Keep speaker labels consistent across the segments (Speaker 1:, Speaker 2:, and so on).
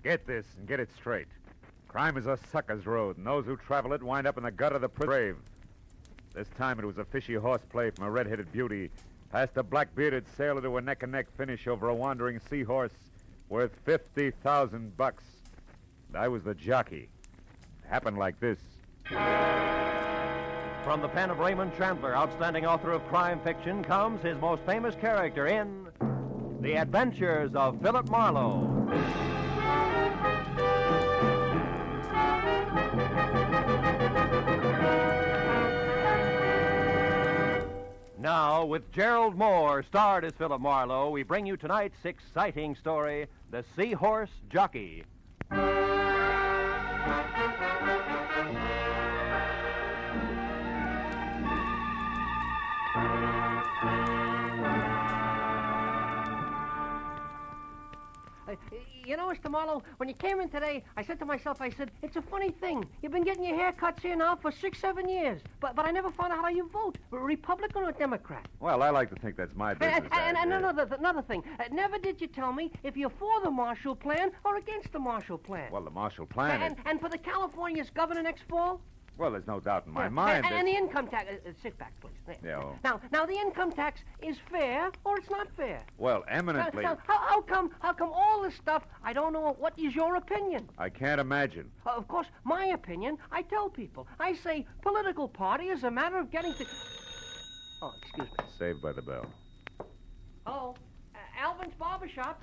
Speaker 1: Get this and get it straight. Crime is a sucker's road, and those who travel it wind up in the gut of the grave. This time it was a fishy horseplay from a red-headed beauty past a black-bearded sailor to a neck-and-neck finish over a wandering seahorse worth $50,000. I was the jockey. It happened like this.
Speaker 2: From the pen of Raymond Chandler, outstanding author of crime fiction, comes his most famous character in The Adventures of Philip Marlowe. Now, with Gerald Moore, starred as Philip Marlowe, we bring you tonight's exciting story, The Sea Horse Jockey.
Speaker 3: You know, Mr. Marlowe, when you came in today, I said to myself, it's a funny thing. You've been getting your haircuts here now for 6-7 years. But I never found out how you vote. Republican or Democrat?
Speaker 1: Well, I like to think that's my business.
Speaker 3: And another thing. Never did you tell me if you're for the Marshall Plan or against the Marshall Plan.
Speaker 1: Well, the Marshall Plan
Speaker 3: And for the California's governor next fall?
Speaker 1: Well, there's no doubt in my mind
Speaker 3: And the income tax... sit back, please.
Speaker 1: Yeah.
Speaker 3: Now, the income tax is fair or it's not fair?
Speaker 1: Well, eminently...
Speaker 3: Now, how come all this stuff, I don't know, what is your opinion?
Speaker 1: I can't imagine.
Speaker 3: Of course, my opinion, I tell people. I say political party is a matter of getting to... Oh, excuse me.
Speaker 1: Saved by the bell.
Speaker 3: Hello, Alvin's Barbershop.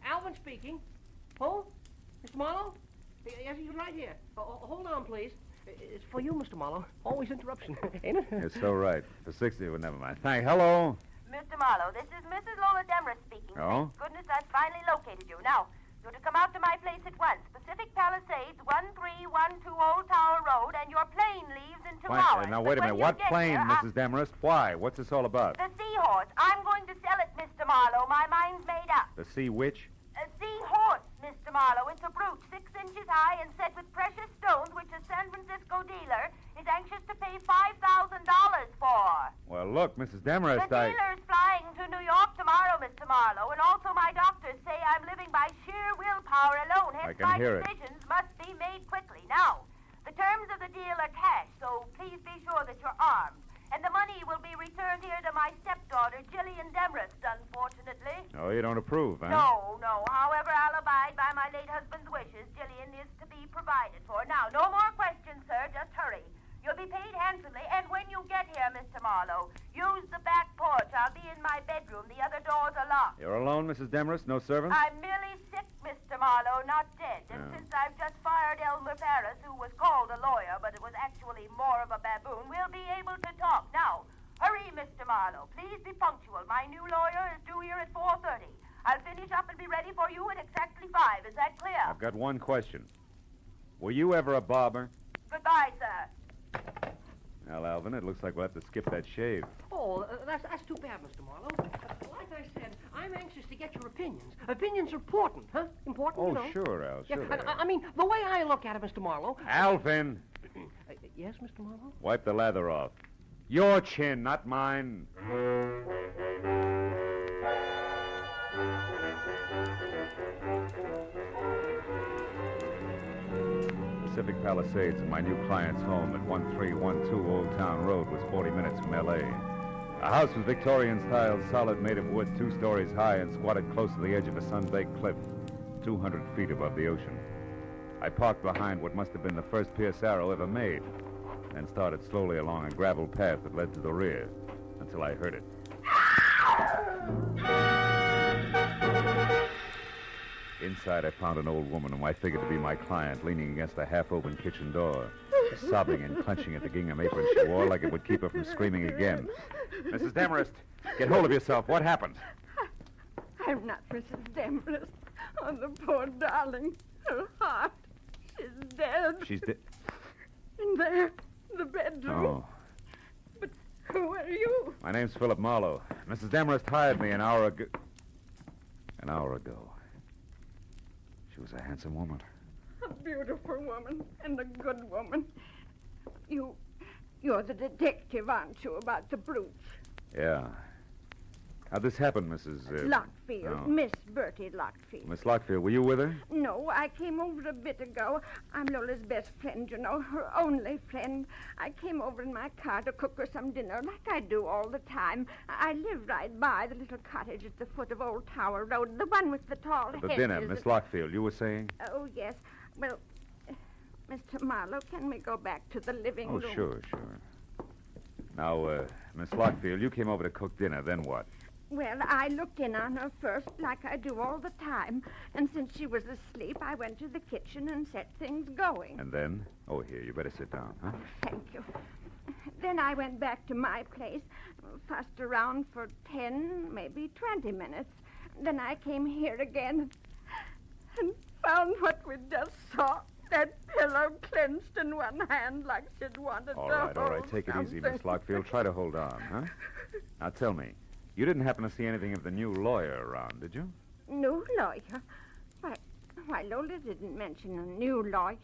Speaker 3: Alvin speaking. Who? Mr. Marlowe? Yes, he's right here. Hold on, please. It's for you, Mr. Marlowe. Always interruption, ain't it?
Speaker 1: You're so right. For 60, well, never mind. Hello?
Speaker 4: Mr. Marlowe, this is Mrs. Lola Demarest speaking.
Speaker 1: Oh?
Speaker 4: Thank goodness I've finally located you. Now, you're to come out to my place at once. Pacific Palisades, 1312 Old Tower Road, and your plane leaves in 2 hours.
Speaker 1: Now, wait a minute. What plane, Mrs. Demarest? Why? What's this all about?
Speaker 4: The Sea Horse. I'm going to sell it, Mr. Marlowe. My mind's made up.
Speaker 1: The Sea Witch?
Speaker 4: A Sea Horse, Mr. Marlowe. It's a brute 6 inches high and set with precious stones, which a San Francisco dealer is anxious to pay $5,000 for.
Speaker 1: Well, look, Mrs. Demarest,
Speaker 4: The dealer's flying to New York tomorrow, Mr. Marlowe, and also my doctors say I'm living by sheer willpower alone. Hence, my decisions must be made quickly. Now, the terms of the deal are cash, so please be sure that you're armed. And the money will be returned here to my stepdaughter, Jillian Demarest, unfortunately.
Speaker 1: Oh, you don't approve, huh?
Speaker 4: No. However, I'll abide by my late husband's wishes. Jillian is to be provided for. Now, no more questions, sir. Just hurry. You'll be paid handsomely, and when you get here, Mr. Marlowe, use the back porch. I'll be in my bedroom. The other doors are locked.
Speaker 1: You're alone, Mrs. Demarest? No servants?
Speaker 4: I'm merely sick, Mr. Marlowe, not dead. And since I've just fired Elmer Ferris, who was called a lawyer, but it was actually more of a baboon, we'll be able to talk. Now, hurry, Mr. Marlowe. Please be punctual. My new lawyer is due here at 4:30. I'll finish up and be ready for you at exactly 5. Is that clear?
Speaker 1: I've got one question. Were you ever a barber?
Speaker 4: Goodbye, sir.
Speaker 1: Well, Alvin, it looks like we'll have to skip that shave.
Speaker 3: Oh, that's too bad, Mr. Marlowe. Like I said, I'm anxious to get your opinions. Opinions are important, huh? Important, you know.
Speaker 1: Sure, Al, sure.
Speaker 3: Yeah, I mean, the way I look at it, Mr. Marlowe...
Speaker 1: Alvin!
Speaker 3: Yes, Mr. Marlowe?
Speaker 1: Wipe the lather off. Your chin, not mine. Pacific Palisades and my new client's home at 1312 Old Town Road was 40 minutes from L.A. The house was Victorian style, solid, made of wood, 2 stories high, and squatted close to the edge of a sun-baked cliff, 200 feet above the ocean. I parked behind what must have been the first Pierce Arrow ever made, and started slowly along a gravel path that led to the rear, until I heard it. Inside, I found an old woman whom I figured to be my client, leaning against the half-open kitchen door, sobbing and clenching at the gingham apron she wore like it would keep her from screaming again. Mrs. Demarest, get hold of yourself. What happened?
Speaker 5: I'm not Mrs. Demarest. Oh, the poor darling. Her heart. She's dead.
Speaker 1: She's dead?
Speaker 5: In there, the bedroom.
Speaker 1: Oh.
Speaker 5: But who are you?
Speaker 1: My name's Philip Marlowe. Mrs. Demarest hired me an hour ago. She was a handsome woman.
Speaker 5: A beautiful woman and a good woman. You're the detective, aren't you, about the brutes?
Speaker 1: Yeah. How'd this happen, Mrs.
Speaker 5: Lockfield.
Speaker 1: Oh.
Speaker 5: Miss Bertie Lockfield.
Speaker 1: Miss Lockfield, were you with her?
Speaker 5: No, I came over a bit ago. I'm Lola's best friend, you know, her only friend. I came over in my car to cook her some dinner, like I do all the time. I live right by the little cottage at the foot of Old Tower Road, the one with the tall hedges.
Speaker 1: The dinner, Miss Lockfield, you were saying?
Speaker 5: Oh, yes. Well, Mr. Marlowe, can we go back to the living room?
Speaker 1: Oh, sure. Now, Miss Lockfield, you came over to cook dinner, then what?
Speaker 5: Well, I looked in on her first, like I do all the time. And since she was asleep, I went to the kitchen and set things going.
Speaker 1: And then? Oh, here, you better sit down, huh?
Speaker 5: Thank you. Then I went back to my place, fussed around for 10, maybe 20 minutes. Then I came here again and found what we just saw. That pillow clenched in one hand like she'd wanted
Speaker 1: All
Speaker 5: to
Speaker 1: right.
Speaker 5: hold
Speaker 1: Take it easy,
Speaker 5: something.
Speaker 1: Miss Lockfield. Try to hold on, huh? Now, tell me, you didn't happen to see anything of the new lawyer around, did you?
Speaker 5: New lawyer? Why, Lola didn't mention a new lawyer.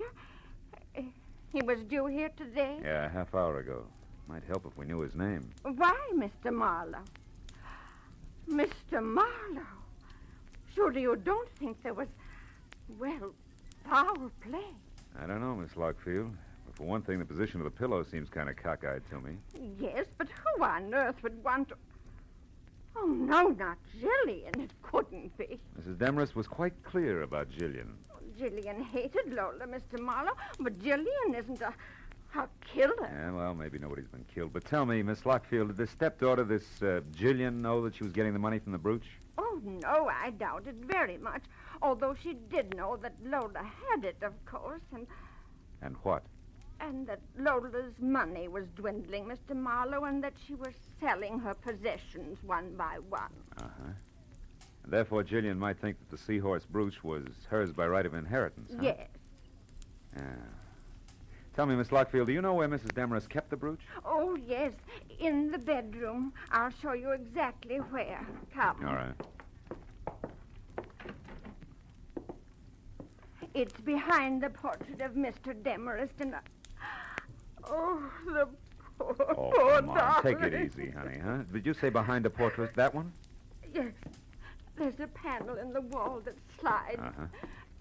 Speaker 5: He was due here today?
Speaker 1: Yeah, a half hour ago. Might help if we knew his name.
Speaker 5: Why, Mr. Marlowe? Mr. Marlowe? Surely you don't think there was, well, foul play?
Speaker 1: I don't know, Miss Lockfield. But for one thing, the position of the pillow seems kind of cockeyed to me.
Speaker 5: Yes, but who on earth would want to... Oh, no, not Jillian. It couldn't be.
Speaker 1: Mrs. Demarest was quite clear about Jillian.
Speaker 5: Jillian hated Lola, Mr. Marlowe, but Jillian isn't a killer.
Speaker 1: Yeah, well, maybe nobody's been killed. But tell me, Miss Lockfield, did this stepdaughter, this Jillian, know that she was getting the money from the brooch?
Speaker 5: Oh, no, I doubt it very much. Although she did know that Lola had it, of course,
Speaker 1: And what?
Speaker 5: and that Lola's money was dwindling, Mr. Marlowe, and that she was selling her possessions one by one.
Speaker 1: Uh-huh. And therefore, Jillian might think that the Sea Horse brooch was hers by right of inheritance, huh?
Speaker 5: Yes.
Speaker 1: Yeah. Tell me, Miss Lockfield, do you know where Mrs. Demarest kept the brooch?
Speaker 5: Oh, yes, in the bedroom. I'll show you exactly where. Come.
Speaker 1: All right.
Speaker 5: It's behind the portrait of Mr. Demarest, and... Oh, the poor,
Speaker 1: Oh,
Speaker 5: poor
Speaker 1: come on.
Speaker 5: darling.
Speaker 1: Take it easy, honey, huh? Did you say behind the portrait, that one?
Speaker 5: Yes. There's a panel in the wall that slides.
Speaker 1: Uh-huh.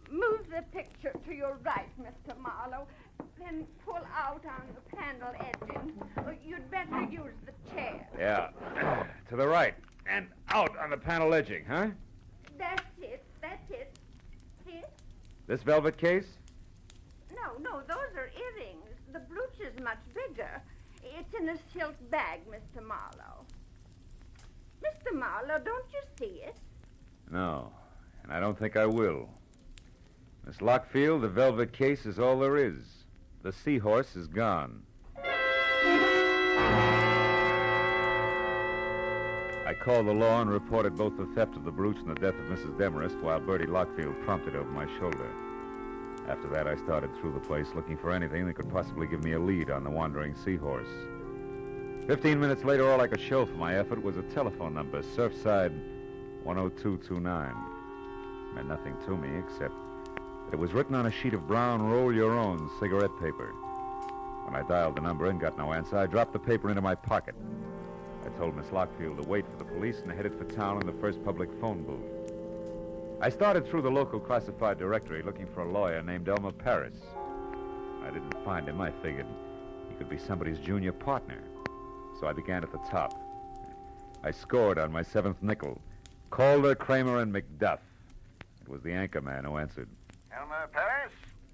Speaker 5: Move the picture to your right, Mr. Marlowe. Then pull out on the panel edging. You'd better use the chair.
Speaker 1: Yeah. To the right. And out on the panel edging, huh?
Speaker 5: That's it. See?
Speaker 1: This velvet case?
Speaker 5: No, those are earrings. The brooch is much bigger. It's in a silk bag, Mr. Marlowe. Mr. Marlowe, don't you see it?
Speaker 1: No. And I don't think I will. Miss Lockfield, the velvet case is all there is. The Sea Horse is gone. I called the law and reported both the theft of the brooch and the death of Mrs. Demarest while Birdy Lockfield prompted over my shoulder. After that, I started through the place looking for anything that could possibly give me a lead on the wandering Sea Horse. 15 minutes later, all I could show for my effort was a telephone number, Surfside 10229. It meant nothing to me except that it was written on a sheet of brown roll-your-own cigarette paper. When I dialed the number and got no answer, I dropped the paper into my pocket. I told Miss Lockfield to wait for the police and headed for town in the first public phone booth. I started through the local classified directory looking for a lawyer named Elmer Paris. I didn't find him. I figured he could be somebody's junior partner. So I began at the top. I scored on my seventh nickel. Calder, Kramer, and McDuff. It was the anchor man who answered.
Speaker 6: Elmer Paris?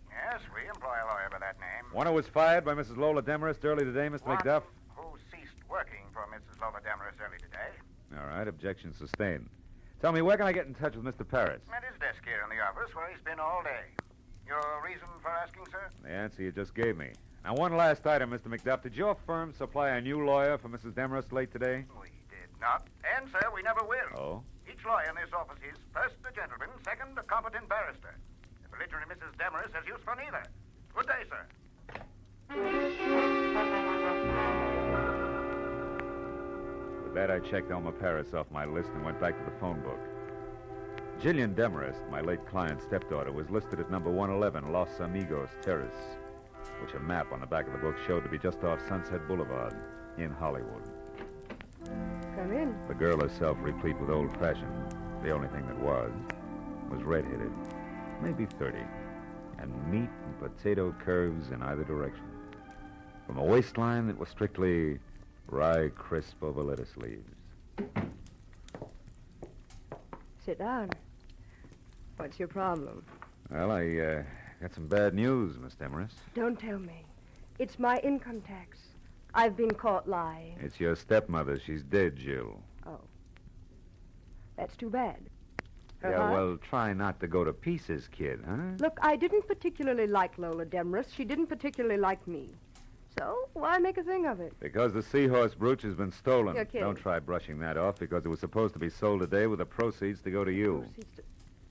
Speaker 6: Yes, we employ a lawyer by that name.
Speaker 1: One who was fired by Mrs. Lola Demarest early today, Mr.
Speaker 6: One
Speaker 1: McDuff?
Speaker 6: who ceased working for Mrs. Lola Demarest early today.
Speaker 1: All right, objection sustained. Tell me, where can I get in touch with Mr. Paris?
Speaker 6: At his desk here in the office where he's been all day. Your reason for asking, sir?
Speaker 1: The answer you just gave me. Now, one last item, Mr. McDuff. Did your firm supply a new lawyer for Mrs. Demarest late today?
Speaker 6: We did not. And, sir, we never will.
Speaker 1: Oh?
Speaker 6: Each lawyer in this office is, first, a gentleman, second, a competent barrister. The belligerent Mrs. Demarest has use for neither. Good day, sir.
Speaker 1: With that, I checked Elmer Paris off my list and went back to the phone book. Jillian Demarest, my late client's stepdaughter, was listed at number 111 Los Amigos Terrace, which a map on the back of the book showed to be just off Sunset Boulevard in Hollywood.
Speaker 7: Come in.
Speaker 1: The girl herself, replete with old-fashioned, the only thing that was red-headed, maybe 30, and meat and potato curves in either direction. From a waistline that was strictly rye crisp over lettuce leaves.
Speaker 7: Sit down. What's your problem?
Speaker 1: Well, I got some bad news, Miss Demarest.
Speaker 7: Don't tell me. It's my income tax. I've been caught lying.
Speaker 1: It's your stepmother. She's dead, Jill.
Speaker 7: Oh. That's too bad. Her
Speaker 1: Yeah,
Speaker 7: heart?
Speaker 1: well, try not to go to pieces, kid, huh?
Speaker 7: Look, I didn't particularly like Lola Demarest. She didn't particularly like me. So, why make a thing of it?
Speaker 1: Because the seahorse brooch has been stolen.
Speaker 7: You're kidding.
Speaker 1: Don't try brushing that off, because it was supposed to be sold today with the proceeds to go to you.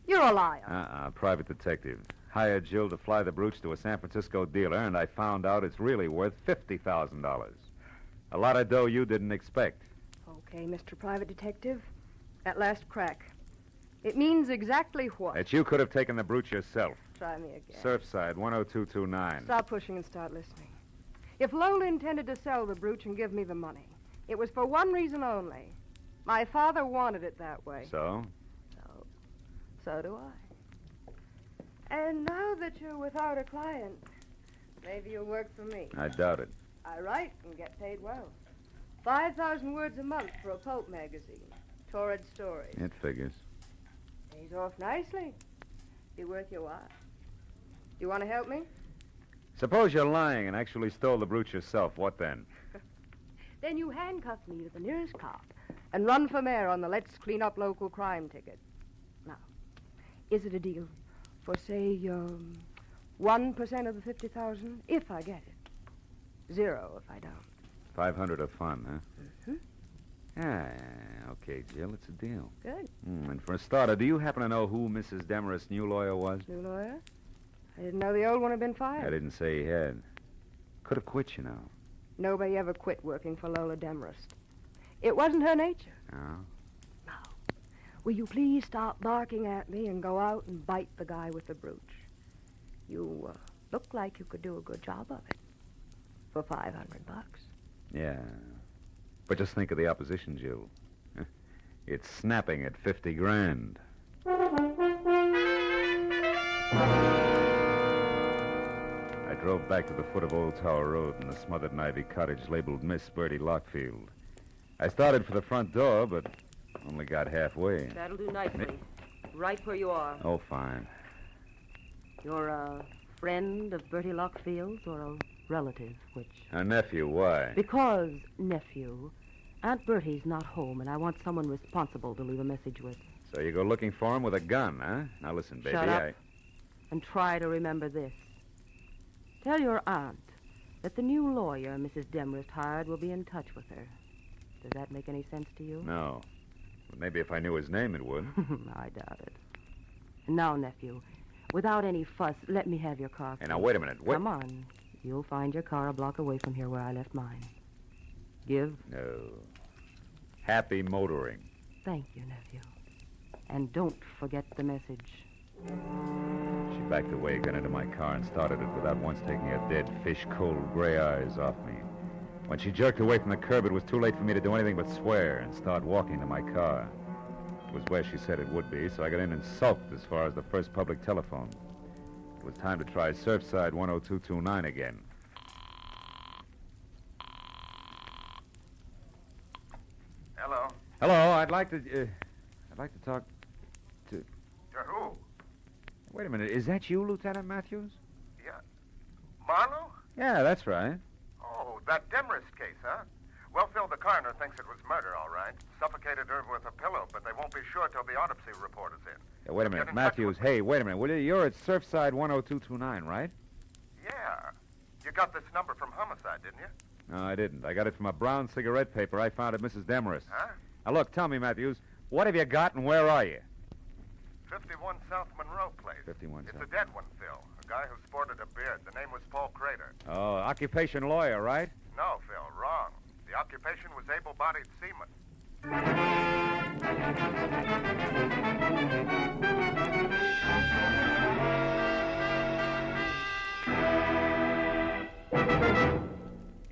Speaker 7: You're a liar.
Speaker 1: Private detective. Hired Jill to fly the brooch to a San Francisco dealer, and I found out it's really worth $50,000. A lot of dough you didn't expect.
Speaker 7: Okay, Mr. Private Detective. That last crack. It means exactly what?
Speaker 1: That you could have taken the brooch yourself.
Speaker 7: Try me again.
Speaker 1: Surfside, 10229.
Speaker 7: Stop pushing and start listening. If Lola intended to sell the brooch and give me the money, it was for one reason only. My father wanted it that way.
Speaker 1: So?
Speaker 7: So do I. And now that you're without a client, maybe you'll work for me.
Speaker 1: I doubt it.
Speaker 7: I write and get paid well. 5,000 words a month for a pulp magazine. Torrid stories.
Speaker 1: It figures.
Speaker 7: Pays off nicely. Be worth your while. Do you want to help me?
Speaker 1: Suppose you're lying and actually stole the brooch yourself. What then?
Speaker 7: Then you handcuff me to the nearest cop and run for mayor on the Let's Clean Up Local Crime ticket. Now, is it a deal for, say, 1% of the 50,000 if I get it? 0 if I don't.
Speaker 1: 500 of fun, huh?
Speaker 7: Mm-hmm.
Speaker 1: Okay, Jill, it's a deal.
Speaker 7: Good.
Speaker 1: And for a starter, do you happen to know who Mrs. Demarest's new lawyer was?
Speaker 7: New lawyer? I didn't know the old one had been fired.
Speaker 1: I didn't say he had. Could have quit, you know.
Speaker 7: Nobody ever quit working for Lola Demarest. It wasn't her nature.
Speaker 1: Oh?
Speaker 7: Now, will you please stop barking at me and go out and bite the guy with the brooch? You look like you could do a good job of it. For $500.
Speaker 1: Yeah. But just think of the opposition, Jill. It's snapping at 50 grand. I drove back to the foot of Old Tower Road in the smothered and ivy cottage labeled Miss Birdy Lockfield. I started for the front door, but only got halfway.
Speaker 8: That'll do nicely. Right where you are.
Speaker 1: Oh, fine.
Speaker 8: You're a friend of Bertie Lockfield's or a relative, which?
Speaker 1: A nephew, why?
Speaker 8: Because, nephew, Aunt Bertie's not home, and I want someone responsible to leave a message with.
Speaker 1: So you go looking for him with a gun, huh? Now listen, baby,
Speaker 8: Shut up and try to remember this. Tell your aunt that the new lawyer Mrs. Demarest hired will be in touch with her. Does that make any sense to you?
Speaker 1: No. But maybe if I knew his name, it would.
Speaker 8: I doubt it. Now, nephew, without any fuss, let me have your car.
Speaker 1: Hey, now, wait a minute.
Speaker 8: Come on. You'll find your car a block away from here where I left mine. Give?
Speaker 1: No. Happy motoring.
Speaker 8: Thank you, nephew. And don't forget the message.
Speaker 1: She backed away, got into my car, and started it without once taking her dead, fish-cold gray eyes off me. When she jerked away from the curb, it was too late for me to do anything but swear and start walking to my car. It was where she said it would be, so I got in and sulked as far as the first public telephone. It was time to try Surfside 10229 again.
Speaker 6: Hello.
Speaker 1: Hello, I'd like to talk to...
Speaker 6: To who?
Speaker 1: Wait a minute, is that you, Lieutenant Matthews?
Speaker 6: Yeah. Marlowe?
Speaker 1: Yeah, that's right.
Speaker 6: Oh, that Demarest case, huh? Well, Phil, the coroner thinks it was murder, all right. Suffocated her with a pillow, but they won't be sure till the autopsy report is in.
Speaker 1: Yeah, wait a minute, Matthews. Hey, wait a minute. Will you? You're at Surfside 10229, right?
Speaker 6: Yeah. You got this number from homicide, didn't you?
Speaker 1: No, I didn't. I got it from a brown cigarette paper I found at Mrs. Demarest.
Speaker 6: Huh?
Speaker 1: Now, look, tell me, Matthews, what have you got and where are you?
Speaker 6: 51 South Monroe Place.
Speaker 1: 51
Speaker 6: It's
Speaker 1: South.
Speaker 6: a dead one, Phil. A guy who sported a beard. The name was Paul Crater.
Speaker 1: Oh, occupation lawyer, right?
Speaker 6: No, Phil, wrong. The occupation was able-bodied seaman.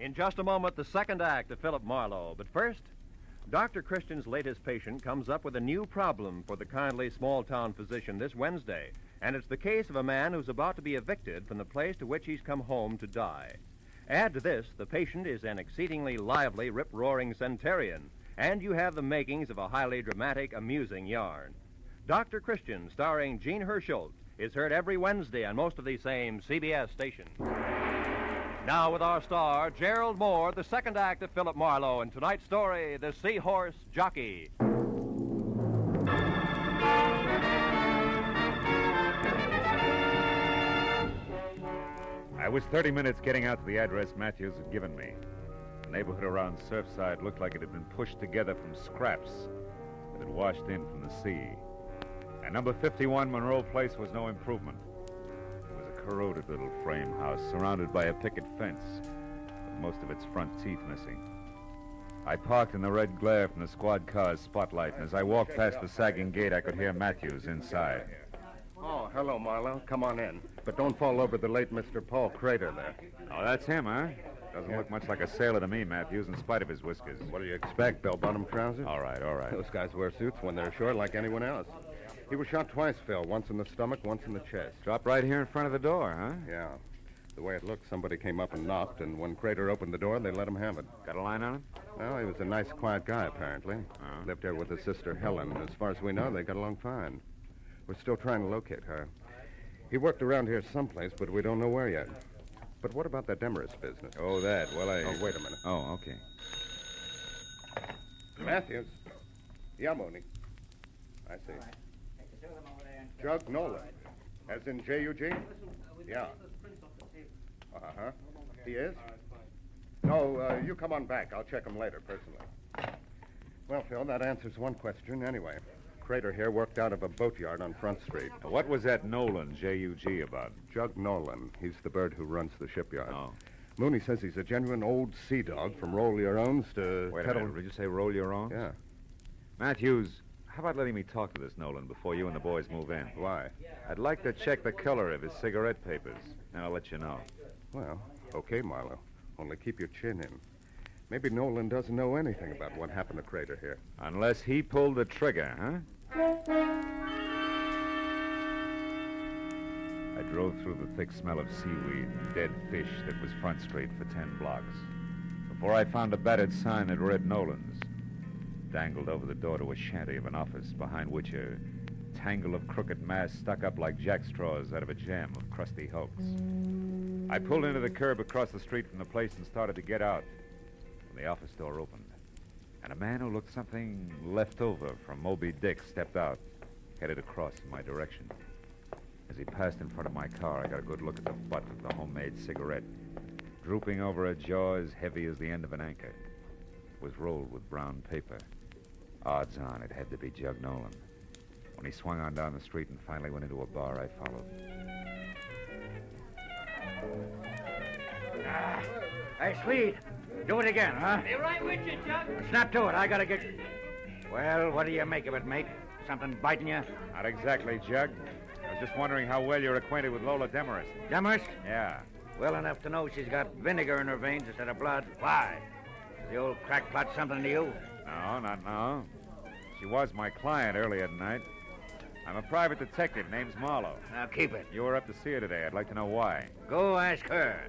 Speaker 2: In just a moment, the second act of Philip Marlowe. But first, Dr. Christian's latest patient comes up with a new problem for the kindly small-town physician this Wednesday, and it's the case of a man who's about to be evicted from the place to which he's come home to die. Add to this, the patient is an exceedingly lively, rip-roaring centenarian, and you have the makings of a highly dramatic, amusing yarn. Dr. Christian, starring Gene Herschel, is heard every Wednesday on most of these same CBS stations. Now with our star, Gerald Moore, the second act of Philip Marlowe, and tonight's story, The Sea Horse Jockey.
Speaker 1: I was 30 minutes getting out to the address Matthews had given me. The neighborhood around Surfside looked like it had been pushed together from scraps that had washed in from the sea. And number 51 Monroe Place was no improvement. Corroded little frame house surrounded by a picket fence with most of its front teeth missing. I parked in the red glare from the squad car's spotlight, and as I walked past the sagging gate, I could hear Matthews inside.
Speaker 6: Oh, hello, Marlowe. Come on in. But don't fall over the late Mr. Paul Crater there.
Speaker 1: Oh, that's him, huh? Doesn't look much like a sailor to me, Matthews, in spite of his whiskers.
Speaker 6: What do you expect, bell-bottom trousers?
Speaker 1: All right.
Speaker 6: Those guys wear suits when they're ashore like anyone else. He was shot twice, Phil. Once in the stomach, once in the chest.
Speaker 1: Dropped right here in front of the door, huh?
Speaker 6: Yeah. The way it looked, somebody came up and knocked, and when Crater opened the door, they let him have it.
Speaker 1: Got a line on him?
Speaker 6: Well, he was a nice, quiet guy, apparently.
Speaker 1: Oh.
Speaker 6: Lived here with his sister, Helen. As far as we know, they got along fine. We're still trying to locate her. He worked around here someplace, but we don't know where yet. But what about that Demarest business?
Speaker 1: Oh, that. Well,
Speaker 6: Oh, wait a minute.
Speaker 1: Oh, okay.
Speaker 6: Matthews. Yeah, Mooney. I see. Jug Nolan. As in J-U-G? Yeah. Uh-huh. He is? No, you come on back. I'll check him later, personally. Well, Phil, that answers one question anyway. Crater here worked out of a boatyard on Front Street.
Speaker 1: Now, what was that Nolan, J-U-G, about?
Speaker 6: Jug Nolan. He's the bird who runs the shipyard.
Speaker 1: Oh.
Speaker 6: Mooney says he's a genuine old sea dog from roll your owns to
Speaker 1: Wait a
Speaker 6: kettle...
Speaker 1: minute. Did you say roll your own?
Speaker 6: Yeah.
Speaker 1: Matthews, how about letting me talk to this Nolan before you and the boys move in?
Speaker 6: Why?
Speaker 1: I'd like to check the color of his cigarette papers, and I'll let you know.
Speaker 6: Well, okay, Marlowe. Only keep your chin in. Maybe Nolan doesn't know anything about what happened to Crater here.
Speaker 1: Unless he pulled the trigger, huh? I drove through the thick smell of seaweed and dead fish that was Front Street for 10 blocks before I found a battered sign that read Nolan's, dangled over the door to a shanty of an office behind which a tangle of crooked masts stuck up like jackstraws out of a jam of crusty hulks. I pulled into the curb across the street from the place and started to get out when the office door opened. And a man who looked something left over from Moby Dick stepped out, headed across in my direction. As he passed in front of my car, I got a good look at the butt of the homemade cigarette, drooping over a jaw as heavy as the end of an anchor. It was rolled with brown paper. Odds on it had to be Jug Nolan. When he swung on down the street and finally went into a bar, I followed.
Speaker 9: Hey, Swede, do it again, huh?
Speaker 3: Be right with you, Chuck.
Speaker 9: Snap to it. I gotta get... Well, what do you make of it, mate? Something biting you?
Speaker 1: Not exactly, Jug. I was just wondering how well you're acquainted with Lola Demarest.
Speaker 9: Demarest?
Speaker 1: Yeah.
Speaker 9: Well enough to know she's got vinegar in her veins instead of blood. Why? Is the old crackpot something to you?
Speaker 1: No, not now. She was my client earlier tonight. I'm a private detective. Name's Marlowe.
Speaker 9: Now, keep it.
Speaker 1: You were up to see her today. I'd like to know why.
Speaker 9: Go ask her.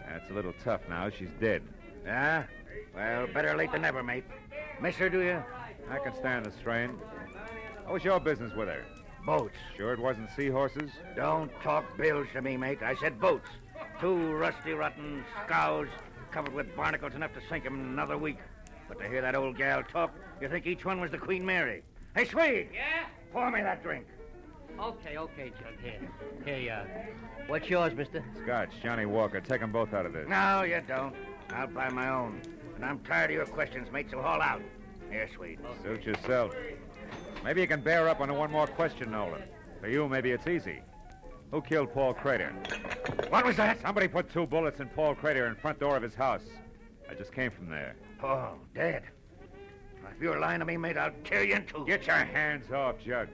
Speaker 1: That's a little tough now. She's dead.
Speaker 9: Yeah? Well, better late than never, mate. Miss her, do you?
Speaker 1: I can stand the strain. What was your business with her?
Speaker 9: Boats.
Speaker 1: Sure it wasn't seahorses?
Speaker 9: Don't talk bills to me, mate. I said boats. 2 rusty, rotten scows covered with barnacles enough to sink 'em in another week. But to hear that old gal talk, you think each one was the Queen Mary. Hey, Swede!
Speaker 3: Yeah?
Speaker 9: Pour me that drink.
Speaker 3: Okay, Chuck. Here, what's yours, mister?
Speaker 1: Scotch, Johnny Walker. Take them both out of this.
Speaker 9: No, you don't. I'll buy my own. And I'm tired of your questions, mate, so haul out. Here, Swede.
Speaker 1: Suit yourself. Maybe you can bear up on one more question, Nolan. For you, maybe it's easy. Who killed Paul Crater?
Speaker 9: What was that?
Speaker 1: Somebody put 2 bullets in Paul Crater in front door of his house. I just came from there.
Speaker 9: Paul, dead. If you're lying to me, mate, I'll tear you in two.
Speaker 1: Get your hands off, Jug.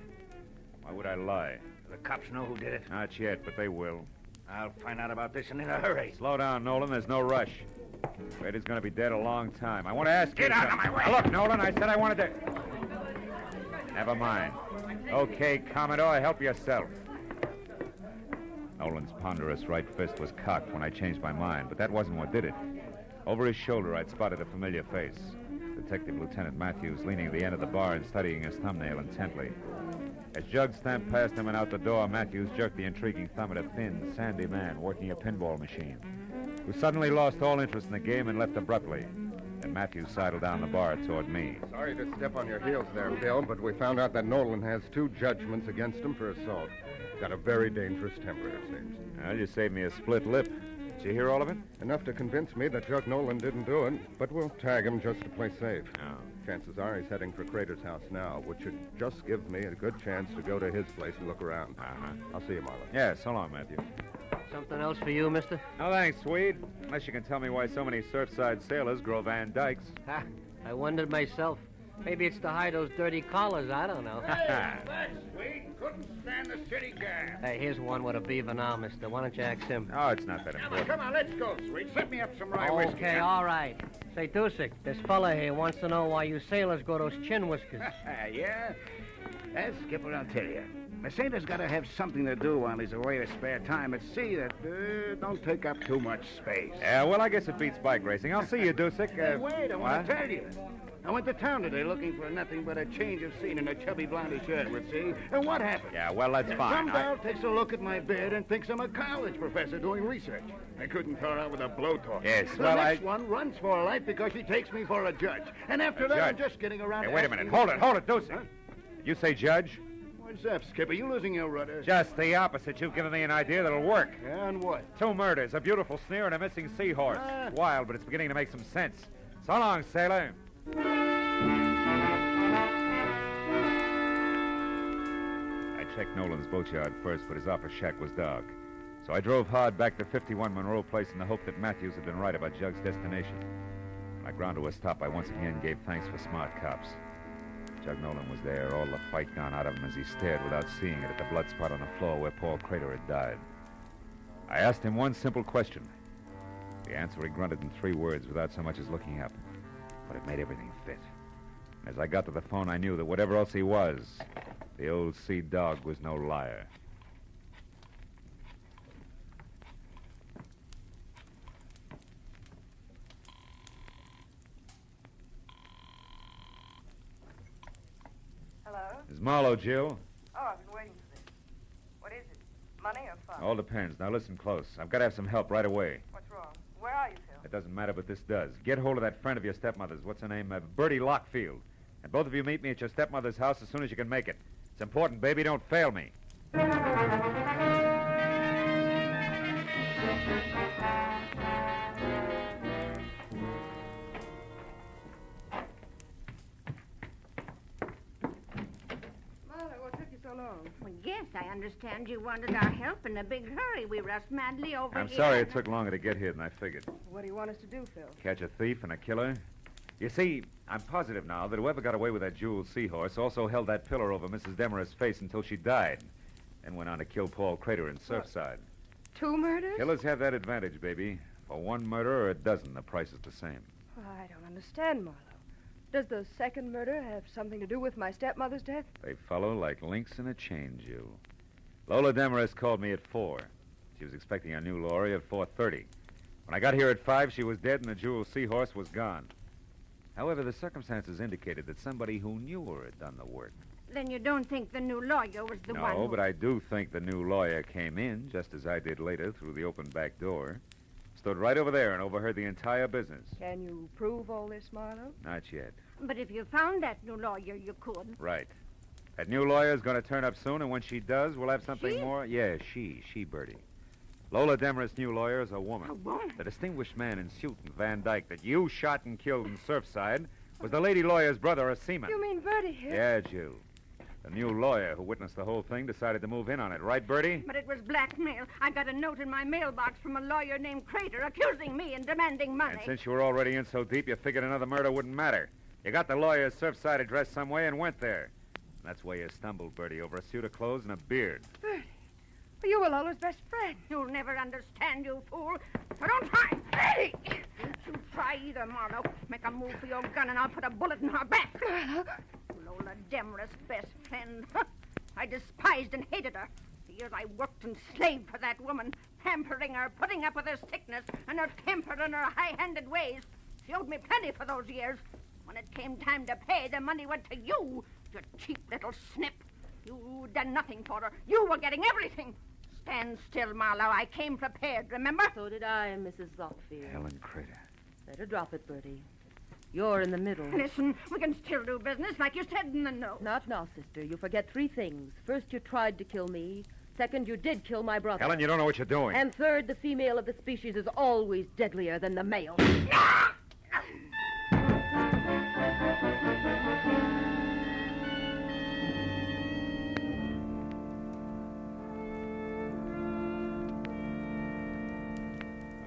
Speaker 1: Why would I lie?
Speaker 9: The cops know who did it.
Speaker 1: Not yet, but they will.
Speaker 9: I'll find out about this and in a hurry.
Speaker 1: Slow down, Nolan. There's no rush. Grader's going to be dead a long time. I want to ask you...
Speaker 9: Get out of my way!
Speaker 1: Now, look, Nolan, I said I wanted to... Never mind. Okay, Commodore, help yourself. Nolan's ponderous right fist was cocked when I changed my mind, but that wasn't what did it. Over his shoulder, I'd spotted a familiar face. Detective Lieutenant Matthews leaning at the end of the bar and studying his thumbnail intently. As Jug stamped past him and out the door, Matthews jerked the intriguing thumb at a thin, sandy man working a pinball machine, who suddenly lost all interest in the game and left abruptly. And Matthews sidled down the bar toward me.
Speaker 6: Sorry to step on your heels there, Bill, but we found out that Nolan has 2 judgments against him for assault. Got a very dangerous temper, it seems.
Speaker 1: Well, you saved me a split lip. Did you hear all of it?
Speaker 6: Enough to convince me that Jug Nolan didn't do it, but we'll tag him just to play safe.
Speaker 1: Oh.
Speaker 6: Chances are he's heading for Crater's house now, which should just give me a good chance to go to his place and look around.
Speaker 1: Uh-huh.
Speaker 6: I'll see you, Marlowe.
Speaker 1: Yeah, so long, Matthew.
Speaker 3: Something else for you, mister?
Speaker 1: No, thanks, Swede. Unless you can tell me why so many surfside sailors grow Van Dykes.
Speaker 3: Ha, I wondered myself. Maybe it's to hide those dirty collars. I don't know.
Speaker 9: That's sweet. Couldn't stand the city gas.
Speaker 3: Hey, here's one with a beaver now, mister. Why don't you ask him?
Speaker 1: Oh, it's not that important.
Speaker 9: Come on, let's go, sweet. Set me up some rye whiskey.
Speaker 3: Okay, all right. Say, Dusek, this fella here wants to know why you sailors grow those chin whiskers.
Speaker 10: Yeah? Skipper, I'll tell you. A sailor's got to have something to do while he's away with spare time at sea that don't take up too much space.
Speaker 1: Yeah, well, I guess it beats bike racing. I'll see you, Dusek.
Speaker 10: Hey, wait, I want to tell you. I went to town today looking for nothing but a change of scene in a chubby blondish Edward, see? And what happened?
Speaker 1: Yeah, well, that's fine.
Speaker 10: Some gal takes a look at my bed and thinks I'm a college professor doing research. I couldn't thaw her out with a blowtorch.
Speaker 1: Yes,
Speaker 10: the
Speaker 1: well,
Speaker 10: next one runs for her life because she takes me for a judge. And after that, I'm just getting around
Speaker 1: Hey,
Speaker 10: to
Speaker 1: wait a
Speaker 10: asking
Speaker 1: minute.
Speaker 10: her-
Speaker 1: Hold it, Dusek.
Speaker 10: Huh?
Speaker 1: You say judge?
Speaker 10: What's up, Skipper? You losing your rudder?
Speaker 1: Just the opposite. You've given me an idea that'll work.
Speaker 10: Yeah, and what?
Speaker 1: 2 murders, a beautiful sneer, and a missing seahorse.
Speaker 10: Ah.
Speaker 1: Wild, but it's beginning to make some sense. So long, sailor. I checked Nolan's boatyard first, but his office shack was dark. So I drove hard back to 51 Monroe Place in the hope that Matthews had been right about Jug's destination. When I ground to a stop, I once again gave thanks for smart cops. Jug Nolan was there, all the fight gone out of him as he stared without seeing it at the blood spot on the floor where Paul Crater had died. I asked him one simple question. The answer he grunted in 3 words without so much as looking up. But it made everything fit. And as I got to the phone, I knew that whatever else he was, the old sea dog was no liar.
Speaker 7: Hello?
Speaker 1: Is Marlowe, Jill?
Speaker 7: Oh, I've been waiting for this. What is it? Money or fun?
Speaker 1: All depends. Now listen close. I've got to have some help right away.
Speaker 7: What's wrong? Where are you, Phil?
Speaker 1: It doesn't matter, but this does. Get hold of that friend of your stepmother's. What's her name? Birdy Lockfield. And both of you meet me at your stepmother's house as soon as you can make it. It's important, baby. Don't fail me.
Speaker 7: What took you so long?
Speaker 5: Well, yes, I understand you wanted our help in a big hurry. We rushed madly over
Speaker 1: I'm
Speaker 5: here.
Speaker 1: sorry it took longer to get here than I figured.
Speaker 7: What do you want us to do, Phil?
Speaker 1: Catch a thief and a killer? You see, I'm positive now that whoever got away with that jeweled seahorse also held that pillar over Mrs. Demarest's face until she died, and went on to kill Paul Crater in Surfside.
Speaker 7: 2 murders?
Speaker 1: Killers have that advantage, baby. For 1 murder or a dozen, the price is the same.
Speaker 7: Oh, I don't understand, Marlowe. Does the second murder have something to do with my stepmother's death?
Speaker 1: They follow like links in a chain, Jill. Lola Demarest called me at 4. She was expecting our new lorry at 4:30. When I got here at 5, she was dead and the jeweled seahorse was gone. However, the circumstances indicated that somebody who knew her had done the work.
Speaker 5: Then you don't think the new lawyer was the one
Speaker 1: No,
Speaker 5: who...
Speaker 1: but I do think the new lawyer came in, just as I did later, through the open back door. Stood right over there and overheard the entire business.
Speaker 7: Can you prove all this, Marlowe?
Speaker 1: Not yet.
Speaker 5: But if you found that new lawyer, you could.
Speaker 1: Right. That new lawyer's going to turn up soon, and when she does, we'll have something
Speaker 5: She?
Speaker 1: more. Yeah, she, Birdy. Lola Demarest's new lawyer is a woman.
Speaker 5: A woman?
Speaker 1: The distinguished man in suit and Van Dyke that you shot and killed in Surfside was the lady lawyer's brother, a seaman.
Speaker 7: You mean Birdy here?
Speaker 1: Yeah, Jill. The new lawyer who witnessed the whole thing decided to move in on it. Right, Birdy?
Speaker 5: But it was blackmail. I got a note in my mailbox from a lawyer named Crater accusing me and demanding money.
Speaker 1: And since you were already in so deep, you figured another murder wouldn't matter. You got the lawyer's Surfside address some way and went there. And that's where you stumbled, Birdy, over a suit of clothes and a beard.
Speaker 7: Birdy,
Speaker 5: You were Lola's best friend. You'll never understand, you fool. So don't try. Hey! Don't you try either, Marlowe. Make a move for your gun and I'll put a bullet in her back. Lola Demarest's best friend. I despised and hated her. The years I worked and slaved for that woman, pampering her, putting up with her sickness and her temper and her high-handed ways. She owed me plenty for those years. When it came time to pay, the money went to you, you cheap little snip. You'd done nothing for her. You were getting everything. Stand still, Marlowe. I came prepared, remember?
Speaker 8: So did I, Mrs. Lockfield.
Speaker 1: Helen Crater.
Speaker 8: Better drop it, Birdy. You're in the middle.
Speaker 5: Listen, we can still do business like you said in the note.
Speaker 8: Not now, sister. You forget 3 things. First, you tried to kill me. Second, you did kill my brother.
Speaker 1: Helen, you don't know what you're doing.
Speaker 8: And third, the female of the species is always deadlier than the male.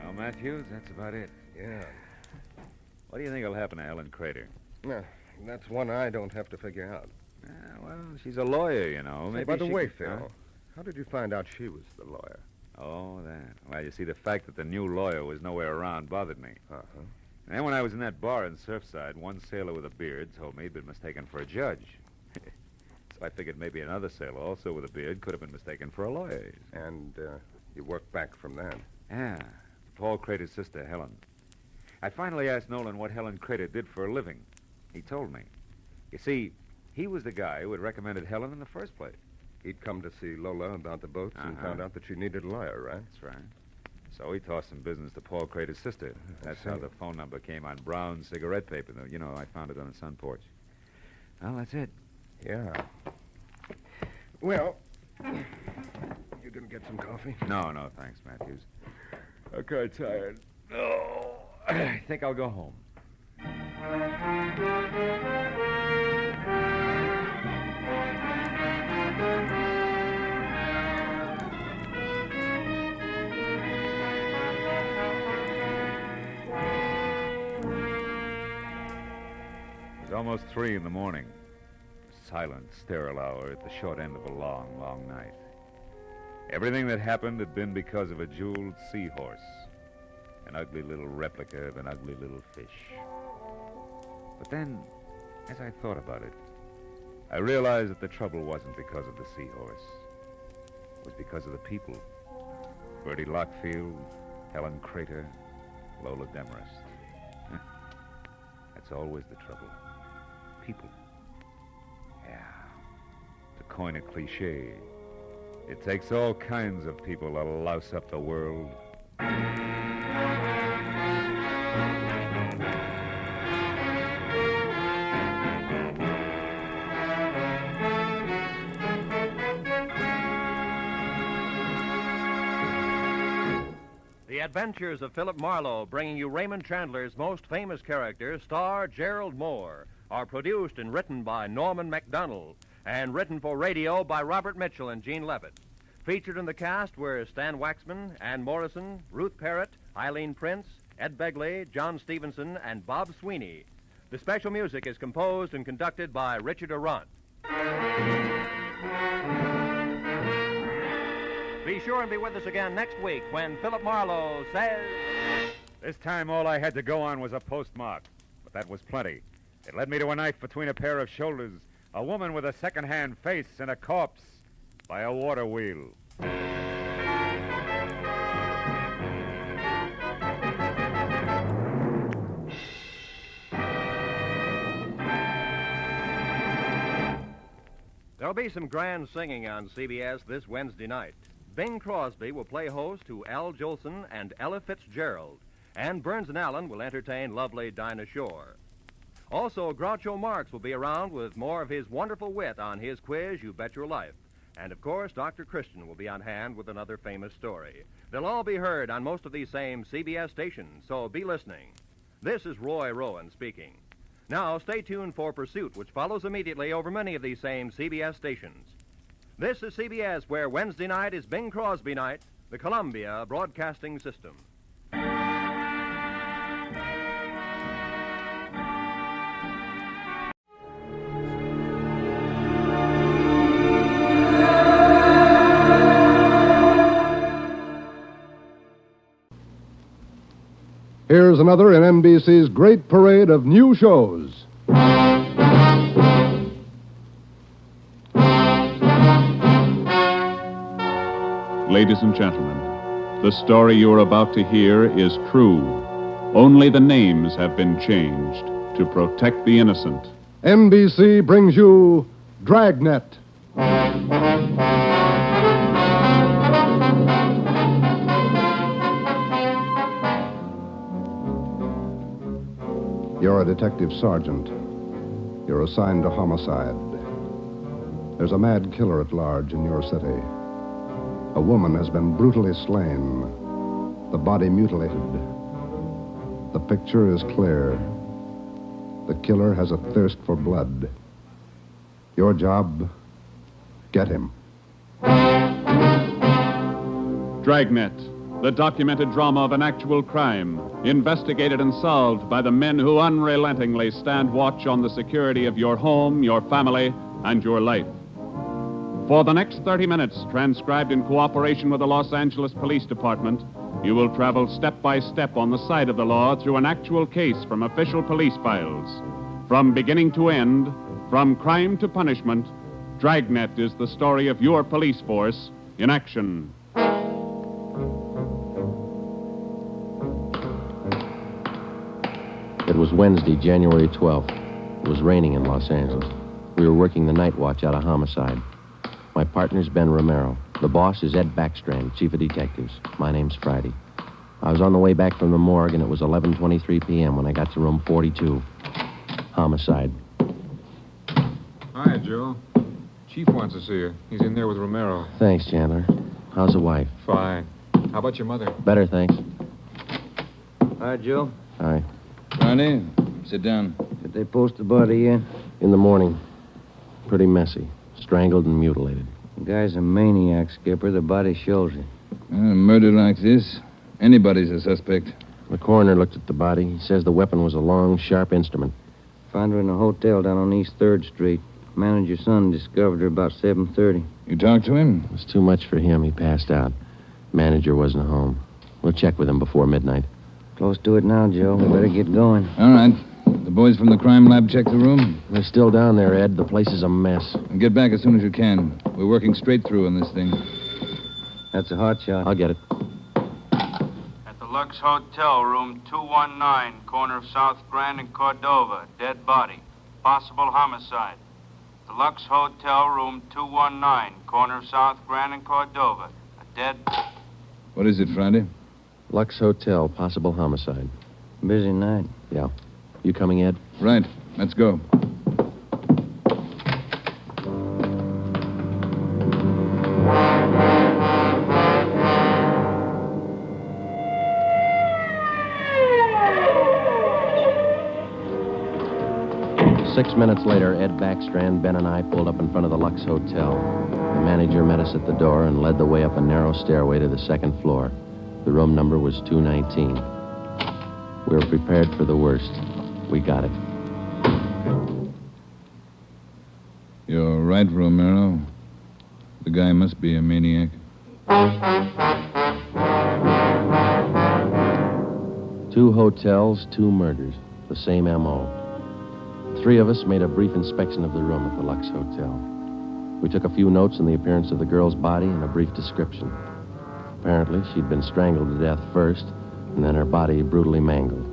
Speaker 1: Well, Matthews, that's about it.
Speaker 6: Yeah.
Speaker 1: What do you think will happen to Helen Crater?
Speaker 6: No, that's one I don't have to figure out.
Speaker 1: Well, she's a lawyer, you know.
Speaker 6: Say,
Speaker 1: Maybe
Speaker 6: by the
Speaker 1: she
Speaker 6: way,
Speaker 1: could-
Speaker 6: Phil, how did you find out she was the lawyer?
Speaker 1: Oh, that. Well, you see, the fact that the new lawyer was nowhere around bothered me.
Speaker 6: Uh-huh.
Speaker 1: And then when I was in that bar in Surfside, one sailor with a beard told me he'd been mistaken for a judge. So I figured maybe another sailor, also with a beard, could have been mistaken for a lawyer.
Speaker 6: And you worked back from that.
Speaker 1: Yeah, Paul Crater's sister, Helen. I finally asked Nolan what Helen Crater did for a living. He told me. You see, he was the guy who had recommended Helen in the first place.
Speaker 6: He'd come to see Lola about the boats and found out that she needed a lawyer, right?
Speaker 1: That's right. So he tossed some business to Paul Crater's sister. That's how the phone number came on brown cigarette paper. You know, I found it on the sun porch. Well, that's it.
Speaker 6: Yeah. Well, you gonna get some coffee?
Speaker 1: No, thanks, Matthews. I'm kind of tired. Oh, I think I'll go home. It was almost 3 in the morning. A silent, sterile hour at the short end of a long, long night. Everything that happened had been because of a jeweled seahorse, an ugly little replica of an ugly little fish. But then, as I thought about it, I realized that the trouble wasn't because of the seahorse. It was because of the people. Birdy Lockfield, Helen Crater, Lola Demarest. That's always the trouble. People. Yeah. To coin a cliche, it takes all kinds of people to louse up the world.
Speaker 2: The Adventures of Philip Marlowe, bringing you Raymond Chandler's most famous character, star Gerald Moore, are produced and written by Norman MacDonald and written for radio by Robert Mitchell and Gene Levitt. Featured in the cast were Stan Waxman, Ann Morrison, Ruth Parrott, Eileen Prince, Ed Begley, John Stevenson, and Bob Sweeney. The special music is composed and conducted by Richard Arant. Be sure and be with us again next week when Philip Marlowe says...
Speaker 1: This time all I had to go on was a postmark, but that was plenty. It led me to a knife between a pair of shoulders, a woman with a second-hand face, and a corpse by a water wheel.
Speaker 2: There'll be some grand singing on CBS this Wednesday night. Bing Crosby will play host to Al Jolson and Ella Fitzgerald, and Burns and Allen will entertain lovely Dinah Shore. Also, Groucho Marx will be around with more of his wonderful wit on his quiz, You Bet Your Life. And, of course, Dr. Christian will be on hand with another famous story. They'll all be heard on most of these same CBS stations, so be listening. This is Roy Rowan speaking. Now, stay tuned for Pursuit, which follows immediately over many of these same CBS stations. This is CBS, where Wednesday night is Bing Crosby night, the Columbia Broadcasting System.
Speaker 11: another in NBC's great parade of new shows.
Speaker 12: Ladies and gentlemen, the story you are about to hear is true. Only the names have been changed to protect the innocent.
Speaker 11: NBC brings you Dragnet. You're a detective sergeant. You're assigned to homicide. There's a mad killer at large in your city. A woman has been brutally slain, the body mutilated. The picture is clear. The killer has a thirst for blood. Your job, get him.
Speaker 12: Dragnet, the documented drama of an actual crime, investigated and solved by the men who unrelentingly stand watch on the security of your home, your family, and your life. For the next 30 minutes, transcribed in cooperation with the Los Angeles Police Department, you will travel step by step on the side of the law through an actual case from official police files. From beginning to end, from crime to punishment, Dragnet is the story of your police force in action.
Speaker 13: It was Wednesday, January 12th. It was raining in Los Angeles. We were working the night watch out of homicide. My partner's Ben Romero. The boss is Ed Backstrand, chief of detectives. My name's Friday. I was on the way back from the morgue, and it was 11:23 p.m. when I got to room 42. Homicide.
Speaker 14: Hi, Joe. Chief wants to see you. He's in there with Romero.
Speaker 13: Thanks, Chandler. How's the wife?
Speaker 14: Fine. How about your mother?
Speaker 13: Better, thanks.
Speaker 9: Hi, Joe.
Speaker 13: Hi.
Speaker 15: Friday, sit down.
Speaker 9: Did they post the body yet?
Speaker 13: In the morning. Pretty messy. Strangled and mutilated.
Speaker 9: The guy's a maniac, Skipper. The body shows it.
Speaker 15: A murder like this, anybody's a suspect.
Speaker 13: The coroner looked at the body. He says the weapon was a long, sharp instrument.
Speaker 9: Found her in a hotel down on East 3rd Street. Manager's son discovered her about 7:30.
Speaker 15: You talked to him?
Speaker 13: It was too much for him. He passed out. Manager wasn't home. We'll check with him before midnight.
Speaker 9: Close to it now, Joe. We better get going.
Speaker 15: All right. The boys from the crime lab check the room?
Speaker 13: They're still down there, Ed. The place is a mess.
Speaker 15: And get back as soon as you can. We're working straight through on this thing.
Speaker 9: That's a hot shot.
Speaker 13: I'll get it.
Speaker 16: At the Lux Hotel, room 219, corner of South Grand and Cordova. Dead body. Possible homicide. The Lux Hotel, room 219, corner of South Grand and Cordova. A dead...
Speaker 15: What is it, Friday?
Speaker 13: Lux Hotel, possible homicide.
Speaker 9: Busy night.
Speaker 13: Yeah. You coming, Ed?
Speaker 15: Right. Let's go.
Speaker 13: Six minutes later, Ed Backstrand, Ben, and I pulled up in front of the Lux Hotel. The manager met us at the door and led the way up a narrow stairway to the second floor. The room number was 219. We were prepared for the worst. We got it.
Speaker 15: You're right, Romero. The guy must be a maniac.
Speaker 13: 2 hotels, 2 murders. The same M.O. 3 of us made a brief inspection of the room at the Lux Hotel. We took a few notes on the appearance of the girl's body and a brief description. Apparently, she'd been strangled to death first, and then her body brutally mangled.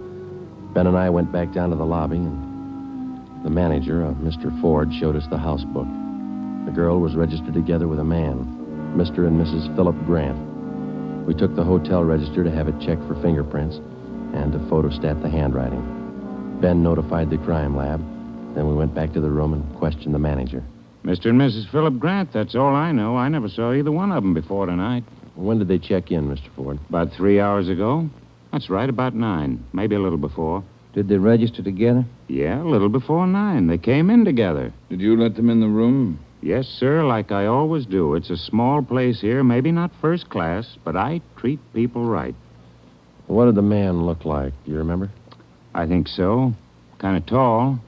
Speaker 13: Ben and I went back down to the lobby, and the manager, Mr. Ford, showed us the house book. The girl was registered together with a man, Mr. and Mrs. Philip Grant. We took the hotel register to have it checked for fingerprints and to photostat the handwriting. Ben notified the crime lab. Then we went back to the room and questioned the manager.
Speaker 17: Mr. and Mrs. Philip Grant, that's all I know. I never saw either one of them before tonight.
Speaker 13: When did they check in, Mr. Ford?
Speaker 17: About 3 hours ago. That's right, about 9. Maybe a little before.
Speaker 9: Did they register together?
Speaker 17: Yeah, a little before 9. They came in together.
Speaker 15: Did you let them in the room?
Speaker 17: Yes, sir, like I always do. It's a small place here, maybe not first class, but I treat people right.
Speaker 13: What did the man look like? Do you remember?
Speaker 17: I think so. Kind of tall.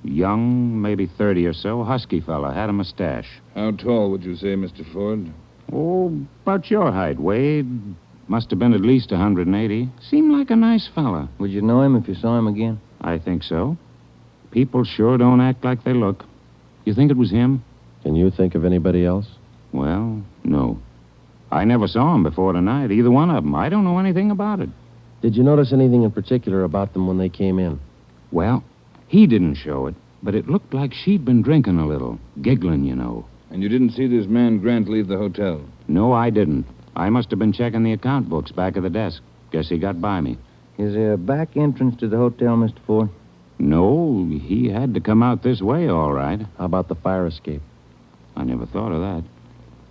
Speaker 17: Young, maybe 30 or so. Husky fella. Had a mustache.
Speaker 15: How tall would you say, Mr. Ford?
Speaker 17: Oh, about your height, Wade. Must have been at least 180. Seemed like a nice fella.
Speaker 13: Would you know him if you saw him again?
Speaker 17: I think so. People sure don't act like they look. You think it was him?
Speaker 13: Can you think of anybody else?
Speaker 17: Well, no. I never saw him before tonight, either one of them. I don't know anything about it.
Speaker 13: Did you notice anything in particular about them when they came in?
Speaker 17: Well, he didn't show it, but it looked like she'd been drinking a little. Giggling, you know.
Speaker 15: And you didn't see this man Grant leave the hotel?
Speaker 17: No, I didn't. I must have been checking the account books back of the desk. Guess he got by me.
Speaker 13: Is there a back entrance to the hotel, Mr. Ford?
Speaker 17: No, he had to come out this way, all right.
Speaker 13: How about the fire escape?
Speaker 17: I never thought of that.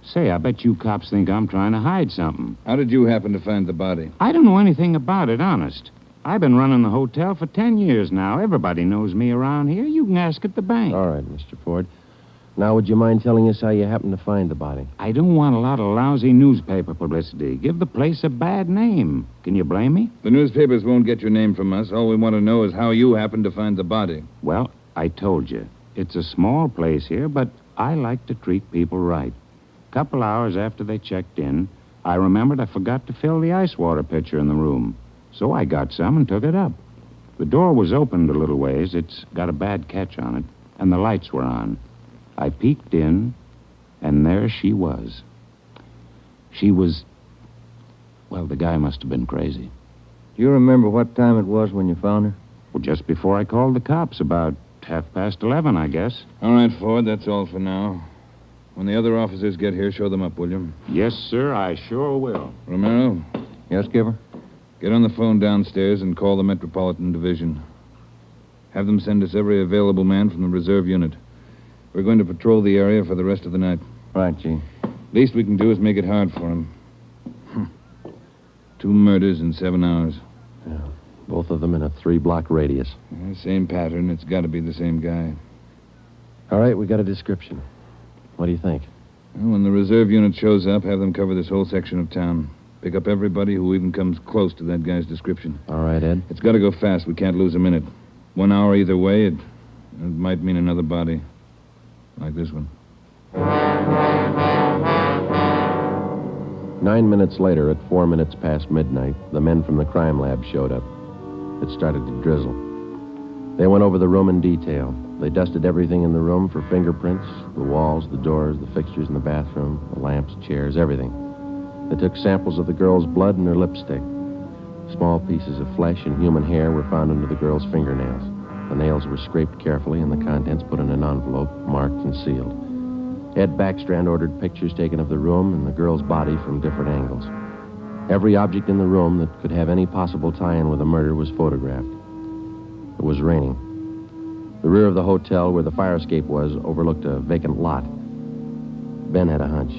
Speaker 17: Say, I bet you cops think I'm trying to hide something.
Speaker 15: How did you happen to find the body?
Speaker 17: I don't know anything about it, honest. I've been running the hotel for 10 years now. Everybody knows me around here. You can ask at the bank.
Speaker 13: All right, Mr. Ford. Now, would you mind telling us how you happened to find the body?
Speaker 17: I don't want a lot of lousy newspaper publicity. Give the place a bad name. Can you blame me?
Speaker 15: The newspapers won't get your name from us. All we want to know is how you happened to find the body.
Speaker 17: Well, I told you. It's a small place here, but I like to treat people right. A couple hours after they checked in, I remembered I forgot to fill the ice water pitcher in the room. So I got some and took it up. The door was opened a little ways. It's got a bad catch on it, and the lights were on. I peeked in, and there she was. She was... Well, the guy must have been crazy.
Speaker 13: Do you remember what time it was when you found her?
Speaker 17: Well, just before I called the cops, about 11:30, I guess.
Speaker 15: All right, Ford, that's all for now. When the other officers get here, show them up, will you?
Speaker 17: Yes, sir, I sure will.
Speaker 15: Romero?
Speaker 13: Yes, Skipper?
Speaker 15: Get on the phone downstairs and call the Metropolitan Division. Have them send us every available man from the reserve unit. We're going to patrol the area for the rest of the night.
Speaker 13: Right, Chief.
Speaker 15: Least we can do is make it hard for him. 2 murders in 7 hours.
Speaker 13: Yeah, both of them in a 3-block radius.
Speaker 15: Yeah, same pattern. It's got to be the same guy.
Speaker 13: All right, we got a description. What do you think?
Speaker 15: Well, when the reserve unit shows up, have them cover this whole section of town. Pick up everybody who even comes close to that guy's description.
Speaker 13: All right, Ed.
Speaker 15: It's got to go fast. We can't lose a minute. 1 hour either way, it might mean another body. Like this one.
Speaker 13: 9 minutes later, at 4 minutes past midnight, the men from the crime lab showed up. It started to drizzle. They went over the room in detail. They dusted everything in the room for fingerprints, the walls, the doors, the fixtures in the bathroom, the lamps, chairs, everything. They took samples of the girl's blood and her lipstick. Small pieces of flesh and human hair were found under the girl's fingernails. The nails were scraped carefully and the contents put in an envelope, marked and sealed. Ed Backstrand ordered pictures taken of the room and the girl's body from different angles. Every object in the room that could have any possible tie-in with the murder was photographed. It was raining. The rear of the hotel where the fire escape was overlooked a vacant lot. Ben had a hunch.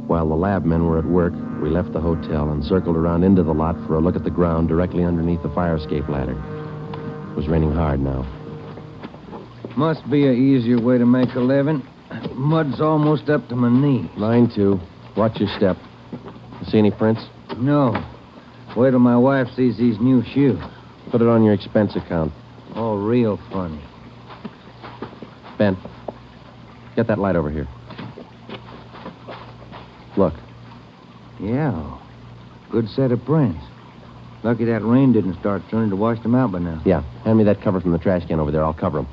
Speaker 13: While the lab men were at work, we left the hotel and circled around into the lot for a look at the ground directly underneath the fire escape ladder. It was raining hard now.
Speaker 18: Must be an easier way to make a living. Mud's almost up to my knees.
Speaker 13: Mine, too. Watch your step. See any prints?
Speaker 18: No. Wait till my wife sees these new shoes.
Speaker 13: Put it on your expense account.
Speaker 18: Oh, real funny.
Speaker 13: Ben, get that light over here. Look.
Speaker 18: Yeah. Good set of prints. Lucky that rain didn't start turning to wash them out by now.
Speaker 13: Yeah. Hand me that cover from the trash can over there. I'll cover them.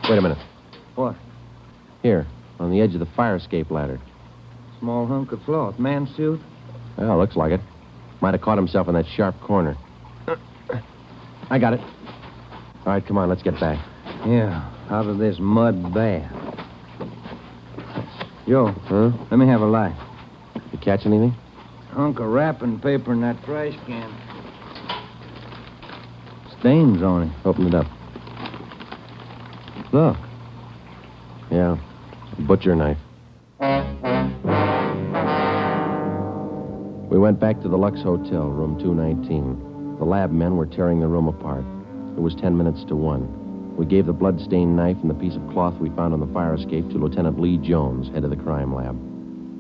Speaker 13: Wait a minute.
Speaker 18: What?
Speaker 13: Here, on the edge of the fire escape ladder.
Speaker 18: Small hunk of cloth. Man suit?
Speaker 13: Well, looks like it. Might have caught himself in that sharp corner. I got it. All right, come on, let's get back.
Speaker 18: Yeah, out of this mud bath. Joe.
Speaker 13: Huh?
Speaker 18: Let me have a light.
Speaker 13: You catch anything?
Speaker 18: Hunk of wrapping paper in that trash can. Stains on it.
Speaker 13: Open it up.
Speaker 18: Look.
Speaker 13: Yeah, a butcher knife. We went back to the Lux Hotel, room 219. The lab men were tearing the room apart. It was 10 minutes to 1. We gave the blood-stained knife and the piece of cloth we found on the fire escape to Lieutenant Lee Jones, head of the crime lab.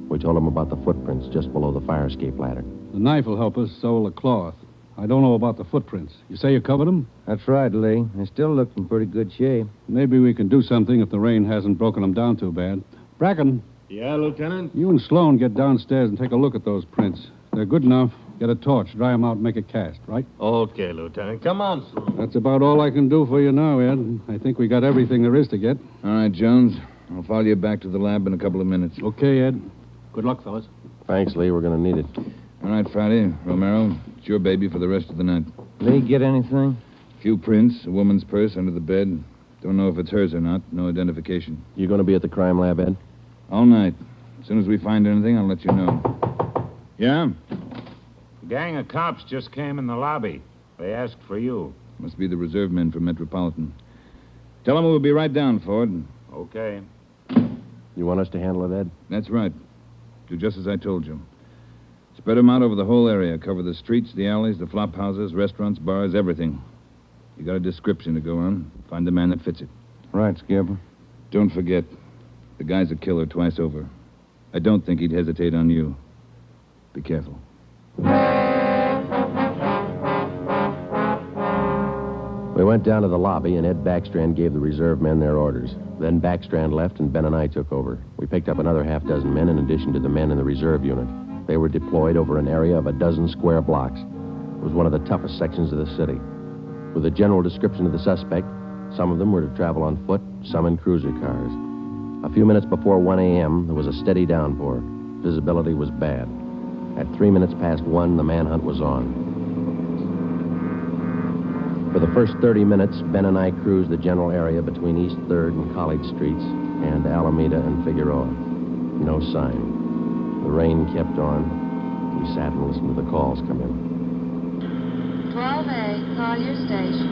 Speaker 13: We told him about the footprints just below the fire escape ladder.
Speaker 19: The knife will help us, so will the cloth. I don't know about the footprints. You say you covered them?
Speaker 18: That's right, Lee. They still look in pretty good shape.
Speaker 19: Maybe we can do something if the rain hasn't broken them down too bad. Bracken.
Speaker 20: Yeah, Lieutenant?
Speaker 19: You and Sloan get downstairs and take a look at those prints. They're good enough. Get a torch, dry him out, and make a cast, right?
Speaker 20: Okay, Lieutenant. Come on, Sue.
Speaker 19: That's about all I can do for you now, Ed. I think we got everything there is to get.
Speaker 15: All right, Jones. I'll follow you back to the lab in a couple of minutes.
Speaker 19: Okay, Ed. Good luck, fellas.
Speaker 13: Thanks, Lee. We're going to need it.
Speaker 15: All right, Friday. Romero, it's your baby for the rest of the night.
Speaker 18: Lee, get anything?
Speaker 15: A few prints, a woman's purse under the bed. Don't know if it's hers or not. No identification.
Speaker 13: You going to be at the crime lab, Ed?
Speaker 15: All night. As soon as we find anything, I'll let you know. Yeah?
Speaker 17: A gang of cops just came in the lobby. They asked for you.
Speaker 15: Must be the reserve men from Metropolitan. Tell them we'll be right down, Ford.
Speaker 17: Okay.
Speaker 13: You want us to handle it, Ed?
Speaker 15: That's right. Do just as I told you. Spread them out over the whole area. Cover the streets, the alleys, the flop houses, restaurants, bars, everything. You got a description to go on. Find the man that fits it.
Speaker 18: Right, Skipper.
Speaker 15: Don't forget, the guy's a killer twice over. I don't think he'd hesitate on you. Be careful.
Speaker 13: We went down to the lobby, and Ed Backstrand gave the reserve men their orders. Then Backstrand left, and Ben and I took over. We picked up another half dozen men in addition to the men in the reserve unit. They were deployed over an area of a dozen square blocks. It was one of the toughest sections of the city. With a general description of the suspect, some of them were to travel on foot, some in cruiser cars. A few minutes before 1 a.m., there was a steady downpour. Visibility was bad. At 3 minutes past 1, the manhunt was on. For the first 30 minutes, Ben and I cruised the general area between East 3rd and College Streets and Alameda and Figueroa. No sign. The rain kept on. We sat and listened to the calls come in.
Speaker 21: 12A, call your station.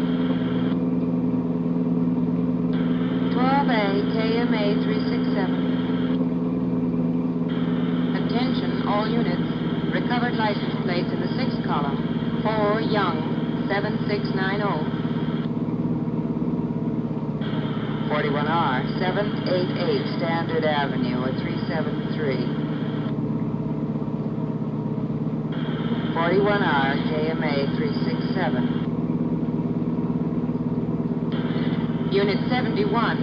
Speaker 21: 12A, KMA 367. Attention, all units. Recovered license plates in the 6th column. 4 Young, 7690. 41R, 788 Standard Avenue at 373. 41R, KMA 367. Unit 71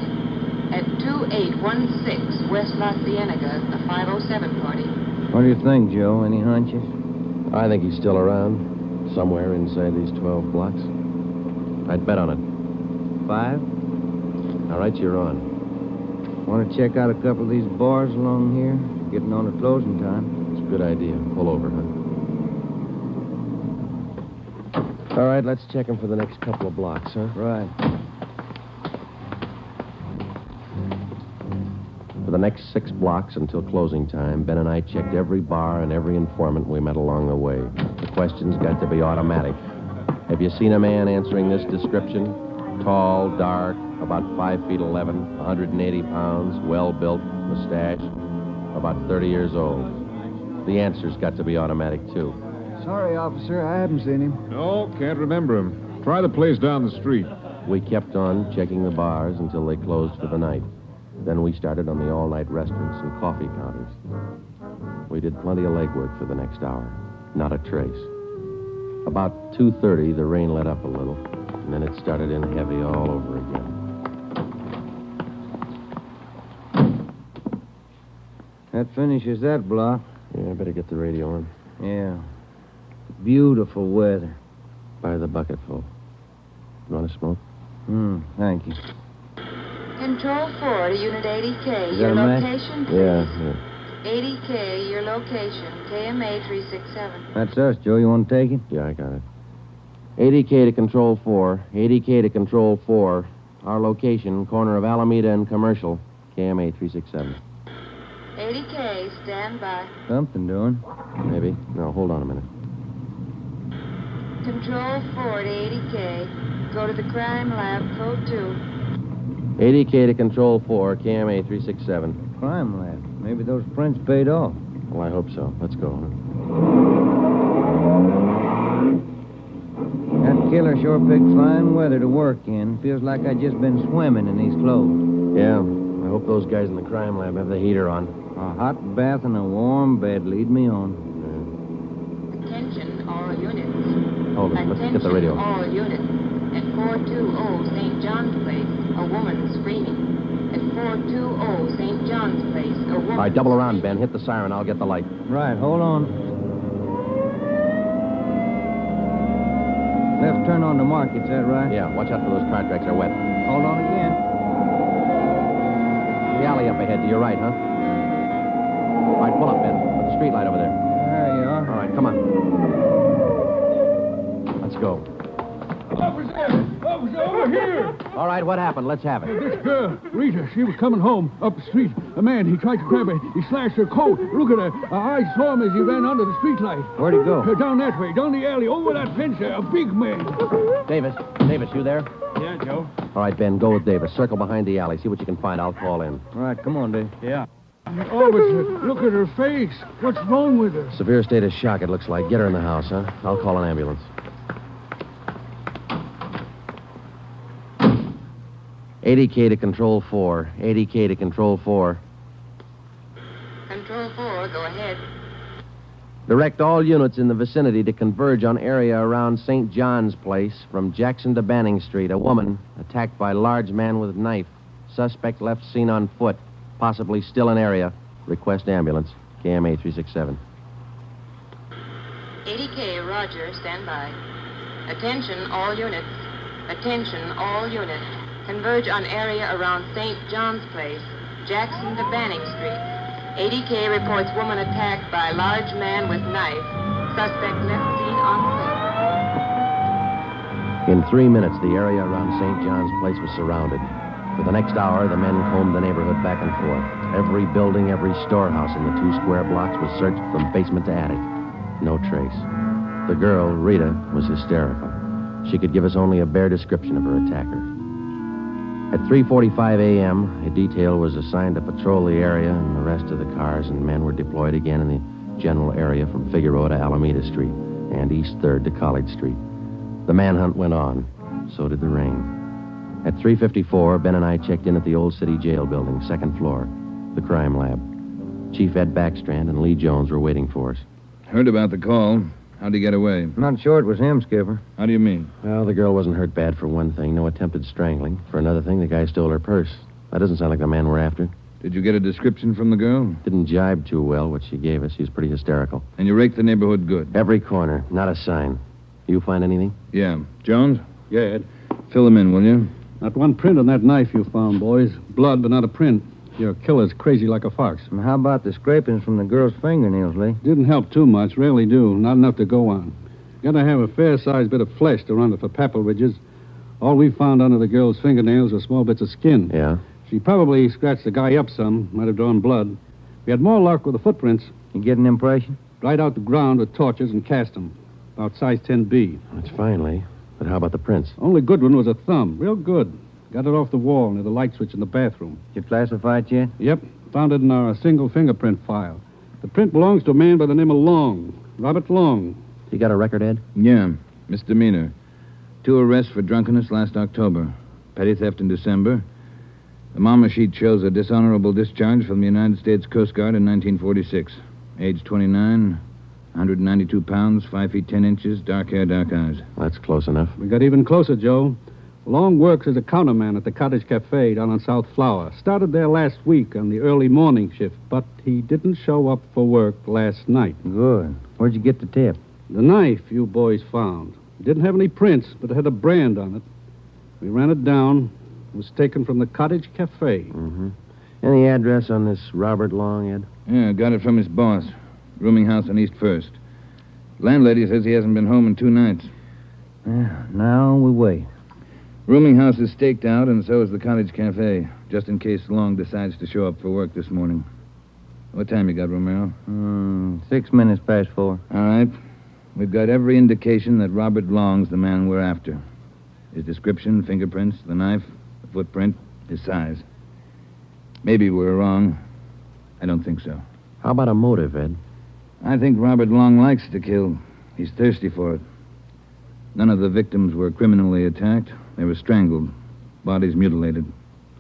Speaker 21: at 2816 West La Cienega, a 507 party.
Speaker 18: What do you think, Joe? Any hunches?
Speaker 13: I think he's still around, somewhere inside these 12 blocks. I'd bet on it. 5? All right, you're on.
Speaker 18: Want to check out a couple of these bars along here? Getting on to closing time.
Speaker 13: It's a good idea. Pull over, huh? All right, let's check him for the next couple of blocks, huh?
Speaker 18: Right.
Speaker 13: For the next 6 blocks until closing time, Ben and I checked every bar and every informant we met along the way. The questions got to be automatic. Have you seen a man answering this description? Tall, dark, about 5 feet 11, 180 pounds, well-built, mustache, about 30 years old. The answers got to be automatic, too.
Speaker 10: Sorry, officer, I haven't seen him.
Speaker 14: No, can't remember him. Try the place down the street.
Speaker 13: We kept on checking the bars until they closed for the night. Then we started on the all-night restaurants and coffee counters. We did plenty of legwork for the next hour. Not a trace. About 2:30, the rain let up a little, and then it started in heavy all over again.
Speaker 18: That finishes that block.
Speaker 13: Yeah, I better get the radio on.
Speaker 18: Yeah. Beautiful weather.
Speaker 13: By the bucketful. You want to smoke?
Speaker 18: Thank you.
Speaker 21: Control 4 to Unit 80K.
Speaker 18: Is
Speaker 21: Your
Speaker 18: that a match?
Speaker 21: location, please.
Speaker 13: Yeah.
Speaker 21: 80K, your location. KMA 367.
Speaker 18: That's us, Joe. You want to take it?
Speaker 13: Yeah, I got it. 80K to Control 4. 80K to Control 4. Our location, corner of Alameda and Commercial. KMA 367.
Speaker 21: 80K, stand by.
Speaker 18: Something doing.
Speaker 13: Maybe. No, hold on a minute.
Speaker 21: Control 4 to 80K. Go to the crime lab, code 2.
Speaker 13: 80K to Control 4, KMA 367.
Speaker 18: Crime lab. Maybe those prints paid off.
Speaker 13: Well, I hope so. Let's go.
Speaker 18: That killer sure picked fine weather to work in. Feels like I just been swimming in these clothes.
Speaker 13: Yeah. I hope those guys in the crime lab have the heater on.
Speaker 18: A hot bath and a warm bed lead me on.
Speaker 21: Attention, all units.
Speaker 13: Hold it. Let's get the radio.
Speaker 21: All units. At 420 St. John's Place, a woman screaming. At 420 St. John's Place, a woman...
Speaker 13: All right, double around, Ben. Hit the siren. I'll get the light.
Speaker 18: Right, hold on. Left turn on the market, is that right?
Speaker 13: Yeah, watch out for those car tracks. They're wet.
Speaker 18: Hold on again.
Speaker 13: The alley up ahead to your right, huh? All right, pull up, Ben. Put the street light over there.
Speaker 18: There you are.
Speaker 13: All right, come on. Let's go.
Speaker 4: Officer! Officer, over here!
Speaker 13: All right, what happened? Let's have it.
Speaker 4: This girl, Rita, she was coming home up the street. A man, he tried to grab her. He slashed her coat. Look at her. I saw him as he ran under the street light.
Speaker 18: Where'd he go?
Speaker 4: Down that way, down the alley, over that fence there. A big man.
Speaker 13: Davis, you there?
Speaker 4: Yeah, Joe.
Speaker 13: All right, Ben, go with Davis. Circle behind the alley. See what you can find. I'll call in.
Speaker 18: All right, come on, Dave.
Speaker 4: Yeah. Officer, look at her face. What's wrong with her?
Speaker 13: Severe state of shock, it looks like. Get her in the house, huh? I'll call an ambulance. 80K to Control 4. 80K to Control 4.
Speaker 21: Control 4, go ahead.
Speaker 13: Direct all units in the vicinity to converge on area around St. John's Place from Jackson to Banning Street. A woman attacked by large man with knife. Suspect left seen on foot. Possibly still in area. Request ambulance. KMA 367.
Speaker 21: 80K, Roger, stand by. Attention, all units. Attention, all units. Converge on area around St. John's Place, Jackson to Banning Street. 80K reports woman attacked by large man with knife. Suspect left seen on foot.
Speaker 13: In 3 minutes, the area around St. John's Place was surrounded. For the next hour, the men combed the neighborhood back and forth. Every building, every storehouse in the 2 square blocks was searched from basement to attic. No trace. The girl, Rita, was hysterical. She could give us only a bare description of her attacker. At 3:45 a.m., a detail was assigned to patrol the area and the rest of the cars, and men were deployed again in the general area from Figueroa to Alameda Street and East 3rd to College Street. The manhunt went on. So did the rain. At 3:54, Ben and I checked in at the Old City Jail building, 2nd floor, the crime lab. Chief Ed Backstrand and Lee Jones were waiting for us.
Speaker 15: Heard about the call. How'd he get away?
Speaker 18: I'm not sure it was him, Skipper.
Speaker 15: How do you mean?
Speaker 13: Well, the girl wasn't hurt bad for one thing. No attempted strangling. For another thing, the guy stole her purse. That doesn't sound like the man we're after.
Speaker 15: Did you get a description from the girl?
Speaker 13: Didn't jibe too well, what she gave us. She was pretty hysterical.
Speaker 15: And you raked the neighborhood good?
Speaker 13: Every corner. Not a sign. You find anything?
Speaker 15: Yeah. Jones?
Speaker 19: Yeah, Ed.
Speaker 15: Fill them in, will you?
Speaker 19: Not one print on that knife you found, boys. Blood, but not a print. Your killer's crazy like a fox.
Speaker 18: And how about the scrapings from the girl's fingernails, Lee?
Speaker 19: Didn't help too much. Rarely do. Not enough to go on. Gotta have a fair-sized bit of flesh to run it for papal ridges. All we found under the girl's fingernails were small bits of skin.
Speaker 13: Yeah?
Speaker 19: She probably scratched the guy up some. Might have drawn blood. We had more luck with the footprints.
Speaker 18: You get an impression?
Speaker 19: Dried out the ground with torches and cast them. About size 10B.
Speaker 13: That's fine, Lee. But how about the prints?
Speaker 19: Only good one was a thumb. Real good. Got it off the wall near the light switch in the bathroom.
Speaker 18: Did you classify it yet?
Speaker 19: Yep. Found it in our single fingerprint file. The print belongs to a man by the name of Long. Robert Long.
Speaker 13: You got a record, Ed?
Speaker 15: Yeah. Misdemeanor. 2 arrests for drunkenness last October. Petty theft in December. The mama sheet shows a dishonorable discharge from the United States Coast Guard in 1946. Age 29, 192 pounds, 5 feet 10 inches, dark hair, dark eyes.
Speaker 13: That's close enough.
Speaker 19: We got even closer, Joe. Long works as a counterman at the Cottage Cafe down on South Flower. Started there last week on the early morning shift, but he didn't show up for work last night.
Speaker 18: Good. Where'd you get the tip?
Speaker 19: The knife you boys found. It didn't have any prints, but it had a brand on it. We ran it down. It was taken from the Cottage Cafe.
Speaker 13: Mm-hmm. Any address on this Robert Long, Ed?
Speaker 15: Yeah, got it from his boss. Rooming house on East 1st. Landlady says he hasn't been home in 2 nights.
Speaker 18: Yeah, now we wait.
Speaker 15: Rooming house is staked out, and so is the Cottage Cafe, just in case Long decides to show up for work this morning. What time you got, Romero?
Speaker 18: 6 minutes past 4.
Speaker 15: All right. We've got every indication that Robert Long's the man we're after. His description, fingerprints, the knife, the footprint, his size. Maybe we're wrong. I don't think so.
Speaker 13: How about a motive, Ed?
Speaker 15: I think Robert Long likes to kill. He's thirsty for it. None of the victims were criminally attacked. They were strangled. Bodies mutilated.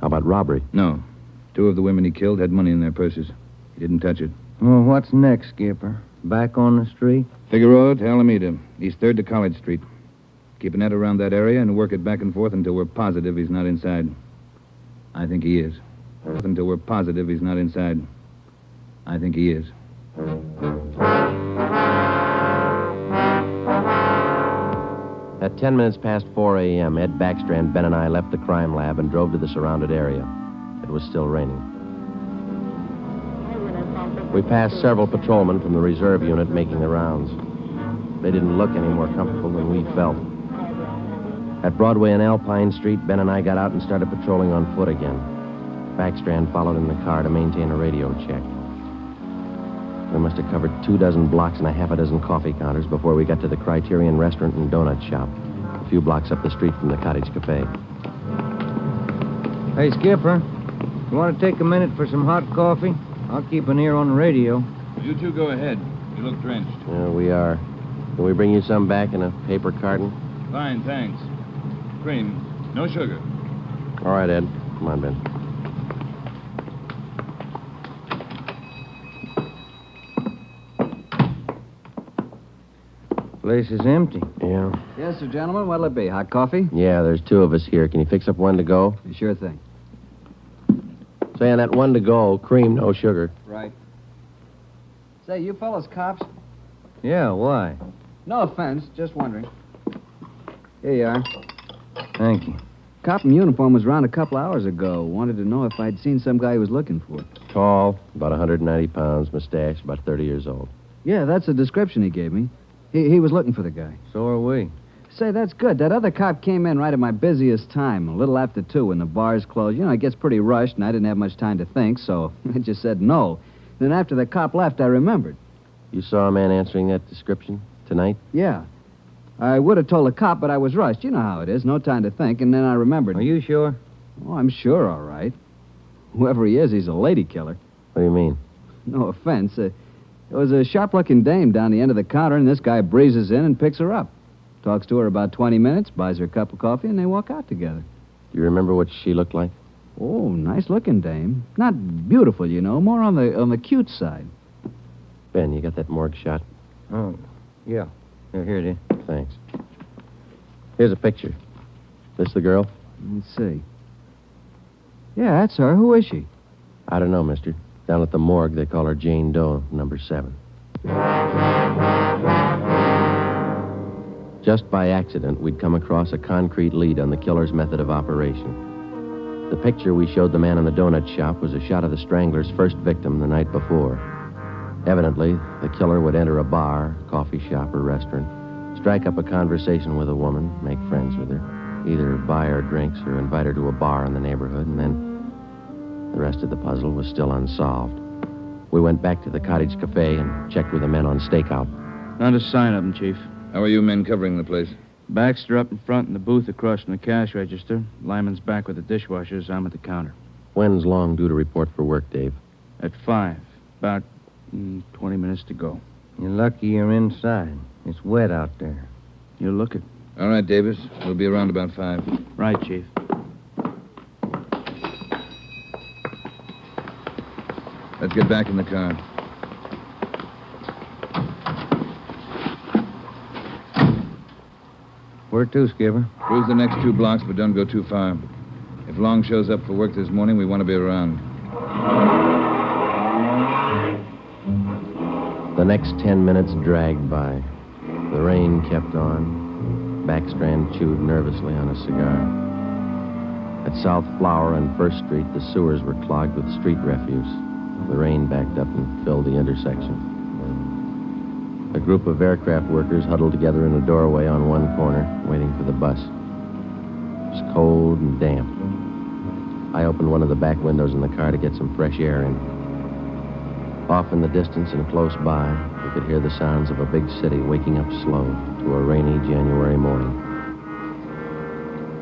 Speaker 13: How about robbery?
Speaker 15: No. 2 of the women he killed had money in their purses. He didn't touch it.
Speaker 18: Well, what's next, Skipper? Back on the street?
Speaker 15: Figueroa to Alameda, East 3rd to College Street. Keep a net around that area and work it back and forth until we're positive he's not inside. I think he is. Until we're positive he's not inside. I think he is.
Speaker 13: At At 10 minutes past 4 a.m., Ed Backstrand, Ben, and I left the crime lab and drove to the surrounded area. It was still raining. We passed several patrolmen from the reserve unit making the rounds. They didn't look any more comfortable than we felt. At Broadway and Alpine Street, Ben and I got out and started patrolling on foot again. Backstrand followed in the car to maintain a radio check. We must have covered 24 blocks and a half a dozen coffee counters before we got to the Criterion Restaurant and Donut Shop, a few blocks up the street from the Cottage Cafe.
Speaker 18: Hey, Skipper, you want to take a minute for some hot coffee? I'll keep an ear on the radio.
Speaker 15: You two go ahead. You look drenched.
Speaker 13: Yeah, we are. Can we bring you some back in a paper carton?
Speaker 15: Fine, thanks. Cream. No sugar.
Speaker 13: All right, Ed. Come on, Ben.
Speaker 18: Place is empty.
Speaker 13: Yeah.
Speaker 3: Yes, sir, gentlemen. What'll it be? Hot coffee?
Speaker 13: Yeah, there's two of us here. Can you fix up one to go?
Speaker 3: Sure thing.
Speaker 13: Say, on that one to go, cream, no sugar.
Speaker 3: Right. Say, you fellas cops?
Speaker 18: Yeah, why?
Speaker 3: No offense, just wondering. Here you are.
Speaker 18: Thank you.
Speaker 3: Cop in uniform was around a couple hours ago. Wanted to know if I'd seen some guy he was looking for.
Speaker 13: Tall, about 190 pounds, mustache, about 30 years old.
Speaker 3: Yeah, that's the description he gave me. He was looking for the guy.
Speaker 18: So are we.
Speaker 3: Say, that's good. That other cop came in right at my busiest time, a little after 2 when the bars closed. You know, it gets pretty rushed, and I didn't have much time to think, so I just said no. Then after the cop left, I remembered.
Speaker 13: You saw a man answering that description tonight?
Speaker 3: Yeah. I would have told the cop, but I was rushed. You know how it is. No time to think, and then I remembered.
Speaker 18: Are you sure?
Speaker 3: Oh, I'm sure, all right. Whoever he is, he's a lady killer.
Speaker 13: What do you mean?
Speaker 3: No offense. There was a sharp-looking dame down the end of the counter, and this guy breezes in and picks her up. Talks to her about 20 minutes, buys her a cup of coffee, and they walk out together.
Speaker 13: Do you remember what she looked like?
Speaker 3: Oh, nice-looking dame. Not beautiful, you know, more on the cute side.
Speaker 13: Ben, you got that morgue shot?
Speaker 18: Oh, yeah. Here it is.
Speaker 13: Thanks. Here's a picture. This the girl?
Speaker 3: Let's see. Yeah, that's her. Who is she?
Speaker 13: I don't know, mister. Down at the morgue, they call her Jane Doe, number 7. Just by accident, we'd come across a concrete lead on the killer's method of operation. The picture we showed the man in the donut shop was a shot of the strangler's first victim the night before. Evidently, the killer would enter a bar, coffee shop, or restaurant, strike up a conversation with a woman, make friends with her, either buy her drinks or invite her to a bar in the neighborhood, and then the rest of the puzzle was still unsolved. We went back to the Cottage Cafe and checked with the men on stakeout.
Speaker 22: Not a sign of them, Chief.
Speaker 15: How are you men covering the place?
Speaker 22: Baxter up in front and the booth across from the cash register. Lyman's back with the dishwashers. I'm at the counter.
Speaker 13: When's Long due to report for work, Dave?
Speaker 22: At 5. About 20 minutes to go.
Speaker 18: You're lucky you're inside. It's wet out there.
Speaker 22: You'll look it.
Speaker 15: All right, Davis. We'll be around about 5.
Speaker 22: Right, Chief.
Speaker 15: Let's get back in the car.
Speaker 18: Where to, Skipper?
Speaker 15: Cruise the next 2 blocks, but don't go too far. If Long shows up for work this morning, we want to be around.
Speaker 13: The next 10 minutes dragged by. The rain kept on. Backstrand chewed nervously on a cigar. At South Flower and First Street, the sewers were clogged with street refuse. The rain backed up and filled the intersection. A group of aircraft workers huddled together in a doorway on one corner, waiting for the bus. It was cold and damp. I opened one of the back windows in the car to get some fresh air in. Off in the distance and close by, we could hear the sounds of a big city waking up slow to a rainy January morning.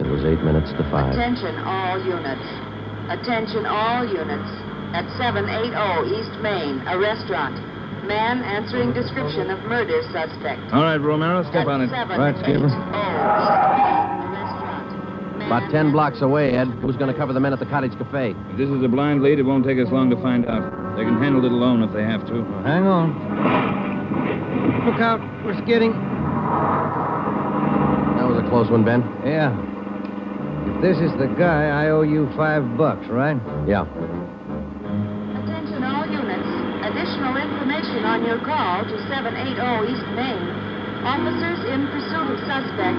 Speaker 13: It was 8 minutes to 5.
Speaker 21: Attention all units. Attention all units. At 780 East Main, a restaurant. Man answering description of murder suspect.
Speaker 15: All right, Romero, step on it.
Speaker 18: Right, Skipper.
Speaker 13: About 10 blocks away, Ed. Who's going to cover the men at the Cottage Cafe?
Speaker 15: If this is a blind lead, it won't take us long to find out. They can handle it alone if they have to.
Speaker 18: Well, hang on. Look out. We're skidding.
Speaker 13: That was a close one, Ben.
Speaker 18: Yeah. If this is the guy, I owe you $5, right?
Speaker 13: Yeah.
Speaker 21: Attention all units. Additional information on your call to 780 East Main. Officers in pursuit of suspect.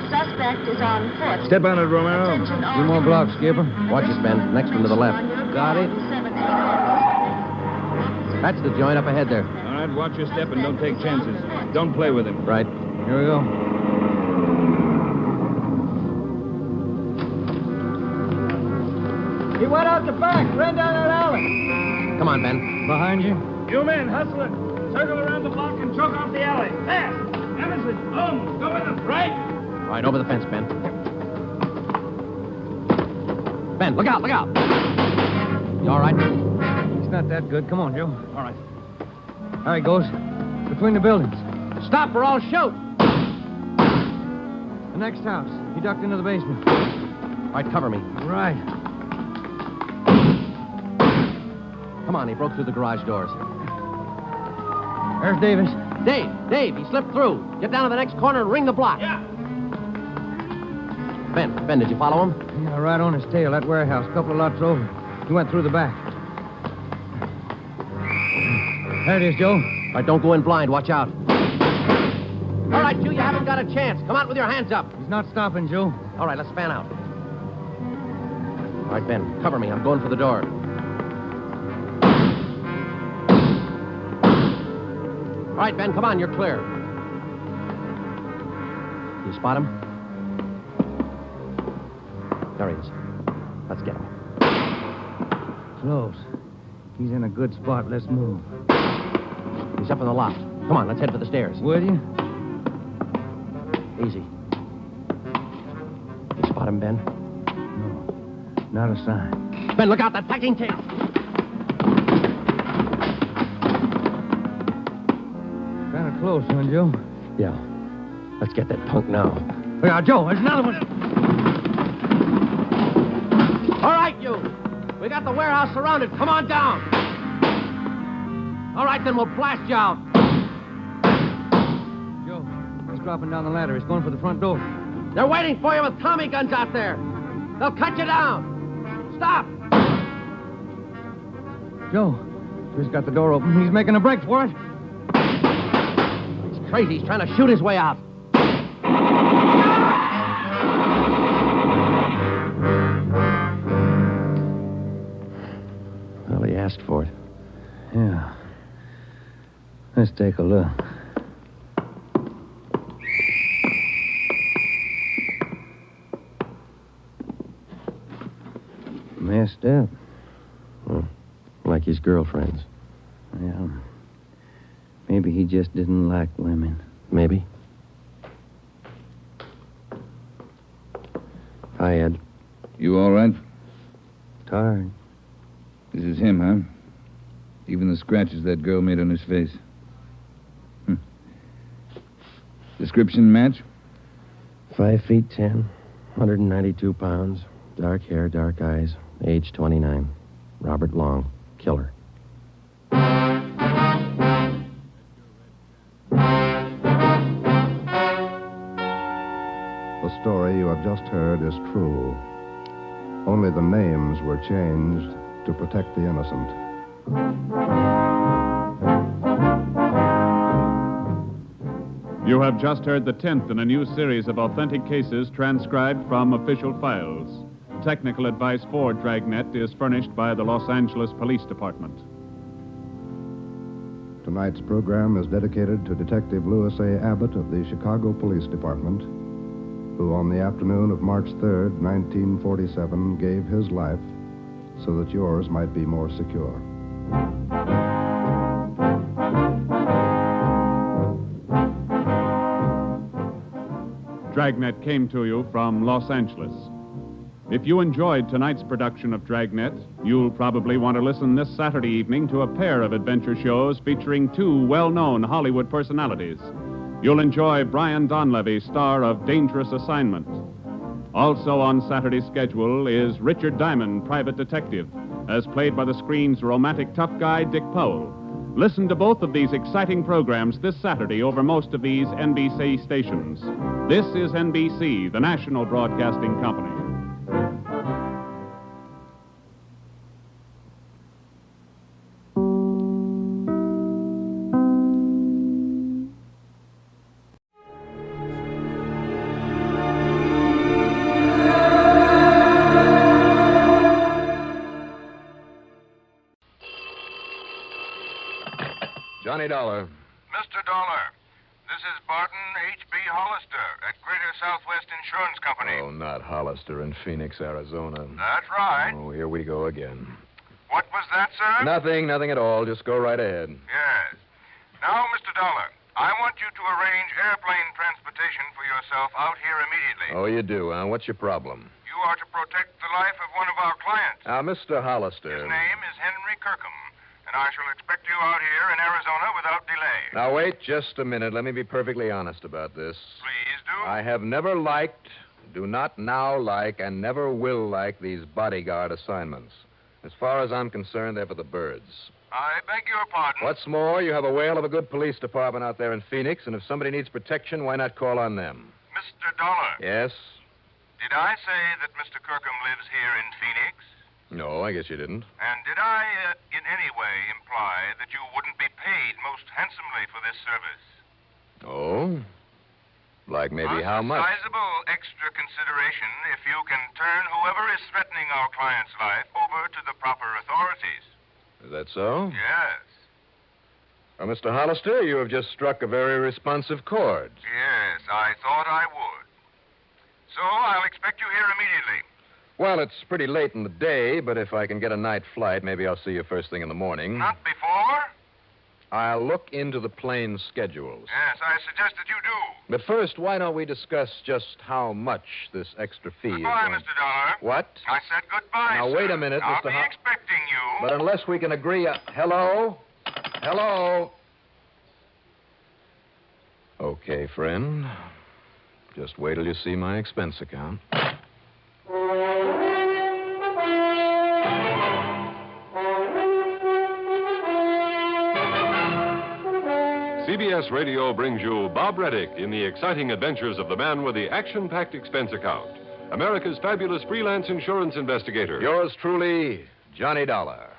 Speaker 21: Suspect is on foot.
Speaker 15: Step on it, Romero.
Speaker 21: Attention all
Speaker 15: Few more blocks, Skipper.
Speaker 13: Watch it, Ben. Next one to the left.
Speaker 15: Got it.
Speaker 13: That's the joint up ahead there.
Speaker 15: All right, watch your step and don't take chances. Don't play with him.
Speaker 13: Right.
Speaker 15: Here we go.
Speaker 5: He went out the back, ran down that alley.
Speaker 13: Come on, Ben.
Speaker 15: Behind you.
Speaker 5: You men, hustle it. Circle around the block and choke off the alley. Fast. Emerson, home. Go with him. Right.
Speaker 13: All right, over the fence, Ben. Ben, look out, look out. You all right?
Speaker 15: It's not that good. Come on, Joe. All right. There he goes. Between the buildings.
Speaker 13: Stop or I'll shoot.
Speaker 15: The next house. He ducked into the basement.
Speaker 13: All right, cover me.
Speaker 15: Right.
Speaker 13: Come on, he broke through the garage doors.
Speaker 15: There's Davis.
Speaker 13: Dave, he slipped through. Get down to the next corner and ring the block.
Speaker 5: Yeah.
Speaker 13: Ben, did you follow him?
Speaker 15: Yeah, right on his tail. That warehouse, a couple of lots over. He went through the back. There it is, Joe.
Speaker 13: All right, don't go in blind. Watch out. All right, you haven't got a chance. Come out with your hands up.
Speaker 15: He's not stopping, Joe.
Speaker 13: All right, let's fan out. All right, Ben, cover me. I'm going for the door. All right, Ben, come on. You're clear. You spot him? There he is. Let's get him.
Speaker 15: Close. He's in a good spot. Let's move.
Speaker 13: He's up in the loft. Come on, let's head for the stairs.
Speaker 15: Will you?
Speaker 13: Easy. You spot him, Ben?
Speaker 15: No. Not a sign.
Speaker 13: Ben, look out, that packing tape.
Speaker 15: Kind of close, huh, Joe?
Speaker 13: Yeah. Let's get that punk now.
Speaker 15: Look out, Joe. There's another one.
Speaker 13: All right, you. We got the warehouse surrounded. Come on down. All right, then we'll blast you out.
Speaker 15: Joe, he's dropping down the ladder. He's going for the front door.
Speaker 13: They're waiting for you with Tommy guns out there. They'll cut you down. Stop.
Speaker 15: Joe, he's got the door open. He's making a break for it.
Speaker 13: He's crazy. He's trying to shoot his way out. Well, he asked for it.
Speaker 15: Yeah. Let's take a look. Messed up.
Speaker 13: Well, like his girlfriends.
Speaker 15: Yeah. Maybe he just didn't like women.
Speaker 13: Maybe. Hi, Ed.
Speaker 15: You all right?
Speaker 13: Tired.
Speaker 15: This is him, huh? Even the scratches that girl made on his face. Description match?
Speaker 13: 5 feet 10, 192 pounds, dark hair, dark eyes, age 29. Robert Long, killer.
Speaker 11: The story you have just heard is true. Only the names were changed to protect the innocent.
Speaker 12: You have just heard the 10th in a new series of authentic cases transcribed from official files. Technical advice for Dragnet is furnished by the Los Angeles Police Department.
Speaker 11: Tonight's program is dedicated to Detective Louis A. Abbott of the Chicago Police Department, who on the afternoon of March 3rd, 1947, gave his life so that yours might be more secure.
Speaker 12: Dragnet came to you from Los Angeles. If you enjoyed tonight's production of Dragnet, you'll probably want to listen this Saturday evening to a pair of adventure shows featuring two well-known Hollywood personalities. You'll enjoy Brian Donlevy, star of Dangerous Assignment. Also on Saturday's schedule is Richard Diamond, private detective, as played by the screen's romantic tough guy, Dick Powell. Listen to both of these exciting programs this Saturday over most of these NBC stations. This is NBC, the national broadcasting company.
Speaker 11: Johnny Dollar.
Speaker 16: Mr. Dollar, this is Barton H.B. Hollister at Greater Southwest Insurance Company.
Speaker 11: Oh, not Hollister in Phoenix, Arizona.
Speaker 16: That's right.
Speaker 11: Oh, here we go again.
Speaker 16: What was that, sir?
Speaker 11: Nothing at all. Just go right ahead.
Speaker 16: Yes. Now, Mr. Dollar, I want you to arrange airplane transportation for yourself out here immediately.
Speaker 11: Oh, you do, huh? What's your problem?
Speaker 16: You are to protect the life of one of our clients.
Speaker 11: Now, Mr. Hollister.
Speaker 16: His name is Henry Kirkham, and I shall expect you out here in Arizona without delay.
Speaker 11: Now, wait just a minute. Let me be perfectly honest about this.
Speaker 16: Please do.
Speaker 11: I have never liked, do not now like, and never will like these bodyguard assignments. As far as I'm concerned, they're for the birds.
Speaker 16: I beg your pardon.
Speaker 11: What's more, you have a whale of a good police department out there in Phoenix, and if somebody needs protection, why not call on them?
Speaker 16: Mr. Dollar.
Speaker 11: Yes?
Speaker 16: Did I say that Mr. Kirkham lives here in Phoenix?
Speaker 11: No, I guess you didn't.
Speaker 16: And did I, in any way, imply that you wouldn't be paid most handsomely for this service?
Speaker 11: Oh? Like maybe how much?
Speaker 16: Sizable extra consideration if you can turn whoever is threatening our client's life over to the proper authorities.
Speaker 11: Is that so?
Speaker 16: Yes.
Speaker 11: Well, Mr. Hollister, you have just struck a very responsive chord.
Speaker 16: Yes, I thought I would. So I'll expect you here immediately.
Speaker 11: Well, it's pretty late in the day, but if I can get a night flight, maybe I'll see you first thing in the morning.
Speaker 16: Not before?
Speaker 11: I'll look into the plane schedules.
Speaker 16: Yes, I suggest that you do.
Speaker 11: But first, why don't we discuss just how much this extra fee
Speaker 16: Goodbye,
Speaker 11: is going...
Speaker 16: Mr. Dollar.
Speaker 11: What?
Speaker 16: I said goodbye,
Speaker 11: Now,
Speaker 16: sir.
Speaker 11: wait a minute,
Speaker 16: I'll
Speaker 11: Mr.
Speaker 16: be expecting you.
Speaker 11: But unless we can agree... Hello? Hello? Okay, friend. Just wait till you see my expense account.
Speaker 7: CBS Radio brings you Bob Reddick in the exciting adventures of the man with the action-packed expense account, America's fabulous freelance insurance investigator.
Speaker 11: Yours truly, Johnny Dollar.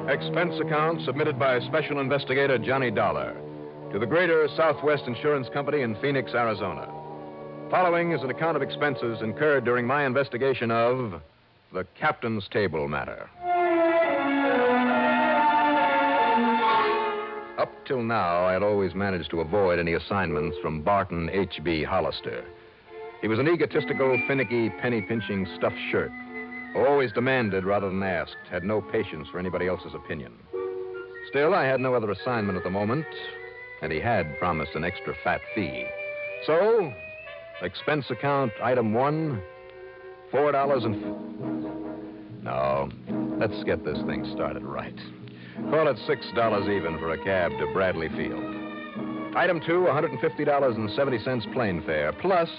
Speaker 11: Expense account submitted by Special Investigator Johnny Dollar to the Greater Southwest Insurance Company in Phoenix, Arizona. Following is an account of expenses incurred during my investigation of the captain's table matter. Up till now, I had always managed to avoid any assignments from Barton H.B. Hollister. He was an egotistical, finicky, penny-pinching stuffed shirt who always demanded rather than asked, had no patience for anybody else's opinion. Still, I had no other assignment at the moment, and he had promised an extra fat fee. So, expense account item 1, $4 and... No, let's get this thing started right. Call it $6 even for a cab to Bradley Field. Item 2, $150.70 plane fare, plus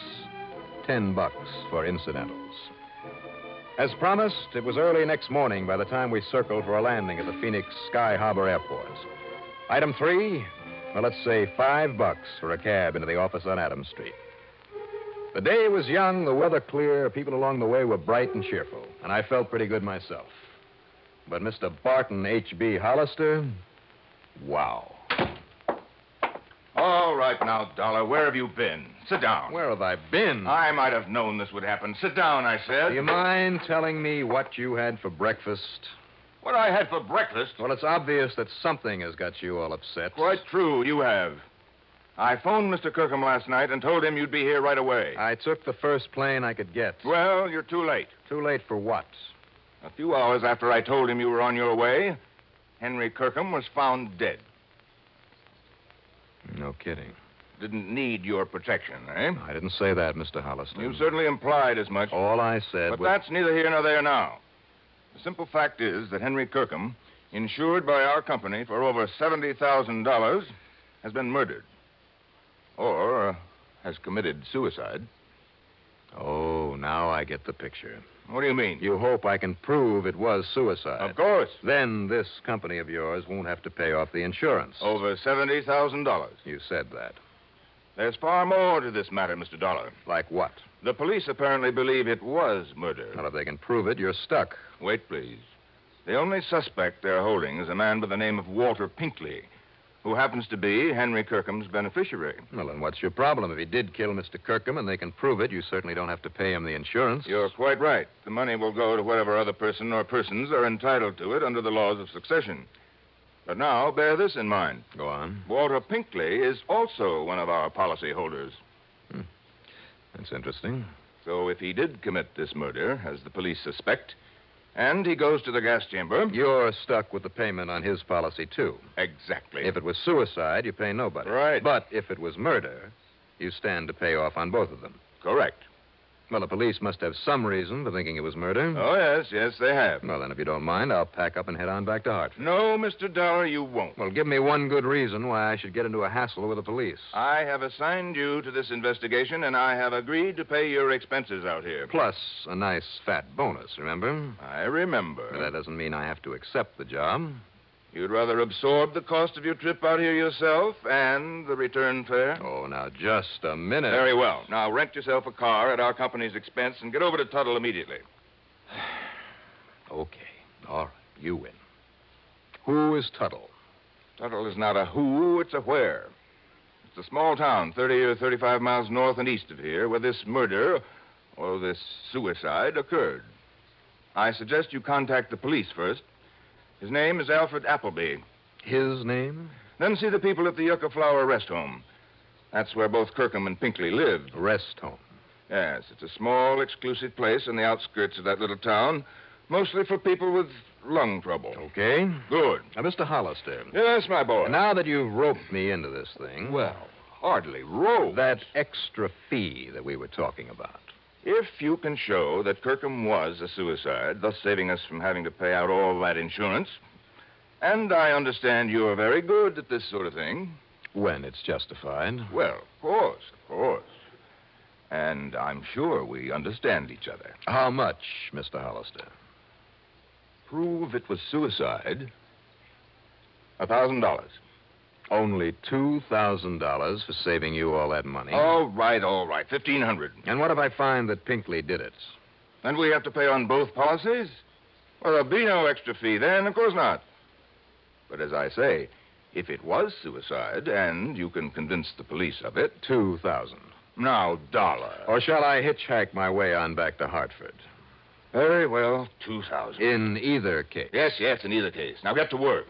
Speaker 11: $10 for incidentals. As promised, it was early next morning by the time we circled for a landing at the Phoenix Sky Harbor Airport. Item 3, well, let's say $5 for a cab into the office on Adams Street. The day was young, the weather clear, people along the way were bright and cheerful, and I felt pretty good myself. But Mr. Barton H.B. Hollister, wow.
Speaker 8: All right now, Dollar, where have you been? Sit down.
Speaker 11: Where have I been?
Speaker 8: I might have known this would happen. Sit down, I said.
Speaker 11: Do you mind telling me what you had for breakfast?
Speaker 8: What I had for breakfast?
Speaker 11: Well, it's obvious that something has got you all upset.
Speaker 8: Quite true, you have. I phoned Mr. Kirkham last night and told him you'd be here right away.
Speaker 11: I took the first plane I could get.
Speaker 8: Well, you're too late.
Speaker 11: Too late for what?
Speaker 8: A few hours after I told him you were on your way, Henry Kirkham was found dead.
Speaker 11: No kidding.
Speaker 8: Didn't need your protection, eh?
Speaker 11: I didn't say that, Mr. Hollister.
Speaker 8: You certainly implied as much.
Speaker 11: All I said
Speaker 8: But
Speaker 11: was...
Speaker 8: that's neither here nor there now. The simple fact is that Henry Kirkham, insured by our company for over $70,000, has been murdered. Or has committed suicide.
Speaker 11: Oh, now I get the picture.
Speaker 8: What do you mean?
Speaker 11: You hope I can prove it was suicide.
Speaker 8: Of course.
Speaker 11: Then this company of yours won't have to pay off the insurance.
Speaker 8: Over $70,000.
Speaker 11: You said that.
Speaker 8: There's far more to this matter, Mr. Dollar.
Speaker 11: Like what?
Speaker 8: The police apparently believe it was murder.
Speaker 11: Well, if they can prove it, you're stuck.
Speaker 8: Wait, please. The only suspect they're holding is a man by the name of Walter Pinkley, who happens to be Henry Kirkham's beneficiary.
Speaker 1: Well, then what's your problem? If he did kill Mr. Kirkham and they can prove it, you certainly don't have to pay him the insurance.
Speaker 8: You're quite right. The money will go to whatever other person or persons are entitled to it under the laws of succession. But now, bear this in mind.
Speaker 1: Go on.
Speaker 8: Walter Pinkley is also one of our policy holders.
Speaker 1: That's interesting.
Speaker 8: So if he did commit this murder, as the police suspect, and he goes to the gas chamber...
Speaker 1: You're stuck with the payment on his policy, too.
Speaker 8: Exactly.
Speaker 1: If it was suicide, you pay nobody.
Speaker 8: Right.
Speaker 1: But if it was murder, you stand to pay off on both of them.
Speaker 8: Correct.
Speaker 1: Well, the police must have some reason for thinking it was murder.
Speaker 8: Oh, yes, they have.
Speaker 1: Well, then, if you don't mind, I'll pack up and head on back to Hartford.
Speaker 8: No, Mr. Dollar, you won't.
Speaker 1: Well, give me one good reason why I should get into a hassle with the police.
Speaker 8: I have assigned you to this investigation, and I have agreed to pay your expenses out here.
Speaker 1: Plus a nice fat bonus, remember?
Speaker 8: I remember.
Speaker 1: But that doesn't mean I have to accept the job.
Speaker 8: You'd rather absorb the cost of your trip out here yourself and the return fare?
Speaker 1: Oh, now, just a minute.
Speaker 8: Very well. Now, rent yourself a car at our company's expense and get over to Tuttle immediately.
Speaker 1: Okay. All right. You win. Who is Tuttle?
Speaker 8: Tuttle is not a who, it's a where. It's a small town, 30 or 35 miles north and east of here, where this murder, or this suicide, occurred. I suggest you contact the police first. His name is Alfred Appleby.
Speaker 1: His name?
Speaker 8: Then see the people at the Yucca Flower Rest Home. That's where both Kirkham and Pinkley lived.
Speaker 1: Rest home?
Speaker 8: Yes, it's a small, exclusive place in the outskirts of that little town, mostly for people with lung trouble.
Speaker 1: Okay.
Speaker 8: Good.
Speaker 1: Now, Mr. Hollister.
Speaker 8: Yes, my boy.
Speaker 1: Now that you've roped me into this thing...
Speaker 8: Well, hardly roped.
Speaker 1: That extra fee that we were talking about.
Speaker 8: If you can show that Kirkham was a suicide, thus saving us from having to pay out all that insurance, and I understand you're very good at this sort of thing.
Speaker 1: When it's justified.
Speaker 8: Well, of course. And I'm sure we understand each other.
Speaker 1: How much, Mr. Hollister?
Speaker 8: Prove it was suicide. $1,000.
Speaker 1: Only $2,000 for saving you all that money.
Speaker 8: All right. $1,500.
Speaker 1: And what if I find that Pinkley did it?
Speaker 8: Then we have to pay on both policies? Well, there'll be no extra fee then, of course not. But as I say, if it was suicide, and you can convince the police of it...
Speaker 1: $2,000.
Speaker 8: Now, dollar.
Speaker 1: Or shall I hitchhike my way on back to Hartford?
Speaker 8: Very well, $2,000.
Speaker 1: In either case.
Speaker 8: Yes, in either case. Now get to work.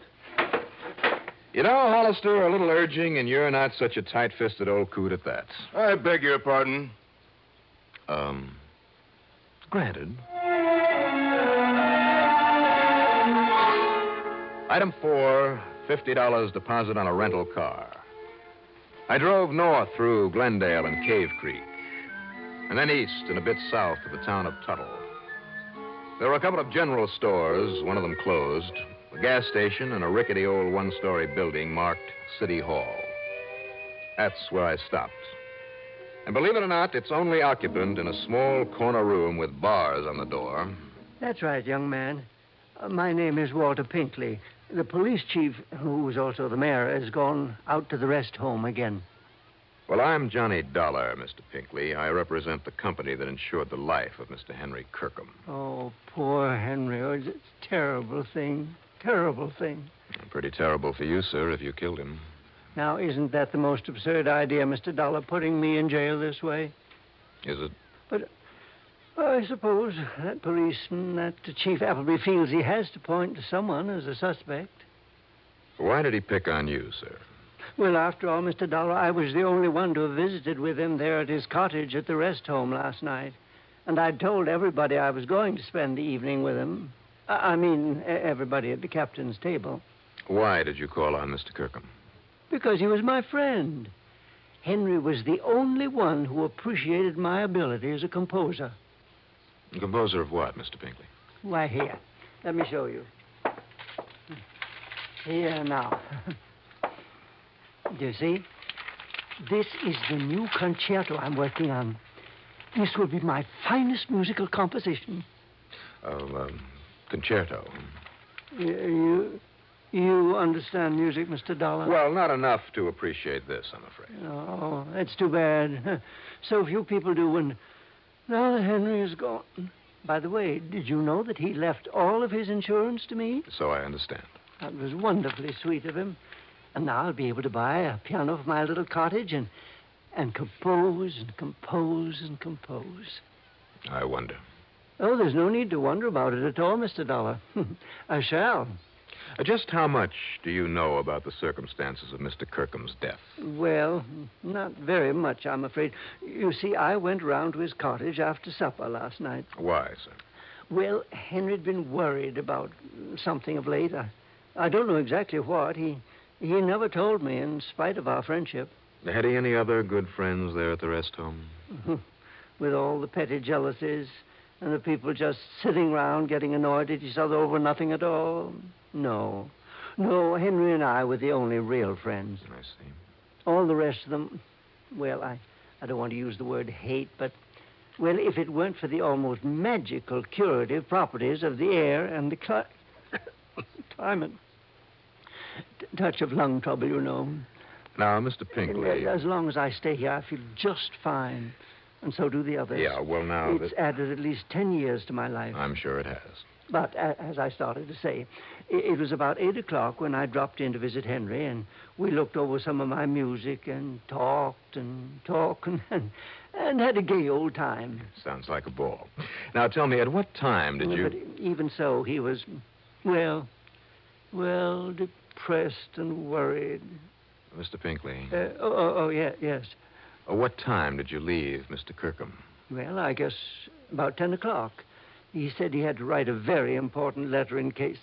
Speaker 1: You know, Hollister, a little urging, and you're not such a tight-fisted old coot at that.
Speaker 8: I beg your pardon.
Speaker 1: Granted. Item 4, $50 deposit on a rental car. I drove north through Glendale and Cave Creek, and then east and a bit south to the town of Tuttle. There were a couple of general stores, one of them closed, a gas station, and a rickety old one-story building marked City Hall. That's where I stopped. And believe it or not, its only occupant in a small corner room with bars on the door.
Speaker 6: That's right, young man. My name is Walter Pinkley. The police chief, who is also the mayor, has gone out to the rest home again.
Speaker 1: Well, I'm Johnny Dollar, Mr. Pinkley. I represent the company that insured the life of Mr. Henry Kirkham.
Speaker 6: Oh, poor Henry. Oh, it's a terrible thing. Terrible thing.
Speaker 1: Pretty terrible for you, sir, if you killed him.
Speaker 6: Now, isn't that the most absurd idea, Mr. Dollar, putting me in jail this way?
Speaker 1: Is it?
Speaker 6: But I suppose that policeman, that Chief Appleby, feels he has to point to someone as a suspect.
Speaker 1: Why did he pick on you, sir?
Speaker 6: Well, after all, Mr. Dollar, I was the only one to have visited with him there at his cottage at the rest home last night. And I'd told everybody I was going to spend the evening with him. I mean, everybody at the captain's table.
Speaker 1: Why did you call on Mr. Kirkham?
Speaker 6: Because he was my friend. Henry was the only one who appreciated my ability as a composer.
Speaker 1: A composer of what, Mr. Pinkley?
Speaker 6: Why, here. Let me show you. Here now. Do you see? This is the new concerto I'm working on. This will be my finest musical composition.
Speaker 1: Concerto.
Speaker 6: You understand music, Mr. Dollar?
Speaker 1: Well, not enough to appreciate this, I'm afraid.
Speaker 6: Oh, that's too bad. So few people do, and now that Henry is gone. By the way, did you know that he left all of his insurance to me?
Speaker 1: So I understand.
Speaker 6: That was wonderfully sweet of him. And now I'll be able to buy a piano for my little cottage and compose and compose and compose.
Speaker 1: I wonder.
Speaker 6: Oh, there's no need to wonder about it at all, Mr. Dollar. I shall.
Speaker 1: Just how much do you know about the circumstances of Mr. Kirkham's death?
Speaker 6: Well, not very much, I'm afraid. You see, I went round to his cottage after supper last night.
Speaker 1: Why, sir?
Speaker 6: Well, Henry'd been worried about something of late. I don't know exactly what. He never told me, in spite of our friendship.
Speaker 1: Had he any other good friends there at the rest home?
Speaker 6: With all the petty jealousies and the people just sitting round getting annoyed at each other over nothing at all. No, Henry and I were the only real friends.
Speaker 1: I see.
Speaker 6: All the rest of them, well, I don't want to use the word hate, but, well, if it weren't for the almost magical curative properties of the air and the climate. Touch of lung trouble, you know.
Speaker 1: Now, Mr. Pinkley.
Speaker 6: As long as I stay here, I feel just fine. And so do the others.
Speaker 1: Yeah, well, now...
Speaker 6: It's added at least 10 years to my life.
Speaker 1: I'm sure it has.
Speaker 6: But, as I started to say, it was about 8 o'clock when I dropped in to visit Henry, and we looked over some of my music and talked and had a gay old time.
Speaker 1: Sounds like a ball. Now, tell me, at what time did you...
Speaker 6: But even so, he was, well, depressed and worried.
Speaker 1: Mr. Pinkley.
Speaker 6: Yes.
Speaker 1: What time did you leave Mr. Kirkham?
Speaker 6: Well, I guess about 10 o'clock. He said he had to write a very important letter in case...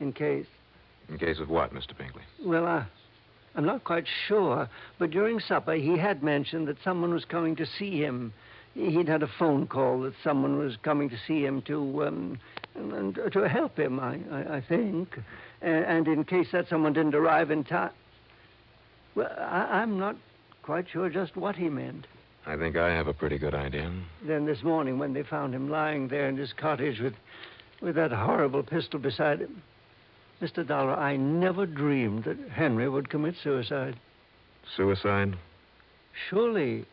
Speaker 6: In case
Speaker 1: of what, Mr. Pinkley?
Speaker 6: Well, I'm not quite sure, but during supper he had mentioned that someone was coming to see him. He'd had a phone call that someone was coming to see him to help him, I think. And in case that someone didn't arrive in time... Well, I'm not quite sure just what he meant.
Speaker 1: I think I have a pretty good idea.
Speaker 6: Then this morning, when they found him lying there in his cottage with that horrible pistol beside him, Mr. Dollar, I never dreamed that Henry would commit suicide.
Speaker 1: Suicide?
Speaker 6: Surely,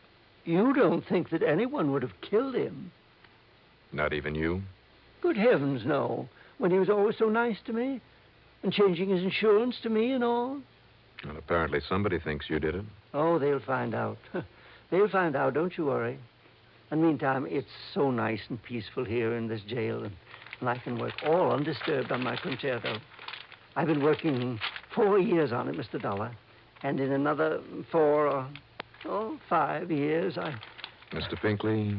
Speaker 6: you don't think that anyone would have killed him?
Speaker 1: Not even you?
Speaker 6: Good heavens, no. When he was always so nice to me, and changing his insurance to me and all.
Speaker 1: Well, apparently somebody thinks you did it.
Speaker 6: Oh, they'll find out. They'll find out, don't you worry. And meantime, it's so nice and peaceful here in this jail, and I can work all undisturbed on my concerto. I've been working 4 years on it, Mr. Dollar, and in another 4 or 5 years,
Speaker 1: Mr. Pinkley,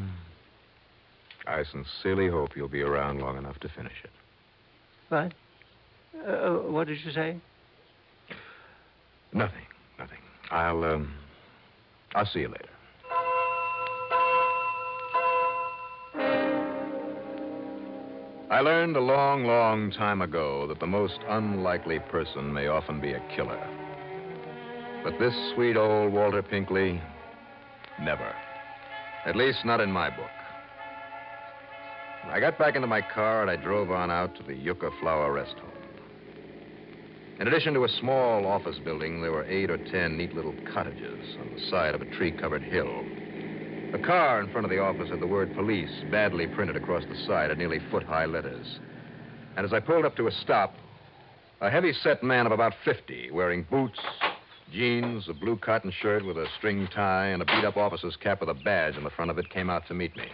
Speaker 1: I sincerely hope you'll be around long enough to finish it.
Speaker 6: What? What did you say?
Speaker 1: Nothing. I'll see you later. I learned a long, long time ago that the most unlikely person may often be a killer. But this sweet old Walter Pinkley, never. At least not in my book. I got back into my car and I drove on out to the Yucca Flower Rest Home. In addition to a small office building, there were 8 or 10 neat little cottages on the side of a tree-covered hill. The car in front of the office had the word police badly printed across the side in nearly foot-high letters. And as I pulled up to a stop, a heavy-set man of about 50, wearing boots, jeans, a blue cotton shirt with a string tie, and a beat-up officer's cap with a badge on the front of it, came out to meet me.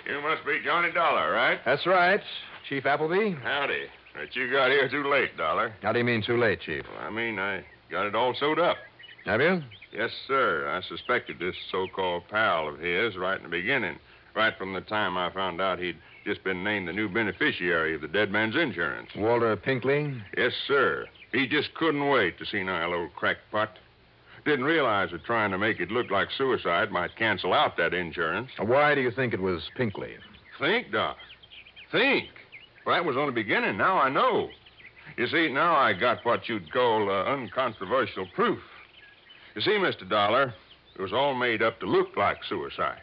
Speaker 8: You must be Johnny Dollar, right?
Speaker 1: That's right. Chief Appleby?
Speaker 8: Howdy. But you got here too late, Dollar.
Speaker 1: How do you mean too late, Chief?
Speaker 8: Well, I mean, I got it all sewed up.
Speaker 1: Have you?
Speaker 8: Yes, sir. I suspected this so-called pal of his right in the beginning, right from the time I found out he'd just been named the new beneficiary of the dead man's insurance.
Speaker 1: Walter Pinkley?
Speaker 8: Yes, sir. He just couldn't wait to see our little crackpot. Didn't realize that trying to make it look like suicide might cancel out that insurance.
Speaker 1: Why do you think it was Pinkley?
Speaker 8: Think, Doc. Think. Well, that was only beginning. Now I know. You see, now I got what you'd call uncontroversial proof. You see, Mr. Dollar, it was all made up to look like suicide.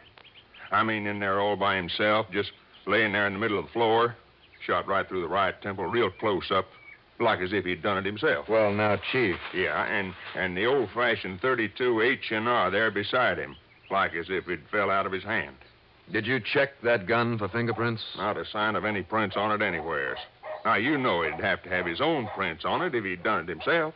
Speaker 8: I mean, in there all by himself, just laying there in the middle of the floor, shot right through the right temple, real close up, like as if he'd done it himself.
Speaker 1: Well, now, Chief.
Speaker 8: Yeah, and the old-fashioned 32 H&R there beside him, like as if it fell out of his hand.
Speaker 1: Did you check that gun for fingerprints?
Speaker 8: Not a sign of any prints on it anywheres. Now, you know he'd have to have his own prints on it if he'd done it himself.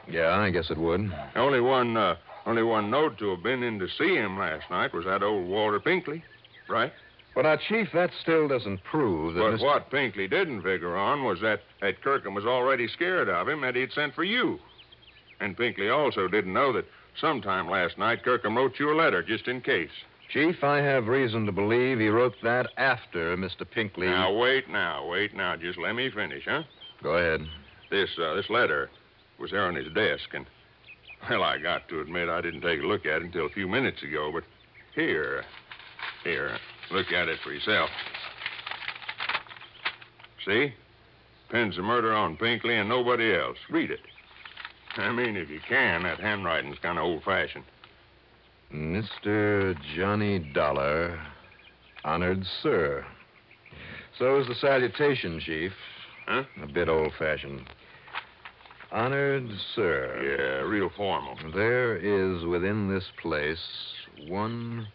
Speaker 1: Yeah, I guess it would.
Speaker 8: Only one note to have been in to see him last night was that old Walter Pinkley, right?
Speaker 1: Well, now, Chief, that still doesn't prove that
Speaker 8: But
Speaker 1: Mr.
Speaker 8: what Pinkley didn't figure on was that Kirkham was already scared of him, that he'd sent for you. And Pinkley also didn't know that sometime last night Kirkham wrote you a letter just in case.
Speaker 1: Chief, I have reason to believe he wrote that after Mr. Pinkley...
Speaker 8: Now, wait now. Just let me finish, huh?
Speaker 1: Go ahead.
Speaker 8: This letter was there on his desk, and, well, I got to admit I didn't take a look at it until a few minutes ago, but here, look at it for yourself. See? Pins the murder on Pinkley and nobody else. Read it. I mean, if you can, that handwriting's kind of old-fashioned.
Speaker 1: Mr. Johnny Dollar, honored sir. So is the salutation, Chief.
Speaker 8: Huh?
Speaker 1: A bit old-fashioned. Honored sir.
Speaker 8: Yeah, real formal.
Speaker 1: There is within this place one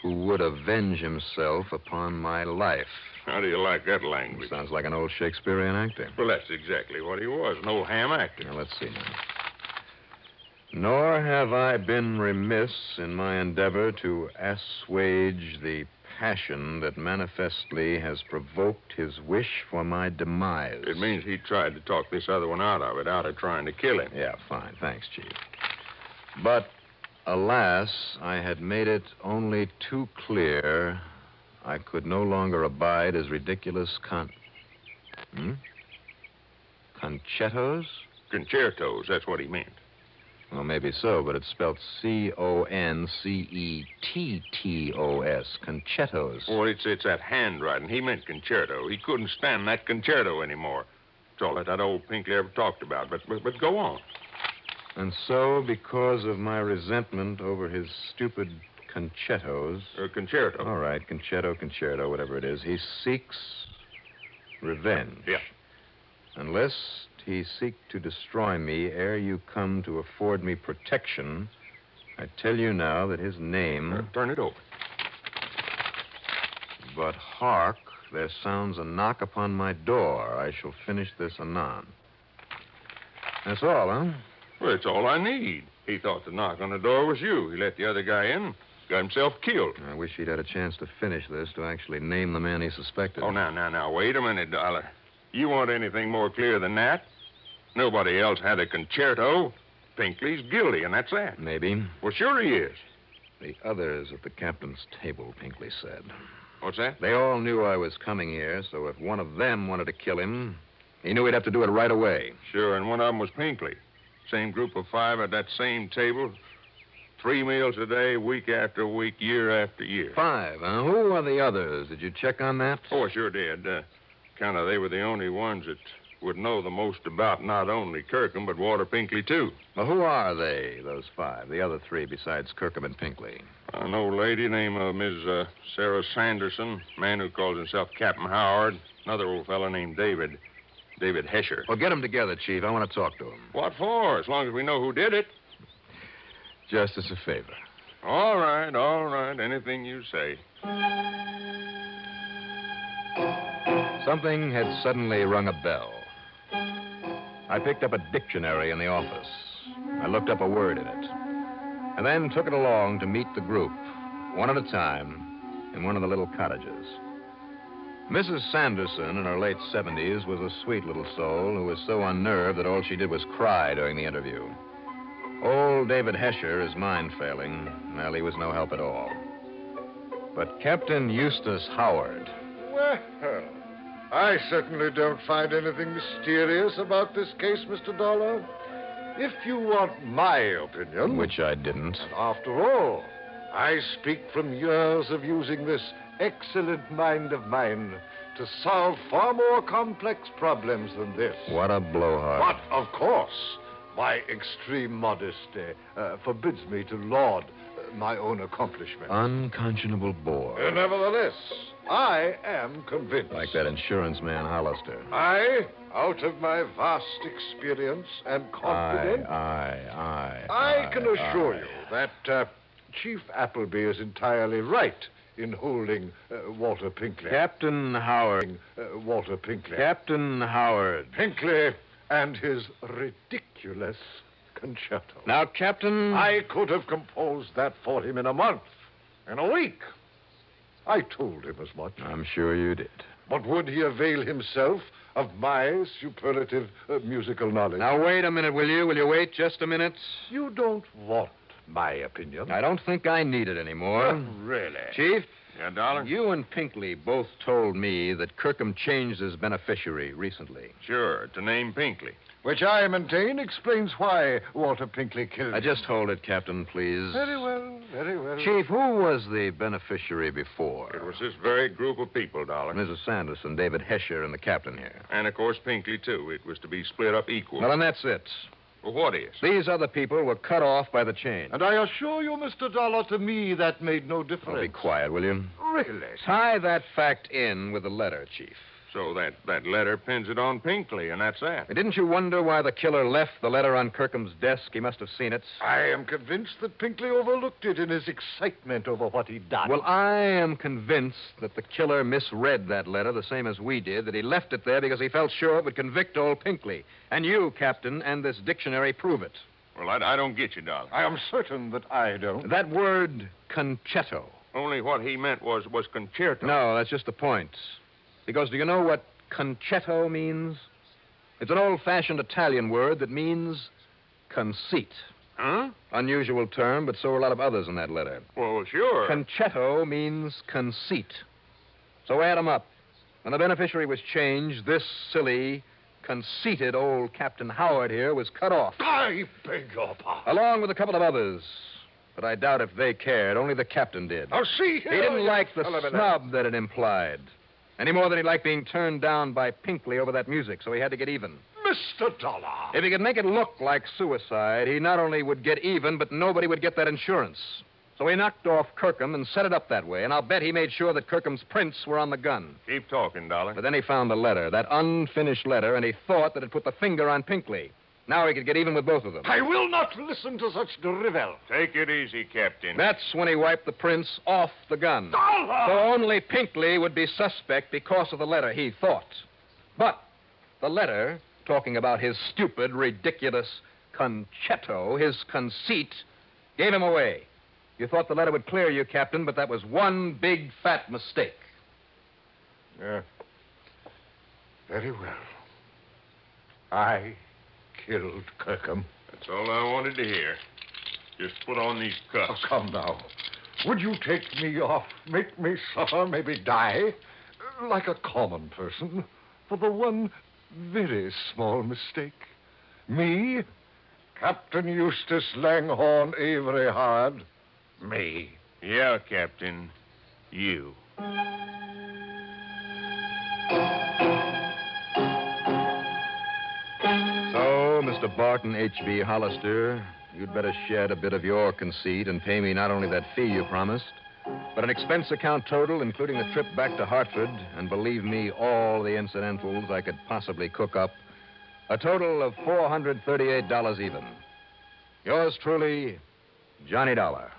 Speaker 1: who would avenge himself upon my life.
Speaker 8: How do you like that language?
Speaker 1: Sounds like an old Shakespearean actor.
Speaker 8: Well, that's exactly what he was, an old ham actor.
Speaker 1: Now, let's see now. Nor have I been remiss in my endeavor to assuage the passion that manifestly has provoked his wish for my demise.
Speaker 8: It means he tried to talk this other one out of trying to kill him.
Speaker 1: Yeah, fine. Thanks, Chief. But, alas, I had made it only too clear I could no longer abide his ridiculous Concertos?
Speaker 8: Concertos, that's what he meant.
Speaker 1: Well, maybe so, but it's spelled Concettos. Concertos.
Speaker 8: Oh, it's that handwriting. He meant concerto. He couldn't stand that concerto anymore. It's all that old Pinkley ever talked about. But go on.
Speaker 1: And so, because of my resentment over his stupid concertos...
Speaker 8: Concerto.
Speaker 1: All right, concerto, whatever it is. He seeks revenge.
Speaker 8: Yeah.
Speaker 1: Unless he seek to destroy me ere you come to afford me protection, I tell you now that his name...
Speaker 8: turn it over.
Speaker 1: But hark, there sounds a knock upon my door. I shall finish this anon. That's all, huh?
Speaker 8: Well, it's all I need. He thought the knock on the door was you. He let the other guy in, got himself killed.
Speaker 1: I wish he'd had a chance to finish this, to actually name the man he suspected.
Speaker 8: Oh, now, wait a minute, Dollar. You want anything more clear than that? Nobody else had a concerto. Pinkley's guilty, and that's that.
Speaker 1: Maybe.
Speaker 8: Well, sure he is.
Speaker 1: The others at the captain's table, Pinkley said.
Speaker 8: What's that?
Speaker 1: They all knew I was coming here, so if one of them wanted to kill him, he knew he'd have to do it right away.
Speaker 8: Sure, and one of them was Pinkley. Same group of 5 at that same table. 3 meals a day, week after week, year after year.
Speaker 1: 5, huh? Who are the others? Did you check on that?
Speaker 8: Oh, I sure did. They were the only ones that would know the most about not only Kirkham, but Walter Pinkley, too.
Speaker 1: Well, who are they, those 5, the other 3 besides Kirkham and Pinkley?
Speaker 8: An old lady named Miss Sarah Sanderson, man who calls himself Captain Howard, another old fellow named David Hesher.
Speaker 1: Well, get them together, Chief. I want to talk to them.
Speaker 8: What for? As long as we know who did it.
Speaker 1: Just as a favor.
Speaker 8: All right. Anything you say.
Speaker 1: Something had suddenly rung a bell. I picked up a dictionary in the office. I looked up a word in it. And then took it along to meet the group, one at a time, in one of the little cottages. Mrs. Sanderson, in her late 70s, was a sweet little soul who was so unnerved that all she did was cry during the interview. Old David Hesher, his mind failing, well, he was no help at all. But Captain Eustace Howard...
Speaker 2: Well, I certainly don't find anything mysterious about this case, Mr. Dollar. If you want my opinion...
Speaker 1: Which I didn't.
Speaker 2: After all, I speak from years of using this excellent mind of mine to solve far more complex problems than this.
Speaker 1: What a blowhard.
Speaker 2: But, of course, my extreme modesty forbids me to laud my own accomplishments.
Speaker 1: Unconscionable bore.
Speaker 2: Nevertheless, I am convinced.
Speaker 1: Like that insurance man, Hollister.
Speaker 2: I, out of my vast experience and confidence... I can assure you that Chief Appleby is entirely right in holding Walter Pinkley.
Speaker 1: Captain Howard.
Speaker 2: Walter Pinkley.
Speaker 1: Captain Howard.
Speaker 2: Pinkley and his ridiculous concerto.
Speaker 1: Now, Captain...
Speaker 2: I could have composed that for him in a month, in a week. I told him as much.
Speaker 1: I'm sure you did.
Speaker 2: But would he avail himself of my superlative musical knowledge?
Speaker 1: Now, wait a minute, will you? Will you wait just a minute?
Speaker 2: You don't want my opinion.
Speaker 1: I don't think I need it anymore.
Speaker 2: Really?
Speaker 1: Chief?
Speaker 8: Yeah, Dollar?
Speaker 1: You and Pinkley both told me that Kirkham changed his beneficiary recently.
Speaker 8: Sure, to name Pinkley.
Speaker 2: Which I maintain explains why Walter Pinkley killed him.
Speaker 1: Just hold it, Captain, please.
Speaker 2: Very well, very well.
Speaker 1: Chief, who was the beneficiary before?
Speaker 8: It was this very group of people, Dollar.
Speaker 1: Mrs. Sanderson, David Hesher, and the captain here.
Speaker 8: And, of course, Pinkley, too. It was to be split up equal.
Speaker 1: Well, and that's it.
Speaker 8: Well, what is?
Speaker 1: These other people were cut off by the chain.
Speaker 2: And I assure you, Mr. Dollar, to me, that made no difference.
Speaker 1: Oh, be quiet, will you?
Speaker 2: Really?
Speaker 1: Tie that fact in with the letter, Chief.
Speaker 8: So that letter pins it on Pinkley, and that's that.
Speaker 1: Didn't you wonder why the killer left the letter on Kirkham's desk? He must have seen it.
Speaker 2: I am convinced that Pinkley overlooked it in his excitement over what he'd done.
Speaker 1: Well, I am convinced that the killer misread that letter the same as we did, that he left it there because he felt sure it would convict old Pinkley. And you, Captain, and this dictionary prove it.
Speaker 8: Well, I don't get you, Dollar.
Speaker 2: I am certain that I don't.
Speaker 1: That word, concetto.
Speaker 8: Only what he meant was concerto.
Speaker 1: No, that's just the point. Because do you know what concetto means? It's an old-fashioned Italian word that means conceit.
Speaker 8: Huh?
Speaker 1: Unusual term, but so are a lot of others in that letter.
Speaker 8: Well, sure.
Speaker 1: Concetto means conceit. So add 'em up. When the beneficiary was changed, this silly, conceited old Captain Howard here was cut off.
Speaker 2: I beg your pardon.
Speaker 1: Along with a couple of others. But I doubt if they cared. Only the captain did.
Speaker 2: Oh, see here.
Speaker 1: He didn't like the snub that it implied. Any more than he liked being turned down by Pinkley over that music, so he had to get even.
Speaker 2: Mr. Dollar.
Speaker 1: If he could make it look like suicide, he not only would get even, but nobody would get that insurance. So he knocked off Kirkham and set it up that way, and I'll bet he made sure that Kirkham's prints were on the gun.
Speaker 8: Keep talking, Dollar.
Speaker 1: But then he found the letter, that unfinished letter, and he thought that it put the finger on Pinkley. Now he could get even with both of them.
Speaker 2: I will not listen to such drivel.
Speaker 8: Take it easy, Captain.
Speaker 1: That's when he wiped the prints off the gun.
Speaker 2: Dollar!
Speaker 1: So only Pinkley would be suspect because of the letter, he thought. But the letter, talking about his stupid, ridiculous concetto, his conceit, gave him away. You thought the letter would clear you, Captain, but that was one big, fat mistake.
Speaker 2: Yeah. Very well. I killed Kirkham.
Speaker 8: That's all I wanted to hear. Just put on these cuffs.
Speaker 2: Oh, come now. Would you take me off, make me suffer, maybe die, like a common person, for the one very small mistake? Me, Captain Eustace Langhorne Avery Howard, me.
Speaker 8: Yeah, Captain. You.
Speaker 1: So, Mr. Barton H.B. Hollister, you'd better shed a bit of your conceit and pay me not only that fee you promised, but an expense account total, including the trip back to Hartford, and believe me, all the incidentals I could possibly cook up. A total of $438 even. Yours truly, Johnny Dollar.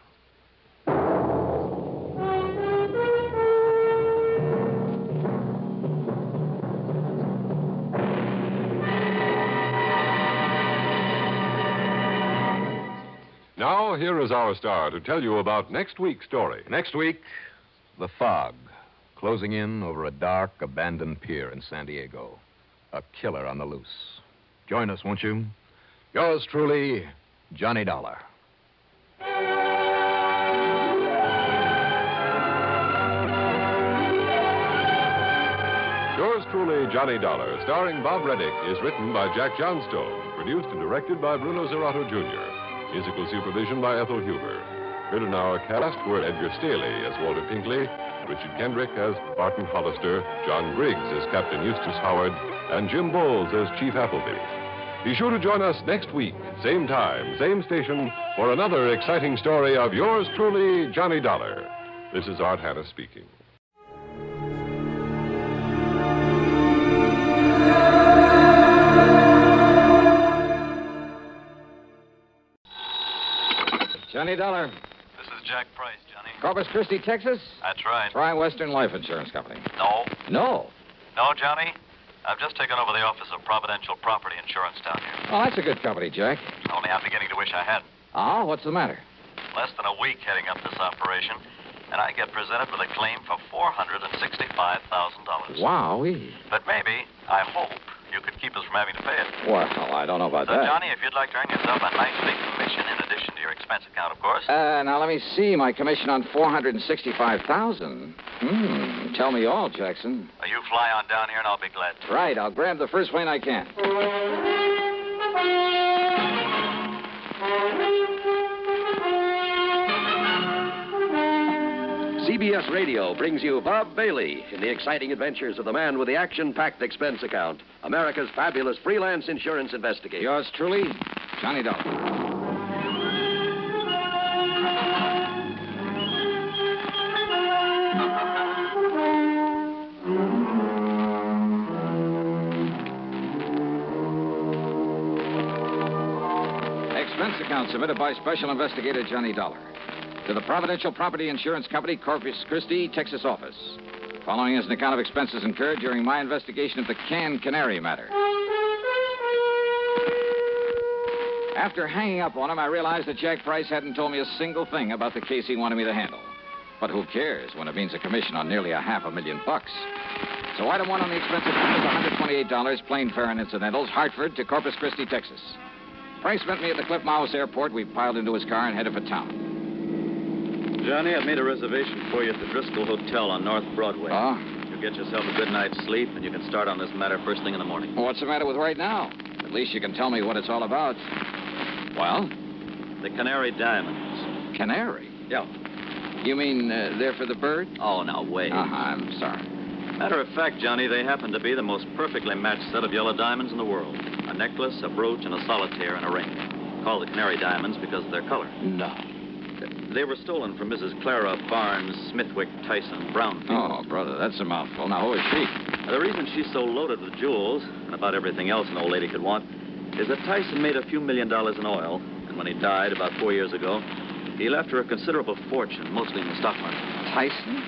Speaker 7: Now, here is our star to tell you about next week's story.
Speaker 1: Next week, the fog, closing in over a dark, abandoned pier in San Diego. A killer on the loose. Join us, won't you? Yours truly, Johnny Dollar.
Speaker 7: Yours truly, Johnny Dollar, starring Bob Reddick, is written by Jack Johnstone, produced and directed by Bruno Zerato Jr., musical supervision by Ethel Huber. Heard in our cast were Edgar Staley as Walter Pinkley, Richard Kendrick as Barton Hollister, John Briggs as Captain Eustace Howard, and Jim Bowles as Chief Appleby. Be sure to join us next week, same time, same station, for another exciting story of yours truly, Johnny Dollar. This is Art Hanna speaking.
Speaker 9: Johnny Dollar.
Speaker 20: This is Jack Price, Johnny.
Speaker 9: Corpus Christi, Texas?
Speaker 20: That's right.
Speaker 9: Try Western Life Insurance Company.
Speaker 20: No.
Speaker 9: No?
Speaker 20: No, Johnny. I've just taken over the office of Providential Property Insurance down here.
Speaker 9: Oh, that's a good company, Jack.
Speaker 20: Only I'm beginning to wish I hadn't.
Speaker 9: Oh, what's the matter?
Speaker 20: Less than a week heading up this operation, and I get presented with a claim for $465,000.
Speaker 9: Wowee.
Speaker 20: But maybe, I hope, you could keep us from having to pay it.
Speaker 9: Well, I don't know about
Speaker 20: So,
Speaker 9: that.
Speaker 20: Johnny, if you'd like to earn yourself a nice big commission in addition to your expense account, of course.
Speaker 9: Now, let me see. My commission on $465,000. Tell me all, Jackson.
Speaker 20: You fly on down here, and I'll be glad to.
Speaker 9: Right, I'll grab the first plane I can.
Speaker 10: CBS Radio brings you Bob Bailey in the exciting adventures of the man with the action-packed expense account, America's fabulous freelance insurance investigator.
Speaker 9: Yours truly, Johnny Dollar. Expense account submitted by Special Investigator Johnny Dollar to the Providential Property Insurance Company, Corpus Christi, Texas office. Following is an account of expenses incurred during my investigation of the Canary matter. After hanging up on him, I realized that Jack Price hadn't told me a single thing about the case he wanted me to handle. But who cares when it means a commission on nearly $500,000? So item one on the expense account is $128, plain fare and incidentals, Hartford to Corpus Christi, Texas. Price met me at the Cliff Mouse Airport. We piled into his car and headed for town.
Speaker 20: Johnny, I've made a reservation for you at the Driscoll Hotel on North Broadway.
Speaker 9: Oh?
Speaker 20: You get yourself a good night's sleep, and you can start on this matter first thing in the morning.
Speaker 9: Well, what's the matter with right now? At least you can tell me what it's all about. Well?
Speaker 20: The Canary diamonds.
Speaker 9: Canary?
Speaker 20: Yeah.
Speaker 9: You mean they're for the bird?
Speaker 20: Oh, now, wait.
Speaker 9: I'm sorry.
Speaker 20: Matter of fact, Johnny, they happen to be the most perfectly matched set of yellow diamonds in the world. A necklace, a brooch, and a solitaire, and a ring. Called the Canary diamonds because of their color.
Speaker 9: No.
Speaker 20: They were stolen from Mrs. Clara Barnes Smithwick Tyson Brownfield.
Speaker 9: Oh, brother, that's a mouthful. Now, who is she?
Speaker 20: The reason she's so loaded with jewels, and about everything else an old lady could want, is that Tyson made a few $1 million in oil, and when he died about 4 years ago, he left her a considerable fortune, mostly in the stock market.
Speaker 9: Tyson?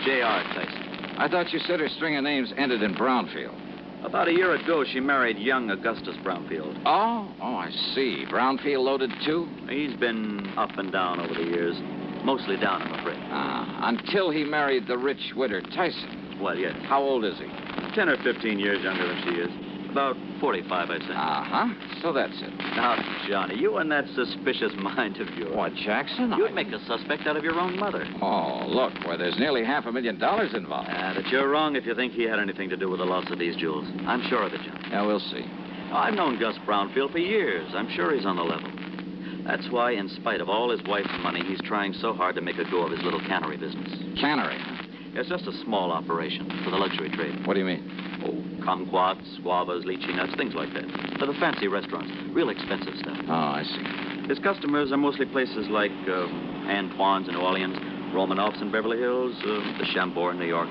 Speaker 20: J.R. Tyson.
Speaker 9: I thought you said her string of names ended in Brownfield.
Speaker 20: About a year ago, she married young Augustus Brownfield.
Speaker 9: Oh, I see. Brownfield loaded, too?
Speaker 20: He's been up and down over the years. Mostly down, I'm afraid.
Speaker 9: Until he married the rich widow Tyson.
Speaker 20: Well, yes.
Speaker 9: How old is he?
Speaker 20: 10 or 15 years younger than she is. About 45, I'd say.
Speaker 9: So that's it.
Speaker 20: Now, Johnny, you and that suspicious mind of yours.
Speaker 9: What, Jackson?
Speaker 20: You'd make a suspect out of your own mother.
Speaker 9: Oh, look, where there's nearly $500,000 involved.
Speaker 20: But you're wrong if you think he had anything to do with the loss of these jewels. I'm sure of it, Johnny.
Speaker 9: Yeah, we'll see.
Speaker 20: I've known Gus Brownfield for years. I'm sure he's on the level. That's why, in spite of all his wife's money, he's trying so hard to make a go of his little cannery business.
Speaker 9: Cannery?
Speaker 20: It's just a small operation for the luxury trade.
Speaker 9: What do you mean?
Speaker 20: Oh, kumquats, guavas, lychee nuts, things like that. For the fancy restaurants. Real expensive stuff.
Speaker 9: Oh, I see.
Speaker 20: His customers are mostly places like Antoine's in New Orleans, Romanoff's in Beverly Hills, the Chambord in New York.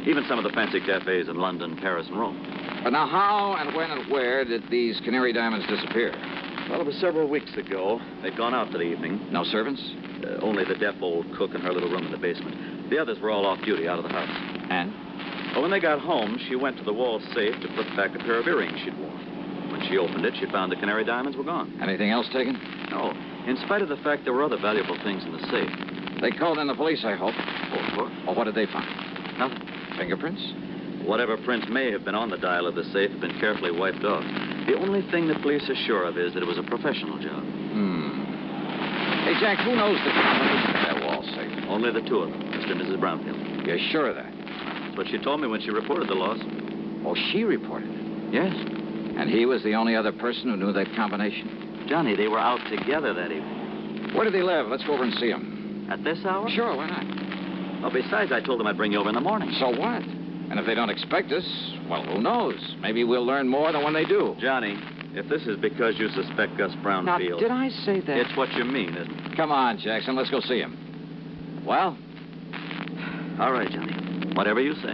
Speaker 20: Even some of the fancy cafes in London, Paris, and Rome.
Speaker 9: But now, how and when and where did these Canary diamonds disappear?
Speaker 20: Well, it was several weeks ago. They'd gone out for the evening.
Speaker 9: No servants?
Speaker 20: Only the deaf old cook in her little room in the basement. The others were all off duty out of the house.
Speaker 9: And?
Speaker 20: Well, when they got home, she went to the wall safe to put back a pair of earrings she'd worn. When she opened it, she found the Canary diamonds were gone.
Speaker 9: Anything else taken?
Speaker 20: No. In spite of the fact there were other valuable things in the safe.
Speaker 9: They called in the police, I hope.
Speaker 20: Oh, of course.
Speaker 9: Well, what did they find?
Speaker 20: Nothing.
Speaker 9: Fingerprints?
Speaker 20: Whatever prints may have been on the dial of the safe have been carefully wiped off. The only thing the police are sure of is that it was a professional job.
Speaker 9: Hey, Jack, who knows the combination of that wall safe?
Speaker 20: Only the two of them, Mr. and Mrs. Brownfield.
Speaker 9: You're sure of that?
Speaker 20: That's what she told me when she reported the loss.
Speaker 9: Oh, she reported it?
Speaker 20: Yes.
Speaker 9: And he was the only other person who knew that combination?
Speaker 20: Johnny, they were out together that evening.
Speaker 9: Where do they live? Let's go over and see them.
Speaker 20: At this hour?
Speaker 9: Sure, why not?
Speaker 20: Well, besides, I told them I'd bring you over in the morning.
Speaker 9: So what? And if they don't expect us, well, who knows? Maybe we'll learn more than when they do.
Speaker 20: Johnny, if this is because you suspect Gus Brownfield...
Speaker 9: Now, did I say that?
Speaker 20: It's what you mean, isn't it?
Speaker 9: Come on, Jackson, let's go see him. Well?
Speaker 20: All right, Johnny. Whatever you say.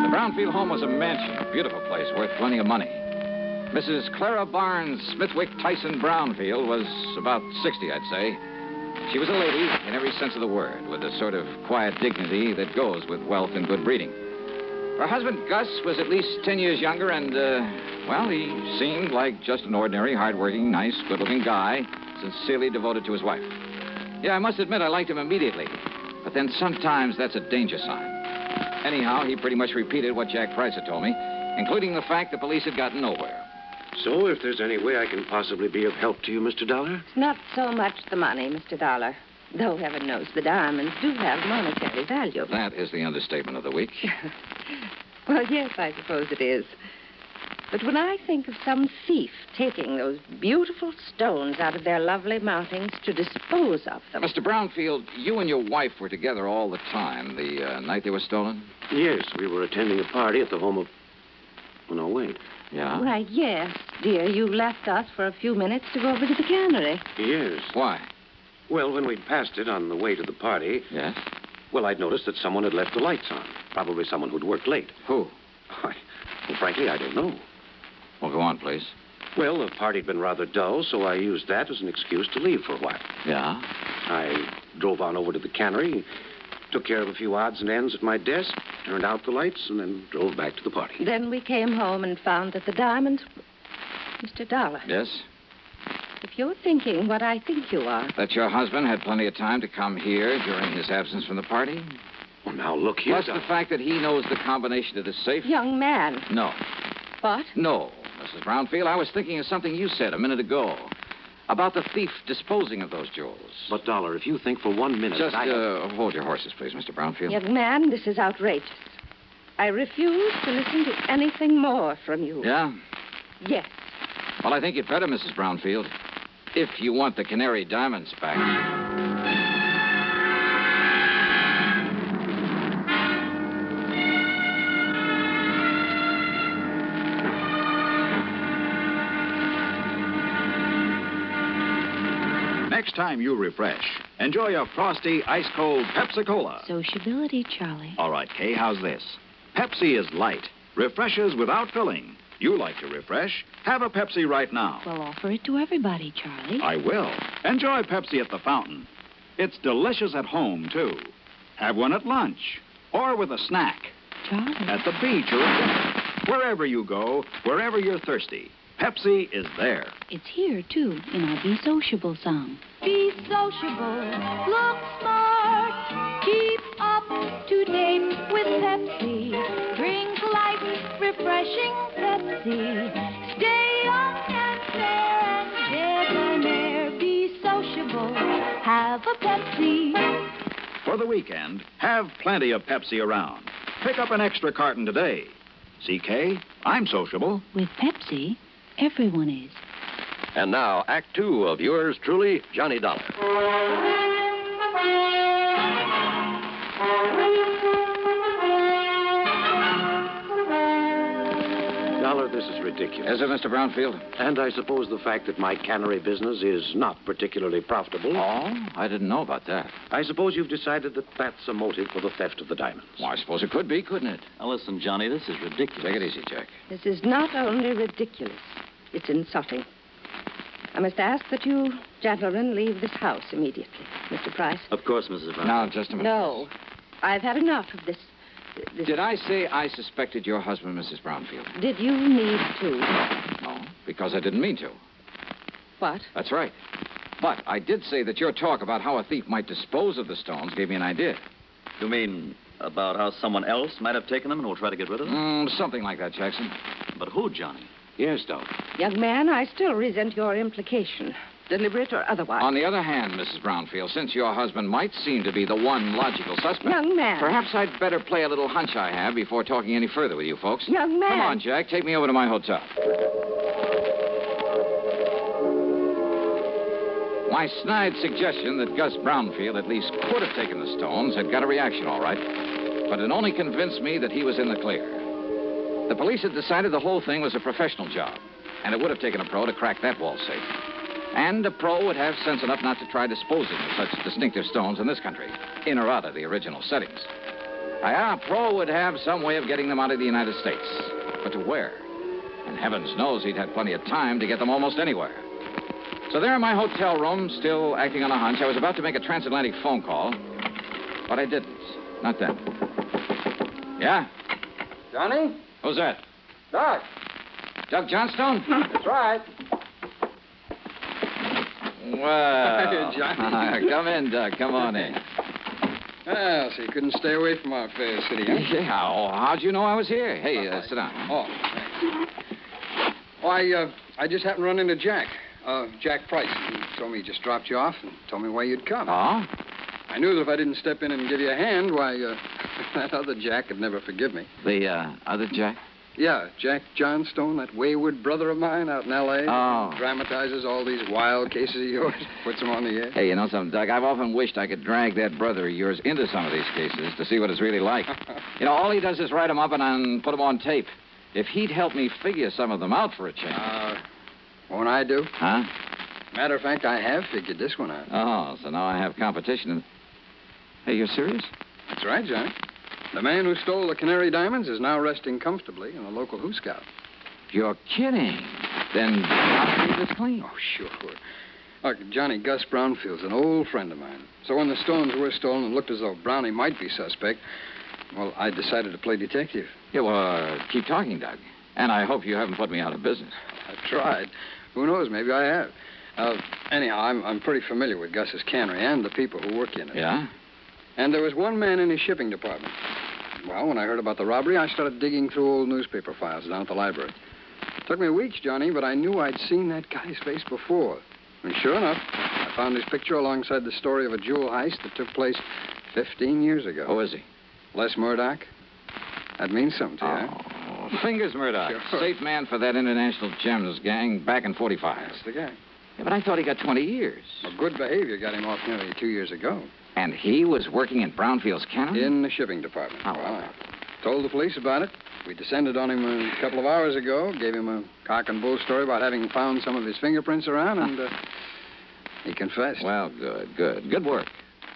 Speaker 9: The Brownfield home was a mansion, a beautiful place, worth plenty of money. Mrs. Clara Barnes Smithwick Tyson Brownfield was about 60, I'd say. She was a lady in every sense of the word, with a sort of quiet dignity that goes with wealth and good breeding. Her husband, Gus, was at least 10 years younger, and, well, he seemed like just an ordinary, hardworking, nice, good-looking guy, sincerely devoted to his wife. Yeah, I must admit I liked him immediately, but then sometimes that's a danger sign. Anyhow, he pretty much repeated what Jack Price had told me, including the fact the police had gotten nowhere.
Speaker 10: So, if there's any way I can possibly be of help to you, Mr. Dollar?
Speaker 14: It's not so much the money, Mr. Dollar. Though heaven knows the diamonds do have monetary value.
Speaker 9: That is the understatement of the week.
Speaker 14: Well, yes, I suppose it is. But when I think of some thief taking those beautiful stones out of their lovely mountings to dispose of them...
Speaker 9: Mr. Brownfield, you and your wife were together all the time the night they were stolen?
Speaker 10: Yes, we were attending a party at the home of... Oh, no, wait.
Speaker 9: Yeah?
Speaker 14: Why, yes, dear. You left us for a few minutes to go over to the Canary.
Speaker 10: Yes.
Speaker 9: Why?
Speaker 10: Well, when we'd passed it on the way to the party...
Speaker 9: Yes?
Speaker 10: Well, I'd noticed that someone had left the lights on. Probably someone who'd worked late.
Speaker 9: Who?
Speaker 10: Well, frankly, I don't know.
Speaker 9: Well, go on, please.
Speaker 10: Well, the party'd been rather dull, so I used that as an excuse to leave for a while.
Speaker 9: Yeah?
Speaker 10: I drove on over to the Canary, took care of a few odds and ends at my desk, turned out the lights, and then drove back to the party.
Speaker 14: Then we came home and found that the diamonds... Mr. Dollar.
Speaker 9: Yes?
Speaker 14: If you're thinking what I think you are...
Speaker 9: That your husband had plenty of time to come here during his absence from the party?
Speaker 10: Well, now, look here,
Speaker 9: Plus the fact that he knows the combination of the safe?
Speaker 14: Young man.
Speaker 9: No.
Speaker 14: What?
Speaker 9: No, Mrs. Brownfield. I was thinking of something you said a minute ago. About the thief disposing of those jewels.
Speaker 10: But, Dollar, if you think for 1 minute...
Speaker 9: Just, hold your horses, please, Mr. Brownfield.
Speaker 14: Young man, this is outrageous. I refuse to listen to anything more from you.
Speaker 9: Yeah?
Speaker 14: Yes.
Speaker 9: Well, I think you'd better, Mrs. Brownfield. If you want the Canary diamonds back.
Speaker 17: Next time you refresh, enjoy a frosty, ice-cold Pepsi-Cola.
Speaker 23: Sociability, Charlie.
Speaker 17: All right, Kay, how's this? Pepsi is light, refreshes without filling. You like to refresh? Have a Pepsi right now.
Speaker 23: Well, offer it to everybody, Charlie.
Speaker 17: I will. Enjoy Pepsi at the fountain. It's delicious at home, too. Have one at lunch or with a snack.
Speaker 23: Charlie.
Speaker 17: At the beach or at dinner. Wherever you go, wherever you're thirsty, Pepsi is there.
Speaker 23: It's here, too, in our Be Sociable song.
Speaker 24: Be sociable, look smart, keep up to date with Pepsi. Drink light, refreshing Pepsi. Stay young and fair and debonair. Be sociable, have a Pepsi.
Speaker 17: For the weekend, have plenty of Pepsi around. Pick up an extra carton today. CK, I'm sociable.
Speaker 23: With Pepsi, everyone is.
Speaker 10: And now, Act 2 of yours truly, Johnny Dollar. Dollar, this is ridiculous.
Speaker 9: Is it, Mr. Brownfield?
Speaker 10: And I suppose the fact that my cannery business is not particularly profitable.
Speaker 9: Oh, I didn't know about that.
Speaker 10: I suppose you've decided that that's a motive for the theft of the diamonds.
Speaker 9: Well, I suppose it could be, couldn't it?
Speaker 20: Now, listen, Johnny, this is ridiculous.
Speaker 9: Take it easy, Jack.
Speaker 14: This is not only ridiculous, it's insulting. I must ask that you gentlemen leave this house immediately. Mr. Price?
Speaker 20: Of course, Mrs. Brown.
Speaker 9: Now, just a minute.
Speaker 14: No. I've had enough of this.
Speaker 9: Did I say I suspected your husband, Mrs. Brownfield?
Speaker 14: Did you need to?
Speaker 9: No, because I didn't mean to.
Speaker 14: What?
Speaker 9: That's right. But I did say that your talk about how a thief might dispose of the stones gave me an idea.
Speaker 20: You mean about how someone else might have taken them and will try to get rid of them?
Speaker 9: Something like that, Jackson.
Speaker 20: But who, Johnny?
Speaker 9: Yes, Doc.
Speaker 14: Young man, I still resent your implication, deliberate or otherwise.
Speaker 9: On the other hand, Mrs. Brownfield, since your husband might seem to be the one logical suspect...
Speaker 14: Young man.
Speaker 9: Perhaps I'd better play a little hunch I have before talking any further with you folks.
Speaker 14: Young man.
Speaker 9: Come on, Jack. Take me over to my hotel. My snide suggestion that Gus Brownfield at least could have taken the stones had got a reaction, all right. But it only convinced me that he was in the clear. The police had decided the whole thing was a professional job, and it would have taken a pro to crack that wall safe. And a pro would have sense enough not to try disposing of such distinctive stones in this country, in or out of the original settings. A pro would have some way of getting them out of the United States. But to where? And heavens knows he'd had plenty of time to get them almost anywhere. So there in my hotel room, still acting on a hunch, I was about to make a transatlantic phone call, but I didn't. Not then. Yeah?
Speaker 3: Johnny?
Speaker 9: Who's that?
Speaker 3: Doc.
Speaker 9: Doug Johnstone?
Speaker 3: That's right.
Speaker 9: Well,
Speaker 3: Hey, Johnny.
Speaker 9: come in, Doug. Come on in.
Speaker 3: Well, so you couldn't stay away from our fair city, huh?
Speaker 9: Yeah, how'd you know I was here? Hey, sit down.
Speaker 3: Oh, thanks. Why, I just happened to run into Jack. Jack Price. He told me he just dropped you off and told me why you'd come.
Speaker 9: Oh?
Speaker 3: I knew that if I didn't step in and give you a hand, why, that other Jack would never forgive me.
Speaker 9: The, other Jack?
Speaker 3: Yeah, Jack Johnstone, that wayward brother of mine out in L.A.
Speaker 9: Oh.
Speaker 3: Dramatizes all these wild cases of yours, puts them on the air.
Speaker 9: Hey, you know something, Doug? I've often wished I could drag that brother of yours into some of these cases to see what it's really like. You know, all he does is write them up and put them on tape. If he'd help me figure some of them out for a change.
Speaker 3: Won't I do?
Speaker 9: Huh?
Speaker 3: Matter of fact, I have figured this one out.
Speaker 9: Oh, so now I have competition. Hey, you're serious?
Speaker 3: That's right, Johnny. The man who stole the Canary diamonds is now resting comfortably in a local Who Scout.
Speaker 9: You're kidding. Then I'll keep this clean.
Speaker 3: Oh, sure. Look, Johnny, Gus Brownfield's an old friend of mine. So when the stones were stolen and looked as though Brownie might be suspect, well, I decided to play detective.
Speaker 9: Yeah, well, keep talking, Doug. And I hope you haven't put me out of business.
Speaker 3: I've tried. Who knows? Maybe I have. Anyhow, I'm pretty familiar with Gus's cannery and the people who work in it.
Speaker 9: Yeah?
Speaker 3: And there was one man in his shipping department. Well, when I heard about the robbery, I started digging through old newspaper files down at the library. It took me weeks, Johnny, but I knew I'd seen that guy's face before. And sure enough, I found his picture alongside the story of a jewel heist that took place 15 years ago.
Speaker 9: Who is he?
Speaker 3: Les Murdoch. That means something to you,
Speaker 9: huh? Fingers Murdoch.
Speaker 3: Sure.
Speaker 9: Safe man for that International Gems gang back in 45.
Speaker 3: That's the guy.
Speaker 9: Yeah, but I thought he got 20 years.
Speaker 3: Well, good behavior got him off nearly 2 years ago.
Speaker 9: And he was working in Brownfield's cannery?
Speaker 3: In the shipping department.
Speaker 9: Oh.
Speaker 3: Well, I told the police about it. We descended on him a couple of hours ago, gave him a cock and bull story about having found some of his fingerprints around, and he confessed.
Speaker 9: Well, good. Good work.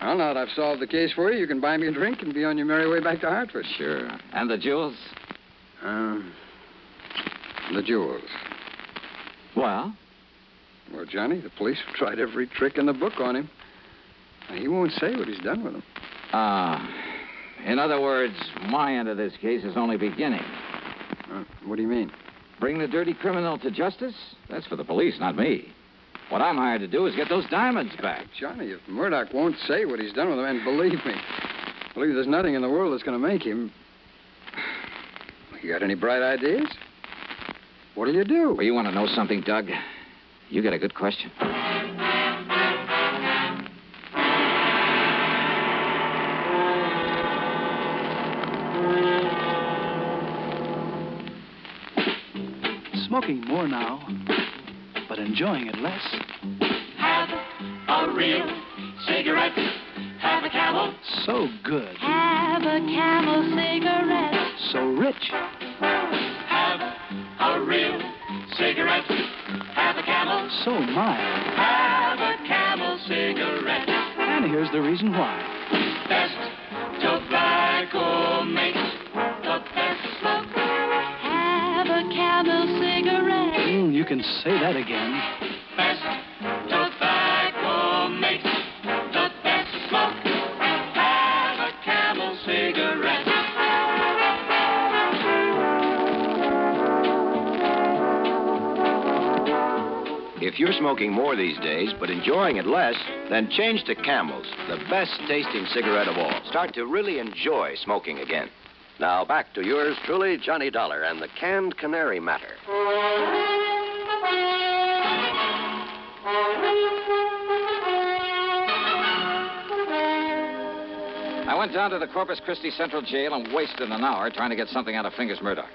Speaker 3: Well, now that I've solved the case for you, you can buy me a drink and be on your merry way back to Hartford.
Speaker 9: Sure. And the jewels?
Speaker 3: The jewels.
Speaker 9: Well?
Speaker 3: Well, Johnny, the police have tried every trick in the book on him. He won't say what he's done with them.
Speaker 9: In other words, my end of this case is only beginning.
Speaker 3: What do you mean?
Speaker 9: Bring the dirty criminal to justice? That's for the police, not me. What I'm hired to do is get those diamonds back.
Speaker 3: Johnny, if Murdoch won't say what he's done with them, and believe me, there's nothing in the world that's going to make him. You got any bright ideas? What'll you do?
Speaker 9: Well, you want to know something, Doug? You got a good question.
Speaker 4: Smoking more now, but enjoying it less.
Speaker 19: Have a real cigarette. Have a Camel.
Speaker 4: So good.
Speaker 24: Have a Camel cigarette.
Speaker 4: So rich.
Speaker 19: Have a real cigarette. Have a Camel.
Speaker 4: So mild.
Speaker 19: Have a Camel cigarette.
Speaker 4: And here's the reason why.
Speaker 19: Best tobacco makes the best smoke.
Speaker 24: Have a Camel cigarette.
Speaker 4: You can say that again.
Speaker 19: Best tobacco makes the best smoke. Have a Camel cigarette.
Speaker 22: If you're smoking more these days, but enjoying it less, then change to Camels, the best-tasting cigarette of all. Start to really enjoy smoking again.
Speaker 10: Now back to yours truly, Johnny Dollar, and the canned Canary matter.
Speaker 9: I went down to the Corpus Christi Central Jail and wasted an hour trying to get something out of Fingers Murdoch.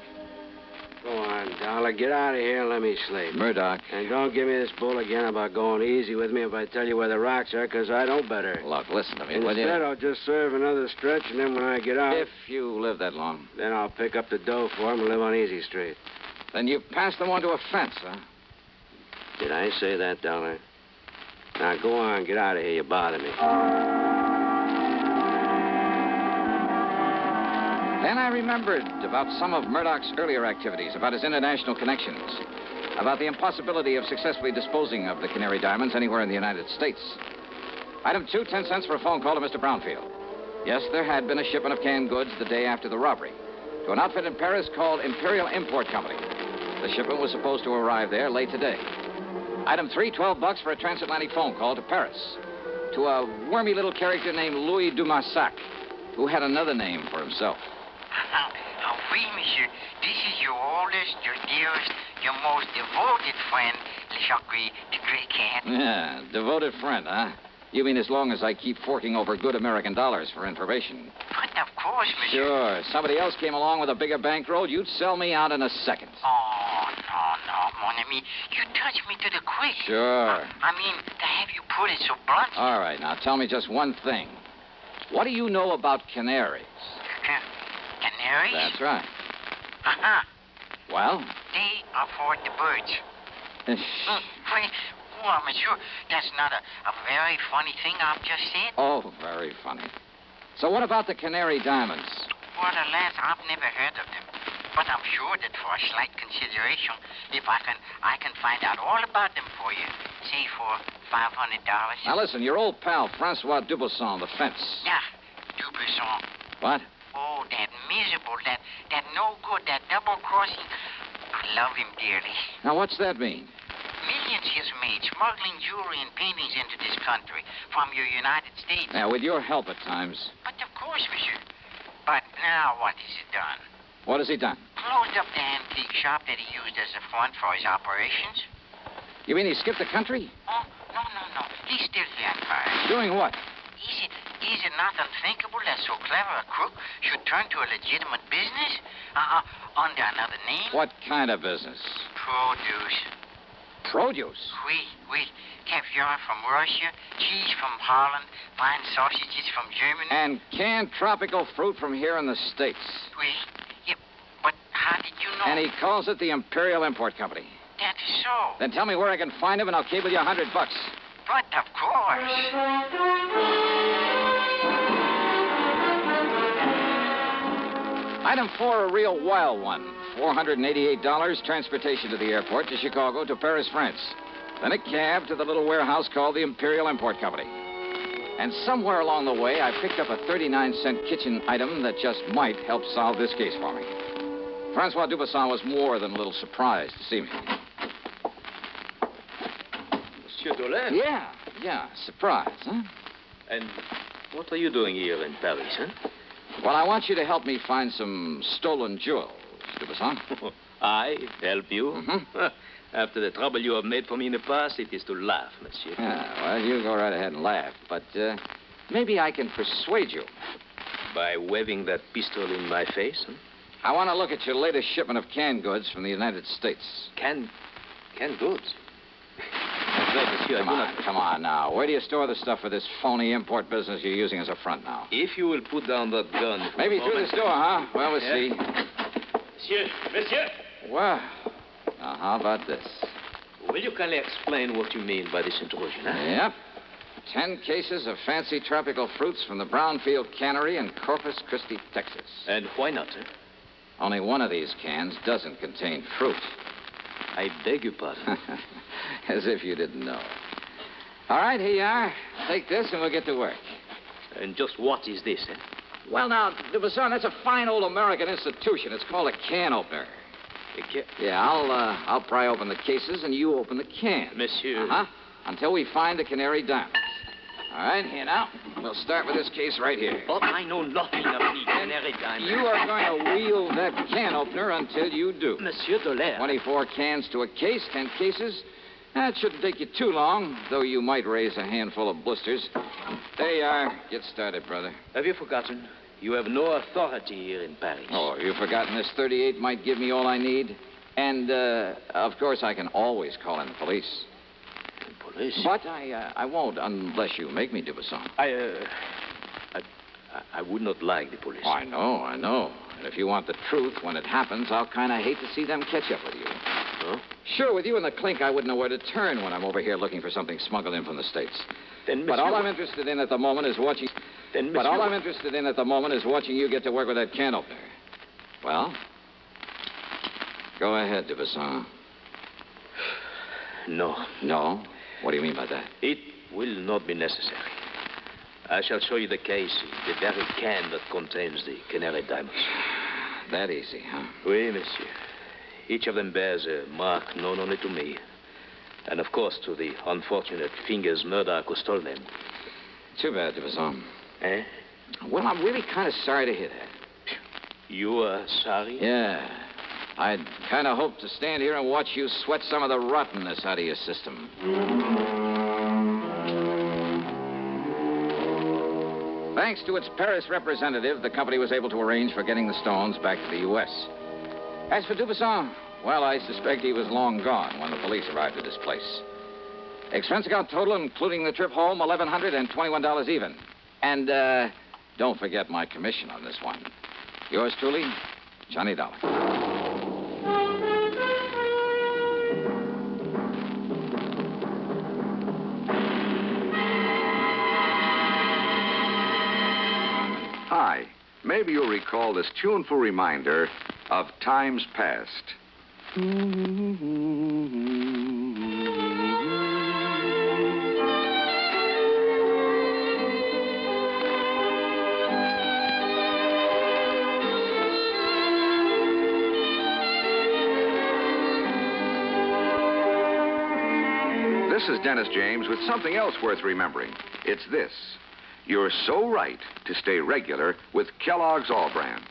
Speaker 25: Go on, Dollar. Get out of here and let me sleep.
Speaker 9: Murdoch.
Speaker 25: And don't give me this bull again about going easy with me if I tell you where the rocks are, because I know better.
Speaker 9: Look, listen to me, will you?
Speaker 25: Instead, I'll just serve another stretch, and then when I get out...
Speaker 9: If you live that long.
Speaker 25: Then I'll pick up the dough for him and live on Easy Street.
Speaker 9: Then you passed them on to a fence, huh?
Speaker 25: Did I say that, Dollar? Now, go on. Get out of here. You bother me.
Speaker 9: Then I remembered about some of Murdoch's earlier activities, about his international connections. about the impossibility of successfully disposing of the Canary diamonds anywhere in the United States. Item 2, 10 cents for a phone call to Mr. Brownfield. Yes, there had been a shipment of canned goods the day after the robbery to an outfit in Paris called Imperial Import Company. The shipment was supposed to arrive there late today. Item 3, $12 for a transatlantic phone call to Paris to a wormy little character named Louis Dumassac, who had another name for himself.
Speaker 5: Oui, monsieur. This is your oldest, your dearest, your most devoted friend, Le Jacques, the Great Cat.
Speaker 9: Yeah, devoted friend, huh? You mean as long as I keep forking over good American dollars for information?
Speaker 5: But of course, monsieur.
Speaker 9: Sure. Somebody else came along with a bigger bankroll, you'd sell me out in a second.
Speaker 5: Oh, no, mon ami. You touch me to the quick.
Speaker 9: Sure.
Speaker 5: I mean, to have you put it so blunt.
Speaker 9: All right, now tell me just one thing. What do you know about canaries?
Speaker 5: Canaries?
Speaker 9: That's right.
Speaker 5: Uh-huh.
Speaker 9: Well?
Speaker 5: They are for the birds. Wait, well, monsieur, that's not a very funny thing I've just said.
Speaker 9: Oh, very funny. So what about the Canary diamonds?
Speaker 5: Well, alas, I've never heard of them. But I'm sure that for a slight consideration, if I can find out all about them for you, say for $500.
Speaker 9: Now listen, your old pal, Francois Dubuisson, the fence.
Speaker 5: Yeah, Dubuisson.
Speaker 9: What?
Speaker 5: Oh, that miserable, that no good, that double-crossing. I love him dearly.
Speaker 9: Now, what's that mean?
Speaker 5: Millions he's made smuggling jewelry and paintings into this country from your United States.
Speaker 9: Now, with your help at times.
Speaker 5: But of course, monsieur. But now what has he done?
Speaker 9: What has he done?
Speaker 5: Closed up the antique shop that he used as a front for his operations.
Speaker 9: You mean he skipped the country?
Speaker 5: Oh, no. He's still here in Paris.
Speaker 9: Doing what?
Speaker 5: Is it not unthinkable that so clever a crook should turn to a legitimate business? Under another name?
Speaker 9: What kind of business?
Speaker 5: Produce.
Speaker 9: Produce?
Speaker 5: Oui. Caviar from Russia, cheese from Holland, fine sausages from Germany.
Speaker 9: And canned tropical fruit from here in the States.
Speaker 5: Oui. Yeah, but how did you know?
Speaker 9: And he calls it the Imperial Import Company.
Speaker 5: That is so.
Speaker 9: Then tell me where I can find him and I'll cable you $100.
Speaker 5: But of course.
Speaker 9: Item 4, a real wild one. $488, transportation to the airport, to Chicago, to Paris, France. Then a cab to the little warehouse called the Imperial Import Company. And somewhere along the way, I picked up a 39-cent kitchen item that just might help solve this case for me. Francois Dubuisson was more than a little surprised to see me.
Speaker 13: Monsieur Dolin?
Speaker 9: Yeah, surprise, huh?
Speaker 13: And what are you doing here in Paris, huh?
Speaker 9: Well, I want you to help me find some stolen jewels, Dubuisson.
Speaker 13: I help you?
Speaker 9: Mm-hmm.
Speaker 13: After the trouble you have made for me in the past, it is to laugh, monsieur.
Speaker 9: Yeah, well, you go right ahead and laugh, but maybe I can persuade you.
Speaker 13: By waving that pistol in my face, huh?
Speaker 9: I want to look at your latest shipment of canned goods from the United States.
Speaker 13: Canned goods? Monsieur,
Speaker 9: come on now. Where do you store the stuff for this phony import business you're using as a front now?
Speaker 13: If you will put down that gun...
Speaker 9: Maybe through this door, huh? Well, we'll see.
Speaker 13: Monsieur!
Speaker 9: Well, now, how about this?
Speaker 13: Will you kindly explain what you mean by this intrusion, huh?
Speaker 9: Yep. 10 cases of fancy tropical fruits from the Brownfield Canary in Corpus Christi, Texas.
Speaker 13: And why not, sir?
Speaker 9: Only one of these cans doesn't contain fruit.
Speaker 13: I beg your pardon.
Speaker 9: As if you didn't know. All right, here you are. Take this and we'll get to work.
Speaker 13: And just what is this, eh?
Speaker 9: Well, now, Dubuisson, that's a fine old American institution. It's called a can opener. Yeah, I'll pry open the cases and you open the cans.
Speaker 13: Monsieur.
Speaker 9: Uh-huh. Until we find the Canary diamonds. All right, here now. We'll start with this case right here.
Speaker 13: Oh, I know nothing of the Canary diamonds.
Speaker 9: You are going to wield that can opener until you do.
Speaker 13: Monsieur Dolin.
Speaker 9: 24 cans to a case, 10 cases. That shouldn't take you too long, though you might raise a handful of blisters. There you are. Get started, brother.
Speaker 13: Have you forgotten? You have no authority here in Paris.
Speaker 9: Oh, have you forgotten this 38 might give me all I need? And, of course, I can always call in the police.
Speaker 13: Police?
Speaker 9: But I won't unless you make me, Dubuisson.
Speaker 13: I would not like the police.
Speaker 9: Oh, I know. And if you want the truth when it happens, I'll kind of hate to see them catch up with you.
Speaker 13: Huh?
Speaker 9: Sure, with you in the clink, I wouldn't know where to turn when I'm over here looking for something smuggled in from the States.
Speaker 13: Then,
Speaker 9: but all I'm interested in at the moment is watching... But all I'm interested in at the moment is watching you get to work with that can opener. Well? Go ahead, Dubuisson.
Speaker 13: No.
Speaker 9: No? What do you mean by that?
Speaker 13: It will not be necessary. I shall show you the case, the very can that contains the Canary diamonds.
Speaker 9: That easy, huh?
Speaker 13: Oui, monsieur. Each of them bears a mark known only to me. And, of course, to the unfortunate Fingers murderer who stole them.
Speaker 9: Too bad, Devizon.
Speaker 13: Eh?
Speaker 9: Well, I'm really kind of sorry to hear that.
Speaker 13: You are sorry?
Speaker 9: Yeah. I'd kind of hoped to stand here and watch you sweat some of the rottenness out of your system. Thanks to its Paris representative, the company was able to arrange for getting the stones back to the U.S. As for Dubuisson, well, I suspect he was long gone when the police arrived at his place. Expense account total, including the trip home, $1,121 even. And, don't forget my commission on this one. Yours truly, Johnny Dollar.
Speaker 12: Hi. Maybe you'll recall this tuneful reminder of times past. This is Dennis James with something else worth remembering. It's this. You're so right to stay regular with Kellogg's All-Bran.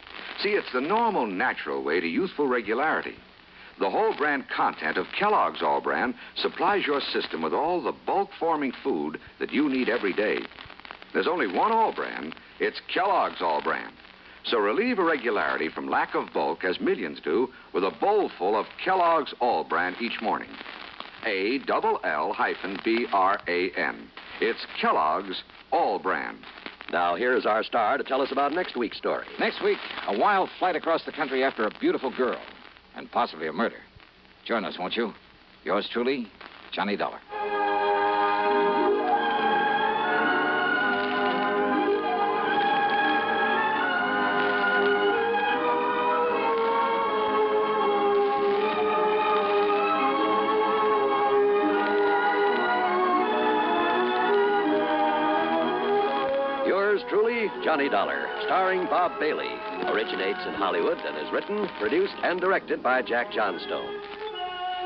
Speaker 12: See, it's the normal, natural way to youthful regularity. The whole brand content of Kellogg's All-Bran supplies your system with all the bulk-forming food that you need every day. There's only one All-Bran. It's Kellogg's All-Bran. So relieve irregularity from lack of bulk, as millions do, with a bowl full of Kellogg's All-Bran each morning. ALL-BRAN. It's Kellogg's All-Bran.
Speaker 10: Now, here's our star to tell us about next week's story.
Speaker 9: Next week, a wild flight across the country after a beautiful girl, and possibly a murder. Join us, won't you? Yours truly, Johnny Dollar.
Speaker 10: Truly, Johnny Dollar, starring Bob Bailey, originates in Hollywood and is written, produced, and directed by Jack Johnstone.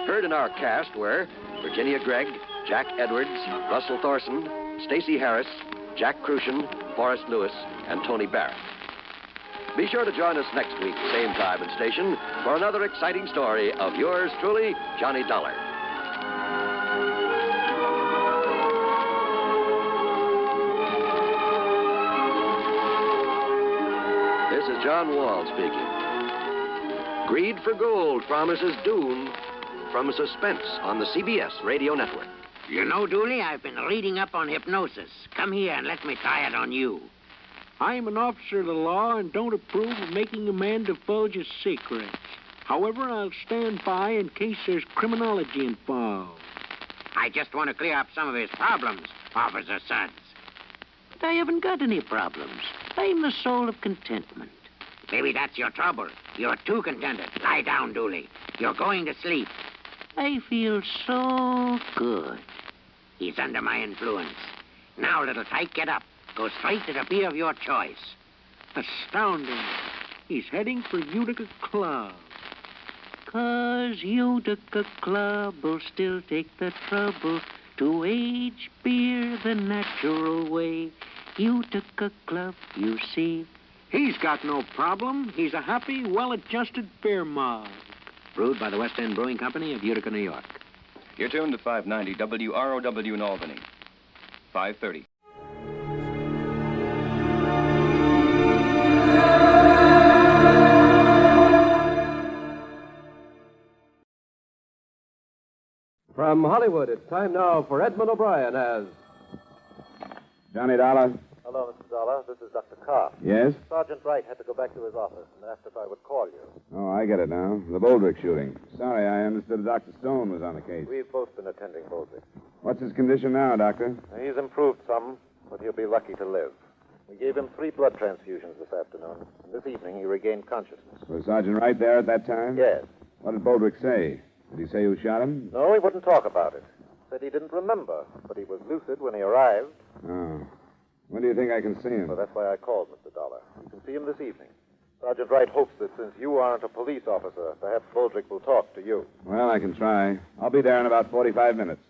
Speaker 10: Heard in our cast were Virginia Gregg, Jack Edwards, Russell Thorson, Stacey Harris, Jack Crucian, Forrest Lewis, and Tony Barrett. Be sure to join us next week, same time and station, for another exciting story of yours truly, Johnny Dollar. This is John Wall speaking. Greed for Gold promises doom from Suspense on the CBS radio network.
Speaker 5: You know, Dooley, I've been reading up on hypnosis. Come here and let me try it on you.
Speaker 15: I'm an officer of the law and don't approve of making a man divulge his secrets. However, I'll stand by in case there's criminology involved.
Speaker 5: I just want to clear up some of his problems, Officer Suggs. But I haven't got any problems. I'm the soul of contentment. Maybe that's your trouble. You're too contented. Lie down, Dooley. You're going to sleep. I feel so good. He's under my influence. Now, little tyke, get up. Go straight to the beer of your choice.
Speaker 15: Astounding. He's heading for Utica Club.
Speaker 6: 'Cause Utica Club will still take the trouble to age beer the natural way. Utica Club, you see.
Speaker 15: He's got no problem. He's a happy, well-adjusted beer mug.
Speaker 16: Brewed by the West End Brewing Company of Utica, New York.
Speaker 18: You're tuned to 590 WROW in Albany. 5:30.
Speaker 21: From Hollywood, it's time now for Edmund O'Brien as...
Speaker 26: Johnny Dollar.
Speaker 27: Hello, Mr. Dollar. This is Dr. Carr.
Speaker 26: Yes?
Speaker 27: Sergeant Wright had to go back to his office and asked if I would call you.
Speaker 26: Oh, I get it now. The Boldrick shooting. Sorry, I understood Dr. Stone was on the case.
Speaker 27: We've both been attending Boldrick.
Speaker 26: What's his condition now, Doctor?
Speaker 27: He's improved some, but he'll be lucky to live. We gave him 3 blood transfusions this afternoon. And this evening, he regained consciousness.
Speaker 26: Was Sergeant Wright there at that time?
Speaker 27: Yes.
Speaker 26: What did Boldrick say? Did he say who shot him?
Speaker 27: No, he wouldn't talk about it. Said he didn't remember, but he was lucid when he arrived.
Speaker 26: Oh. When do you think I can see him?
Speaker 27: Well, that's why I called, Mr. Dollar. You can see him this evening. Sergeant Wright hopes that since you aren't a police officer, perhaps Boldrick will talk to you.
Speaker 26: Well, I can try. I'll be there in about 45 minutes.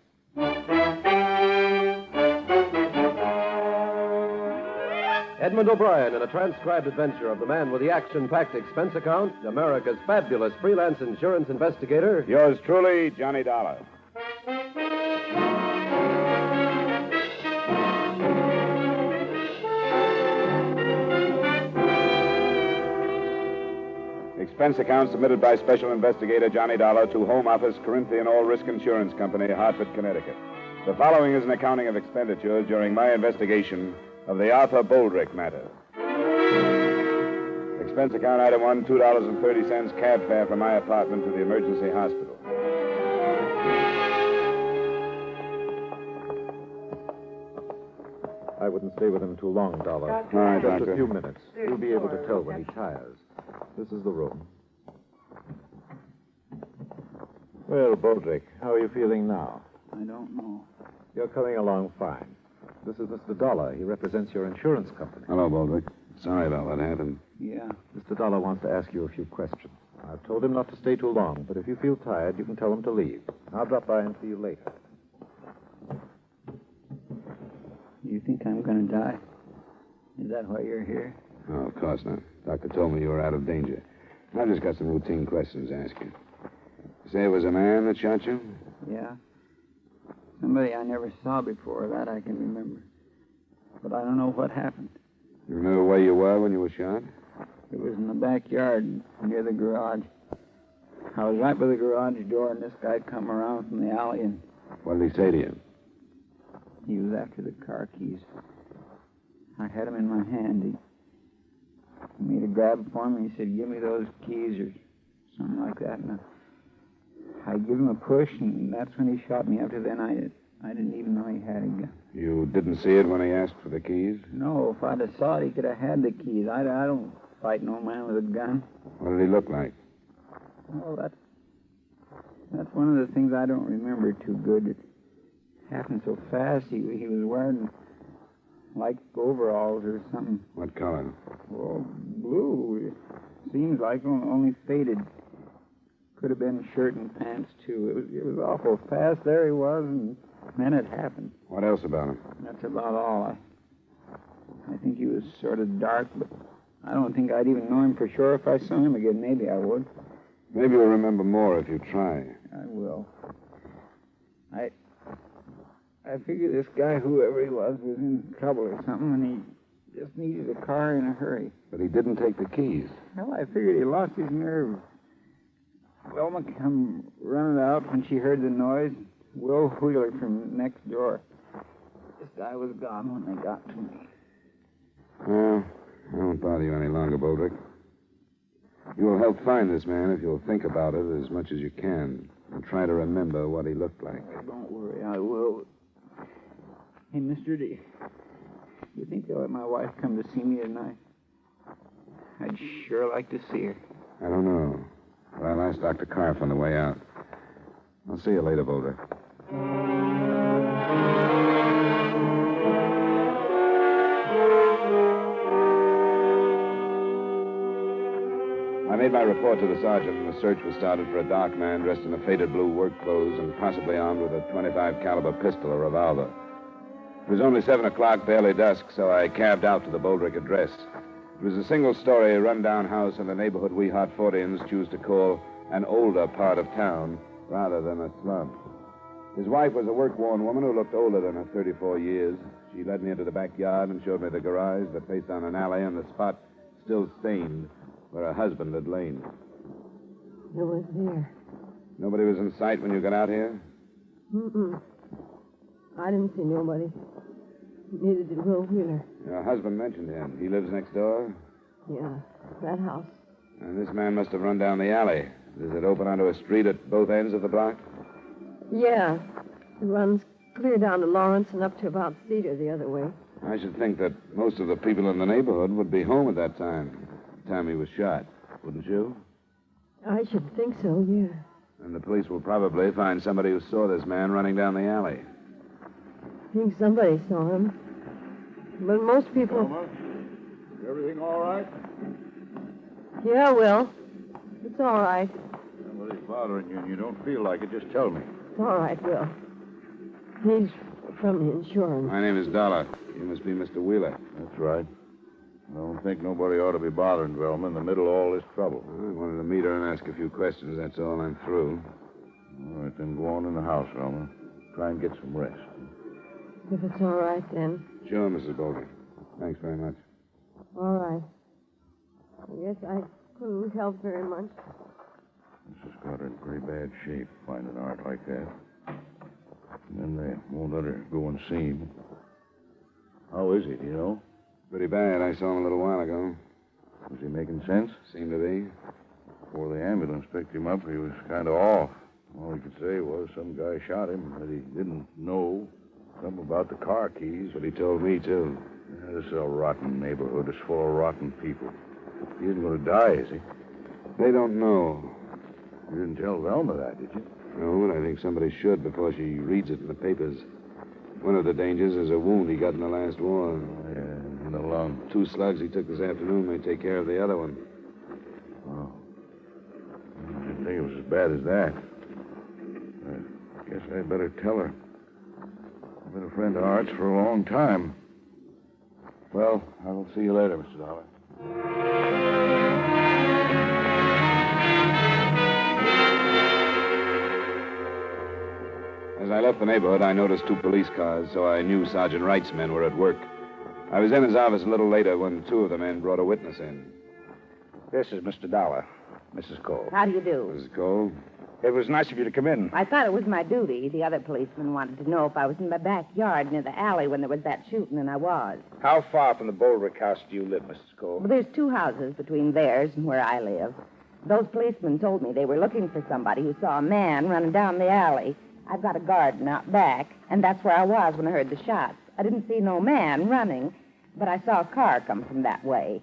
Speaker 21: Edmund O'Brien in a transcribed adventure of the man with the action-packed expense account, America's fabulous freelance insurance investigator.
Speaker 26: Yours truly, Johnny Dollar. Expense account submitted by Special Investigator Johnny Dollar to Home Office, Corinthian All Risk Insurance Company, Hartford, Connecticut. The following is an accounting of expenditures during my investigation of the Arthur Boldrick matter. Expense account item 1, $2.30 cab fare from my apartment to the emergency hospital.
Speaker 27: I wouldn't stay with him too long, Dollar.
Speaker 26: All right,
Speaker 27: Just
Speaker 26: Doctor.
Speaker 27: a few minutes. You'll be able to tell when he tires. This is the room. Well, Boldrick, how are you feeling now?
Speaker 4: I don't know.
Speaker 27: You're coming along fine. This is Mr. Dollar. He represents your insurance company.
Speaker 26: Hello, Boldrick. Sorry about what happened.
Speaker 4: Yeah.
Speaker 27: Mr. Dollar wants to ask you a few questions. I've told him not to stay too long, but if you feel tired, you can tell him to leave. I'll drop by and see you later.
Speaker 4: You think I'm going to die? Is that why you're here?
Speaker 26: Oh, of course not. Doctor told me you were out of danger. I've just got some routine questions to ask you. You say it was a man that shot you?
Speaker 4: Yeah. Somebody I never saw before, that I can remember. But I don't know what happened.
Speaker 26: You remember where you were when you were shot?
Speaker 4: It was in the backyard near the garage. I was right by the garage door, and this guy come around from the alley, and
Speaker 26: What did he say to you?
Speaker 4: he was after the car keys. I had them in my hand. He made a grab for me. He said, "Give me those keys," or something like that. And I gave him a push, and that's when he shot me. After then, I didn't even know he had a gun.
Speaker 26: You didn't see it when he asked for the keys?
Speaker 4: No, if I'd have saw it, he could have had the keys. I don't fight no man with a gun.
Speaker 26: What did he look like?
Speaker 4: Oh, that's one of the things I don't remember too good. It happened so fast. He was wearing like overalls or something.
Speaker 26: What color?
Speaker 4: Oh, blue. It seems like only faded. Could have been shirt and pants, too. It was awful fast. There he was, and then it happened.
Speaker 26: What else about him?
Speaker 4: That's about all. I think he was sort of dark, but I don't think I'd even know him for sure if I saw him again. Maybe I would.
Speaker 26: Maybe you'll remember more if you try.
Speaker 4: I will. I figure this guy, whoever he was in trouble or something, and he just needed a car in a hurry.
Speaker 26: But he didn't take the keys.
Speaker 4: Well, I figured he lost his nerve. Wilma come running out when she heard the noise. Will Wheeler from next door. This guy was gone when they got to me.
Speaker 26: Well, I won't bother you any longer, Boldrick. You will help find this man if you'll think about it as much as you can and try to remember what he looked like.
Speaker 4: Oh, don't worry, I will. Hey, mister, do you think they'll let my wife come to see me tonight? I'd sure like to see her.
Speaker 26: I don't know. But I'll ask Dr. Carf on the way out. I'll see you later, Boulder. I made my report to the sergeant, and a search was started for a dark man dressed in a faded blue work clothes and possibly armed with a .25 caliber pistol or revolver. It was only 7 o'clock, barely dusk, so I cabbed out to the Boldrick address. It was a single-story, run-down house in the neighborhood we Hartfordians choose to call an older part of town rather than a slum. His wife was a work-worn woman who looked older than her 34 years. She led me into the backyard and showed me the garage that faced down an alley and the spot still stained where her husband had lain.
Speaker 1: It was there.
Speaker 26: Nobody was in sight when you got out here?
Speaker 1: Mm-mm. I didn't see nobody. Neither did Will Wheeler.
Speaker 26: Your husband mentioned him. He lives next door?
Speaker 1: Yeah, that house.
Speaker 26: And this man must have run down the alley. Does it open onto a street at both ends of the block?
Speaker 1: Yeah. It runs clear down to Lawrence and up to about Cedar the other way.
Speaker 26: I should think that most of the people in the neighborhood would be home at that time. The time he was shot. Wouldn't you?
Speaker 1: I should think so, yeah.
Speaker 26: And the police will probably find somebody who saw this man running down the alley.
Speaker 1: I think somebody saw him. But most people...
Speaker 2: Is everything all right?
Speaker 1: Yeah, Will. It's all right.
Speaker 2: Somebody's bothering you and you don't feel like it. Just tell me.
Speaker 1: It's all right, Will. He's from the insurance.
Speaker 26: My name is Dollar. You must be Mr. Wheeler.
Speaker 2: That's right. I don't think nobody ought to be bothering Velma in the middle of all this trouble.
Speaker 26: I wanted to meet her and ask a few questions. That's all. I'm through.
Speaker 2: All right, then go on in the house, Velma. Try and get some rest.
Speaker 1: If it's all right, then.
Speaker 26: Sure, Mrs. Boldrick. Thanks very much.
Speaker 1: All right. I guess I couldn't help very much.
Speaker 2: This has got her in pretty bad shape, finding art like that. And then they won't let her go and see him. How is he, do you know?
Speaker 26: Pretty bad. I saw him a little while ago.
Speaker 2: Was he making sense?
Speaker 26: Seemed to be.
Speaker 2: Before the ambulance picked him up, he was kind of off. All he could say was some guy shot him, but he didn't know something about the car keys.
Speaker 26: But he told me, too.
Speaker 2: Yeah, this is a rotten neighborhood. It's full of rotten people. He isn't going to die, is he?
Speaker 26: They don't know.
Speaker 2: You didn't tell Velma that, did you?
Speaker 26: No, but I think somebody should before she reads it in the papers. One of the dangers is a wound he got in the last war.
Speaker 2: Oh, yeah, in the lung.
Speaker 26: 2 slugs he took this afternoon may take care of the other one.
Speaker 2: Oh. I didn't think it was as bad as that. I guess I'd better tell her. I've been a friend of Art's for a long time. Well, I'll see you later, Mr. Dollar.
Speaker 26: As I left the neighborhood, I noticed 2 police cars, so I knew Sergeant Wright's men were at work. I was in his office a little later when 2 of the men brought a witness in.
Speaker 7: This is Mr. Dollar, Mrs. Cole.
Speaker 8: How do you do?
Speaker 26: Mrs. Cole?
Speaker 7: It was nice of you to come in.
Speaker 8: I thought it was my duty. The other policeman wanted to know if I was in my backyard near the alley when there was that shooting, and I was.
Speaker 7: How far from the Boldrick house do you live, Mrs. Cole?
Speaker 8: Well, there's 2 houses between theirs and where I live. Those policemen told me they were looking for somebody who saw a man running down the alley. I've got a garden out back, and that's where I was when I heard the shots. I didn't see no man running, but I saw a car come from that way.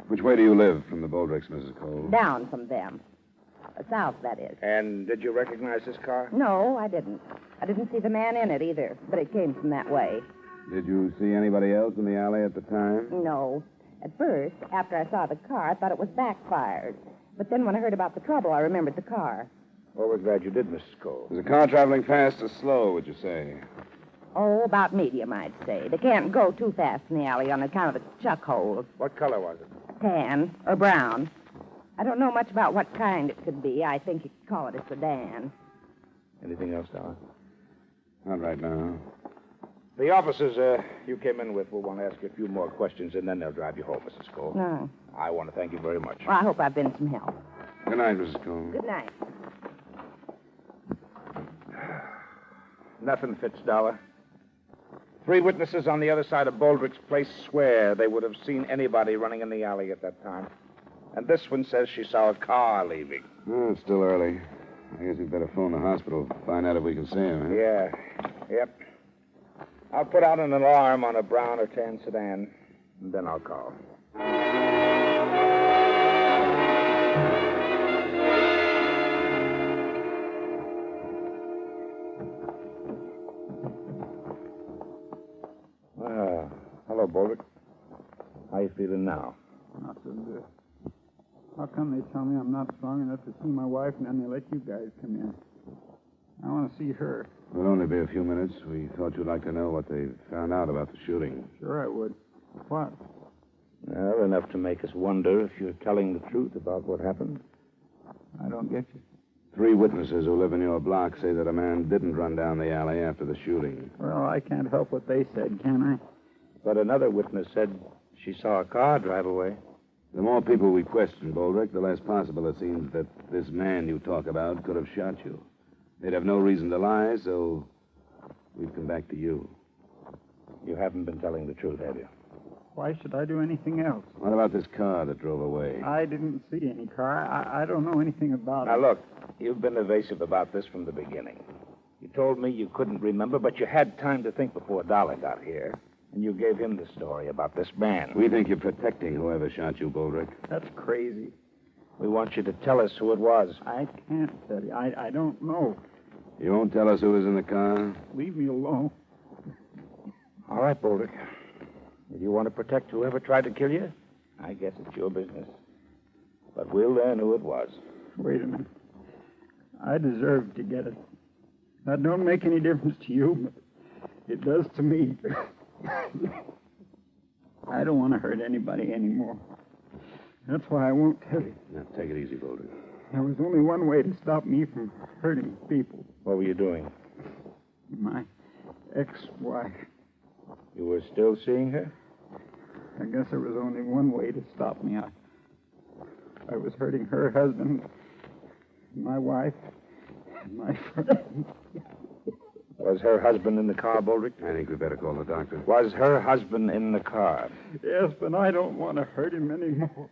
Speaker 26: Which way do you live from the Boldricks, Mrs. Cole?
Speaker 8: Down from them. South, that is.
Speaker 7: And did you recognize this car?
Speaker 8: No, I didn't. I didn't see the man in it either, but it came from that way.
Speaker 26: Did you see anybody else in the alley at the time?
Speaker 8: No. At first, after I saw the car, I thought it was backfired. But then when I heard about the trouble, I remembered the car.
Speaker 7: Well, we're glad you did, Mrs. Cole.
Speaker 26: Was the car traveling fast or slow, would you say?
Speaker 8: Oh, about medium, I'd say. They can't go too fast in the alley on account of the chuck holes.
Speaker 7: What color was it?
Speaker 8: Tan or brown. I don't know much about what kind it could be. I think you could call it a sedan.
Speaker 7: Anything else, Dollar?
Speaker 26: Not right now.
Speaker 7: The officers you came in with will want to ask you a few more questions, and then they'll drive you home, Mrs. Cole.
Speaker 8: No.
Speaker 7: I want to thank you very much.
Speaker 8: Well, I hope I've been some help.
Speaker 26: Good night, Mrs. Cole.
Speaker 8: Good night.
Speaker 7: Nothing fits, Dollar. 3 witnesses on the other side of Boldrick's place swear they would have seen anybody running in the alley at that time. And this one says she saw a car leaving.
Speaker 26: Oh, it's still early. I guess we'd better phone the hospital, find out if we can see him, huh?
Speaker 7: Yeah. Yep. I'll put out an alarm on a brown or tan sedan, and then I'll call. Hello, Boldrick. How you feeling now?
Speaker 11: Not so good. How come they tell me I'm not strong enough to see my wife and then they let you guys come in? I want to see her.
Speaker 26: It'll only be a few minutes. We thought you'd like to know what they found out about the shooting.
Speaker 11: Sure I would. What?
Speaker 7: Well, enough to make us wonder if you're telling the truth about what happened.
Speaker 11: I don't get you.
Speaker 26: 3 witnesses who live in your block say that a man didn't run down the alley after the shooting.
Speaker 11: Well, I can't help what they said, can I?
Speaker 7: But another witness said she saw a car drive away.
Speaker 26: The more people we question, Boldrick, the less possible it seems that this man you talk about could have shot you. They'd have no reason to lie, so we've come back to you.
Speaker 7: You haven't been telling the truth, have you?
Speaker 11: Why should I do anything else?
Speaker 26: What about this car that drove away?
Speaker 11: I didn't see any car. I don't know anything about it.
Speaker 7: Now, look, you've been evasive about this from the beginning. You told me you couldn't remember, but you had time to think before Dollar got here. And you gave him the story about this man.
Speaker 26: We think you're protecting whoever shot you, Boldrick.
Speaker 11: That's crazy.
Speaker 7: We want you to tell us who it was.
Speaker 11: I can't tell you. I don't know.
Speaker 26: You won't tell us who was in the car?
Speaker 11: Leave me alone.
Speaker 7: All right, Boldrick. If you want to protect whoever tried to kill you, I guess it's your business. But we'll learn who it was.
Speaker 11: Wait a minute. I deserve to get it. That don't make any difference to you, but it does to me. I don't want to hurt anybody anymore. That's why I won't tell you.
Speaker 26: Now, take it easy, Boulder.
Speaker 11: There was only one way to stop me from hurting people.
Speaker 7: What were you doing?
Speaker 11: My ex-wife.
Speaker 7: You were still seeing her?
Speaker 11: I guess there was only one way to stop me. I was hurting her husband, my wife, and my friend.
Speaker 7: Was her husband in the car, Boldrick?
Speaker 26: I think we better call the doctor.
Speaker 7: Was her husband in the car?
Speaker 11: Yes, but I don't want to hurt him anymore.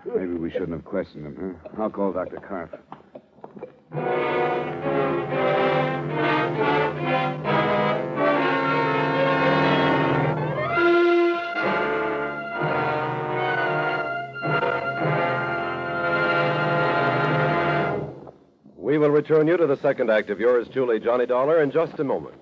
Speaker 26: Maybe we shouldn't have questioned him, huh? I'll call Dr. Karp.
Speaker 21: We will return you to the second act of yours truly, Johnny Dollar, in just a moment.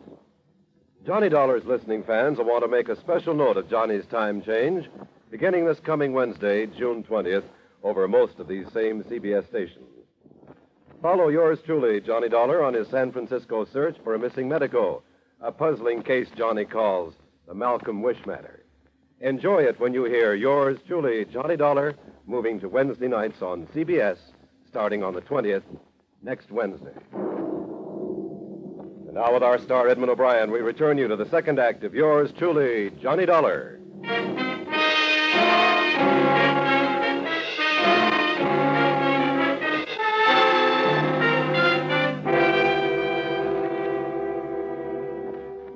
Speaker 21: Johnny Dollar's listening fans will want to make a special note of Johnny's time change, beginning this coming Wednesday, June 20th, over most of these same CBS stations. Follow yours truly, Johnny Dollar, on his San Francisco search for a missing medico, a puzzling case Johnny calls the Malcolm Wish matter. Enjoy it when you hear yours truly, Johnny Dollar, moving to Wednesday nights on CBS, starting on the 20th, next Wednesday. And now with our star, Edmund O'Brien, we return you to the second act of yours truly, Johnny Dollar.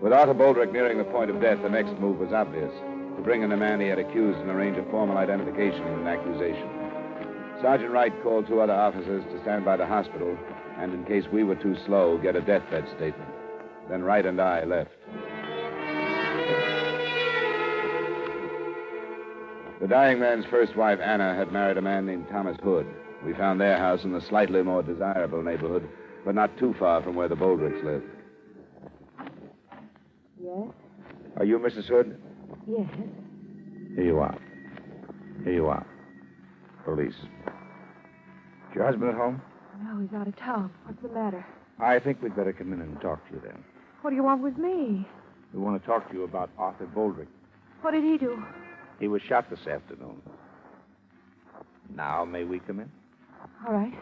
Speaker 26: With Otto Boldrick nearing the point of death, the next move was obvious. To bring in the man he had accused and arrange a formal identification and accusation. Sergeant Wright called 2 other officers to stand by the hospital and, in case we were too slow, get a deathbed statement. Then Wright and I left. The dying man's first wife, Anna, had married a man named Thomas Hood. We found their house in the slightly more desirable neighborhood, but not too far from where the Boldricks lived.
Speaker 8: Yes?
Speaker 7: Are you Mrs. Hood?
Speaker 8: Yes.
Speaker 7: Here you are. Here you are. Police. Is your husband at home?
Speaker 1: No, he's out of town. What's the matter?
Speaker 7: I think we'd better come in and talk to you then.
Speaker 1: What do you want with me?
Speaker 7: We want to talk to you about Arthur Boldrick.
Speaker 1: What did he do?
Speaker 7: He was shot this afternoon. Now, may we come in?
Speaker 1: All right.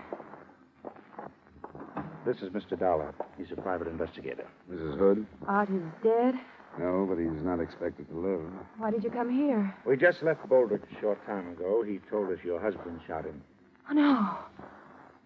Speaker 7: This is Mr. Dollar. He's a private investigator.
Speaker 26: Mrs. Hood?
Speaker 1: Art is dead.
Speaker 26: No, but he's not expected to live.
Speaker 1: Why did you come here?
Speaker 7: We just left Boldrick a short time ago. He told us your husband shot him.
Speaker 1: Oh, no.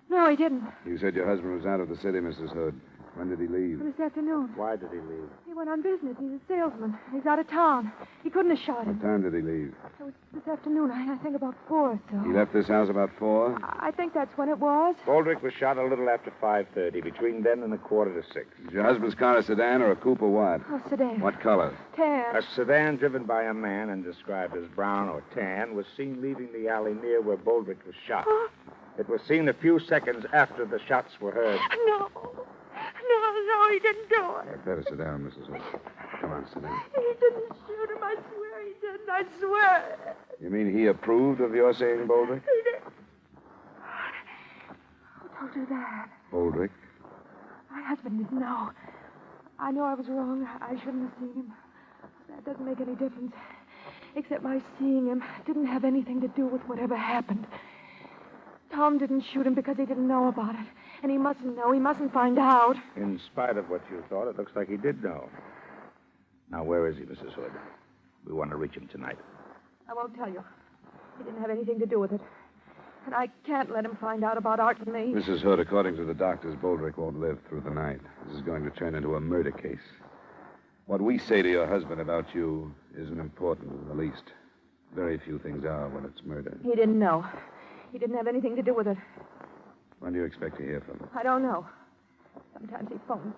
Speaker 1: No, he didn't.
Speaker 26: You said your husband was out of the city, Mrs. Hood. When did he leave?
Speaker 1: This afternoon.
Speaker 7: Why did he leave?
Speaker 1: He went on business. He's a salesman. He's out of town. He couldn't have shot him.
Speaker 26: What time did he leave?
Speaker 1: It was this afternoon. I think about 4 or so.
Speaker 26: He left this house about 4?
Speaker 1: I think that's when it was.
Speaker 7: Boldrick was shot a little after 5:30, between then and 5:45.
Speaker 26: Is your husband's car a sedan or a coupe or what?
Speaker 1: Oh, sedan.
Speaker 26: What color?
Speaker 1: Tan.
Speaker 7: A sedan driven by a man and described as brown or tan was seen leaving the alley near where Boldrick was shot.
Speaker 1: Huh?
Speaker 7: It was seen a few seconds after the shots were heard.
Speaker 1: No. No, he didn't do it.
Speaker 26: Better sit down, Mrs. Hood. Come on, sit down.
Speaker 1: He didn't shoot him. I swear he didn't. I swear.
Speaker 26: You mean he approved of your saying Boldrick?
Speaker 1: He did. Who told you that?
Speaker 26: Boldrick?
Speaker 1: My husband didn't know. I know I was wrong. I shouldn't have seen him. That doesn't make any difference. Except my seeing him didn't have anything to do with whatever happened. Tom didn't shoot him because he didn't know about it. And he mustn't know. He mustn't find out.
Speaker 7: In spite of what you thought, it looks like he did know. Now, where is he, Mrs. Hood? We want to reach him tonight.
Speaker 1: I won't tell you. He didn't have anything to do with it. And I can't let him find out about Art and me.
Speaker 26: Mrs. Hood, according to the doctors, Boldrick won't live through the night. This is going to turn into a murder case. What we say to your husband about you isn't important in the least. Very few things are when it's murder.
Speaker 1: He didn't know. He didn't have anything to do with it.
Speaker 26: When do you expect to hear from him?
Speaker 1: I don't know. Sometimes he phones,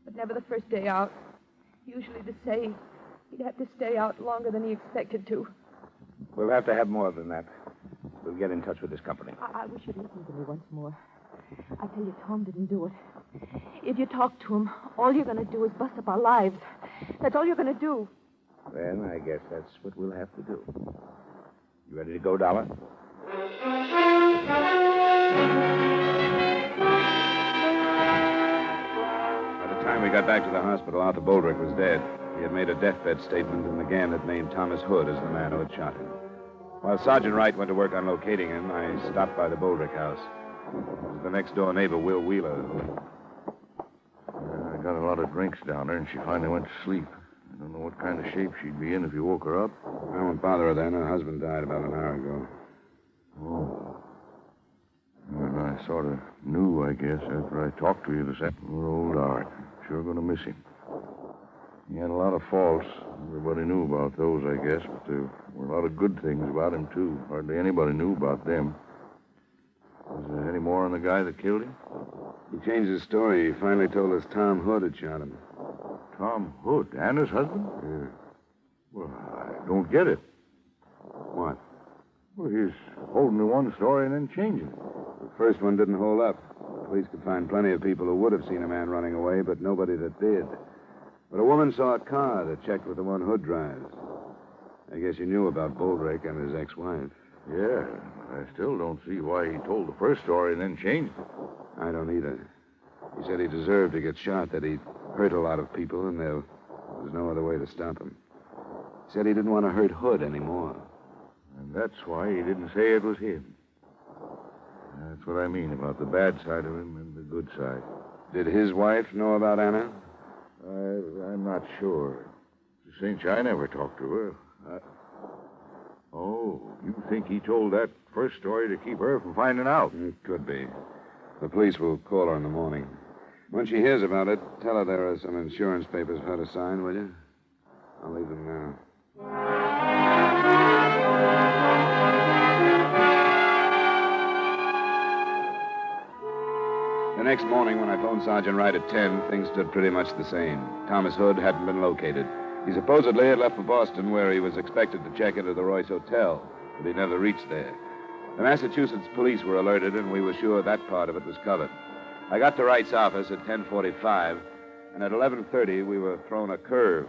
Speaker 1: but never the first day out. Usually to say he'd have to stay out longer than he expected to.
Speaker 7: We'll have to have more than that. We'll get in touch with his company.
Speaker 1: I wish you'd listen to me once more. I tell you, Tom didn't do it. If you talk to him, all you're going to do is bust up our lives. That's all you're going to do.
Speaker 7: Then I guess that's what we'll have to do. You ready to go, Dollar?
Speaker 2: By the time we got back to the hospital, Arthur Boldrick was dead. He had made a deathbed statement and again had named Thomas Hood as the man who had shot him. While Sergeant Wright went to work on locating him, I stopped by the Boldrick house. It was the next-door neighbor, Will Wheeler, who...
Speaker 26: I got a lot of drinks down there, and she finally went to sleep. I don't know what kind of shape she'd be in if you woke her up.
Speaker 2: I won't bother her then. Her husband died about an hour ago.
Speaker 26: Oh. Well, I sort of knew, I guess, after I talked to you this afternoon. Poor old Art. Sure going to miss him. He had a lot of faults. Everybody knew about those, I guess, but there were a lot of good things about him, too. Hardly anybody knew about them. Was there any more on the guy that killed him?
Speaker 2: He changed his story. He finally told us Tom Hood had shot him.
Speaker 26: Tom Hood? Anna's husband?
Speaker 2: Yeah.
Speaker 26: Well, I don't get it.
Speaker 2: What?
Speaker 26: Well, he's holding to one story and then changing it.
Speaker 2: The first one didn't hold up. The police could find plenty of people who would have seen a man running away, but nobody that did. But a woman saw a car that checked with the one Hood drives. I guess you knew about Boldrick and his ex-wife.
Speaker 26: Yeah, I still don't see why he told the first story and then changed it.
Speaker 2: I don't either. He said he deserved to get shot, that he'd hurt a lot of people, and there was no other way to stop him. He said he didn't want to hurt Hood anymore.
Speaker 26: And that's why he didn't say it was him. That's what I mean about the bad side of him and the good side.
Speaker 2: Did his wife know about Anna?
Speaker 26: I'm not sure. Mr. Cinch, I never talked to her. Oh, you think he told that first story to keep her from finding out?
Speaker 2: It could be. The police will call her in the morning. When she hears about it, tell her there are some insurance papers for her to sign, will you? I'll leave them now. The next morning, when I phoned Sergeant Wright at 10, things stood pretty much the same. Thomas Hood hadn't been located. He supposedly had left for Boston, where he was expected to check into the Royce Hotel, but he never reached there. The Massachusetts police were alerted, and we were sure that part of it was covered. I got to Wright's office at 10:45, and at 11:30, we were thrown a curve.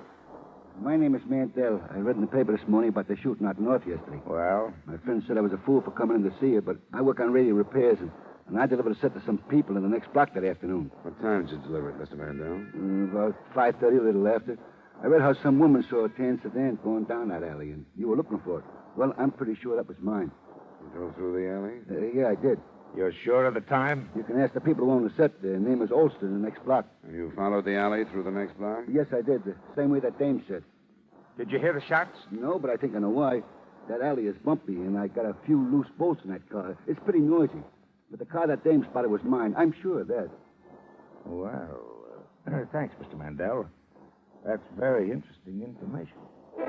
Speaker 3: My name is Mandel. I read in the paper this morning about the shooting out north yesterday.
Speaker 7: Well?
Speaker 3: My friend said I was a fool for coming in to see you, but I work on radio repairs, and I delivered a set to some people in the next block that afternoon.
Speaker 2: What time did you deliver it, Mr. Mandel?
Speaker 3: About 5:30, a little after. I read how some woman saw a tan sedan going down that alley, and you were looking for it. Well, I'm pretty sure that was mine.
Speaker 2: You drove through the alley?
Speaker 3: Yeah, I did.
Speaker 7: You're sure of the time?
Speaker 3: You can ask the people who own the set. Their name is Olston, in the next block.
Speaker 2: And you followed the alley through the next block?
Speaker 3: Yes, I did. The same way that dame said.
Speaker 7: Did you hear the shots?
Speaker 3: No, but I think I know why. That alley is bumpy, and I got a few loose bolts in that car. It's pretty noisy. But the car that dame spotted was mine. I'm sure of that.
Speaker 7: Well, thanks, Mr. Mandel. That's very interesting information.
Speaker 2: It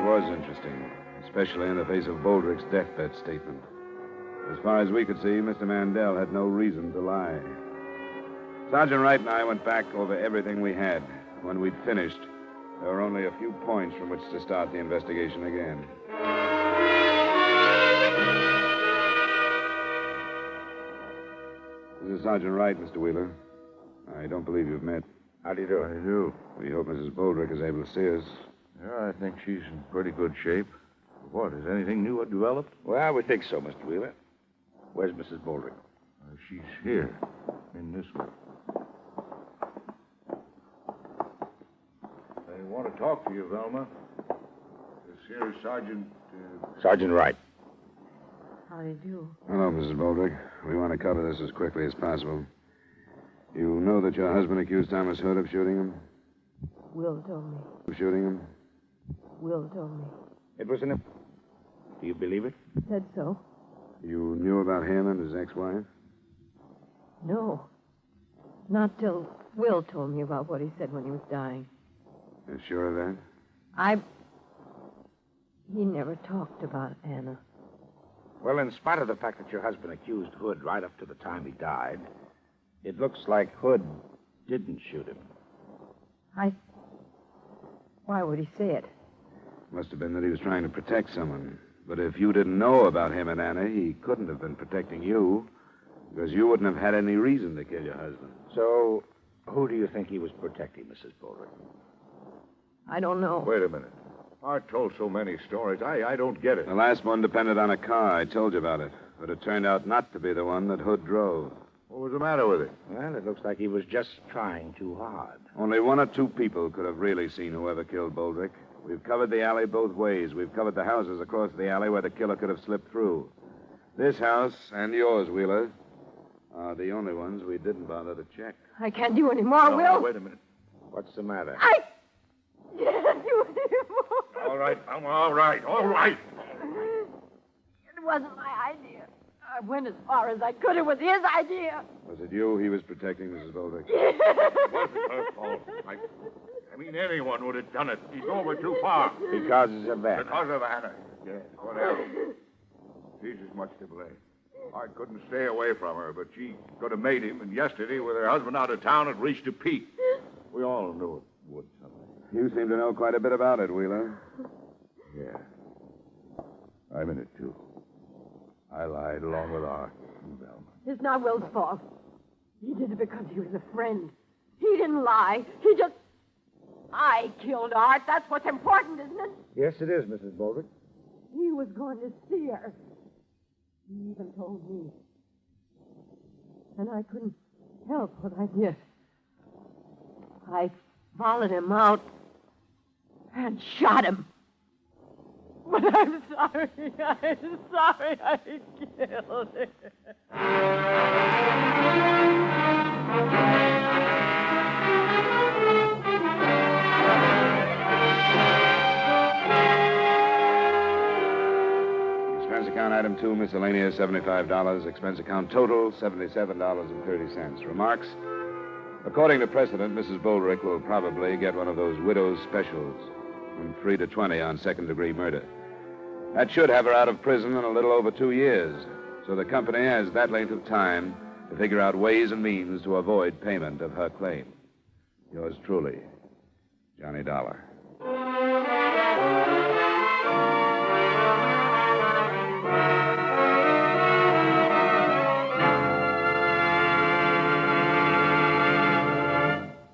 Speaker 2: was interesting, especially in the face of Boldrick's deathbed statement. As far as we could see, Mr. Mandel had no reason to lie. Sergeant Wright and I went back over everything we had. When we'd finished, there were only a few points from which to start the investigation again. This is Sergeant Wright, Mr. Wheeler. I don't believe you've met.
Speaker 7: How do you do?
Speaker 26: I do.
Speaker 2: We hope Mrs. Boldrick is able to see us.
Speaker 26: Yeah, I think she's in pretty good shape. What, is anything new developed?
Speaker 7: Well, we think so, Mr. Wheeler. Where's Mrs. Boldrick?
Speaker 26: She's here, in this room. I want to talk to you, Velma. This here is Sergeant...
Speaker 7: Sergeant Wright.
Speaker 1: How do you do?
Speaker 2: Hello, Mrs. Boldrick. We want to cover this as quickly as possible. You know that your husband accused Thomas Hood of shooting him?
Speaker 1: Will told me.
Speaker 2: Of shooting him?
Speaker 1: Will told me.
Speaker 7: It was an... Do you believe it?
Speaker 1: Said so.
Speaker 2: You knew about him and his ex-wife?
Speaker 1: No. Not till Will told me about what he said when he was dying.
Speaker 2: You're sure of that?
Speaker 1: He never talked about Anna.
Speaker 7: Well, in spite of the fact that your husband accused Hood right up to the time he died, it looks like Hood didn't shoot him.
Speaker 1: Why would he say it?
Speaker 26: Must have been that he was trying to protect someone. But if you didn't know about him and Anna, he couldn't have been protecting you, because you wouldn't have had any reason to kill your husband.
Speaker 7: So, who do you think he was protecting, Mrs. Boldrick?
Speaker 1: I don't know.
Speaker 2: Wait a minute. Art told so many stories. I don't get it.
Speaker 26: The last one depended on a car. I told you about it. But it turned out not to be the one that Hood drove.
Speaker 2: What was the matter with it?
Speaker 7: Well, it looks like he was just trying too hard.
Speaker 26: Only one or two people could have really seen whoever killed Boldrick. We've covered the alley both ways. We've covered the houses across the alley where the killer could have slipped through. This house and yours, Wheeler, are the only ones we didn't bother to check.
Speaker 1: I can't do any more, Will.
Speaker 2: No, wait a minute.
Speaker 7: What's the matter?
Speaker 1: I can't do any more.
Speaker 2: All right, I'm all right. All right.
Speaker 1: It wasn't my idea. I went as far as I could. It was his idea.
Speaker 26: Was it you he was protecting, Mrs. Boldrick?
Speaker 2: It wasn't her fault. I mean, anyone would have done it. He's over too far.
Speaker 7: Because of Anna.
Speaker 2: Because of Anna. Yes, whatever. She's as much to blame. I couldn't stay away from her, but she could have made him, and yesterday, with her husband out of town, it reached a peak. We all knew it would someday.
Speaker 26: You seem to know quite a bit about it, Wheeler.
Speaker 2: Yeah. I'm in it, too. I lied along with Art and Velma.
Speaker 1: It's not Will's fault. He did it because he was a friend. He didn't lie. He just... I killed Art. That's what's important, isn't it?
Speaker 7: Yes, it is, Mrs. Boldrick.
Speaker 1: He was going to see her. He even told me. And I couldn't help what I did. I followed him out and shot him. But I'm sorry. I'm sorry I killed him.
Speaker 26: Expense account item 2, miscellaneous, $75. Expense account total, $77.30. Remarks? According to precedent, Mrs. Boldrick will probably get one of those widow's specials from 3 to 20 on second-degree murder. That should have her out of prison in a little over 2 years. So the company has that length of time to figure out ways and means to avoid payment of her claim. Yours truly, Johnny Dollar.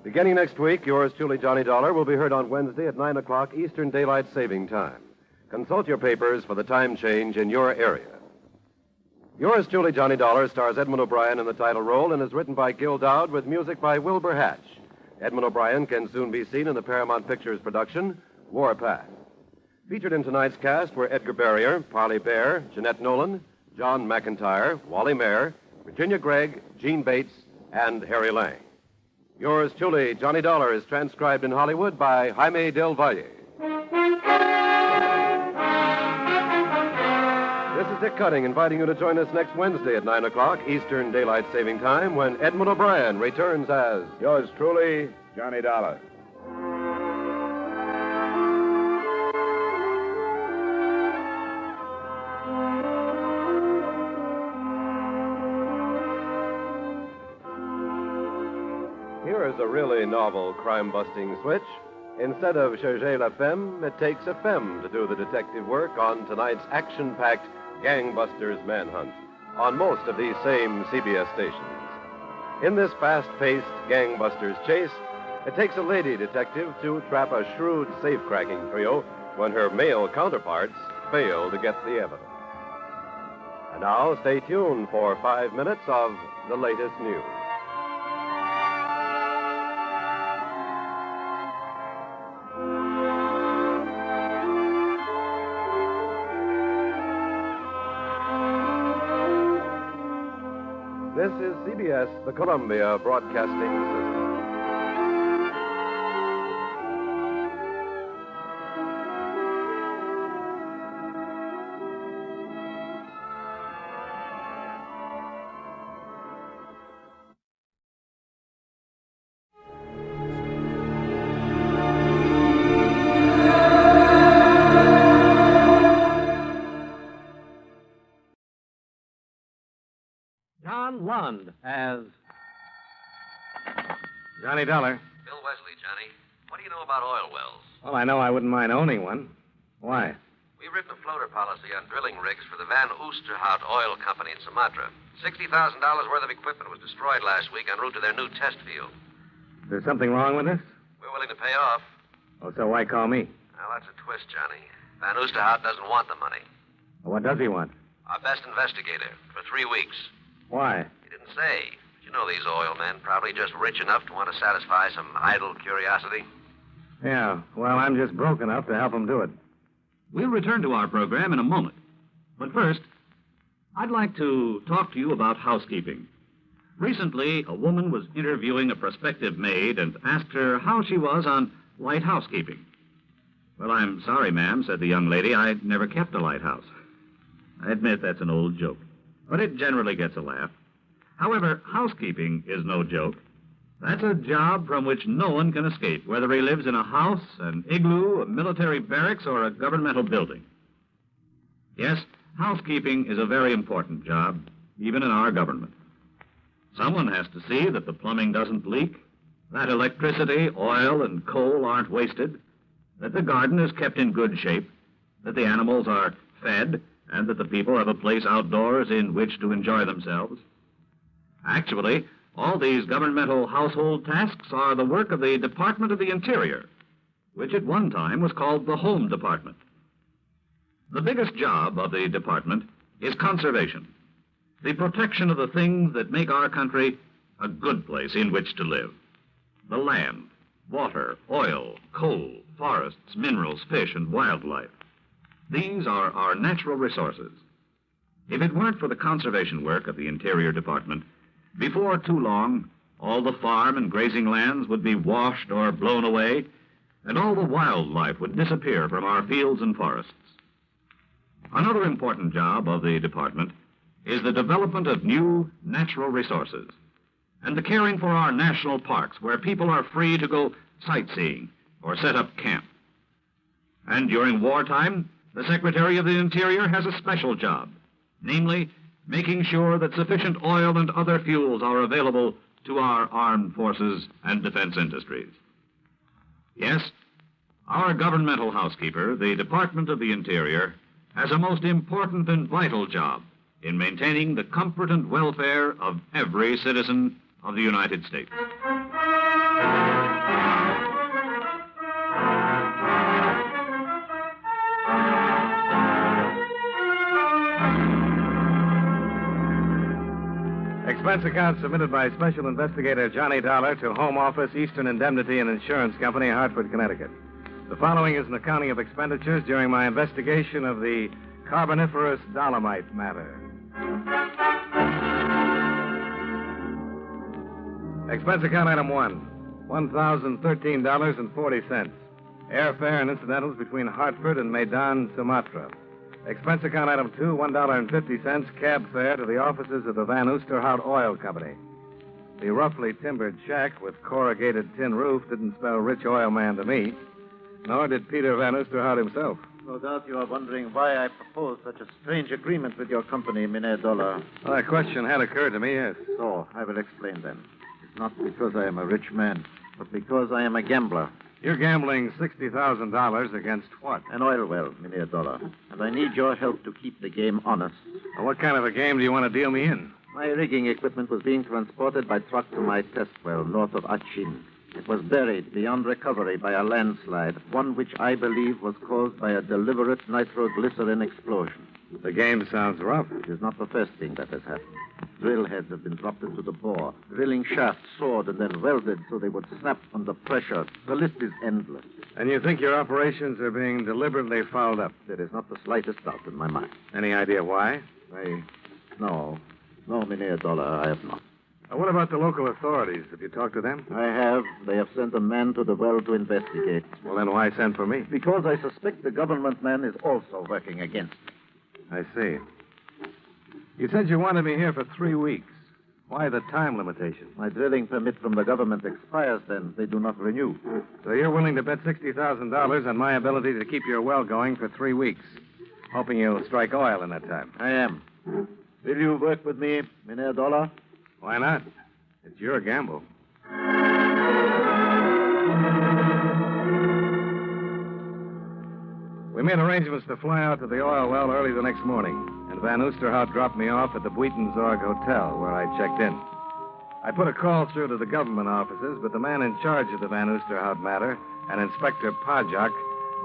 Speaker 21: Beginning next week, yours truly, Johnny Dollar, will be heard on Wednesday at 9 o'clock Eastern Daylight Saving Time. Consult your papers for the time change in your area. Yours truly, Johnny Dollar, stars Edmund O'Brien in the title role and is written by Gil Dowd with music by Wilbur Hatch. Edmund O'Brien can soon be seen in the Paramount Pictures production, Warpath. Featured in tonight's cast were Edgar Barrier, Parley Bear, Jeanette Nolan, John McIntyre, Wally Mayer, Virginia Gregg, Gene Bates, and Harry Lang. Yours truly, Johnny Dollar, is transcribed in Hollywood by Jaime Del Valle. This is Dick Cutting inviting you to join us next Wednesday at 9 o'clock Eastern Daylight Saving Time when Edmund O'Brien returns as
Speaker 26: Yours truly, Johnny Dollar.
Speaker 21: Here is a really novel crime-busting switch. Instead of chercher la femme, it takes a femme to do the detective work on tonight's action-packed Gangbusters Manhunt on most of these same CBS stations. In this fast-paced Gangbusters chase, it takes a lady detective to trap a shrewd safe-cracking trio when her male counterparts fail to get the evidence. And now, stay tuned for 5 minutes of the latest news. This is CBS, the Columbia Broadcasting System.
Speaker 7: John Lund as Johnny Dollar.
Speaker 10: Bill Wesley, Johnny. What do you know about oil wells?
Speaker 7: Well, I know I wouldn't mind owning one. Why?
Speaker 10: We've written a floater policy on drilling rigs for the Van Oosterhout Oil Company in Sumatra. $60,000 worth of equipment was destroyed last week en route to their new test field.
Speaker 7: Is there something wrong with this?
Speaker 10: We're willing to pay off.
Speaker 7: Oh, so why call me?
Speaker 10: Well, that's a twist, Johnny. Van Oosterhout doesn't want the money.
Speaker 7: Well, what does he want?
Speaker 10: Our best investigator for 3 weeks.
Speaker 7: Why?
Speaker 10: He didn't say. But you know these oil men, probably just rich enough to want to satisfy some idle curiosity.
Speaker 7: Yeah, well, I'm just broke enough to help him do it.
Speaker 14: We'll return to our program in a moment. But first, I'd like to talk to you about housekeeping. Recently, a woman was interviewing a prospective maid and asked her how she was on light housekeeping. Well, I'm sorry, ma'am, said the young lady. I never kept a lighthouse. I admit that's an old joke, but it generally gets a laugh. However, housekeeping is no joke. That's a job from which no one can escape, whether he lives in a house, an igloo, a military barracks, or a governmental building. Yes, housekeeping is a very important job, even in our government. Someone has to see that the plumbing doesn't leak, that electricity, oil, and coal aren't wasted, that the garden is kept in good shape, that the animals are fed, and that the people have a place outdoors in which to enjoy themselves. Actually, all these governmental household tasks are the work of the Department of the Interior, which at one time was called the Home Department. The biggest job of the department is conservation, the protection of the things that make our country a good place in which to live. The land, water, oil, coal, forests, minerals, fish, and wildlife. These are our natural resources. If it weren't for the conservation work of the Interior Department, before too long, all the farm and grazing lands would be washed or blown away, and all the wildlife would disappear from our fields and forests. Another important job of the department is the development of new natural resources and the caring for our national parks where people are free to go sightseeing or set up camp. And during wartime, the Secretary of the Interior has a special job, namely, making sure that sufficient oil and other fuels are available to our armed forces and defense industries. Yes, our governmental housekeeper, the Department of the Interior, has a most important and vital job in maintaining the comfort and welfare of every citizen of the United States.
Speaker 7: Expense account submitted by Special Investigator Johnny Dollar to Home Office, Eastern Indemnity and Insurance Company, Hartford, Connecticut. The following is an accounting of expenditures during my investigation of the Carboniferous Dolomite matter. Expense account item 1, $1,013.40. Airfare and incidentals between Hartford and Medan, Sumatra. Expense account item 2, $1.50, cab fare to the offices of the Van Oosterhout Oil Company. The roughly timbered shack with corrugated tin roof didn't spell rich oil man to me, nor did Peter Van Oosterhout himself.
Speaker 27: No doubt you are wondering why I proposed such a strange agreement with your company, Mynheer Dollar.
Speaker 7: Well, that question had occurred to me, yes.
Speaker 27: So, I will explain then. It's not because I am a rich man, but because I am a gambler.
Speaker 7: You're gambling $60,000 against what?
Speaker 27: An oil well, Mynheer Dollar. And I need your help to keep the game honest.
Speaker 7: Well, what kind of a game do you want to deal me in?
Speaker 27: My rigging equipment was being transported by truck to my test well north of Achin. It was buried beyond recovery by a landslide, one which I believe was caused by a deliberate nitroglycerin explosion.
Speaker 7: The game sounds rough.
Speaker 27: It is not the first thing that has happened. Drill heads have been dropped into the bore. Drilling shafts sawed and then welded so they would snap under pressure. The list is endless.
Speaker 7: And you think your operations are being deliberately fouled up?
Speaker 27: There is not the slightest doubt in my mind.
Speaker 7: Any idea why?
Speaker 27: No, Mynheer Dollar, I have not.
Speaker 7: What about the local authorities? Have you talked to them?
Speaker 27: I have. They have sent a man to the well to investigate.
Speaker 7: Well, then why send for me?
Speaker 27: Because I suspect the government man is also working against me.
Speaker 7: I see. You said you wanted me here for 3 weeks. Why the time limitation?
Speaker 27: My drilling permit from the government expires then. They do not renew.
Speaker 7: So you're willing to bet $60,000 on my ability to keep your well going for 3 weeks, hoping you'll strike oil in that time?
Speaker 27: I am. Will you work with me, Mynheer Dollar?
Speaker 7: Why not? It's your gamble. We We made arrangements to fly out to the oil well early the next morning, and Van Oosterhout dropped me off at the Buitenzorg Hotel, where I checked in. I put a call through to the government offices, but the man in charge of the Van Oosterhout matter, an Inspector Pajak,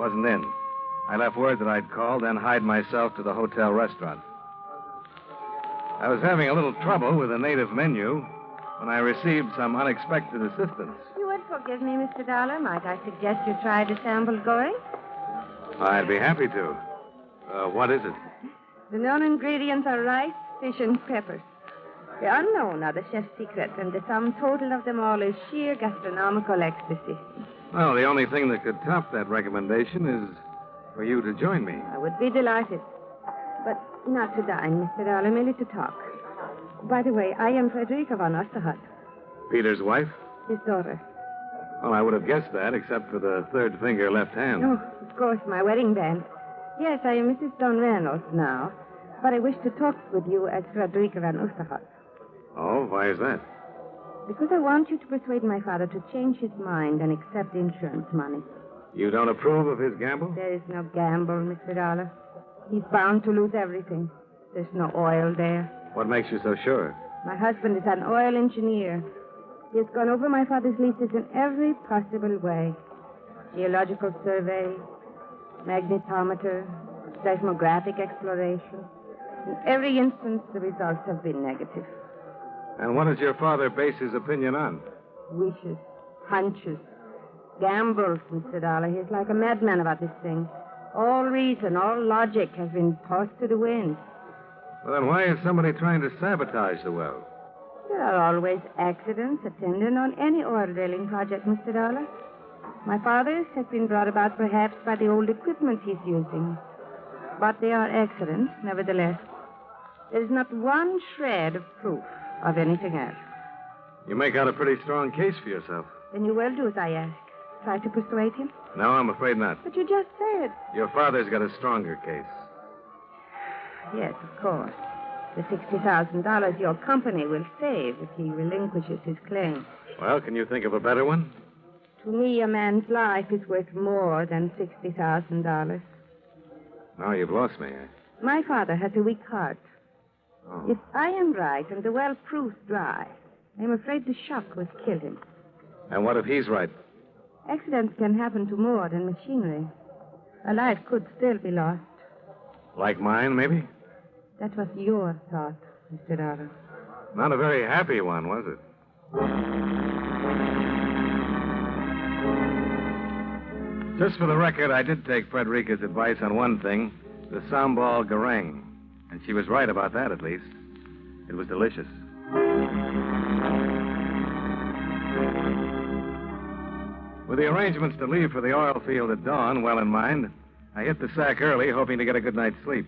Speaker 7: wasn't in. I left word that I'd called, then hied myself to the hotel restaurant. I was having a little trouble with the native menu when I received some unexpected assistance.
Speaker 8: You would forgive me, Mr. Dollar. Might I suggest you try the sample going?
Speaker 7: I'd be happy to. What is it?
Speaker 8: The known ingredients are rice, fish, and peppers. The unknown are the chef's secret, and the sum total of them all is sheer gastronomical ecstasy.
Speaker 7: Well, the only thing that could top that recommendation is for you to join me.
Speaker 8: I would be delighted. But not to dine, Mr. Dollar, merely to talk. By the way, I am Frederica von Osterhout,
Speaker 7: Peter's wife?
Speaker 8: his daughter.
Speaker 7: Well, I would have guessed that, except for the third finger left hand.
Speaker 8: Oh, of course, my wedding band. Yes, I am Mrs. Don Reynolds now, but I wish to talk with you as Frederica von Osterhout.
Speaker 7: Oh, why is that?
Speaker 8: Because I want you to persuade my father to change his mind and accept insurance money.
Speaker 7: You don't approve of his gamble?
Speaker 8: There is no gamble, Mr. Dollar. He's bound to lose everything. There's no oil there.
Speaker 7: What makes you so sure?
Speaker 8: My husband is an oil engineer. He has gone over my father's leases in every possible way. Geological survey, magnetometer, seismographic exploration. In every instance, the results have been negative.
Speaker 7: And what does your father base his opinion on?
Speaker 8: Wishes, hunches, gambles, Mr. Dollar. He's like a madman about this thing. All reason, all logic has been tossed to the wind.
Speaker 7: Well, then why is somebody trying to sabotage the well?
Speaker 8: There are always accidents attendant on any oil drilling project, Mr. Dollar. My father's has been brought about perhaps by the old equipment he's using. But they are accidents, nevertheless. There is not one shred of proof of anything else.
Speaker 7: You make out a pretty strong case for yourself.
Speaker 8: Then you will do as I ask. Try to persuade him.
Speaker 7: No, I'm afraid not.
Speaker 8: But you just said.
Speaker 7: Your father's got a stronger case.
Speaker 8: Yes, of course. The $60,000 your company will save if he relinquishes his claim.
Speaker 7: Well, can you think of a better one?
Speaker 8: To me, a man's life is worth more than $60,000.
Speaker 7: Now you've lost me.
Speaker 8: My father has a weak heart.
Speaker 7: Oh.
Speaker 8: If I am right and the well proves dry, I'm afraid the shock will kill him.
Speaker 7: And what if he's right?
Speaker 8: Accidents can happen to more than machinery. A life could still be lost.
Speaker 7: Like mine, maybe?
Speaker 8: That was your thought, Mr. Dollar.
Speaker 7: Not a very happy one, was it? Just for the record, I did take Frederica's advice on one thing, the sambal goreng. And she was right about that, at least. It was delicious. With the arrangements to leave for the oil field at dawn well in mind, I hit the sack early, hoping to get a good night's sleep.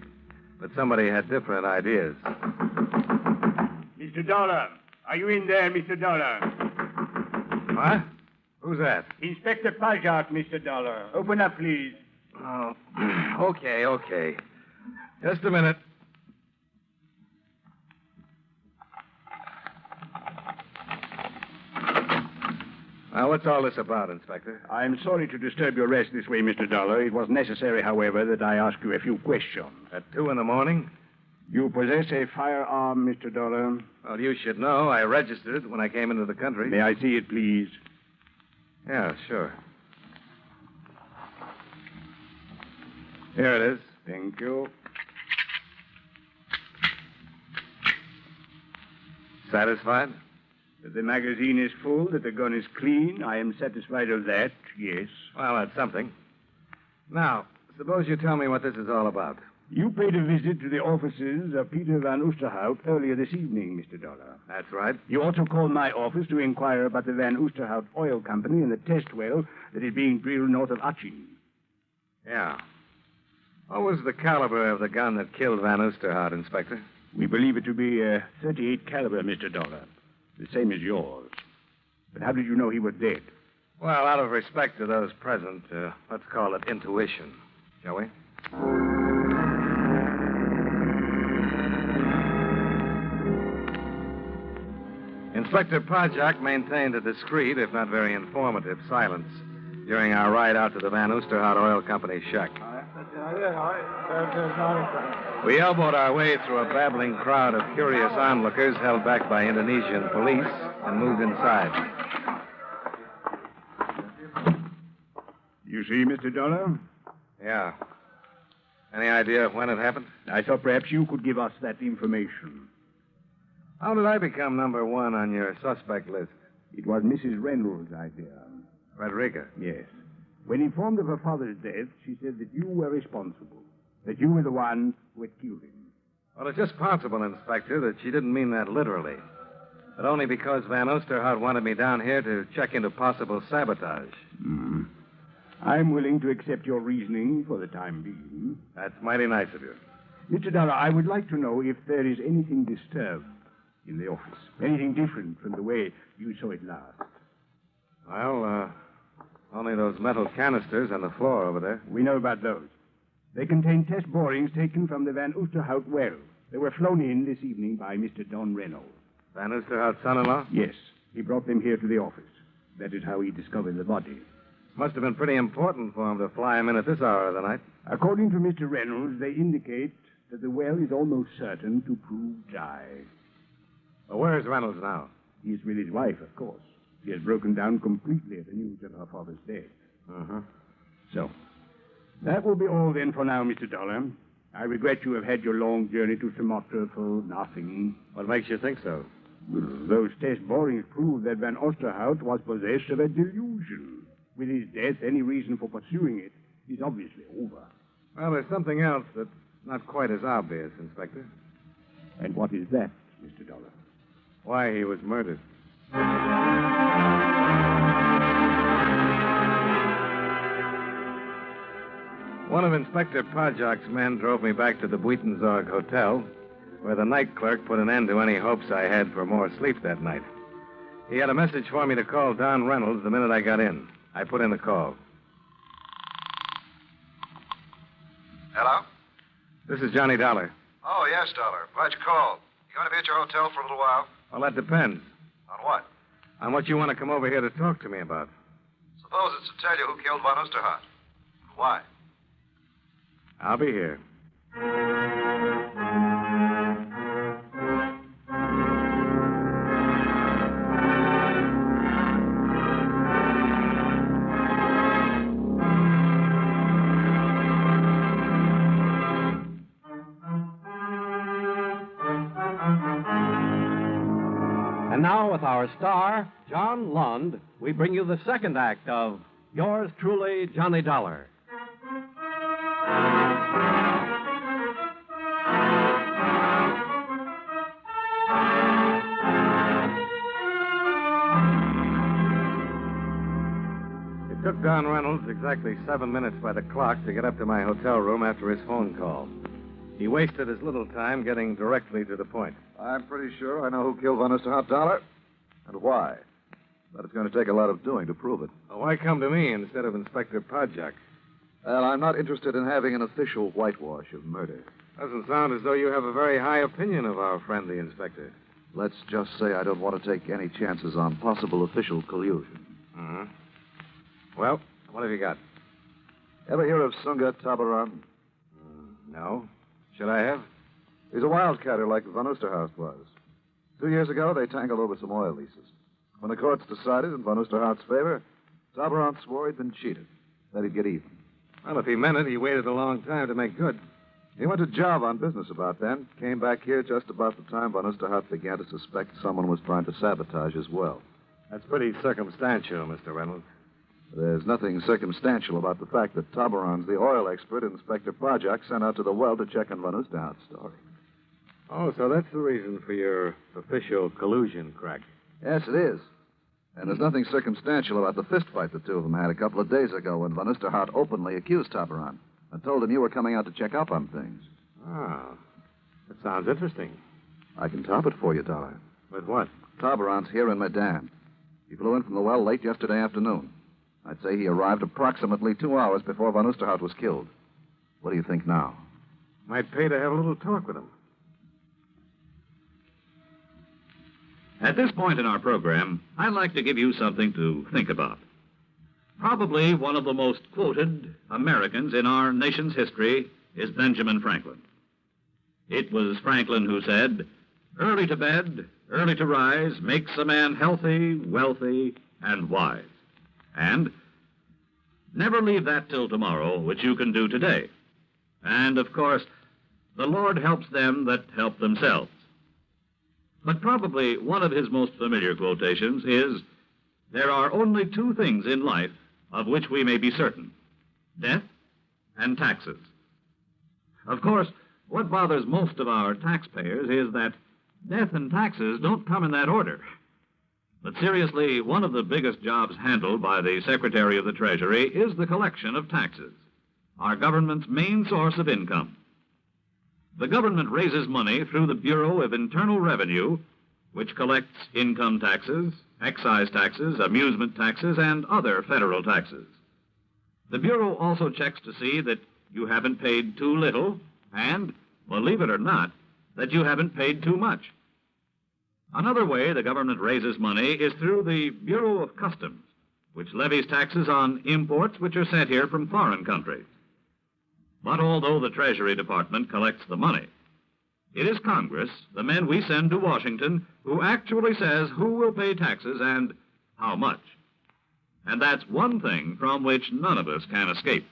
Speaker 7: But somebody had different ideas.
Speaker 17: Mr. Dollar, are you in there, Mr. Dollar?
Speaker 7: What? Who's that?
Speaker 17: Inspector Pajak, Mr. Dollar. Open up, please.
Speaker 7: Oh, okay. Just a minute. Now, what's all this about, Inspector?
Speaker 17: I'm sorry to disturb your rest this way, Mr. Dollar. It was necessary, however, that I ask you a few questions.
Speaker 7: At 2 a.m?
Speaker 17: You possess a firearm, Mr. Dollar?
Speaker 7: Well, you should know. I registered it when I came into the country.
Speaker 17: May I see it, please?
Speaker 7: Yeah, sure. Here it is.
Speaker 17: Thank you.
Speaker 7: Satisfied?
Speaker 17: That the magazine is full, that the gun is clean, I am satisfied of that, yes.
Speaker 7: Well, that's something. Now, suppose you tell me what this is all about.
Speaker 17: You paid a visit to the offices of Peter Van Oosterhout earlier this evening, Mr. Dollar.
Speaker 7: That's right.
Speaker 17: You also called my office to inquire about the Van Oosterhout Oil Company and the test well that is being drilled north of Achin.
Speaker 7: Yeah. What was the caliber of the gun that killed Van Oosterhout, Inspector?
Speaker 17: We believe it to be a .38 caliber, Mr. Dollar. The same as yours. But how did you know he was dead?
Speaker 7: Well, out of respect to those present, let's call it intuition, shall we? Inspector Pajak maintained a discreet, if not very informative, silence during our ride out to the Van Oosterhout Oil Company shack. We elbowed our way through a babbling crowd of curious onlookers held back by Indonesian police and moved inside.
Speaker 17: You see, Mr. Dollar?
Speaker 7: Yeah. Any idea of when it happened?
Speaker 17: I thought perhaps you could give us that information.
Speaker 7: How did I become number one on your suspect list?
Speaker 17: It was Mrs. Reynolds' idea.
Speaker 7: Frederica?
Speaker 17: Yes. When informed of her father's death, she said that you were responsible, that you were the one who had killed him.
Speaker 7: Well, it's just possible, Inspector, that she didn't mean that literally. But only because Van Oosterhout wanted me down here to check into possible sabotage.
Speaker 17: I'm willing to accept your reasoning for the time being.
Speaker 7: That's mighty nice of you.
Speaker 17: Mr. Dollar, I would like to know if there is anything disturbed in the office. Anything different from the way you saw it last.
Speaker 7: Well, only those metal canisters on the floor over there.
Speaker 17: We know about those. They contain test borings taken from the Van Oosterhout well. They were flown in this evening by Mr. Don Reynolds.
Speaker 7: Van Oosterhout's son-in-law?
Speaker 17: Yes. He brought them here to the office. That is how he discovered the body.
Speaker 7: Must have been pretty important for him to fly him in at this hour of the night.
Speaker 17: According to Mr. Reynolds, they indicate that the well is almost certain to prove dry.
Speaker 7: Well, where's Reynolds now?
Speaker 17: He's with his wife, of course. He has broken down completely at the news of her father's death. So, that will be all then for now, Mr. Dollar. I regret you have had your long journey to Sumatra for nothing.
Speaker 7: What makes you think so?
Speaker 17: Well, those test borings prove that Van Oosterhout was possessed of a delusion. With his death, any reason for pursuing it is obviously over.
Speaker 7: Well, there's something else that's not quite as obvious, Inspector.
Speaker 17: And what is that, Mr. Dollar?
Speaker 7: Why he was murdered. One of Inspector Pajok's men drove me back to the Buitenzorg Hotel, where the night clerk put an end to any hopes I had for more sleep that night. He had a message for me to call Don Reynolds the minute I got in. I put in the call.
Speaker 13: Hello?
Speaker 7: This is Johnny Dollar.
Speaker 13: Oh, yes, Dollar. Glad you called. You going to be at your hotel for a little while?
Speaker 7: Well, that depends.
Speaker 13: On what?
Speaker 7: On what you want to come over here to talk to me about.
Speaker 13: Suppose it's to tell you who killed Van Oosterhout. Why?
Speaker 7: I'll be here.
Speaker 19: And now, with our star, John Lund, we bring you the second act of Yours Truly, Johnny Dollar.
Speaker 7: It took Don Reynolds exactly 7 minutes by the clock to get up to my hotel room after his phone call. He wasted as little time getting directly to the point.
Speaker 13: I'm pretty sure I know who killed Van Oosterhout, Dollar, and why. But it's going to take a lot of doing to prove it.
Speaker 7: Well, why come to me instead of Inspector Pajok?
Speaker 13: Well, I'm not interested in having an official whitewash of murder.
Speaker 7: Doesn't sound as though you have a very high opinion of our friendly inspector.
Speaker 13: Let's just say I don't want to take any chances on possible official collusion.
Speaker 7: Well, what have you got?
Speaker 13: Ever hear of Sunga Tabaran?
Speaker 7: No. Should I have?
Speaker 13: He's a wildcatter like Van Oosterhout was. 2 years ago, they tangled over some oil leases. When the courts decided in Van Oosterhout's favor, Tabaran swore he'd been cheated, that he'd get even.
Speaker 7: Well, if he meant it, he waited a long time to make good.
Speaker 13: He went to Java on business about then, came back here just about the time Van Oosterhout began to suspect someone was trying to sabotage his well.
Speaker 7: That's pretty circumstantial, Mr. Reynolds.
Speaker 13: There's nothing circumstantial about the fact that Tabaran's the oil expert Inspector Pajok sent out to the well to check on Van Oosterhout's story.
Speaker 7: Oh, so that's the reason for your official collusion crack.
Speaker 13: Yes, it is. And there's nothing circumstantial about the fist fight the two of them had a couple of days ago when Van Oosterhout openly accused Tabaran and told him you were coming out to check up on things.
Speaker 7: Ah, that sounds interesting.
Speaker 13: I can top it for you, Dollar.
Speaker 7: With what?
Speaker 13: Tabaran's here in Medan. He flew in from the well late yesterday afternoon. I'd say he arrived approximately 2 hours before Van Oosterhout was killed. What do you think now?
Speaker 7: Might pay to have a little talk with him.
Speaker 14: At this point in our program, I'd like to give you something to think about. Probably one of the most quoted Americans in our nation's history is Benjamin Franklin. It was Franklin who said, "Early to bed, early to rise makes a man healthy, wealthy, and wise." And never leave that till tomorrow, which you can do today. And, of course, the Lord helps them that help themselves. But probably one of his most familiar quotations is, "There are only two things in life of which we may be certain: death and taxes." Of course, what bothers most of our taxpayers is that death and taxes don't come in that order. But seriously, one of the biggest jobs handled by the Secretary of the Treasury is the collection of taxes, our government's main source of income. The government raises money through the Bureau of Internal Revenue, which collects income taxes, excise taxes, amusement taxes, and other federal taxes. The Bureau also checks to see that you haven't paid too little and, believe it or not, that you haven't paid too much. Another way the government raises money is through the Bureau of Customs, which levies taxes on imports which are sent here from foreign countries. But although the Treasury Department collects the money, it is Congress, the men we send to Washington, who actually says who will pay taxes and how much. And that's one thing from which none of us can escape.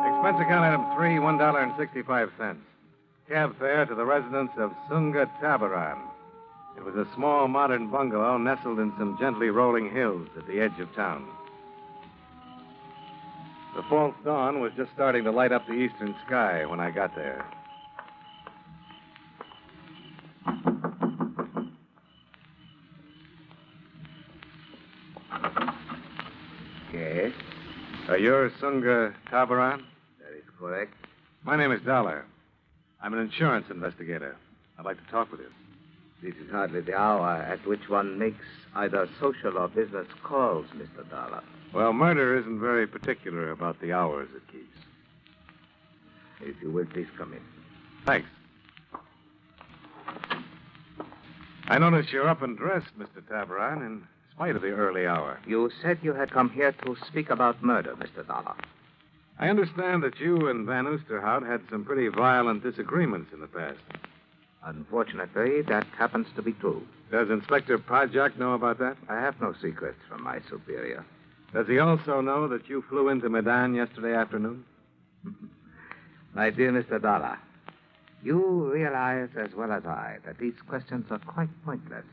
Speaker 7: Expense account item 3, $1.65. Cab fare to the residence of Sunga Tabaran. It was a small, modern bungalow nestled in some gently rolling hills at the edge of town. The false dawn was just starting to light up the eastern sky when I got there.
Speaker 27: Yes?
Speaker 7: Are you Sunga Tabaran?
Speaker 27: That is correct.
Speaker 7: My name is Dollar. I'm an insurance investigator. I'd like to talk with you.
Speaker 27: This is hardly the hour at which one makes either social or business calls, Mr. Dollar.
Speaker 7: Well, murder isn't very particular about the hours it keeps.
Speaker 27: If you will, please come in.
Speaker 7: Thanks. I notice you're up and dressed, Mr. Tabaran, in spite of the early hour.
Speaker 27: You said you had come here to speak about murder, Mr. Dollar.
Speaker 7: I understand that you and Van Oosterhout had some pretty violent disagreements in the past.
Speaker 27: Unfortunately, that happens to be true.
Speaker 7: Does Inspector Pajak know about that?
Speaker 27: I have no secrets from my superior.
Speaker 7: Does he also know that you flew into Medan yesterday afternoon?
Speaker 27: My dear Mr. Dollar, you realize as well as I that these questions are quite pointless.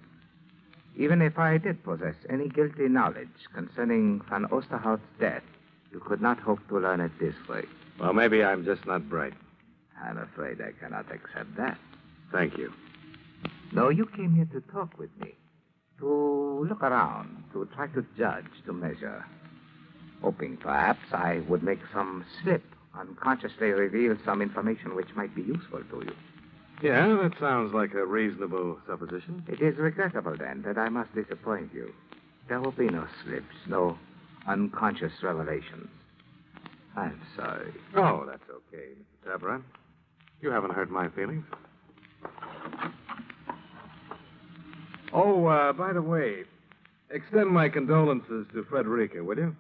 Speaker 27: Even if I did possess any guilty knowledge concerning Van Oosterhout's death, you could not hope to learn it this way.
Speaker 7: Well, maybe I'm just not bright.
Speaker 27: I'm afraid I cannot accept that.
Speaker 7: Thank you.
Speaker 27: No, you came here to talk with me, to look around, to try to judge, to measure, hoping perhaps I would make some slip, unconsciously reveal some information which might be useful to you.
Speaker 7: Yeah, that sounds like a reasonable supposition.
Speaker 27: It is regrettable, then, that I must disappoint you. There will be no slips, no unconscious revelations. I'm sorry.
Speaker 7: Oh, that's okay, Mr. Tabaran. You haven't hurt my feelings. Oh, by the way, extend my condolences to Frederica, will you?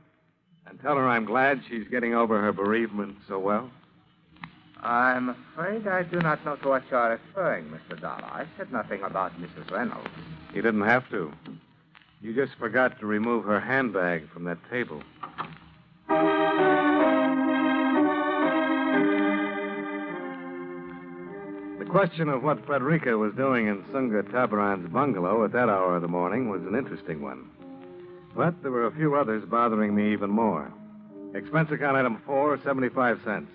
Speaker 7: And tell her I'm glad she's getting over her bereavement so well.
Speaker 27: I'm afraid I do not know to what you are referring, Mr. Dollar. I said nothing about Mrs. Reynolds.
Speaker 7: You didn't have to. You just forgot to remove her handbag from that table. The question of what Frederica was doing in Sunga Tabaran's bungalow at that hour of the morning was an interesting one. But there were a few others bothering me even more. Expense account item 4, 75 cents.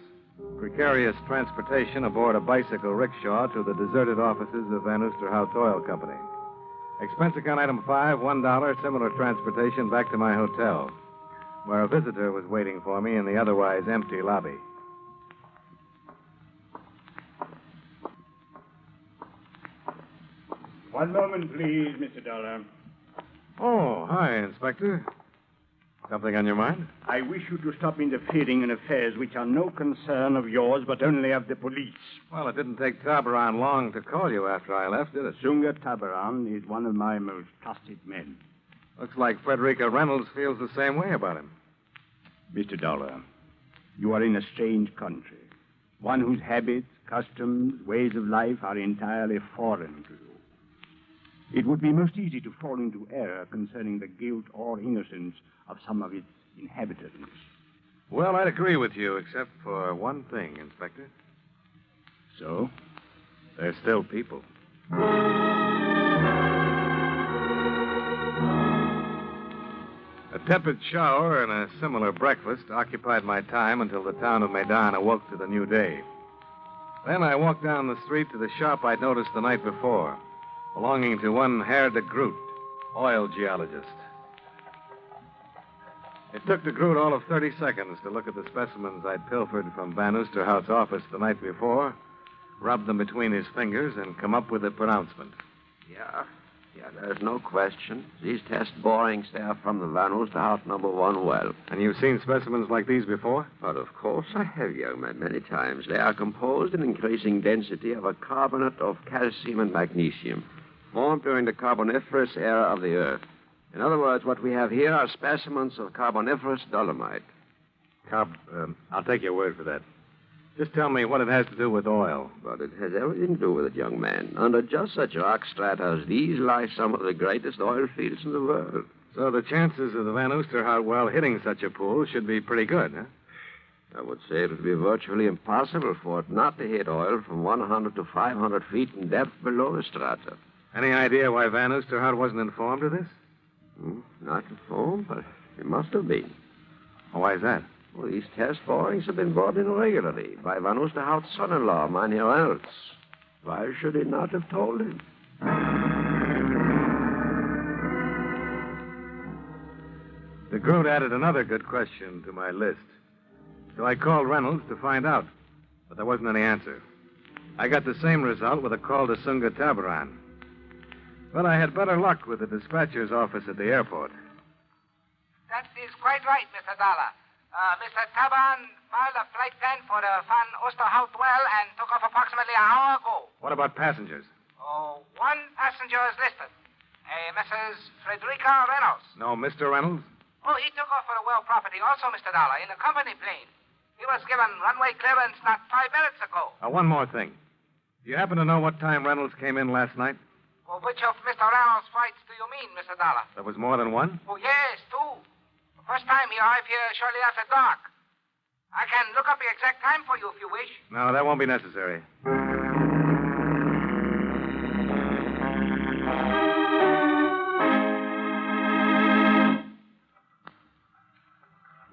Speaker 7: Precarious transportation aboard a bicycle rickshaw to the deserted offices of Van Oosterhout Oil Company. Expense account item 5, $1, similar transportation back to my hotel, where a visitor was waiting for me in the otherwise empty lobby.
Speaker 17: One moment, please, Mr. Dollar.
Speaker 7: Oh, hi, Inspector. Something on your mind?
Speaker 17: I wish you to stop interfering in affairs which are no concern of yours, but only of the police.
Speaker 7: Well, it didn't take Tabaran long to call you after I left, did it?
Speaker 17: Sunga Tabaran is one of my most trusted men.
Speaker 7: Looks like Frederica Reynolds feels the same way about him.
Speaker 17: Mr. Dollar, you are in a strange country. One whose habits, customs, ways of life are entirely foreign to you. It would be most easy to fall into error concerning the guilt or innocence of some of its inhabitants.
Speaker 7: Well, I'd agree with you, except for one thing, Inspector.
Speaker 17: So?
Speaker 7: They're still people. A tepid shower and a similar breakfast occupied my time until the town of Medan awoke to the new day. Then I walked down the street to the shop I'd noticed the night before, belonging to one Herr de Groot, oil geologist. It took de Groot all of 30 seconds to look at the specimens I'd pilfered from Van Oosterhout's office the night before, rub them between his fingers, and come up with a pronouncement.
Speaker 5: Yeah, there's no question. These test borings, they are from the Van Oosterhout number 1 well.
Speaker 7: And you've seen specimens like these before?
Speaker 5: But of course I have, young man, many times. They are composed in increasing density of a carbonate of calcium and magnesium, formed during the Carboniferous era of the Earth. In other words, what we have here are specimens of Carboniferous Dolomite.
Speaker 7: I'll take your word for that. Just tell me what it has to do with oil.
Speaker 5: But it has everything to do with it, young man. Under just such rock strata as these lie some of the greatest oil fields in the world.
Speaker 7: So the chances of the Van Oosterhout well hitting such a pool should be pretty good, huh?
Speaker 5: I would say it would be virtually impossible for it not to hit oil from 100 to 500 feet in depth below the strata.
Speaker 7: Any idea why Van Oosterhout wasn't informed of this?
Speaker 5: Not informed, but it must have been.
Speaker 7: Why is that?
Speaker 5: Well, these test borings have been brought in regularly by Van Oosterhout's son-in-law, Maniac Reynolds. Why should he not have told him?
Speaker 7: De Groot added another good question to my list. So I called Reynolds to find out, but there wasn't any answer. I got the same result with a call to Sunga Tabaran. But I had better luck with the dispatcher's office at the airport.
Speaker 9: That is quite right, Mr. Dollar. Mr. Tabaran filed a flight plan for the Van Oosterhout well and took off approximately an hour ago.
Speaker 7: What about passengers?
Speaker 9: Oh, one passenger is listed. Mrs. Frederica Reynolds.
Speaker 7: No, Mr. Reynolds?
Speaker 9: Oh, he took off for the well property also, Mr. Dollar, in a company plane. He was given runway clearance not 5 minutes ago.
Speaker 7: One more thing. Do you happen to know what time Reynolds came in last night?
Speaker 9: Well, which of Mr. Reynolds' flights do you mean, Mr. Dollar?
Speaker 7: There was more than one?
Speaker 9: Oh, yes, 2. The first time he arrived here shortly after dark. I can look up the exact time for you if you wish.
Speaker 7: No, that won't be necessary.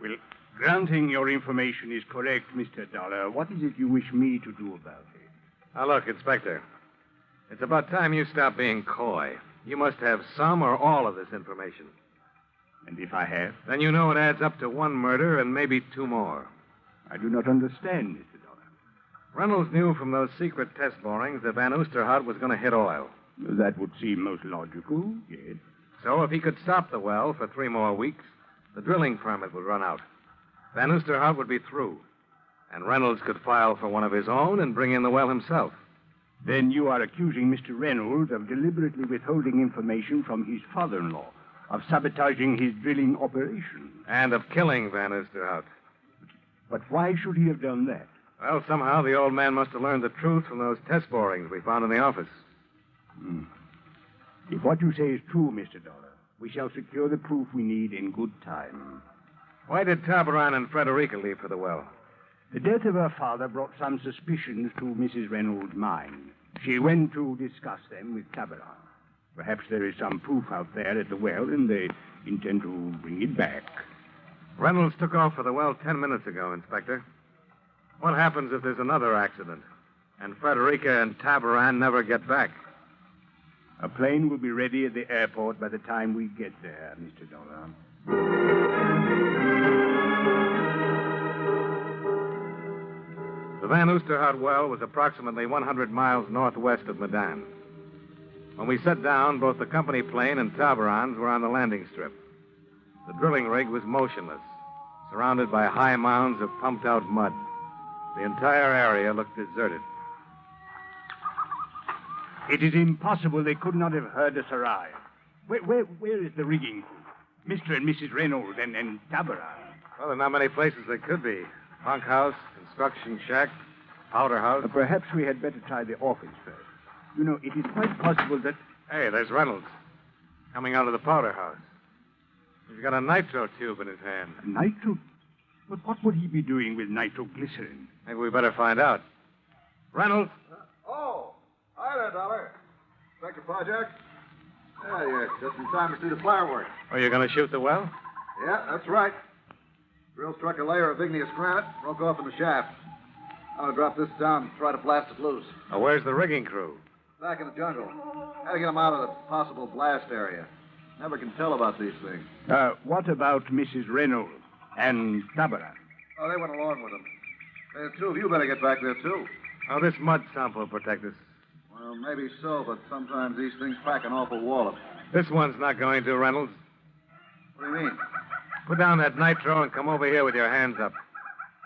Speaker 17: Well, granting your information is correct, Mr. Dollar, what is it you wish me to do about it?
Speaker 7: Now, look, Inspector. It's about time you stop being coy. You must have some or all of this information.
Speaker 17: And if I have?
Speaker 7: Then you know it adds up to 1 murder and maybe 2 more.
Speaker 17: I do not understand, Mr. Dollar.
Speaker 7: Reynolds knew from those secret test borings that Van Oosterhout was going to hit oil.
Speaker 17: That would seem most logical, yes.
Speaker 7: So if he could stop the well for 3 more weeks, the drilling permit would run out. Van Oosterhout would be through. And Reynolds could file for one of his own and bring in the well himself.
Speaker 17: Then you are accusing Mr. Reynolds of deliberately withholding information from his father-in-law, of sabotaging his drilling operation.
Speaker 7: And of killing Van Oosterhout.
Speaker 17: But why should he have done that?
Speaker 7: Well, somehow the old man must have learned the truth from those test borings we found in the office.
Speaker 17: If what you say is true, Mr. Dollar, we shall secure the proof we need in good time.
Speaker 7: Why did Tabaran and Frederica leave for the well?
Speaker 17: The death of her father brought some suspicions to Mrs. Reynolds' mind. She went to discuss them with Tabaran. Perhaps there is some proof out there at the well, and they intend to bring it back.
Speaker 7: Reynolds took off for the well 10 minutes ago, Inspector. What happens if there's another accident, and Frederica and Tabaran never get back?
Speaker 17: A plane will be ready at the airport by the time we get there, Mr. Dollar.
Speaker 7: The Van Oosterhout well was approximately 100 miles northwest of Medan. When we set down, both the company plane and Tabaran's were on the landing strip. The drilling rig was motionless, surrounded by high mounds of pumped-out mud. The entire area looked deserted.
Speaker 17: It is impossible they could not have heard us arrive. Where is the rigging crew? Mr. and Mrs. Reynolds and Tabara.
Speaker 7: Well, there are not many places they could be. Bunkhouse, construction shack, powder house.
Speaker 17: Perhaps we had better try the office first. You know, it is quite possible that...
Speaker 7: Hey, there's Reynolds, coming out of the powder house. He's got a nitro tube in his hand.
Speaker 17: Nitro? But what would he be doing with nitroglycerin?
Speaker 7: Maybe we better find out. Reynolds?
Speaker 13: Hi there, Dollar. Inspector Project? Yeah, you're just in time to see the fireworks.
Speaker 7: Oh, you're going to shoot the well?
Speaker 13: Yeah, that's right. Drill struck a layer of igneous granite, broke off in the shaft. I'm going to drop this down and try to blast it loose.
Speaker 7: Oh, where's the rigging crew?
Speaker 13: Back in the jungle. Had to get them out of the possible blast area. Never can tell about these things.
Speaker 17: What about Mrs. Reynolds and Tabara?
Speaker 13: Oh, they went along with them. The two of you better get back there, too.
Speaker 7: Oh, this mud sample will protect us.
Speaker 13: Well, maybe so, but sometimes these things pack an awful wallop.
Speaker 7: This one's not going to, Reynolds.
Speaker 13: What do you mean?
Speaker 7: Put down that nitro and come over here with your hands up.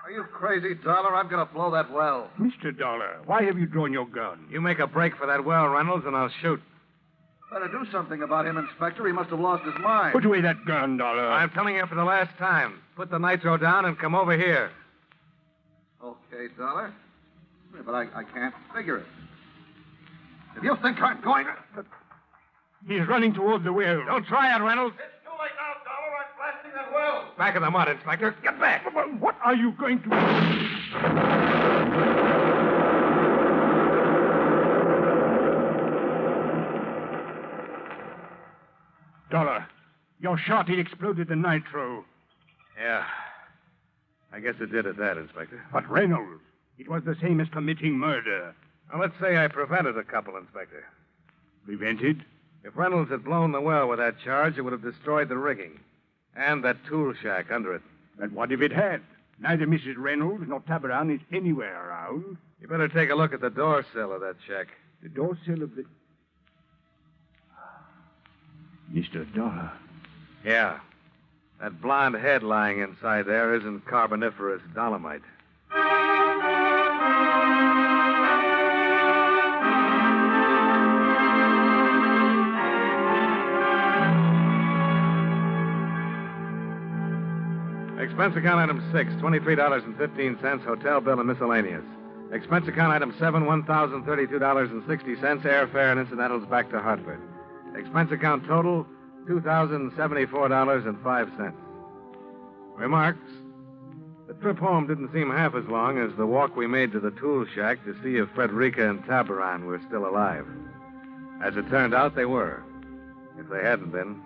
Speaker 13: Are you crazy, Dollar? I'm going to blow that well.
Speaker 17: Mr. Dollar, why have you drawn your gun?
Speaker 7: You make a break for that well, Reynolds, and I'll shoot.
Speaker 13: Better do something about him, Inspector. He must have lost his mind.
Speaker 17: Put away that gun, Dollar.
Speaker 7: I'm telling you for the last time. Put the nitro down and come over here.
Speaker 13: Okay, Dollar. Yeah, but I can't figure it. If you think I'm going to...
Speaker 17: He's running toward the well.
Speaker 7: Don't try it, Reynolds.
Speaker 13: It's too late now, Dollar. I'm blasting that well.
Speaker 7: Back in the mud, Inspector. Get back.
Speaker 17: What are you going to do? Dollar, your shot, it exploded the nitro.
Speaker 7: Yeah. I guess it did at that, Inspector.
Speaker 17: But Reynolds, it was the same as committing murder.
Speaker 7: Well, let's say I prevented a couple, Inspector.
Speaker 17: Prevented?
Speaker 7: If Reynolds had blown the well with that charge, it would have destroyed the rigging. And that tool shack under it.
Speaker 17: But what if it had? Neither Mrs. Reynolds nor Tabaran is anywhere around.
Speaker 7: You better take a look at the door sill of that shack.
Speaker 17: The door sill of the... Mr. Dollar.
Speaker 7: Yeah. That blonde head lying inside there isn't Carboniferous Dolomite. Expense account item 6, $23.15, hotel bill and miscellaneous. Expense account item 7, $1,032.60, airfare and incidentals back to Hartford. Expense account total, $2,074.05. Remarks. The trip home didn't seem half as long as the walk we made to the tool shack to see if Frederica and Tabaran were still alive. As it turned out, they were. If they hadn't been,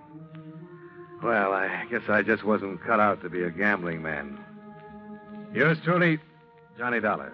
Speaker 7: well, I guess I just wasn't cut out to be a gambling man. Yours truly, Johnny Dollar.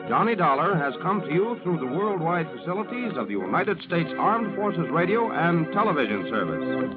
Speaker 6: Johnny Dollar has come to you through the worldwide facilities of the United States Armed Forces Radio and Television Service.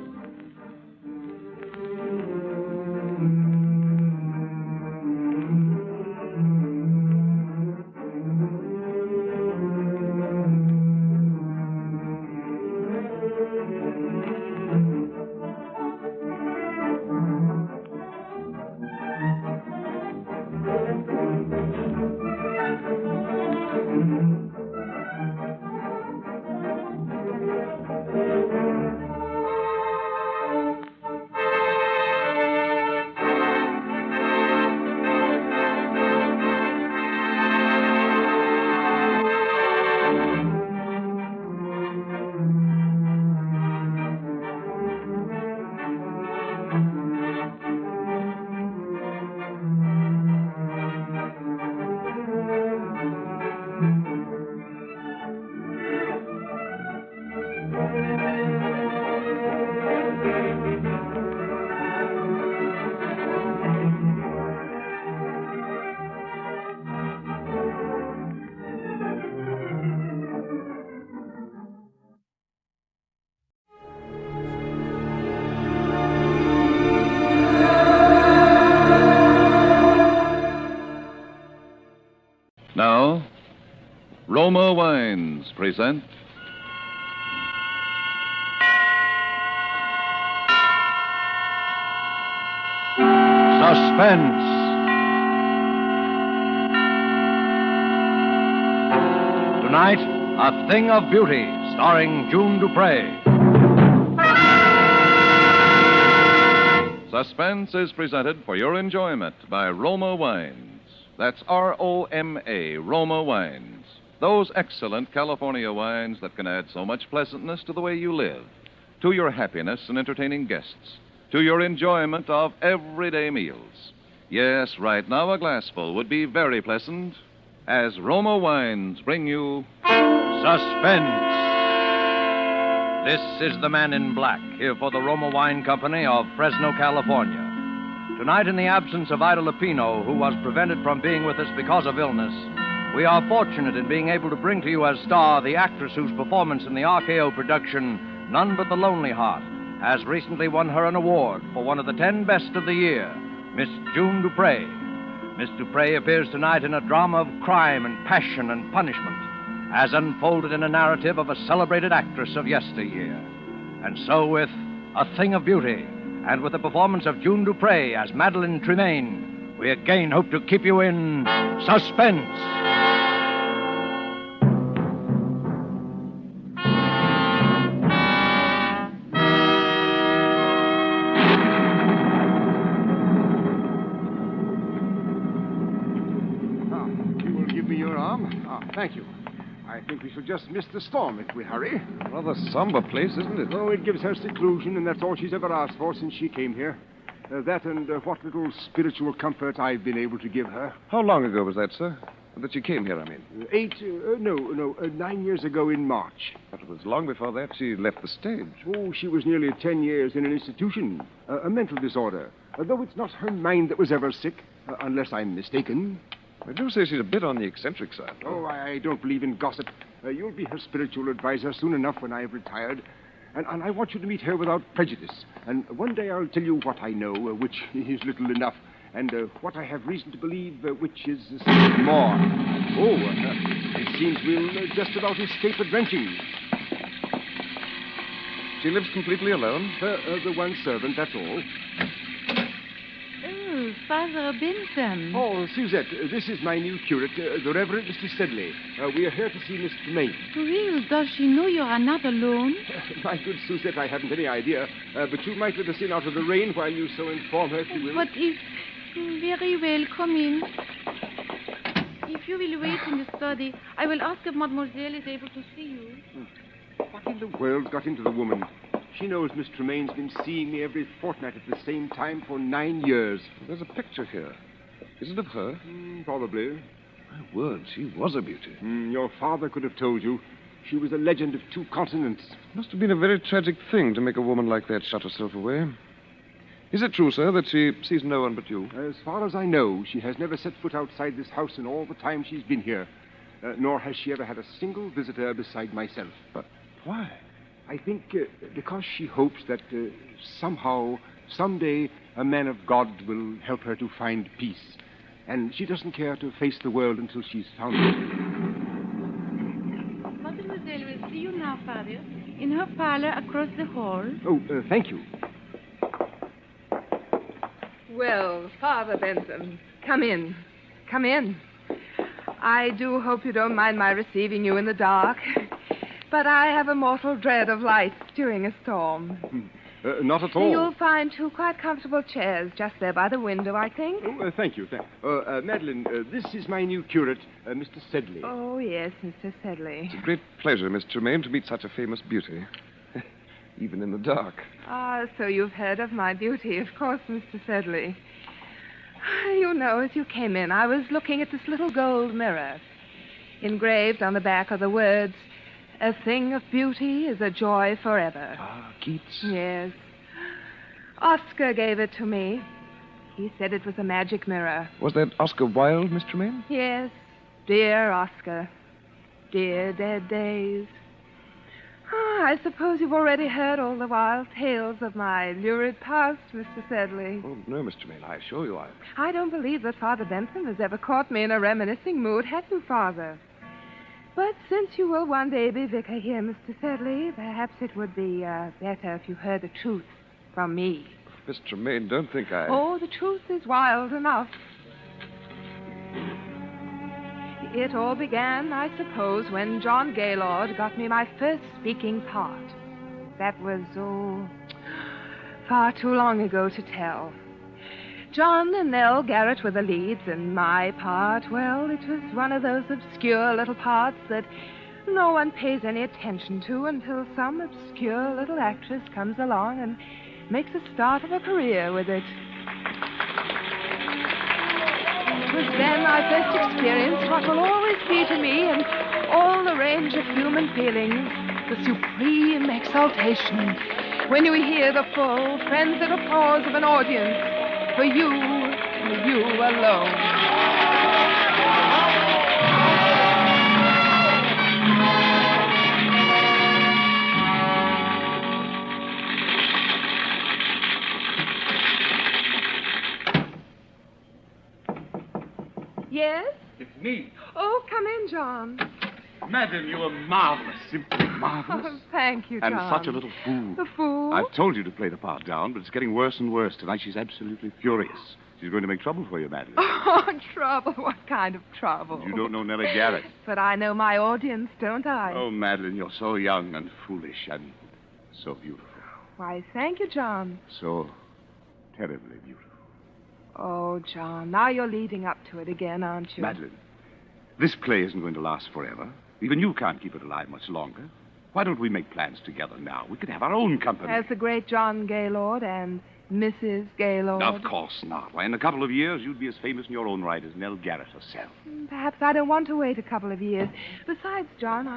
Speaker 12: Roma Wines present
Speaker 19: Suspense. Tonight, A Thing of Beauty, starring June Dupre.
Speaker 12: Suspense is presented for your enjoyment by Roma Wines. That's R-O-M-A, Roma Wines. Those excellent California wines that can add so much pleasantness to the way you live, to your happiness in entertaining guests, to your enjoyment of everyday meals. Yes, right now a glassful would be very pleasant as Roma Wines bring you
Speaker 19: Suspense. This is the Man in Black, here for the Roma Wine Company of Fresno, California. Tonight, in the absence of Ida Lupino, who was prevented from being with us because of illness, we are fortunate in being able to bring to you as star the actress whose performance in the RKO production, None But the Lonely Heart, has recently won her an award for one of the 10 best of the year, Miss June Dupre. Miss Dupre appears tonight in a drama of crime and passion and punishment, as unfolded in a narrative of a celebrated actress of yesteryear. And so with A Thing of Beauty, and with the performance of June Dupre as Madeline Tremaine, we again hope to keep you in suspense.
Speaker 15: You will give me your arm? Thank you. I think we shall just miss the storm if we hurry.
Speaker 13: Rather somber place, isn't it?
Speaker 15: Oh, it gives her seclusion, and that's all she's ever asked for since she came here. That and what little spiritual comfort I've been able to give her.
Speaker 13: How long ago was that, sir? That you came here, I mean.
Speaker 15: 9 years ago in March.
Speaker 13: But it was long before that she left the stage.
Speaker 15: Oh, she was nearly 10 years in an institution. A mental disorder. Though it's not her mind that was ever sick, unless I'm mistaken.
Speaker 13: I do say she's a bit on the eccentric side.
Speaker 15: Oh, I don't believe in gossip. You'll be her spiritual advisor soon enough when I've retired. And I want you to meet her without prejudice. And one day I'll tell you what I know, which is little enough, and what I have reason to believe, which is something more. Oh, it seems we'll just about escape a drenching.
Speaker 13: She lives completely alone?
Speaker 15: The one servant, that's all.
Speaker 20: Father Bentham.
Speaker 15: Oh, Suzette, this is my new curate, the Reverend Mr. Sedley. We are here to see Miss Tremaine.
Speaker 20: Well, does she know you are not alone?
Speaker 15: My good Suzette, I haven't any idea. But you might let us in out of the rain while you so inform her, if you will.
Speaker 20: But if... Very well, come in. If you will wait in the study, I will ask if Mademoiselle is able to see you.
Speaker 15: What in the world got into the woman? She knows Miss Tremaine's been seeing me every fortnight at the same time for 9 years.
Speaker 13: There's a picture here. Is it of her?
Speaker 15: Probably.
Speaker 13: My word, she was a beauty.
Speaker 15: Your father could have told you. She was a legend of 2 continents.
Speaker 13: Must have been a very tragic thing to make a woman like that shut herself away. Is it true, sir, that she sees no one but you?
Speaker 15: As far as I know, she has never set foot outside this house in all the time she's been here. Nor has she ever had a single visitor beside myself.
Speaker 13: But why?
Speaker 15: I think because she hopes that somehow, someday, a man of God will help her to find peace. And she doesn't care to face the world until she's found it.
Speaker 20: Mademoiselle will see you now, Father, in her parlor across the hall.
Speaker 15: Oh, thank you.
Speaker 22: Well, Father Bentham, come in. Come in. I do hope you don't mind my receiving you in the dark. But I have a mortal dread of lights during a storm.
Speaker 15: Not at all.
Speaker 22: You'll find 2 quite comfortable chairs just there by the window, I think.
Speaker 15: Oh, thank you. Madeline, this is my new curate, Mr. Sedley.
Speaker 22: Oh, yes, Mr. Sedley.
Speaker 13: It's a great pleasure, Miss Tremaine, to meet such a famous beauty. Even in the dark.
Speaker 22: Ah, so you've heard of my beauty, of course, Mr. Sedley. You know, as you came in, I was looking at this little gold mirror. Engraved on the back are the words, "A thing of beauty is a joy forever."
Speaker 13: Ah, Keats.
Speaker 22: Yes. Oscar gave it to me. He said it was a magic mirror.
Speaker 13: Was that Oscar Wilde, Miss Tremaine?
Speaker 22: Yes. Dear Oscar. Dear dead days. I suppose you've already heard all the wild tales of my lurid past, Mr. Sedley.
Speaker 13: Oh, no, Miss Tremaine, I assure you
Speaker 22: I don't believe that Father Bentham has ever caught me in a reminiscing mood, have you, Father? But since you will one day be vicar here, Mr. Sedley, perhaps it would be better if you heard the truth from me.
Speaker 4: Miss Tremaine, don't think I...
Speaker 22: Oh, the truth is wild enough. It all began, I suppose, when John Gaylord got me my first speaking part. That was, far too long ago to tell. John and Nell Garrett were the leads, and my part, well, it was one of those obscure little parts that no one pays any attention to until some obscure little actress comes along and makes a start of a career with it. It was then I first experienced what will always be to me in all the range of human feelings, the supreme exaltation, when you hear the full, frenzied applause of an audience for you alone. Yes?
Speaker 4: It's me.
Speaker 22: Oh, come in, John.
Speaker 4: Madam, you are marvelous, simply marvelous.
Speaker 22: Oh, thank you, John.
Speaker 4: And such a little fool.
Speaker 22: The fool?
Speaker 4: I've told you to play the part down, but it's getting worse and worse. Tonight she's absolutely furious. She's going to make trouble for you, Madeline.
Speaker 22: Oh, trouble? What kind of trouble?
Speaker 4: You don't know Nellie Garrett.
Speaker 22: But I know my audience, don't I?
Speaker 4: Oh, Madeline, you're so young and foolish and so beautiful.
Speaker 22: Why, thank you, John.
Speaker 4: So terribly beautiful.
Speaker 22: Oh, John, now you're leading up to it again, aren't you?
Speaker 4: Madeline, this play isn't going to last forever. Even you can't keep it alive much longer. Why don't we make plans together now? We could have our own company.
Speaker 22: As the great John Gaylord and Mrs. Gaylord.
Speaker 4: Of course not. Why, in a couple of years, you'd be as famous in your own right as Nell Garrett herself.
Speaker 22: Perhaps I don't want to wait a couple of years. Besides, John,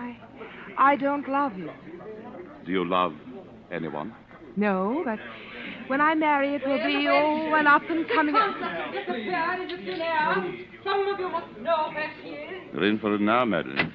Speaker 22: I don't love you.
Speaker 4: Do you love anyone?
Speaker 22: No, but when I marry, it will be, an up and coming.
Speaker 11: Some of you must know where she is.
Speaker 4: You're in for it now, Madeline.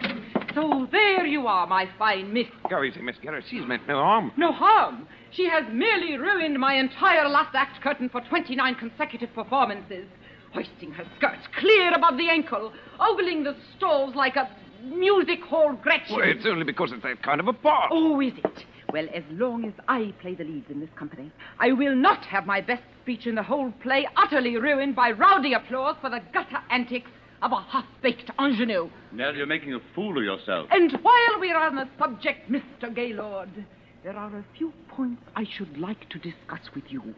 Speaker 11: So there you are, my fine miss.
Speaker 4: Go easy, Miss Garrett. She's meant no harm.
Speaker 11: No harm. She has merely ruined my entire last act curtain for 29 consecutive performances, hoisting her skirts clear above the ankle, ogling the stalls like a music hall Gretchen.
Speaker 4: Well, it's only because it's that kind of a part.
Speaker 11: Oh, is it? Well, as long as I play the leads in this company, I will not have my best speech in the whole play utterly ruined by rowdy applause for the gutter antics of a half-baked ingenue.
Speaker 4: Nell, you're making a fool of yourself.
Speaker 11: And while we're on the subject, Mr. Gaylord, there are a few points I should like to discuss with you.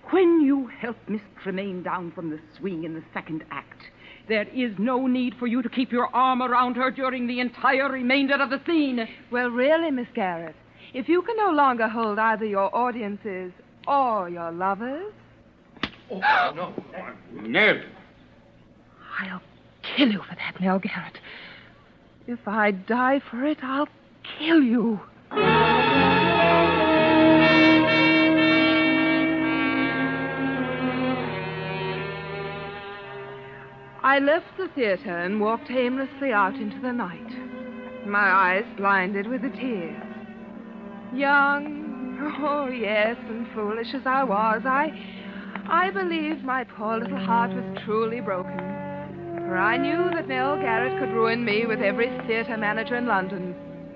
Speaker 11: When you help Miss Tremaine down from the swing in the second act, there is no need for you to keep your arm around her during the entire remainder of the scene.
Speaker 22: Well, really, Miss Garrett, if you can no longer hold either your audiences or your lovers...
Speaker 4: Oh, no. Nell!
Speaker 22: I'll kill you for that, Nell Garrett. If I die for it, I'll kill you. I left the theater and walked aimlessly out into the night, my eyes blinded with the tears. Young, oh yes, and foolish as I was, I believed my poor little heart was truly broken. For I knew that Nell Garrett could ruin me with every theater manager in London.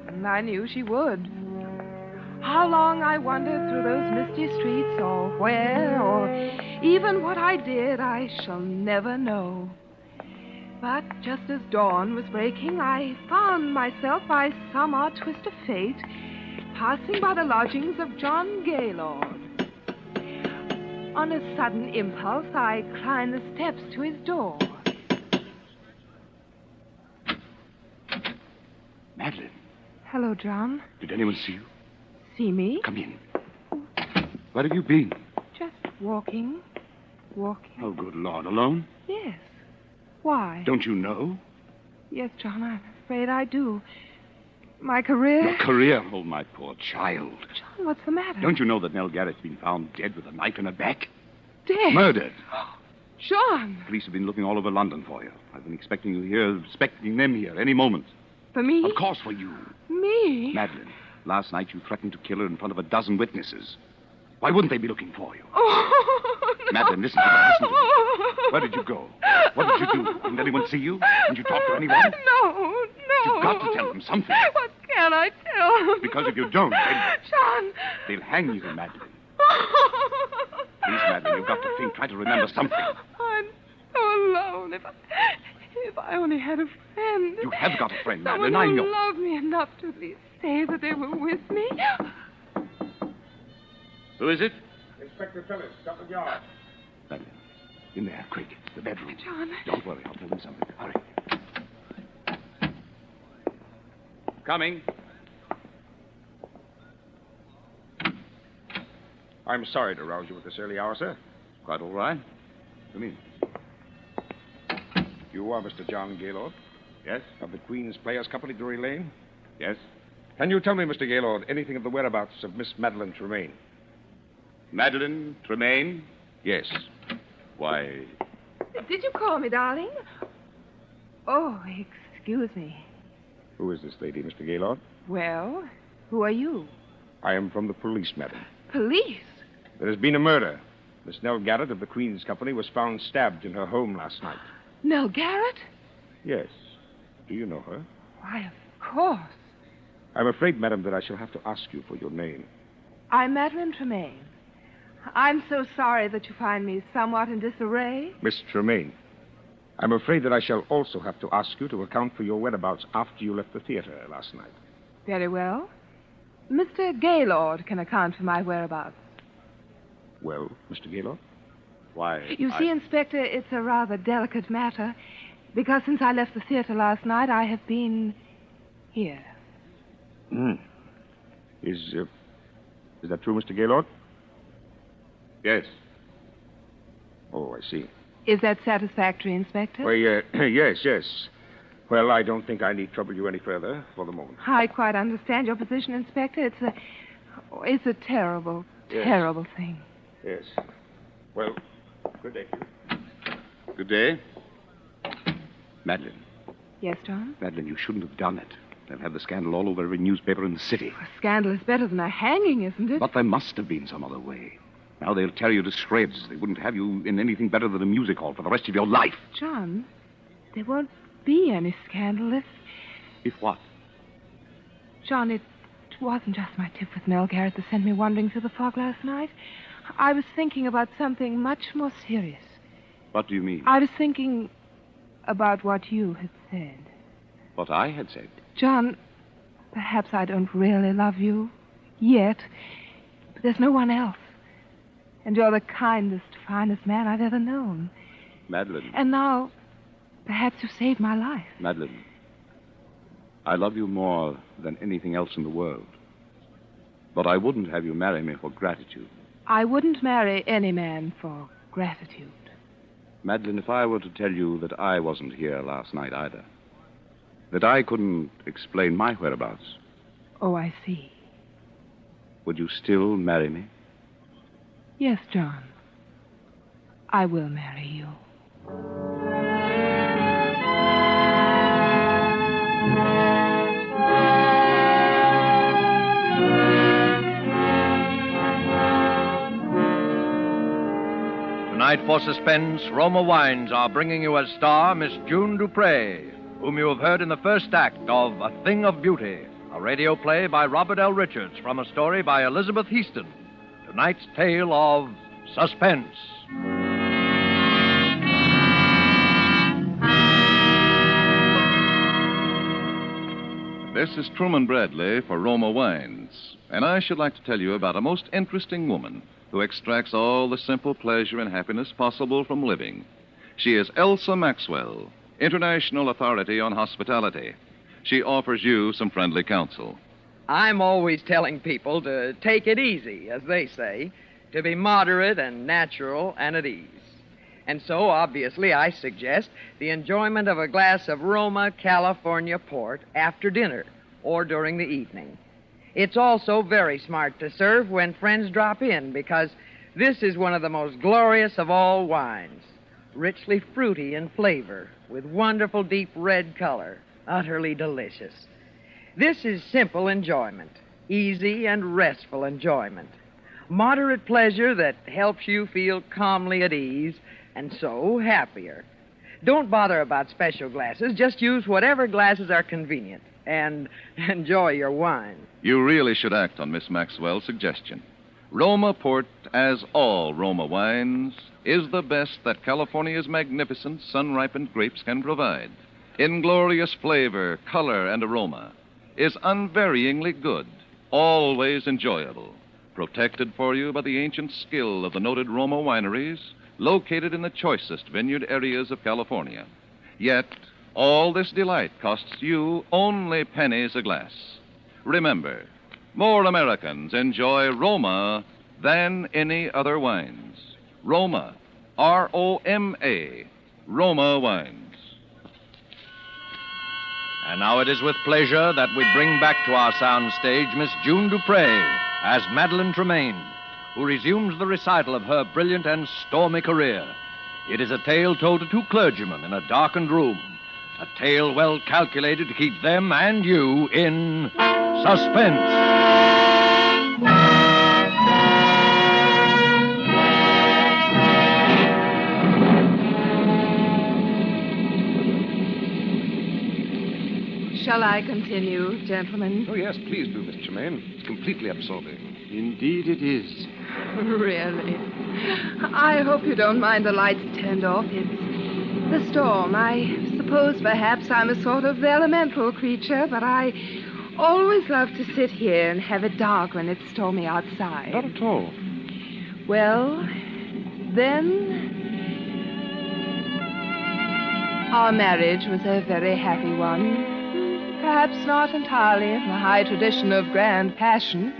Speaker 22: And I knew she would. How long I wandered through those misty streets, or where, or even what I did, I shall never know. But just as dawn was breaking, I found myself, by some odd twist of fate, passing by the lodgings of John Gaylord. On a sudden impulse, I climbed the steps to his door.
Speaker 4: Madeline.
Speaker 22: Hello, John.
Speaker 4: Did anyone see you?
Speaker 22: See me?
Speaker 4: Come in. Where have you been?
Speaker 22: Just walking.
Speaker 4: Oh, good Lord. Alone?
Speaker 22: Yes. Why?
Speaker 4: Don't you know?
Speaker 22: Yes, John, I'm afraid I do. My career...
Speaker 4: Your career? Oh, my poor child.
Speaker 22: John, what's the matter?
Speaker 4: Don't you know that Nell Garrett's been found dead with a knife in her back?
Speaker 22: Dead?
Speaker 4: Murdered.
Speaker 22: John!
Speaker 4: Police have been looking all over London for you. I've been expecting you here, expecting them here any moment.
Speaker 22: For me?
Speaker 4: Of course for you.
Speaker 22: Me?
Speaker 4: Madeline, last night you threatened to kill her in front of a dozen witnesses. Why wouldn't they be looking for you?
Speaker 22: Oh, no.
Speaker 4: Madeline, listen to me. Listen to me. Where did you go? What did you do? Didn't anyone see you? Didn't you talk to anyone?
Speaker 22: No.
Speaker 4: You've got to tell them something.
Speaker 22: What can I tell them?
Speaker 4: Because if you don't,
Speaker 22: John.
Speaker 4: they'll hang you, Madeline. Please, Madeline, you've got to think. Try to remember something.
Speaker 22: I'm so alone. If I only had a friend.
Speaker 4: You have got a friend,
Speaker 22: Someone
Speaker 4: Madeline. I
Speaker 22: who
Speaker 4: know.
Speaker 22: loved me enough to at least say that they were with me.
Speaker 4: Who is it?
Speaker 15: Inspector Phillips, Scotland Yard.
Speaker 4: Madeline, in there, quick. The bedroom.
Speaker 22: John.
Speaker 4: Don't worry, I'll tell them something. Hurry. Coming.
Speaker 15: I'm sorry to rouse you at this early hour, sir.
Speaker 4: Quite all right. Come in.
Speaker 15: You are Mr. John Gaylord?
Speaker 4: Yes?
Speaker 15: Of the Queen's Players Company, Drury Lane?
Speaker 4: Yes?
Speaker 15: Can you tell me, Mr. Gaylord, anything of the whereabouts of Miss Madeline Tremaine?
Speaker 4: Madeline Tremaine? Yes. Why,
Speaker 22: Did you call me, darling? Oh, excuse me.
Speaker 15: Who is this lady, Mr. Gaylord?
Speaker 22: Well, who are you?
Speaker 15: I am from the police, madam.
Speaker 22: Police?
Speaker 15: There has been a murder. Miss Nell Garrett of the Queen's Company was found stabbed in her home last night.
Speaker 22: Nell Garrett?
Speaker 15: Yes. Do you know her?
Speaker 22: Why, of course.
Speaker 15: I'm afraid, madam, that I shall have to ask you for your name.
Speaker 22: I'm Madeline Tremaine. I'm so sorry that you find me somewhat in disarray.
Speaker 15: Miss Tremaine, I'm afraid that I shall also have to ask you to account for your whereabouts after you left the theater last night.
Speaker 22: Very well. Mr. Gaylord can account for my whereabouts.
Speaker 15: Well, Mr. Gaylord?
Speaker 4: why...
Speaker 22: You see, Inspector, it's a rather delicate matter, because since I left the theater last night, I have been here.
Speaker 15: Is that true, Mr. Gaylord?
Speaker 4: Yes.
Speaker 15: Oh, I see.
Speaker 22: Is that satisfactory, Inspector?
Speaker 15: Well, yes. Well, I don't think I need trouble you any further for the moment.
Speaker 22: I quite understand your position, Inspector. It's a terrible, terrible thing.
Speaker 15: Yes. Well, good day to you.
Speaker 4: Good day. Madeline.
Speaker 22: Yes, John?
Speaker 4: Madeline, you shouldn't have done it. They'll have the scandal all over every newspaper in the city.
Speaker 22: A scandal is better than a hanging, isn't it?
Speaker 4: But there must have been some other way. Now they'll tear you to shreds. They wouldn't have you in anything better than a music hall for the rest of your life.
Speaker 22: John, there won't be any scandal
Speaker 4: If what?
Speaker 22: John, it wasn't just my tip with Nell Garrett that sent me wandering through the fog last night. I was thinking about something much more serious.
Speaker 4: What do you mean?
Speaker 22: I was thinking about what you had said.
Speaker 4: What I had said?
Speaker 22: John, perhaps I don't really love you yet, but there's no one else. And you're the kindest, finest man I've ever known.
Speaker 4: Madeline.
Speaker 22: And now, perhaps you've saved my life.
Speaker 4: Madeline, I love you more than anything else in the world. But I wouldn't have you marry me for gratitude.
Speaker 22: I wouldn't marry any man for gratitude.
Speaker 4: Madeline, if I were to tell you that I wasn't here last night either, that I couldn't explain my whereabouts,
Speaker 22: Oh, I see.
Speaker 4: would you still marry me?
Speaker 22: Yes, John. I will marry you.
Speaker 19: Tonight for Suspense, Roma Wines are bringing you as star Miss June Dupre, whom you have heard in the first act of A Thing of Beauty, a radio play by Robert L. Richards from a story by Elizabeth Heaston. Tonight's tale of Suspense.
Speaker 12: This is Truman Bradley for Roma Wines, and I should like to tell you about a most interesting woman who extracts all the simple pleasure and happiness possible from living. She is Elsa Maxwell, international authority on hospitality. She offers you some friendly counsel.
Speaker 2: I'm always telling people to take it easy, as they say, to be moderate and natural and at ease. And so, obviously, I suggest the enjoyment of a glass of Roma California port after dinner or during the evening. It's also very smart to serve when friends drop in, because this is one of the most glorious of all wines, richly fruity in flavor, with wonderful deep red color, utterly delicious. This is simple enjoyment, easy and restful enjoyment, moderate pleasure that helps you feel calmly at ease and so happier. don't bother about special glasses. Just use whatever glasses are convenient and enjoy your wine.
Speaker 12: You really should act on Miss Maxwell's suggestion. Roma Port, as all Roma wines, is the best that California's magnificent sun-ripened grapes can provide. In glorious flavor, color, and aroma, is unvaryingly good, always enjoyable, protected for you by the ancient skill of the noted Roma wineries located in the choicest vineyard areas of California. Yet, all this delight costs you only pennies a glass. Remember, more Americans enjoy Roma than any other wines. Roma, R-O-M-A, Roma wines.
Speaker 19: And now it is with pleasure that we bring back to our sound stage Miss June Dupre as Madeline Tremaine, who resumes the recital of her brilliant and stormy career. It is a tale told to two clergymen in a darkened room, a tale well calculated to keep them and you in suspense.
Speaker 22: Shall I continue, gentlemen?
Speaker 13: Oh, yes, please do, Miss Tremaine. It's completely absorbing.
Speaker 15: Indeed it is.
Speaker 22: Really? I hope you don't mind the lights turned off. It's the storm. I suppose perhaps I'm a sort of elemental creature, but I always love to sit here and have it dark when it's stormy outside.
Speaker 13: Not at all.
Speaker 22: Well, then, our marriage was a very happy one. Perhaps not entirely in the high tradition of grand passion,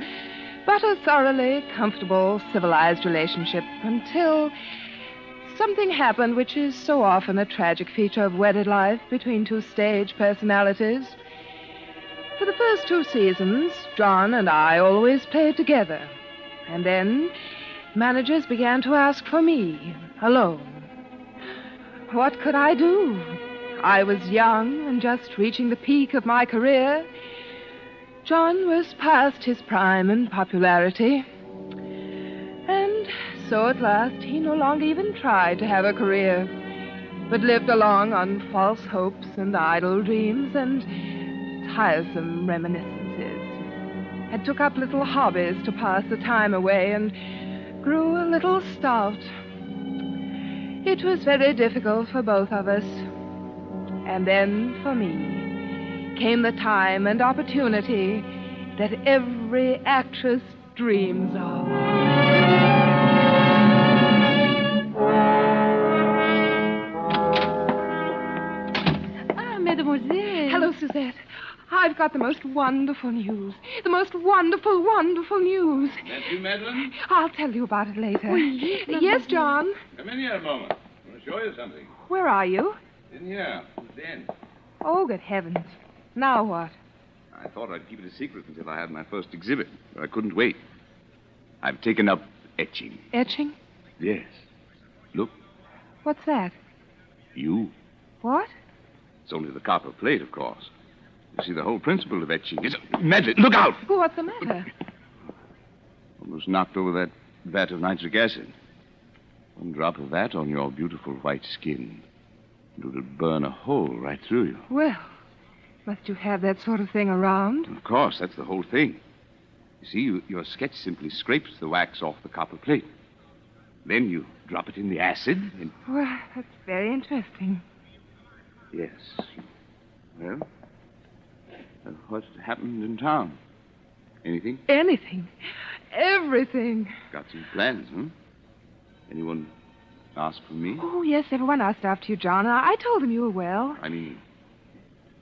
Speaker 22: but a thoroughly comfortable, civilized relationship until something happened which is so often a tragic feature of wedded life between two stage personalities. For the first 2 seasons, John and I always played together. And then managers began to ask for me, alone. What could I do? I was young and just reaching the peak of my career. John was past his prime in popularity. And so at last he no longer even tried to have a career, but lived along on false hopes and idle dreams and tiresome reminiscences. And took up little hobbies to pass the time away and grew a little stout. It was very difficult for both of us. And then, for me, came the time and opportunity that every actress dreams of.
Speaker 20: Ah, mademoiselle.
Speaker 22: Hello, Suzette. I've got the most wonderful news. The most wonderful, wonderful news.
Speaker 1: That you, Madeline?
Speaker 22: I'll tell you about it later.
Speaker 20: Oui,
Speaker 22: yes, John?
Speaker 1: Come in here a moment. I want to show you something.
Speaker 22: Where are you?
Speaker 1: In here. At the end.
Speaker 22: Oh, good heavens. Now what?
Speaker 4: I thought I'd keep it a secret until I had my first exhibit, but I couldn't wait. I've taken up etching.
Speaker 22: Etching?
Speaker 4: Yes. Look,
Speaker 22: What's that?
Speaker 4: you.
Speaker 22: What?
Speaker 4: It's only the copper plate, of course. You see, the whole principle of etching is... Madeline, look out!
Speaker 22: Oh, what's the matter?
Speaker 4: Almost knocked over that vat of nitric acid. One drop of that on your beautiful white skin. It would burn a hole right through you.
Speaker 22: Well, must you have that sort of thing around?
Speaker 4: Of course, that's the whole thing. You see, your sketch simply scrapes the wax off the copper plate. Then you drop it in the acid and...
Speaker 22: Well, that's very interesting.
Speaker 4: Yes. Well, what happened in town? Anything?
Speaker 22: Anything. Everything.
Speaker 4: Got some plans, huh? Anyone ask for me?
Speaker 22: Oh, yes, everyone asked after you, John. I told them you were well.
Speaker 4: I mean,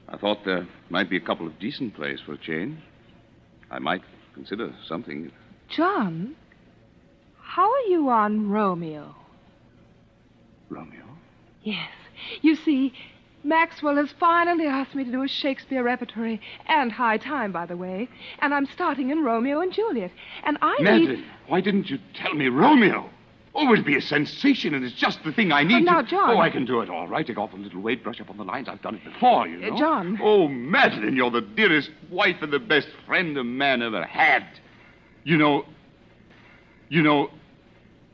Speaker 4: I thought there might be a couple of decent plays for a change. I might consider something.
Speaker 22: John, how are you on Romeo?
Speaker 4: Romeo?
Speaker 22: Yes. You see, Maxwell has finally asked me to do a Shakespeare repertory, and high time, by the way. And I'm starting in Romeo and Juliet. And I
Speaker 4: Madeline, why didn't you tell me Romeo? Oh, it'd be a sensation, and it's just the thing I need.
Speaker 22: Now, John.
Speaker 4: Oh, I can do it all right. Take off a little weight, brush up on the lines. I've done it before, you know.
Speaker 22: John.
Speaker 4: Oh, Madeline, you're the dearest wife and the best friend a man ever had. You know,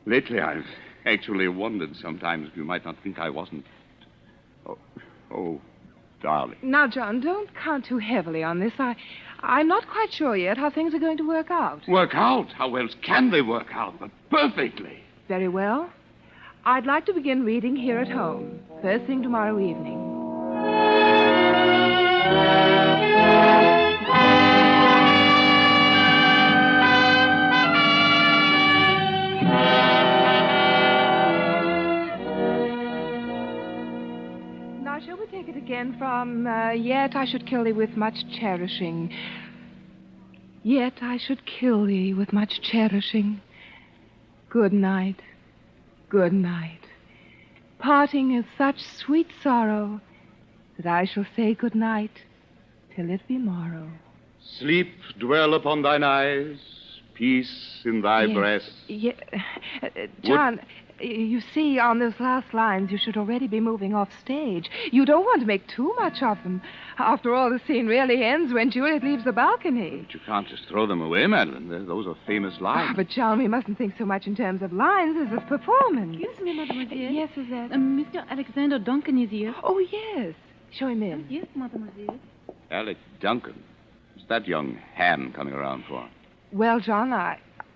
Speaker 4: lately I've actually wondered sometimes if you might not think I wasn't Oh, darling.
Speaker 22: Now, John, don't count too heavily on this. I'm not quite sure yet how things are going to work out.
Speaker 4: Work out? How else can they work out? But perfectly.
Speaker 22: Very well. I'd like to begin reading here at home, first thing tomorrow evening. Now, shall we take it again from, yet I should kill thee with much cherishing. Yet I should kill thee with much cherishing. Good night. Good night. Parting is such sweet sorrow that I shall say good night till it be morrow.
Speaker 4: Sleep dwell upon thine eyes, peace in thy breast.
Speaker 22: John, you see, on those last lines, you should already be moving off stage. You don't want to make too much of them. After all, the scene really ends when Juliet leaves the balcony.
Speaker 4: But you can't just throw them away, Madeline. Those are famous lines.
Speaker 22: But, John, we mustn't think so much in terms of lines as of performance.
Speaker 20: Excuse me, mademoiselle.
Speaker 22: Yes, Suzette?
Speaker 20: Mr. Alexander Duncan is here.
Speaker 22: Oh, yes. Show him in.
Speaker 20: Yes, mademoiselle.
Speaker 4: Alec Duncan. What's that young ham coming around for?
Speaker 22: Well, John,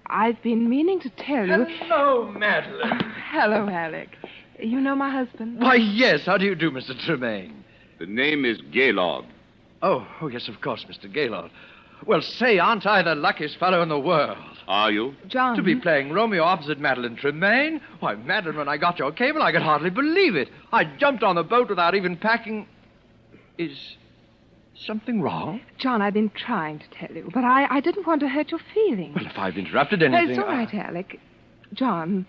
Speaker 22: I've been meaning to tell you...
Speaker 3: Hello, Madeline.
Speaker 22: Hello, Alec. You know my husband?
Speaker 3: Why, yes. How do you do, Mr. Tremaine?
Speaker 4: The name is Gaylord.
Speaker 3: Oh, yes, of course, Mr. Gaylord. Well, say, aren't I the luckiest fellow in the world?
Speaker 4: Are you?
Speaker 22: John.
Speaker 3: To be playing Romeo opposite Madeline Tremaine? Why, Madeline, when I got your cable, I could hardly believe it. I jumped on the boat without even packing... Is something wrong?
Speaker 22: John, I've been trying to tell you, but I didn't want to hurt your feelings.
Speaker 3: Well, if I've interrupted anything...
Speaker 22: It's all right, Alec. John,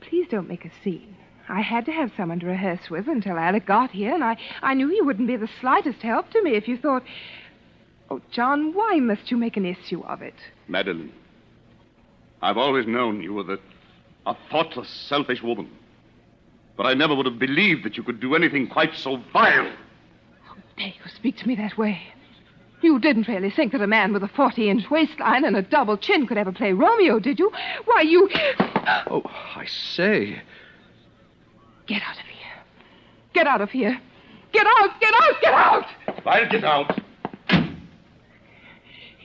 Speaker 22: please don't make a scene. I had to have someone to rehearse with until Alec got here, and I knew you wouldn't be the slightest help to me if you thought... Oh, John, why must you make an issue of it?
Speaker 4: Madeline, I've always known you were a thoughtless, selfish woman. But I never would have believed that you could do anything quite so vile.
Speaker 22: How dare you speak to me that way? You didn't really think that a man with a 40-inch waistline and a double chin could ever play Romeo, did you? Why, you...
Speaker 3: Oh, I say...
Speaker 22: Get out of here. Get out of here. Get out! Get out! Get out!
Speaker 4: I'll get out.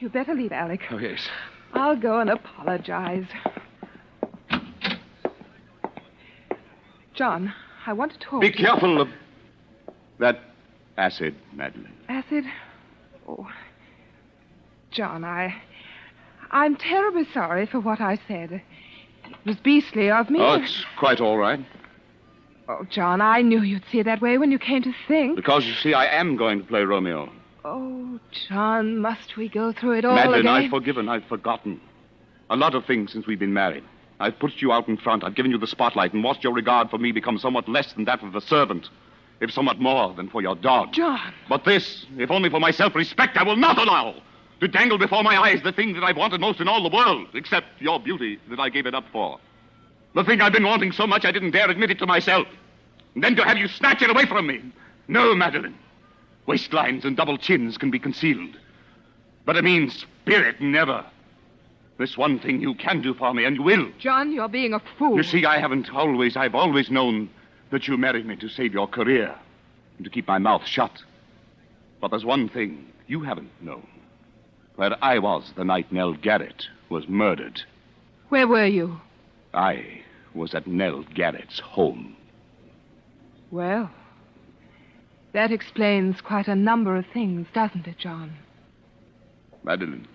Speaker 22: You better leave, Alec.
Speaker 3: Oh, yes.
Speaker 22: I'll go and apologize. John, I want to talk.
Speaker 4: Be careful of that acid, Madeline.
Speaker 22: Acid? Oh. John, I'm terribly sorry for what I said. It was beastly of me.
Speaker 4: Oh, it's quite all right.
Speaker 22: Oh, John, I knew you'd see it that way when you came to think.
Speaker 4: Because, you see, I am going to play Romeo.
Speaker 22: Oh, John, must we go through it all
Speaker 4: Madeline,
Speaker 22: again?
Speaker 4: I've forgiven. I've forgotten. A lot of things since we've been married. I've put you out in front. I've given you the spotlight and watched your regard for me become somewhat less than that of a servant, if somewhat more than for your dog.
Speaker 22: John!
Speaker 4: But this, if only for my self-respect, I will not allow. To dangle before my eyes the thing that I've wanted most in all the world, except your beauty that I gave it up for. The thing I've been wanting so much I didn't dare admit it to myself. And then to have you snatch it away from me. No, Madeline. Waistlines and double chins can be concealed. But I mean spirit, never. This one thing you can do for me, and you will.
Speaker 22: John, you're being a fool.
Speaker 4: You see, I've always known that you married me to save your career and to keep my mouth shut. But there's one thing you haven't known. Where I was the night Nell Garrett was murdered.
Speaker 22: Where were you?
Speaker 4: I was at Nell Garrett's home.
Speaker 22: Well, that explains quite a number of things, doesn't it, John?
Speaker 4: Madeline,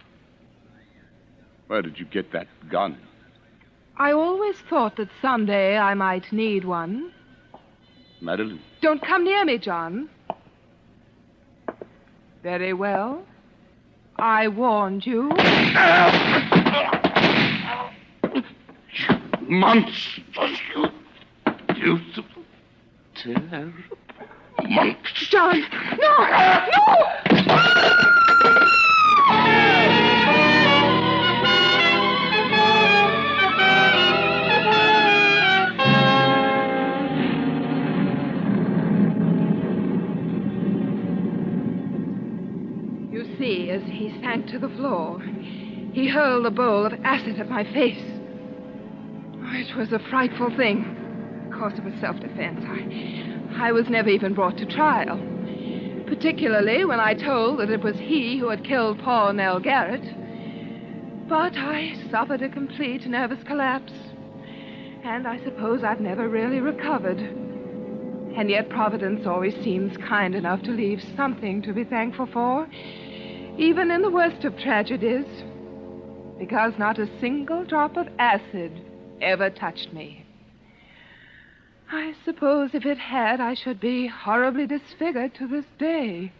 Speaker 4: where did you get that gun?
Speaker 22: I always thought that someday I might need one.
Speaker 4: Madeline?
Speaker 22: Don't come near me, John. Very well. I warned you.
Speaker 4: Monsters, you beautiful, terrible monsters.
Speaker 22: John! No! No! You see, as he sank to the floor, he hurled a bowl of acid at my face. It was a frightful thing. Of course, it was self-defense. I was never even brought to trial, particularly when I told that it was he who had killed Paul Nell Garrett. But I suffered a complete nervous collapse, and I suppose I've never really recovered. And yet Providence always seems kind enough to leave something to be thankful for, even in the worst of tragedies, because not a single drop of acid ever touched me. I suppose if it had, I should be horribly disfigured to this day.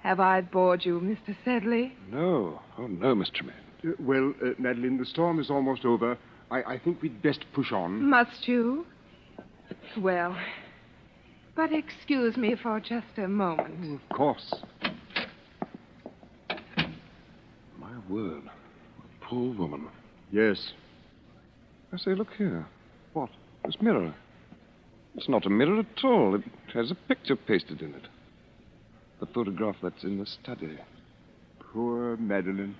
Speaker 22: Have I bored you, Mr. Sedley?
Speaker 15: No. Oh, no, Miss Tremaine. Well, Madeline, the storm is almost over. I think we'd best push on.
Speaker 22: Must you? Well, but excuse me for just a moment.
Speaker 15: Oh, of course. My word. A poor woman. Yes. I say, look here. What? This mirror. It's not a mirror at all. It has a picture pasted in it. The photograph that's in the study. Poor Madeline.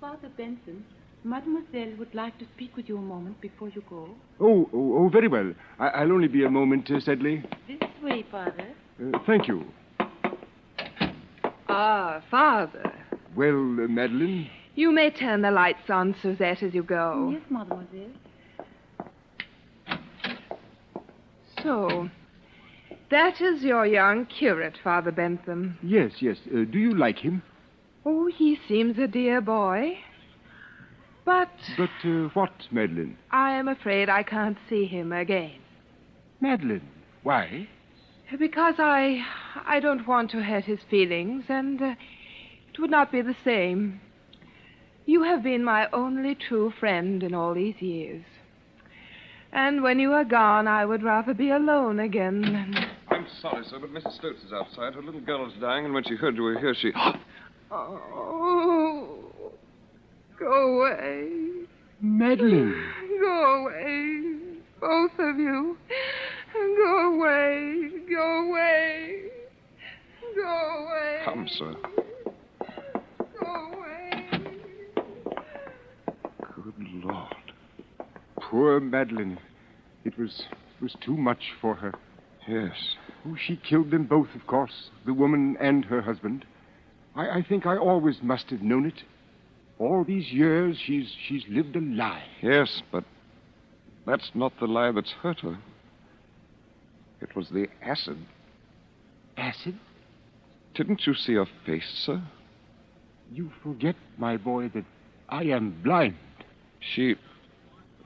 Speaker 16: Father Benson, Mademoiselle would like to speak with you a moment before you go.
Speaker 15: Oh, very well. I'll only be a moment, Sedley.
Speaker 16: This way, Father.
Speaker 15: Thank you.
Speaker 22: Ah, Father.
Speaker 15: Well, Madeline?
Speaker 22: You may turn the lights on, Suzette, as you go.
Speaker 16: Yes, Mademoiselle.
Speaker 22: So, that is your young curate, Father Bentham.
Speaker 15: Yes. Do you like him?
Speaker 22: Oh, he seems a dear boy. But
Speaker 15: What, Madeline?
Speaker 22: I am afraid I can't see him again.
Speaker 15: Madeline? Why?
Speaker 22: Because I don't want to hurt his feelings, and it would not be the same. You have been my only true friend in all these years. And when you are gone, I would rather be alone again.
Speaker 13: I'm sorry, sir, but Mrs. Stokes is outside. Her little girl is dying, and when she heard you were here, she...
Speaker 22: Oh, go away.
Speaker 15: Madeline.
Speaker 22: Go away. Both of you. Go away. Go away. Go away.
Speaker 13: Come, sir.
Speaker 22: Go away.
Speaker 15: Good Lord. Poor Madeline. It was too much for her.
Speaker 13: Yes.
Speaker 15: Oh, she killed them both, of course, the woman and her husband. I think I always must have known it. All these years, she's lived a lie.
Speaker 13: Yes, but that's not the lie that's hurt her. It was the acid.
Speaker 15: Acid?
Speaker 13: Didn't you see her face, sir?
Speaker 15: You forget, my boy, that I am blind.
Speaker 13: She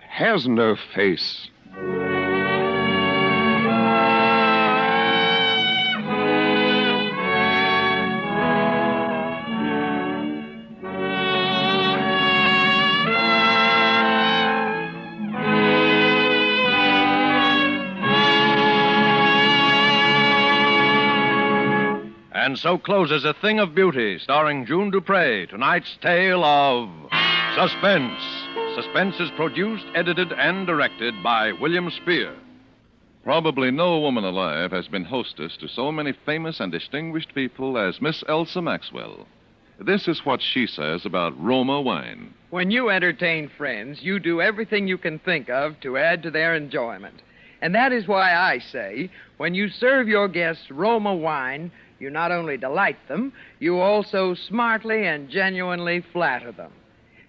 Speaker 13: has no face.
Speaker 19: And so closes A Thing of Beauty, starring June Dupre, tonight's tale of Suspense. Suspense is produced, edited, and directed by William Spear.
Speaker 12: Probably no woman alive has been hostess to so many famous and distinguished people as Miss Elsa Maxwell. This is what she says about Roma wine.
Speaker 2: When you entertain friends, you do everything you can think of to add to their enjoyment. And that is why I say, when you serve your guests Roma wine, you not only delight them, you also smartly and genuinely flatter them.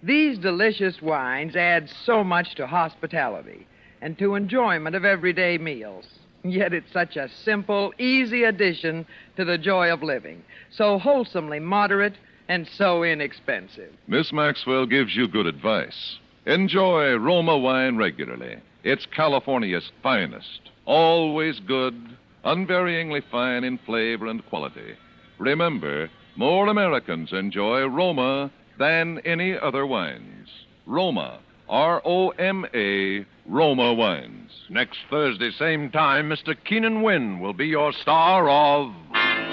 Speaker 2: These delicious wines add so much to hospitality and to enjoyment of everyday meals. Yet it's such a simple, easy addition to the joy of living, so wholesomely moderate and so inexpensive.
Speaker 12: Miss Maxwell gives you good advice. Enjoy Roma wine regularly. It's California's finest, always good, unvaryingly fine in flavor and quality. Remember, more Americans enjoy Roma than any other wines. Roma, R-O-M-A, Roma wines.
Speaker 19: Next Thursday, same time, Mr. Keenan Wynn will be your star of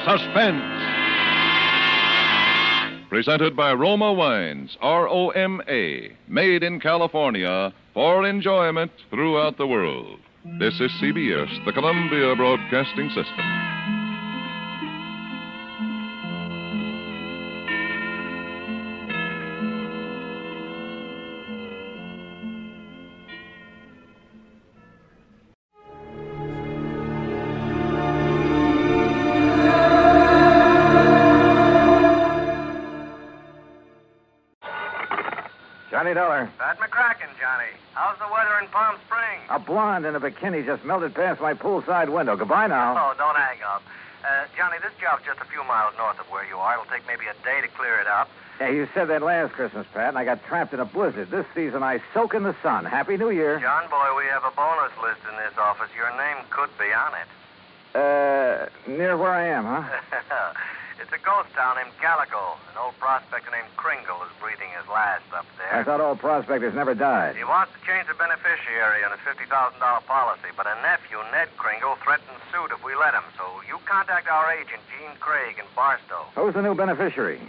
Speaker 19: Suspense.
Speaker 12: Presented by Roma Wines, R-O-M-A, made in California for enjoyment throughout the world. This is CBS, the Columbia Broadcasting System.
Speaker 10: talking, Johnny. How's the weather in Palm Springs?
Speaker 7: A blonde in a bikini just melted past my poolside window. Goodbye now.
Speaker 10: Oh, don't hang up. Johnny, this job's just a few miles north of where you are. It'll take maybe a day to clear it up.
Speaker 7: Yeah, you said that last Christmas, Pat, and I got trapped in a blizzard. This season, I soak in the sun. Happy New Year.
Speaker 10: John, boy, we have a bonus list in this office. Your name could be on it.
Speaker 7: Near where I am, huh?
Speaker 10: It's a ghost town named Calico. An old prospector named Kringle is breathing his last up there.
Speaker 7: I thought old prospectors never died.
Speaker 10: He wants to change the beneficiary on his $50,000 policy, but a nephew, Ned Kringle, threatens suit if we let him. So you contact our agent, Gene Craig, in Barstow.
Speaker 7: Who's the new beneficiary?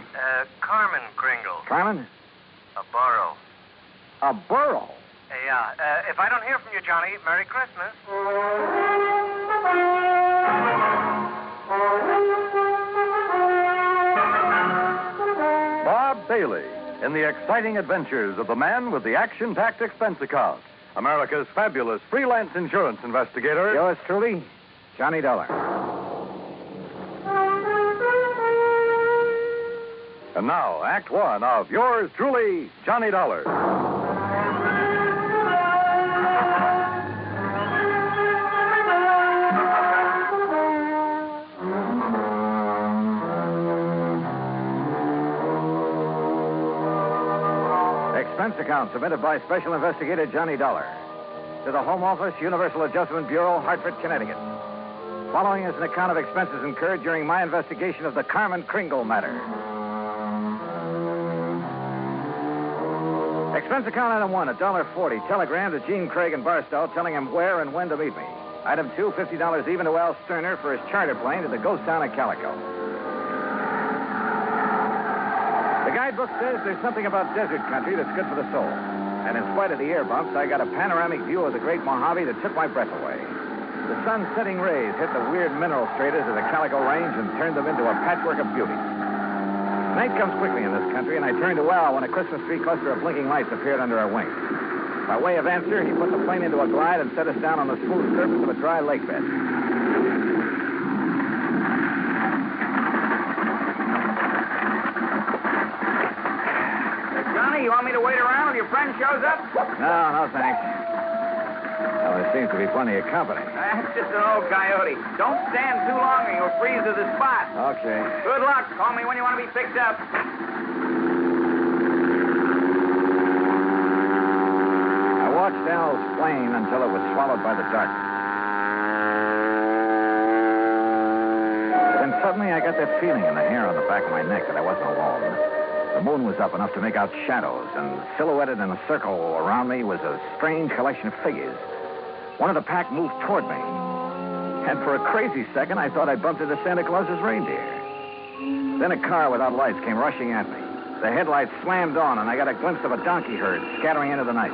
Speaker 10: Carmen Kringle.
Speaker 7: Carmen?
Speaker 10: A borough.
Speaker 7: A borough?
Speaker 10: Yeah. If I don't hear from you, Johnny, Merry Christmas.
Speaker 12: Bob Bailey in the exciting adventures of the man with the action-packed expense account, America's fabulous freelance insurance investigator.
Speaker 7: Yours truly, Johnny Dollar.
Speaker 12: And now, Act One of yours truly, Johnny Dollar.
Speaker 7: Expense account submitted by Special Investigator Johnny Dollar to the Home Office, Universal Adjustment Bureau, Hartford, Connecticut. Following is an account of expenses incurred during my investigation of the Carmen Kringle matter. Expense account item 1, $1.40. Telegram to Gene Craig in Barstow telling him where and when to meet me. Item 2, $50 even to Al Sterner for his charter plane to the ghost town of Calico. The guidebook says there's something about desert country that's good for the soul. And in spite of the air bumps, I got a panoramic view of the great Mojave that took my breath away. The sun's setting rays hit the weird mineral stratas of the Calico Range and turned them into a patchwork of beauty. Night comes quickly in this country, and I turned to Al when a Christmas tree cluster of blinking lights appeared under our wings. By way of answer, he put the plane into a glide and set us down on the smooth surface of a dry lake bed.
Speaker 10: You want me to wait around till your friend shows up?
Speaker 7: No, thanks. Well, there seems to be plenty of company.
Speaker 10: That's just an old coyote. Don't stand too long or you'll freeze to the spot.
Speaker 7: Okay.
Speaker 10: Good luck. Call me when you want to be picked up.
Speaker 7: I watched Al's plane until it was swallowed by the darkness. Then suddenly I got that feeling in the hair on the back of my neck that I wasn't alone. The moon was up enough to make out shadows, and silhouetted in a circle around me was a strange collection of figures. One of the pack moved toward me, and for a crazy second, I thought I bumped into Santa Claus's reindeer. Then a car without lights came rushing at me. The headlights slammed on, and I got a glimpse of a donkey herd scattering into the night.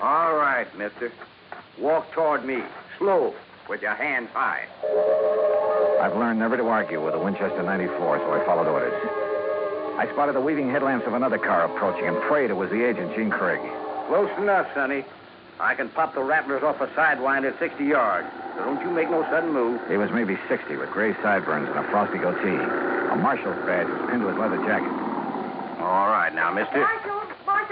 Speaker 10: All right, mister. Walk toward me, slow, with your hands high.
Speaker 7: I've learned never to argue with a Winchester 94, so I followed orders. I spotted the weaving headlamps of another car approaching and prayed it was the agent, Gene Craig.
Speaker 10: Close enough, Sonny. I can pop the rattlers off a sidewind at 60 yards, so don't you make no sudden move.
Speaker 7: He was maybe 60 with gray sideburns and a frosty goatee. A marshal's badge was pinned to his leather jacket.
Speaker 10: All right, now, mister.
Speaker 18: Marshal,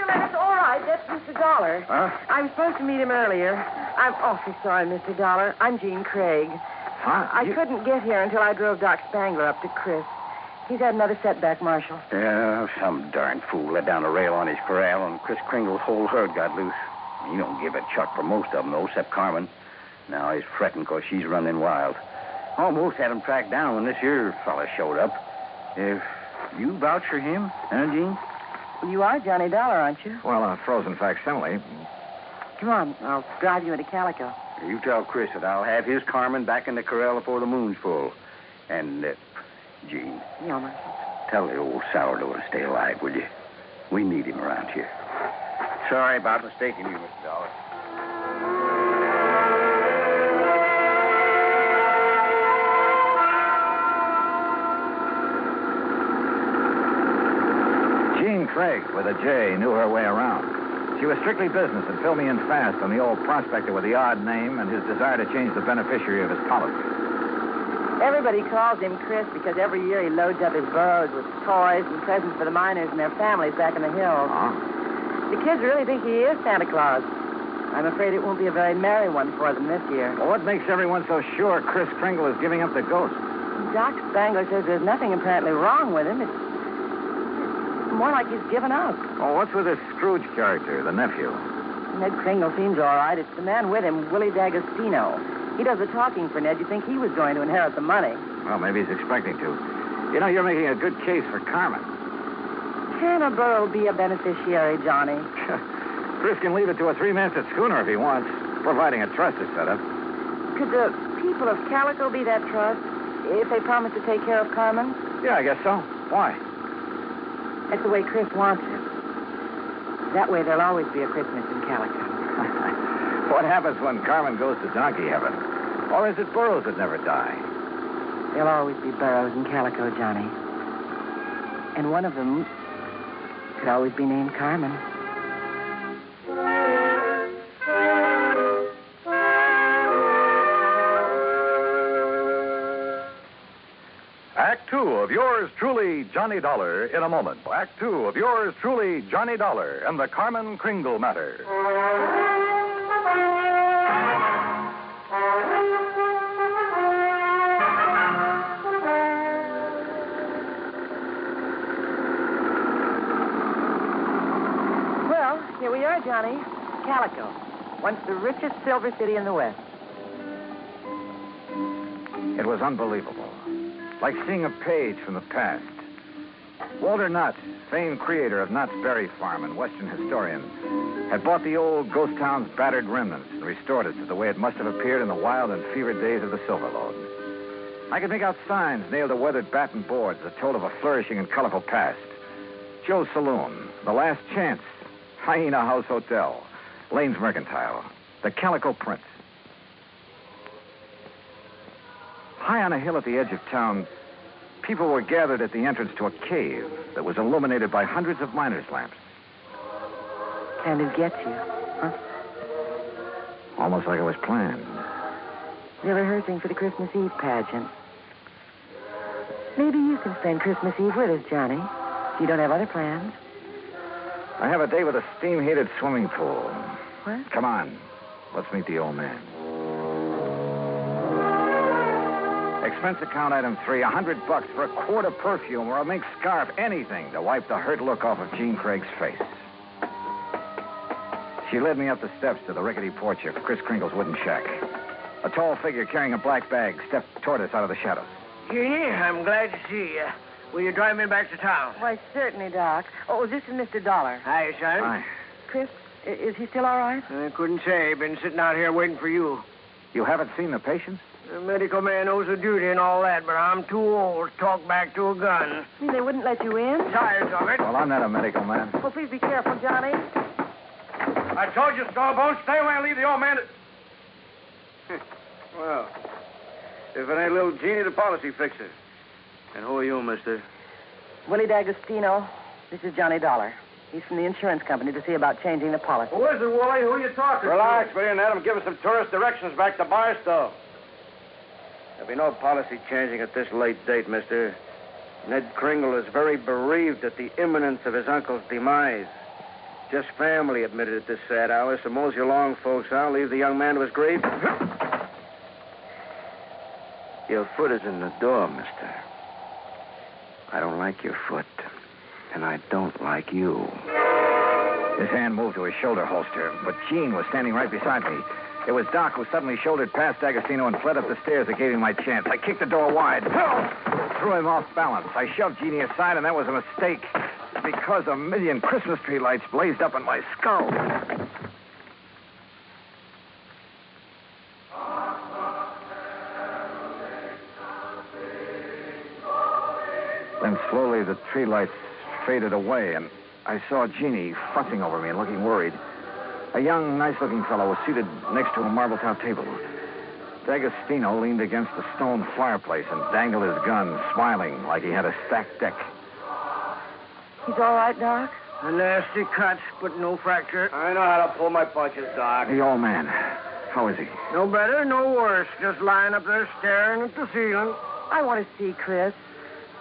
Speaker 18: that's all right. That's Mr. Dollar.
Speaker 10: Huh?
Speaker 18: I was supposed to meet him earlier. I'm awfully sorry, Mr. Dollar. I'm Gene Craig.
Speaker 7: Huh?
Speaker 18: I couldn't get here until I drove Doc Spangler up to Chris. He's had another setback, Marshal.
Speaker 10: Yeah, some darn fool let down a rail on his corral, and Chris Kringle's whole herd got loose. He don't give a chuck for most of them, though, except Carmen. Now he's fretting because she's running wild. Almost had him tracked down when this here fella showed up. If you vouch for him, huh, Gene?
Speaker 18: Well, you are Johnny Dollar, aren't you?
Speaker 7: Well, a frozen facsimile.
Speaker 18: Come on, I'll drive you into Calico.
Speaker 10: You tell Chris that I'll have his Carmen back in the corral before the moon's full. And, Gene.
Speaker 18: Yeah, Marshal.
Speaker 10: Tell the old sourdough to stay alive, will you? We need him around here. Sorry about mistaking you, Mr. Dollar.
Speaker 7: Gene Craig, with a J, knew her way around. She was strictly business and filled me in fast on the old prospector with the odd name and his desire to change the beneficiary of his policy.
Speaker 18: Everybody calls him Chris because every year he loads up his burros with toys and presents for the miners and their families back in the hills. The kids really think he is Santa Claus. I'm afraid it won't be a very merry one for them this year.
Speaker 27: Well, what makes everyone so sure Chris Kringle is giving up the ghost?
Speaker 18: Doc Spangler says there's nothing apparently wrong with him. It's more like he's given up.
Speaker 27: Oh, what's with this Scrooge character, the nephew?
Speaker 18: Ned Kringle seems all right. It's the man with him, Willie D'Agostino. He does the talking for Ned. You'd think he was going to inherit the money.
Speaker 27: Well, maybe he's expecting to. You know, you're making a good case for Carmen.
Speaker 18: Can a burro be a beneficiary, Johnny?
Speaker 27: Chris can leave it to a three-masted schooner if he wants, providing a trust is set up.
Speaker 18: Could the people of Calico be that trust if they promise to take care of Carmen?
Speaker 27: Yeah, I guess so. Why?
Speaker 18: That's the way Chris wants it. That way there'll always be a Christmas in Calico.
Speaker 27: What happens when Carmen goes to donkey heaven? Or is it burros that never die?
Speaker 18: There'll always be burros in Calico, Johnny. And one of them could always be named Carmen.
Speaker 8: Act two of yours truly, Johnny Dollar, in a moment. Act two of yours truly, Johnny Dollar, and the Carmen Kringle matter.
Speaker 18: Well, here we are, Johnny. Calico, once the richest silver city in the West.
Speaker 27: It was unbelievable. Like seeing a page from the past. Walter Knott, famed creator of Knott's Berry Farm and Western historian, had bought the old ghost town's battered remnants and restored it to the way it must have appeared in the wild and fevered days of the Silver Lode. I could make out signs nailed to weathered batten boards that told of a flourishing and colorful past. Joe's Saloon, The Last Chance, Hyena House Hotel, Lane's Mercantile, the Calico Prince. High on a hill at the edge of town, people were gathered at the entrance to a cave that was illuminated by hundreds of miners' lamps.
Speaker 18: Kind of gets you, huh?
Speaker 27: Almost like it was planned.
Speaker 18: They're rehearsing for the Christmas Eve pageant. Maybe you can spend Christmas Eve with us, Johnny, if you don't have other plans.
Speaker 27: I have a day with a steam-heated swimming pool.
Speaker 18: What?
Speaker 27: Come on. Let's meet the old man. Expense account item 3, $100 for a quart of perfume or a mink scarf, anything to wipe the hurt look off of Jean Craig's face. She led me up the steps to the rickety porch of Chris Kringle's wooden shack. A tall figure carrying a black bag stepped toward us out of the shadows.
Speaker 14: Jeannie, I'm glad to see you. Will you drive me back to town?
Speaker 18: Why, certainly, Doc. Oh, this is Mr. Dollar.
Speaker 14: Hi, son.
Speaker 27: Hi.
Speaker 18: Chris, is he still all right?
Speaker 14: I couldn't say. Been sitting out here waiting for you.
Speaker 27: You haven't seen the patient?
Speaker 14: The medical man owes a duty and all that, but I'm too old to talk back to a gun.
Speaker 18: You mean they wouldn't let you in?
Speaker 14: Tired of it.
Speaker 27: Well, I'm not a medical man.
Speaker 18: Well, please be careful, Johnny.
Speaker 21: I told you, Stallbone, stay away and leave the old man to...
Speaker 23: Well, if it ain't little Jeannie, the policy fixer. And who are you, mister?
Speaker 18: Willie D'Agostino. This is Johnny Dollar. He's from the insurance company to see about changing the policy.
Speaker 23: Who is it, Wooly? Who are you talking
Speaker 21: Relax,
Speaker 23: to?
Speaker 21: will you, and let him give us some tourist directions back to Barstow.
Speaker 23: There'll be no policy changing at this late date, mister. Ned Kringle is very bereaved at the imminence of his uncle's demise. Just family admitted at this sad hour, so mosey along, folks. I'll leave the young man to his grief. Your foot is in the door, mister. I don't like your foot, and I don't like you.
Speaker 27: His hand moved to his shoulder holster, but Jean was standing right beside me. It was Doc who suddenly shouldered past D'Agostino and fled up the stairs that gave him my chance. I kicked the door wide, threw him off balance. I shoved Jeannie aside, and that was a mistake because a million Christmas tree lights blazed up in my skull. Then slowly the tree lights faded away, and I saw Jeannie fussing over me and looking worried. A young, nice-looking fellow was seated next to a marble-top table. D'Agostino leaned against the stone fireplace and dangled his gun, smiling like he had a stacked deck.
Speaker 18: He's all right, Doc?
Speaker 14: A nasty cut, but no fracture.
Speaker 23: I know how to pull my punches, Doc.
Speaker 27: The old man.
Speaker 10: How is he?
Speaker 14: No better, no worse. Just lying up there staring at the ceiling.
Speaker 18: I want to see Chris.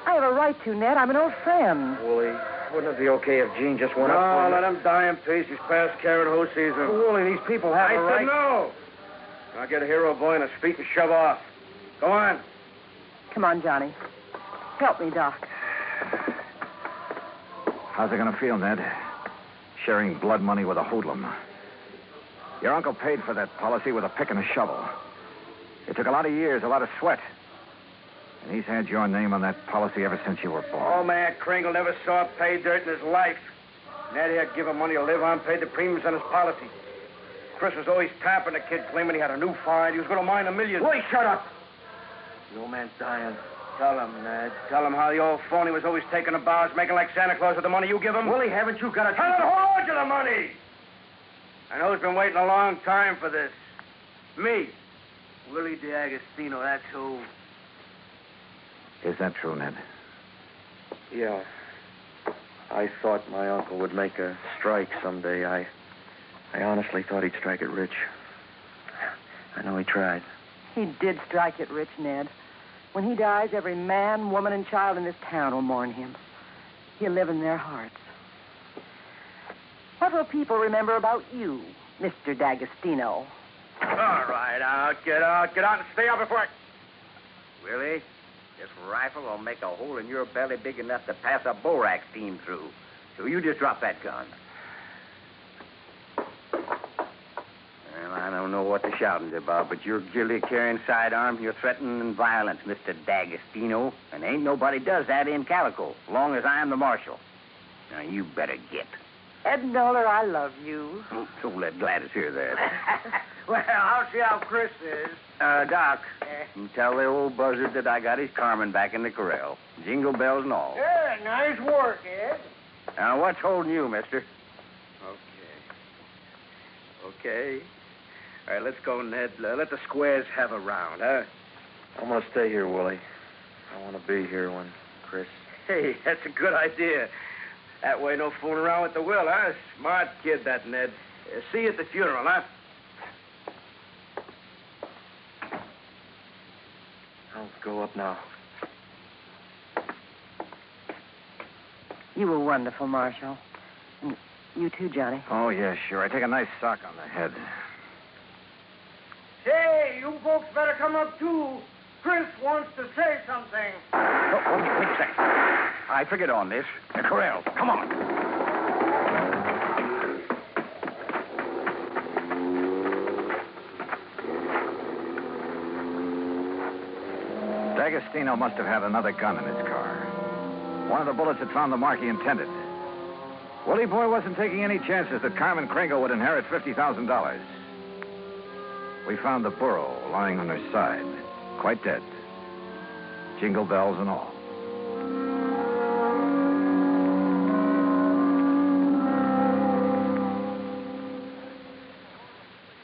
Speaker 18: I have a right to, Ned. I'm an old friend.
Speaker 23: Wooly, wouldn't it be okay if Gene just went up for him?
Speaker 21: No, let him die in peace. He's past carrot hoe season.
Speaker 23: Wooly, these people have a right.
Speaker 21: I said no. Now get a hero boy on his feet and shove off. Go on.
Speaker 18: Come on, Johnny. Help me, Doc.
Speaker 10: How's it going to feel, Ned? Sharing blood money with a hoodlum. Your uncle paid for that policy with a pick and a shovel. It took a lot of years, a lot of sweat. And he's had your name on that policy ever since you were born.
Speaker 21: Old man Kringle never saw pay dirt in his life. Ned had given him money to live on, paid the premiums on his policy. Chris was always tapping the kid, claiming he had a new find. He was going to mine $1 million.
Speaker 23: Wait, shut up.
Speaker 21: The old man's dying. Tell him, Ned. Tell him how the old phony was always taking the bows, making like Santa Claus with the money you give him.
Speaker 23: Willie, haven't you got a...
Speaker 21: Tell him to hold on to the money! I know he's been waiting a long time for this. Me, Willie D'Agostino, that's who.
Speaker 10: Is that true, Ned?
Speaker 23: Yeah. I thought my uncle would make a strike someday. I honestly thought he'd strike it rich. I know he tried.
Speaker 18: He did strike it rich, Ned. When he dies, every man, woman, and child in this town will mourn him. He'll live in their hearts. What will people remember about you, Mr. D'Agostino?
Speaker 21: All right, get out and stay out before I...
Speaker 10: Willie, this rifle will make a hole in your belly big enough to pass a borax team through. So you just drop that gun. Well, I don't know what the shouting's about, but you're guilty of carrying sidearms. You're threatening violence, Mr. D'Agostino. And ain't nobody does that in Calico, as long as I'm the marshal. Now, you better get.
Speaker 18: Ed Noller, I love you.
Speaker 10: So let Gladys hear that.
Speaker 14: Well, I'll see how Chris is.
Speaker 10: Doc, you tell the old buzzard that I got his Carmen back in the corral. Jingle bells and all.
Speaker 14: Yeah, nice work, Ed.
Speaker 10: Now, what's holding you, mister?
Speaker 23: Okay. All right, let's go, Ned. Let the squares have a round, huh? I'm going to stay here, Willie. I want to be here when Chris...
Speaker 21: Hey, that's a good idea. That way, no fooling around with the will, huh? Smart kid, that Ned. See you at the funeral, huh?
Speaker 23: I'll go up now.
Speaker 18: You were wonderful, Marshal. And you too, Johnny.
Speaker 10: Oh, yeah, sure. I take a nice sock on the head.
Speaker 14: Say, you folks better come up, too. Chris wants to say something.
Speaker 10: Oh, wait a second. I figured on this. The corral. Come on. D'Agostino must have had another gun in his car. One of the bullets had found the mark he intended. Willie Boy wasn't taking any chances that Carmen Kringle would inherit $50,000. We found the burro lying on her side, quite dead. Jingle bells and all.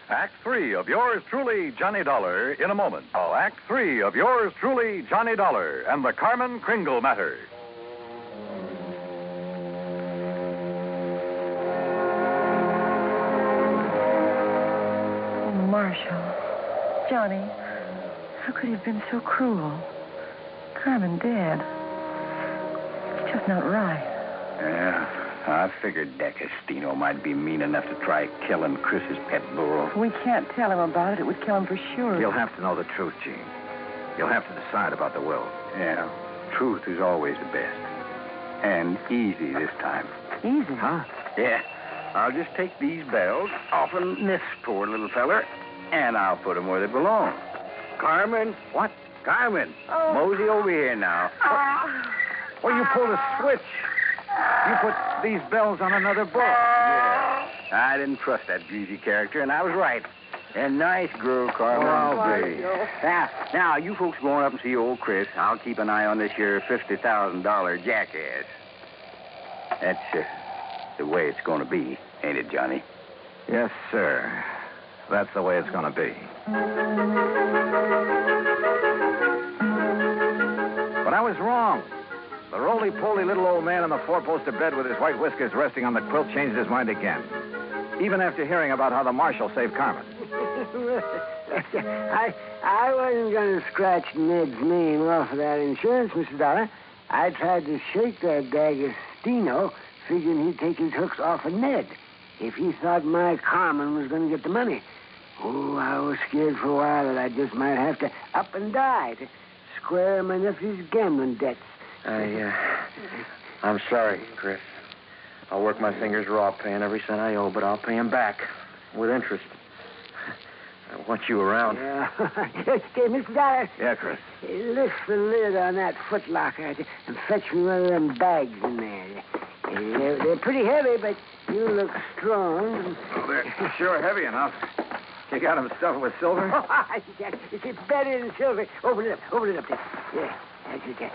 Speaker 8: Act 3 of yours truly, Johnny Dollar, in a moment. Oh, Act 3 of yours truly, Johnny Dollar, and the Carmen Kringle matter.
Speaker 18: Oh, Marshal. Johnny, how could he have been so cruel? Carmen dead. It's just not right.
Speaker 10: Yeah, I figured D'Agostino might be mean enough to try killing Chris's pet burro.
Speaker 18: We can't tell him about it. It would kill him for sure.
Speaker 10: You'll have to know the truth, Gene. You'll have to decide about the will. Yeah, truth is always the best. And easy this time.
Speaker 18: Easy?
Speaker 10: Huh? Yeah. I'll just take these bells off of this poor little feller, and I'll put them where they belong. Carmen? What? Carmen?
Speaker 18: Oh.
Speaker 10: Mosey over here now. Well, you pulled a switch. You put these bells on another burro. Yeah. I didn't trust that greasy character, and I was right. And nice girl, Carmen.
Speaker 18: I'll be.
Speaker 10: Now, you folks going up and see old Chris. I'll keep an eye on this here $50,000 jackass. That's the way it's going to be, ain't it, Johnny? Yes, sir. That's the way it's going to be. But I was wrong. The roly-poly little old man on the four-poster bed with his white whiskers resting on the quilt changed his mind again. Even after hearing about how the marshal saved Carmen.
Speaker 14: I wasn't going to scratch Ned's name off of that insurance, Mr. Dollar. I tried to shake that D'Agostino, figuring he'd take his hooks off of Ned if he thought my Carmen was going to get the money. Oh, I was scared for a while that I just might have to up and die to square my nephew's gambling debts.
Speaker 5: I'm sorry, Chris. I'll work my fingers raw paying every cent I owe, but I'll pay him back with interest. I want you around.
Speaker 14: Yeah. Okay, Mr. Dollar.
Speaker 5: Yeah, Chris.
Speaker 14: Lift the lid on that footlocker and fetch me one of them bags in there. They're pretty heavy, but you look strong.
Speaker 5: Oh, they're sure heavy enough. You got them stuffed with silver?
Speaker 14: It's better than silver. Open it up there. Yeah, that's it.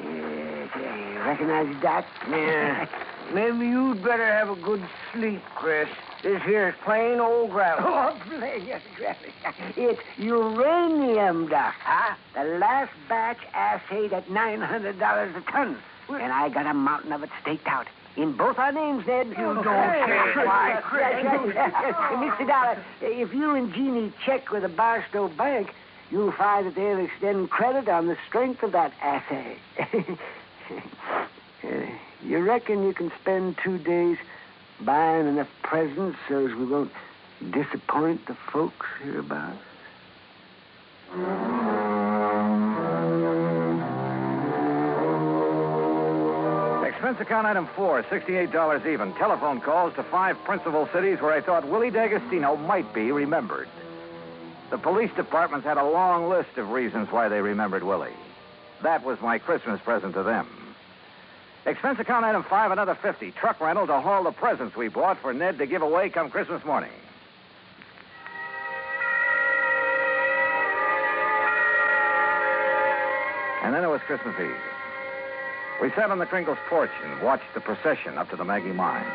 Speaker 14: You recognize the dot?
Speaker 23: Yeah. Maybe you'd better have a good sleep, Chris. This here's plain old gravel.
Speaker 14: Oh, plain gravel. It's uranium, Doc. Huh? The last batch assayed at $900 a ton. And I got a mountain of it staked out. In both our names, Ned. You
Speaker 23: don't say why, Chris.
Speaker 14: Mr. Dollar, if you and Jeannie check with the Barstow Bank, you'll find that they'll extend credit on the strength of that assay. You reckon you can spend 2 days buying enough presents so as we won't disappoint the folks hereabouts?
Speaker 8: Expense account item 4, $68 even. Telephone calls to 5 principal cities where I thought Willie D'Agostino might be remembered. The police departments had a long list of reasons why they remembered Willie. That was my Christmas present to them. Expense account item 5, another $50. Truck rental to haul the presents we bought for Ned to give away come Christmas morning. And then it was Christmas Eve. We sat on the Kringle's porch and watched the procession up to the Maggie mine.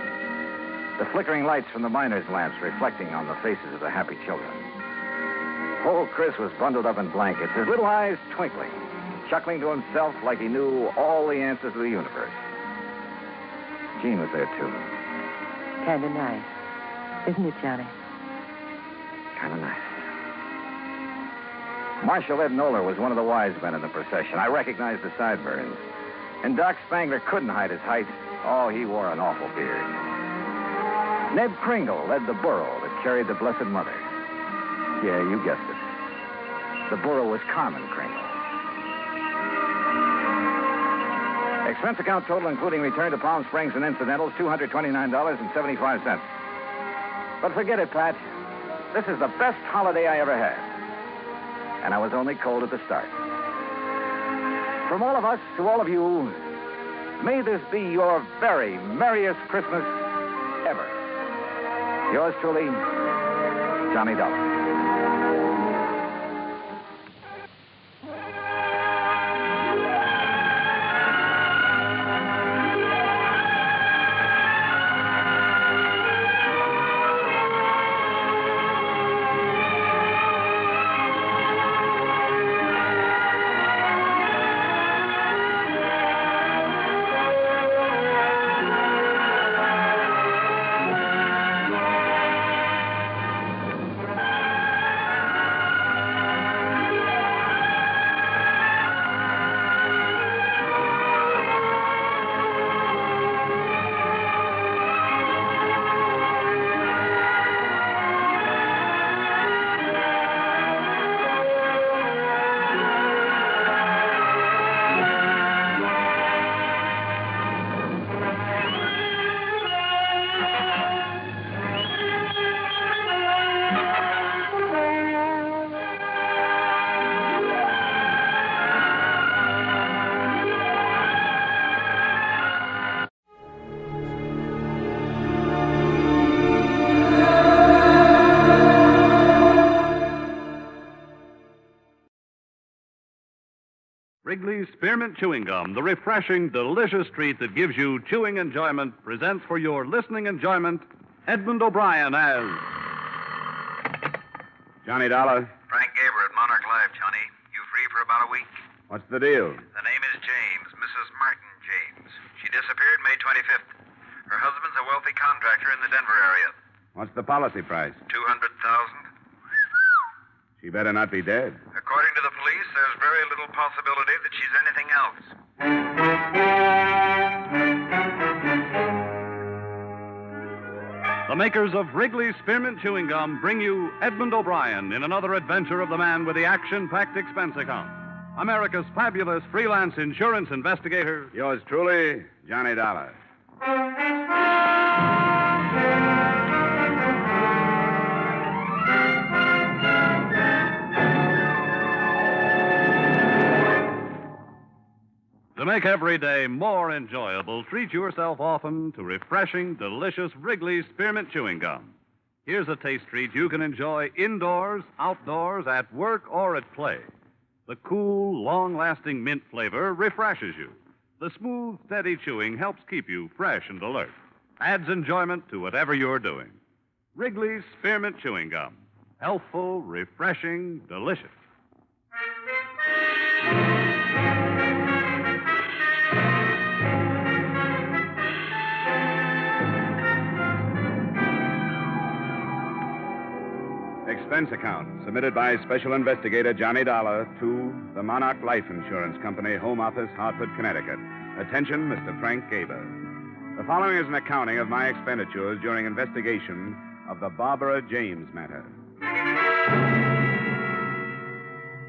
Speaker 8: The flickering lights from the miners' lamps reflecting on the faces of the happy children. Old Chris was bundled up in blankets, his little eyes twinkling, chuckling to himself like he knew all the answers to the universe. Jean was there, too.
Speaker 18: Kind of nice. Isn't it, Johnny?
Speaker 8: Kind of nice. Marshal Ed Noller was one of the wise men in the procession. I recognized the sideburns. And Doc Spangler couldn't hide his height. Oh, he wore an awful beard. Ned Kringle led the burro that carried the Blessed Mother. Yeah, you guessed it. The burro was Carmen Kringle. Expense account total, including return to Palm Springs and incidentals, $229.75. But forget it, Pat. This is the best holiday I ever had. And I was only cold at the start. From all of us to all of you, may this be your very merriest Christmas ever. Yours truly, Johnny Dollar.
Speaker 6: Wrigley's Spearmint Chewing Gum, the refreshing, delicious treat that gives you chewing enjoyment, presents for your listening enjoyment Edmund O'Brien as
Speaker 7: Johnny Dollar.
Speaker 9: Frank Gaber at Monarch Life, Johnny. You free for about a week?
Speaker 7: What's the deal?
Speaker 9: The name is James, Mrs. Martin James. She disappeared May 25th. Her husband's a wealthy contractor in the Denver area.
Speaker 7: What's the policy price?
Speaker 9: $200,000.
Speaker 13: She better not be dead.
Speaker 9: According to the police, there's very little possibility that she's anything else.
Speaker 6: The makers of Wrigley's Spearmint Chewing Gum bring you Edmund O'Brien in another adventure of the man with the action-packed expense account. America's fabulous freelance insurance investigator.
Speaker 13: Yours truly, Johnny Dollar.
Speaker 6: To make every day more enjoyable, treat yourself often to refreshing, delicious Wrigley's Spearmint Chewing Gum. Here's a taste treat you can enjoy indoors, outdoors, at work, or at play. The cool, long-lasting mint flavor refreshes you. The smooth, steady chewing helps keep you fresh and alert. Adds enjoyment to whatever you're doing. Wrigley's Spearmint Chewing Gum. Healthful, refreshing, delicious.
Speaker 13: Expense account submitted by Special Investigator Johnny Dollar to the Monarch Life Insurance Company, Home Office, Hartford, Connecticut. Attention, Mr. Frank Gaber. The following is an accounting of my expenditures during investigation of the Barbara James matter.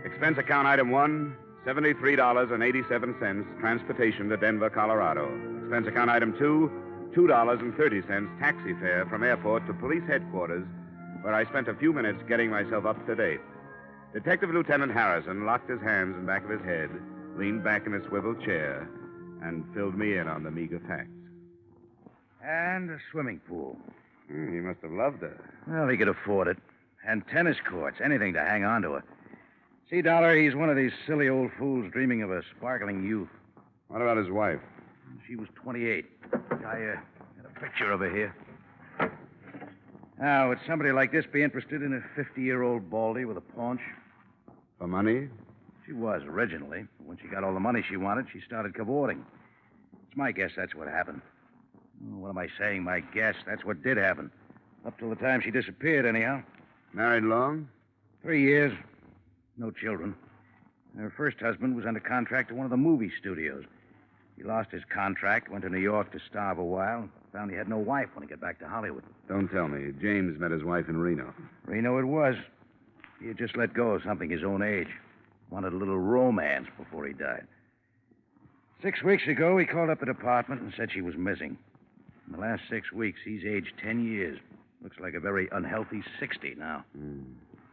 Speaker 13: Expense account item 1, $73.87, transportation to Denver, Colorado. Expense account item 2, $2.30, taxi fare from airport to police headquarters, where I spent a few minutes getting myself up to date. Detective Lieutenant Harrison locked his hands in back of his head, leaned back in his swivel chair, and filled me in on the meager facts.
Speaker 10: And a swimming pool.
Speaker 13: He must have loved her.
Speaker 10: Well, he could afford it. And tennis courts, anything to hang on to her. See, Dollar, he's one of these silly old fools dreaming of a sparkling youth.
Speaker 13: What about his wife?
Speaker 10: She was 28. I got a picture of her here. Now, would somebody like this be interested in a 50-year-old baldy with a paunch?
Speaker 13: For money?
Speaker 10: She was originally. When she got all the money she wanted, she started cavorting. It's my guess that's what happened. Oh, what am I saying? My guess. That's what did happen. Up till the time she disappeared, anyhow.
Speaker 13: Married long?
Speaker 10: 3 years. No children. Her first husband was under contract to one of the movie studios. He lost his contract, went to New York to starve a while, found he had no wife when he got back to Hollywood.
Speaker 13: Don't tell me. James met his wife in Reno.
Speaker 10: Reno it was. He had just let go of something his own age. Wanted a little romance before he died. 6 weeks ago, he called up the department and said she was missing. In the last 6 weeks, he's aged 10 years. Looks like a very unhealthy 60 now.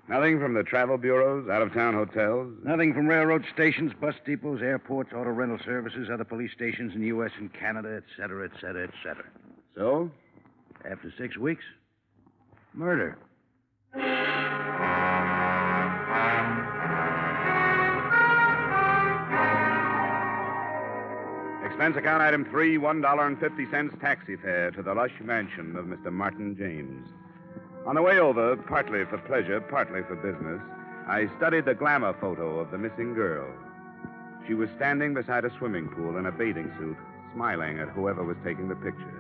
Speaker 13: Nothing from the travel bureaus, out-of-town hotels?
Speaker 10: Nothing from railroad stations, bus depots, airports, auto rental services, other police stations in the U.S. and Canada, et cetera, et cetera, et cetera.
Speaker 13: So?
Speaker 10: After 6 weeks, murder.
Speaker 13: Expense account item 3, $1.50 taxi fare to the lush mansion of Mr. Martin James. On the way over, partly for pleasure, partly for business, I studied the glamour photo of the missing girl. She was standing beside a swimming pool in a bathing suit, smiling at whoever was taking the picture.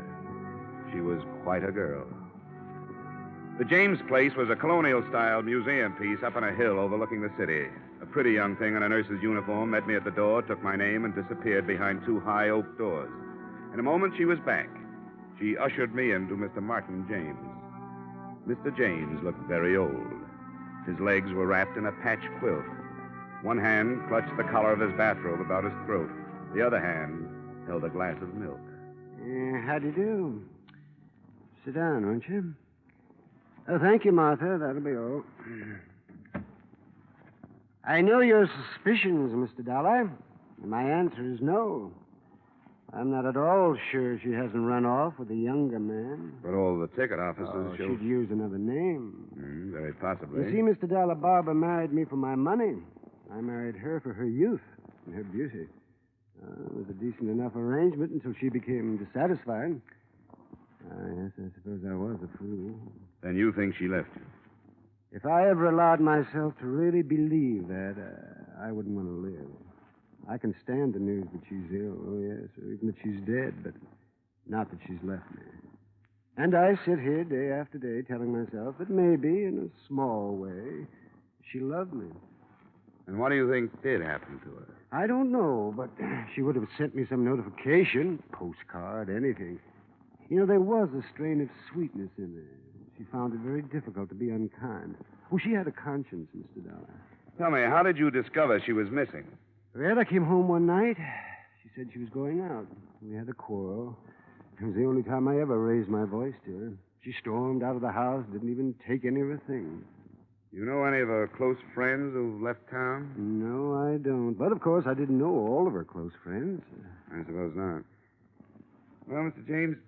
Speaker 13: She was quite a girl. The James place was a colonial-style museum piece up on a hill overlooking the city. A pretty young thing in a nurse's uniform met me at the door, took my name, and disappeared behind 2 high oak doors. In a moment, she was back. She ushered me into Mr. Martin James. Mr. James looked very old. His legs were wrapped in a patch quilt. One hand clutched the collar of his bathrobe about his throat. The other hand held a glass of milk.
Speaker 14: How do you do? Sit down, won't you? Oh, thank you, Martha. That'll be all. I know your suspicions, Mr. Dollar. My answer is no. I'm not at all sure she hasn't run off with a younger man.
Speaker 13: But all the ticket officers show...
Speaker 14: She'd use another name.
Speaker 13: Very possibly.
Speaker 14: You see, Mr. Dollar, Barbara married me for my money. I married her for her youth and her beauty. It was a decent enough arrangement until she became dissatisfied. Yes, I suppose I was a fool.
Speaker 13: Then you think she left you?
Speaker 14: If I ever allowed myself to really believe that, I wouldn't want to live. I can stand the news that she's ill, oh, yes, or even that she's dead, but not that she's left me. And I sit here day after day telling myself that maybe, in a small way,
Speaker 1: She loved me.
Speaker 13: And what do you think did happen to her?
Speaker 1: I don't know, but she would have sent me some notification, postcard, anything. You know, there was a strain of sweetness in her. She found it very difficult to be unkind. Oh, she had a conscience, Mr. Dollar.
Speaker 13: Tell me, how did you discover she was missing?
Speaker 1: Well, I came home one night. She said she was going out. We had a quarrel. It was the only time I ever raised my voice to her. She stormed out of the house, didn't even take any of her things.
Speaker 13: You know any of her close friends who've left town?
Speaker 1: No, I don't. But, of course, I didn't know all of her close friends.
Speaker 13: I suppose not. Well, Mr. James,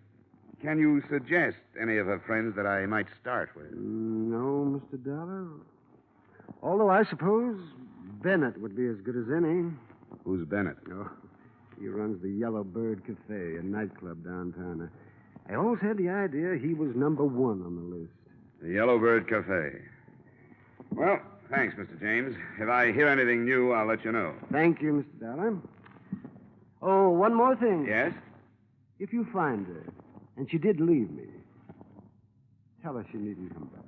Speaker 13: can you suggest any of her friends that I might start with?
Speaker 1: No, Mr. Dollar. Although I suppose Bennett would be as good as any.
Speaker 13: Who's Bennett?
Speaker 1: Oh, he runs the Yellow Bird Cafe, a nightclub downtown. I always had the idea he was number one on the list.
Speaker 13: The Yellow Bird Cafe. Well, thanks, Mr. James. If I hear anything new, I'll let you know.
Speaker 1: Thank you, Mr. Dollar. Oh, one more thing.
Speaker 13: Yes?
Speaker 1: If you find her, and she did leave me, tell her she needn't come back.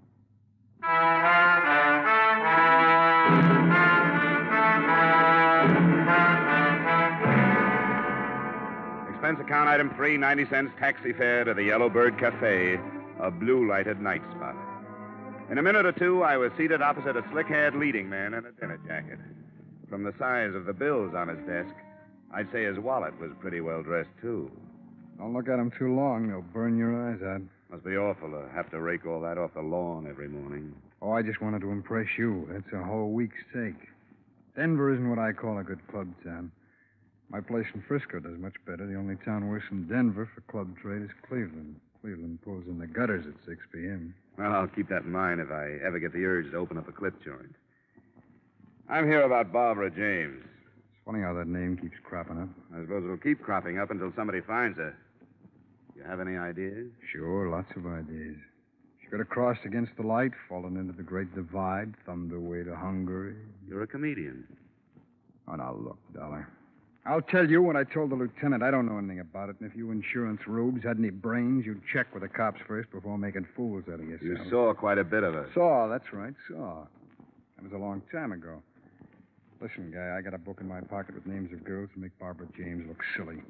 Speaker 13: Expense account item 3, 90 cents taxi fare to the Yellow Bird Cafe, a blue-lighted night spot. In a minute or two, I was seated opposite a slick-haired leading man in a dinner jacket. From the size of the bills on his desk, I'd say his wallet was pretty well dressed, too.
Speaker 11: Don't look at them too long. They'll burn your eyes out.
Speaker 13: Must be awful to have to rake all that off the lawn every morning.
Speaker 11: Oh, I just wanted to impress you. That's a whole week's take. Denver isn't what I call a good club town. My place in Frisco does much better. The only town worse than Denver for club trade is Cleveland. Cleveland pulls in the gutters at 6 p.m.
Speaker 13: Well, I'll keep that in mind if I ever get the urge to open up a clip joint. I'm here about Barbara James.
Speaker 11: It's funny how that name keeps cropping up.
Speaker 13: I suppose it'll keep cropping up until somebody finds her. You have any ideas?
Speaker 11: Sure, lots of ideas. She could have crossed against the light, fallen into the Great Divide, thumbed her way to Hungary.
Speaker 13: You're a comedian.
Speaker 11: Oh, now, look, Dollar. I'll tell you what I told the lieutenant. I don't know anything about it, and if you insurance rubes had any brains, you'd check with the cops first before making fools out of yourself.
Speaker 13: You saw quite a bit of her.
Speaker 11: Saw, that's right, saw. That was a long time ago. Listen, guy, I got a book in my pocket with names of girls who make Barbara James look silly.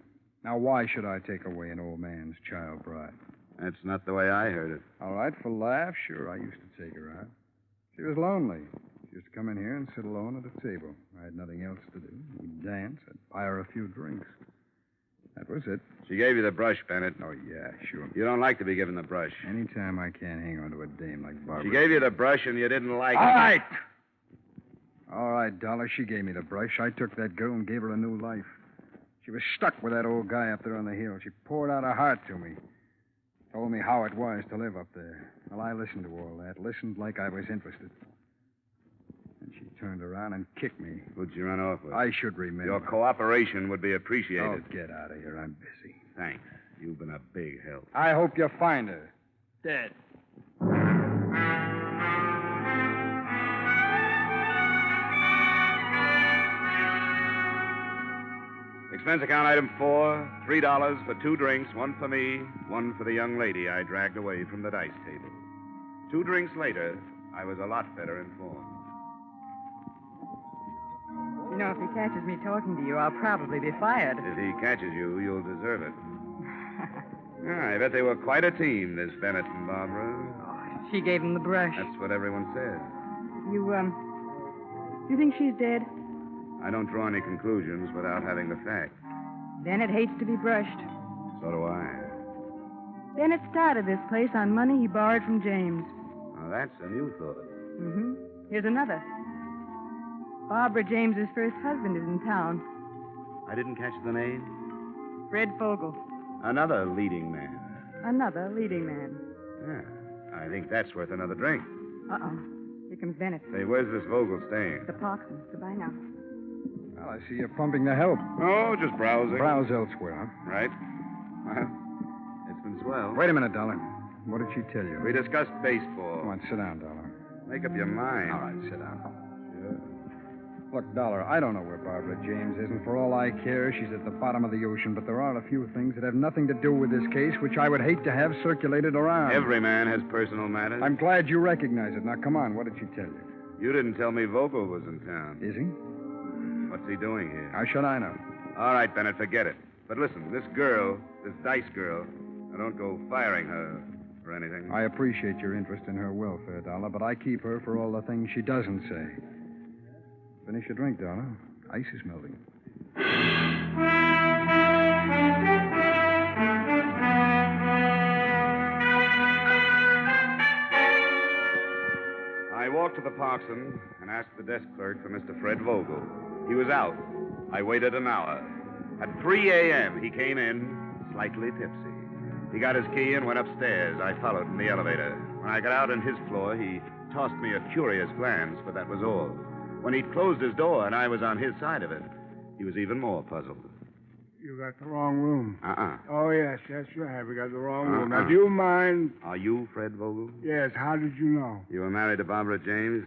Speaker 11: Now, why should I take away an old man's child bride?
Speaker 13: That's not the way I heard it.
Speaker 11: All right, for laughs, sure, I used to take her out. She was lonely. She used to come in here and sit alone at a table. I had nothing else to do. We'd dance. I'd buy her a few drinks. That was it.
Speaker 13: She gave you the brush, Bennett.
Speaker 11: Oh, yeah, sure.
Speaker 13: You don't like to be given the brush.
Speaker 11: Anytime I can't hang on to a dame like Barbara.
Speaker 13: She gave you the brush and you didn't like it.
Speaker 11: All right! All right, Dollar, she gave me the brush. I took that girl and gave her a new life. She was stuck with that old guy up there on the hill. She poured out her heart to me. Told me how it was to live up there. Well, I listened to all that. Listened like I was interested. And she turned around and kicked me.
Speaker 13: Who'd you run off with?
Speaker 11: I should remember.
Speaker 13: Your cooperation would be appreciated.
Speaker 11: Oh, get out of here. I'm busy.
Speaker 13: Thanks. You've been a big help.
Speaker 11: I hope you find her. Dead.
Speaker 13: Expense account item 4, $3 for 2 drinks, 1 for me, 1 for the young lady I dragged away from the dice table. 2 drinks later, I was a lot better informed.
Speaker 18: You know, if he catches me talking to you, I'll probably be fired.
Speaker 13: If he catches you, you'll deserve it. I bet they were quite a team, this Bennett and Barbara.
Speaker 18: Oh, she gave him the brush.
Speaker 13: That's what everyone says.
Speaker 18: You think she's dead?
Speaker 13: I don't draw any conclusions without having the facts.
Speaker 18: Bennett hates to be brushed.
Speaker 13: So do I.
Speaker 18: Bennett started this place on money he borrowed from James.
Speaker 13: Now, that's a new thought.
Speaker 18: Mm-hmm. Here's another. Barbara James's first husband is in town.
Speaker 13: I didn't catch the name?
Speaker 18: Fred Fogel.
Speaker 13: Another leading man.
Speaker 18: Another leading man.
Speaker 13: Yeah, I think that's worth another drink.
Speaker 18: Uh-oh. Here comes Bennett.
Speaker 13: Say, where's this Vogel staying?
Speaker 18: The Parkson. Goodbye now.
Speaker 11: Well, I see you're pumping the help.
Speaker 13: Oh, just browsing.
Speaker 11: Browse elsewhere, huh?
Speaker 13: Right. Well, it's been swell.
Speaker 11: Wait a minute, Dollar. What did she tell you?
Speaker 13: We discussed baseball.
Speaker 11: Come on, sit down, Dollar.
Speaker 13: Make up your mind.
Speaker 11: All right, sit down.
Speaker 13: Sure.
Speaker 11: Look, Dollar, I don't know where Barbara James is, and for all I care, she's at the bottom of the ocean, but there are a few things that have nothing to do with this case which I would hate to have circulated around.
Speaker 13: Every man has personal matters.
Speaker 11: I'm glad you recognize it. Now, come on, what did she tell you?
Speaker 13: You didn't tell me Vogel was in town.
Speaker 11: Is he?
Speaker 13: What's he doing here?
Speaker 11: How should I know?
Speaker 13: All right, Bennett, forget it. But listen, this girl, this Dice girl, I don't go firing her or anything.
Speaker 11: I appreciate your interest in her welfare, Dollar, but I keep her for all the things she doesn't say. Finish your drink, Dollar. Ice is melting.
Speaker 13: I walked to the Parkson and asked the desk clerk for Mr. Fred Vogel. He was out. I waited an hour. At 3 a.m., he came in, slightly tipsy. He got his key and went upstairs. I followed in the elevator. When I got out on his floor, he tossed me a curious glance, but that was all. When he'd closed his door and I was on his side of it, he was even more puzzled.
Speaker 3: You got the wrong room. Oh, yes, you have. We got the wrong room.
Speaker 13: Uh-uh.
Speaker 3: Now, do you mind?
Speaker 13: Are you Fred Vogel?
Speaker 3: Yes, how did you know?
Speaker 13: You were married to Barbara James?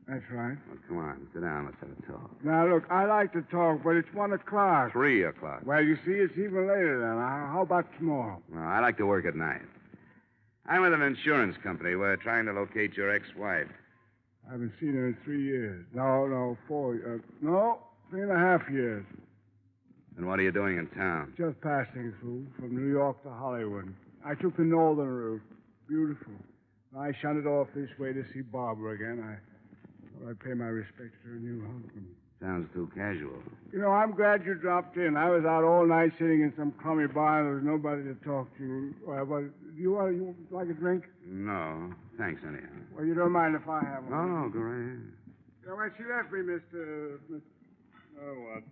Speaker 3: That's right.
Speaker 13: Well, come on, sit down. Let's have a talk.
Speaker 3: Now, look, I like to talk, but it's 1 o'clock.
Speaker 13: 3 o'clock.
Speaker 3: Well, you see, it's even later then. How about tomorrow?
Speaker 13: Well, I like to work at night. I'm with an insurance company. We're trying to locate your ex-wife.
Speaker 3: I haven't seen her in 3 years. No, 4. No, 3.5 years.
Speaker 13: And what are you doing in town?
Speaker 3: Just passing through from New York to Hollywood. I took the northern route. Beautiful. I shunted off this way to see Barbara again. I'd pay my respects to her new husband.
Speaker 13: Sounds too casual.
Speaker 3: You know, I'm glad you dropped in. I was out all night sitting in some crummy bar, and there was nobody to talk to. But you like a drink?
Speaker 13: No, thanks anyhow.
Speaker 3: Well, you don't mind if I have one?
Speaker 13: No, go right ahead.
Speaker 3: Yeah, when she left me, Mr. Oh, what?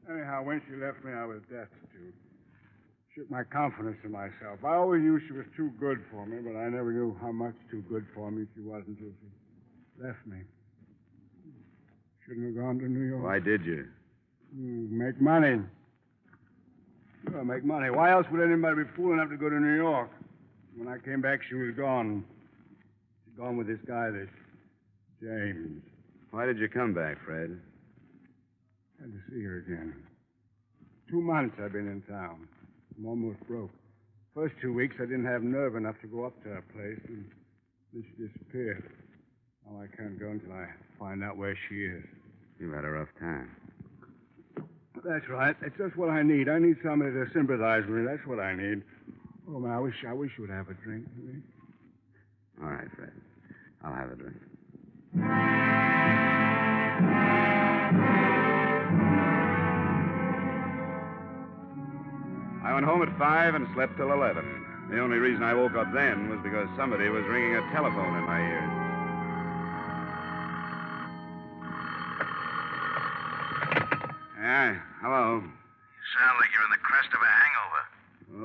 Speaker 3: Anyhow, when she left me, I was destitute. Shook my confidence in myself. I always knew she was too good for me, but I never knew how much too good for me she was until she left me. Shouldn't have gone to New York.
Speaker 13: Why did you?
Speaker 3: Make money. Sure, make money. Why else would anybody be fool enough to go to New York? When I came back, she was gone. She'd gone with this guy, this James.
Speaker 13: Why did you come back, Fred?
Speaker 3: Had to see her again. 2 months I've been in town. I'm almost broke. First 2 weeks, I didn't have nerve enough to go up to her place, and then she disappeared. Now I can't go until I find out where she is.
Speaker 13: You've had a rough time.
Speaker 3: That's right. That's just what I need. I need somebody to sympathize with me. That's what I need. Oh, man, I wish you would have a drink with me.
Speaker 13: All right, Fred. I'll have a drink. I went home at 5 and slept till 11. The only reason I woke up then was because somebody was ringing a telephone in my ears. Yeah, hello.
Speaker 9: You sound like you're in the crest of a hangover.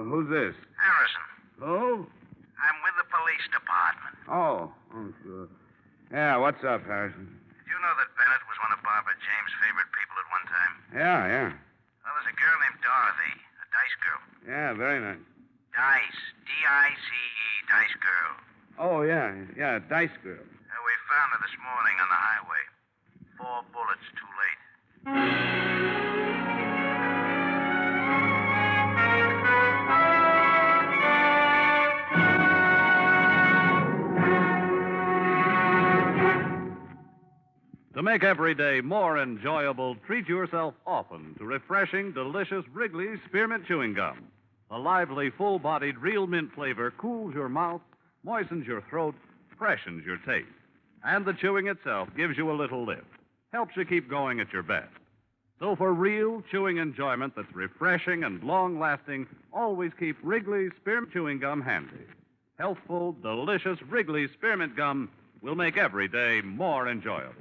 Speaker 13: Who's this?
Speaker 9: Harrison.
Speaker 13: Oh?
Speaker 9: I'm with the police department.
Speaker 13: Oh, sure. Yeah, what's up, Harrison?
Speaker 9: Did you know that Bennett was one of Barbara James' favorite people at one time?
Speaker 13: Yeah.
Speaker 9: Well, there's a girl named Dorothy, a dice girl.
Speaker 13: Yeah, very nice.
Speaker 9: Dice. D-I-C-E, dice girl.
Speaker 13: Oh, yeah, Dice Girl.
Speaker 9: We found her this morning on the highway. 4 bullets too late.
Speaker 6: To make every day more enjoyable, treat yourself often to refreshing, delicious Wrigley's Spearmint Chewing Gum. The lively, full-bodied, real mint flavor cools your mouth, moistens your throat, freshens your taste. And the chewing itself gives you a little lift, helps you keep going at your best. So for real chewing enjoyment that's refreshing and long-lasting, always keep Wrigley's Spearmint Chewing Gum handy. Healthful, delicious Wrigley's Spearmint Gum will make every day more enjoyable.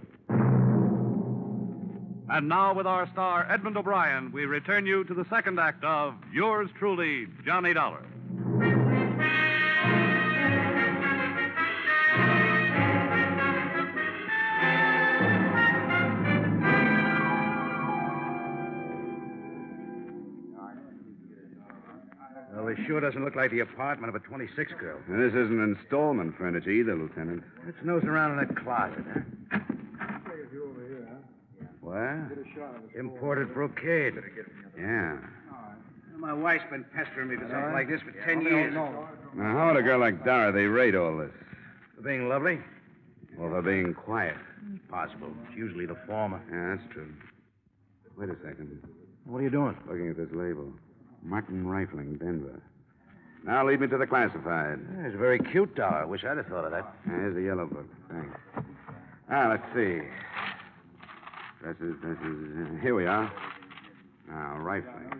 Speaker 6: And now, with our star, Edmund O'Brien, we return you to the second act of Yours Truly, Johnny Dollar.
Speaker 4: Well, this sure doesn't look like the apartment of a 26 girl.
Speaker 13: And this isn't installment furniture either, Lieutenant.
Speaker 4: Let's nose around in that closet, huh?
Speaker 13: What?
Speaker 4: Imported brocade.
Speaker 13: Yeah.
Speaker 4: My wife's been pestering me for something like this for 10 years.
Speaker 13: Now, how would a girl like Dorothy rate all this?
Speaker 4: For being lovely? Or for being quiet. Possible. It's usually the former.
Speaker 13: Yeah, that's true. Wait a second.
Speaker 4: What are you doing?
Speaker 13: Looking at this label. Martin Rifling, Denver. Now lead me to the classified.
Speaker 4: Yeah, it's very cute, Dollar. Wish I'd have thought of that.
Speaker 13: Here's the yellow book. Thanks. Let's see. Dresses. Here we are. Now, Rifling.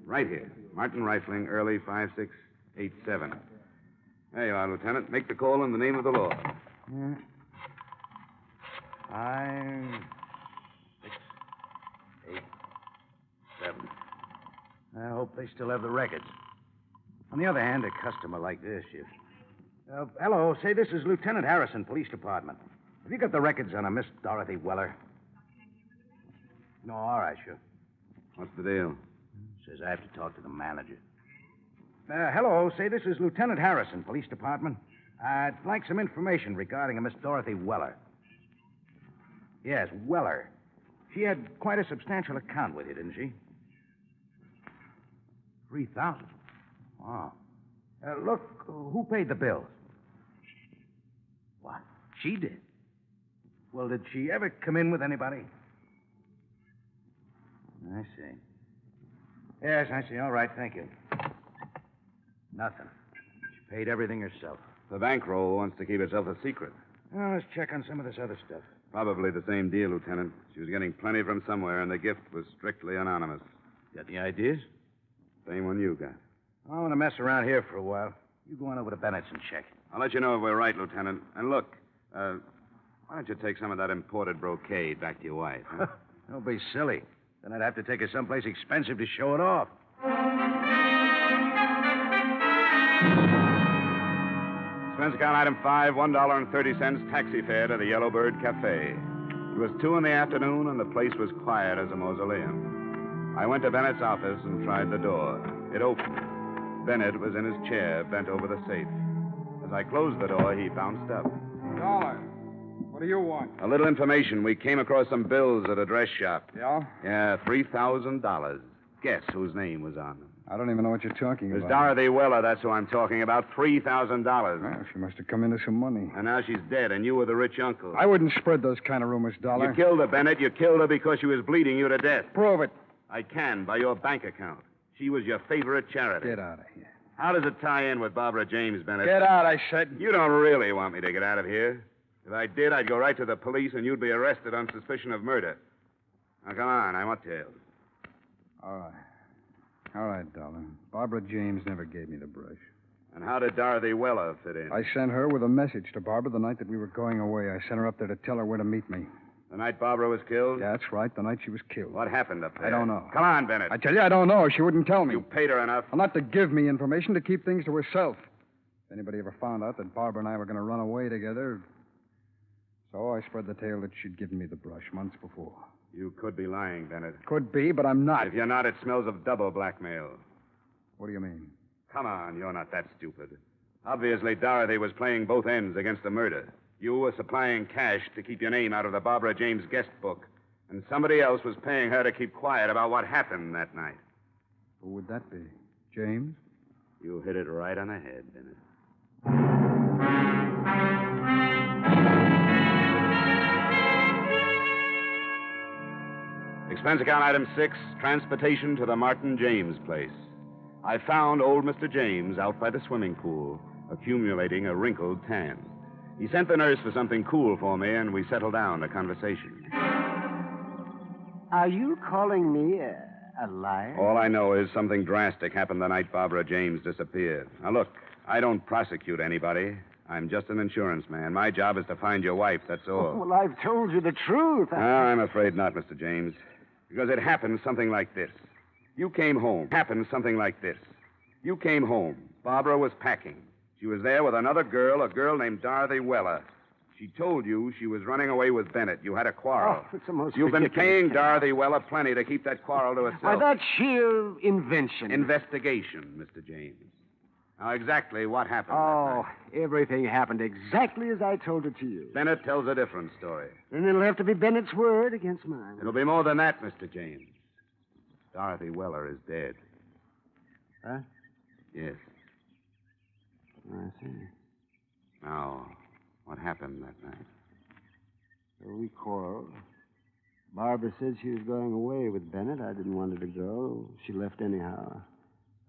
Speaker 13: Right here. Martin Rifling, early 5687. There you are, Lieutenant. Make the call in the name of the law.
Speaker 4: 5, 6, 8, 7. I hope they still have the records. On the other hand, a customer like this, hello, say this is Lieutenant Harrison, Police Department. Have you got the records on a Miss Dorothy Weller? No, all right, sure.
Speaker 13: What's the deal?
Speaker 4: Says I have to talk to the manager. Hello, say this is Lieutenant Harrison, Police Department. I'd like some information regarding a Miss Dorothy Weller. Yes, Weller. She had quite a substantial account with you, didn't she? 3,000. Wow. Look, who paid the bills? What? She did? Well, did she ever come in with anybody? I see. Yes, I see. All right, thank you. Nothing. She paid everything herself.
Speaker 13: The bankroll wants to keep itself a secret.
Speaker 4: Well, let's check on some of this other stuff.
Speaker 13: Probably the same deal, Lieutenant. She was getting plenty from somewhere, and the gift was strictly anonymous.
Speaker 4: Got any ideas?
Speaker 13: Same one you got.
Speaker 4: I want to mess around here for a while. You go on over to Bennett's and check.
Speaker 13: I'll let you know if we're right, Lieutenant. And look, why don't you take some of that imported brocade back to your wife, huh?
Speaker 4: Don't be silly. Then I'd have to take her someplace expensive to show it off.
Speaker 13: Expense account item 5, $1.30 taxi fare to the Yellowbird Cafe. It was 2 in the afternoon, and the place was quiet as a mausoleum. I went to Bennett's office and tried the door. It opened. Bennett was in his chair, bent over the safe. As I closed the door, he bounced up.
Speaker 11: Dollar. What do you want?
Speaker 13: A little information. We came across some bills at a dress shop.
Speaker 11: Yeah?
Speaker 13: Yeah, $3,000. Guess whose name was on them.
Speaker 11: I don't even know what you're talking
Speaker 13: There's
Speaker 11: about.
Speaker 13: Dorothy Weller, that's who I'm talking about. $3,000.
Speaker 11: Well, she must have come into some money.
Speaker 13: And now she's dead, and you were the rich uncle.
Speaker 11: I wouldn't spread those kind of rumors, Dollar.
Speaker 13: You killed her, Bennett. You killed her because she was bleeding you to death.
Speaker 11: Prove it.
Speaker 13: I can, by your bank account. She was your favorite charity.
Speaker 11: Get out of here.
Speaker 13: How does it tie in with Barbara James, Bennett?
Speaker 11: Get out, I said.
Speaker 13: You don't really want me to get out of here. If I did, I'd go right to the police, and you'd be arrested on suspicion of murder. Now, come on. I want details.
Speaker 11: All right. All right, Dollar. Barbara James never gave me the brush.
Speaker 13: And how did Dorothy Weller fit in?
Speaker 11: I sent her with a message to Barbara the night that we were going away. I sent her up there to tell her where to meet me.
Speaker 13: The night Barbara was killed?
Speaker 11: Yeah, that's right, the night she was killed.
Speaker 13: What happened up there?
Speaker 11: I don't know.
Speaker 13: Come on, Bennett.
Speaker 11: I tell you, I don't know. She wouldn't tell me.
Speaker 13: You paid her enough.
Speaker 11: Well, not to give me information, to keep things to herself. If anybody ever found out that Barbara and I were going to run away together... So I spread the tale that she'd given me the brush months before.
Speaker 13: You could be lying, Bennett.
Speaker 11: Could be, but I'm not.
Speaker 13: If you're not, it smells of double blackmail.
Speaker 11: What do you mean?
Speaker 13: Come on, you're not that stupid. Obviously, Dorothy was playing both ends against the murder. You were supplying cash to keep your name out of the Barbara James guest book. And somebody else was paying her to keep quiet about what happened that night.
Speaker 11: Who would that be? James?
Speaker 13: You hit it right on the head, Bennett. Expense account item 6, transportation to the Martin James place. I found old Mr. James out by the swimming pool, accumulating a wrinkled tan. He sent the nurse for something cool for me, and we settled down to conversation.
Speaker 1: Are you calling me a liar?
Speaker 13: All I know is something drastic happened the night Barbara James disappeared. Now, look, I don't prosecute anybody. I'm just an insurance man. My job is to find your wife, that's all.
Speaker 1: Oh, well, I've told you the truth.
Speaker 13: I'm afraid not, Mr. James. Because it happened something like this. You came home. Happened something like this. You came home. Barbara was packing. She was there with another girl, a girl named Dorothy Weller. She told you she was running away with Bennett. You had a quarrel.
Speaker 1: Oh, it's the most
Speaker 13: You've been
Speaker 1: ridiculous
Speaker 13: paying
Speaker 1: thing.
Speaker 13: Dorothy Weller plenty to keep that quarrel to herself.
Speaker 1: Why, that's sheer invention.
Speaker 13: Investigation, Mr. James. Now, exactly what happened that
Speaker 1: Oh,
Speaker 13: night?
Speaker 1: everything happened exactly as I told it to you.
Speaker 13: Bennett tells a different story.
Speaker 1: Then it'll have to be Bennett's word against mine.
Speaker 13: It'll be more than that, Mr. James. Dorothy Weller is dead.
Speaker 1: Huh?
Speaker 13: Yes.
Speaker 1: I see.
Speaker 13: Now, what happened that night?
Speaker 1: So we quarreled. Barbara said she was going away with Bennett. I didn't want her to go. She left anyhow.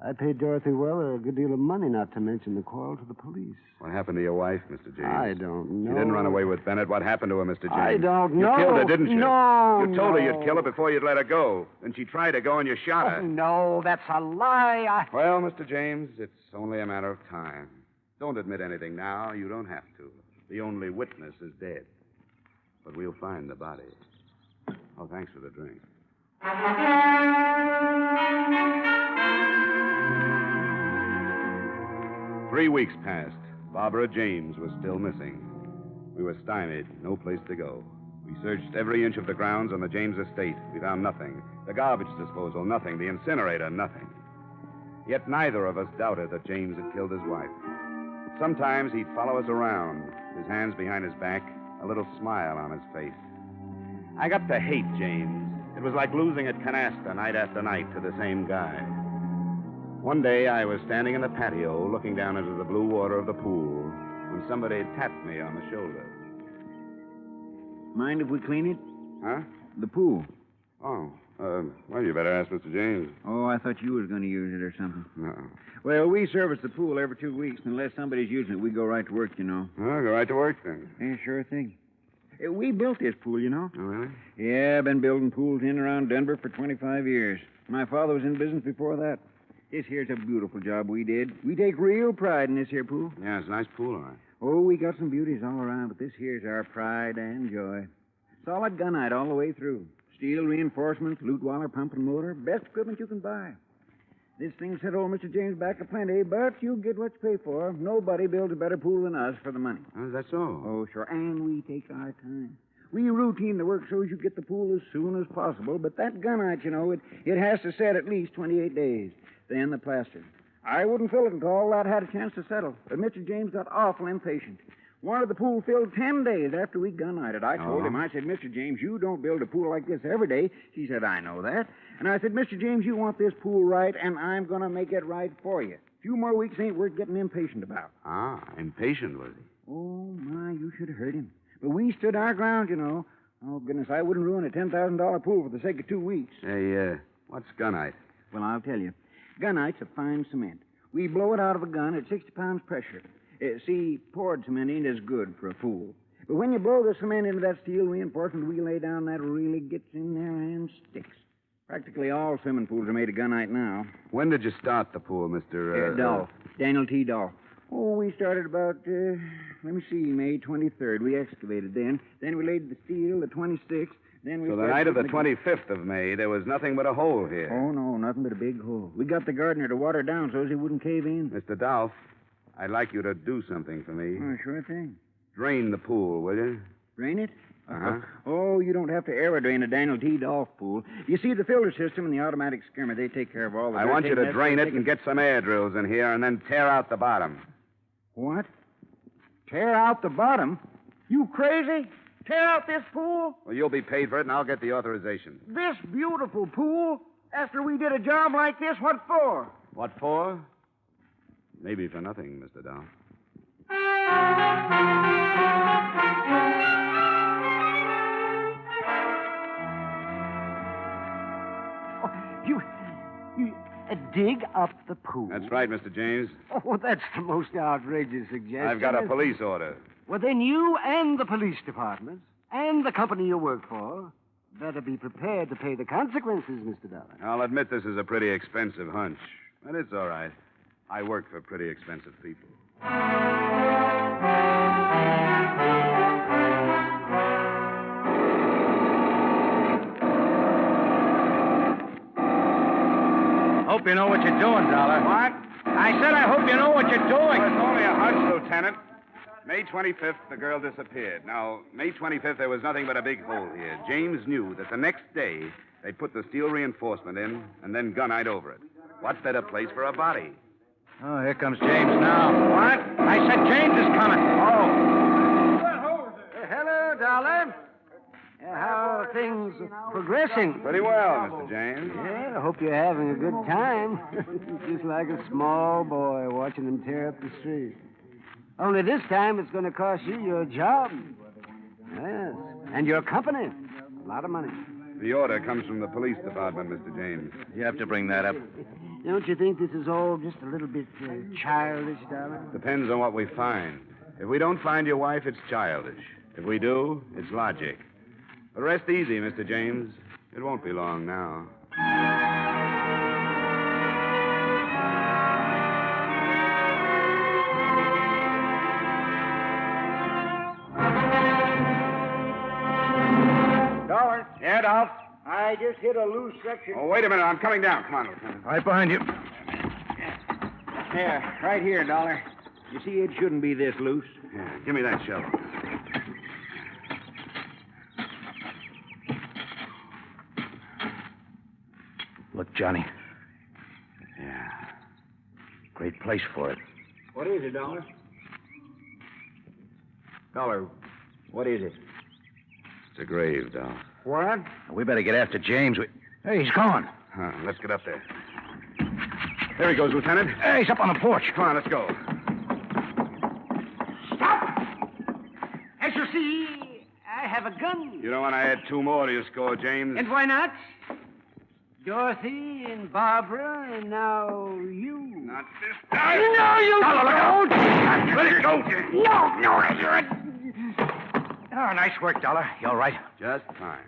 Speaker 1: I paid Dorothy Weller a good deal of money, not to mention the quarrel, to the police.
Speaker 13: What happened to your wife, Mr. James?
Speaker 1: I don't know.
Speaker 13: She didn't run away with Bennett. What happened to her, Mr. James?
Speaker 1: I don't know.
Speaker 13: You killed her, didn't you?
Speaker 1: No,
Speaker 13: You told her
Speaker 1: no.
Speaker 13: you'd kill her before you'd let her go. Then she tried to go and you shot her.
Speaker 1: Oh, no, that's a lie.
Speaker 13: Well, Mr. James, it's only a matter of time. Don't admit anything now. You don't have to. The only witness is dead. But we'll find the body. Oh, thanks for the drink. 3 weeks passed. Barbara James was still missing. We were stymied, no place to go. We searched every inch of the grounds on the James estate. We found nothing. The garbage disposal, nothing. The incinerator, nothing. Yet neither of us doubted that James had killed his wife. Sometimes he'd follow us around, his hands behind his back, a little smile on his face. I got to hate James. It was like losing at canasta night after night to the same guy. One day I was standing in the patio looking down into the blue water of the pool when somebody tapped me on the shoulder.
Speaker 16: Mind if we clean it?
Speaker 13: Huh?
Speaker 16: The pool.
Speaker 13: Oh, well, you better ask Mr. James.
Speaker 16: Oh, I thought you was going to use it or something.
Speaker 13: No.
Speaker 16: Well, we service the pool every 2 weeks. Unless somebody's using it, we go right to work, you know.
Speaker 13: Well, go right to work then.
Speaker 16: Yeah, sure thing. We built this pool, you know.
Speaker 13: Oh, really?
Speaker 16: Yeah, I've been building pools in and around Denver for 25 years. My father was in business before that. This here's a beautiful job we did. We take real pride in this here pool.
Speaker 13: Yeah, it's a nice pool, all right.
Speaker 16: Oh, we got some beauties all around, but this here's our pride and joy. Solid gunite all the way through. Steel reinforcements, loot waller, pump and motor. Best equipment you can buy. This thing set old Mr. James back a plenty, but you get what you pay for. Nobody builds a better pool than us for the money.
Speaker 13: Oh, is that so?
Speaker 16: Oh, sure. And we take our time. We routine the work so as you get the pool as soon as possible, but that gunite, you know, it has to set at least 28 days. Then the plaster. I wouldn't fill it until all that had a chance to settle. But Mr. James got awful impatient. Wanted the pool filled 10 days after we gun-nighted. I told him, I said, Mr. James, you don't build a pool like this every day. He said, I know that. And I said, Mr. James, you want this pool right, and I'm going to make it right for you. A few more weeks ain't worth getting impatient about.
Speaker 13: Ah, impatient, was he?
Speaker 16: Oh, my, you should have heard him. But we stood our ground, you know. Oh, goodness, I wouldn't ruin a $10,000 pool for the sake of 2 weeks.
Speaker 13: Hey, what's gunite?
Speaker 16: Well, I'll tell you. Gunite's a fine cement. We blow it out of a gun at 60 pounds pressure. See, poured cement ain't as good for a pool. But when you blow the cement into that steel reinforcement we lay down, that really gets in there and sticks. Practically all swimming pools are made of gunite now.
Speaker 13: When did you start the pool, Mr.
Speaker 16: Dolph. Daniel T. Dolph. Oh, we started about, May 23rd. We excavated then. Then we laid the steel, the 26th. Then we
Speaker 13: So the night of the 25th of May, there was nothing but a hole here.
Speaker 16: Oh, no, nothing but a big hole. We got the gardener to water down so he wouldn't cave in.
Speaker 13: Mr. Dolph, I'd like you to do something for me.
Speaker 16: Oh, sure thing.
Speaker 13: Drain the pool, will you?
Speaker 16: Drain it?
Speaker 13: Uh-huh.
Speaker 16: Oh, you don't have to aerodrain a Daniel T. Dolph pool. You see, the filter system and the automatic skimmer, they take care of all the...
Speaker 13: I want you to drain it and get some air drills in here and then tear out the bottom.
Speaker 16: What? Tear out the bottom? You crazy? Tear out this pool?
Speaker 13: Well, you'll be paid for it, and I'll get the authorization.
Speaker 16: This beautiful pool? After we did a job like this, what for?
Speaker 13: What for? Maybe for nothing, Mr. Dolph.
Speaker 1: You dig up the pool?
Speaker 13: That's right, Mr. James.
Speaker 1: Oh, that's the most outrageous suggestion.
Speaker 13: I've got a police order.
Speaker 1: Well, then you and the police department and the company you work for better be prepared to pay the consequences, Mr. Dollar.
Speaker 13: I'll admit this is a pretty expensive hunch, but it's all right. I work for pretty expensive people.
Speaker 4: Hope you know what you're doing, Dollar.
Speaker 13: What?
Speaker 4: I said I hope you know what you're doing.
Speaker 13: Well, it's only a hunch, Lieutenant. May 25th, the girl disappeared. Now, May 25th, there was nothing but a big hole here. James knew that the next day they put the steel reinforcement in and then gunite over it. What better place for a body?
Speaker 4: Oh, here comes James now. What? I said James is coming. Oh.
Speaker 1: Hello, Dollar. How are things progressing?
Speaker 13: Pretty well, Mr. James.
Speaker 1: Yeah, I hope you're having a good time. Just like a small boy watching them tear up the street. Only this time it's going to cost you your job. Yes, and your company. A lot of money.
Speaker 13: The order comes from the police department, Mr. James.
Speaker 4: You have to bring that up.
Speaker 1: Don't you think this is all just a little bit childish, darling?
Speaker 13: Depends on what we find. If we don't find your wife, it's childish. If we do, it's logic. But rest easy, Mr. James. It won't be long now.
Speaker 16: Dollar.
Speaker 3: Yeah, Dolph?
Speaker 16: I just hit a loose section.
Speaker 3: Oh, wait a minute. I'm coming down. Come on, Lieutenant.
Speaker 4: Right behind you.
Speaker 16: Yeah, right here, Dollar. You see, it shouldn't be this loose.
Speaker 13: Yeah, give me that shovel.
Speaker 4: Look, Johnny. Yeah. Great place for it.
Speaker 16: What is it, Dollar? Dollar, what is it?
Speaker 13: It's a grave, Dolph.
Speaker 16: What?
Speaker 4: We better get after James. Hey, he's gone.
Speaker 13: Let's get up there. There he goes, Lieutenant.
Speaker 4: Hey, he's up on the porch.
Speaker 13: Come on, let's go.
Speaker 14: As you see, I have a gun.
Speaker 13: You don't want to add 2 more to your score, James.
Speaker 14: And why not? Dorothy and Barbara, and now you.
Speaker 13: Not this
Speaker 14: time. No, you don't.
Speaker 13: Let it go, James.
Speaker 14: No, you're a...
Speaker 4: Oh, nice work, Dollar. You all right?
Speaker 13: Just fine.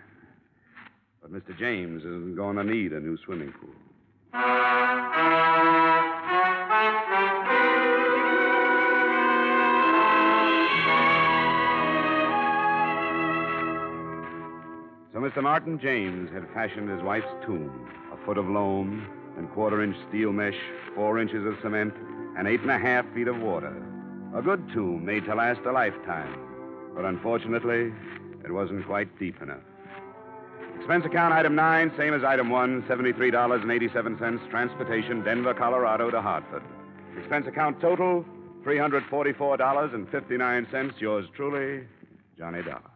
Speaker 13: But Mr. James isn't going to need a new swimming pool. So Mr. Martin James had fashioned his wife's tomb, a foot of loam and 1/4-inch steel mesh, 4 inches of cement, and 8.5 feet of water. A good tomb made to last a lifetime. But unfortunately, it wasn't quite deep enough. Expense account item 9, same as item 1, $73.87, transportation, Denver, Colorado to Hartford. Expense account total, $344.59. Yours truly, Johnny Dollar.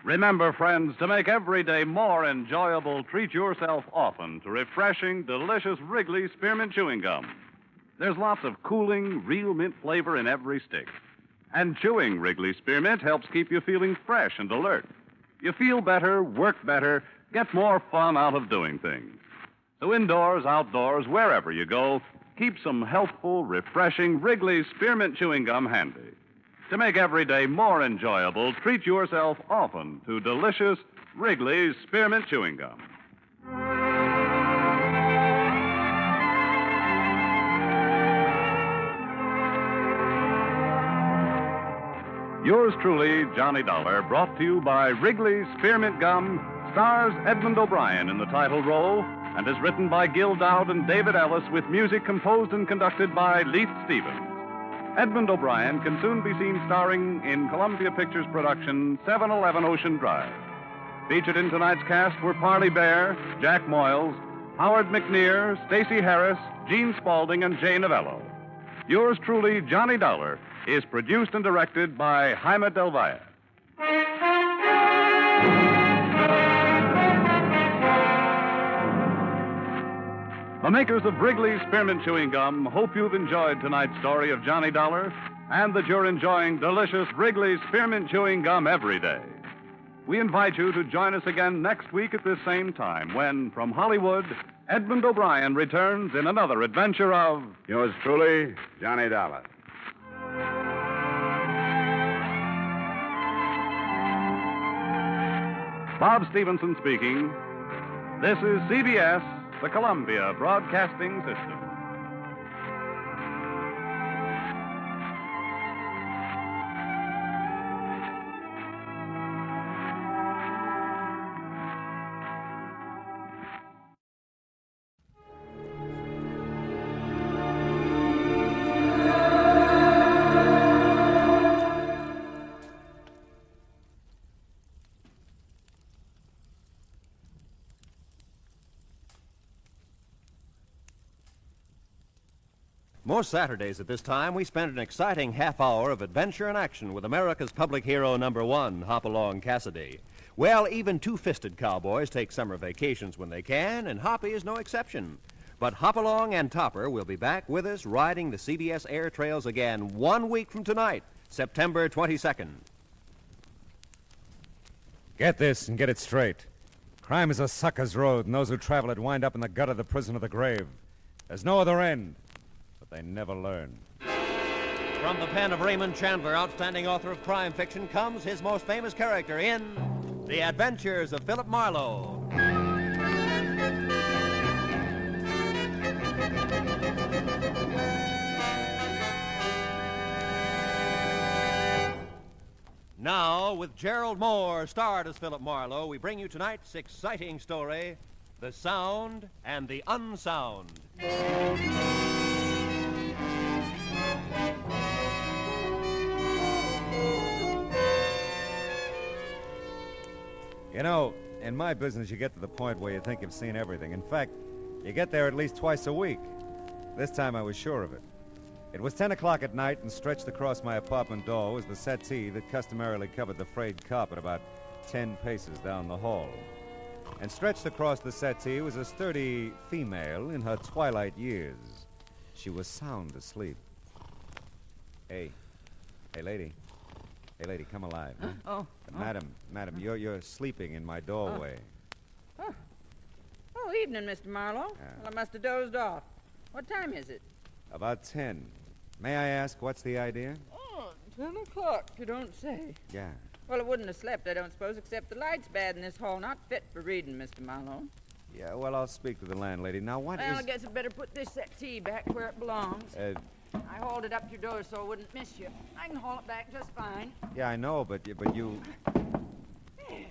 Speaker 6: Remember, friends, to make every day more enjoyable, treat yourself often to refreshing, delicious Wrigley Spearmint Chewing Gum. There's lots of cooling, real mint flavor in every stick. And chewing Wrigley Spearmint helps keep you feeling fresh and alert. You feel better, work better, get more fun out of doing things. So indoors, outdoors, wherever you go, keep some healthful, refreshing Wrigley Spearmint Chewing Gum handy. To make every day more enjoyable, treat yourself often to delicious Wrigley's Spearmint Chewing Gum. Yours truly, Johnny Dollar, brought to you by Wrigley's Spearmint Gum, stars Edmund O'Brien in the title role, and is written by Gil Dowd and David Ellis with music composed and conducted by Leith Stevens. Edmund O'Brien can soon be seen starring in Columbia Pictures' production 711 Ocean Drive. Featured in tonight's cast were Parley Bear, Jack Moyles, Howard McNear, Stacey Harris, Gene Spaulding, and Jay Novello. Yours truly, Johnny Dollar, is produced and directed by Jaime Del Valle. The makers of Wrigley's Spearmint Chewing Gum hope you've enjoyed tonight's story of Johnny Dollar and that you're enjoying delicious Wrigley's Spearmint Chewing Gum every day. We invite you to join us again next week at this same time when, from Hollywood, Edmund O'Brien returns in another adventure of...
Speaker 13: Yours truly, Johnny Dollar.
Speaker 6: Bob Stevenson speaking. This is CBS, the Columbia Broadcasting System.
Speaker 15: Most Saturdays at this time, we spend an exciting half hour of adventure and action with America's public hero #1, Hopalong Cassidy. Well, even two-fisted cowboys take summer vacations when they can, and Hoppy is no exception. But Hopalong and Topper will be back with us riding the CBS air trails again 1 week from tonight, September 22nd.
Speaker 17: Get this and get it straight. Crime is a sucker's road, and those who travel it wind up in the gut of the prison of the grave. There's no other end, but they never learn.
Speaker 15: From the pen of Raymond Chandler, outstanding author of crime fiction, comes his most famous character in The Adventures of Philip Marlowe. Now, with Gerald Moore, starred as Philip Marlowe, we bring you tonight's exciting story, The Sound and the Unsound.
Speaker 17: You know, in my business, you get to the point where you think you've seen everything. In fact, you get there at least twice a week. This time I was sure of it. It was 10 o'clock at night, and stretched across my apartment door was the settee that customarily covered the frayed carpet about 10 paces down the hall. And stretched across the settee was a sturdy female in her twilight years. She was sound asleep. Hey, lady. Hey, lady, come alive. Huh? Madam, you're sleeping in my doorway.
Speaker 20: Oh, evening, Mr. Marlowe. Well, I must have dozed off. What time is it?
Speaker 17: About 10. May I ask, what's the idea?
Speaker 20: Oh, 10 o'clock, you don't say.
Speaker 17: Yeah.
Speaker 20: Well, I wouldn't have slept, I don't suppose, except the light's bad in this hall. Not fit for reading, Mr. Marlowe.
Speaker 17: Yeah, well, I'll speak to the landlady. Now,
Speaker 20: Well, I guess I'd better put this settee back where it belongs. I hauled it up to your door so I wouldn't miss you. I can haul it back just fine.
Speaker 17: Yeah, I know, but you...
Speaker 20: There.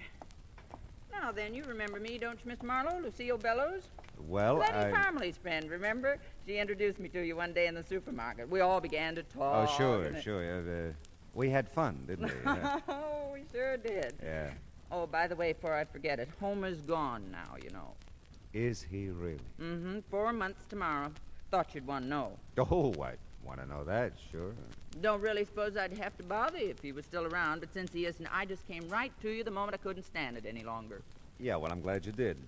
Speaker 20: Now then, you remember me, don't you, Mr. Marlowe? Lucille Bellows?
Speaker 17: Well,
Speaker 20: Letty Parmley's friend, remember? She introduced me to you one day in the supermarket. We all began to talk.
Speaker 17: Oh, sure. We had fun, didn't we?
Speaker 20: Oh, we sure did.
Speaker 17: Yeah.
Speaker 20: Oh, by the way, before I forget it, Homer's gone now, you know.
Speaker 17: Is he really?
Speaker 20: Mm-hmm. 4 months tomorrow. Thought you'd want to know.
Speaker 17: Oh, I want to know that, sure.
Speaker 20: Don't really suppose I'd have to bother you if he was still around, but since he isn't, I just came right to you the moment I couldn't stand it any longer.
Speaker 17: Yeah, well, I'm glad you did.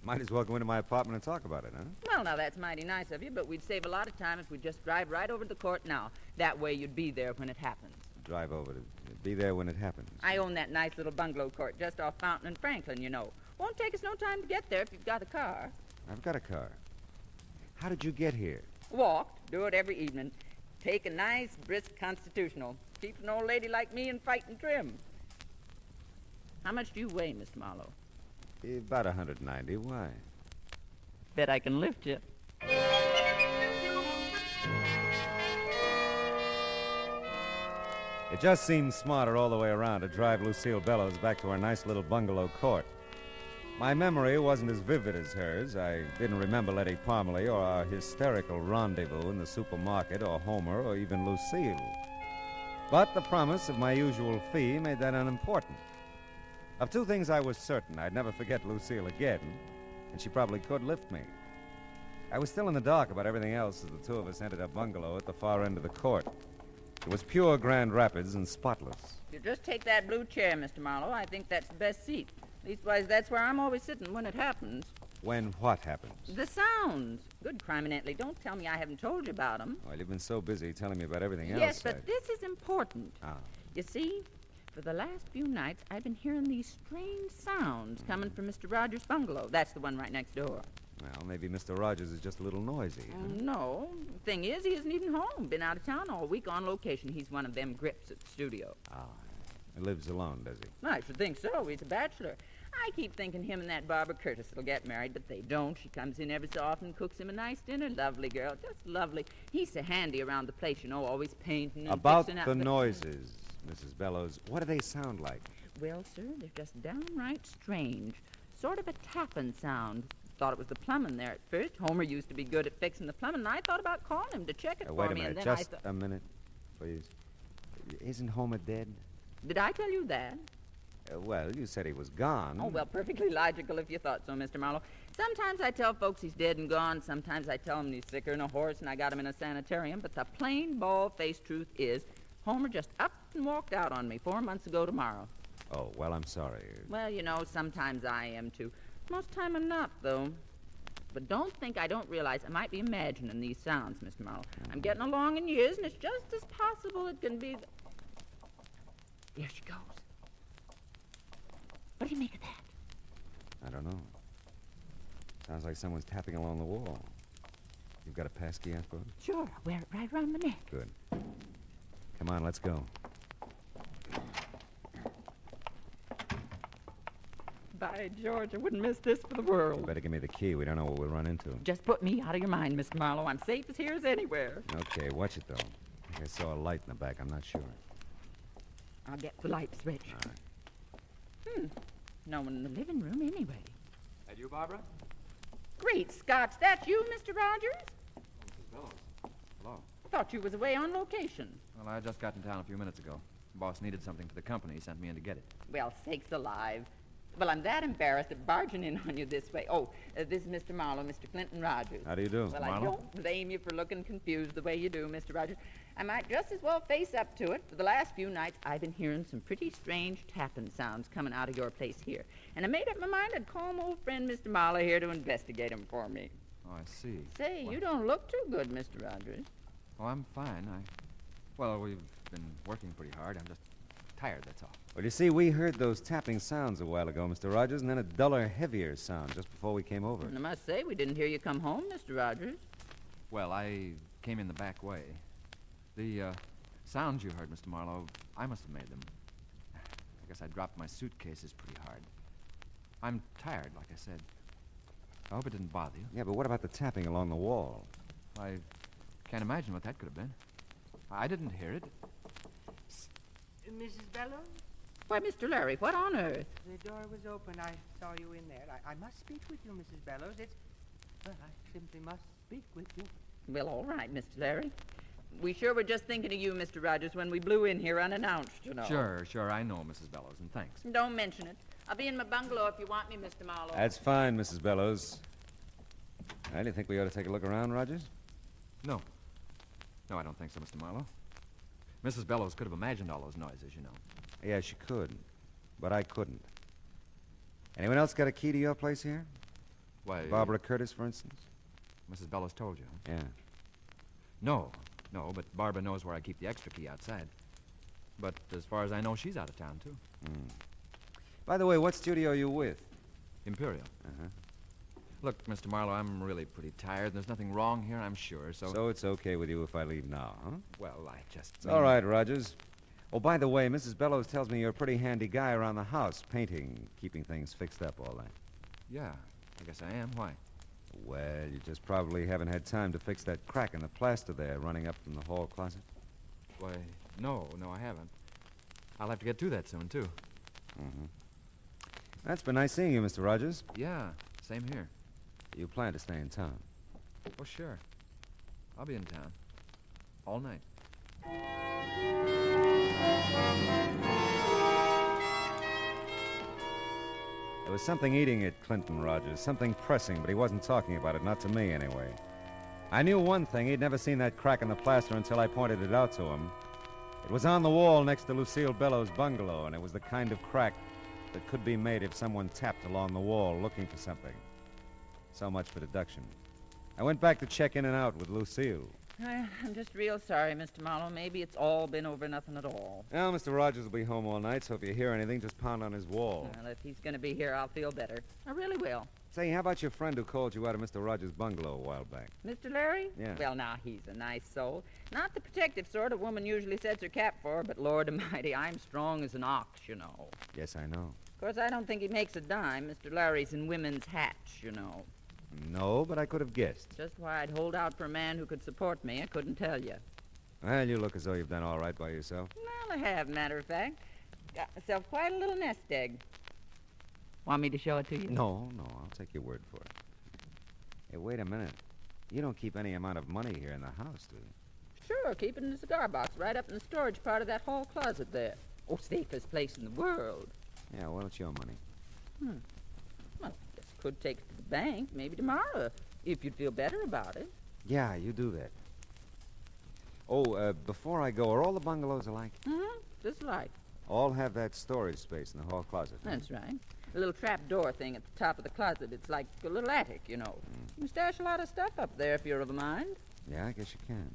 Speaker 17: Might as well go into my apartment and talk about it, huh?
Speaker 20: Well, now, that's mighty nice of you, but we'd save a lot of time if we'd just drive right over to the court now. That way you'd be there when it happens.
Speaker 17: Drive over to be there when it happens.
Speaker 20: I own that nice little bungalow court just off Fountain and Franklin, you know. Won't take us no time to get there if you've got a car.
Speaker 17: I've got a car. How did you get here?
Speaker 20: Walked. Do it every evening. Take a nice, brisk constitutional. Keeps an old lady like me in fighting trim. How much do you weigh, Mr. Marlowe?
Speaker 17: About 190. Why?
Speaker 20: Bet I can lift you.
Speaker 17: It just seemed smarter all the way around to drive Lucille Bellows back to our nice little bungalow court. My memory wasn't as vivid as hers. I didn't remember Letty Parmley or our hysterical rendezvous in the supermarket or Homer or even Lucille. But the promise of my usual fee made that unimportant. Of two things I was certain: I'd never forget Lucille again, and she probably could lift me. I was still in the dark about everything else as the two of us entered a bungalow at the far end of the court. It was pure Grand Rapids and spotless.
Speaker 20: You just take that blue chair, Mr. Marlowe. I think that's the best seat. Leastwise, that's where I'm always sitting when it happens.
Speaker 17: When what happens?
Speaker 20: The sounds. Good criminally. Don't tell me I haven't told you about them.
Speaker 17: Well, you've been so busy telling me about everything else.
Speaker 20: Yes, but this is important.
Speaker 17: Ah.
Speaker 20: You see, for the last few nights, I've been hearing these strange sounds coming from Mr. Rogers' bungalow. That's the one right next door.
Speaker 17: Well, maybe Mr. Rogers is just a little noisy.
Speaker 20: No. The thing is, he isn't even home. Been out of town all week on location. He's one of them grips at the studio.
Speaker 17: Ah. He lives alone, does he?
Speaker 20: I should think so. He's a bachelor. I keep thinking him and that Barbara Curtis will get married, but they don't. She comes in every so often and cooks him a nice dinner. Lovely girl. Just lovely. He's so handy around the place, you know, always painting and
Speaker 17: About
Speaker 20: fixing up
Speaker 17: the noises, Mrs. Bellows, what do they sound like?
Speaker 20: Well, sir, they're just downright strange. Sort of a tapping sound. Thought it was the plumbing there at first. Homer used to be good at fixing the plumbing, and I thought about calling him to check it for
Speaker 17: Wait a
Speaker 20: me.
Speaker 17: minute,
Speaker 20: And then
Speaker 17: just a minute, please. Isn't Homer dead?
Speaker 20: Did I tell you that?
Speaker 17: Well, you said he was gone.
Speaker 20: Oh, well, perfectly logical if you thought so, Mr. Marlowe. Sometimes I tell folks he's dead and gone. Sometimes I tell him he's sicker than a horse and I got him in a sanitarium. But the plain, bald-faced truth is, Homer just up and walked out on me 4 months ago tomorrow.
Speaker 17: Oh, well, I'm sorry.
Speaker 20: Well, you know, sometimes I am, too. Most time I'm not, though. But don't think I don't realize I might be imagining these sounds, Mr. Marlowe. I'm getting along in years, and it's just as possible it can be... There she goes. What do you make of that?
Speaker 17: I don't know. Sounds like someone's tapping along the wall. You've got a passkey, I suppose?
Speaker 20: Sure, I'll wear it right around my neck.
Speaker 17: Good. Come on, let's go.
Speaker 20: By George, I wouldn't miss this for the world.
Speaker 17: You better give me the key. We don't know what we'll run into.
Speaker 20: Just put me out of your mind, Mr. Marlowe. I'm safe as here as anywhere.
Speaker 17: Okay, watch it, though. I think I saw a light in the back. I'm not sure.
Speaker 20: I'll get the lights ready.
Speaker 17: All right.
Speaker 20: No one in the living room, anyway.
Speaker 2: That you, Barbara?
Speaker 20: Great Scots, that you, Mr. Rogers?
Speaker 2: Mrs. Bellows. Hello.
Speaker 20: Thought you was away on location.
Speaker 2: Well, I just got in town a few minutes ago. The boss needed something for the company. He sent me in to get it.
Speaker 20: Well, sakes alive. Well, I'm that embarrassed at barging in on you this way. Oh, this is Mr. Marlowe, Mr. Clinton Rogers.
Speaker 17: How do you do,
Speaker 20: Well,
Speaker 17: Marlowe?
Speaker 20: I don't blame you for looking confused the way you do, Mr. Rogers. I might just as well face up to it. For the last few nights, I've been hearing some pretty strange tapping sounds coming out of your place here. And I made up my mind I'd call my old friend Mr. Marlowe here to investigate them for me.
Speaker 2: Oh, I see.
Speaker 20: Say, you don't look too good, Mr. Rogers.
Speaker 2: Oh, I'm fine. Well, we've been working pretty hard. I'm just tired, that's all.
Speaker 17: Well, you see, we heard those tapping sounds a while ago, Mr. Rogers, and then a duller, heavier sound just before we came over.
Speaker 20: And I must say, we didn't hear you come home, Mr. Rogers.
Speaker 2: Well, I came in the back way. The sounds you heard, Mr. Marlowe, I must have made them. I guess I dropped my suitcases pretty hard. I'm tired, like I said. I hope it didn't bother you.
Speaker 17: Yeah, but what about the tapping along the wall?
Speaker 2: I can't imagine what that could have been. I didn't hear it.
Speaker 12: Mrs. Bellows?
Speaker 20: Why, Mr. Larry, what on earth?
Speaker 12: The door was open. I saw you in there. I must speak with you, Mrs. Bellows. Well, I simply must speak with you.
Speaker 20: Well, all right, Mr. Larry. We sure were just thinking of you, Mr. Rogers, when we blew in here unannounced, you know.
Speaker 2: Sure, I know, Mrs. Bellows, and thanks.
Speaker 20: Don't mention it. I'll be in my bungalow if you want me, Mr. Marlowe.
Speaker 17: That's fine, Mrs. Bellows. Do you think we ought to take a look around, Rogers?
Speaker 2: No, I don't think so, Mr. Marlowe. Mrs. Bellows could have imagined all those noises, you know.
Speaker 17: Yeah, she could, but I couldn't. Anyone else got a key to your place here?
Speaker 2: Why?
Speaker 17: Barbara Curtis, for instance?
Speaker 2: Mrs. Bellows told you.
Speaker 17: Yeah.
Speaker 2: No, but Barbara knows where I keep the extra key outside. But as far as I know, she's out of town, too.
Speaker 17: By the way, what studio are you with?
Speaker 2: Imperial.
Speaker 17: Uh-huh.
Speaker 2: Look, Mr. Marlowe, I'm really pretty tired. There's nothing wrong here, I'm sure, so...
Speaker 17: So it's okay with you if I leave now, huh?
Speaker 2: Well, I just...
Speaker 17: It's all right, Rogers. Oh, by the way, Mrs. Bellows tells me you're a pretty handy guy around the house, painting, keeping things fixed up, all that.
Speaker 2: Yeah, I guess I am. Why?
Speaker 17: Well, you just probably haven't had time to fix that crack in the plaster there running up from the hall closet.
Speaker 2: Why, no, I haven't. I'll have to get to that soon, too.
Speaker 17: Mm-hmm. That's been nice seeing you, Mr. Rogers.
Speaker 2: Yeah, same here.
Speaker 17: You plan to stay in town?
Speaker 2: Oh, sure. I'll be in town. All night.
Speaker 17: There was something eating at Clinton, Rogers, something pressing, but he wasn't talking about it, not to me anyway. I knew one thing, he'd never seen that crack in the plaster until I pointed it out to him. It was on the wall next to Lucille Bellows' bungalow, and it was the kind of crack that could be made if someone tapped along the wall looking for something. So much for deduction. I went back to check in and out with Lucille.
Speaker 20: I'm just real sorry, Mr. Marlowe. Maybe it's all been over nothing at all.
Speaker 17: Well, Mr. Rogers will be home all night, so if you hear anything, just pound on his wall.
Speaker 20: Well, if he's going to be here, I'll feel better. I really will.
Speaker 17: Say, how about your friend who called you out of Mr. Rogers' bungalow a while back?
Speaker 20: Mr. Larry?
Speaker 17: Yeah.
Speaker 20: Well, now, he's a nice soul. Not the protective sort a woman usually sets her cap for, but Lord Almighty, I'm strong as an ox, you know.
Speaker 17: Yes, I know.
Speaker 20: Of course, I don't think he makes a dime. Mr. Larry's in women's hats, you know.
Speaker 17: No, but I could have guessed.
Speaker 20: Just why I'd hold out for a man who could support me, I couldn't tell you.
Speaker 17: Well, you look as though you've done all right by yourself.
Speaker 20: Well, I have, matter of fact. Got myself quite a little nest egg. Want me to show it to you?
Speaker 17: No, I'll take your word for it. Hey, wait a minute. You don't keep any amount of money here in the house, do you?
Speaker 20: Sure, keep it in the cigar box right up in the storage part of that hall closet there. Oh, safest place in the world.
Speaker 17: Yeah, well, it's your money.
Speaker 20: Well, just
Speaker 19: could take it to the bank, maybe tomorrow, if you'd feel better about it.
Speaker 17: Yeah, you do that. Oh, before I go, are all the bungalows alike?
Speaker 19: Mm-hmm. Just like.
Speaker 17: All have that storage space in the hall closet. Huh?
Speaker 19: That's right. A little trap door thing at the top of the closet. It's like a little attic, you know. You can stash a lot of stuff up there if you're of a mind.
Speaker 17: Yeah, I guess you can.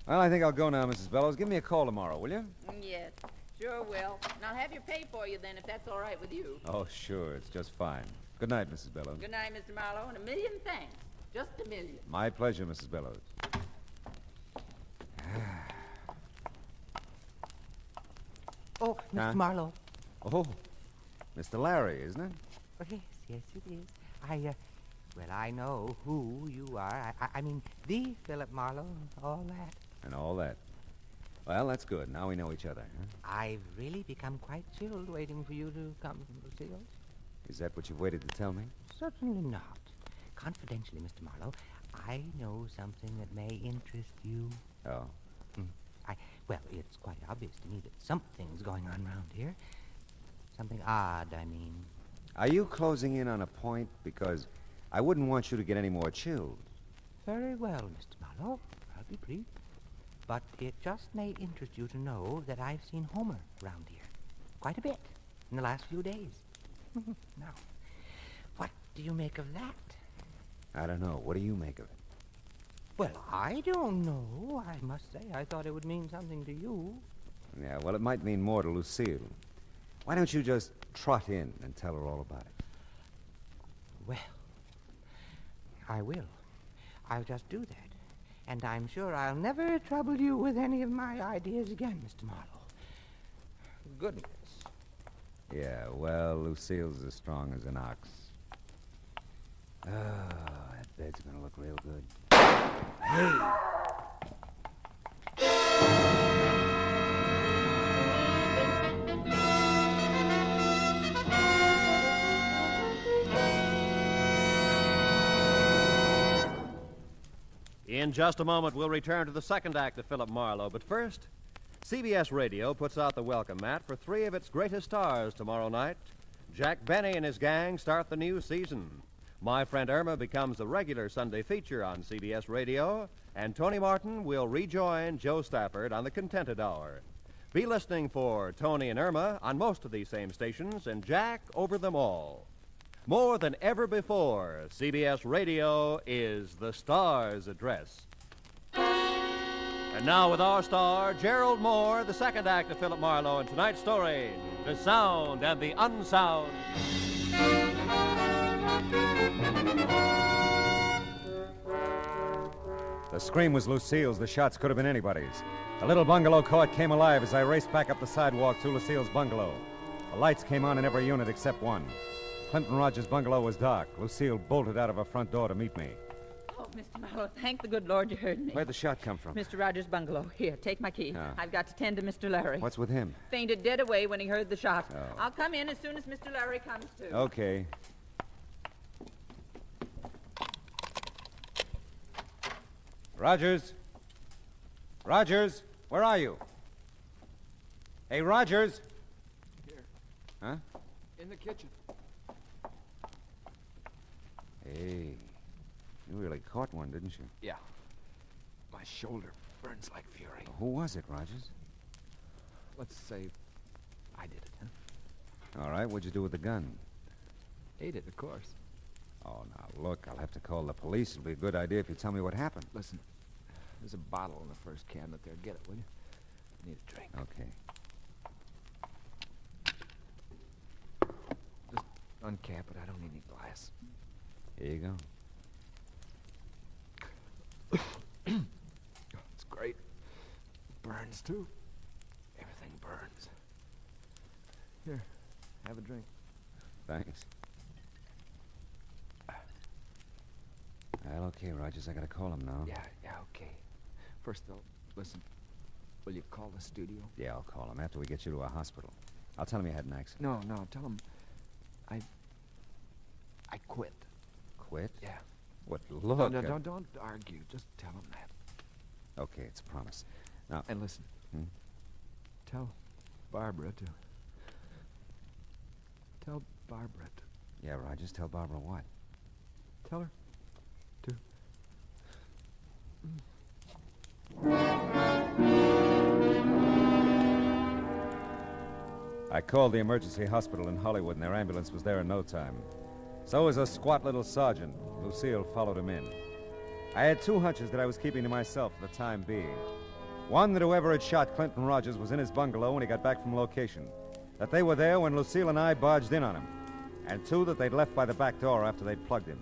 Speaker 17: Well, I think I'll go now, Mrs. Bellows. Give me a call tomorrow, will you?
Speaker 19: Yes, sure will. And I'll have your pay for you then, if that's all right with you.
Speaker 17: Oh, sure. It's just fine. Good night, Mrs. Bellows.
Speaker 19: Good night, Mr. Marlowe, and a million thanks. Just a million.
Speaker 17: My pleasure, Mrs. Bellows.
Speaker 12: Oh, Mr. Marlowe.
Speaker 17: Oh, Mr. Larry, isn't it?
Speaker 12: Oh, yes, it is. I know who you are. I mean, the Philip Marlowe, all that.
Speaker 17: And all that. Well, that's good. Now we know each other, huh?
Speaker 12: I've really become quite chilled waiting for you to come, Lucille.
Speaker 17: Is that what you've waited to tell me?
Speaker 12: Certainly not. Confidentially, Mr. Marlowe, I know something that may interest you.
Speaker 17: Oh.
Speaker 12: Well, it's quite obvious to me that something's going on around here. Something odd, I mean.
Speaker 17: Are you closing in on a point? Because I wouldn't want you to get any more chilled.
Speaker 12: Very well, Mr. Marlowe. I'll be brief. But it just may interest you to know that I've seen Homer around here. Quite a bit in the last few days. Now, what do you make of that?
Speaker 17: I don't know. What do you make of it?
Speaker 12: Well, I don't know. I must say, I thought it would mean something to you.
Speaker 17: Yeah, well, it might mean more to Lucille. Why don't you just trot in and tell her all about it?
Speaker 12: Well, I will. I'll just do that. And I'm sure I'll never trouble you with any of my ideas again, Mr. Marlowe. Goodness.
Speaker 17: Yeah, well, Lucille's as strong as an ox. Oh, that bed's gonna look real good. Hey!
Speaker 15: In just a moment, we'll return to the second act of Philip Marlowe. But first, CBS Radio puts out the welcome mat for three of its greatest stars tomorrow night. Jack Benny and his gang start the new season. My Friend Irma becomes a regular Sunday feature on CBS Radio, and Tony Martin will rejoin Joe Stafford on the Contented Hour. Be listening for Tony and Irma on most of these same stations, and Jack over them all. More than ever before, CBS Radio is the star's address. And now with our star, Gerald Moore, the second act of Philip Marlowe, and tonight's story, The Sound and the Unsound.
Speaker 17: The scream was Lucille's. The shots could have been anybody's. The little bungalow court came alive as I raced back up the sidewalk to Lucille's bungalow. The lights came on in every unit except one. Clinton Rogers' bungalow was dark. Lucille bolted out of her front door to meet me.
Speaker 19: Oh, Mr. Marlowe, thank the good Lord you heard me.
Speaker 17: Where'd the shot come from?
Speaker 19: Mr. Rogers' bungalow. Here, take my key.
Speaker 17: Oh.
Speaker 19: I've got to tend to Mr. Larry.
Speaker 17: What's with him?
Speaker 19: Fainted dead away when he heard the shot.
Speaker 17: Oh.
Speaker 19: I'll come in as soon as Mr. Larry comes to.
Speaker 17: Okay. Rogers? Rogers, where are you? Hey, Rogers!
Speaker 2: Here.
Speaker 17: Huh?
Speaker 2: In the kitchen.
Speaker 17: Hey, you really caught one, didn't you?
Speaker 2: Yeah. My shoulder burns like fury.
Speaker 17: Who was it, Rogers?
Speaker 2: Let's say I did it, huh?
Speaker 17: All right, what'd you do with the gun?
Speaker 2: Ate it, of course.
Speaker 17: Oh, now, look, I'll have to call the police. It'll be a good idea if you tell me what happened.
Speaker 2: Listen, there's a bottle in the first cabinet there. Get it, will you? I need a drink.
Speaker 17: Okay.
Speaker 2: Just uncap it. I don't need any glass.
Speaker 17: Here you go.
Speaker 2: It's great. Burns, too. Everything burns. Here, have a drink.
Speaker 17: Thanks. Well, okay, Rogers, I gotta call him now.
Speaker 2: Yeah, okay. First, though, listen, will you call the studio?
Speaker 17: Yeah, I'll call him after we get you to a hospital. I'll tell him you had an accident.
Speaker 2: No, tell him I quit.
Speaker 17: Quit?
Speaker 2: Yeah.
Speaker 17: What, look...
Speaker 2: No, don't argue. Just tell him that.
Speaker 17: Okay, it's a promise. Now...
Speaker 2: And listen. Tell Barbara to...
Speaker 17: Yeah, Rogers, tell Barbara what?
Speaker 2: Tell her to...
Speaker 17: I called the emergency hospital in Hollywood, and their ambulance was there in no time. So was a squat little sergeant. Lucille followed him in. I had two hunches that I was keeping to myself for the time being. One, that whoever had shot Clinton Rogers was in his bungalow when he got back from location. That they were there when Lucille and I barged in on him. And two, that they'd left by the back door after they'd plugged him.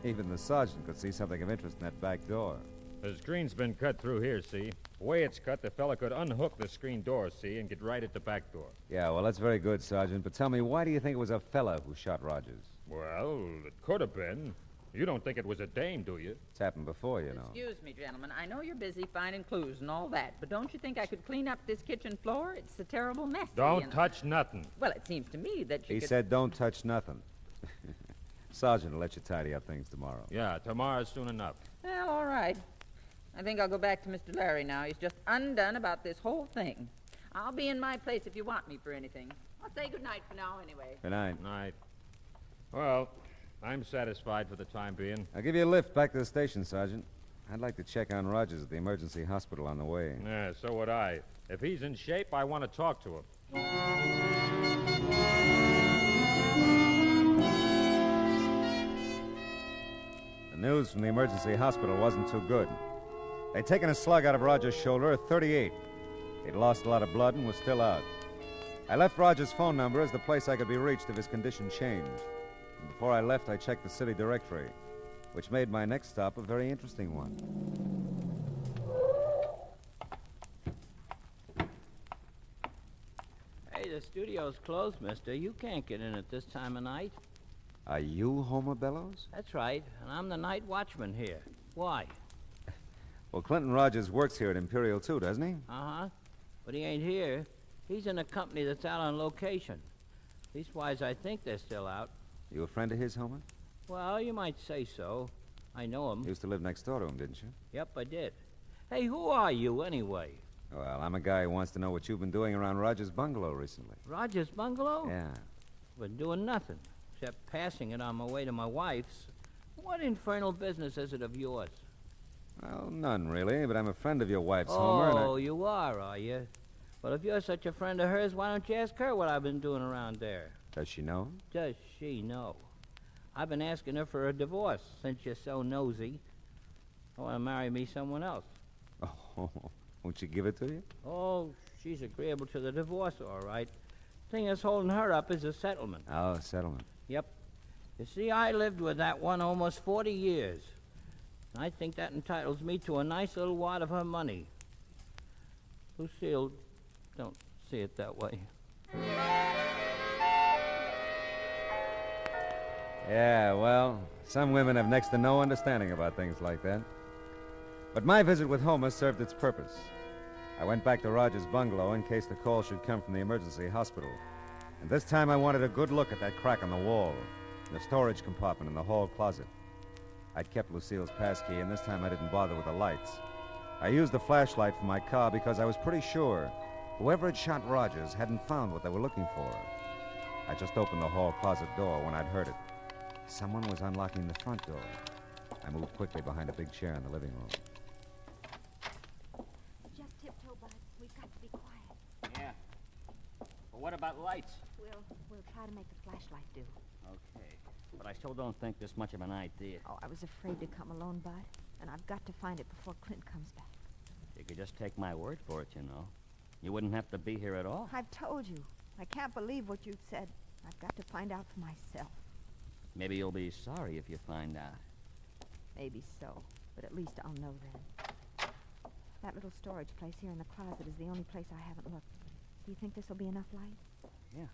Speaker 17: Even the sergeant could see something of interest in that back door.
Speaker 5: The screen's been cut through here, see? The way it's cut, the fella could unhook the screen door, see, and get right at the back door.
Speaker 17: Yeah, well, that's very good, Sergeant. But tell me, why do you think it was a fella who shot Rogers?
Speaker 5: Well, it could have been. You don't think it was a dame, do you?
Speaker 17: It's happened before, you know.
Speaker 20: Excuse me, gentlemen. I know you're busy finding clues and all that, but don't you think I could clean up this kitchen floor? It's a terrible mess.
Speaker 5: Don't touch nothing.
Speaker 20: Well, it seems to me that you
Speaker 17: He
Speaker 20: could...
Speaker 17: said don't touch nothing. Sergeant will let you tidy up things tomorrow.
Speaker 5: Yeah, tomorrow's soon enough.
Speaker 20: Well, all right. I think I'll go back to Mr. Larry now. He's just undone about this whole thing. I'll be in my place if you want me for anything. I'll say good night for now, anyway.
Speaker 17: Good night.
Speaker 5: Night. Well, I'm satisfied for the time being.
Speaker 17: I'll give you a lift back to the station, Sergeant. I'd like to check on Rogers at the emergency hospital on the way.
Speaker 5: Yeah, so would I. If he's in shape, I want to talk to him.
Speaker 17: The news from the emergency hospital wasn't too good. They'd taken a slug out of Rogers' shoulder at 38. He'd lost a lot of blood and was still out. I left Rogers' phone number as the place I could be reached if his condition changed. And before I left, I checked the city directory, which made my next stop a very interesting one.
Speaker 21: Hey, the studio's closed, mister. You can't get in at this time of night.
Speaker 17: Are you Homer Bellows?
Speaker 21: That's right, and I'm the night watchman here. Why?
Speaker 17: Well, Clinton Rogers works here at Imperial, too, doesn't he?
Speaker 21: Uh-huh. But he ain't here. He's in a company that's out on location. Leastwise, I think they're still out.
Speaker 17: You a friend of his, Homer?
Speaker 21: Well, you might say so. I know him.
Speaker 17: You used to live next door to him, didn't you?
Speaker 21: Yep, I did. Hey, who are you, anyway?
Speaker 17: Well, I'm a guy who wants to know what you've been doing around Rogers' bungalow recently.
Speaker 21: Rogers' bungalow?
Speaker 17: Yeah.
Speaker 21: Been doing nothing, except passing it on my way to my wife's. What infernal business is it of yours?
Speaker 17: Well, none, really, but I'm a friend of your wife's, Homer, and
Speaker 21: Oh, you are you? Well, if you're such a friend of hers, why don't you ask her what I've been doing around there?
Speaker 17: Does she know?
Speaker 21: Does she know? I've been asking her for a divorce since you're so nosy. I want to marry me someone else.
Speaker 17: Oh, won't she give it to you?
Speaker 21: Oh, she's agreeable to the divorce, all right. Thing that's holding her up is a settlement.
Speaker 17: Oh, settlement.
Speaker 21: Yep. You see, I lived with that one almost 40 years. I think that entitles me to a nice little wad of her money. Lucille, don't see it that way.
Speaker 17: Yeah, well, some women have next to no understanding about things like that. But my visit with Homer served its purpose. I went back to Rogers' bungalow in case the call should come from the emergency hospital. And this time I wanted a good look at that crack on the wall, in the storage compartment in the hall closet. I'd kept Lucille's passkey, and this time I didn't bother with the lights. I used the flashlight from my car because I was pretty sure whoever had shot Rogers hadn't found what they were looking for. I just opened the hall closet door when I'd heard it. Someone was unlocking the front door. I moved quickly behind a big chair in the living room.
Speaker 22: Just tiptoe, Bud. We've got to be quiet.
Speaker 21: Yeah. Well, what about lights?
Speaker 22: We'll try to make the flashlight do.
Speaker 21: Okay. But I still don't think there's much of an idea.
Speaker 22: Oh, I was afraid to come alone, Bud. And I've got to find it before Clint comes back.
Speaker 21: You could just take my word for it, you know. You wouldn't have to be here at all.
Speaker 22: I've told you. I can't believe what you said. I've got to find out for myself.
Speaker 21: Maybe you'll be sorry if you find out.
Speaker 22: Maybe so. But at least I'll know then. That little storage place here in the closet is the only place I haven't looked. Do you think this will be enough light?
Speaker 21: Yeah.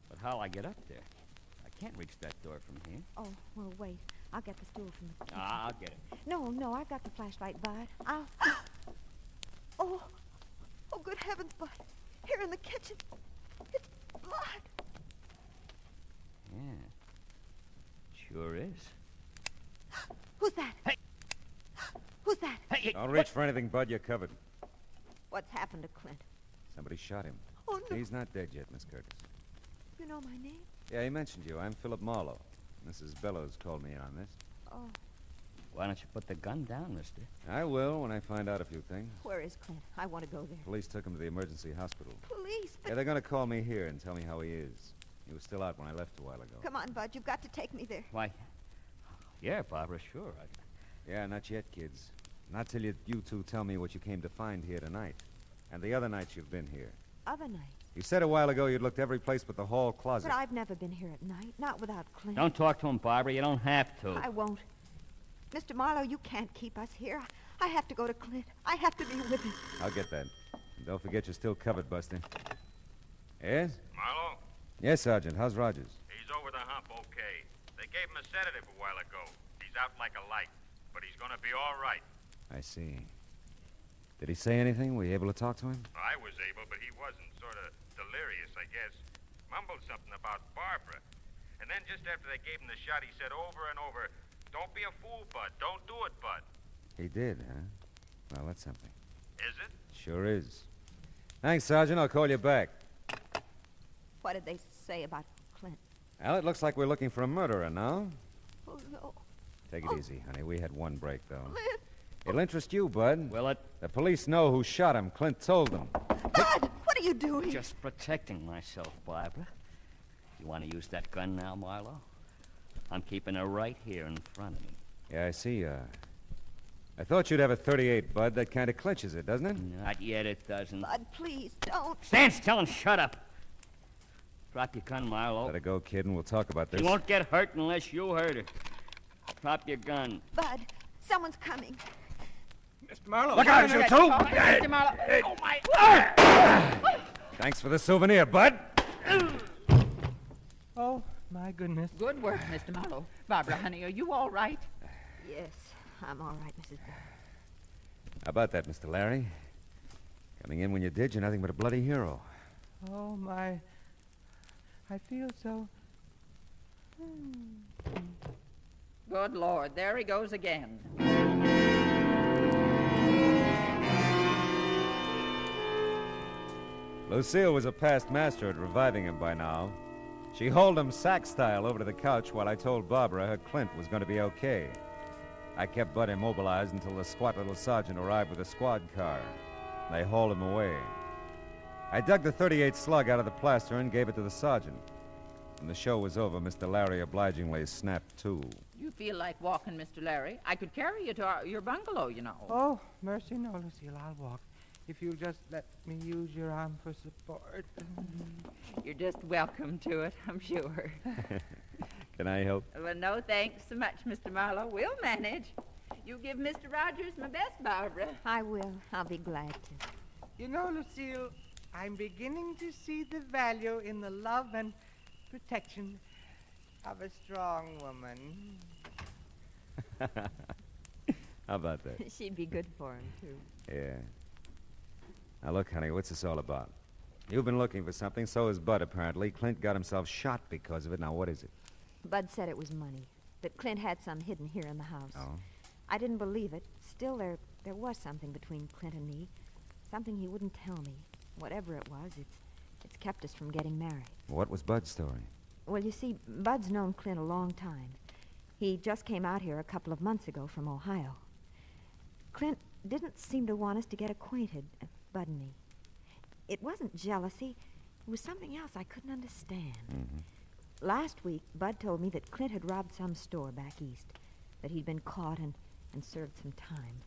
Speaker 21: But how'll I get up there? I can't reach that door from here.
Speaker 22: Oh, well, wait. I'll get the stool from the kitchen.
Speaker 21: I'll get it.
Speaker 22: No, I've got the flashlight, Bud. I'll... Oh, good heavens, Bud. Here in the kitchen. It's blood.
Speaker 21: Yeah. Sure is.
Speaker 22: Who's that?
Speaker 21: Hey!
Speaker 22: Who's that?
Speaker 21: Hey!
Speaker 17: Don't reach for anything, Bud. You're covered.
Speaker 22: What's happened to Clint?
Speaker 17: Somebody shot him.
Speaker 22: Oh, no.
Speaker 17: He's not dead yet, Miss Curtis.
Speaker 22: You know my name?
Speaker 17: Yeah, he mentioned you. I'm Philip Marlowe. Mrs. Bellows called me in on this.
Speaker 22: Oh.
Speaker 7: Why don't you put the gun down, mister?
Speaker 17: I will when I find out a few things.
Speaker 22: Where is Clint? I want to go there.
Speaker 17: Police took him to the emergency hospital.
Speaker 22: Police? But...
Speaker 17: Yeah, they're going to call me here and tell me how he is. He was still out when I left a while ago.
Speaker 22: Come on, Bud. You've got to take me there.
Speaker 7: Why, yeah, Barbara, sure.
Speaker 17: Yeah, not yet, kids. Not till you two tell me what you came to find here tonight. And the other nights you've been here.
Speaker 22: Other night?
Speaker 17: You said a while ago you'd looked every place but the hall closet.
Speaker 22: But I've never been here at night, not without Clint.
Speaker 7: Don't talk to him, Barbara. You don't have to.
Speaker 22: I won't. Mr. Marlowe, you can't keep us here. I have to go to Clint. I have to be with him.
Speaker 17: I'll get that. And don't forget you're still covered, Buster. Yes?
Speaker 5: Marlowe?
Speaker 17: Yes, Sergeant. How's Rogers?
Speaker 5: He's over the hump okay. They gave him a sedative a while ago. He's out like a light, but he's gonna be all right.
Speaker 17: I see. Did he say anything? Were you able to talk to him?
Speaker 5: I was able, but he wasn't. Sort of delirious, I guess. Mumbled something about Barbara. And then just after they gave him the shot, he said over and over, "Don't be a fool, Bud. Don't do it, Bud."
Speaker 17: He did, huh? Well, that's something.
Speaker 5: Is it?
Speaker 17: Sure is. Thanks, Sergeant. I'll call you back.
Speaker 22: What did they say about Clint?
Speaker 17: Well, it looks like we're looking for a murderer now.
Speaker 22: Oh, no.
Speaker 17: Take it easy, honey. We had one break, though.
Speaker 22: Clint!
Speaker 17: It'll interest you, Bud.
Speaker 7: Will it?
Speaker 17: The police know who shot him. Clint told them.
Speaker 22: Bud! What are you doing?
Speaker 7: Just protecting myself, Barbara. You want to use that gun now, Marlowe? I'm keeping her right here in front of me.
Speaker 17: Yeah, I see. I thought you'd have a 38, Bud. That kind of clinches it, doesn't it?
Speaker 7: Not yet, it doesn't.
Speaker 22: Bud, please, don't.
Speaker 7: Stand still and shut up. Drop your gun, Marlowe.
Speaker 17: Let her go, kid, and we'll talk about this.
Speaker 7: She won't get hurt unless you hurt her. Drop your gun.
Speaker 22: Bud, someone's coming.
Speaker 7: Mr. Marlowe.
Speaker 17: Look out, you two!
Speaker 7: Mr. Marlowe. Oh, my...
Speaker 17: Thanks for the souvenir, Bud.
Speaker 12: Oh, my goodness.
Speaker 19: Good work, Mr. Marlowe. Barbara, honey, are you all right?
Speaker 22: Yes, I'm all right, Mrs. Bell.
Speaker 17: How about that, Mr. Larry? Coming in when you did, you're nothing but a bloody hero.
Speaker 12: Oh, my. I feel so.
Speaker 19: Good Lord, there he goes again.
Speaker 17: Lucille was a past master at reviving him by now. She hauled him sack-style over to the couch while I told Barbara her Clint was going to be okay. I kept Bud immobilized until the squat little sergeant arrived with a squad car. They hauled him away. I dug the 38 slug out of the plaster and gave it to the sergeant. When the show was over, Mr. Larry obligingly snapped to.
Speaker 19: You feel like walking, Mr. Larry? I could carry you to your bungalow, you know.
Speaker 12: Oh, mercy, no, Lucille. I'll walk. If you'll just let me use your arm for support.
Speaker 19: You're just welcome to it, I'm sure.
Speaker 17: Can I help?
Speaker 19: Well, no thanks so much, Mr. Marlowe. We'll manage. You give Mr. Rogers my best, Barbara.
Speaker 22: I will. I'll be glad to.
Speaker 12: You know, Lucille, I'm beginning to see the value in the love and protection of a strong woman.
Speaker 17: How about that?
Speaker 22: She'd be good for him, too.
Speaker 17: Yeah. Now, look, honey, what's this all about? You've been looking for something, so has Bud, apparently. Clint got himself shot because of it. Now, what is it?
Speaker 22: Bud said it was money, that Clint had some hidden here in the house.
Speaker 17: Oh?
Speaker 22: I didn't believe it. Still, there was something between Clint and me. Something he wouldn't tell me. Whatever it was, it's kept us from getting married.
Speaker 17: What was Bud's story?
Speaker 22: Well, you see, Bud's known Clint a long time. He just came out here a couple of months ago from Ohio. Clint didn't seem to want us to get acquainted, Bud and me. It wasn't jealousy. It was something else I couldn't understand.
Speaker 17: Mm-hmm.
Speaker 22: Last week, Bud told me that Clint had robbed some store back east, that he'd been caught and served some time.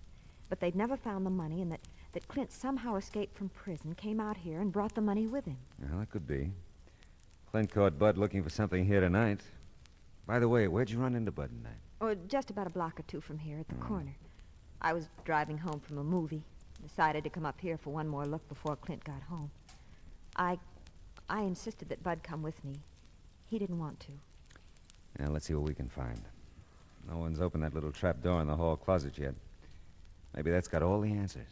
Speaker 22: But they'd never found the money, and that Clint somehow escaped from prison, came out here, and brought the money with him.
Speaker 17: Well, that could be. Clint caught Bud looking for something here tonight. By the way, where'd you run into Bud tonight?
Speaker 22: Oh, just about a block or two from here at the corner. I was driving home from a movie. Decided to come up here for one more look before Clint got home. I insisted that Bud come with me. He didn't want to.
Speaker 17: Now, let's see what we can find. No one's opened that little trap door in the hall closet yet. Maybe that's got all the answers.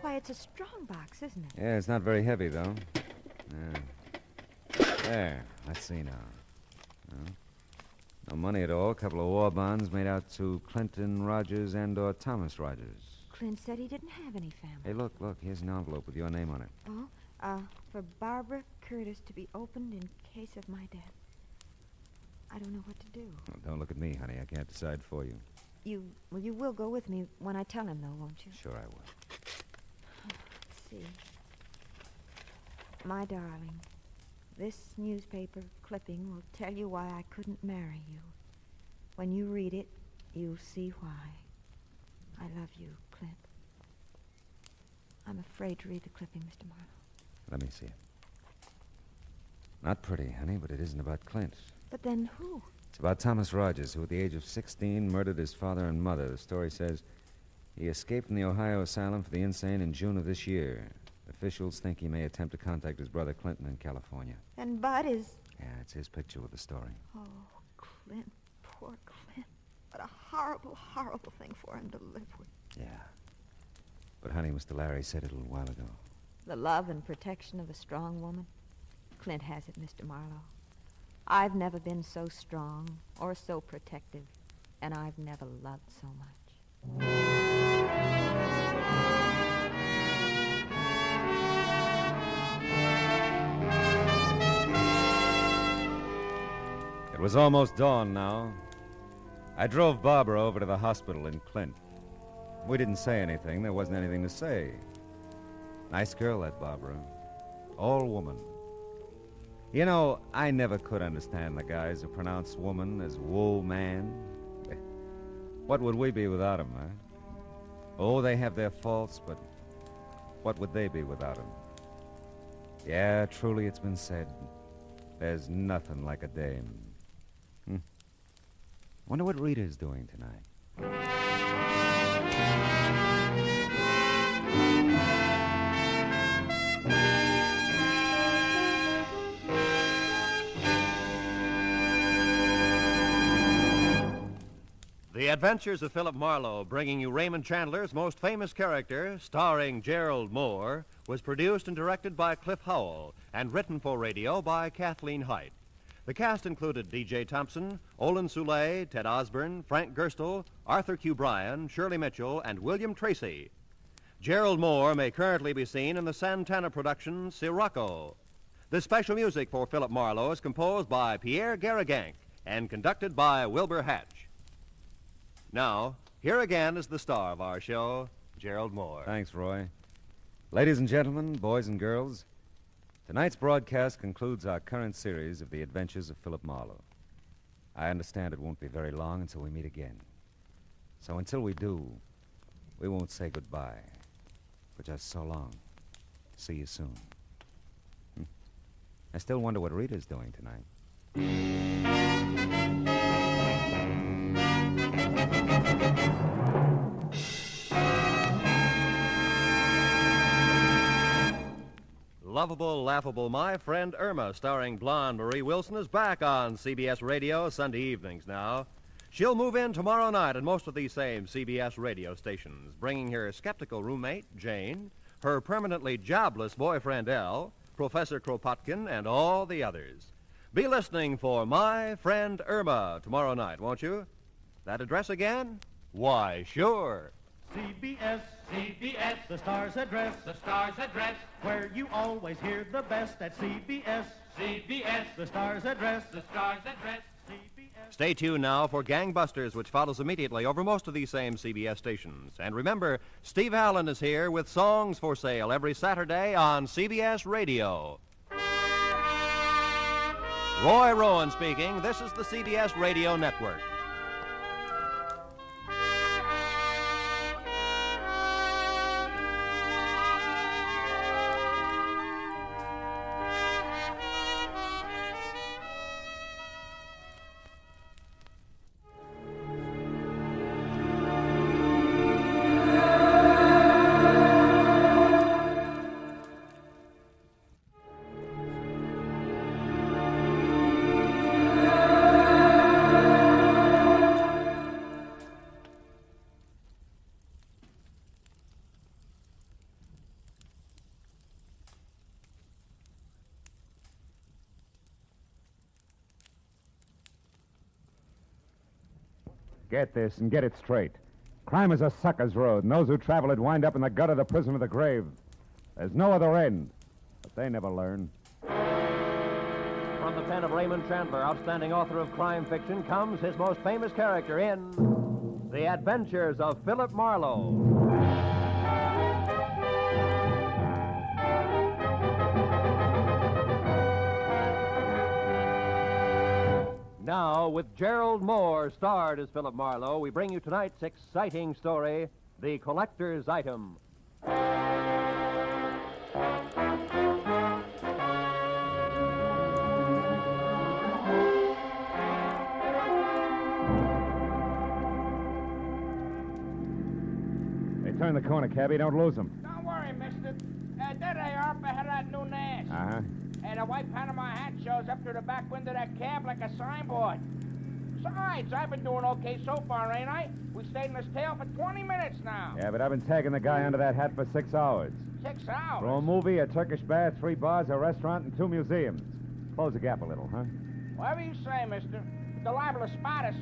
Speaker 22: Why, it's a strong box, isn't it?
Speaker 17: Yeah, it's not very heavy, though. There. Let's see now. No money at all. A couple of war bonds made out to Clinton Rogers and or Thomas Rogers.
Speaker 22: Clint said he didn't have any family.
Speaker 17: Hey, look. Here's an envelope with your name on it.
Speaker 22: Oh, for Barbara Curtis to be opened in case of my death. I don't know what to do.
Speaker 17: Well, don't look at me, honey. I can't decide for you.
Speaker 22: You will go with me when I tell him, though, won't you?
Speaker 17: Sure I will.
Speaker 22: Let's see. My darling, this newspaper clipping will tell you why I couldn't marry you. When you read it, you'll see why. I love you, Clint. I'm afraid to read the clipping, Mr. Marlowe.
Speaker 17: Let me see it. Not pretty, honey, but it isn't about Clint.
Speaker 22: But then who?
Speaker 17: It's about Thomas Rogers, who at the age of 16 murdered his father and mother. The story says he escaped from the Ohio asylum for the insane in June of this year. Officials think he may attempt to contact his brother Clinton in California.
Speaker 22: And Bud is...
Speaker 17: Yeah, it's his picture with the story.
Speaker 22: Oh, Clint, poor Clint. What a horrible, horrible thing for him to live with.
Speaker 17: Yeah. But, honey, Mr. Larry said it a little while ago.
Speaker 22: The love and protection of a strong woman. Clint has it, Mr. Marlowe. I've never been so strong or so protective, and I've never loved so much.
Speaker 17: It was almost dawn now. I drove Barbara over to the hospital in Clint. We didn't say anything. There wasn't anything to say. Nice girl, that Barbara. All woman. You know, I never could understand the guys who pronounce woman as wool man. What would we be without 'em, huh? Oh, they have their faults, but what would they be without 'em? Yeah, truly it's been said. There's nothing like a dame. Wonder what Rita's doing tonight.
Speaker 15: The Adventures of Philip Marlowe, bringing you Raymond Chandler's most famous character, starring Gerald Moore, was produced and directed by Cliff Howell and written for radio by Kathleen Height. The cast included D.J. Thompson, Olin Soule, Ted Osborne, Frank Gerstle, Arthur Q. Bryan, Shirley Mitchell, and William Tracy. Gerald Moore may currently be seen in the Santana production Sirocco. The special music for Philip Marlowe is composed by Pierre Garrigank and conducted by Wilbur Hatch. Now, here again is the star of our show, Gerald Moore.
Speaker 17: Thanks, Roy. Ladies and gentlemen, boys and girls, tonight's broadcast concludes our current series of the adventures of Philip Marlowe. I understand it won't be very long until we meet again. So until we do, we won't say goodbye. For just so long. See you soon. I still wonder what Rita's doing tonight.
Speaker 15: Lovable, Laughable My Friend Irma, starring blonde Marie Wilson, is back on CBS Radio Sunday evenings now. She'll move in tomorrow night at most of these same CBS radio stations, bringing her skeptical roommate, Jane, her permanently jobless boyfriend, Al, Professor Kropotkin, and all the others. Be listening for My Friend Irma tomorrow night, won't you? That address again? Why, sure.
Speaker 8: CBS, the star's address, where you always hear the best at CBS, the star's address, CBS.
Speaker 15: Stay tuned now for Gangbusters, which follows immediately over most of these same CBS stations. And remember, Steve Allen is here with songs for sale every Saturday on CBS Radio. Roy Rowan speaking. This is the CBS Radio Network.
Speaker 10: Get this and get it straight. Crime is a sucker's road, and those who travel it wind up in the gut of the prison of the grave. There's no other end, but they never learn.
Speaker 15: From the pen of Raymond Chandler, outstanding author of crime fiction, comes his most famous character in The Adventures of Philip Marlowe. Now, with Gerald Moore starred as Philip Marlowe, we bring you tonight's exciting story, The Collector's Item.
Speaker 10: Hey, turn the corner, cabbie. Don't lose them.
Speaker 18: Don't worry, mister. There they are up ahead of that new Nash.
Speaker 10: Uh-huh.
Speaker 18: And the white Panama hat shows up through the back window of that cab like a signboard. Besides, I've been doing okay so far, ain't I? We stayed in this tail for 20 minutes now.
Speaker 10: Yeah, but I've been tagging the guy under that hat for 6 hours.
Speaker 18: 6 hours?
Speaker 10: For a movie, a Turkish bath, 3 bars, a restaurant, and 2 museums. Close the gap a little, huh?
Speaker 18: Whatever you say, mister. They're liable to spot us.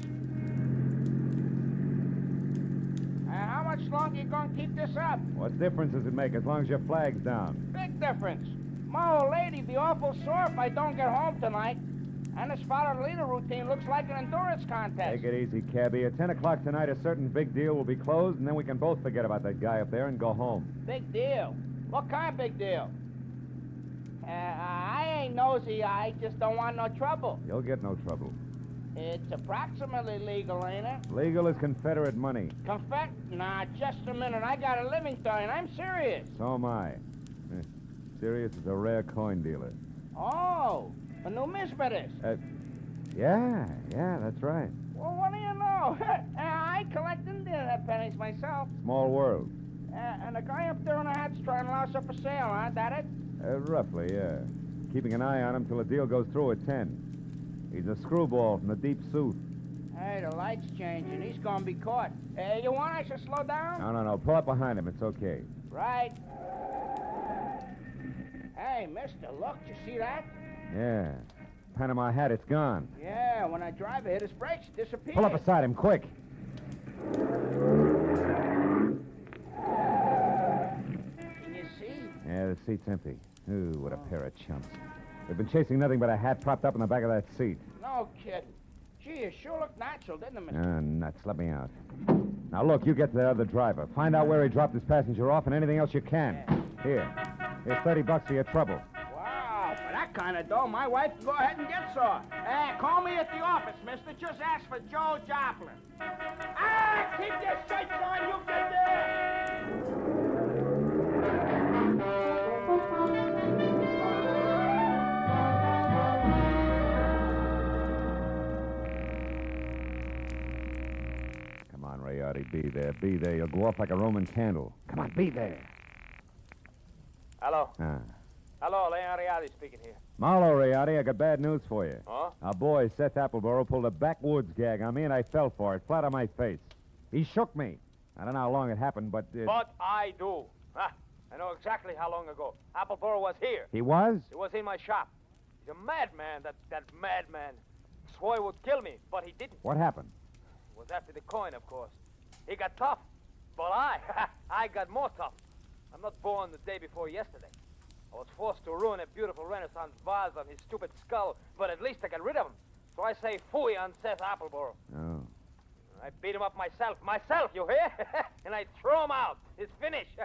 Speaker 18: How much longer you gonna keep this up?
Speaker 10: What difference does it make as long as your flag's down?
Speaker 18: Big difference. My old lady'd be awful sore if I don't get home tonight. And this follow-the-leader routine looks like an endurance contest.
Speaker 10: Take it easy, cabbie. At 10 o'clock tonight, a certain big deal will be closed, and then we can both forget about that guy up there and go home.
Speaker 18: Big deal? What kind of big deal? I ain't nosy. I just don't want no trouble.
Speaker 10: You'll get no trouble.
Speaker 18: It's approximately legal, ain't it?
Speaker 10: Legal as Confederate money.
Speaker 18: Nah, just a minute. I got a living story, and I'm serious.
Speaker 10: So am I. Sirius is a rare coin dealer.
Speaker 18: Oh, a numismatist.
Speaker 10: Yeah, that's right.
Speaker 18: Well, what do you know? I collect Indian pennies myself.
Speaker 10: Small world.
Speaker 18: And the guy up there on the hat's trying to louse up for sale, huh? That it?
Speaker 10: Roughly, yeah. Keeping an eye on him till the deal goes through at 10. He's a screwball from the deep south.
Speaker 18: Hey, the light's changing. He's gonna be caught. You want I should slow down?
Speaker 10: No. Pull up behind him. It's okay.
Speaker 18: Right. Hey, mister, look. You see that?
Speaker 10: Yeah. Panama hat, it's gone.
Speaker 18: Yeah, when I drive it hit his brakes, it disappears.
Speaker 10: Pull up beside him, quick.
Speaker 18: Can you see?
Speaker 10: Yeah, the seat's empty. Ooh, what a pair of chumps. We've been chasing nothing but a hat propped up in the back of that seat.
Speaker 18: No kidding. Gee, it sure looked natural, didn't it, mister?
Speaker 10: Nuts. Let me out. Now, look, you get to the other driver. Find out where he dropped his passenger off and anything else you can.
Speaker 18: Yeah.
Speaker 10: Here's $30 for your trouble.
Speaker 18: Wow, for that kind of dough, my wife can go ahead and get some. Call me at the office, mister. Just ask for Joe Joplin. Keep your shirts on, you get there!
Speaker 10: Come on, Rayardi, be there. Be there. You'll go off like a Roman candle. Come on, be there.
Speaker 23: Hello. Hello, Leon Rialdi speaking here.
Speaker 10: Marlowe, Rayardi, I got bad news for you.
Speaker 23: Huh?
Speaker 10: Our boy, Seth Appleboro, pulled a backwoods gag on me, and I fell for it, flat on my face. He shook me. I don't know how long it happened, but...
Speaker 23: But I do. I know exactly how long ago. Appleboro was here.
Speaker 10: He was?
Speaker 23: He was in my shop. He's a madman, that madman. Swore he would kill me, but he didn't.
Speaker 10: What happened?
Speaker 23: It was after the coin, of course. He got tough. But I got more tough. I'm not born the day before yesterday. I was forced to ruin a beautiful Renaissance vase on his stupid skull, but at least I got rid of him. So I say phooey on Seth Appleboro.
Speaker 10: Oh.
Speaker 23: I beat him up myself, you hear? And I throw him out. It's finished.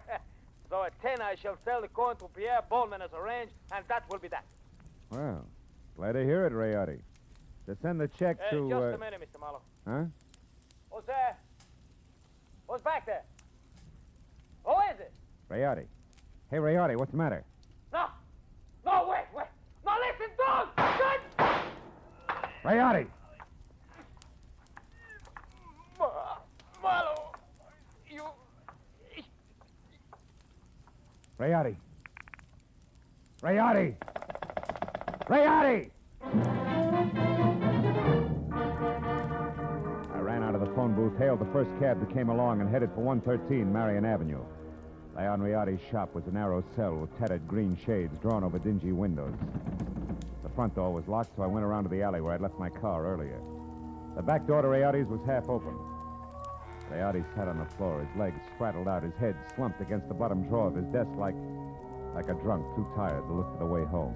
Speaker 23: So at 10 I shall sell the coin to Pierre Bowman as arranged, and that will be that.
Speaker 10: Well, glad to hear it, Rayardi. To send the check to...
Speaker 23: Just a minute, Mr. Marlowe.
Speaker 10: Huh?
Speaker 23: Who's there? Who's back there? Who is it?
Speaker 10: Rayardi. Hey, Rayardi, what's the matter?
Speaker 23: No, wait. No, listen, dog!
Speaker 10: Rayardi!
Speaker 23: Marlowe, you...
Speaker 10: Rayardi! Rayardi! Rayardi! I ran out of the phone booth, hailed the first cab that came along, and headed for 113 Marion Avenue. Leon Rayardi's shop was a narrow cell with tattered green shades drawn over dingy windows. The front door was locked, so I went around to the alley where I'd left my car earlier. The back door to Rayardi's was half open. Coyote sat on the floor, his legs straddled out, his head slumped against the bottom drawer of his desk like a drunk too tired to look for the way home.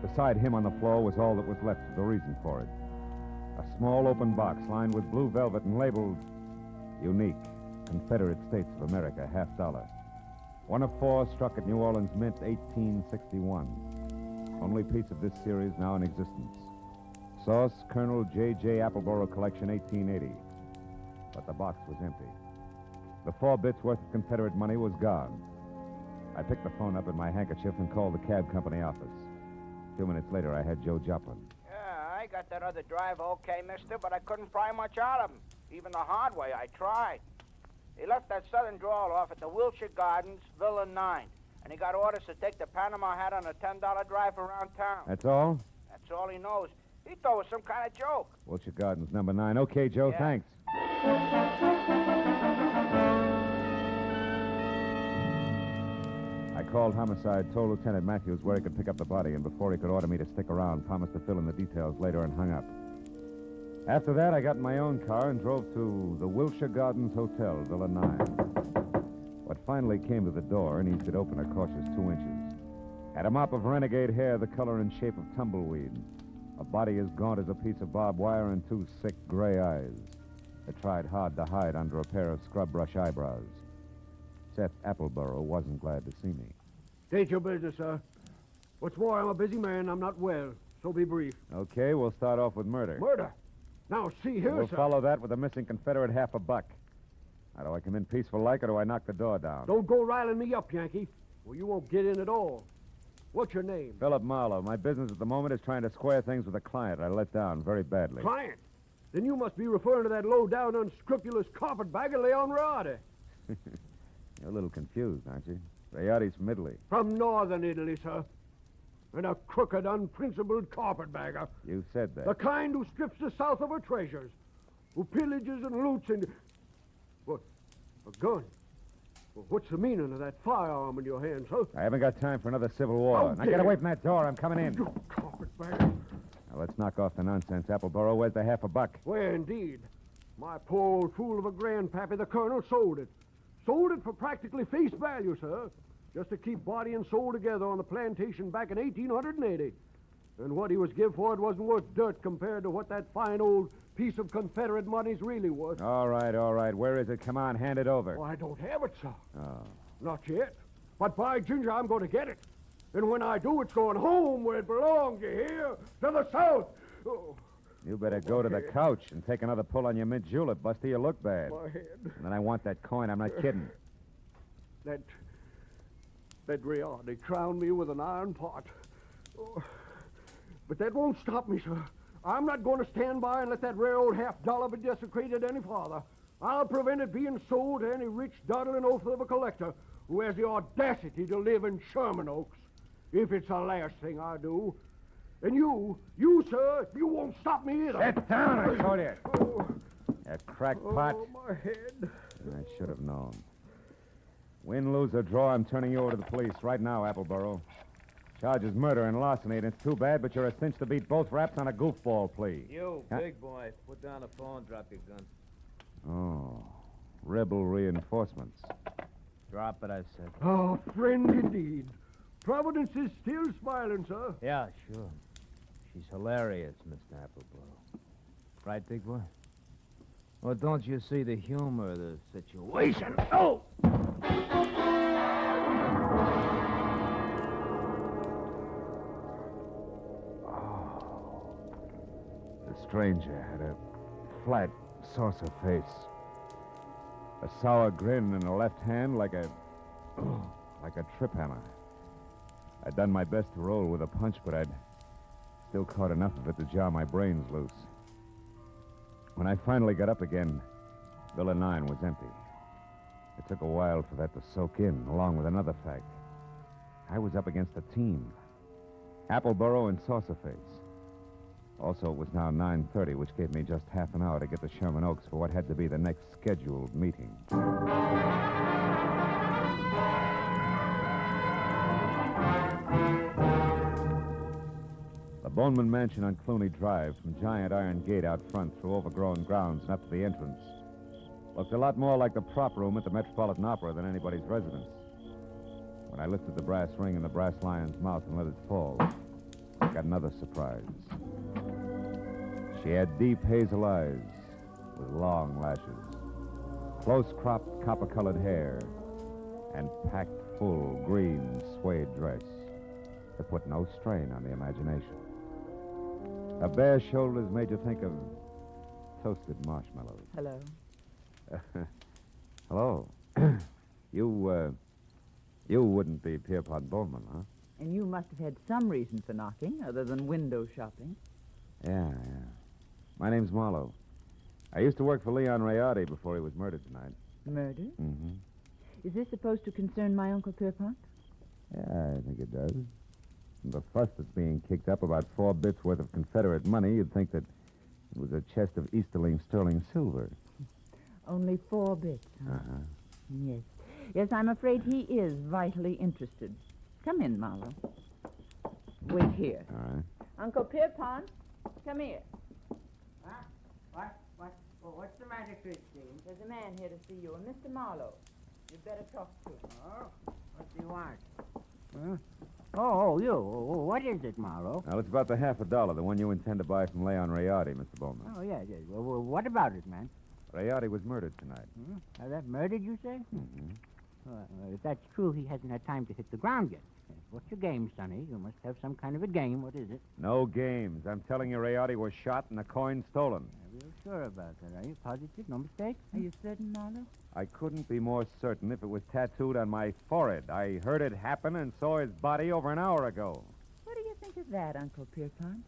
Speaker 10: Beside him on the floor was all that was left of the reason for it. A small open box lined with blue velvet and labeled Unique, Confederate States of America, $50. One of 4 struck at New Orleans Mint, 1861. Only piece of this series now in existence. Source, Colonel J.J. Appleboro Collection, 1880. But the box was empty. The 4 bits worth of Confederate money was gone. I picked the phone up in my handkerchief and called the cab company office. 2 minutes later, I had Joe Joplin.
Speaker 18: Yeah, I got that other driver okay, mister, but I couldn't pry much out of him. Even the hard way, I tried. He left that southern drawl off at the Wilshire Gardens, Villa 9. And he got orders to take the Panama hat on a $10 drive around town.
Speaker 10: That's all?
Speaker 18: That's all he knows. He thought it was some kind of joke.
Speaker 10: Wilshire Gardens, number 9. Okay, Joe,
Speaker 18: Yeah.
Speaker 10: thanks. I called Homicide, told Lieutenant Matthews where he could pick up the body, and before he could order me to stick around, promised to fill in the details later and hung up. After that, I got in my own car and drove to the Wilshire Gardens Hotel, Villa 9. What finally came to the door and eased it open a cautious 2 inches. Had a mop of renegade hair the color and shape of tumbleweed, a body as gaunt as a piece of barbed wire, and 2 sick gray eyes that tried hard to hide under a pair of scrub brush eyebrows. Seth Appleboro wasn't glad to see me.
Speaker 1: State your business, sir. What's more, I'm a busy man. I'm not well, so be brief.
Speaker 10: Okay, we'll start off with murder.
Speaker 1: Murder? Now, see here,
Speaker 10: We'll
Speaker 1: sir.
Speaker 10: follow that with a missing Confederate $50. Now, do I come in peaceful like, or do I knock the door down?
Speaker 1: Don't go riling me up, Yankee. Well, you won't get in at all. What's your name?
Speaker 10: Philip Marlowe. My business at the moment is trying to square things with a client I let down very badly.
Speaker 1: Client? Then you must be referring to that low-down, unscrupulous carpetbagger, Leon Riotti.
Speaker 10: You're a little confused, aren't you? Rayotti's from Italy.
Speaker 1: From northern Italy, sir. And a crooked, unprincipled carpetbagger.
Speaker 10: You said that.
Speaker 1: The kind who strips the South of her treasures, who pillages and loots and... What? A gun? Well, what's the meaning of that firearm in your hand, sir?
Speaker 10: I haven't got time for another civil war.
Speaker 1: How
Speaker 10: Now
Speaker 1: dare
Speaker 10: get away
Speaker 1: you.
Speaker 10: from that door. I'm coming in.
Speaker 1: You carpetbagger.
Speaker 10: Now let's knock off the nonsense, Appleboro. Where's the $50?
Speaker 1: Where, indeed? My poor old fool of a grandpappy, the colonel, sold it. Sold it for practically face value, sir. Just to keep body and soul together on the plantation back in 1880. And what he was give for it wasn't worth dirt compared to what that fine old piece of Confederate money's really worth.
Speaker 10: All right, all right. Where is it? Come on, hand it over.
Speaker 1: Oh, I don't have it, sir.
Speaker 10: Oh.
Speaker 1: Not yet. But by ginger, I'm going to get it. And when I do, it's going home where it belongs, you hear? To the South. Oh,
Speaker 10: You better go to the couch and take another pull on your mint julep, Buster. You look bad.
Speaker 1: my head.
Speaker 10: And then I want that coin. I'm not kidding.
Speaker 1: That Riotti crowned me with an iron pot. Oh, but that won't stop me, sir. I'm not going to stand by and let that rare old $50 be desecrated any farther. I'll prevent it being sold to any rich, dawdling oaf of a collector who has the audacity to live in Sherman Oaks, if it's the last thing I do. And you, sir, you won't stop me either.
Speaker 10: Sit down, I told you.
Speaker 1: Oh,
Speaker 10: That crackpot.
Speaker 1: oh, my head.
Speaker 10: I should have known. Win, lose, or draw, I'm turning you over to the police right now, Appleboro. Charges murder and larceny, and it's too bad, but you're a cinch to beat both raps on a goofball plea.
Speaker 23: You,
Speaker 10: Huh?
Speaker 23: big boy, put down the phone, drop your gun.
Speaker 10: Oh, rebel reinforcements.
Speaker 23: Drop it, I said.
Speaker 1: Oh, friend indeed. Providence is still smiling, sir.
Speaker 23: Yeah, sure. She's hilarious, Mr. Appleboro. Right, big boy? Well, don't you see the humor of the situation? Oh!
Speaker 10: The stranger had a flat, saucer face. A sour grin in the left hand like a trip hammer. I'd done my best to roll with a punch, but I'd still caught enough of it to jar my brains loose. When I finally got up again, Villa 9 was empty. It took a while for that to soak in, along with another fact. I was up against a team. Appleboro and Saucerface. Also, it was now 9:30, which gave me just half an hour to get to Sherman Oaks for what had to be the next scheduled meeting. The Boneman Mansion on Clooney Drive, from Giant Iron Gate out front through overgrown grounds and up to the entrance. Looked a lot more like the prop room at the Metropolitan Opera than anybody's residence. When I lifted the brass ring in the brass lion's mouth and let it fall, I got another surprise. She had deep hazel eyes with long lashes, close-cropped copper-colored hair, and packed full green suede dress that put no strain on the imagination. Her bare shoulders made you think of toasted marshmallows.
Speaker 20: Hello.
Speaker 10: Hello. You wouldn't be Pierpont Bowman, huh?
Speaker 20: And you must have had some reason for knocking, other than window shopping.
Speaker 10: Yeah. My name's Marlowe. I used to work for Leon Rayardi before he was murdered tonight.
Speaker 20: Murder?
Speaker 10: Mm-hmm.
Speaker 20: Is this supposed to concern my Uncle Pierpont?
Speaker 10: Yeah, I think it does. From the fuss that's being kicked up about 4 bits worth of Confederate money, you'd think that it was a chest of Easterling sterling silver.
Speaker 20: Only 4 bits, huh?
Speaker 10: Uh-huh.
Speaker 20: Yes. Yes, I'm afraid he is vitally interested. Come in, Marlowe. Wait here.
Speaker 10: All right.
Speaker 20: Uncle Pierpont, come here.
Speaker 18: Huh? What's the matter, Christine?
Speaker 20: There's a man here to see you, a Mr. Marlowe. You'd better talk to him.
Speaker 18: Oh, what do you want? Huh? Oh, you. What is it, Marlowe?
Speaker 10: Now, it's about the $50, the one you intend to buy from Leon Rayardi, Mr. Bowman.
Speaker 18: Oh, yeah. Well, what about it, man?
Speaker 10: Rayardi was murdered tonight.
Speaker 18: Now, that murdered, you say?
Speaker 10: Mm-hmm.
Speaker 18: If that's true, he hasn't had time to hit the ground yet. What's your game, Sonny? You must have some kind of a game. What is it?
Speaker 10: No games. I'm telling you, Rayardi was shot and the coin stolen.
Speaker 18: Are you sure about that? Are you positive? No mistake?
Speaker 20: Are you certain, Marlowe?
Speaker 10: I couldn't be more certain if it was tattooed on my forehead. I heard it happen and saw his body over an hour ago.
Speaker 20: What do you think of that, Uncle Pierpont?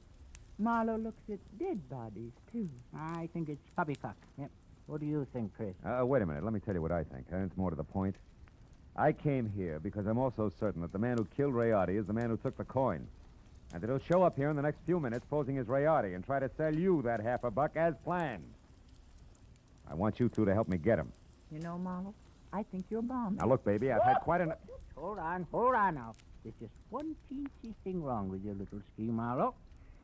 Speaker 20: Marlowe looks at dead bodies, too.
Speaker 18: I think it's poppycock. Yep. What do you think, Chris?
Speaker 10: Wait a minute. Let me tell you what I think. It's more to the point. I came here because I'm also certain that the man who killed Rayardi is the man who took the coin. And that he'll show up here in the next few minutes posing as Rayardi and try to sell you that $50 as planned. I want you two to help me get him.
Speaker 20: You know, Marlowe, I think you're bombing.
Speaker 10: Now, look, baby, I've had quite enough...
Speaker 18: Hold on now. There's just one teensy thing wrong with your little scheme, Marlowe.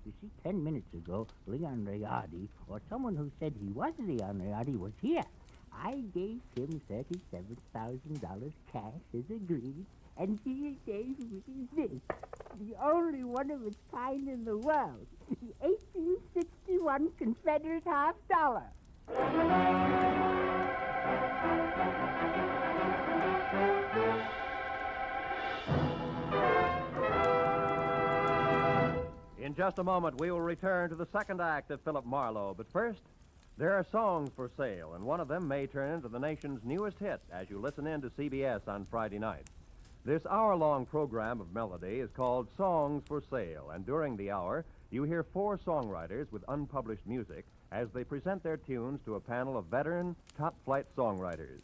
Speaker 18: You see, 10 minutes ago, Leon Rayardi, or someone who said he was Leon Rayardi, was here. I gave him $37,000 cash as agreed, and he gave me this, the only one of its kind in the world, the 1861 Confederate $50.
Speaker 15: In just a moment, we will return to the second act of Philip Marlowe. But first, there are songs for sale, and one of them may turn into the nation's newest hit as you listen in to CBS on Friday night. This hour-long program of melody is called Songs for Sale, and during the hour, you hear 4 songwriters with unpublished music as they present their tunes to a panel of veteran, top-flight songwriters.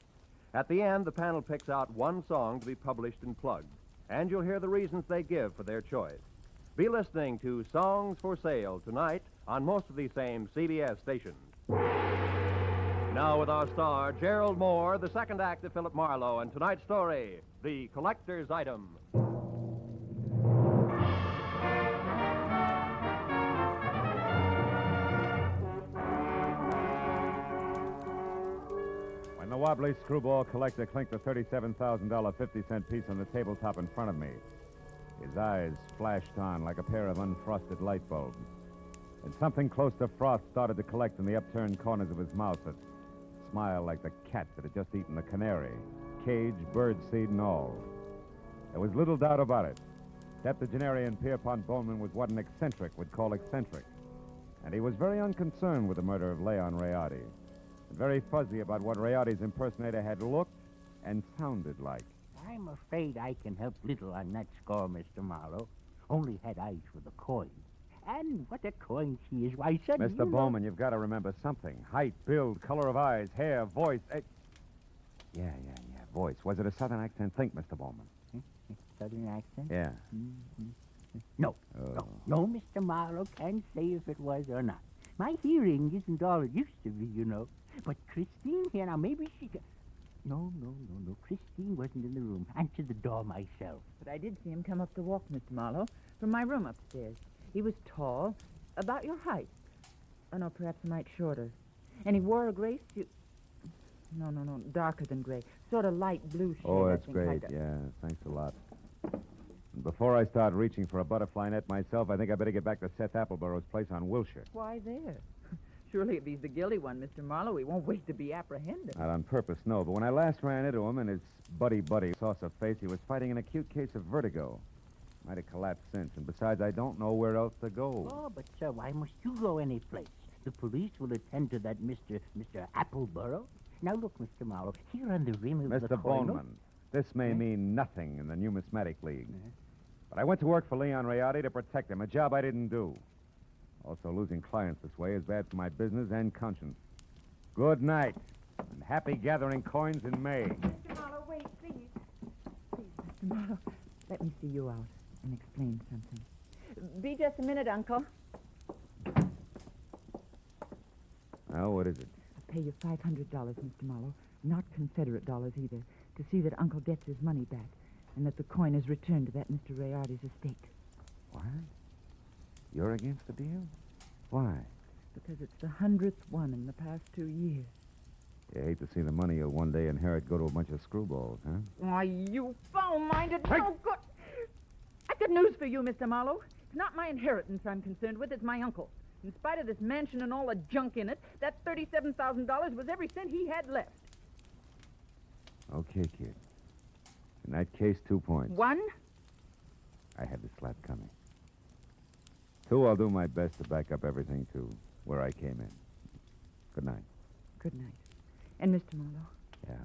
Speaker 15: At the end, the panel picks out one song to be published and plugged, and you'll hear the reasons they give for their choice. Be listening to Songs for Sale tonight on most of these same CBS stations. Now with our star, Gerald Moore, the second act of Philip Marlowe, and tonight's story, The Collector's Item.
Speaker 10: When the wobbly screwball collector clinked the $37,000 50-cent piece on the tabletop in front of me, his eyes flashed on like a pair of unfrosted light bulbs. And something close to frost started to collect in the upturned corners of his mouth that smiled like the cat that had just eaten the canary, cage, birdseed, and all. There was little doubt about it. Septuagenarian Pierpont Bowman was what an eccentric would call eccentric. And he was very unconcerned with the murder of Leon Rayardi, and very fuzzy about what Rayardi's impersonator had looked and sounded like.
Speaker 18: I'm afraid I can help little on that score, Mr. Marlowe. Only had eyes for the coin. And what a coin she is. Why, son,
Speaker 10: Mr. Bowman, you've got to remember something. Height, build, color of eyes, hair, voice. Yeah, voice. Was it a southern accent? Think, Mr. Bowman.
Speaker 18: Southern accent?
Speaker 10: Yeah.
Speaker 18: Mm-hmm. No, Mr. Marlowe can't say if it was or not. My hearing isn't all it used to be, you know. But Christine here, now maybe she could... No. Christine wasn't in the room. Answered the door myself.
Speaker 20: But I did see him come up the walk, Mr. Marlowe, from my room upstairs. He was tall, about your height. Oh, no, perhaps a mite shorter. And he wore a gray suit. No, darker than gray. Sort of light blue shade.
Speaker 10: Oh,
Speaker 20: I
Speaker 10: that's
Speaker 20: think,
Speaker 10: great.
Speaker 20: like a-
Speaker 10: Yeah, thanks a lot. And before I start reaching for a butterfly net myself, I think I better get back to Seth Appleborough's place on Wilshire.
Speaker 20: Why there? Surely if he's the guilty one, Mr. Marlowe, he won't wait to be apprehended.
Speaker 10: Not on purpose, no. But when I last ran into him and his buddy saucer face, he was fighting an acute case of vertigo. Might have collapsed since. And besides, I don't know where else to go.
Speaker 3: Oh, but, sir, why must you go any place? The police will attend to that Mr. Appleborough. Now, look, Mr. Marlowe, here on the rim of the
Speaker 10: Mr.
Speaker 3: coin...
Speaker 10: Boneman, this may mean nothing in the Numismatic League. But I went to work for Leon Rayardi to protect him, a job I didn't do. Also, losing clients this way is bad for my business and conscience. Good night, and happy gathering coins in May.
Speaker 20: Mr. Marlowe, wait, please. Please, Mr. Marlowe, let me see you out and explain something. Be just a minute, Uncle.
Speaker 10: Now, what is it?
Speaker 20: I'll pay you $500, Mr. Marlowe, not Confederate dollars either, to see that Uncle gets his money back and that the coin is returned to that Mr. Rayardi's estate.
Speaker 10: What? You're against the deal? Why?
Speaker 20: Because it's the 100th one in the past 2 years.
Speaker 10: You hate to see the money you'll one day inherit go to a bunch of screwballs, huh?
Speaker 20: Why, you foul-minded, no good... I've got news for you, Mr. Marlowe. It's not my inheritance I'm concerned with, it's my uncle's. In spite of this mansion and all the junk in it, that $37,000 was every cent he had left.
Speaker 10: Okay, kid. In that case, 2 points.
Speaker 20: 1?
Speaker 10: I had the slap coming. 2, I'll do my best to back up everything to where I came in. Good night.
Speaker 20: Good night. And Mr. Marlowe,
Speaker 10: Yeah.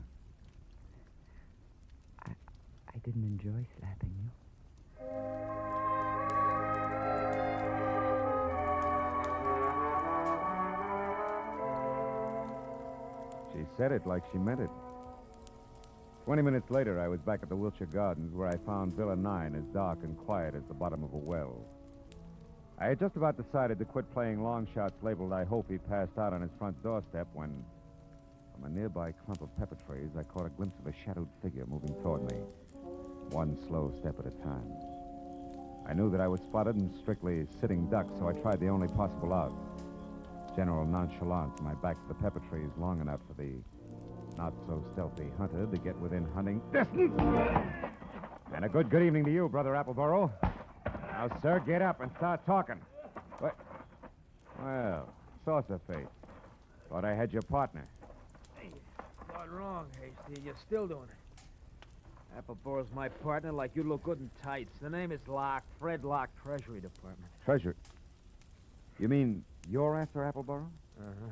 Speaker 20: I didn't enjoy slapping you.
Speaker 10: She said it like she meant it. 20 minutes later, I was back at the Wilshire Gardens where I found Villa 9 as dark and quiet as the bottom of a well. I had just about decided to quit playing long shots labeled I hope he passed out on his front doorstep when, from a nearby clump of pepper trees, I caught a glimpse of a shadowed figure moving toward me, one slow step at a time. I knew that I was spotted and strictly sitting duck, so I tried the only possible out. General nonchalance, my back to the pepper trees long enough for the not-so-stealthy hunter to get within hunting distance. And a good evening to you, Brother Appleborough. Now, sir, get up and start talking. What? Well, saucer face. Thought I had your partner.
Speaker 9: Hey, not wrong, Hasty. You're still doing it. Appleborough's my partner, like you look good in tights. The name is Locke, Fred Locke, Treasury Department.
Speaker 10: Treasure. You mean you're after Appleborough?
Speaker 9: Uh-huh.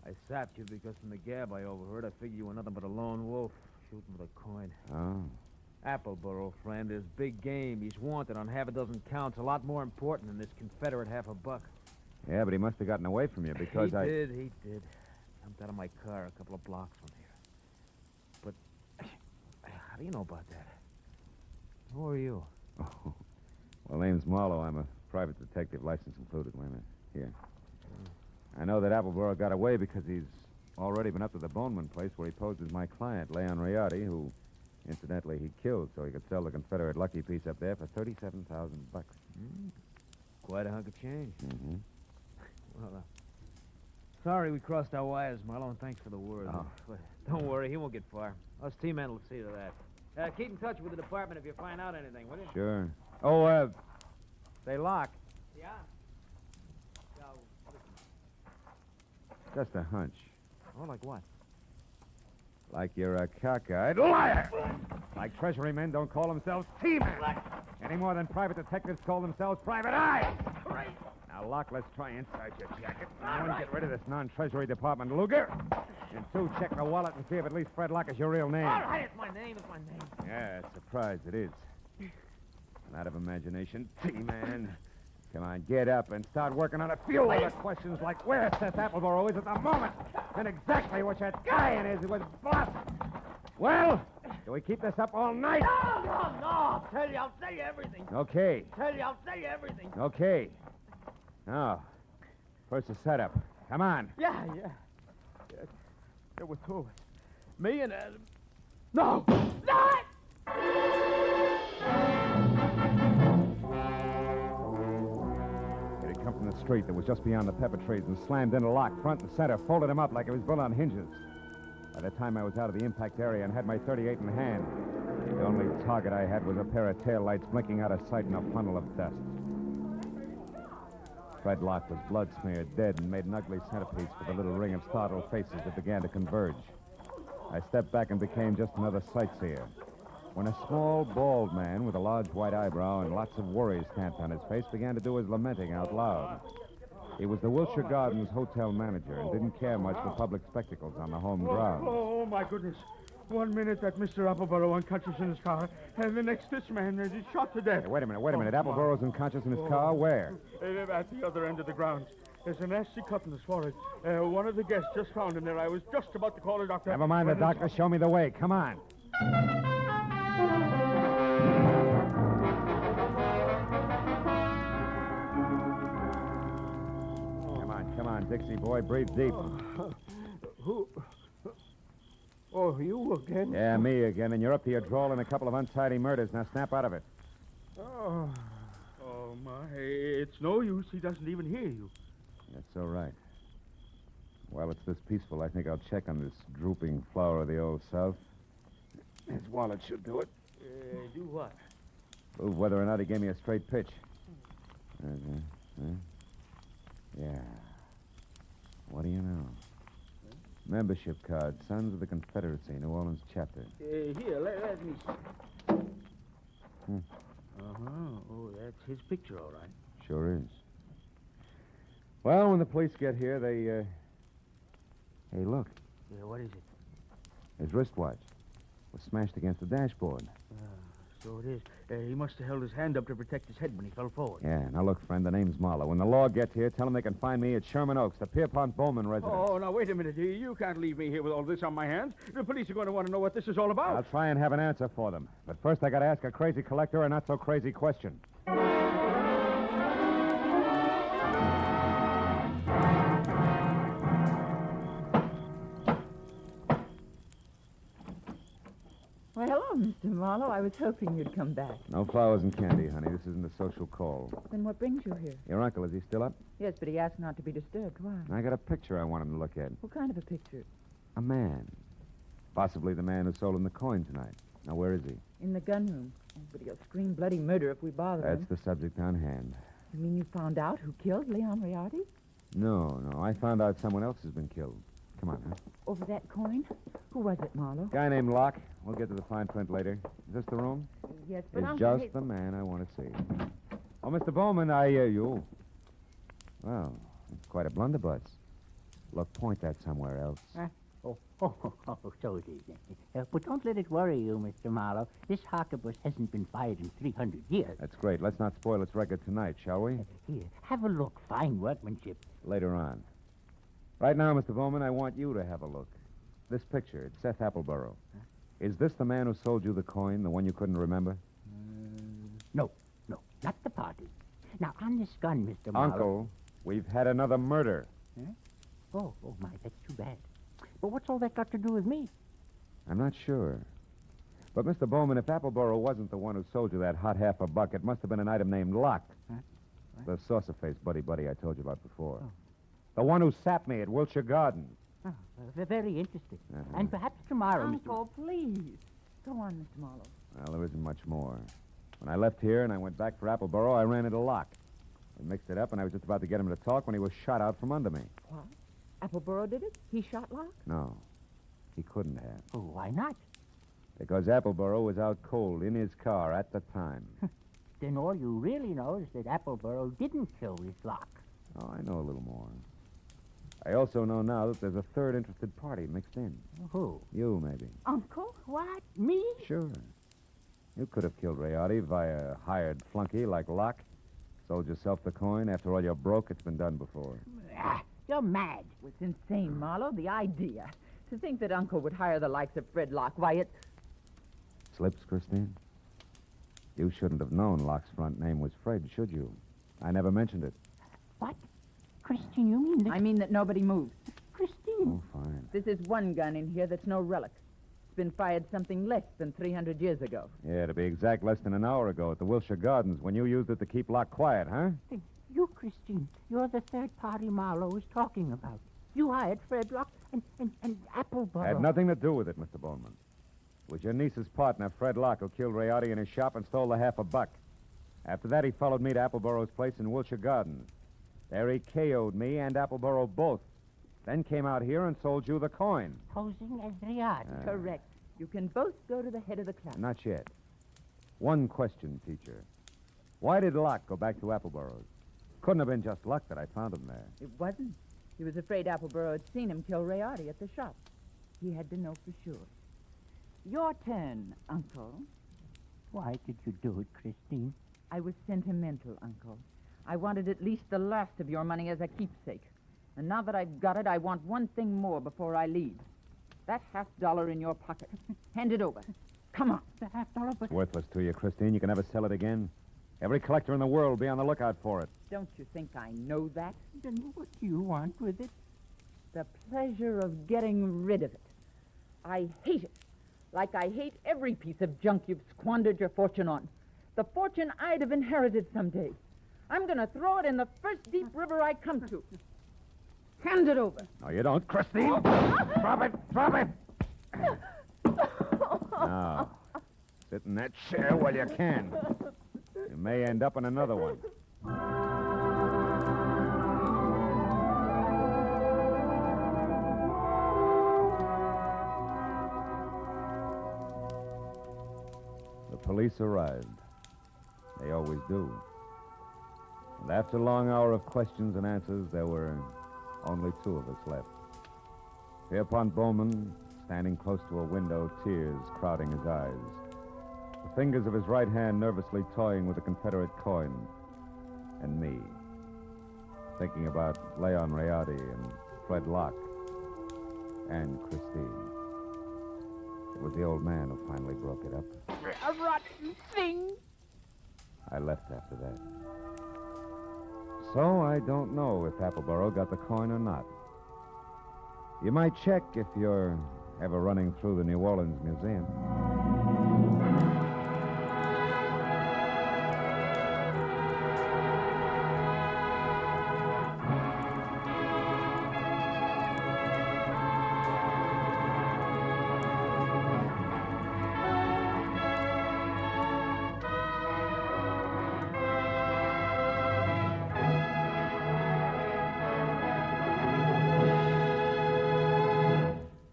Speaker 9: I sapped you because from the gab I overheard, I figured you were nothing but a lone wolf shooting with a coin.
Speaker 10: Oh.
Speaker 9: Appleborough, friend, is big game. He's wanted on half a dozen counts, a lot more important than this Confederate $50.
Speaker 10: Yeah, but he must have gotten away from you because
Speaker 9: He did. Jumped out of my car a couple of blocks from here. But how do you know about that? Who are you?
Speaker 10: Oh. Well, name's Marlowe. I'm a private detective, license included. Wait a minute. Here. I know that Appleborough got away because he's already been up to the Boneman place where he posed as my client, Leon Rayardi, who, incidentally, he killed so he could sell the Confederate lucky piece up there for $37,000.
Speaker 9: Quite a hunk of change.
Speaker 10: Mm-hmm.
Speaker 9: Well, sorry we crossed our wires, Marlowe, and thanks for the word.
Speaker 10: Oh.
Speaker 9: But don't worry, he won't get far. Us T-men will see to that. Keep in touch with the department if you find out anything, will you?
Speaker 10: Sure. Oh, say, Locke.
Speaker 9: Yeah.
Speaker 10: Just a hunch.
Speaker 9: Oh, like what?
Speaker 10: Like you're a cockeyed liar. Like Treasury men don't call themselves T-men. Any more than private detectives call themselves private eyes. Now, Locke, let's try inside your jacket. And one, get rid of this non-Treasury Department Luger. And 2, check the wallet and see if at least Fred Locke is your real name.
Speaker 9: All right, it's my name.
Speaker 10: Yeah, surprised it is. An out of imagination, T-man. Come on, get up and start working on a few other questions like where Seth Appleborough is at the moment and exactly what that guy in his was boss. Well, do we keep this up all night?
Speaker 9: No. I'll tell you everything.
Speaker 10: Okay.
Speaker 9: I'll tell you everything.
Speaker 10: Okay. Now, first the setup. Come on.
Speaker 9: Yeah. There were 2 of us. Me and Adam. No!
Speaker 10: It had come from the street that was just beyond the pepper trees and slammed into Locke front and center, folded him up like it was built on hinges. By the time I was out of the impact area and had my .38 in hand, the only target I had was a pair of taillights blinking out of sight in a funnel of dust. Fred Locke was blood-smeared, dead, and made an ugly centerpiece for the little ring of startled faces that began to converge. I stepped back and became just another sightseer, when a small, bald man with a large white eyebrow and lots of worry stamped on his face began to do his lamenting out loud. He was the Wilshire Gardens hotel manager and didn't care much for public spectacles on the home grounds.
Speaker 1: Oh, my goodness. 1 minute that Mr. Appleboro unconscious in his car, and the next this man is shot to death.
Speaker 10: Hey, wait a minute. Appleboro's unconscious in his car? Where?
Speaker 1: At the other end of the grounds. There's a nasty cut in his forehead. One of the guests just found him there. I was just about to call a doctor.
Speaker 10: Never mind the doctor. Show me the way. Come on. Come on, Dixie boy. Breathe deep.
Speaker 1: Who? Oh, you again?
Speaker 10: Yeah, me again. And you're up to your drawl in a couple of untidy murders. Now snap out of it.
Speaker 1: Oh, my. It's no use. He doesn't even hear you.
Speaker 10: That's all right. While it's this peaceful, I think I'll check on this drooping flower of the Old South. His wallet should do it.
Speaker 9: Do what?
Speaker 10: Prove whether or not he gave me a straight pitch. Yeah. What do you know? Membership card, Sons of the Confederacy, New Orleans chapter.
Speaker 9: Here, let me see. Uh-huh. Oh, that's his picture, all right.
Speaker 10: Sure is. Well, when the police get here, they, Hey, look.
Speaker 9: Yeah, what is it?
Speaker 10: His wristwatch was smashed against the dashboard.
Speaker 9: So it is. He must have held his hand up to protect his head when he fell forward.
Speaker 10: Yeah, now look, friend, the name's Marlowe. When the law gets here, tell them they can find me at Sherman Oaks, the Pierpont Bowman residence.
Speaker 1: Oh, now, wait a minute. You can't leave me here with all this on my hands. The police are going to want to know what this is all about.
Speaker 10: I'll try and have an answer for them. But first, I got to ask a crazy collector a not-so-crazy question.
Speaker 20: Well, hello, Mr. Marlowe. I was hoping you'd come back.
Speaker 10: No flowers and candy, honey. This isn't a social call.
Speaker 20: Then what brings you here?
Speaker 10: Your uncle, is he still up?
Speaker 20: Yes, but he asked not to be disturbed. Why?
Speaker 10: I got a picture I want him to look at.
Speaker 20: What kind of a picture?
Speaker 10: A man. Possibly the man who sold him the coin tonight. Now, where is he?
Speaker 20: In the gun room. Oh, but he'll scream bloody murder if we bother him.
Speaker 10: That's the subject on hand.
Speaker 20: You mean you found out who killed Leon Riardi?
Speaker 10: No. I found out someone else has been killed. Come on, huh?
Speaker 20: Over that coin? Who was it, Marlowe?
Speaker 10: Guy named Locke. We'll get to the fine print later. Is this the room?
Speaker 20: Yes, but
Speaker 10: He's
Speaker 20: Uncle...
Speaker 10: just the man I want to see. Oh, Mr. Bowman, you. Well, it's quite a blunderbuss. Look, point that somewhere else.
Speaker 3: So it is. But don't let it worry you, Mr. Marlowe. This harquebus hasn't been fired in 300 years.
Speaker 10: That's great. Let's not spoil its record tonight, shall we?
Speaker 3: Here, have a look. Fine workmanship.
Speaker 10: Later on. Right now, Mr. Bowman, I want you to have a look. This picture, it's Seth Appleboro. Huh? Is this the man who sold you the coin, the one you couldn't remember?
Speaker 3: No, not the party. Now, on this gun, Mr. Marlowe...
Speaker 10: Uncle, we've had another murder.
Speaker 3: Huh? Oh, my, that's too bad. But what's all that got to do with me?
Speaker 10: I'm not sure. But, Mr. Bowman, if Appleboro wasn't the one who sold you that hot half a buck, it must have been an item named Locke.
Speaker 3: Huh?
Speaker 10: The saucer-faced buddy I told you about before. Oh. The one who sapped me at Wilshire Gardens.
Speaker 3: Oh, very interesting. And perhaps tomorrow,
Speaker 20: Uncle, please. Go on, Mr. Marlowe.
Speaker 10: Well, there isn't much more. When I left here and I went back for Appleboro, I ran into Locke. We mixed it up, and I was just about to get him to talk when he was shot out from under me.
Speaker 20: What? Appleboro did it? He shot Locke?
Speaker 10: No, he couldn't have.
Speaker 3: Oh, why not?
Speaker 10: Because Appleboro was out cold in his car at the time.
Speaker 3: Then all you really know is that Appleboro didn't kill this Locke.
Speaker 10: Oh, I know a little more. I also know now that there's a third interested party mixed in.
Speaker 3: Who?
Speaker 10: You, maybe.
Speaker 20: Uncle?
Speaker 3: What? Me?
Speaker 10: Sure. You could have killed Riardi via a hired flunky like Locke. Sold yourself the coin. After all, you're broke. It's been done before.
Speaker 3: You're mad.
Speaker 20: It's insane, Marlowe, the idea. To think that Uncle would hire the likes of Fred Locke. Why, it...
Speaker 10: Slips, Christine? You shouldn't have known Locke's front name was Fred, should you? I never mentioned it.
Speaker 3: What? Christine, you mean that...
Speaker 20: I mean that nobody moves.
Speaker 3: Christine.
Speaker 10: Oh, fine.
Speaker 20: This is one gun in here that's no relic. It's been fired something less than 300 years ago.
Speaker 10: Yeah, to be exact, less than an hour ago at the Wilshire Gardens when you used it to keep Locke quiet, huh?
Speaker 3: You, Christine, you're the third party Marlowe was talking about. You hired Fred Locke And Appleboro.
Speaker 10: Had nothing to do with it, Mr. Bowman. It was your niece's partner, Fred Locke, who killed Rayardi in his shop and stole the $1/2. After that, he followed me to Appleboro's place in Wilshire Gardens. There he KO'd me and Appleboro both. Then came out here and sold you the coin.
Speaker 3: Posing as Rayardi.
Speaker 20: Correct. You can both go to the head of the class.
Speaker 10: Not yet. One question, teacher. Why did Locke go back to Appleboro's? Couldn't have been just luck that I found him there.
Speaker 20: It wasn't. He was afraid Appleboro had seen him kill Rayardi at the shop. He had to know for sure. Your turn, Uncle.
Speaker 3: Why did you do it, Christine?
Speaker 20: I was sentimental, Uncle. I wanted at least the last of your money as a keepsake. And now that I've got it, I want one thing more before I leave. That $50 in your pocket. Hand it over. Come on.
Speaker 3: The $50, but...
Speaker 10: It's worthless to you, Christine. You can never sell it again. Every collector in the world will be on the lookout for it.
Speaker 20: Don't you think I know that?
Speaker 3: Then what do you want with it?
Speaker 20: The pleasure of getting rid of it. I hate it. Like I hate every piece of junk you've squandered your fortune on. The fortune I'd have inherited someday. I'm going to throw it in the first deep river I come to. Hand it over.
Speaker 10: No, you don't, Christine. Drop it. Drop it. Now, sit in that chair while you can. You may end up in another one. The police arrived. They always do. And after a long hour of questions and answers, there were only two of us left. Pierpont Bowman, standing close to a window, tears crowding his eyes. The fingers of his right hand nervously toying with the Confederate coin. And me, thinking about Leon Rayardi and Fred Locke and Christine. It was the old man who finally broke it up.
Speaker 20: A rotten thing.
Speaker 10: I left after that. So I don't know if Appleboro got the coin or not. You might check if you're ever running through the New Orleans Museum.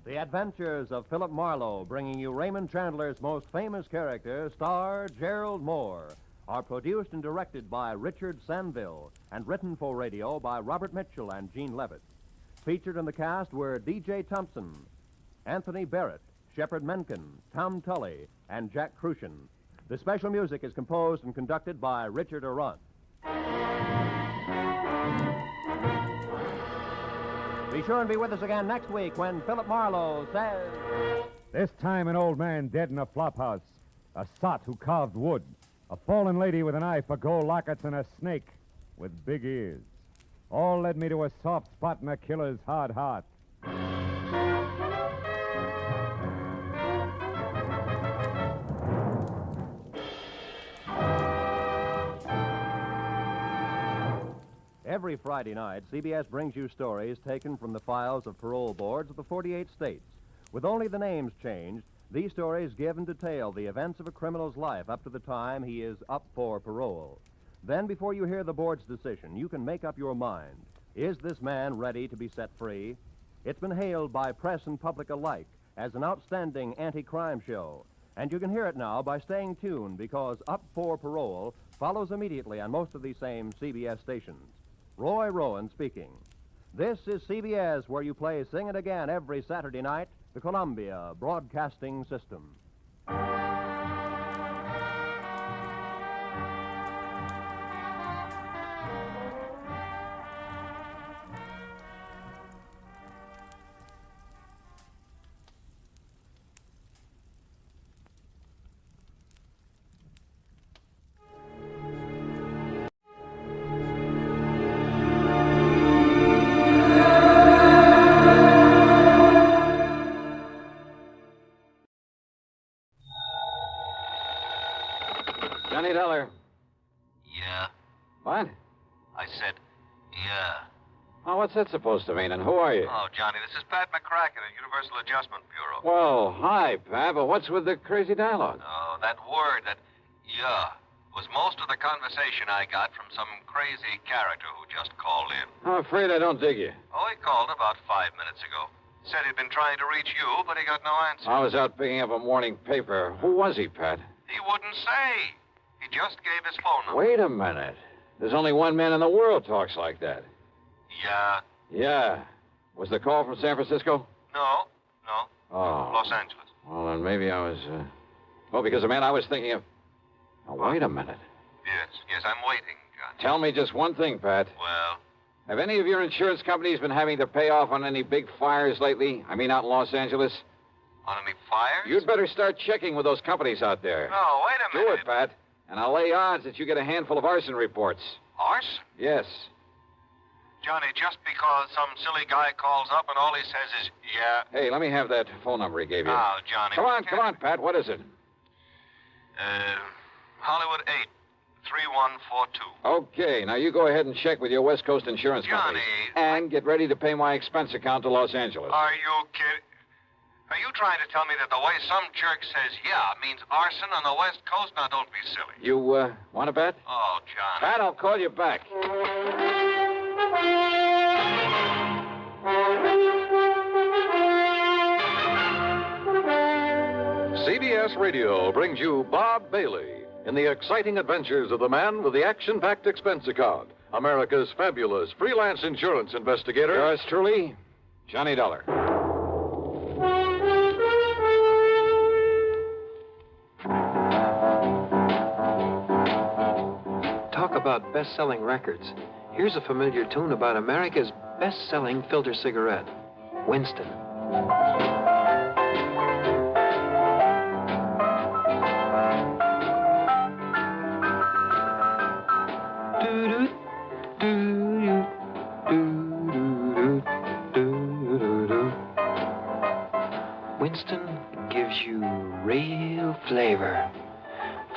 Speaker 15: The Adventures of Philip Marlowe, bringing you Raymond Chandler's most famous character, star Gerald Moore, are produced and directed by Richard Sanville and written for radio by Robert Mitchell and Gene Levitt. Featured in the cast were D.J. Thompson, Anthony Barrett, Shepard Menken, Tom Tully, and Jack Crucian. The special music is composed and conducted by Richard Arant. Be sure and be with us again next week when Philip Marlowe says...
Speaker 10: This time an old man dead in a flophouse, a sot who carved wood, a fallen lady with an eye for gold lockets, and a snake with big ears. All led me to a soft spot in a killer's hard heart.
Speaker 15: Every Friday night, CBS brings you stories taken from the files of parole boards of the 48 states. With only the names changed, these stories give and detail the events of a criminal's life up to the time he is up for parole. Then, before you hear the board's decision, you can make up your mind. Is this man ready to be set free? It's been hailed by press and public alike as an outstanding anti-crime show. And you can hear it now by staying tuned, because Up for Parole follows immediately on most of these same CBS stations. Roy Rowan speaking. This is CBS, where you play Sing It Again every Saturday night, the Columbia Broadcasting System.
Speaker 4: Johnny Dollar.
Speaker 11: Yeah.
Speaker 4: What?
Speaker 11: I said, yeah. Oh, what's that supposed to mean, and who are you?
Speaker 14: Oh, Johnny, this is Pat McCracken at Universal Adjustment Bureau.
Speaker 11: Well, hi, Pat, but what's with the crazy dialogue?
Speaker 14: Oh, that word, that yeah, was most of the conversation I got from some crazy character who just called in.
Speaker 11: I'm afraid I don't dig you.
Speaker 14: Oh, he called about 5 minutes ago. Said he'd been trying to reach you, but he got no answer.
Speaker 11: I was out picking up a morning paper. Who was he, Pat?
Speaker 14: He wouldn't say. He just gave his phone number.
Speaker 11: Wait a minute. There's only one man in the world talks like that.
Speaker 14: Yeah.
Speaker 11: Yeah. Was the call from San Francisco?
Speaker 14: No.
Speaker 11: Oh.
Speaker 14: Los Angeles.
Speaker 11: Well, then maybe I was, Oh, because the man I was thinking of... Now, wait a minute.
Speaker 14: Yes, I'm waiting, Johnny.
Speaker 11: Tell me just one thing, Pat.
Speaker 14: Well?
Speaker 11: Have any of your insurance companies been having to pay off on any big fires lately? I mean, out in Los Angeles?
Speaker 14: On any fires?
Speaker 11: You'd better start checking with those companies out there.
Speaker 14: No, wait a minute.
Speaker 11: Do it, Pat. And I'll lay odds that you get a handful of arson reports.
Speaker 14: Arson?
Speaker 11: Yes.
Speaker 14: Johnny, just because some silly guy calls up and all he says is, yeah.
Speaker 11: Hey, let me have that phone number he gave you.
Speaker 14: Now, Johnny.
Speaker 11: Come on, Pat. What is it?
Speaker 14: Hollywood 8, 3142.
Speaker 11: Okay, now you go ahead and check with your West Coast insurance company. And get ready to pay my expense account to Los Angeles.
Speaker 14: Are you kidding? Are you trying to tell me that the way some jerk says yeah means arson on the West Coast? Now, don't be silly.
Speaker 11: You, want to bet?
Speaker 14: Oh, Johnny.
Speaker 11: Pat, I'll call you back.
Speaker 16: CBS Radio brings you Bob Bailey in the exciting adventures of the man with the action-packed expense account, America's fabulous freelance insurance investigator.
Speaker 11: Yours truly, Johnny Dollar.
Speaker 24: Talk about best-selling records. Here's a familiar tune about America's best-selling filter cigarette, Winston. Winston gives you real flavor,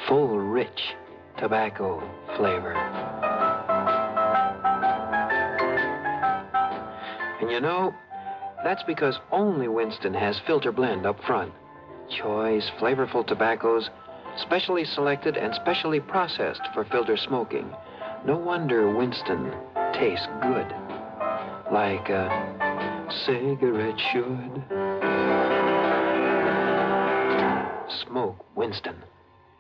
Speaker 24: full, rich tobacco flavor. And you know, that's because only Winston has filter blend up front. Choice, flavorful tobaccos, specially selected and specially processed for filter smoking. No wonder Winston tastes good, like a cigarette should. Smoke Winston.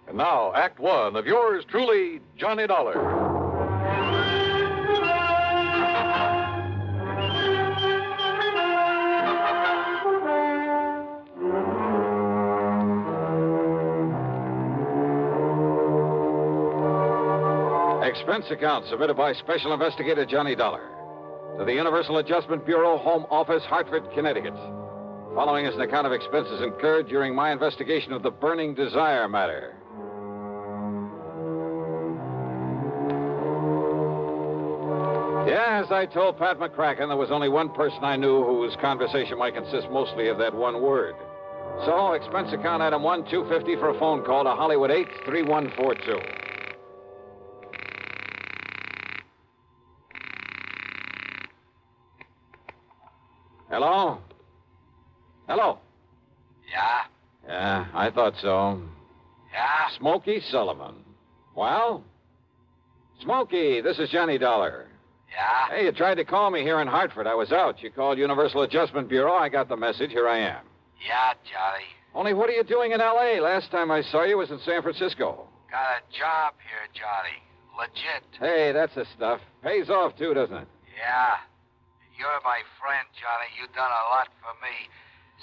Speaker 16: And now, Act One of yours truly, Johnny Dollar.
Speaker 11: Expense account submitted by Special Investigator Johnny Dollar to the Universal Adjustment Bureau, Home Office, Hartford, Connecticut. Following is an account of expenses incurred during my investigation of the Burning Desire matter. Yeah, as I told Pat McCracken, there was only one person I knew whose conversation might consist mostly of that one word. So, expense account item 1, $250 for a phone call to Hollywood 8, 3142. Hello? Hello?
Speaker 14: Yeah?
Speaker 11: Yeah, I thought so.
Speaker 14: Yeah?
Speaker 11: Smokey Sullivan. Well? Smokey, this is Johnny Dollar.
Speaker 14: Yeah?
Speaker 11: Hey, you tried to call me here in Hartford. I was out. You called Universal Adjustment Bureau. I got the message. Here I am.
Speaker 14: Yeah, Johnny.
Speaker 11: Only what are you doing in L.A.? Last time I saw you was in San Francisco.
Speaker 14: Got a job here, Johnny. Legit.
Speaker 11: Hey, that's the stuff. Pays off, too, doesn't it?
Speaker 14: Yeah. You're my friend, Johnny. You've done a lot for me.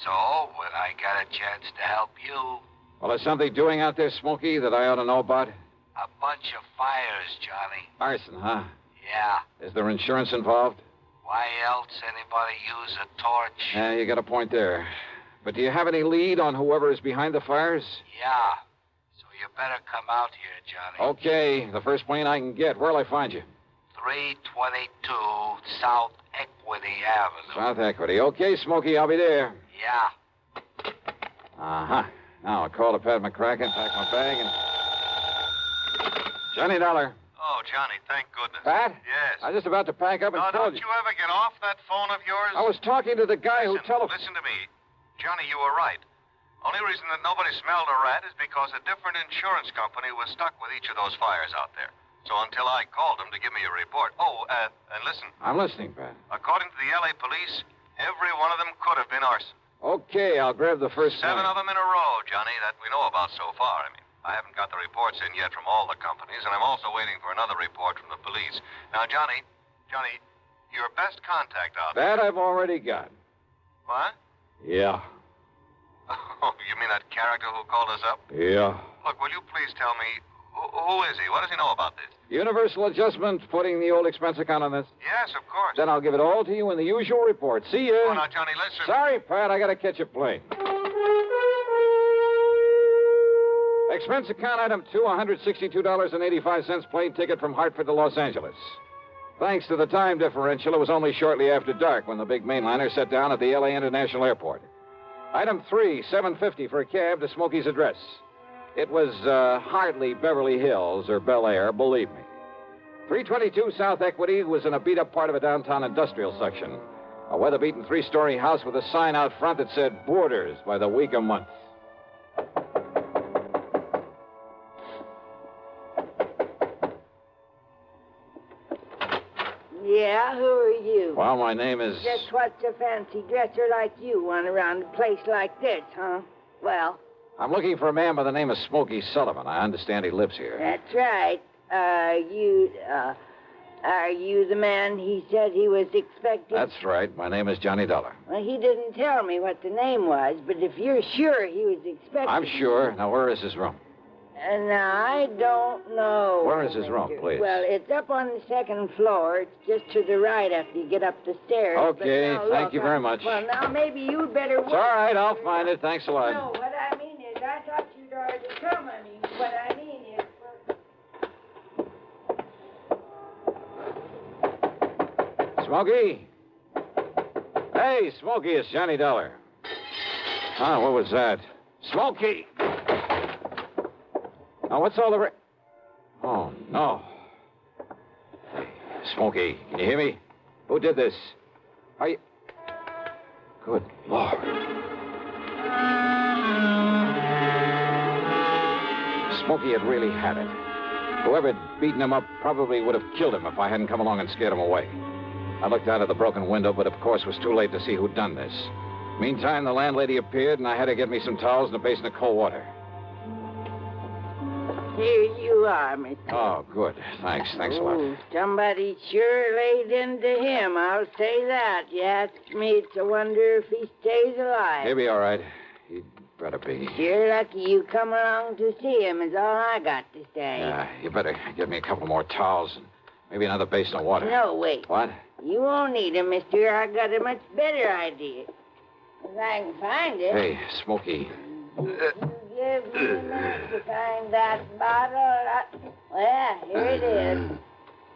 Speaker 14: So, when I get a chance to help you...
Speaker 11: Well, is something doing out there, Smokey, that I ought to know about?
Speaker 14: A bunch of fires, Johnny.
Speaker 11: Arson, huh?
Speaker 14: Yeah.
Speaker 11: Is there insurance involved?
Speaker 14: Why else anybody use a torch?
Speaker 11: Yeah, you got a point there. But do you have any lead on whoever is behind the fires?
Speaker 14: Yeah. So you better come out here, Johnny.
Speaker 11: Okay, the first plane I can get. Where'll I find you?
Speaker 14: 322 South Equity Avenue.
Speaker 11: South Equity. Okay, Smokey, I'll be there.
Speaker 14: Yeah.
Speaker 11: Uh-huh. Now I'll call to Pat McCracken, pack my bag, and... Johnny Dollar.
Speaker 2: Oh, Johnny, thank goodness.
Speaker 11: Pat?
Speaker 2: Yes.
Speaker 11: I was just about to pack up and
Speaker 2: No,
Speaker 11: call
Speaker 2: don't you ever get off that phone of yours?
Speaker 11: I was talking to the guy who
Speaker 2: Listen to me. Johnny, you were right. Only reason that nobody smelled a rat is because a different insurance company was stuck with each of those fires out there. So until I called them to give me a report. Oh, and listen.
Speaker 11: I'm listening, Pat.
Speaker 2: According to the L.A. police, every one of them could have been arson.
Speaker 11: Okay, I'll grab the first
Speaker 2: 7
Speaker 11: one.
Speaker 2: of them in a row, Johnny, that we know about so far. I mean, I haven't got the reports in yet from all the companies, and I'm also waiting for another report from the police. Now, Johnny, your best contact out there.
Speaker 11: That I've already got.
Speaker 2: What?
Speaker 11: Yeah.
Speaker 2: Oh, you mean that character who called us up?
Speaker 11: Yeah.
Speaker 2: Look, will you please tell me, who is he? What does he know about this?
Speaker 11: Universal Adjustment putting the old expense account on this?
Speaker 2: Yes, of course.
Speaker 11: Then I'll give it all to you in the usual report. See ya.
Speaker 2: Oh, now, Johnny, listen.
Speaker 11: Sorry, Pat, I gotta catch a plane. Expense account item 2, $162.85 plane ticket from Hartford to Los Angeles. Thanks to the time differential, it was only shortly after dark when the big mainliner set down at the L.A. International Airport. Item 3, $7.50 for a cab to Smokey's address. It was hardly Beverly Hills or Bel Air, believe me. 322 South Equity was in a beat-up part of a downtown industrial section. A weather-beaten 3-story house with a sign out front that said Boarders by the week a month.
Speaker 6: Yeah, who are you?
Speaker 11: Well, my name is...
Speaker 6: Just what's a fancy dresser like you want around a place like this, huh? Well,
Speaker 11: I'm looking for a man by the name of Smokey Sullivan. I understand he lives here.
Speaker 6: that's right. Are you the man he said he was expecting?
Speaker 11: That's right. My name is Johnny Dollar.
Speaker 6: Well, he didn't tell me what the name was, but if you're sure he was expecting...
Speaker 11: I'm sure. Now, where is his room?
Speaker 6: And I don't know.
Speaker 11: Where is his room, please?
Speaker 6: Well, it's up on the second floor. It's just to the right after you get up the stairs.
Speaker 11: Okay,
Speaker 6: But now,
Speaker 11: thank
Speaker 6: look,
Speaker 11: you very much.
Speaker 6: Well, now maybe you'd better...
Speaker 11: It's all right. I'll find it. Thanks a lot.
Speaker 6: No, what I mean is, I thought you'd already come. I mean, what I mean is...
Speaker 11: Smokey? Hey, Smokey, it's Johnny Dollar. Ah, what was that? Smokey! Now, what's all the... Oh, no. Hey, Smokey, can you hear me? Who did this? Are you... Good Lord. Smokey had really had it. Whoever'd beaten him up probably would have killed him if I hadn't come along and scared him away. I looked out of the broken window, but of course was too late to see who'd done this. Meantime, the landlady appeared, and I had to get me some towels and a basin of cold water.
Speaker 6: Here you are, Mr.
Speaker 11: Oh, good. Thanks a lot.
Speaker 6: Oh, somebody sure laid into him, I'll say that. You ask me, it's a wonder if he stays alive.
Speaker 11: He'll be all right. He'd better be.
Speaker 6: You're lucky you come along to see him, is all I got to say.
Speaker 11: Yeah, you better get me a couple more towels and maybe another basin of water.
Speaker 6: No, wait.
Speaker 11: What?
Speaker 6: You won't need him, mister. I got a much better idea. If I can find it.
Speaker 11: Hey, Smokey.
Speaker 6: Give me a minute to find that bottle. Well, here it is.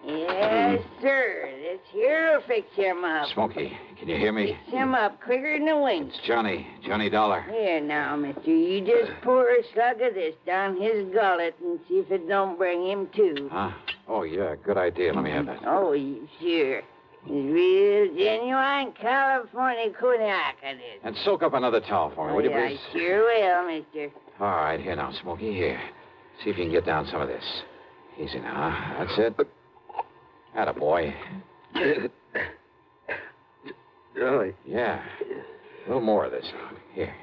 Speaker 6: Yes, sir. This here'll fix him up.
Speaker 11: Smokey, can you hear me?
Speaker 6: Fix him up quicker than a wink.
Speaker 11: It's Johnny Dollar.
Speaker 6: Here now, mister. You just pour a slug of this down his gullet and see if it don't bring him to.
Speaker 11: Huh? Oh, yeah, good idea. Let me have that.
Speaker 6: Oh, sure. It's real genuine California cognac, it is.
Speaker 11: And soak up another towel for me, will you,
Speaker 6: I
Speaker 11: please?
Speaker 6: sure will, mister.
Speaker 11: All right, here now, Smokey, here. See if you can get down some of this. Easy now, huh? That's it. Attaboy.
Speaker 13: Really?
Speaker 11: Yeah. A little more of this. Here.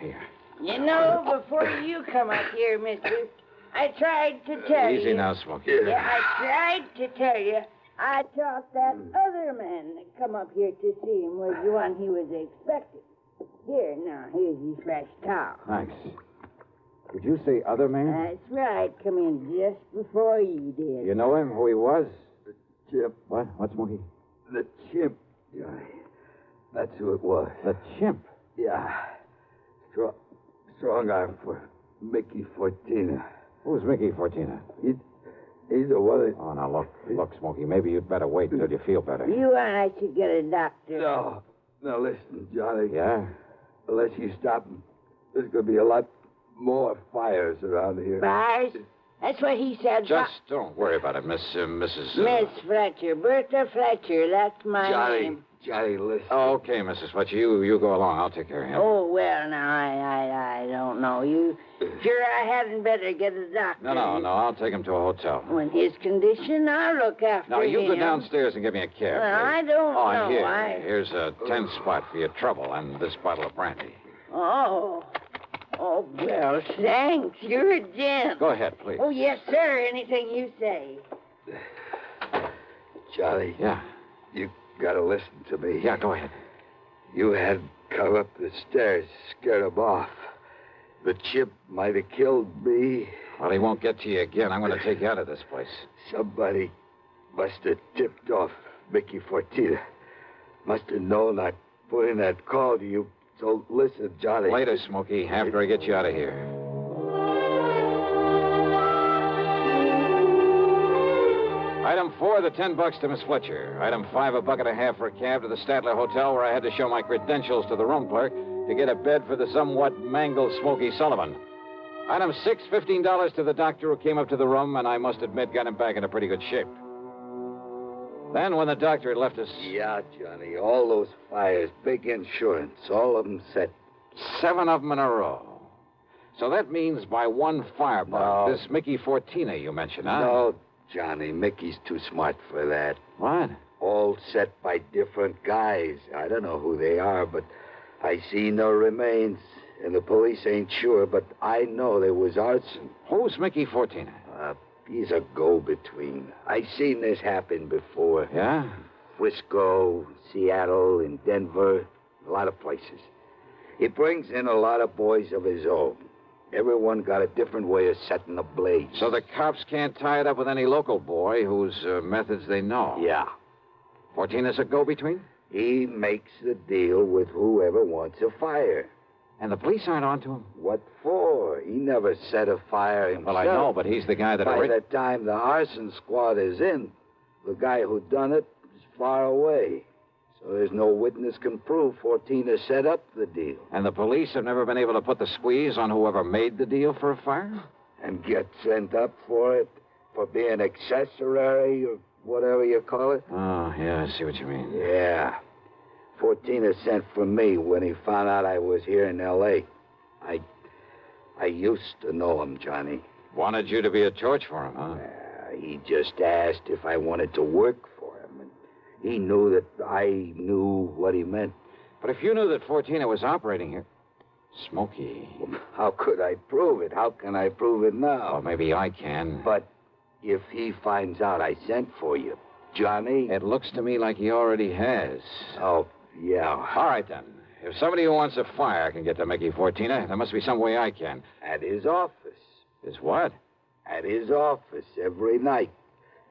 Speaker 6: You know, before you come up here, mister, I tried to tell you.
Speaker 11: Easy now, Smokey.
Speaker 6: Yeah, I tried to tell you. I thought that other man that come up here to see him was the one he was expecting. Here, now, here's your fresh towel.
Speaker 11: Thanks. Did you say other man?
Speaker 6: That's right. Come in just before you did.
Speaker 11: You know him, who he was?
Speaker 13: The chimp.
Speaker 11: What? What, Smokey?
Speaker 13: The chimp, Johnny. That's who it was.
Speaker 11: The chimp?
Speaker 13: Yeah. Strong arm for Mickey Fortina.
Speaker 11: Who's Mickey Fortina?
Speaker 13: He's the one that...
Speaker 11: Oh, now, look, Smokey, maybe you'd better wait until you feel better.
Speaker 6: You and I should get a doctor.
Speaker 13: No. Now, listen, Johnny.
Speaker 11: Yeah?
Speaker 13: Unless you stop him, there's going to be a lot more fires around here.
Speaker 6: Fires? That's what he said.
Speaker 11: Just don't worry about it, Mrs.
Speaker 6: Miss Fletcher. Bertha Fletcher. That's my name.
Speaker 13: Johnny, listen.
Speaker 11: Okay, Mrs. Fletcher, you go along. I'll take care of him.
Speaker 6: Oh, well, now, I don't know. You sure I hadn't better get a doctor?
Speaker 11: No, I'll take him to a hotel.
Speaker 6: In his condition, I'll look after him.
Speaker 11: Now, you go downstairs and give me a cab.
Speaker 6: Well, I don't know.
Speaker 11: Here's a 10 spot for your trouble and this bottle of brandy.
Speaker 6: Oh, well, thanks. You're a gent.
Speaker 11: Go ahead, please.
Speaker 6: Oh, yes, sir. Anything you say.
Speaker 13: Johnny.
Speaker 11: Yeah?
Speaker 13: You gotta listen to me.
Speaker 11: Yeah, go ahead.
Speaker 13: You had come up the stairs, scared him off. The chip might have killed me.
Speaker 11: Well, he won't get to you again. I'm going to take you out of this place.
Speaker 13: Somebody must have tipped off Mickey Fortina. Must have known I'd put in that call to you. So listen, Johnny.
Speaker 11: Later, Smokey, after I get you out of here. Item 4, the $10 to Miss Fletcher. Item 5, $1.50 for a cab to the Statler Hotel, where I had to show my credentials to the room clerk to get a bed for the somewhat mangled Smokey Sullivan. Item 6, $15 to the doctor who came up to the room, and I must admit got him back in a pretty good shape. Then, when the doctor had left us...
Speaker 13: Yeah, Johnny, all those fires, big insurance, all of them set.
Speaker 11: 7 of them in a row. So that means by one firebug, this Mickey Fortina you mentioned, huh?
Speaker 13: No, Johnny, Mickey's too smart for that.
Speaker 11: What?
Speaker 13: All set by different guys. I don't know who they are, but I see no remains. And the police ain't sure, but I know there was arson.
Speaker 11: Who's Mickey Fortina?
Speaker 13: He's a go-between. I seen this happen before.
Speaker 11: Yeah?
Speaker 13: Frisco, Seattle, and Denver, a lot of places. He brings in a lot of boys of his own. Everyone got a different way of setting the blaze.
Speaker 11: So the cops can't tie it up with any local boy whose methods they know?
Speaker 13: Yeah.
Speaker 11: Fortina's a go-between?
Speaker 13: He makes the deal with whoever wants a fire.
Speaker 11: And the police aren't onto him?
Speaker 13: What for? He never set a fire himself.
Speaker 11: Well, I know, but he's the guy that...
Speaker 13: By the time the arson squad is in, the guy who done it is far away. So there's no witness can prove Fortina set up the deal.
Speaker 11: And the police have never been able to put the squeeze on whoever made the deal for a fire?
Speaker 13: And get sent up for it? For being accessory or whatever you call it?
Speaker 11: Oh, yeah, I see what you mean.
Speaker 13: Yeah. Fortina sent for me when he found out I was here in L.A. I used to know him, Johnny.
Speaker 11: Wanted you to be a torch for him, huh?
Speaker 13: He just asked if I wanted to work for him. And he knew that I knew what he meant.
Speaker 11: But if you knew that Fortina was operating here... Smokey...
Speaker 13: Well, how could I prove it? How can I prove it now?
Speaker 11: Well, maybe I can.
Speaker 13: But if he finds out I sent for you, Johnny...
Speaker 11: It looks to me like he already has.
Speaker 13: Oh, yeah.
Speaker 11: All right, then. If somebody who wants a fire can get to Mickey Fortina, there must be some way I can.
Speaker 13: At his office.
Speaker 11: His what?
Speaker 13: At his office every night.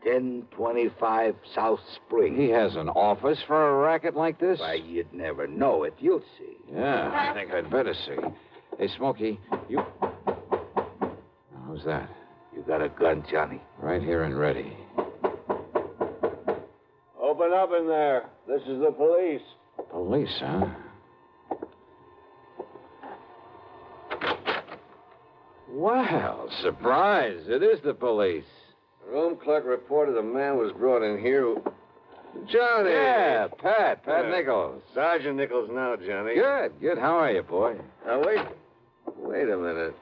Speaker 13: 1025 South Spring.
Speaker 11: He has an office for a racket like this?
Speaker 13: Why, you'd never know it. You'll see.
Speaker 11: Yeah, I think I'd better see. Hey, Smokey, you... Who's that?
Speaker 13: You got a gun, Johnny?
Speaker 11: Right here and ready.
Speaker 1: Open up in there. This is the police.
Speaker 11: Police, huh? Well, surprise. It is the police.
Speaker 1: The room clerk reported a man was brought in here who... Johnny!
Speaker 11: Yeah, Pat Nichols.
Speaker 1: Sergeant Nichols now, Johnny.
Speaker 11: Good. How are you, boy?
Speaker 1: Now, wait a minute.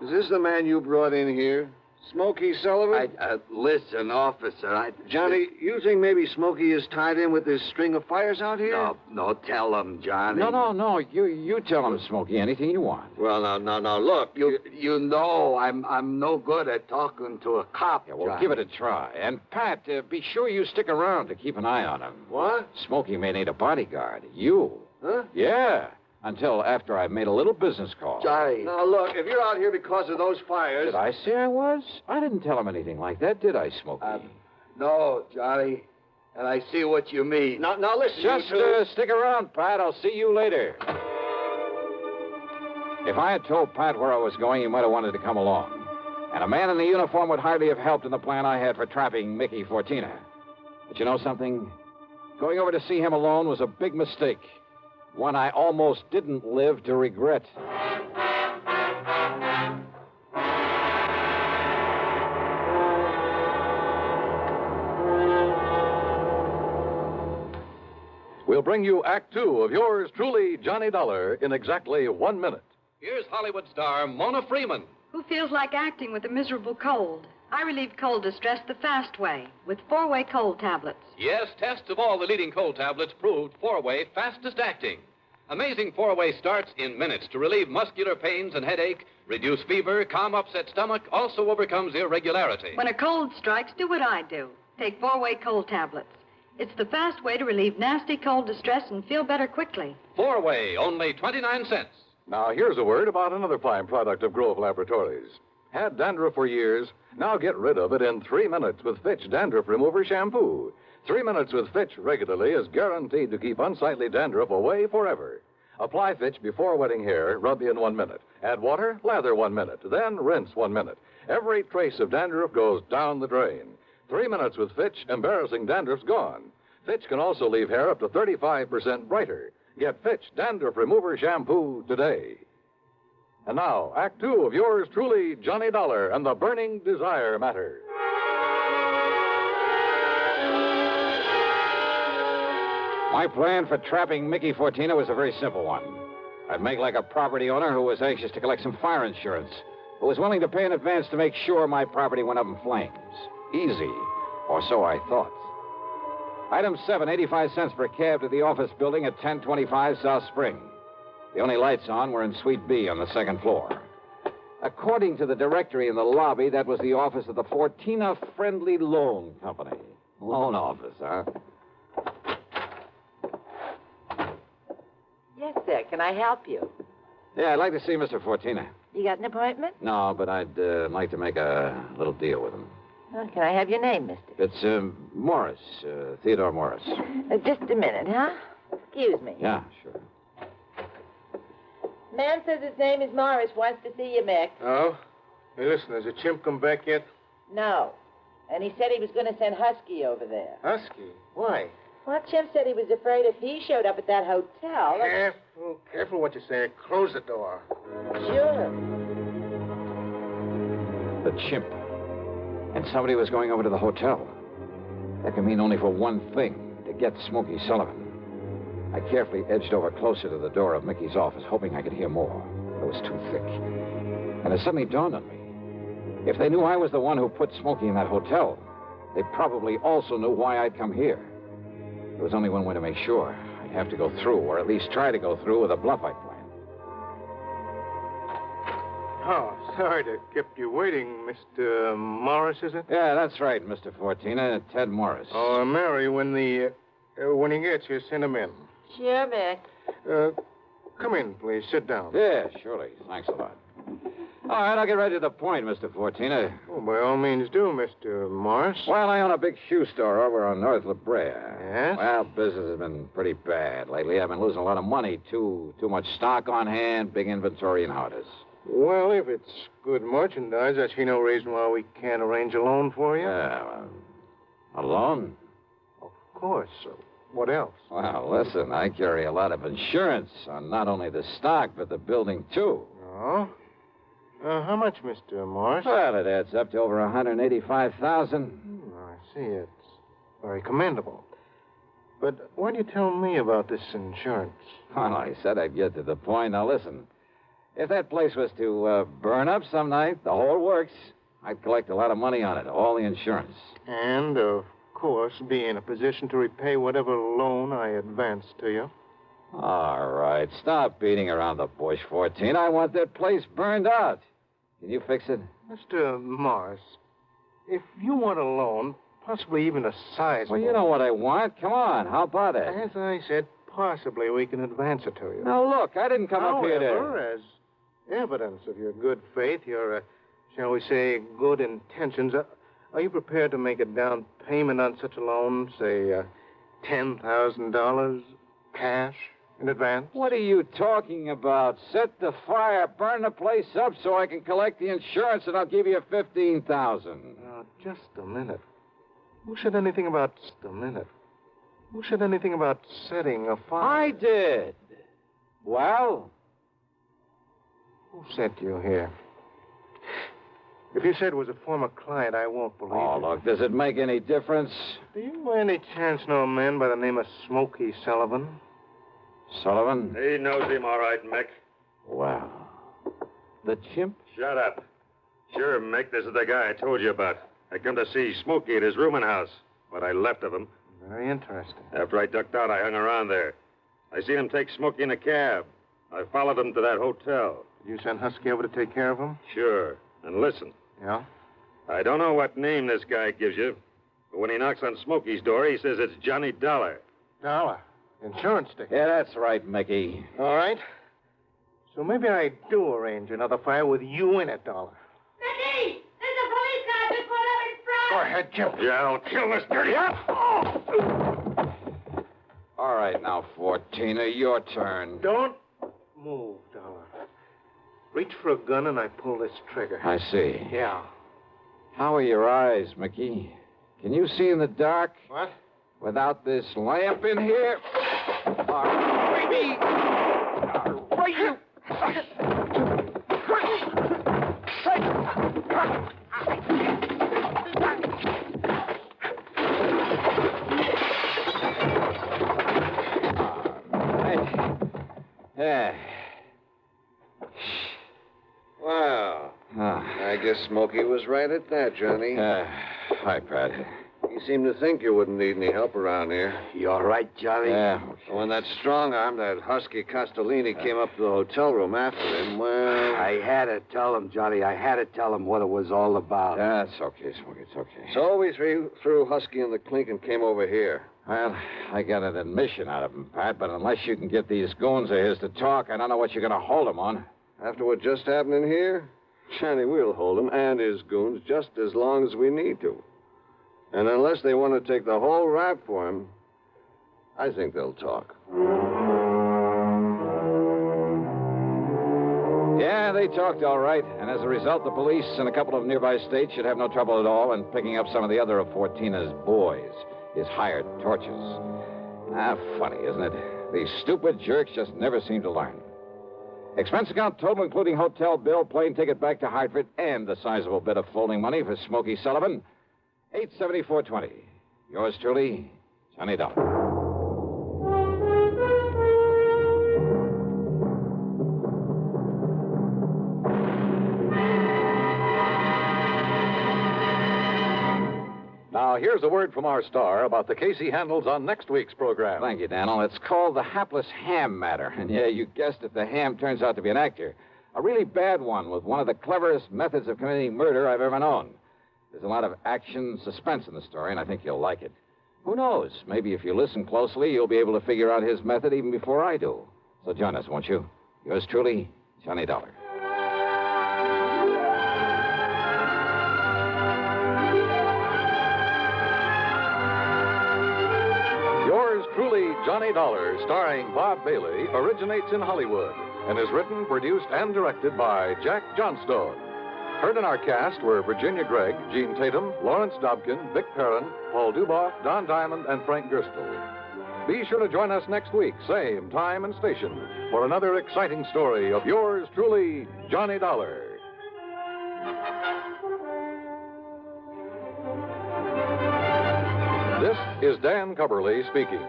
Speaker 1: Is this the man you brought in here? Smokey Sullivan?
Speaker 13: Listen, officer,
Speaker 1: Johnny, you think maybe Smokey is tied in with this string of fires out here?
Speaker 13: No, tell him, Johnny.
Speaker 11: No. You tell him, Smokey, anything you want.
Speaker 1: Well, now, look.
Speaker 13: You know I'm no good at talking to a cop,
Speaker 11: Yeah, well,
Speaker 13: Johnny.
Speaker 11: give it a try. And, Pat, be sure you stick around to keep an eye on him.
Speaker 1: What?
Speaker 11: Smokey may need a bodyguard. You.
Speaker 1: Huh?
Speaker 11: Yeah. Until after I've made a little business call.
Speaker 13: Johnny.
Speaker 1: Now, look, if you're out here because of those fires...
Speaker 11: Did I say I was? I didn't tell him anything like that, did I, Smokey?
Speaker 13: No, Johnny. And I see what you mean.
Speaker 1: Now listen,
Speaker 11: Just stick around, Pat. I'll see you later. If I had told Pat where I was going, he might have wanted to come along. And a man in the uniform would hardly have helped in the plan I had for trapping Mickey Fortina. But you know something? Going over to see him alone was a big mistake. One I almost didn't live to regret.
Speaker 16: bring you Act Two of yours truly, Johnny Dollar, in exactly 1 minute.
Speaker 11: Here's Hollywood star Mona Freeman.
Speaker 5: Who feels like acting with a miserable cold? I relieve cold distress the fast way with 4-way cold tablets.
Speaker 11: Yes, tests of all the leading cold tablets proved 4-way fastest acting. Amazing 4-way starts in minutes to relieve muscular pains and headache, reduce fever, calm upset stomach, also overcomes irregularity.
Speaker 5: When a cold strikes, do what I do. Take 4-way cold tablets. It's the fast way to relieve nasty cold distress and feel better quickly.
Speaker 11: 4-way, only 29 cents.
Speaker 16: Now, here's a word about another fine product of Grove Laboratories. Had dandruff for years? Now get rid of it in 3 minutes with Fitch Dandruff Remover Shampoo. 3 minutes with Fitch regularly is guaranteed to keep unsightly dandruff away forever. Apply Fitch before wetting hair, rub in 1 minute. Add water, lather 1 minute, then rinse 1 minute. Every trace of dandruff goes down the drain. 3 minutes with Fitch, embarrassing dandruff's gone. Fitch can also leave hair up to 35% brighter. Get Fitch Dandruff Remover Shampoo today. And now, Act Two of yours truly, Johnny Dollar and the Burning Desire Matter.
Speaker 11: My plan for trapping Mickey Fortina was a very simple one. I'd make like a property owner who was anxious to collect some fire insurance, who was willing to pay in advance to make sure my property went up in flames. Easy, or so I thought. Item 7, 85 cents per cab to the office building at 1025 South Spring. The only lights on were in Suite B on the second floor. According to the directory in the lobby, that was the office of the Fortina Friendly Loan Company. Loan office, huh?
Speaker 6: Yes, sir. Can I help you?
Speaker 11: Yeah, I'd like to see Mr. Fortina.
Speaker 6: You got an appointment?
Speaker 11: No, but I'd like to make a little deal with him.
Speaker 6: Can I have your name, mister?
Speaker 11: It's Morris, Theodore Morris.
Speaker 6: Just a minute, huh? Excuse me.
Speaker 11: Yeah, sure.
Speaker 6: Man says his name is Morris, wants to see you, Mick.
Speaker 1: Oh? Hey, listen, has the chimp come back yet?
Speaker 6: No. And he said he was going to send Husky over there.
Speaker 1: Husky? Why?
Speaker 6: Well, Chimp said he was afraid if he showed up at that hotel...
Speaker 1: Careful what you say. Close the door.
Speaker 6: Sure.
Speaker 11: The chimp. And somebody was going over to the hotel. That can mean only for one thing, to get Smokey Sullivan. I carefully edged over closer to the door of Mickey's office, hoping I could hear more. It was too thick. And it suddenly dawned on me. If they knew I was the one who put Smokey in that hotel, they probably also knew why I'd come here. There was only one way to make sure. I'd have to go through, or at least try to go through, with a bluff I planned.
Speaker 1: Oh, sorry to keep you waiting, Mr. Morris, is it?
Speaker 11: Yeah, that's right, Mr. Fortina. Ted Morris.
Speaker 1: Oh, Mary, when he gets here, send him in.
Speaker 6: Sure, Mick.
Speaker 1: Come in, please. Sit down.
Speaker 11: Yeah, surely. Thanks a lot. All right, I'll get right to the point, Mr. Fortina.
Speaker 1: Oh, by all means do, Mr. Morris.
Speaker 11: Well, I own a big shoe store over on North La Brea.
Speaker 1: Yes?
Speaker 11: Well, business has been pretty bad. Lately, I've been losing a lot of money. Too much stock on hand, big inventory, and how it is.
Speaker 1: Well, if it's good merchandise, I see no reason why we can't arrange a loan for you.
Speaker 11: Yeah, a loan?
Speaker 1: Of course. What else?
Speaker 11: Well, listen, I carry a lot of insurance on not only the stock, but the building, too.
Speaker 1: Oh? How much, Mr. Morris?
Speaker 11: Well, it adds up to over $185,000.
Speaker 1: I see. It's very commendable. But why do you tell me about this insurance?
Speaker 11: Well, I said I'd get to the point. Now, listen. If that place was to burn up some night, the whole works, I'd collect a lot of money on it, all the insurance.
Speaker 1: And, of course, be in a position to repay whatever loan I advance to you.
Speaker 11: All right, stop beating around the bush, 14. I want that place burned out. Can you fix it?
Speaker 1: Mr. Morris, if you want a loan, possibly even a sizable...
Speaker 11: Well, you know what I want. Come on, how about it?
Speaker 1: As I said, possibly we can advance it to you.
Speaker 11: Now, look, I didn't come up here to...
Speaker 1: However, as evidence of your good faith, your, shall we say, good intentions, are you prepared to make a down payment on such a loan, say, $10,000 cash in advance?
Speaker 11: What are you talking about? Set the fire, burn the place up so I can collect the insurance, and I'll give you $15,000.
Speaker 1: Now, just a minute. Who said anything about setting a fire?
Speaker 11: I did. Well?
Speaker 1: Who sent you here?
Speaker 7: If you said it was a former client, I won't believe
Speaker 11: Oh,
Speaker 7: it.
Speaker 11: look, does it make any difference?
Speaker 7: Do you by any chance know a man by the name of Smokey Sullivan?
Speaker 11: Sullivan?
Speaker 12: He knows him all right, Mick.
Speaker 11: Wow. The chimp?
Speaker 12: Shut up. Sure, Mick, this is the guy I told you about. I come to see Smokey at his rooming house. What I left of him.
Speaker 7: Very interesting.
Speaker 12: After I ducked out, I hung around there. I seen him take Smokey in a cab. I followed him to that hotel.
Speaker 7: Did you send Husky over to take care of him?
Speaker 12: Sure. And listen.
Speaker 7: Yeah?
Speaker 12: I don't know what name this guy gives you, but when he knocks on Smokey's door, he says it's Johnny Dollar.
Speaker 7: Dollar? Insurance ticket?
Speaker 11: Yeah, that's right, Mickey.
Speaker 7: All right. So maybe I do arrange another fire with you in it, Dollar.
Speaker 6: Mickey! There's a police car just pulled up in front!
Speaker 7: Go ahead, Chimp.
Speaker 12: Yeah, I'll kill this dirty
Speaker 11: All right, now, 14er, your turn.
Speaker 7: Don't move, Dollar. Reach for a gun and I pull this trigger.
Speaker 11: I see.
Speaker 7: Yeah.
Speaker 11: How are your eyes, Mickey? Can you see in the dark?
Speaker 7: What?
Speaker 11: Without this lamp in here? Baby! Right, you! Yeah.
Speaker 19: Wow. I guess Smokey was right at that, Johnny.
Speaker 11: Hi, Pat.
Speaker 19: You seem to think you wouldn't need any help around here.
Speaker 13: You all right, Johnny?
Speaker 11: Yeah.
Speaker 19: When that strong arm, that husky Castellini, came up to the hotel room after him, well...
Speaker 13: I had to tell him, Johnny. I had to tell him what it was all about.
Speaker 11: That's okay, Smokey. It's okay.
Speaker 19: So we threw Husky in the clink and came over here.
Speaker 11: Well, I got an admission out of him, Pat, but unless you can get these goons of his to talk, I don't know what you're going to hold them on.
Speaker 19: After what just happened in here, Johnny, we'll hold him and his goons just as long as we need to. And unless they want to take the whole rap for him, I think they'll talk.
Speaker 11: Yeah, they talked all right. And as a result, the police in a couple of nearby states should have no trouble at all in picking up some of the other of Fortina's boys, his hired torches. Funny, isn't it? These stupid jerks just never seem to learn. Expense account total, including hotel bill, plane ticket back to Hartford, and the sizable bit of folding money for Smokey Sullivan. $874.20. Yours truly, Johnny Dollar.
Speaker 16: Now, here's a word from our star about the case he handles on next week's program.
Speaker 11: Thank you, Daniel. It's called the hapless ham matter. And yeah, you guessed it, the ham turns out to be an actor. A really bad one with one of the cleverest methods of committing murder I've ever known. There's a lot of action, suspense in the story, and I think you'll like it. Who knows? Maybe if you listen closely, you'll be able to figure out his method even before I do. So join us, won't you? Yours truly, Johnny Dollar.
Speaker 16: Yours truly, Johnny Dollar, starring Bob Bailey, originates in Hollywood and is written, produced, and directed by Jack Johnstone. Heard in our cast were Virginia Gregg, Gene Tatum, Lawrence Dobkin, Vic Perrin, Paul Duboff, Don Diamond, and Frank Gerstle. Be sure to join us next week, same time and station, for another exciting story of yours truly, Johnny Dollar. This is Dan Cubberly speaking.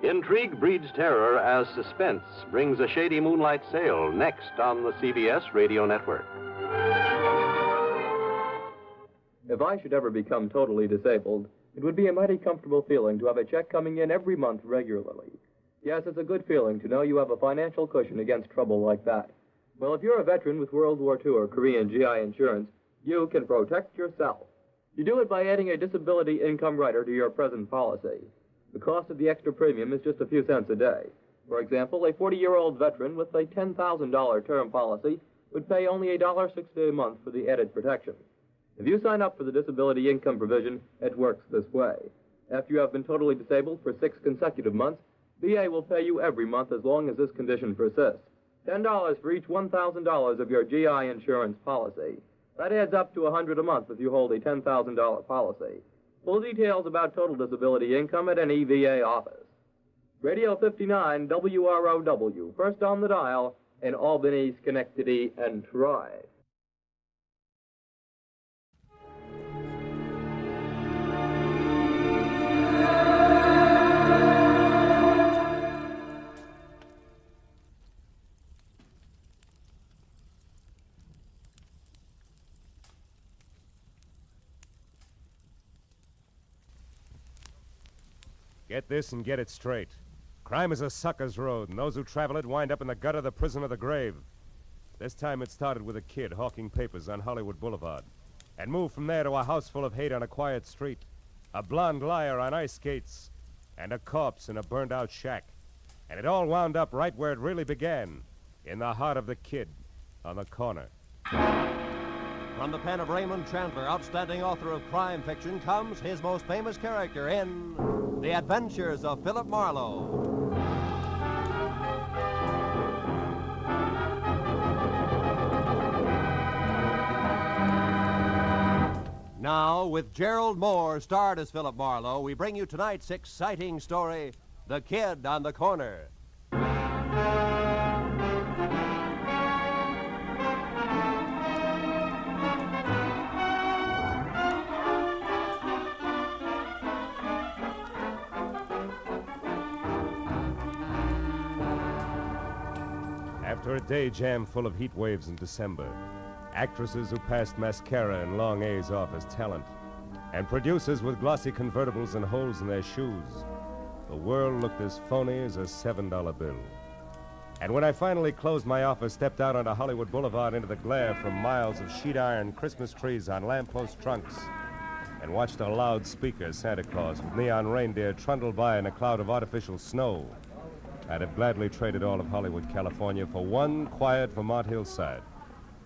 Speaker 21: Intrigue breeds terror as Suspense brings a shady moonlight sail next on the CBS Radio Network.
Speaker 25: If I should ever become totally disabled, it would be a mighty comfortable feeling to have a check coming in every month regularly. Yes, it's a good feeling to know you have a financial cushion against trouble like that. Well, if you're a veteran with World War II or Korean GI insurance, you can protect yourself. You do it by adding a disability income rider to your present policy. The cost of the extra premium is just a few cents a day. For example, a 40-year-old veteran with a $10,000 term policy would pay only $1.60 a month for the added protection. If you sign up for the disability income provision, it works this way. After you have been totally disabled for 6 consecutive months, VA will pay you every month as long as this condition persists. $10 for each $1,000 of your GI insurance policy. That adds up to $100 a month if you hold a $10,000 policy. Full details about total disability income at any VA office. Radio 59 WROW, first on the dial in Albany, Schenectady, and Troy.
Speaker 10: Get this and get it straight. Crime is a sucker's road, and those who travel it wind up in the gutter, the prison, or the grave. This time it started with a kid hawking papers on Hollywood Boulevard, and moved from there to a house full of hate on a quiet street, a blonde liar on ice skates, and a corpse in a burned-out shack. And it all wound up right where it really began, in the heart of the kid on the corner.
Speaker 15: From the pen of Raymond Chandler, outstanding author of crime fiction, comes his most famous character in The Adventures of Philip Marlowe. Now, with Gerald Moore starred as Philip Marlowe, we bring you tonight's exciting story, The Kid on the Corner.
Speaker 10: After a day jam full of heat waves in December, actresses who passed mascara and long A's off as talent, and producers with glossy convertibles and holes in their shoes, the world looked as phony as a $7 bill. And when I finally closed my office, stepped out onto Hollywood Boulevard into the glare from miles of sheet iron Christmas trees on lamppost trunks, and watched a loudspeaker Santa Claus with neon reindeer trundle by in a cloud of artificial snow, I'd have gladly traded all of Hollywood, California for one quiet Vermont hillside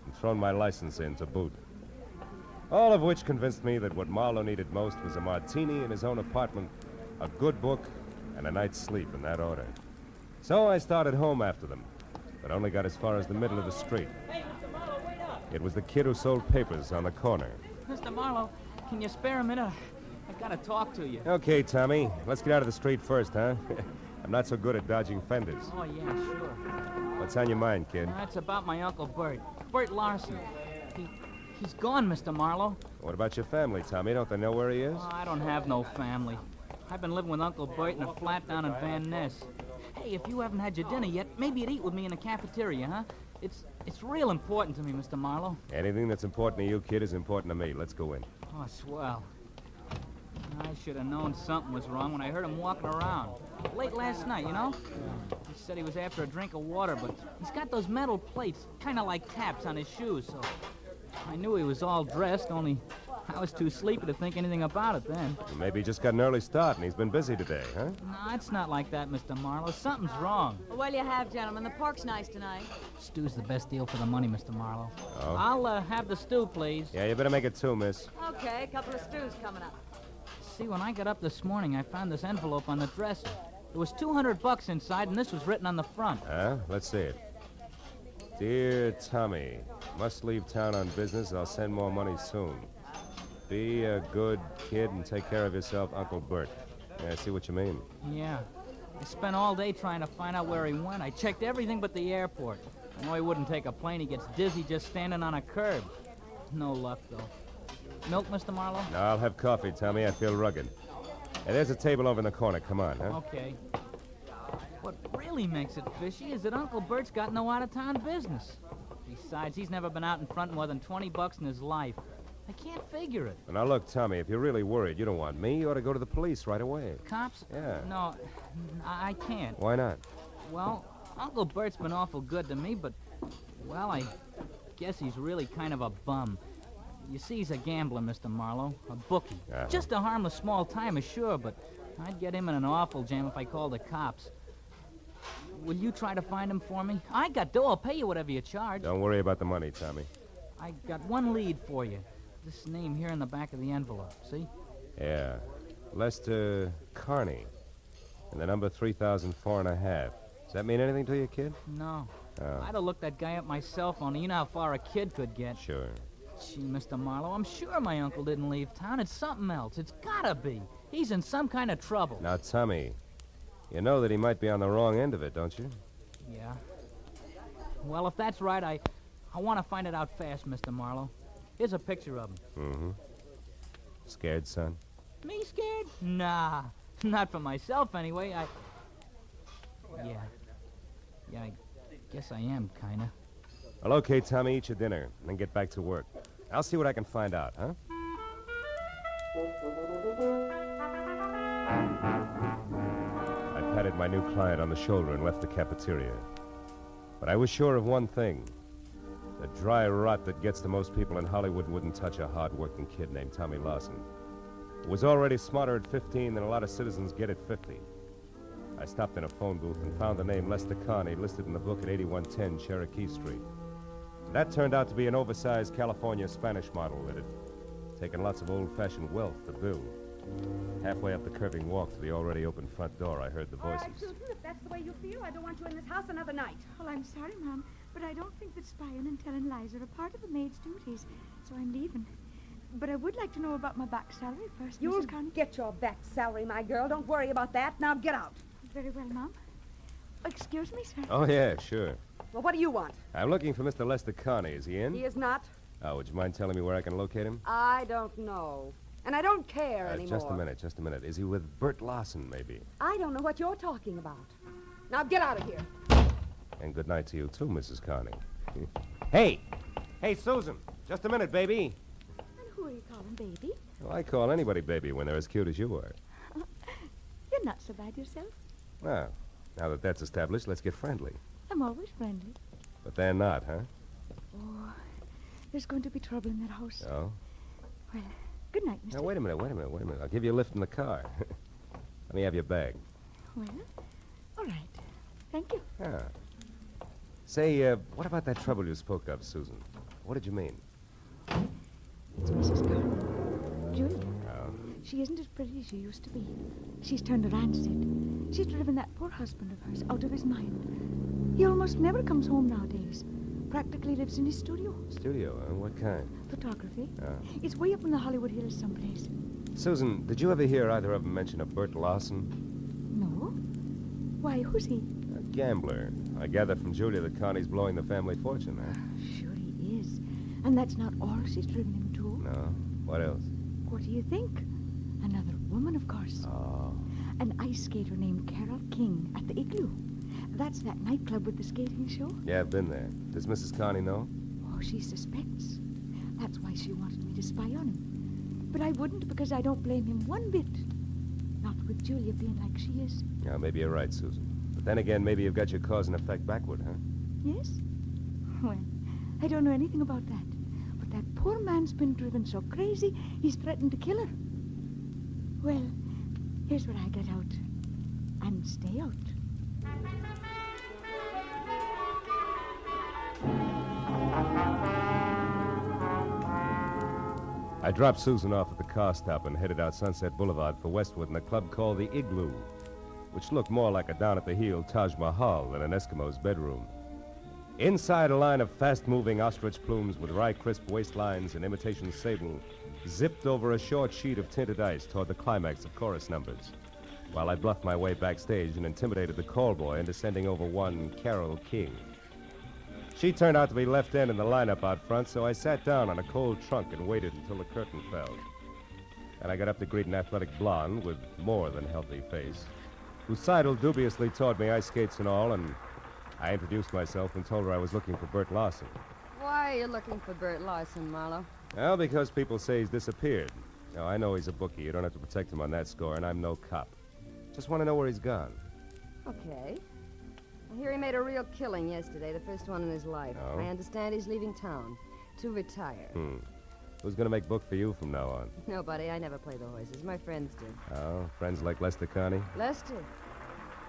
Speaker 10: and thrown my license in to boot. All of which convinced me that what Marlowe needed most was a martini in his own apartment, a good book, and a night's sleep in that order. So I started home after them, but only got as far as the middle of the street.
Speaker 8: Hey, Mr. Marlowe, wait up!
Speaker 10: It was the kid who sold papers on the corner.
Speaker 8: Mr. Marlowe, can you spare a minute? I gotta talk to you.
Speaker 10: Okay, Tommy, let's get out of the street first, huh? I'm not so good at dodging fenders.
Speaker 8: Oh, yeah, sure.
Speaker 10: What's on your mind, kid?
Speaker 8: It's about my Uncle Bert. Bert Larson. He's gone, Mr. Marlowe.
Speaker 10: What about your family, Tommy? Don't they know where he is?
Speaker 8: Oh, I don't have no family. I've been living with Uncle Bert in a flat down in Van Ness. Hey, if you haven't had your dinner yet, maybe you'd eat with me in the cafeteria, huh? It's real important to me, Mr. Marlowe.
Speaker 10: Anything that's important to you, kid, is important to me. Let's go in.
Speaker 8: Oh, swell. I should have known something was wrong when I heard him walking around. Late last night, you know? He said he was after a drink of water, but he's got those metal plates, kind of like taps on his shoes, so I knew he was all dressed, only I was too sleepy to think anything about it then.
Speaker 10: Well, maybe he just got an early start and he's been busy today, huh?
Speaker 8: No, it's not like that, Mr. Marlowe. Something's wrong.
Speaker 5: Well, you have, gentlemen. The pork's nice tonight.
Speaker 8: Stew's the best deal for the money, Mr. Marlowe.
Speaker 10: Oh?
Speaker 8: I'll have the stew, please.
Speaker 10: Yeah, you better make it two, miss.
Speaker 5: Okay, a couple of stews coming up.
Speaker 8: See, when I got up this morning, I found this envelope on the dresser. There was $200 inside, and this was written on the front.
Speaker 10: Huh? Let's see it. Dear Tommy, must leave town on business. I'll send more money soon. Be a good kid and take care of yourself, Uncle Bert. Yeah, I see what you mean.
Speaker 8: Yeah. I spent all day trying to find out where he went. I checked everything but the airport. I know he wouldn't take a plane. He gets dizzy just standing on a curb. No luck, though. Milk, Mr. Marlowe?
Speaker 10: No, I'll have coffee, Tommy. I feel rugged. Hey, there's a table over in the corner. Come on, huh?
Speaker 8: Okay. What really makes it fishy is that Uncle Bert's got no out-of-town business. Besides, he's never been out in front more than $20 in his life. I can't figure it.
Speaker 10: Well, now, look, Tommy, if you're really worried, you don't want me, you ought to go to the police right away.
Speaker 8: Cops?
Speaker 10: Yeah.
Speaker 8: No, I can't.
Speaker 10: Why not?
Speaker 8: Well, Uncle Bert's been awful good to me, but, well, I guess he's really kind of a bum. You see, he's a gambler, Mr. Marlowe, a bookie.
Speaker 10: Uh-huh.
Speaker 8: Just a harmless small-timer, sure, but I'd get him in an awful jam if I called the cops. Will you try to find him for me? I got dough. I'll pay you whatever you charge.
Speaker 10: Don't worry about the money, Tommy.
Speaker 8: I got one lead for you. This name here in the back of the envelope, see?
Speaker 10: Yeah. Lester Carney. And the number 3004.5. Does that mean anything to you, kid?
Speaker 8: No.
Speaker 10: Oh.
Speaker 8: I'd have looked that guy up myself, only you know how far a kid could get.
Speaker 10: Sure.
Speaker 8: Gee, Mr. Marlowe, I'm sure my uncle didn't leave town. It's something else. It's gotta be. He's in some kind of trouble.
Speaker 10: Now, Tommy, you know that he might be on the wrong end of it, don't you?
Speaker 8: Yeah. Well, if that's right, I want to find it out fast, Mr. Marlowe. Here's a picture of him.
Speaker 10: Mm-hmm. Scared, son?
Speaker 8: Me scared? Nah. Not for myself, anyway. Yeah, I guess I am, kinda.
Speaker 10: Well, okay, Tommy, eat your dinner, and then get back to work. I'll see what I can find out, huh? patted my new client on the shoulder and left the cafeteria. But I was sure of one thing. The dry rot that gets to most people in Hollywood wouldn't touch a hard-working kid named Tommy Lawson, who was already smarter at 15 than a lot of citizens get at 50. I stopped in a phone booth and found the name Lester Carney listed in the book at 8110 Cherokee Street. That turned out to be an oversized California Spanish model that had taken lots of old-fashioned wealth to build. Halfway up the curving walk to the already open front door, I heard the
Speaker 9: All
Speaker 10: voices.
Speaker 9: right, Susan, if that's the way you feel, I don't want you in this house another night.
Speaker 17: Well, I'm sorry, Mom, but I don't think that spying and telling lies are a part of a maid's duties, so I'm leaving. But I would like to know about my back salary first,
Speaker 9: You'll
Speaker 17: Mrs. Connie.
Speaker 9: get your back salary, my girl. Don't worry about that. Now get out.
Speaker 17: Very well, Mom. Excuse me, sir.
Speaker 10: Oh, yeah, sure.
Speaker 9: Well, what do you want?
Speaker 10: I'm looking for Mr. Lester Carney. Is he in?
Speaker 9: He is not.
Speaker 10: Oh, would you mind telling me where I can locate him?
Speaker 9: I don't know. And I don't care anymore.
Speaker 10: Just a minute. Is he with Bert Lawson, maybe?
Speaker 9: I don't know what you're talking about. Now get out of here.
Speaker 10: And good night to you, too, Mrs. Carney. Hey! Hey, Susan! Just a minute, baby.
Speaker 17: And who are you calling baby?
Speaker 10: Well, I call anybody baby when they're as cute as you are.
Speaker 17: You're not so bad yourself.
Speaker 10: Well, now that that's established, let's get friendly.
Speaker 17: I'm always friendly.
Speaker 10: But they're not, huh?
Speaker 17: Oh, there's going to be trouble in that house.
Speaker 10: Oh?
Speaker 17: Well, good night, Mr.
Speaker 10: Now, wait a minute. I'll give you a lift in the car. Let me have your bag.
Speaker 17: Well, all right. Thank you.
Speaker 10: Ah. Say, what about that trouble you spoke of, Susan? What did you mean?
Speaker 17: It's Mrs. Carmen. Julia.
Speaker 10: Oh.
Speaker 17: She isn't as pretty as she used to be. She's turned her rancid. She's driven that poor husband of hers out of his mind. He almost never comes home nowadays. Practically lives in his studio.
Speaker 10: Studio? What kind?
Speaker 17: Photography.
Speaker 10: Oh.
Speaker 17: It's way up in the Hollywood Hills someplace.
Speaker 10: Susan, did you ever hear either of them mention a Bert Lawson?
Speaker 17: No. Why, who's he?
Speaker 10: A gambler. I gather from Julia that Connie's blowing the family fortune, huh?
Speaker 17: Sure he is. And that's not all she's driven him to.
Speaker 10: No. What else?
Speaker 17: What do you think? Another woman, of course.
Speaker 10: Oh.
Speaker 17: An ice skater named Carol King at the Igloo. That's that nightclub with the skating show.
Speaker 10: Yeah, I've been there. Does Mrs. Connie know?
Speaker 17: Oh, she suspects. That's why she wanted me to spy on him. But I wouldn't because I don't blame him one bit. Not with Julia being like she is.
Speaker 10: Yeah, maybe you're right, Susan. But then again, maybe you've got your cause and effect backward, huh?
Speaker 17: Yes? Well, I don't know anything about that. But that poor man's been driven so crazy, he's threatened to kill her. Well, here's where I get out. And stay out.
Speaker 10: I dropped Susan off at the car stop and headed out Sunset Boulevard for Westwood in a club called the Igloo, which looked more like a down-at-the-heel Taj Mahal than an Eskimo's bedroom. Inside, a line of fast-moving ostrich plumes with rye-crisp waistlines and imitation sable zipped over a short sheet of tinted ice toward the climax of chorus numbers, while I bluffed my way backstage and intimidated the call boy into sending over one Carol King. She turned out to be left end in the lineup out front, so I sat down on a cold trunk and waited until the curtain fell. And I got up to greet an athletic blonde with more than healthy face, who sidled dubiously toward me, ice skates and all, and I introduced myself and told her I was looking for Bert Lawson.
Speaker 18: Why are you looking for Bert Lawson, Marlowe?
Speaker 10: Well, because people say he's disappeared. Now, I know he's a bookie. You don't have to protect him on that score, and I'm no cop. Just want to know where he's gone.
Speaker 18: Okay. I hear he made a real killing yesterday, the first one in his life.
Speaker 10: Oh?
Speaker 18: I understand he's leaving town to retire.
Speaker 10: Who's going to make book for you from now on?
Speaker 18: Nobody. I never play the horses. My friends do.
Speaker 10: Oh, friends like Lester Carney?
Speaker 18: Lester?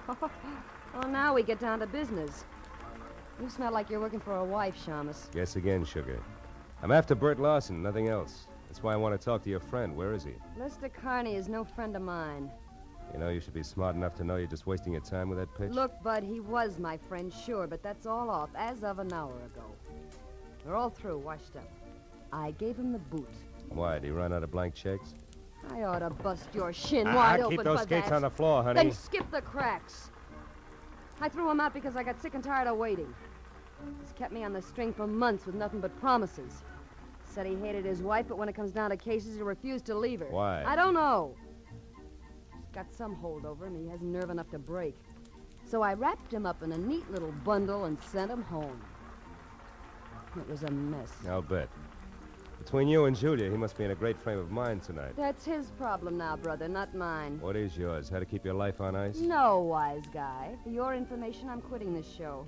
Speaker 18: Well, now we get down to business. You smell like you're working for a wife, Shamus.
Speaker 10: Guess again, sugar. I'm after Bert Lawson, nothing else. That's why I want to talk to your friend. Where is he?
Speaker 18: Lester Carney is no friend of mine.
Speaker 10: You know, you should be smart enough to know you're just wasting your time with that pitch.
Speaker 18: Look, Bud, he was my friend, sure, but that's all off as of an hour ago. We're all through, washed up. I gave him the boot.
Speaker 10: Why, did he run out of blank checks?
Speaker 18: I ought to bust your shin wide open
Speaker 10: keep those
Speaker 18: for
Speaker 10: skates
Speaker 18: that.
Speaker 10: on the floor, honey.
Speaker 18: Then skip the cracks. I threw him out because I got sick and tired of waiting. He's kept me on the string for months with nothing but promises. Said he hated his wife, but when it comes down to cases, he refused to leave her.
Speaker 10: Why?
Speaker 18: I don't know. He's got some hold over him he hasn't nerve enough to break. So I wrapped him up in a neat little bundle and sent him home. It was a mess.
Speaker 10: I'll bet. Between you and Julia, he must be in a great frame of mind tonight.
Speaker 18: That's his problem now, brother, not mine.
Speaker 10: What is yours? How to keep your life on ice?
Speaker 18: No, wise guy. For your information, I'm quitting this show.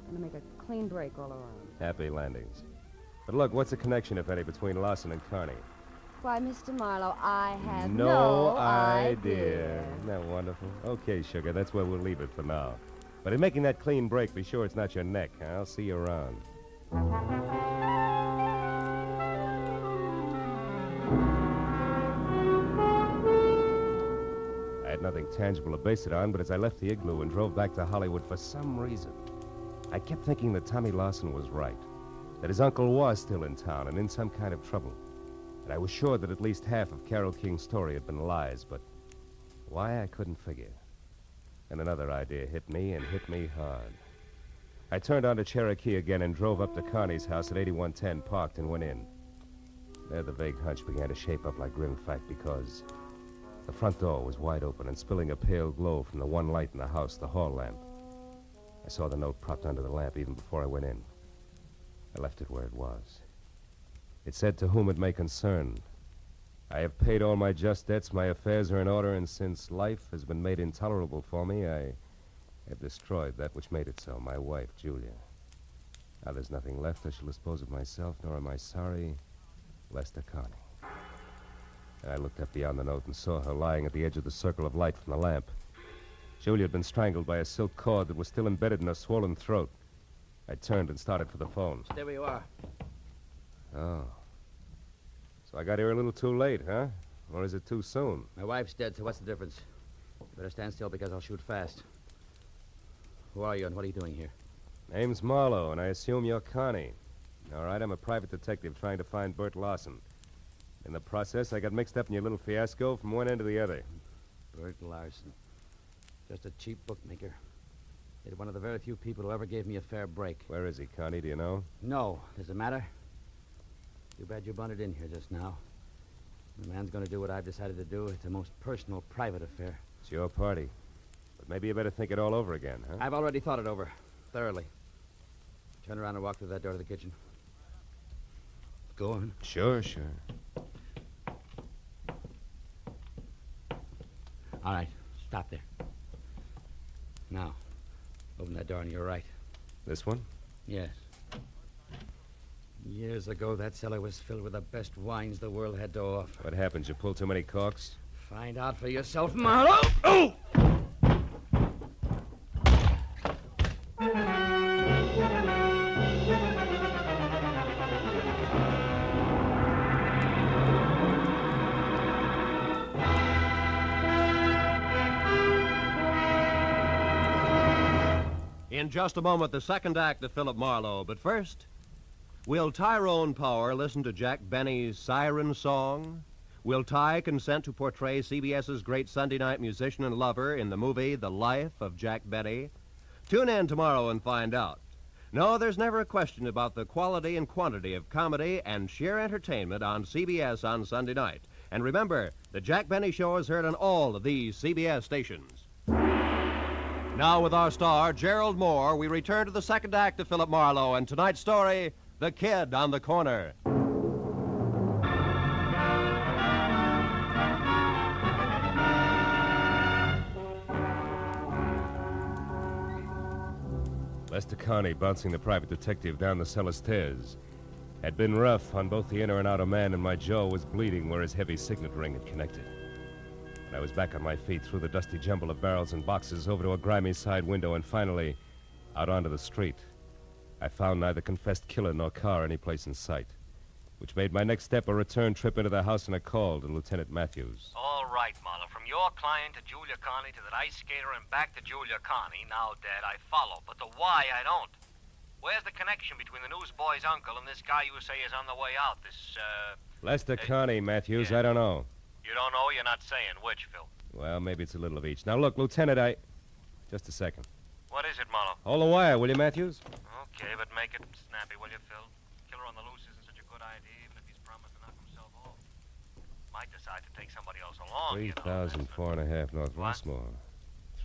Speaker 18: I'm gonna make a clean break all around.
Speaker 10: Happy landings. But look, what's the connection, if any, between Lawson and Carney?
Speaker 18: Why, Mr. Marlowe, I have
Speaker 10: No idea. Isn't that wonderful? Okay, sugar, that's where we'll leave it for now. But in making that clean break, be sure it's not your neck. Huh? I'll see you around. I had nothing tangible to base it on, but as I left the igloo and drove back to Hollywood, for some reason, I kept thinking that Tommy Lawson was right, that his uncle was still in town and in some kind of trouble. And I was sure that at least half of Carole King's story had been lies, but why I couldn't figure. And another idea hit me, and hit me hard. I turned onto Cherokee again and drove up to Carney's house at 8110, parked, and went in. There the vague hunch began to shape up like grim fact, because the front door was wide open and spilling a pale glow from the one light in the house, the hall lamp. I saw the note propped under the lamp even before I went in. I left it where it was. It said, "To whom it may concern. I have paid all my just debts, my affairs are in order, and since life has been made intolerable for me, I have destroyed that which made it so, my wife, Julia. Now there's nothing left. I shall dispose of myself, nor am I sorry. Lester Carney." And I looked up beyond the note and saw her lying at the edge of the circle of light from the lamp. Julia had been strangled by a silk cord that was still embedded in her swollen throat. I turned and started for the phone.
Speaker 3: There we are.
Speaker 10: Oh. So I got here a little too late, huh? Or is it too soon?
Speaker 3: My wife's dead, so what's the difference? You better stand still because I'll shoot fast. Who are you and what are you doing here?
Speaker 10: Name's Marlowe, and I assume you're Carney. All right, I'm a private detective trying to find Bert Lawson. In the process, I got mixed up in your little fiasco from one end to the other.
Speaker 3: Bert Larson. Just a cheap bookmaker. Yet one of the very few people who ever gave me a fair break.
Speaker 10: Where is he, Carney? Do you know?
Speaker 3: No. Does it matter? Too bad you bunted in here just now. The man's going to do what I've decided to do. It's a most personal, private affair.
Speaker 10: It's your party. But maybe you better think it all over again, huh?
Speaker 3: I've already thought it over. Thoroughly. Turn around and walk through that door to the kitchen. Go on.
Speaker 10: Sure.
Speaker 3: All right. Stop there. Now, open that door on your right.
Speaker 10: This one?
Speaker 3: Yes. Years ago, that cellar was filled with the best wines the world had to offer.
Speaker 10: What happened? You pulled too many corks?
Speaker 3: Find out for yourself, Marlowe. Oh!
Speaker 15: In just a moment, the second act of Philip Marlowe. But first, will Tyrone Power listen to Jack Benny's Siren Song? Will Ty consent to portray CBS's great Sunday night musician and lover in the movie The Life of Jack Benny? Tune in tomorrow and find out. No, there's never a question about the quality and quantity of comedy and sheer entertainment on CBS on Sunday night. And remember, the Jack Benny Show is heard on all of these CBS stations. Now, with our star, Gerald Moore, we return to the second act of Philip Marlowe and tonight's story, The Kid on the Corner.
Speaker 10: Lester Carney, bouncing the private detective down the cellar stairs, had been rough on both the inner and outer man, and my jaw was bleeding where his heavy signet ring had connected. And I was back on my feet through the dusty jumble of barrels and boxes, over to a grimy side window, and finally out onto the street. I found neither confessed killer nor car any place in sight, which made my next step a return trip into the house and a call to Lieutenant Matthews.
Speaker 4: All right, Marlowe. From your client to Julia Carney to that ice skater and back to Julia Carney, now dead, I follow. But the why, I don't. Where's the connection between the newsboy's uncle and this guy you say is on the way out?
Speaker 10: Lester Carney, Matthews, I don't know.
Speaker 4: You don't know? You're not saying which, Phil.
Speaker 10: Well, maybe it's a little of each. Now, look, Lieutenant, Just a second.
Speaker 4: What is it, Marlowe?
Speaker 10: Hold the wire, will you, Matthews?
Speaker 4: Okay, but make it snappy, will you, Phil? Killer on the loose isn't such a good idea, even if he's promised to knock himself off. Might decide to take somebody else along,
Speaker 10: 3,004.5 North Westmore.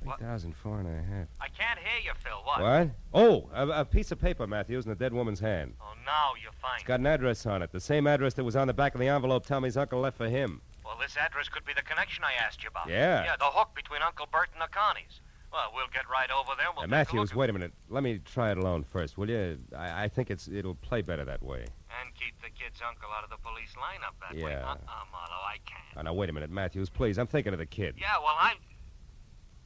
Speaker 14: 3,004.5.
Speaker 4: I can't hear you, Phil. What?
Speaker 14: What? Oh, a piece of paper, Matthews, in the dead woman's hand.
Speaker 4: Oh, now you're fine.
Speaker 14: It's got an address on it. The same address that was on the back of the envelope Tommy's uncle left for him.
Speaker 4: Well, this address could be the connection I asked you about.
Speaker 14: Yeah.
Speaker 4: Yeah, the hook between Uncle Bert and the Connies. Well, we'll get right over there and we'll take
Speaker 14: Matthews,
Speaker 4: a look
Speaker 14: wait a minute. Let me try it alone first, will you? I think it'll play better that way.
Speaker 4: And keep the kid's uncle out of the police lineup that way.
Speaker 14: Yeah.
Speaker 4: Marlowe, I can't.
Speaker 14: Oh, now, wait a minute, Matthews, please. I'm thinking of the kid.
Speaker 4: Yeah, well, I'm...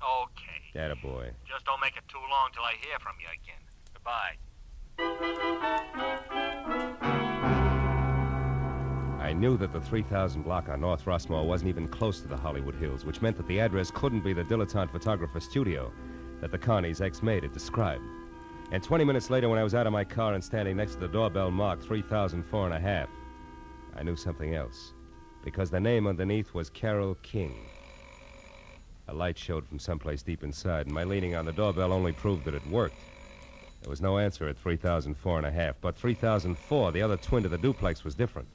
Speaker 4: Okay.
Speaker 14: Attaboy.
Speaker 4: Just don't make it too long till I hear from you again. Goodbye.
Speaker 14: I knew that the 3000 block on North Rossmore wasn't even close to the Hollywood Hills, which meant that the address couldn't be the dilettante photographer studio that the Connies' ex-maid had described. And 20 minutes later, when I was out of my car and standing next to the doorbell marked 3004.5, I knew something else, because the name underneath was Carol King. A light showed from someplace deep inside, and my leaning on the doorbell only proved that it worked. There was no answer at 3004.5, but 3004, the other twin to the duplex, was different.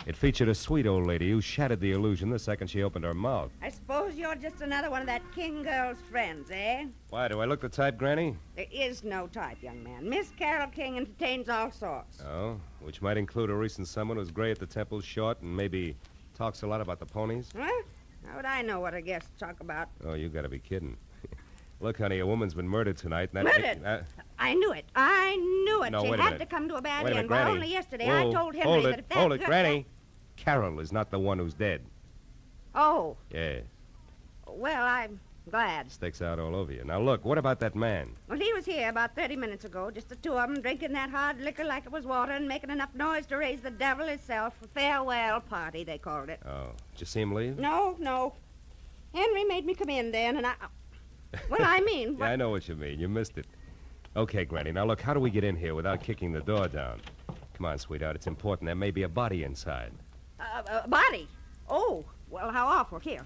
Speaker 14: It featured a sweet old lady who shattered the illusion the second she opened her mouth.
Speaker 6: I suppose you're just another one of that King girl's friends, eh?
Speaker 14: Why, do I look the type, Granny?
Speaker 6: There is no type, young man. Miss Carol King entertains all sorts.
Speaker 14: Oh, which might include a recent someone who's gray at the temples, short, and maybe talks a lot about the ponies?
Speaker 6: Huh? How would I know what a guest talk about?
Speaker 14: Oh, you gotta be kidding. Look, honey, a woman's been murdered tonight. And
Speaker 6: Murdered? I knew it. I knew it.
Speaker 14: No,
Speaker 6: she
Speaker 14: wait a
Speaker 6: had
Speaker 14: minute.
Speaker 6: to come to a bad
Speaker 14: Wait a
Speaker 6: end.
Speaker 14: minute,
Speaker 6: Well,
Speaker 14: Granny.
Speaker 6: only yesterday
Speaker 14: Whoa,
Speaker 6: I told Henry
Speaker 14: hold
Speaker 6: that if that
Speaker 14: Hold it,
Speaker 6: girl-
Speaker 14: Granny. Carol is not the one who's dead.
Speaker 6: Oh,
Speaker 14: Yeah,
Speaker 6: well, I'm glad.
Speaker 14: sticks out all over you. Now, look, what about that man?
Speaker 6: Well, he was here about 30 minutes ago, just the two of them, drinking that hard liquor like it was water and making enough noise to raise the devil himself. A farewell party, they called it.
Speaker 14: Oh, did you see him leave?
Speaker 6: No. Henry made me come in then, and I... Well, I mean...
Speaker 14: Yeah, I know what you mean. You missed it. Okay, Granny, now look, how do we get in here without kicking the door down? Come on, sweetheart, it's important. There may be a body inside.
Speaker 6: Body? Oh, well, how awful. Here.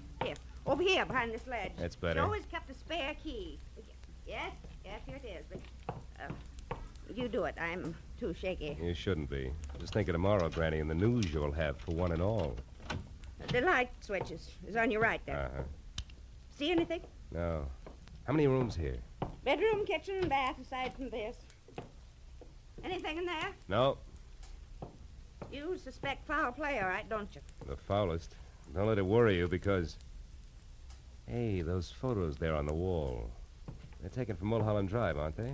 Speaker 6: Over here, behind this ledge.
Speaker 14: That's better.
Speaker 6: She always kept a spare key. Yes, here it is. But, you do it. I'm too shaky.
Speaker 14: You shouldn't be. Just think of tomorrow, Granny, and the news you'll have for one and all.
Speaker 6: The light switches is on your right there.
Speaker 14: Uh-huh.
Speaker 6: See anything?
Speaker 14: No. How many rooms here?
Speaker 6: Bedroom, kitchen, and bath aside from this. Anything in there?
Speaker 14: No.
Speaker 6: You suspect foul play, all right, don't you?
Speaker 14: The foulest. Don't let it worry you, because... Hey, those photos there on the wall. They're taken from Mulholland Drive, aren't they?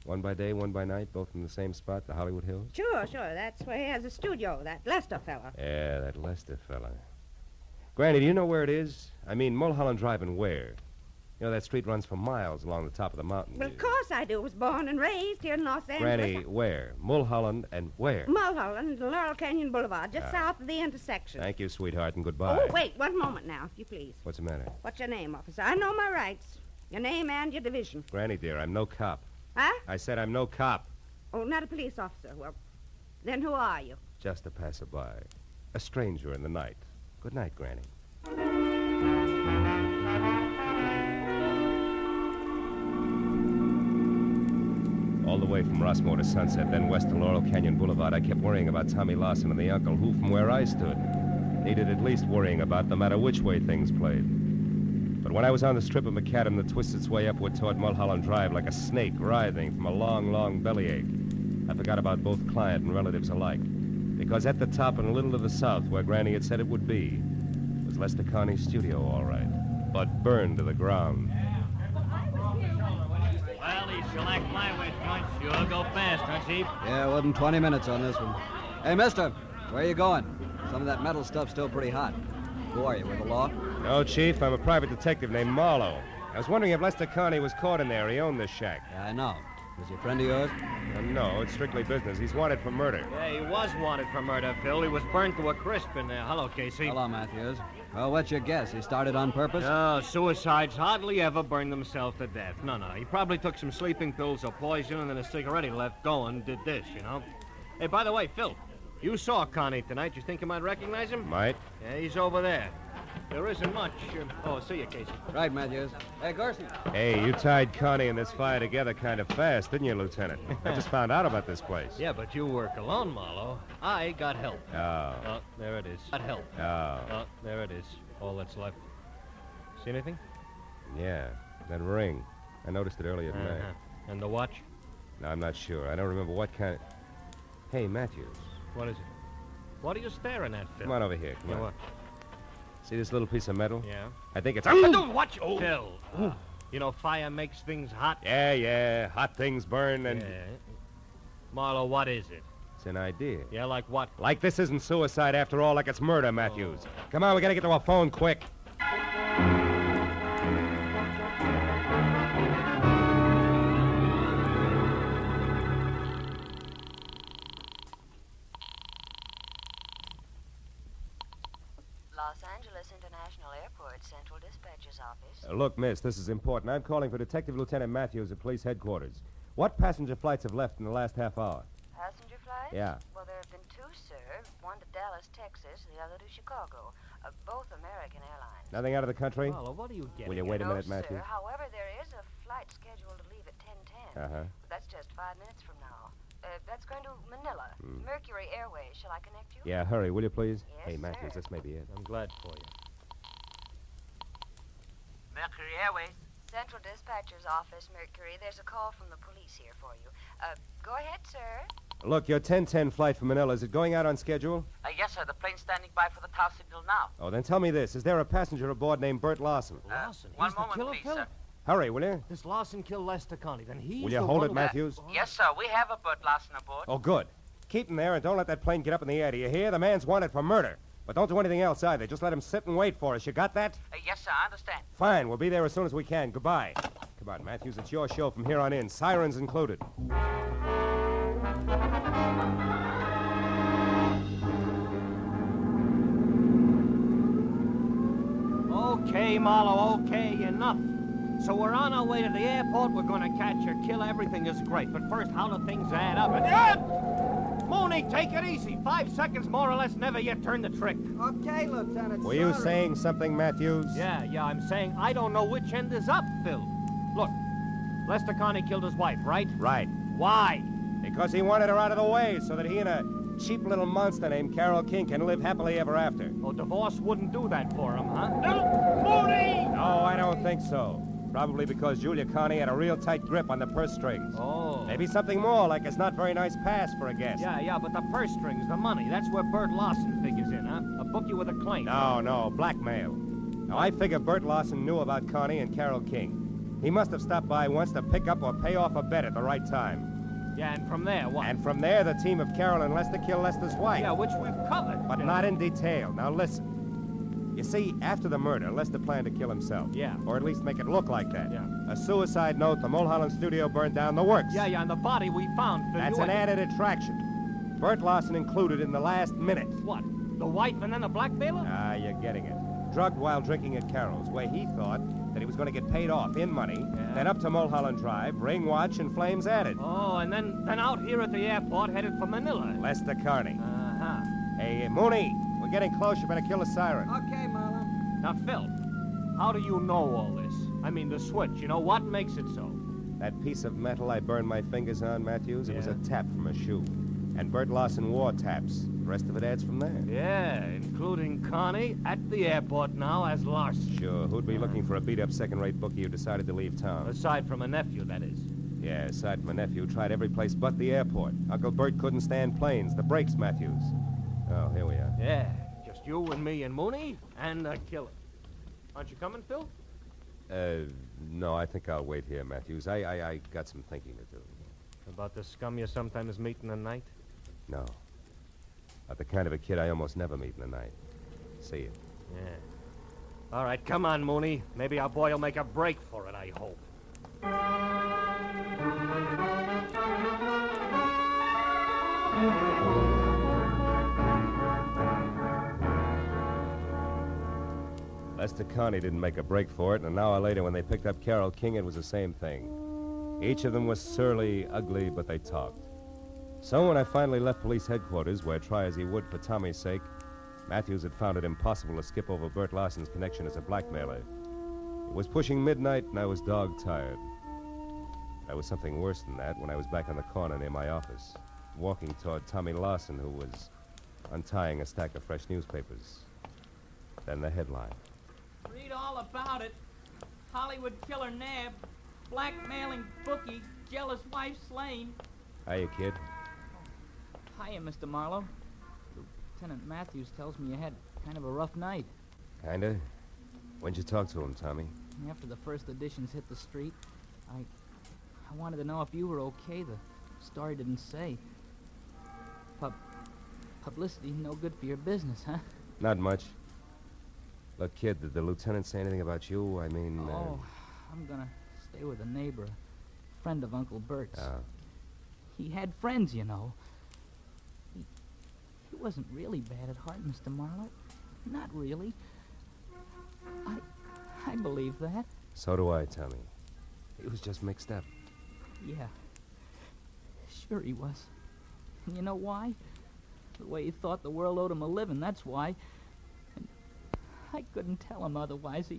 Speaker 14: One by day, one by night, both in the same spot, the Hollywood Hills?
Speaker 6: Sure. That's where he has a studio, that Lester fella.
Speaker 14: Yeah, that Lester fella. Granny, do you know where it is? I mean, Mulholland Drive and where? You know, that street runs for miles along the top of the mountain.
Speaker 6: Well, of course I do. Was born and raised here in Los Angeles.
Speaker 14: Granny, where? Mulholland and where?
Speaker 6: Mulholland, Laurel Canyon Boulevard, just
Speaker 14: Ah.
Speaker 6: south of the intersection.
Speaker 14: Thank you, sweetheart, and goodbye.
Speaker 6: Oh, wait, one moment now, if you please.
Speaker 14: What's the matter?
Speaker 6: What's your name, officer? I know my rights. Your name and your division.
Speaker 14: Granny, dear, I'm no cop.
Speaker 6: Huh?
Speaker 14: I said I'm no cop.
Speaker 6: Oh, not a police officer. Well, then who are you?
Speaker 14: Just a passerby. A stranger in the night. Good night, Granny. All the way from Rossmore to Sunset, then west to Laurel Canyon Boulevard, I kept worrying about Tommy Lawson and the uncle, who, from where I stood, needed at least worrying about no matter which way things played. But when I was on the strip of macadam that twists its way upward toward Mulholland Drive like a snake writhing from a long, long bellyache, I forgot about both client and relatives alike. Because at the top and a little to the south, where Granny had said it would be, was Lester Carney's studio, all right, but burned to the ground.
Speaker 8: Well, these select flyweight joints sure go fast, huh, Chief?
Speaker 20: Yeah, it wasn't 20 minutes on this one. Hey, mister, where you going? Some of that metal stuff's still pretty hot. Who are you, with the law?
Speaker 14: No, Chief, I'm a private detective named Marlowe. I was wondering if Lester Carney was caught in there. He owned this shack.
Speaker 20: Yeah, I know. Is he a friend of yours?
Speaker 14: No, it's strictly business. He's wanted for murder.
Speaker 4: Yeah, he was wanted for murder, Phil. He was burnt to a crisp in there. Hello, Casey.
Speaker 20: Hello, Matthews. Well, what's your guess? He started on purpose?
Speaker 4: No, suicides hardly ever burn themselves to death. No. He probably took some sleeping pills or poison and then a cigarette he left going did this, you know. Hey, by the way, Phil, you saw Connie tonight. You think you might recognize him?
Speaker 14: Might.
Speaker 4: Yeah, he's over there. There isn't much. See you, Casey.
Speaker 20: Right, Matthews. Hey, Garcia.
Speaker 14: Hey, you tied Connie and this fire together kind of fast, didn't you, Lieutenant? I just found out about this place.
Speaker 4: Yeah, but you work alone, Marlowe. I got help.
Speaker 14: Oh.
Speaker 4: There it is. Got help.
Speaker 14: Oh.
Speaker 4: There it is. All that's left. See anything?
Speaker 14: Yeah, that ring. I noticed it earlier tonight.
Speaker 1: And the watch?
Speaker 14: No, I'm not sure. I don't remember what kind of... Hey, Matthews.
Speaker 1: What is it? What are you staring at, Phil?
Speaker 14: Come on over here. Come on.
Speaker 1: What?
Speaker 14: See this little piece of metal?
Speaker 1: Yeah.
Speaker 14: I think it's...
Speaker 1: Watch! Oh. Phil, you know fire makes things hot?
Speaker 14: Yeah. Hot things burn and...
Speaker 1: Yeah. Marlowe, what is it?
Speaker 14: It's an idea.
Speaker 1: Yeah, like what?
Speaker 14: Like this isn't suicide after all, like it's murder, Matthews. Come on, we gotta get to our phone quick.
Speaker 2: Los Angeles International Airport, Central Dispatcher's Office.
Speaker 14: Look, miss, this is important. I'm calling for Detective Lieutenant Matthews at police headquarters. What passenger flights have left in the last half hour?
Speaker 2: Passenger flights?
Speaker 14: Yeah.
Speaker 2: Well, there have been two, sir. One to Dallas, Texas, the other to Chicago. Both American Airlines.
Speaker 14: Nothing out of the country?
Speaker 1: Marlowe, what are you getting?
Speaker 14: Will you wait a minute,
Speaker 2: No,
Speaker 14: Matthews?
Speaker 2: sir. However, there is a flight scheduled to leave at 10:10.
Speaker 14: Uh-huh.
Speaker 2: But that's just 5 minutes from now. That's going to Manila. Mercury Airways. Shall I connect you?
Speaker 14: Yeah, hurry, will you please?
Speaker 2: Yes,
Speaker 14: Hey, Matthews,
Speaker 2: sir.
Speaker 14: this may be it.
Speaker 1: I'm glad for you.
Speaker 2: Mercury Airways. Central Dispatcher's Office, Mercury. There's a call from the police here for you. Go ahead, sir.
Speaker 14: Look, your 10:10 flight from Manila, is it going out on schedule?
Speaker 22: Yes, sir. The plane's standing by for the tower signal now.
Speaker 14: Oh, then tell me this. Is there a passenger aboard named Bert Larson?
Speaker 1: Larson?
Speaker 22: One
Speaker 1: He's the
Speaker 22: moment,
Speaker 1: killer,
Speaker 22: please,
Speaker 1: Phil?
Speaker 22: sir.
Speaker 14: Hurry, will you?
Speaker 1: This Larson killed Lester Connie. Then he's
Speaker 14: Will you
Speaker 1: the
Speaker 14: hold
Speaker 1: one
Speaker 14: it, Matthews?
Speaker 22: Yes, sir. We have a Bert Larson aboard.
Speaker 14: Oh, good. Keep him there and don't let that plane get up in the air. Do you hear? The man's wanted for murder. But don't do anything else either. Just let him sit and wait for us. You got that?
Speaker 22: Yes, sir. I understand.
Speaker 14: Fine. We'll be there as soon as we can. Goodbye. Come on, Matthews. It's your show from here on in. Sirens included.
Speaker 1: Okay, Marlowe, okay, enough. So we're on our way to the airport. We're going to catch her killer. Everything is great. But first, how do things add up? Mooney, take it easy. 5 seconds more or less, never yet turn the trick.
Speaker 20: Okay, Lieutenant.
Speaker 14: Were you saying something, Matthews?
Speaker 1: Yeah, I'm saying I don't know which end is up, Phil. Look, Lester Connie killed his wife, right?
Speaker 14: Right.
Speaker 1: Why?
Speaker 14: Because he wanted her out of the way so that he and a cheap little monster named Carol King can live happily ever after.
Speaker 1: Oh, divorce wouldn't do that for him, huh? Mooney!
Speaker 14: No, I don't think so. Probably because Julia Connie had a real tight grip on the purse strings.
Speaker 1: Oh.
Speaker 14: Maybe something more, like it's not very nice pass for a guest.
Speaker 1: Yeah, but the purse strings, the money, that's where Bert Larson figures in, huh? A bookie with a claim.
Speaker 14: No, blackmail. Now, I figure Bert Larson knew about Connie and Carol King. He must have stopped by once to pick up or pay off a bet at the right time.
Speaker 1: Yeah, and from there, what?
Speaker 14: And from there, the team of Carol and Lester killed Lester's wife.
Speaker 1: Yeah, which we've covered.
Speaker 14: But not in detail. Now, listen. You see, after the murder, Lester planned to kill himself.
Speaker 1: Yeah.
Speaker 14: Or at least make it look like that.
Speaker 1: Yeah.
Speaker 14: A suicide note, the Mulholland studio burned down, the works.
Speaker 1: Yeah, and the body we found, Phil.
Speaker 14: That's an added attraction. Bert Larson included in the last minute.
Speaker 1: What? The wife and then the blackmailer?
Speaker 14: Ah, you're getting it. Drugged while drinking at Carol's, where he thought that he was going to get paid off in money, then up to Mulholland Drive, ring watch, and flames added.
Speaker 1: Oh, and then out here at the airport, headed for Manila.
Speaker 14: Lester Connie.
Speaker 1: Uh-huh.
Speaker 14: Hey, Mooney, we're getting close. You better kill the siren.
Speaker 20: Okay, Marlowe.
Speaker 1: Now, Phil, how do you know all this? I mean, the switch, you know, what makes it so?
Speaker 14: That piece of metal I burned my fingers on, Matthews, it was a tap from a shoe. And Bert Larson wore taps. The rest of it adds from there.
Speaker 1: Yeah, including Connie at the airport now as Larson.
Speaker 14: Sure. Who'd be looking for a beat-up second-rate bookie who decided to leave town?
Speaker 1: Aside from a nephew, that is.
Speaker 14: Yeah, aside from a nephew, tried every place but the airport. Uncle Bert couldn't stand planes. The brakes, Matthews. Oh, here we are.
Speaker 1: Yeah, just you and me and Mooney and the killer. Aren't you coming, Phil?
Speaker 14: No, I think I'll wait here, Matthews. I got some thinking to do.
Speaker 1: About the scum you sometimes meet in the night?
Speaker 14: No. Not the kind of a kid I almost never meet in the night. See you.
Speaker 1: Yeah. All right, come on, Mooney. Maybe our boy will make a break for it, I hope.
Speaker 14: Lester Connie didn't make a break for it, and an hour later when they picked up Carol King, it was the same thing. Each of them was surly, ugly, but they talked. So when I finally left police headquarters, where try as he would for Tommy's sake, Matthews had found it impossible to skip over Bert Larson's connection as a blackmailer. It was pushing midnight, and I was dog-tired. There was something worse than that when I was back on the corner near my office, walking toward Tommy Larson, who was untying a stack of fresh newspapers. Then the headline.
Speaker 8: Read all about it. Hollywood killer nabbed. Blackmailing bookie. Jealous wife slain.
Speaker 14: Hiya, kid.
Speaker 8: Hiya, Mr. Marlowe. Lieutenant Matthews tells me you had kind of a rough night.
Speaker 14: Kinda. When'd you talk to him, Tommy?
Speaker 8: After the first editions hit the street, I wanted to know if you were okay. The story didn't say. Publicity no good for your business, huh?
Speaker 14: Not much. Look, kid, did the lieutenant say anything about you? I mean...
Speaker 8: I'm gonna stay with a neighbor, a friend of Uncle Bert's.
Speaker 14: Oh.
Speaker 8: He had friends, you know. He wasn't really bad at heart, Mr. Marlowe. Not really. I believe that.
Speaker 14: So do I, Tommy. He was just mixed up.
Speaker 8: Yeah. Sure he was. And you know why? The way he thought the world owed him a living, that's why. And I couldn't tell him otherwise.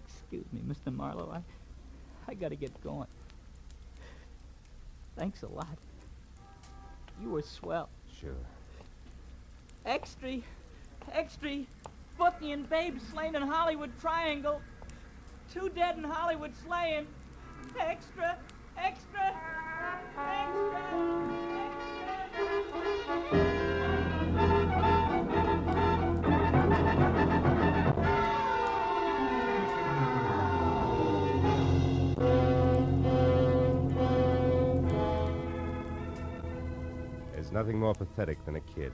Speaker 8: Excuse me, Mr. Marlowe. I gotta get going. Thanks a lot. You were swell.
Speaker 14: Sure.
Speaker 8: Extra. Bookie and Babe slain in Hollywood Triangle. 2 dead in Hollywood slaying. Extra.
Speaker 14: There's nothing more pathetic than a kid.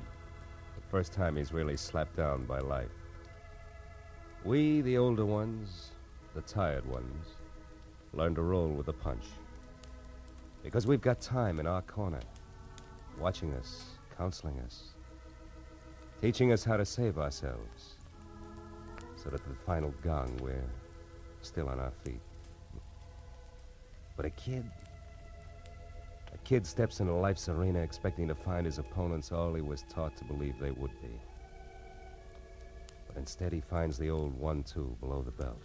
Speaker 14: The first time he's really slapped down by life. We, the older ones, the tired ones, learn to roll with the punch. Because we've got time in our corner, watching us, counseling us, teaching us how to save ourselves, so that at the final gong, we're still on our feet. But a kid steps into life's arena expecting to find his opponents all he was taught to believe they would be. But instead he finds the old 1-2 below the belt.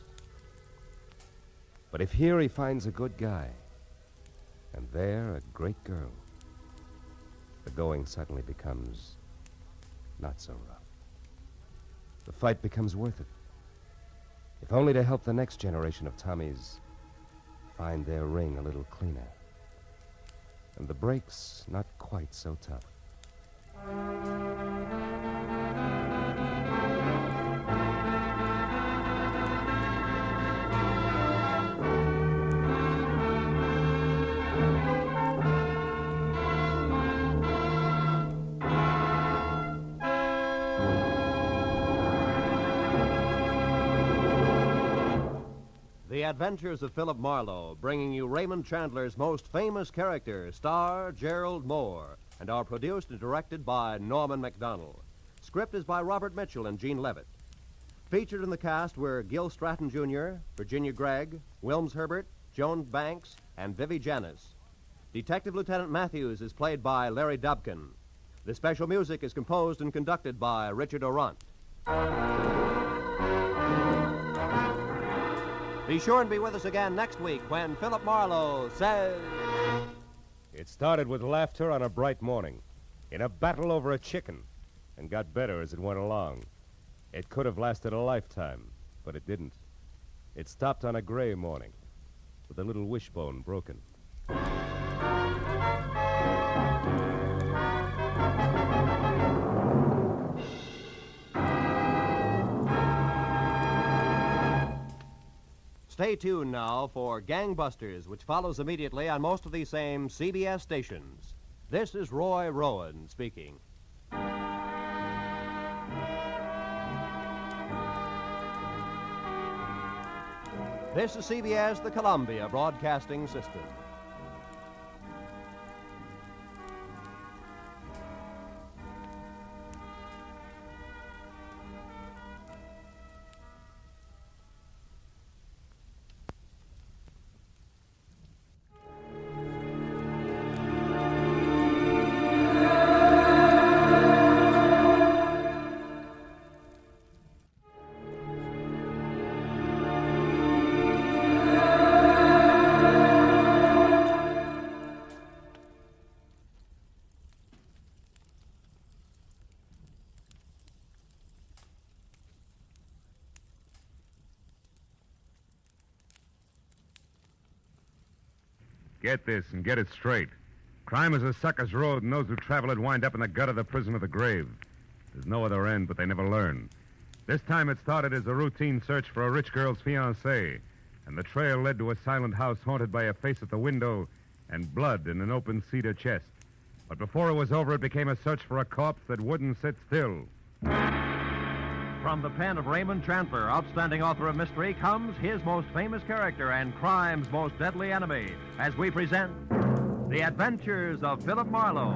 Speaker 14: But if here he finds a good guy, and there a great girl, the going suddenly becomes not so rough. The fight becomes worth it, if only to help the next generation of Tommies find their ring a little cleaner, and the breaks not quite so tough.
Speaker 15: The Adventures of Philip Marlowe, bringing you Raymond Chandler's most famous character, star Gerald Moore, and are produced and directed by Norman MacDonald. Script is by Robert Mitchell and Gene Levitt. Featured in the cast were Gil Stratton Jr., Virginia Gregg, Wilms Herbert, Joan Banks, and Vivi Janis. Detective Lieutenant Matthews is played by Larry Dobkin. The special music is composed and conducted by Richard Orant. Be sure and be with us again next week when Philip Marlowe says...
Speaker 14: It started with laughter on a bright morning, in a battle over a chicken, and got better as it went along. It could have lasted a lifetime, but it didn't. It stopped on a gray morning, with a little wishbone broken.
Speaker 15: Stay tuned now for Gangbusters, which follows immediately on most of these same CBS stations. This is Roy Rowan speaking. This is CBS, the Columbia Broadcasting System.
Speaker 10: Get this and get it straight. Crime is a sucker's road, and those who travel it wind up in the gut of the prison of the grave. There's no other end, but they never learn. This time it started as a routine search for a rich girl's fiancé, and the trail led to a silent house haunted by a face at the window and blood in an open cedar chest. But before it was over, it became a search for a corpse that wouldn't sit still.
Speaker 21: From the pen of Raymond Chandler, outstanding author of mystery, comes his most famous character and crime's most deadly enemy, as we present The Adventures of Philip Marlowe.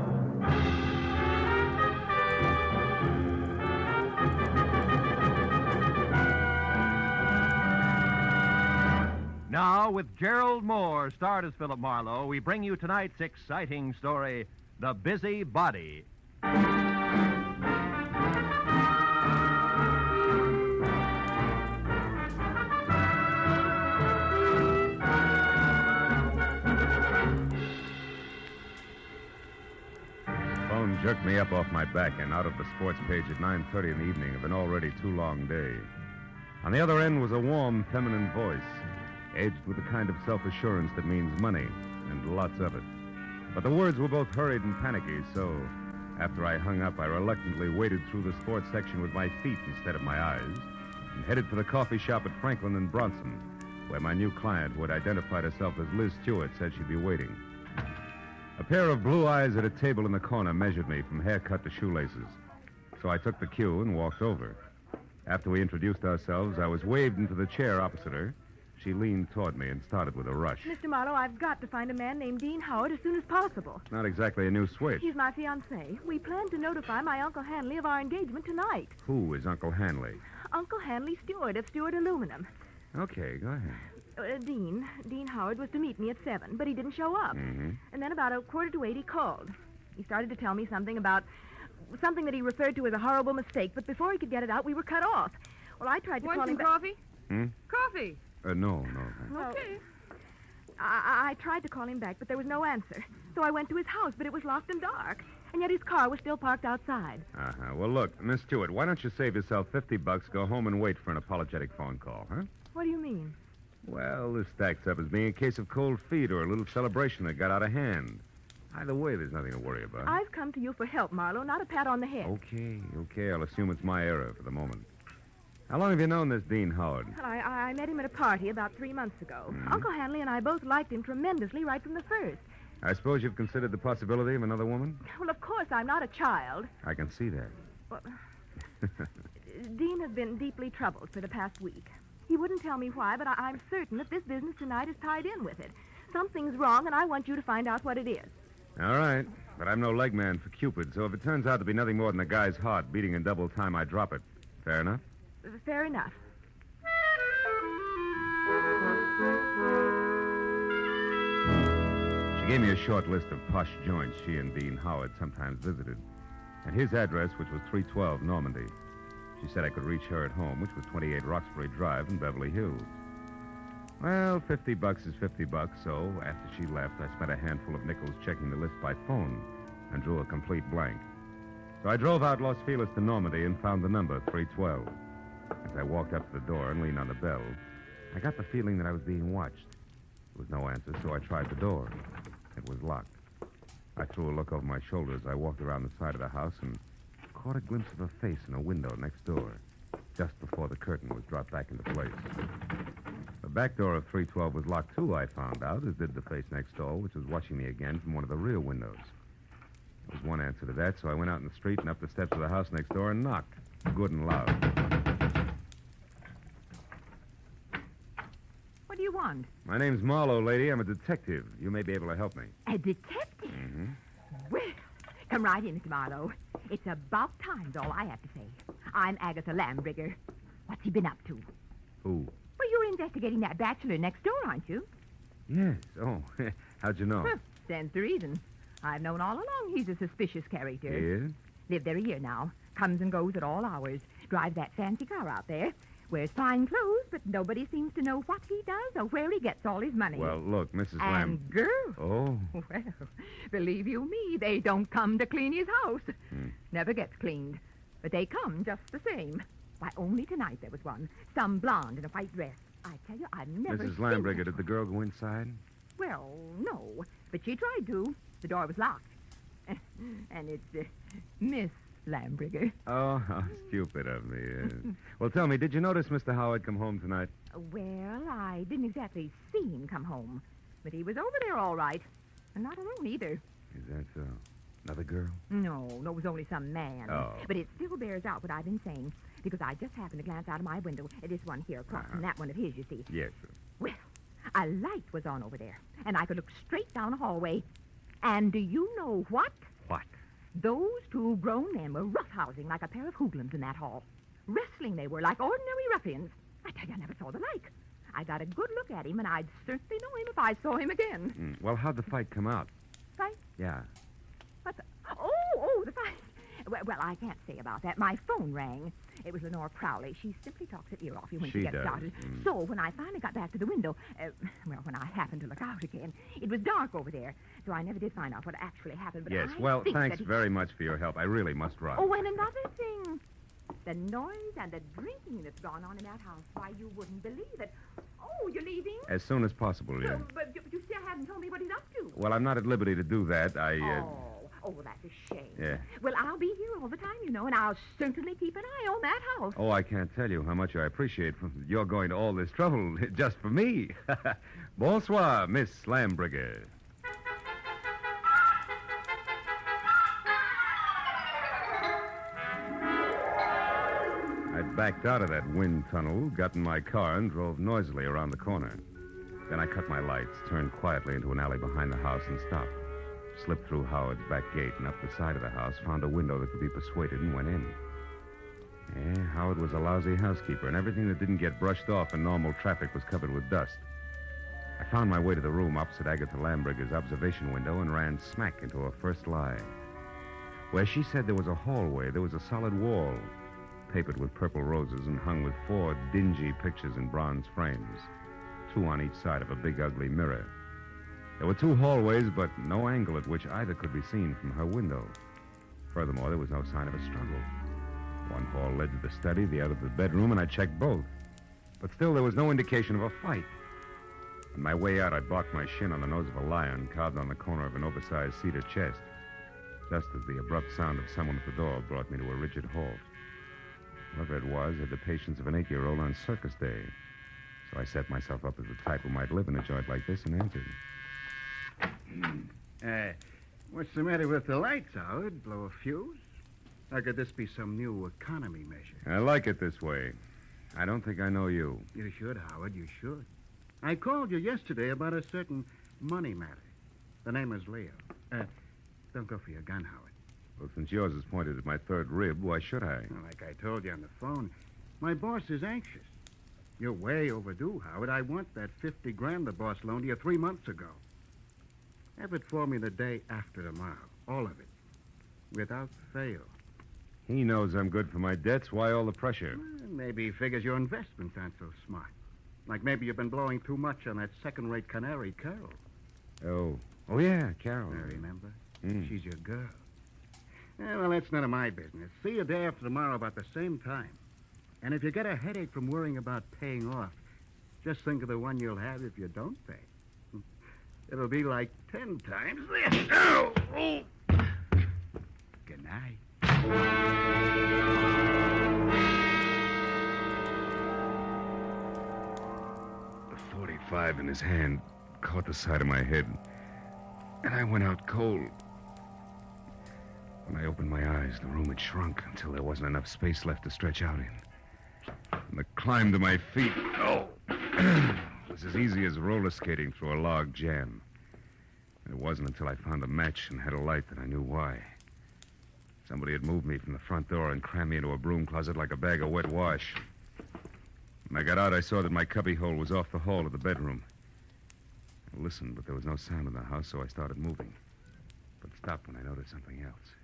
Speaker 21: Now, with Gerald Moore, starred as Philip Marlowe, we bring you tonight's exciting story, The Busy Body.
Speaker 10: Phone jerked me up off my back and out of the sports page at 9:30 in the evening of an already too long day. On the other end was a warm, feminine voice, edged with the kind of self-assurance that means money, and lots of it. But the words were both hurried and panicky, so after I hung up, I reluctantly waded through the sports section with my feet instead of my eyes and headed for the coffee shop at Franklin and Bronson, where my new client, who had identified herself as Liz Stewart, said she'd be waiting. A pair of blue eyes at a table in the corner measured me from haircut to shoelaces, so I took the cue and walked over. After we introduced ourselves, I was waved into the chair opposite her. She leaned toward me and started with a rush.
Speaker 7: Mr. Marlowe, I've got to find a man named Dean Howard as soon as possible.
Speaker 10: Not exactly a new switch.
Speaker 7: He's my fiancé. We plan to notify my Uncle Hanley of our engagement tonight.
Speaker 10: Who is Uncle Hanley?
Speaker 7: Uncle Hanley Stewart of Stewart Aluminum.
Speaker 10: Okay, go ahead.
Speaker 7: Dean Howard was to meet me at 7, but he didn't show up.
Speaker 10: Mm-hmm.
Speaker 7: And then about 7:45 he called. He started to tell me something that he referred to as a horrible mistake, but before he could get it out, we were cut off. Well, I tried to call him back.
Speaker 18: coffee?
Speaker 7: Coffee?
Speaker 10: No.
Speaker 7: Okay. I tried to call him back, but there was no answer. So I went to his house, but it was locked and dark. And yet his car was still parked outside.
Speaker 10: Uh-huh. Well, look, Miss Stewart, why don't you save yourself $50, go home and wait for an apologetic phone call, huh?
Speaker 7: What do you mean?
Speaker 10: Well, this stacks up as being a case of cold feet or a little celebration that got out of hand. Either way, there's nothing to worry about.
Speaker 7: I've come to you for help, Marlowe, not a pat on the head.
Speaker 10: Okay. I'll assume it's my error for the moment. How long have you known this Dean Howard?
Speaker 7: I met him at a party about 3 months ago.
Speaker 10: Mm-hmm.
Speaker 7: Uncle Hanley and I both liked him tremendously right from the first.
Speaker 10: I suppose you've considered the possibility of another woman?
Speaker 7: Well, of course, I'm not a child.
Speaker 10: I can see that.
Speaker 7: Well, Dean has been deeply troubled for the past week. He wouldn't tell me why, but I'm certain that this business tonight is tied in with it. Something's wrong, and I want you to find out what it is.
Speaker 10: All right, but I'm no leg man for Cupid, so if it turns out to be nothing more than a guy's heart beating in double time, I drop it. Fair enough?
Speaker 7: Fair enough.
Speaker 10: She gave me a short list of posh joints she and Dean Howard sometimes visited, and his address, which was 312 Normandy. She said I could reach her at home, which was 28 Roxbury Drive in Beverly Hills. Well, $50 is $50, so after she left, I spent a handful of nickels checking the list by phone and drew a complete blank. So I drove out Los Feliz to Normandy and found the number, 312. As I walked up to the door and leaned on the bell, I got the feeling that I was being watched. There was no answer, so I tried the door. It was locked. I threw a look over my shoulder as I walked around the side of the house and caught a glimpse of a face in a window next door, just before the curtain was dropped back into place. The back door of 312 was locked, too, I found out, as did the face next door, which was watching me again from one of the rear windows. There was one answer to that, so I went out in the street and up the steps of the house next door and knocked, good and loud.
Speaker 12: What do you want?
Speaker 10: My name's Marlowe, lady. I'm a detective. You may be able to help me.
Speaker 12: A detective?
Speaker 10: Mm-hmm.
Speaker 12: Well, come right in, Mr. Marlowe. It's about time's all I have to say. I'm Agatha Lambrigger. What's he been up to?
Speaker 10: Who?
Speaker 12: Well, you're investigating that bachelor next door, aren't you?
Speaker 10: Yes. Oh, how'd you know?
Speaker 12: Stands to reason. I've known all along he's a suspicious character.
Speaker 10: Yes?
Speaker 12: Lived there a year now. Comes and goes at all hours. Drives that fancy car out there. Wears fine clothes, but nobody seems to know what he does or where he gets all his money.
Speaker 10: Well, look, Mrs.
Speaker 12: And girls.
Speaker 10: Oh.
Speaker 12: Well, believe you me, they don't come to clean his house. Never gets cleaned. But they come just the same. Why, only tonight there was one. Some blonde in a white dress. I tell you, I've never
Speaker 10: Mrs.
Speaker 12: seen...
Speaker 10: Lambrigger, did the girl go inside?
Speaker 12: Well, no, but she tried to. The door was locked. And it's Miss Lambriger.
Speaker 10: Oh, how stupid of me. Well, tell me, did you notice Mr. Howard come home tonight?
Speaker 12: Well, I didn't exactly see him come home, but he was over there all right. And not alone either.
Speaker 10: Is that so? Another girl?
Speaker 12: No, it was only some man.
Speaker 10: Oh.
Speaker 12: But it still bears out what I've been saying, because I just happened to glance out of my window at this one here across from that one of his, you see.
Speaker 10: Yes, sir.
Speaker 12: Well, a light was on over there, and I could look straight down the hallway. And do you know what?
Speaker 10: What?
Speaker 12: Those two grown men were roughhousing like a pair of hoodlums in that hall. Wrestling they were, like ordinary ruffians. I tell you, I never saw the like. I got a good look at him, and I'd certainly know him if I saw him again.
Speaker 10: Well, how'd the fight come out?
Speaker 12: Fight?
Speaker 10: Yeah.
Speaker 12: What the... Oh, the fight. Well, I can't say about that. My phone rang. It was Lenore Crowley. She simply talks her ear off you when she gets
Speaker 10: does.
Speaker 12: started. So when I finally got back to the window, when I happened to look out again, it was dark over there. So I never did find out what actually happened. But
Speaker 10: Yes,
Speaker 12: I
Speaker 10: well,
Speaker 12: think
Speaker 10: thanks
Speaker 12: that
Speaker 10: very much for your help. I really must run.
Speaker 12: Oh, and another thing. The noise and the drinking that's gone on in that house. Why, you wouldn't believe it. Oh, you're leaving?
Speaker 10: As soon as possible, yeah.
Speaker 12: But you still haven't told me what he's up to.
Speaker 10: Well, I'm not at liberty to do that.
Speaker 12: Oh, that's a shame.
Speaker 10: Yeah.
Speaker 12: Well, I'll be here all the time, you know, and I'll certainly keep an eye on that house.
Speaker 10: Oh, I can't tell you how much I appreciate you're going to all this trouble just for me. Bonsoir, Miss Lambriger. I backed out of that wind tunnel, got in my car, and drove noisily around the corner. Then I cut my lights, turned quietly into an alley behind the house, and stopped. Slipped through Howard's back gate and up the side of the house, found a window that could be persuaded, and went in. Yeah, Howard was a lousy housekeeper, and everything that didn't get brushed off in normal traffic was covered with dust. I found my way to the room opposite Agatha Lambriger's observation window and ran smack into her first lie. Where she said there was a hallway, there was a solid wall, papered with purple roses and hung with 4 dingy pictures in bronze frames, 2 on each side of a big, ugly mirror. There were 2 hallways, but no angle at which either could be seen from her window. Furthermore, there was no sign of a struggle. One hall led to the study, the other to the bedroom, and I checked both. But still, there was no indication of a fight. On my way out, I barked my shin on the nose of a lion carved on the corner of an oversized cedar chest, just as the abrupt sound of someone at the door brought me to a rigid halt. Whoever it was had the patience of an 8-year-old on circus day. So I set myself up as the type who might live in a joint like this and answered.
Speaker 11: What's the matter with the lights, Howard? Blow a fuse? Or could this be some new economy measure?
Speaker 10: I like it this way. I don't think I know you.
Speaker 11: You should, Howard, you should. I called you yesterday about a certain money matter. The name is Leo. Don't go for your gun, Howard.
Speaker 10: Well, since yours is pointed at my 3rd rib, why should I?
Speaker 11: Well, like I told you on the phone, my boss is anxious. You're way overdue, Howard. I want that $50,000 the boss loaned you 3 months ago. Have it for me the day after tomorrow. All of it. Without fail.
Speaker 10: He knows I'm good for my debts. Why all the pressure?
Speaker 11: Well, maybe he figures your investments aren't so smart. Like maybe you've been blowing too much on that second-rate Canary, Carol.
Speaker 10: Oh, yeah, Carol.
Speaker 11: I remember. She's your girl. Well, that's none of my business. See you day after tomorrow about the same time. And if you get a headache from worrying about paying off, just think of the one you'll have if you don't pay. It'll be like 10 times this. Oh! Good night.
Speaker 10: The .45 in his hand caught the side of my head, and I went out cold. When I opened my eyes, the room had shrunk until there wasn't enough space left to stretch out in. And the climb to my feet, was as easy as roller skating through a log jam. And it wasn't until I found a match and had a light that I knew why. Somebody had moved me from the front door and crammed me into a broom closet like a bag of wet wash. When I got out, I saw that my cubbyhole was off the hall of the bedroom. I listened, but there was no sound in the house, so I started moving. But stopped when I noticed something else.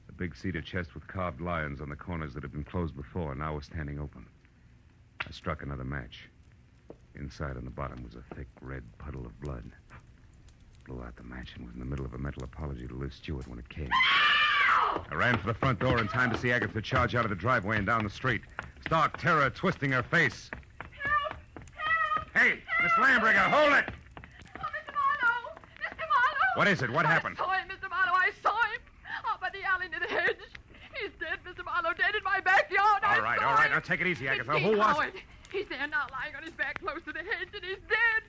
Speaker 10: The big cedar chest with carved lions on the corners that had been closed before now was standing open. I struck another match. Inside on the bottom was a thick red puddle of blood. Blew out the match and was in the middle of a mental apology to Liz Stewart when it came. I ran for the front door in time to see Agatha charge out of the driveway and down the street. Stark terror twisting her face.
Speaker 12: Help!
Speaker 10: Hey, Miss Lambriger, hold it!
Speaker 12: Oh, Mr.
Speaker 10: What is it? What happened?
Speaker 12: I saw him, Mr. Marlowe. I saw him. Up by the alley near the hedge. He's dead, Mr. Marlowe. Dead in my backyard.
Speaker 10: All right. Now take it easy, Agatha. Who was it?
Speaker 12: He's there now, lying on his back close to the hedge, and he's dead.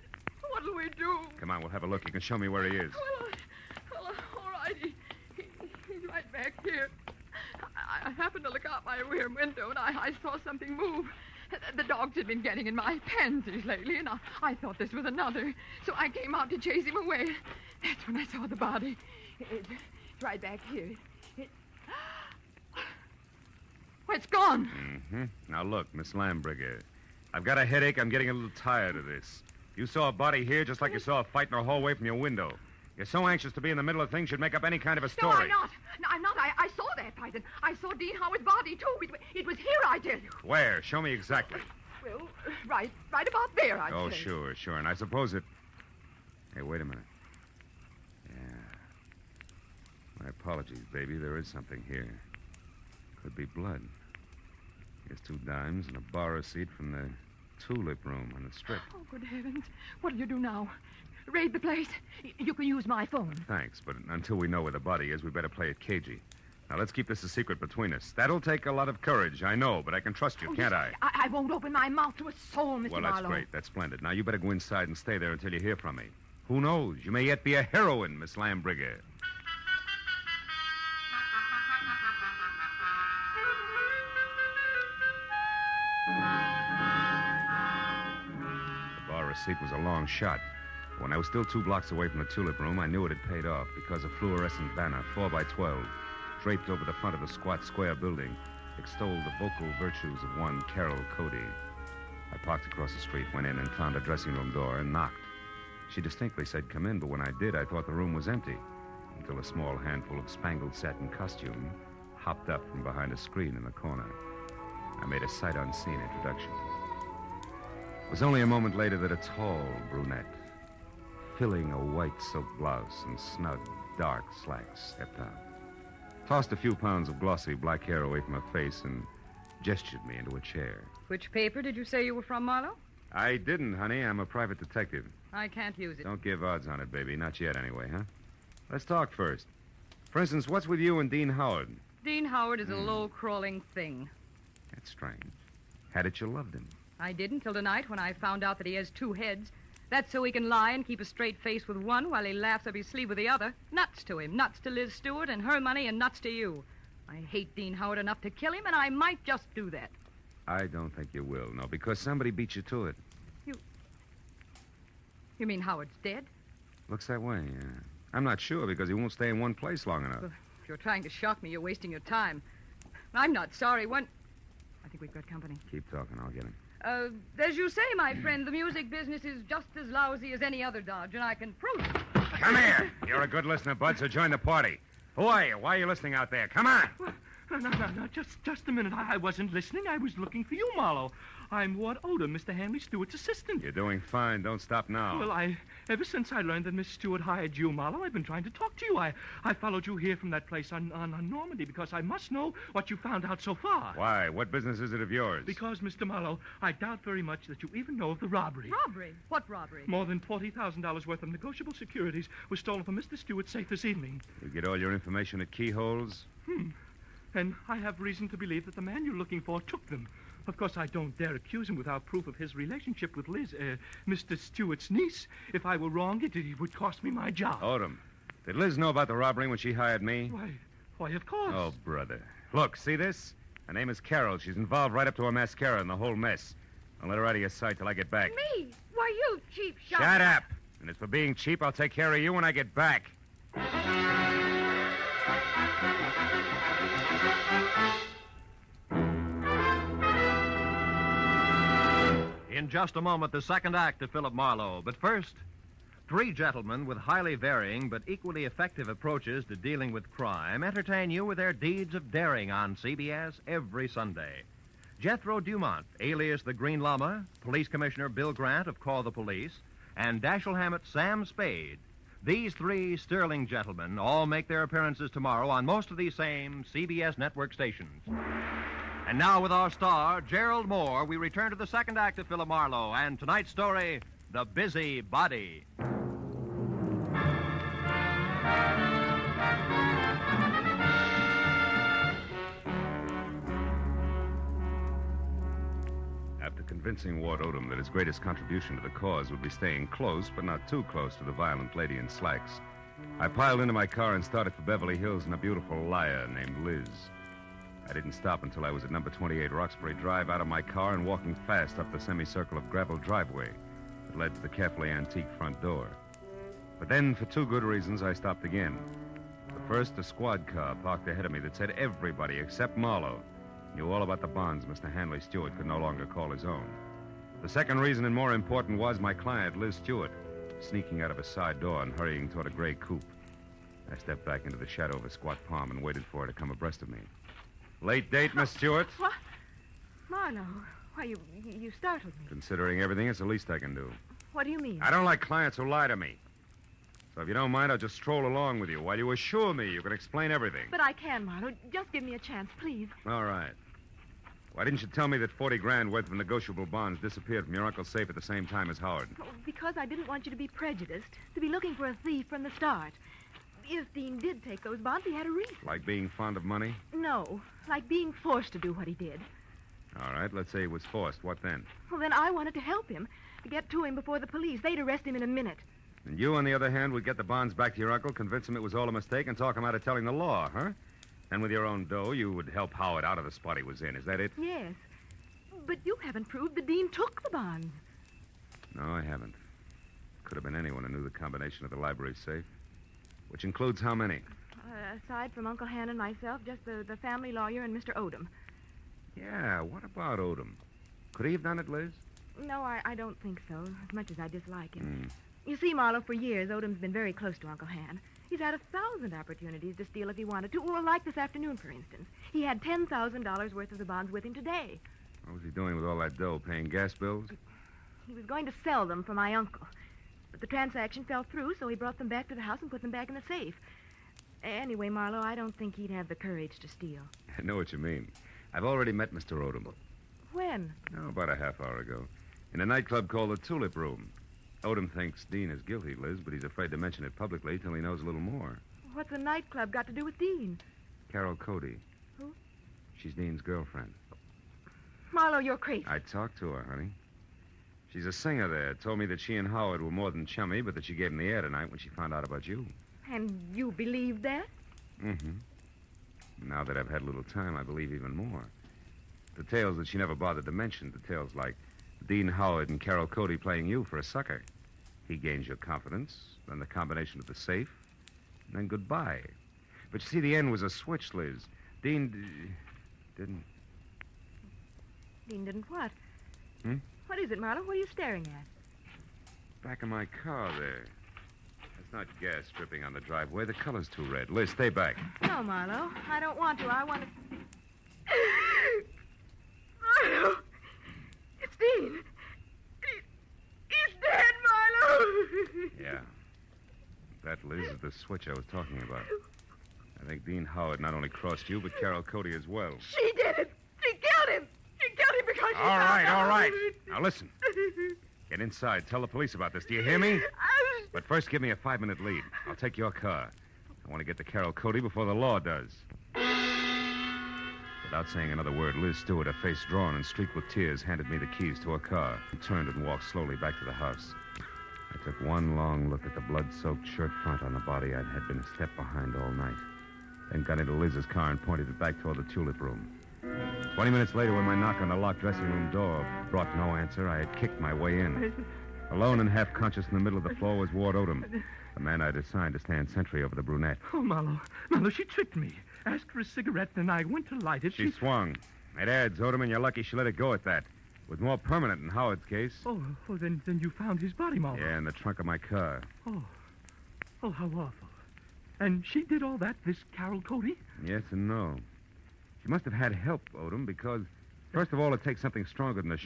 Speaker 12: What'll we do?
Speaker 10: Come on, we'll have a look. You can show me where he is.
Speaker 12: Well, all right. He's right back here. I happened to look out my rear window, and I saw something move. The dogs had been getting in my pansies lately, and I thought this was another. So I came out to chase him away. That's when I saw the body. It's right back here. It's gone.
Speaker 10: Mm-hmm. Now, look, Miss Lambrigger, I've got a headache. I'm getting a little tired of this. You saw a body here just like you saw a fight in a hallway from your window. You're so anxious to be in the middle of things, you'd make up any kind of a story.
Speaker 12: No, I'm not. No, I'm not. I saw that fight, and I saw Dean Howard's body, too. It was here, I tell you.
Speaker 10: Where? Show me exactly.
Speaker 12: Well, right about there, I'd
Speaker 10: Oh,
Speaker 12: say.
Speaker 10: sure. And I suppose it... Hey, wait a minute. Yeah. My apologies, baby. There is something here. Could be blood. Here's 2 dimes and a bar receipt from the tulip room on the strip.
Speaker 12: Oh, good heavens. What'll you do now? Raid the place? You can use my phone.
Speaker 10: Thanks, but until we know where the body is, we better play it cagey. Now, let's keep this a secret between us. That'll take a lot of courage, I know, but I can trust you, can't I?
Speaker 12: I won't open my mouth to a soul, Mr.
Speaker 10: Well,
Speaker 12: Marlowe.
Speaker 10: that's great. That's splendid. Now, you better go inside and stay there until you hear from me. Who knows? You may yet be a heroine, Miss Lambrigger. The bar receipt was a long shot. When I was still 2 blocks away from the tulip room, I knew it had paid off because a fluorescent banner, 4 by 12, draped over the front of the squat square building, extolled the vocal virtues of one Carol Cody. I parked across the street, went in and found a dressing room door and knocked. She distinctly said, "Come in," but when I did, I thought the room was empty, until a small handful of spangled satin costume hopped up from behind a screen in the corner. I made a sight-unseen introduction. It was only a moment later that a tall brunette, filling a white silk blouse and snug, dark slacks, stepped out. Tossed a few pounds of glossy black hair away from her face and gestured me into a chair.
Speaker 13: Which paper did you say you were from, Marlowe?
Speaker 10: I didn't, honey. I'm a private detective.
Speaker 13: I can't use it.
Speaker 10: Don't give odds on it, baby. Not yet, anyway, huh? Let's talk first. For instance, what's with you and Dean Howard?
Speaker 13: Dean Howard is a low-crawling thing.
Speaker 10: That's strange. Had it you loved him?
Speaker 13: I did until tonight when I found out that he has 2 heads. That's so he can lie and keep a straight face with one while he laughs up his sleeve with the other. Nuts to him. Nuts to Liz Stewart and her money, and nuts to you. I hate Dean Howard enough to kill him, and I might just do that.
Speaker 10: I don't think you will, no, because somebody beat you to it.
Speaker 13: You mean Howard's dead?
Speaker 10: Looks that way, yeah. I'm not sure because he won't stay in one place long enough.
Speaker 13: Well, if you're trying to shock me, you're wasting your time. I'm not sorry. I think we've got company.
Speaker 10: Keep talking. I'll get him.
Speaker 13: As you say, my friend, the music business is just as lousy as any other dodge, and I can prove it.
Speaker 10: Come here. You're a good listener, Bud, so join the party. Who are you? Why are you listening out there? Come on.
Speaker 16: No. Just a minute. I wasn't listening. I was looking for you, Marlowe. I'm Ward Odom, Mr. Hanley Stewart's assistant.
Speaker 10: You're doing fine. Don't stop now.
Speaker 16: Well, ever since I learned that Miss Stewart hired you, Marlowe, I've been trying to talk to you. I followed you here from that place on Normandy because I must know what you found out so far.
Speaker 10: Why? What business is it of yours?
Speaker 16: Because, Mr. Marlowe, I doubt very much that you even know of the robbery.
Speaker 13: Robbery? What robbery?
Speaker 16: More than $40,000 worth of negotiable securities was stolen from Mr. Stewart's safe this evening.
Speaker 10: You get all your information at keyholes?
Speaker 16: And I have reason to believe that the man you're looking for took them. Of course, I don't dare accuse him without proof of his relationship with Liz, Mr. Stewart's niece. If I were wrong, it would cost me my job.
Speaker 10: Odom, did Liz know about the robbery when she hired me?
Speaker 16: Why, of course.
Speaker 10: Oh, brother. Look, see this? Her name is Carol. She's involved right up to her mascara in the whole mess. I'll let her out of your sight till I get back.
Speaker 12: Me? Why, you cheap shot.
Speaker 10: Shut up! And as for being cheap, I'll take care of you when I get back.
Speaker 15: In just a moment, the second act of Philip Marlowe. But first, 3 gentlemen with highly varying but equally effective approaches to dealing with crime entertain you with their deeds of daring on CBS every Sunday. Jethro Dumont, alias the Green Llama, Police Commissioner Bill Grant of Call the Police, and Dashiell Hammett's Sam Spade. These 3 sterling gentlemen all make their appearances tomorrow on most of these same CBS network stations. And now with our star, Gerald Moore, we return to the second act of Philip Marlowe and tonight's story, The Busy Body.
Speaker 10: After convincing Ward Odom that his greatest contribution to the cause would be staying close, but not too close to the violent lady in slacks, I piled into my car and started for Beverly Hills in a beautiful liar named Liz. I didn't stop until I was at number 28 Roxbury Drive, out of my car and walking fast up the semicircle of gravel driveway that led to the carefully antique front door. But then, for two good reasons, I stopped again. The first, a squad car parked ahead of me that said everybody except Marlowe knew all about the bonds Mr. Hanley Stewart could no longer call his own. The second reason, and more important, was my client, Liz Stewart, sneaking out of a side door and hurrying toward a gray coupe. I stepped back into the shadow of a squat palm and waited for her to come abreast of me. Late date, Miss Stewart?
Speaker 7: What? Marlowe, why, you startled me.
Speaker 10: Considering everything, it's the least I can do.
Speaker 7: What do you mean?
Speaker 10: I don't like clients who lie to me. So if you don't mind, I'll just stroll along with you while you assure me you can explain everything.
Speaker 7: But I can, Marlowe. Just give me a chance, please.
Speaker 10: All right. Why didn't you tell me that 40 grand worth of negotiable bonds disappeared from your uncle's safe at the same time as Howard?
Speaker 7: Oh, because I didn't want you to be prejudiced, to be looking for a thief from the start. If Dean did take those bonds, he had a reason.
Speaker 10: Like being fond of money?
Speaker 7: No, like being forced to do what he did.
Speaker 10: All right, let's say he was forced. What then?
Speaker 7: Well, then I wanted to help him, to get to him before the police. They'd arrest him in a minute.
Speaker 10: And you, on the other hand, would get the bonds back to your uncle, convince him it was all a mistake, and talk him out of telling the law, huh? And with your own dough, you would help Howard out of the spot he was in. Is that it?
Speaker 7: Yes. But you haven't proved that Dean took the bonds.
Speaker 10: No, I haven't. Could have been anyone who knew the combination of the library safe. Which includes how many?
Speaker 7: Aside from Uncle Han and myself, just the family lawyer and Mr. Odom.
Speaker 10: Yeah, what about Odom? Could he have done it, Liz?
Speaker 7: No, I don't think so, as much as I dislike him. You see, Marlowe, for years, Odom's been very close to Uncle Han. He's had 1,000 opportunities to steal if he wanted to. Well, like this afternoon, for instance. He had $10,000 worth of the bonds with him today.
Speaker 10: What was he doing with all that dough? Paying gas bills?
Speaker 7: He was going to sell them for my uncle. But the transaction fell through, so he brought them back to the house and put them back in the safe. Anyway, Marlowe, I don't think he'd have the courage to steal.
Speaker 10: I know what you mean. I've already met Mr. Odom.
Speaker 7: When?
Speaker 10: Oh, about a half hour ago. In a nightclub called the Tulip Room. Odom thinks Dean is guilty, Liz, but he's afraid to mention it publicly till he knows a little more.
Speaker 7: What's a nightclub got to do with Dean?
Speaker 10: Carol Cody.
Speaker 7: Who?
Speaker 10: She's Dean's girlfriend.
Speaker 7: Marlowe, you're crazy.
Speaker 10: I talked to her, honey. She's a singer there. Told me that she and Howard were more than chummy, but that she gave him the air tonight when she found out about you.
Speaker 7: And you believe that?
Speaker 10: Mm-hmm. Now that I've had a little time, I believe even more. Details that she never bothered to mention. Details like Dean Howard and Carol Cody playing you for a sucker. He gains your confidence, then the combination of the safe, and then goodbye. But you see, the end was a switch, Liz. Dean didn't...
Speaker 7: Dean didn't what?
Speaker 10: Hmm?
Speaker 7: What is it, Marlowe? What are you staring at?
Speaker 10: Back of my car there. That's not gas dripping on the driveway. The color's too red. Liz, stay back.
Speaker 7: No, Marlowe. I don't want to. I want to... Marlowe! It's Dean. He's dead, Marlowe!
Speaker 10: Yeah. That, Liz, is the switch I was talking about. I think Dean Howard not only crossed you, but Carol Cody as well.
Speaker 7: She did it! She killed him! She killed him because she
Speaker 10: All right,
Speaker 7: found out.
Speaker 10: all right. Now, listen. Get inside. Tell the police about this. Do you hear me? But first, give me a 5-minute lead. I'll take your car. I want to get to Carol Cody before the law does. Without saying another word, Liz Stewart, her face drawn and streaked with tears, handed me the keys to her car and turned and walked slowly back to the house. I took one long look at the blood-soaked shirt front on the body I had been a step behind all night. Then got into Liz's car and pointed it back toward the tulip room. 20 minutes later, when my knock on the locked dressing room door brought no answer, I had kicked my way in. Alone and half-conscious in the middle of the floor was Ward Odom, the man I'd assigned to stand sentry over the brunette.
Speaker 16: Oh, Marlowe. Marlowe, she tricked me. Asked for a cigarette, and I went to light it.
Speaker 10: She swung. It adds, Odom, and you're lucky she let it go at that. It was more permanent in Howard's case.
Speaker 16: Oh, then you found his body, Marlowe.
Speaker 10: Yeah, in the trunk of my car.
Speaker 16: Oh, how awful. And she did all that, this Carol Cody?
Speaker 10: Yes and no. She must have had help, Odom, because first of all, it takes something stronger than a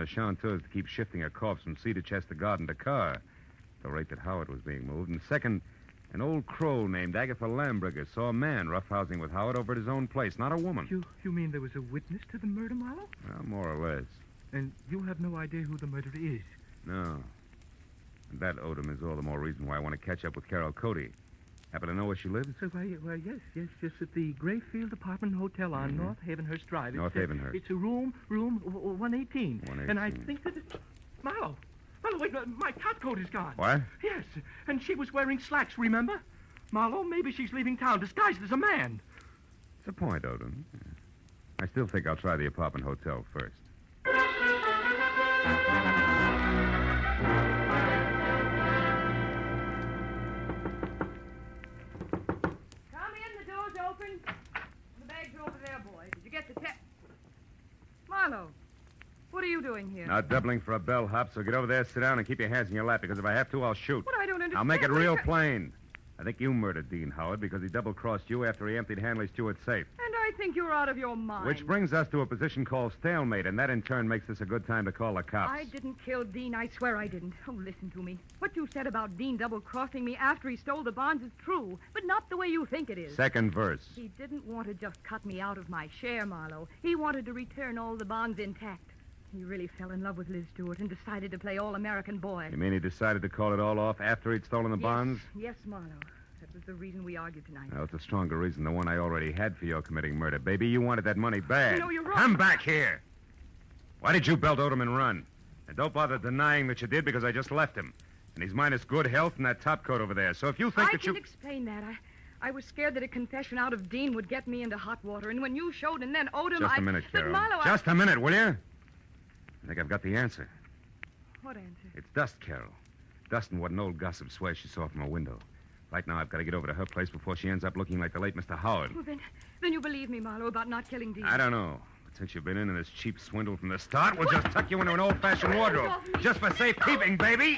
Speaker 10: chanteuse to keep shifting her corpse from sea to chest to garden to car at the rate that Howard was being moved. And second, an old crow named Agatha Lambriger saw a man roughhousing with Howard over at his own place, not a woman.
Speaker 16: You mean there was a witness to the murder, Marlowe?
Speaker 10: Well, more or less.
Speaker 16: And you have no idea who the murderer is?
Speaker 10: No. That, Odom, is all the more reason why I want to catch up with Carol Cody. Happen to know where she lives?
Speaker 16: Well, yes, at the Grayfield Apartment Hotel on North Havenhurst Drive.
Speaker 10: North Havenhurst.
Speaker 16: It's a room 118.
Speaker 10: 118.
Speaker 16: And I think that it's... Marlowe, wait, my top coat is gone.
Speaker 10: What?
Speaker 16: Yes, and she was wearing slacks, remember? Marlowe, maybe she's leaving town disguised as a man.
Speaker 10: It's a point, Odom. I still think I'll try the apartment hotel first.
Speaker 13: The bag's over there, boy. Did you get the Marlowe, what are you doing here?
Speaker 10: Not doubling for a bellhop, so get over there, sit down, and keep your hands in your lap, because if I have to, I'll shoot.
Speaker 13: What? I don't understand.
Speaker 10: I'll make it real plain. I think you murdered Dean Howard because he double-crossed you after he emptied Hanley Stewart's safe.
Speaker 13: And I think you're out of your mind.
Speaker 10: Which brings us to a position called stalemate, and that in turn makes this a good time to call the cops.
Speaker 13: I didn't kill Dean. I swear I didn't. Oh, listen to me. What you said about Dean double-crossing me after he stole the bonds is true, but not the way you think it is.
Speaker 10: Second verse.
Speaker 13: He didn't want to just cut me out of my share, Marlowe. He wanted to return all the bonds intact. He really fell in love with Liz Stewart and decided to play all-American boy.
Speaker 10: You mean he decided to call it all off after he'd stolen the bonds?
Speaker 13: Yes, Marlowe. That was the reason we argued tonight.
Speaker 10: Well, it's a stronger reason than the one I already had for your committing murder. Baby, you wanted that money bad.
Speaker 13: No, you're wrong.
Speaker 10: Come back here. Why did you belt Odom and run? And don't bother denying that you did, because I just left him. And he's minus good health and that top coat over there. So if you think
Speaker 13: I can explain that. I was scared that a confession out of Dean would get me into hot water. And when you showed and then Odom,
Speaker 10: Just a minute, Carol.
Speaker 13: But Marlowe,
Speaker 10: Just a minute, will you? I think I've got the answer.
Speaker 13: What answer?
Speaker 10: It's dust, Carol. Dust and what an old gossip swears she saw from her window. Right now, I've got to get over to her place before she ends up looking like the late Mr. Howard.
Speaker 13: Well, then you believe me, Marlowe, about not killing Dean.
Speaker 10: I don't know. But since you've been in this cheap swindle from the start, we'll just tuck you into an old-fashioned wardrobe. Just for safekeeping, baby.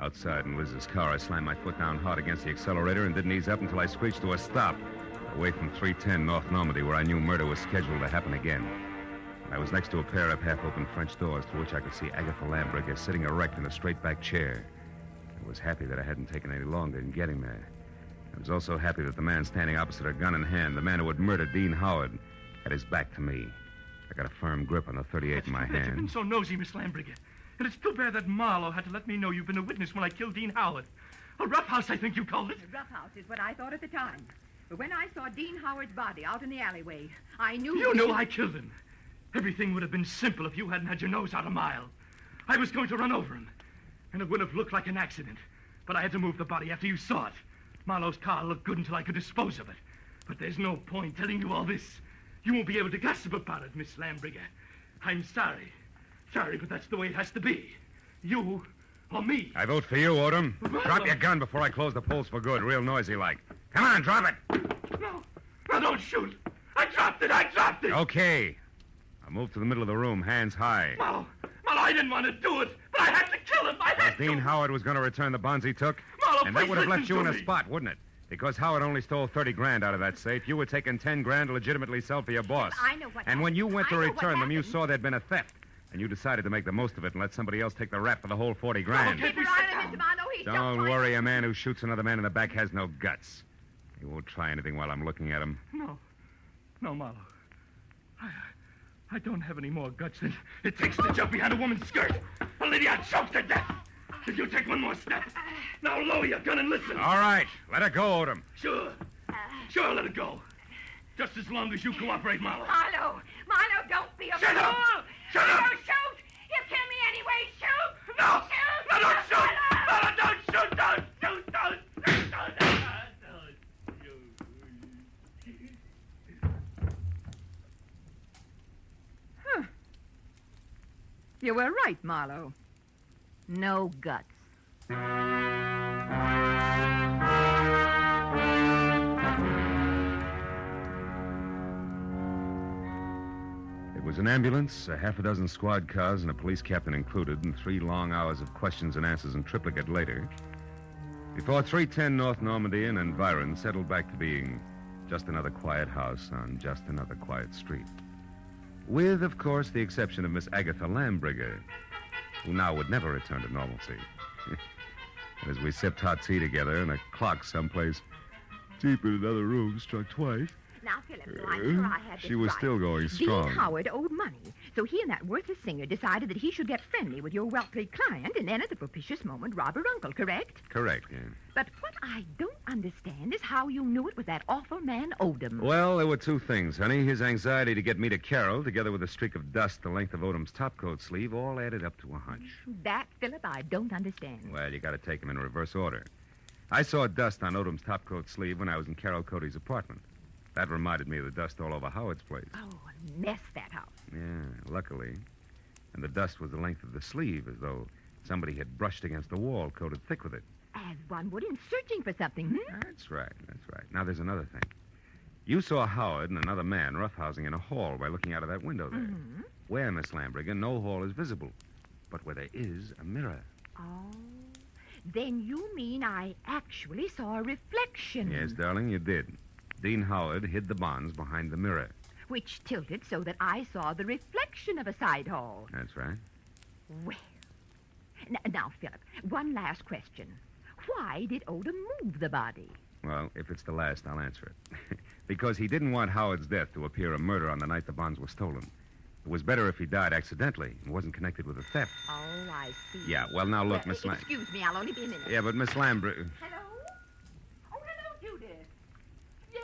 Speaker 10: Outside in Liz's car, I slammed my foot down hard against the accelerator and didn't ease up until I screeched to a stop, away from 310 North Normandy, where I knew murder was scheduled to happen again. I was next to a pair of half-open French doors through which I could see Agatha Lambricker sitting erect in a straight-back chair. I was happy that I hadn't taken any longer in getting there. I was also happy that the man standing opposite her, gun in hand, the man who had murdered Dean Howard, had his back to me. I got a firm grip on the .38 in my
Speaker 16: You've been
Speaker 10: hand.
Speaker 16: so nosy, Miss Lambricker. And it's too bad that Marlowe had to let me know you've been a witness when I killed Dean Howard. A roughhouse, I think you called it.
Speaker 12: A roughhouse is what I thought at the time. But when I saw Dean Howard's body out in the alleyway, I knew...
Speaker 16: You knew I killed him. Everything would have been simple if you hadn't had your nose out a mile. I was going to run over him, and it would have looked like an accident. But I had to move the body after you saw it. Marlowe's car looked good until I could dispose of it. But there's no point telling you all this. You won't be able to gossip about it, Miss Lambricker. I'm sorry. Sorry, but that's the way it has to be. You or me.
Speaker 10: I vote for you, Odom. Drop your gun before I close the polls for good, real noisy like. Come on, drop it.
Speaker 16: No, don't shoot. I dropped it.
Speaker 10: Okay. I'll move to the middle of the room, hands high.
Speaker 16: Marlowe, I didn't want to do it, but I had to kill him.
Speaker 10: Because Dean Howard was going to return the bonds he took.
Speaker 16: Marlowe,
Speaker 10: and that
Speaker 16: please
Speaker 10: would have left
Speaker 16: listen
Speaker 10: you in
Speaker 16: to
Speaker 10: a
Speaker 16: me.
Speaker 10: spot, wouldn't it? Because Howard only stole 30 grand out of that safe. You were taking 10 grand to legitimately sell for your boss.
Speaker 12: I know what
Speaker 10: And when you went to
Speaker 12: I know what
Speaker 10: return them, you
Speaker 12: happened.
Speaker 10: saw there'd been a theft. And you decided to make the most of it and let somebody else take the rap for the whole 40 grand.
Speaker 12: Keep your eye on Mr. Marlowe. He's
Speaker 10: Don't worry, a man who shoots another man in the back has no guts. He won't try anything while I'm looking at him.
Speaker 16: No, Marlowe. I don't have any more guts than it takes to jump behind a woman's skirt. A lady I choked to death. If you take one more step, now lower your gun and listen.
Speaker 10: All right, let it go, Odom.
Speaker 16: Sure, let it go. Just as long as you cooperate, Marlowe.
Speaker 12: Marlowe, don't be a
Speaker 16: Shut
Speaker 12: fool.
Speaker 16: up! Shut up!
Speaker 12: Don't shoot. You kill me anyway. Shoot.
Speaker 16: No!
Speaker 12: Shoot.
Speaker 16: No, don't shoot!
Speaker 12: Marlowe.
Speaker 16: No, don't shoot! Don't shoot!
Speaker 13: You were right, Marlowe. No guts.
Speaker 10: It was an ambulance, a half a dozen squad cars, and a police captain included, and 3 long hours of questions and answers in triplicate later, before 310 North Normandy and environs settled back to being just another quiet house on just another quiet street. With, of course, the exception of Miss Agatha Lambricker, who now would never return to normalcy. And as we sipped hot tea together and a clock someplace deep in another room struck twice.
Speaker 12: Now, Philip, so I'm sure I had this
Speaker 10: She was
Speaker 12: right.
Speaker 10: still going strong.
Speaker 12: Dean Howard owed money, so he and that worthless singer decided that he should get friendly with your wealthy client, and then at the propitious moment rob her uncle, correct?
Speaker 10: Correct, yeah.
Speaker 12: But what I don't understand is how you knew it was that awful man Odom.
Speaker 10: Well, there were two things, honey. His anxiety to get me to Carol, together with a streak of dust the length of Odom's topcoat sleeve, all added up to a hunch.
Speaker 12: That, Philip, I don't understand.
Speaker 10: Well, you got to take them in reverse order. I saw dust on Odom's topcoat sleeve when I was in Carol Cody's apartment. That reminded me of the dust all over Howard's place.
Speaker 12: Oh, a mess, that house.
Speaker 10: Yeah, luckily. And the dust was the length of the sleeve, as though somebody had brushed against the wall, coated thick with it.
Speaker 12: As one would in searching for something,
Speaker 10: That's right. Now, there's another thing. You saw Howard and another man roughhousing in a hall by looking out of that window there.
Speaker 12: Mm-hmm.
Speaker 10: Where, Miss Lambriger, no hall is visible, but where there is a mirror.
Speaker 12: Oh, then you mean I actually saw a reflection.
Speaker 10: Yes, darling, you did. Dean Howard hid the bonds behind the mirror.
Speaker 12: Which tilted so that I saw the reflection of a side hall.
Speaker 10: That's right.
Speaker 12: Well, now, Philip, one last question. Why did Odom move the body?
Speaker 10: Well, if it's the last, I'll answer it. Because he didn't want Howard's death to appear a murder on the night the bonds were stolen. It was better if he died accidentally and wasn't connected with a theft.
Speaker 12: Oh, I see.
Speaker 10: Yeah, well, now look, Miss Lam...
Speaker 12: Excuse me, I'll only be a minute.
Speaker 10: Yeah, but Miss Lambriger...
Speaker 12: Hello? Oh, hello, Judith. Yes.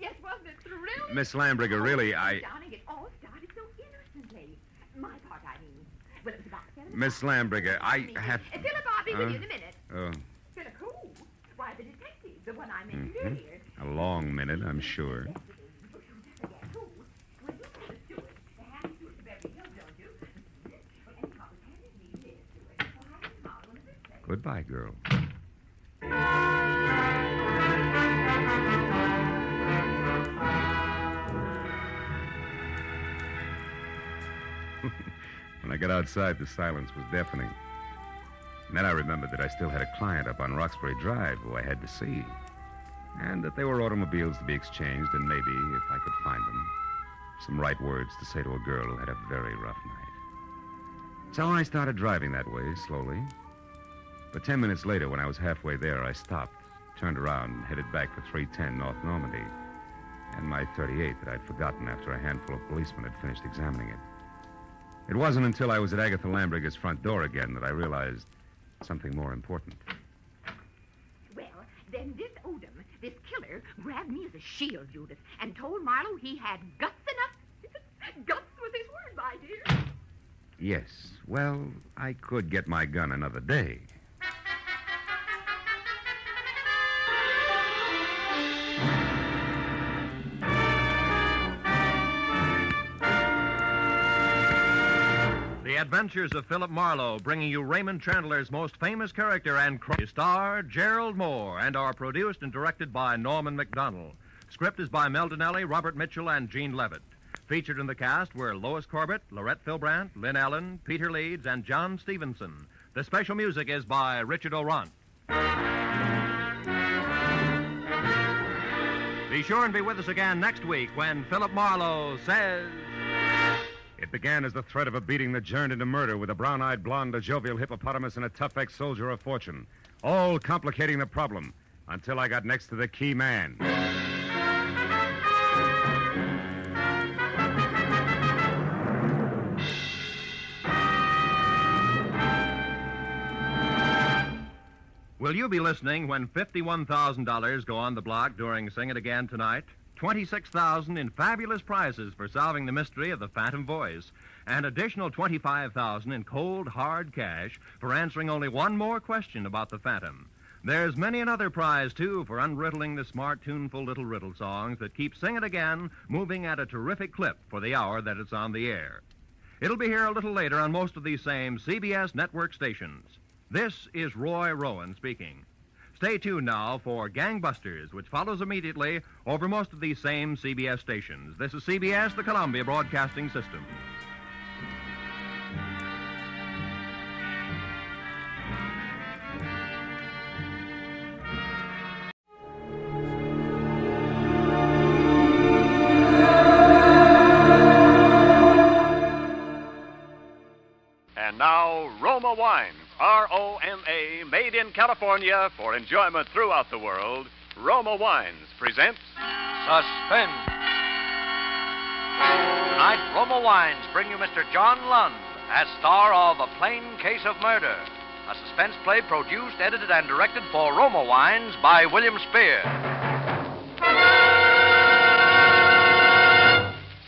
Speaker 12: Yes, wasn't it thrilling?
Speaker 10: Miss Lambriger, really,
Speaker 12: Darling, it all started so innocently. My part, I mean. Well, it was about 7
Speaker 10: Miss Lambriger, I have...
Speaker 12: Philip, I'll be with you in a minute.
Speaker 10: Oh,
Speaker 12: Philip, who? Why, the detective, the one I mentioned earlier.
Speaker 10: a long minute, I'm sure. Goodbye, girl. When I got outside, the silence was deafening. And then I remembered that I still had a client up on Roxbury Drive who I had to see. And that there were automobiles to be exchanged, and maybe, if I could find them, some right words to say to a girl who had a very rough night. So I started driving that way, slowly. But 10 minutes later, when I was halfway there, I stopped, turned around, and headed back for 310 North Normandy, and my .38 that I'd forgotten after a handful of policemen had finished examining it. It wasn't until I was at Agatha Lambriger's front door again that I realized something more important.
Speaker 12: Well, then this Odom, this killer, grabbed me as a shield, Judith, and told Marlowe he had guts enough. Guts was his word, my dear.
Speaker 10: Yes, well, I could get my gun another day.
Speaker 21: The Adventures of Philip Marlowe, bringing you Raymond Chandler's most famous character and star, Gerald Moore, and are produced and directed by Norman McDonald. Script is by Mel Donnelly, Robert Mitchell, and Gene Levitt. Featured in the cast were Lois Corbett, Lorette Philbrandt, Lynn Allen, Peter Leeds, and John Stevenson. The special music is by Richard Orant. Be sure and be with us again next week when Philip Marlowe says...
Speaker 10: It began as the threat of a beating that turned into murder with a brown-eyed blonde, a jovial hippopotamus, and a tough ex-soldier of fortune, all complicating the problem until I got next to the key man.
Speaker 21: Will you be listening when $51,000 go on the block during Sing It Again tonight? $26,000 in fabulous prizes for solving the mystery of the Phantom Voice, and additional $25,000 in cold, hard cash for answering only one more question about the Phantom. There's many another prize, too, for unriddling the smart, tuneful little riddle songs that keep Sing It Again moving at a terrific clip for the hour that it's on the air. It'll be here a little later on most of these same CBS network stations. This is Roy Rowan speaking. Stay tuned now for Gangbusters, which follows immediately over most of these same CBS stations. This is CBS, the Columbia Broadcasting System.
Speaker 5: And now, Roma Wines, R-O-M-A, made in California for enjoyment throughout the world. Roma Wines presents
Speaker 21: Suspense. Tonight, Roma Wines bring you Mr. John Lund as star of A Plain Case of Murder, a suspense play produced, edited, and directed for Roma Wines by William Spear.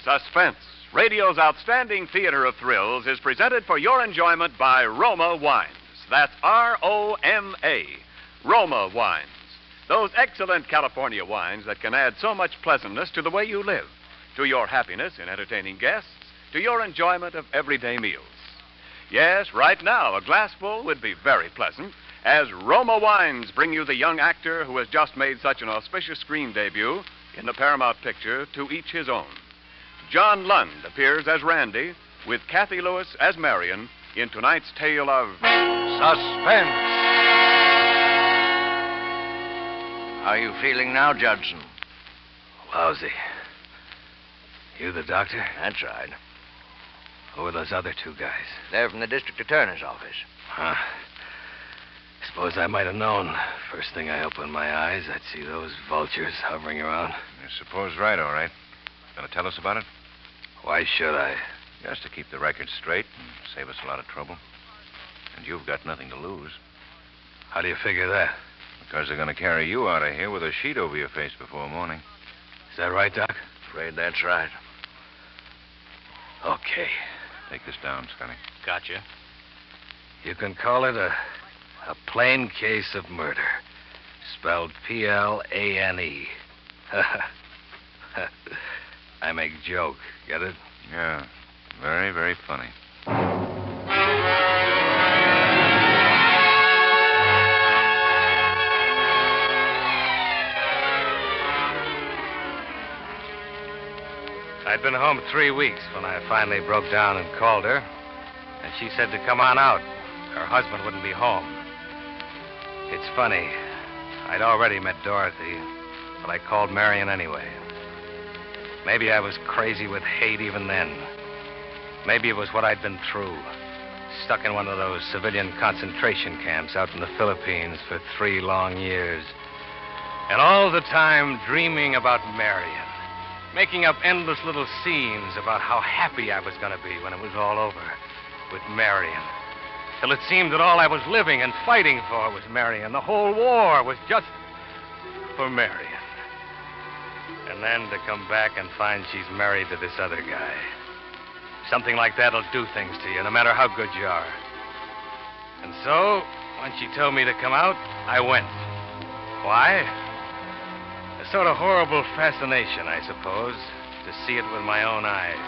Speaker 5: Suspense, radio's outstanding theater of thrills, is presented for your enjoyment by Roma Wines. That's R-O-M-A, Roma Wines. Those excellent California wines that can add so much pleasantness to the way you live, to your happiness in entertaining guests, to your enjoyment of everyday meals. Yes, right now, a glassful would be very pleasant, as Roma Wines bring you the young actor who has just made such an auspicious screen debut in the Paramount picture, To Each His Own. John Lund appears as Randy, with Kathy Lewis as Marion, in tonight's tale of Suspense.
Speaker 21: How are you feeling now, Judson?
Speaker 9: Lousy. You the doctor?
Speaker 21: That's right.
Speaker 9: Who are those other two guys?
Speaker 21: They're from the district attorney's office.
Speaker 9: Huh. Suppose I might have known. First thing I opened my eyes, I'd see those vultures hovering around.
Speaker 21: I suppose right, all right. Gonna tell us about it?
Speaker 9: Why should I?
Speaker 21: Just to keep the record straight and save us a lot of trouble. And you've got nothing to lose.
Speaker 9: How do you figure that?
Speaker 21: Because they're gonna carry you out of here with a sheet over your face before morning.
Speaker 9: Is that right, Doc?
Speaker 21: Afraid that's right.
Speaker 9: Okay.
Speaker 21: Take this down, Scotty.
Speaker 9: Gotcha. You can call it a plain case of murder. Spelled P-L-A-N-E. I make joke. Get it?
Speaker 21: Yeah. Very, very funny.
Speaker 9: I'd been home 3 weeks when I finally broke down and called her. And she said to come on out. Her husband wouldn't be home. It's funny. I'd already met Dorothy, but I called Marion anyway. Maybe I was crazy with hate even then. Maybe it was what I'd been through. Stuck in one of those civilian concentration camps out in the Philippines for 3 long years. And all the time dreaming about Marion. Making up endless little scenes about how happy I was going to be when it was all over with Marion. Till it seemed that all I was living and fighting for was Marion. The whole war was just for Marion. And then to come back and find she's married to this other guy. Something like that'll do things to you, no matter how good you are. And so, when she told me to come out, I went. Why? A sort of horrible fascination, I suppose, to see it with my own eyes.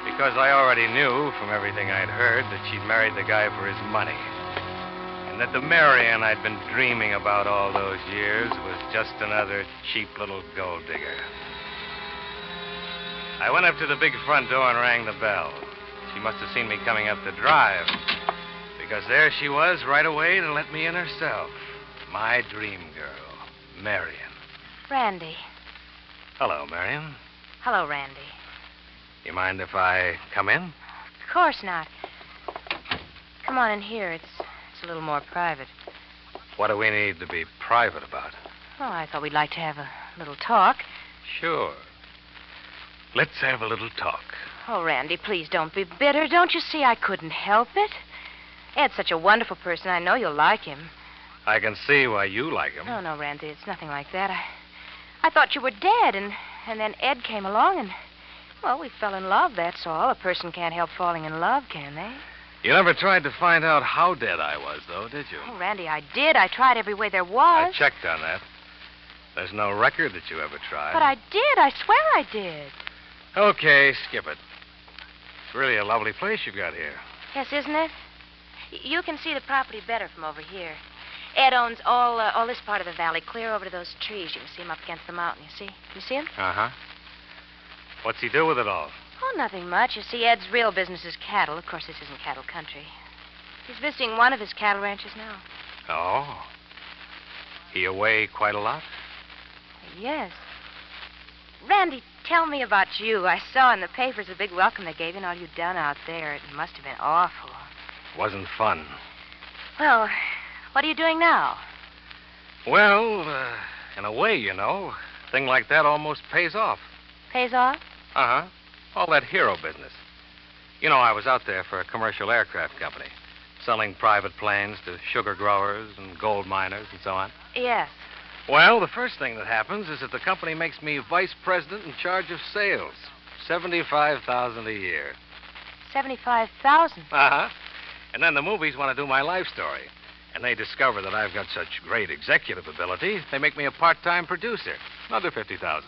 Speaker 9: Because I already knew from everything I'd heard that she'd married the guy for his money. And that the Marion I'd been dreaming about all those years was just another cheap little gold digger. I went up to the big front door and rang the bell. She must have seen me coming up the drive. Because there she was right away to let me in herself. My dream girl, Marion.
Speaker 2: Randy.
Speaker 9: Hello, Marion.
Speaker 2: Hello, Randy.
Speaker 9: You mind if I come in?
Speaker 2: Of course not. Come on in here. It's a little more private.
Speaker 9: What do we need to be private about?
Speaker 2: Oh, I thought we'd like to have a little talk.
Speaker 9: Sure. Let's have a little talk.
Speaker 2: Oh, Randy, please don't be bitter. Don't you see I couldn't help it? Ed's such a wonderful person. I know you'll like him.
Speaker 9: I can see why you like him.
Speaker 2: No, Randy, it's nothing like that. I thought you were dead, and then Ed came along, and, well, we fell in love, that's all. A person can't help falling in love, can they?
Speaker 9: You never tried to find out how dead I was, though, did you?
Speaker 2: Oh, Randy, I did. I tried every way there was.
Speaker 9: I checked on that. There's no record that you ever tried.
Speaker 2: But I did. I swear I did.
Speaker 9: Okay, skip it. It's really a lovely place you've got here.
Speaker 2: Yes, isn't it? You can see the property better from over here. Ed owns all this part of the valley, clear over to those trees. You can see him up against the mountain, you see? You see him?
Speaker 9: Uh-huh. What's he do with it all?
Speaker 2: Oh, nothing much. You see, Ed's real business is cattle. Of course, this isn't cattle country. He's visiting one of his cattle ranches now.
Speaker 9: Oh. He away quite a lot?
Speaker 2: Yes. Randy, tell me about you. I saw in the papers the big welcome they gave you and all you'd done out there. It must have been awful.
Speaker 9: Wasn't fun.
Speaker 2: Well, what are you doing now?
Speaker 9: Well, in a way, you know. thing like that almost pays off.
Speaker 2: Pays off?
Speaker 9: Uh-huh. All that hero business. You know, I was out there for a commercial aircraft company, selling private planes to sugar growers and gold miners and so on.
Speaker 2: Yes.
Speaker 9: Well, the first thing that happens is that the company makes me vice president in charge of sales. $75,000 a year.
Speaker 2: $75,000?
Speaker 9: Uh-huh. And then the movies want to do my life story. And they discover that I've got such great executive ability, they make me a part-time producer. Another $50,000.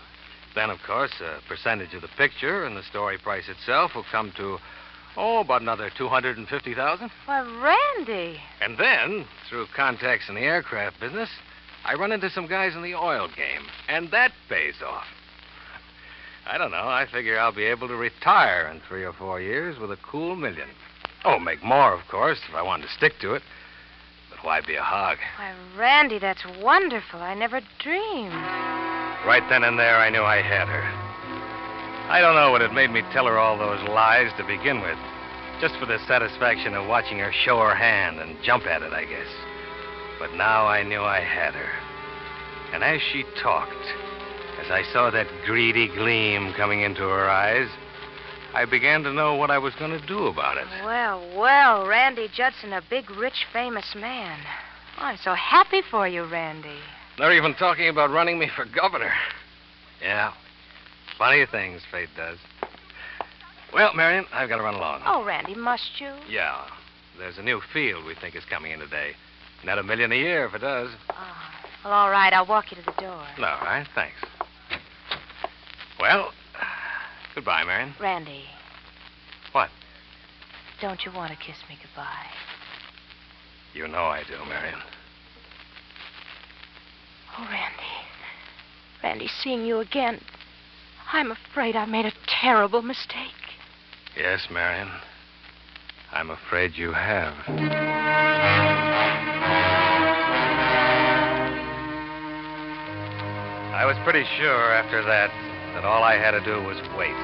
Speaker 9: Then, of course, a percentage of the picture and the story price itself will come to, about another $250,000.
Speaker 2: Why, Randy.
Speaker 9: And then, through contacts in the aircraft business, I run into some guys in the oil game, and that pays off. I don't know. I figure I'll be able to retire in 3 or 4 years with a cool $1 million. Oh, make more, of course, if I wanted to stick to it. But why be a hog?
Speaker 2: Why, Randy, that's wonderful. I never dreamed.
Speaker 9: Right then and there, I knew I had her. I don't know what had made me tell her all those lies to begin with. Just for the satisfaction of watching her show her hand and jump at it, I guess. But now I knew I had her. And as she talked, as I saw that greedy gleam coming into her eyes, I began to know what I was going to do about it.
Speaker 2: Well, well, Randy Judson, a big, rich, famous man. Oh, I'm so happy for you, Randy.
Speaker 9: They're even talking about running me for governor. Yeah. Funny things fate does. Well, Marion, I've got to run along.
Speaker 2: Oh, Randy, must you?
Speaker 9: Yeah. There's a new field we think is coming in today. Net $1 million a year if it does.
Speaker 2: Oh, well, all right. I'll walk you to the door.
Speaker 9: All right, thanks. Well, goodbye, Marion.
Speaker 2: Randy.
Speaker 9: What?
Speaker 2: Don't you want to kiss me goodbye?
Speaker 9: You know I do, Marion.
Speaker 2: Oh, Randy. Randy, seeing you again, I'm afraid I made a terrible mistake.
Speaker 9: Yes, Marion. I'm afraid you have. I was pretty sure after that all I had to do was wait.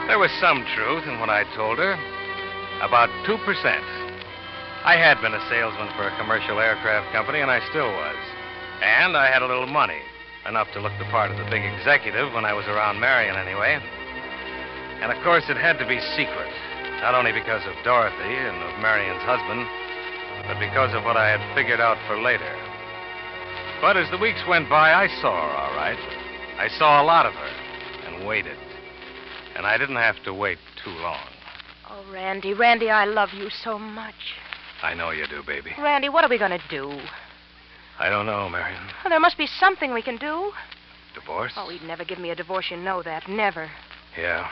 Speaker 9: There was some truth in what I told her. About 2%. I had been a salesman for a commercial aircraft company, and I still was. And I had a little money, enough to look the part of the big executive when I was around Marion anyway. And, of course, it had to be secret, not only because of Dorothy and of Marion's husband, but because of what I had figured out for later. But as the weeks went by, I saw her, all right. I saw a lot of her and waited. And I didn't have to wait too long.
Speaker 2: Oh, Randy, Randy, I love you so much.
Speaker 9: I know you do, baby.
Speaker 2: Randy, what are we going to do?
Speaker 9: I don't know, Marion.
Speaker 2: Well, there must be something we can do.
Speaker 9: Divorce?
Speaker 2: Oh, he'd never give me a divorce, you know that. Never.
Speaker 9: Yeah.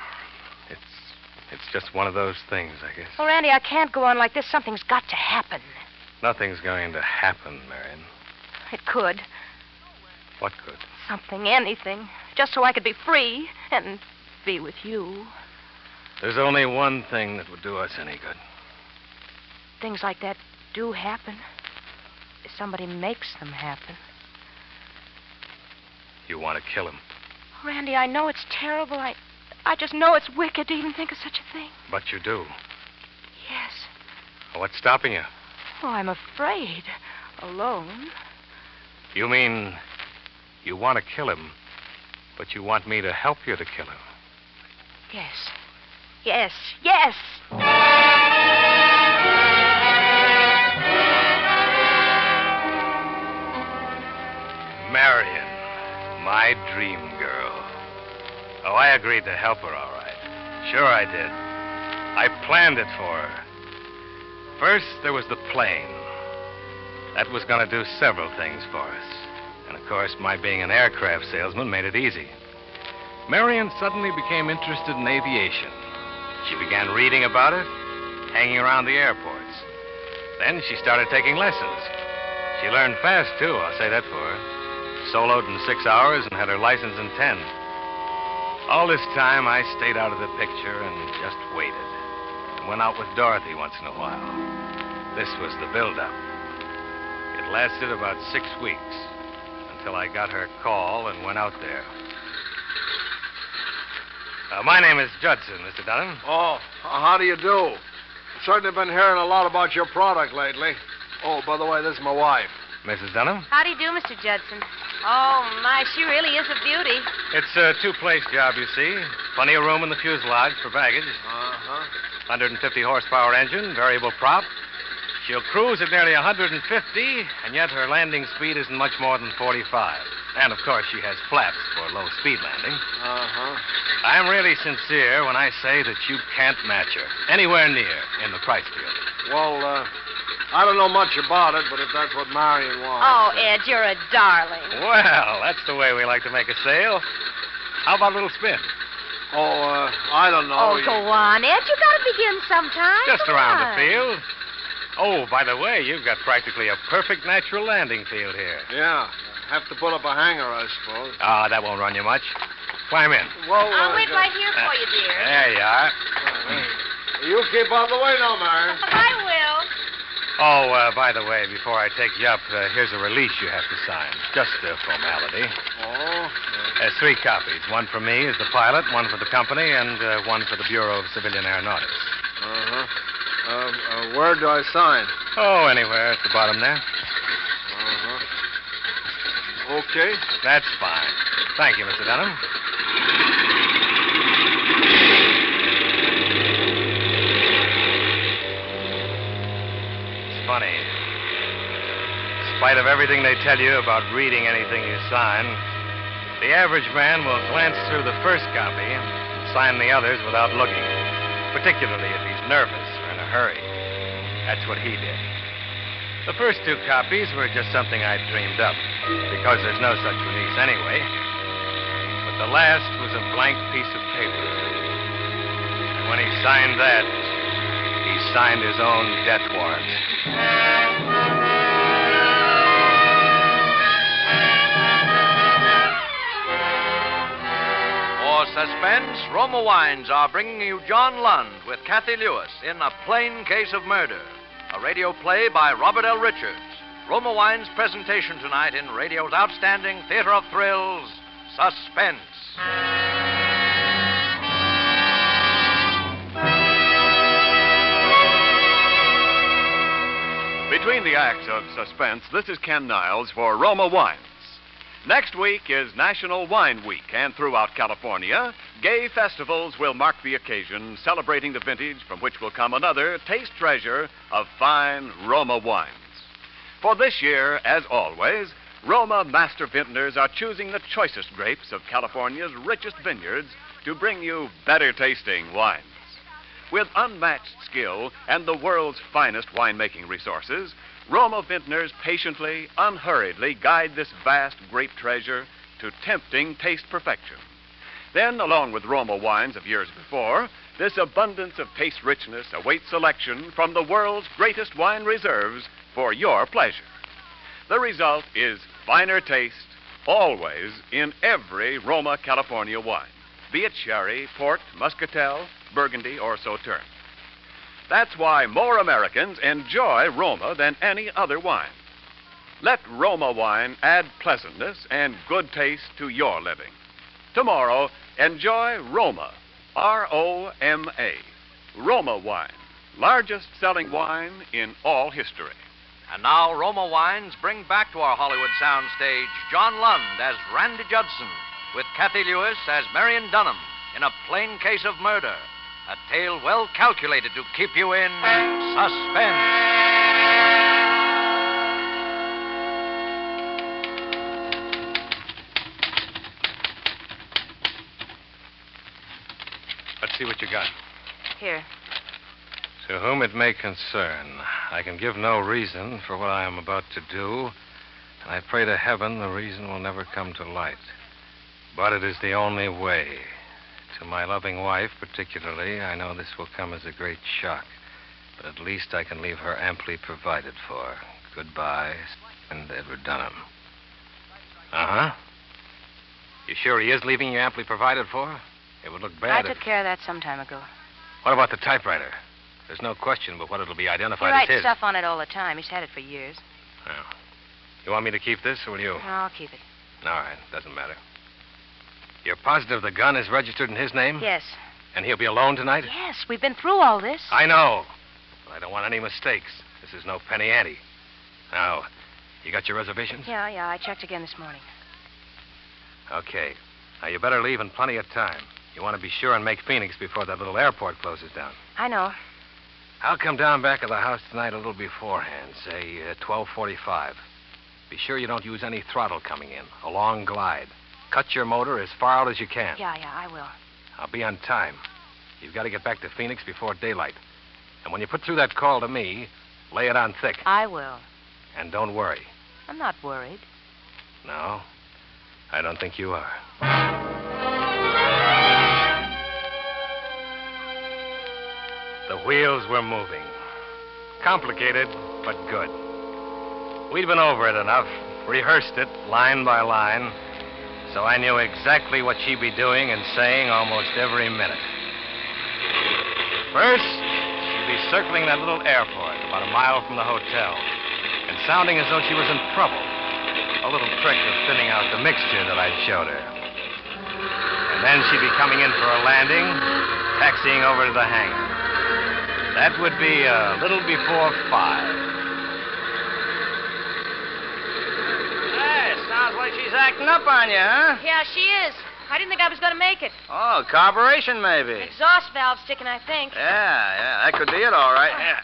Speaker 9: It's just one of those things, I guess.
Speaker 2: Well, Randy, I can't go on like this. Something's got to happen.
Speaker 9: Nothing's going to happen, Marion.
Speaker 2: It could.
Speaker 9: What could?
Speaker 2: Something, anything. Just so I could be free and be with you.
Speaker 9: There's only one thing that would do us any good.
Speaker 2: Things like that do happen. If somebody makes them happen.
Speaker 9: You want to kill him.
Speaker 2: Randy, I know it's terrible. I just know it's wicked to even think of such a thing.
Speaker 9: But you do.
Speaker 2: Yes.
Speaker 9: What's stopping you?
Speaker 2: Oh, I'm afraid. Alone.
Speaker 9: You mean you want to kill him, but you want me to help you to kill him?
Speaker 2: Yes. Yes. Yes!
Speaker 9: Marion, my dream girl. Oh, I agreed to help her, all right. Sure I did. I planned it for her. First, there was the plane. That was going to do several things for us. And, of course, my being an aircraft salesman made it easy. Marion suddenly became interested in aviation. She began reading about it, hanging around the airports. Then she started taking lessons. She learned fast, too, I'll say that for her. Soloed in 6 hours and had her license in 10. All this time, I stayed out of the picture and just waited. And went out with Dorothy once in a while. This was the build-up. It lasted about 6 weeks until I got her call and went out there. My name is Judson, Mr. Dunham.
Speaker 17: Oh, how do you do? I've certainly been hearing a lot about your product lately. Oh, by the way, this is my wife.
Speaker 9: Mrs. Dunham?
Speaker 2: How do you do, Mr. Judson? Oh, my, she really is a beauty.
Speaker 9: It's a two-place job, you see. Plenty of room in the fuselage for baggage.
Speaker 17: Uh-huh.
Speaker 9: 150 horsepower engine, variable prop. She'll cruise at nearly 150, and yet her landing speed isn't much more than 45. And, of course, she has flaps for low-speed landing.
Speaker 17: Uh-huh.
Speaker 9: I'm really sincere when I say that you can't match her anywhere near in the price field.
Speaker 17: Well, I don't know much about it, but if that's what Marion wants.
Speaker 2: Oh, Ed, you're a darling.
Speaker 9: Well, that's the way we like to make a sale. How about a little spin?
Speaker 17: Oh, I don't know.
Speaker 2: Oh, go on, Ed. You gotta begin sometime.
Speaker 9: Just
Speaker 2: Come
Speaker 9: around
Speaker 2: on.
Speaker 9: the field. Oh, by the way, you've got practically a perfect natural landing field here.
Speaker 17: Yeah. Have to put up a hangar, I suppose.
Speaker 9: Ah, that won't run you much. Climb in.
Speaker 17: Well,
Speaker 2: I'll wait right here for you, dear.
Speaker 9: There you are.
Speaker 17: You keep out of the way now, Marion.
Speaker 2: I will.
Speaker 9: Oh, by the way, before I take you up, here's a release you have to sign. Just a formality.
Speaker 17: Oh?
Speaker 9: There's 3 copies. One for me as the pilot, one for the company, and one for the Bureau of Civilian Aeronautics.
Speaker 17: Uh-huh. Where do I sign?
Speaker 9: Oh, anywhere at the bottom there.
Speaker 17: Uh-huh. Okay.
Speaker 9: That's fine. Thank you, Mr. Dunham. It's funny. In spite of everything they tell you about reading anything you sign, the average man will glance through the first copy and sign the others without looking, particularly if he's nervous or in a hurry. That's what he did. The first 2 copies were just something I'd dreamed up, because there's no such release anyway. But the last was a blank piece of paper. And when he signed that, he signed his own death warrant.
Speaker 22: For Suspense, Roma Wines are bringing you John Lund with Kathy Lewis in A Plain Case of Murder, a radio play by Robert L. Richards. Roma Wines' presentation tonight in radio's outstanding theater of thrills, Suspense.
Speaker 5: Between the acts of Suspense, this is Ken Niles for Roma Wines. Next week is National Wine Week, and throughout California, gay festivals will mark the occasion, celebrating the vintage from which will come another taste treasure of fine Roma wines. For this year, as always, Roma master vintners are choosing the choicest grapes of California's richest vineyards to bring you better tasting wines. With unmatched skill and the world's finest winemaking resources, Roma vintners patiently, unhurriedly guide this vast grape treasure to tempting taste perfection. Then, along with Roma wines of years before, this abundance of taste richness awaits selection from the world's greatest wine reserves for your pleasure. The result is finer taste, always in every Roma California wine, be it sherry, port, muscatel, Burgundy, or Sauterne. That's why more Americans enjoy Roma than any other wine. Let Roma wine add pleasantness and good taste to your living. Tomorrow, enjoy Roma, R-O-M-A. Roma wine, largest selling wine in all history.
Speaker 22: And now, Roma Wines bring back to our Hollywood soundstage John Lund as Randy Judson, with Kathy Lewis as Marion Dunham in A Plain Case of Murder, a tale well calculated to keep you in suspense.
Speaker 9: Let's see what you got.
Speaker 2: Here.
Speaker 9: To whom it may concern, I can give no reason for what I am about to do, and I pray to heaven the reason will never come to light. But it is the only way. To my loving wife, particularly, I know this will come as a great shock, but at least I can leave her amply provided for. Goodbye, and Edward Dunham. Uh-huh. You sure he is leaving you amply provided for? It would look
Speaker 2: I
Speaker 9: bad
Speaker 2: took care of that some time ago.
Speaker 9: What about the typewriter? There's no question but what it'll be
Speaker 2: He
Speaker 9: identified as
Speaker 2: writes
Speaker 9: his.
Speaker 2: stuff on it all the time. He's had it for years.
Speaker 9: Oh. You want me to keep this, or will you?
Speaker 2: No, I'll keep it.
Speaker 9: All right, doesn't matter. You're positive the gun is registered in his name?
Speaker 2: Yes.
Speaker 9: And he'll be alone tonight?
Speaker 2: Yes, we've been through all this.
Speaker 9: I know. But I don't want any mistakes. This is no penny ante. Now, You got your reservations?
Speaker 2: Yeah, I checked again this morning.
Speaker 9: Okay. Now, you better leave in plenty of time. You want to be sure and make Phoenix before that little airport closes down.
Speaker 2: I know.
Speaker 9: I'll come down back of the house tonight a little beforehand, say 12:45. Be sure you don't use any throttle coming in. A long glide. Cut your motor as far out as you can.
Speaker 2: Yeah, I will.
Speaker 9: I'll be on time. You've got to get back to Phoenix before daylight. And when you put through that call to me, lay it on thick.
Speaker 2: I will.
Speaker 9: And don't worry.
Speaker 2: I'm not worried.
Speaker 9: No, I don't think you are. The wheels were moving. Complicated, but good. We'd been over it enough, rehearsed it line by line, so I knew exactly what she'd be doing and saying almost every minute. First, she'd be circling that little airport about a mile from the hotel and sounding as though she was in trouble. A little trick of thinning out the mixture that I'd showed her. And then she'd be coming in for a landing, taxiing over to the hangar. That would be a little before 5.
Speaker 3: Hey, sounds like she's acting up on you, huh?
Speaker 2: Yeah, she is. I didn't think I was going to make it.
Speaker 3: Oh, carburation, maybe.
Speaker 2: Exhaust valve sticking, I think.
Speaker 3: Yeah, that could be it, all right. Yeah.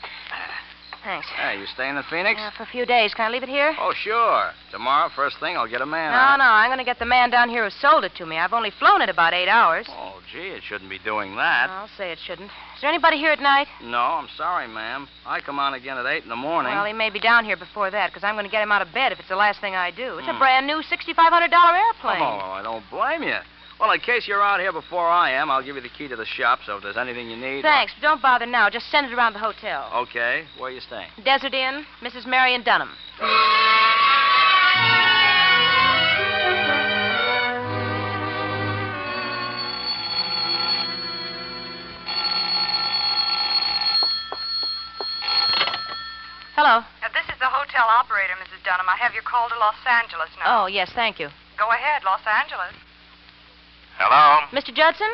Speaker 2: Thanks.
Speaker 3: Hey, you staying in Phoenix?
Speaker 2: Yeah, for a few days. Can I leave it here?
Speaker 3: Oh, sure. Tomorrow, first thing, I'll get a man.
Speaker 2: No, I'm going to get the man down here who sold it to me. I've only flown it about 8 hours.
Speaker 3: Oh, gee, it shouldn't be doing that.
Speaker 2: I'll say it shouldn't. Is there anybody here at night?
Speaker 3: No, I'm sorry, ma'am. I come on again at 8 in the morning.
Speaker 2: Well, he may be down here before that, because I'm going to get him out of bed if it's the last thing I do. It's a brand new $6,500 airplane.
Speaker 3: Oh, I don't blame you. Well, in case you're out here before I am, I'll give you the key to the shop, so if there's anything you need...
Speaker 2: Thanks, but don't bother now. Just send it around the hotel.
Speaker 3: Okay. Where are you staying?
Speaker 2: Desert Inn, Mrs. Marion Dunham. Hello.
Speaker 19: This is the hotel operator, Mrs. Dunham. I have your call to Los Angeles now.
Speaker 2: Oh, yes, thank you.
Speaker 19: Go ahead, Los Angeles.
Speaker 9: Hello?
Speaker 2: Mr. Judson,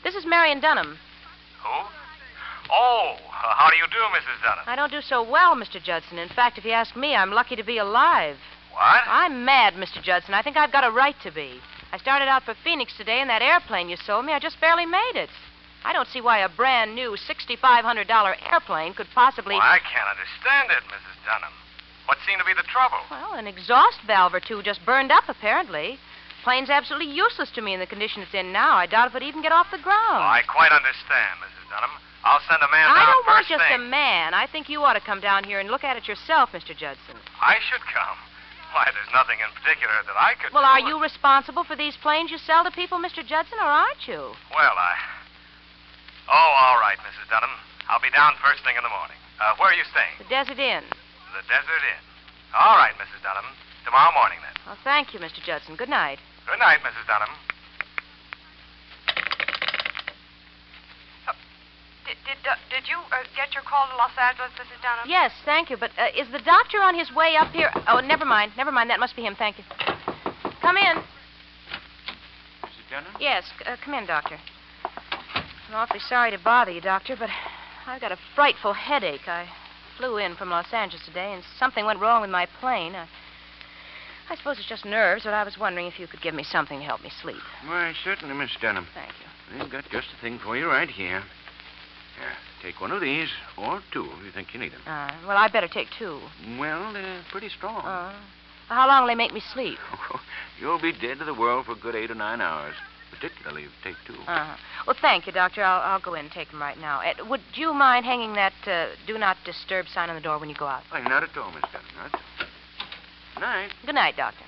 Speaker 2: this is Marion Dunham.
Speaker 9: Who? Oh, how do you do, Mrs. Dunham?
Speaker 2: I don't do so well, Mr. Judson. In fact, if you ask me, I'm lucky to be alive.
Speaker 9: What?
Speaker 2: I'm mad, Mr. Judson. I think I've got a right to be. I started out for Phoenix today in that airplane you sold me. I just barely made it. I don't see why a brand new $6,500 airplane could possibly...
Speaker 9: Well, I can't understand it, Mrs. Dunham. What seemed to be the trouble?
Speaker 2: Well, an exhaust valve or two just burned up, apparently. Plane's absolutely useless to me in the condition it's in now. I doubt if it'd even get off the ground.
Speaker 9: Oh, I quite understand, Mrs. Dunham. I'll send a man down
Speaker 2: I don't want
Speaker 9: first
Speaker 2: just
Speaker 9: thing.
Speaker 2: a man. I think you ought to come down here and look at it yourself, Mr. Judson.
Speaker 9: I should come. Why, there's nothing in particular that I could
Speaker 2: Well,
Speaker 9: do.
Speaker 2: are you responsible for these planes you sell to people, Mr. Judson, or aren't you?
Speaker 9: Well, Oh, all right, Mrs. Dunham. I'll be down first thing in the morning. Where are you staying?
Speaker 2: The Desert Inn.
Speaker 9: The Desert Inn. All right, Mrs. Dunham. Tomorrow morning, then.
Speaker 2: Well, thank you, Mr. Judson. Good night.
Speaker 9: Good night, Mrs. Dunham.
Speaker 19: Did you get your call to Los Angeles, Mrs. Dunham?
Speaker 2: Yes, thank you. But is the doctor on his way up here? Oh, never mind. Never mind. That must be him. Thank you. Come in.
Speaker 3: Mrs. Dunham?
Speaker 2: Yes, come in, doctor. I'm awfully sorry to bother you, doctor, but I've got a frightful headache. I flew in from Los Angeles today, and something went wrong with my plane. I suppose it's just nerves, but I was wondering if you could give me something to help me sleep.
Speaker 3: Why, certainly, Miss Dunham.
Speaker 2: Thank you.
Speaker 3: I've got just the thing for you right here. Here, take one of these, or two if you think you need them.
Speaker 2: Well, I better take two.
Speaker 3: Well, they're pretty strong.
Speaker 2: How long will they make me sleep?
Speaker 3: You'll be dead to the world for a good 8 or 9 hours. Particularly if you take two.
Speaker 2: Well, thank you, doctor. I'll go in and take them right now. Would you mind hanging that do not disturb sign on the door when you go out?
Speaker 3: Why, not at all, Miss Dunham. Not at all. Good night.
Speaker 2: Good night, doctor.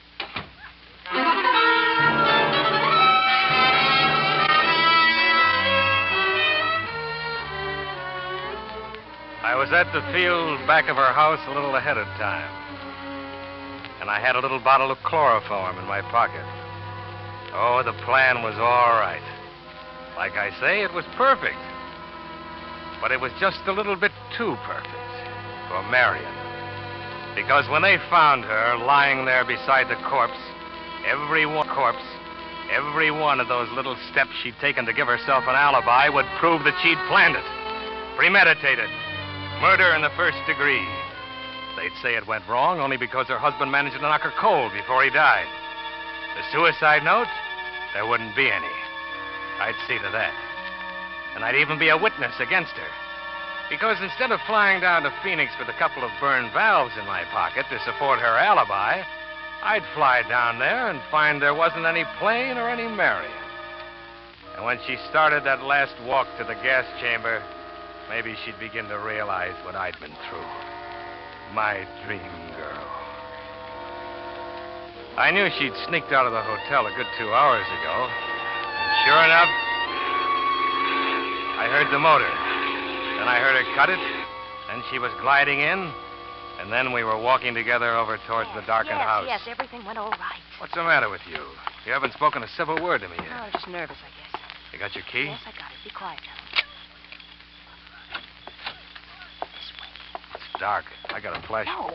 Speaker 9: I was at the field back of our house a little ahead of time. And I had a little bottle of chloroform in my pocket. Oh, the plan was all right. Like I say, it was perfect. But it was just a little bit too perfect for Marion. Because when they found her lying there beside the corpse, every one of those little steps she'd taken to give herself an alibi would prove that she'd planned it. Premeditated. Murder in the first degree. They'd say it went wrong only because her husband managed to knock her cold before he died. The suicide note? There wouldn't be any. I'd see to that. And I'd even be a witness against her. Because instead of flying down to Phoenix with a couple of burned valves in my pocket to support her alibi, I'd fly down there and find there wasn't any plane or any Marion. And when she started that last walk to the gas chamber, maybe she'd begin to realize what I'd been through. My dream girl. I knew she'd sneaked out of the hotel a good 2 hours ago. And sure enough, I heard the motor. Then I heard her cut it. Then she was gliding in. And then we were walking together over towards the darkened house.
Speaker 2: Yes, everything went all right.
Speaker 9: What's the matter with you? You haven't spoken a civil word to me yet.
Speaker 2: Oh, just nervous, I guess.
Speaker 9: You got your key?
Speaker 2: Yes, I got it. Be quiet now.
Speaker 9: It's dark. I got a flash.
Speaker 2: No.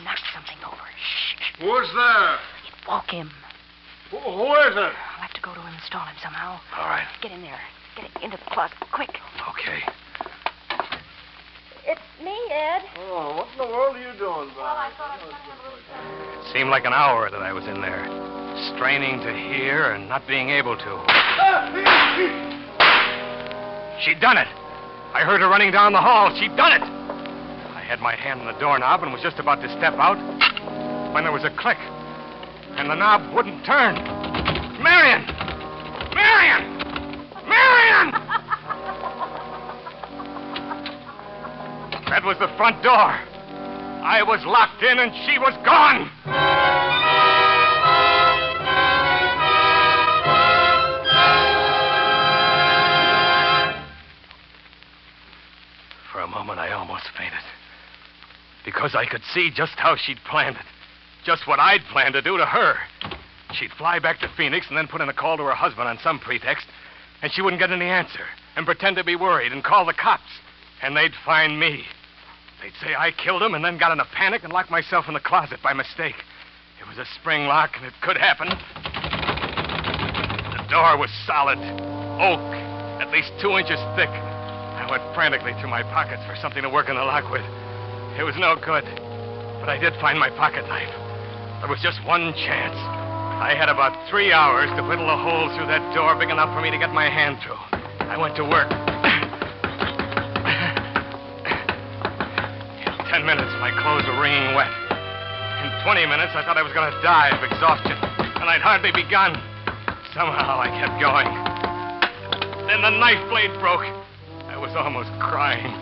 Speaker 2: Knocked something over. Shh.
Speaker 17: Who's there?
Speaker 2: Woke him.
Speaker 17: Who is it?
Speaker 2: I'll have to go to him and stall him somehow.
Speaker 9: All right.
Speaker 2: Get in there. Get into the closet. Quick.
Speaker 9: Okay.
Speaker 2: It's me, Ed.
Speaker 17: Oh, what in the world are you doing, Bob?
Speaker 9: It seemed like an hour that I was in there, straining to hear and not being able to. She'd done it. I heard her running down the hall. She'd done it. I had my hand on the doorknob and was just about to step out when there was a click, and the knob wouldn't turn. Marion! Marion! Marion! That was the front door. I was locked in and she was gone. For a moment, I almost fainted. Because I could see just how she'd planned it. Just what I'd planned to do to her. She'd fly back to Phoenix and then put in a call to her husband on some pretext, and she wouldn't get any answer, and pretend to be worried and call the cops. And they'd find me. They'd say I killed him and then got in a panic and locked myself in the closet by mistake. It was a spring lock, and it could happen. The door was solid. Oak, at least 2 inches thick. I went frantically through my pockets for something to work in the lock with. It was no good. But I did find my pocket knife. There was just one chance. I had about 3 hours to whittle a hole through that door big enough for me to get my hand through. I went to work. In 10 minutes, my clothes were wringing wet. In 20 minutes, I thought I was going to die of exhaustion, and I'd hardly begun. Somehow, I kept going. Then the knife blade broke. I was almost crying.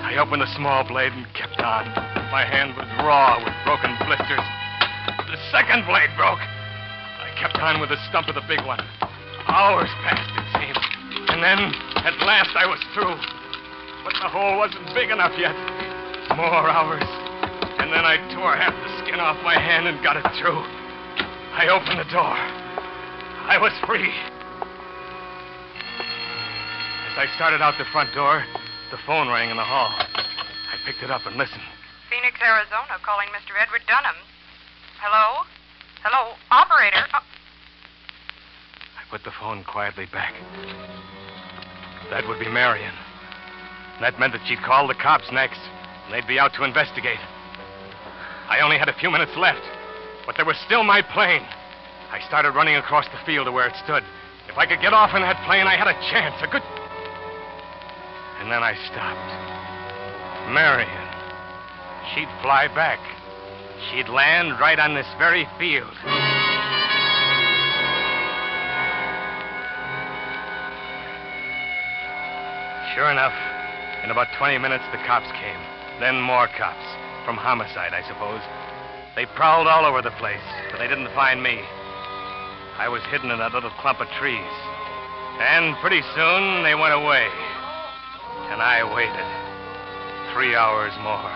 Speaker 9: I opened the small blade and kept on. My hand was raw with broken blisters. The second blade broke. I kept on with the stump of the big one. Hours passed, it seemed. And then, at last, I was through. But the hole wasn't big enough yet. More hours. And then I tore half the skin off my hand and got it through. I opened the door. I was free. As I started out the front door, the phone rang in the hall. I picked it up and listened.
Speaker 19: Phoenix, Arizona, calling Mr. Edward Dunham. Hello? Hello? Operator?
Speaker 9: I put the phone quietly back. That would be Marion. That meant that she'd call the cops next, and they'd be out to investigate. I only had a few minutes left, but there was still my plane. I started running across the field to where it stood. If I could get off in that plane, I had a chance, a good... And then I stopped. Marion. She'd fly back. She'd land right on this very field. Sure enough, in about 20 minutes, the cops came. Then more cops. From homicide, I suppose. They prowled all over the place, but they didn't find me. I was hidden in that little clump of trees. And pretty soon, they went away. And I waited. 3 hours more.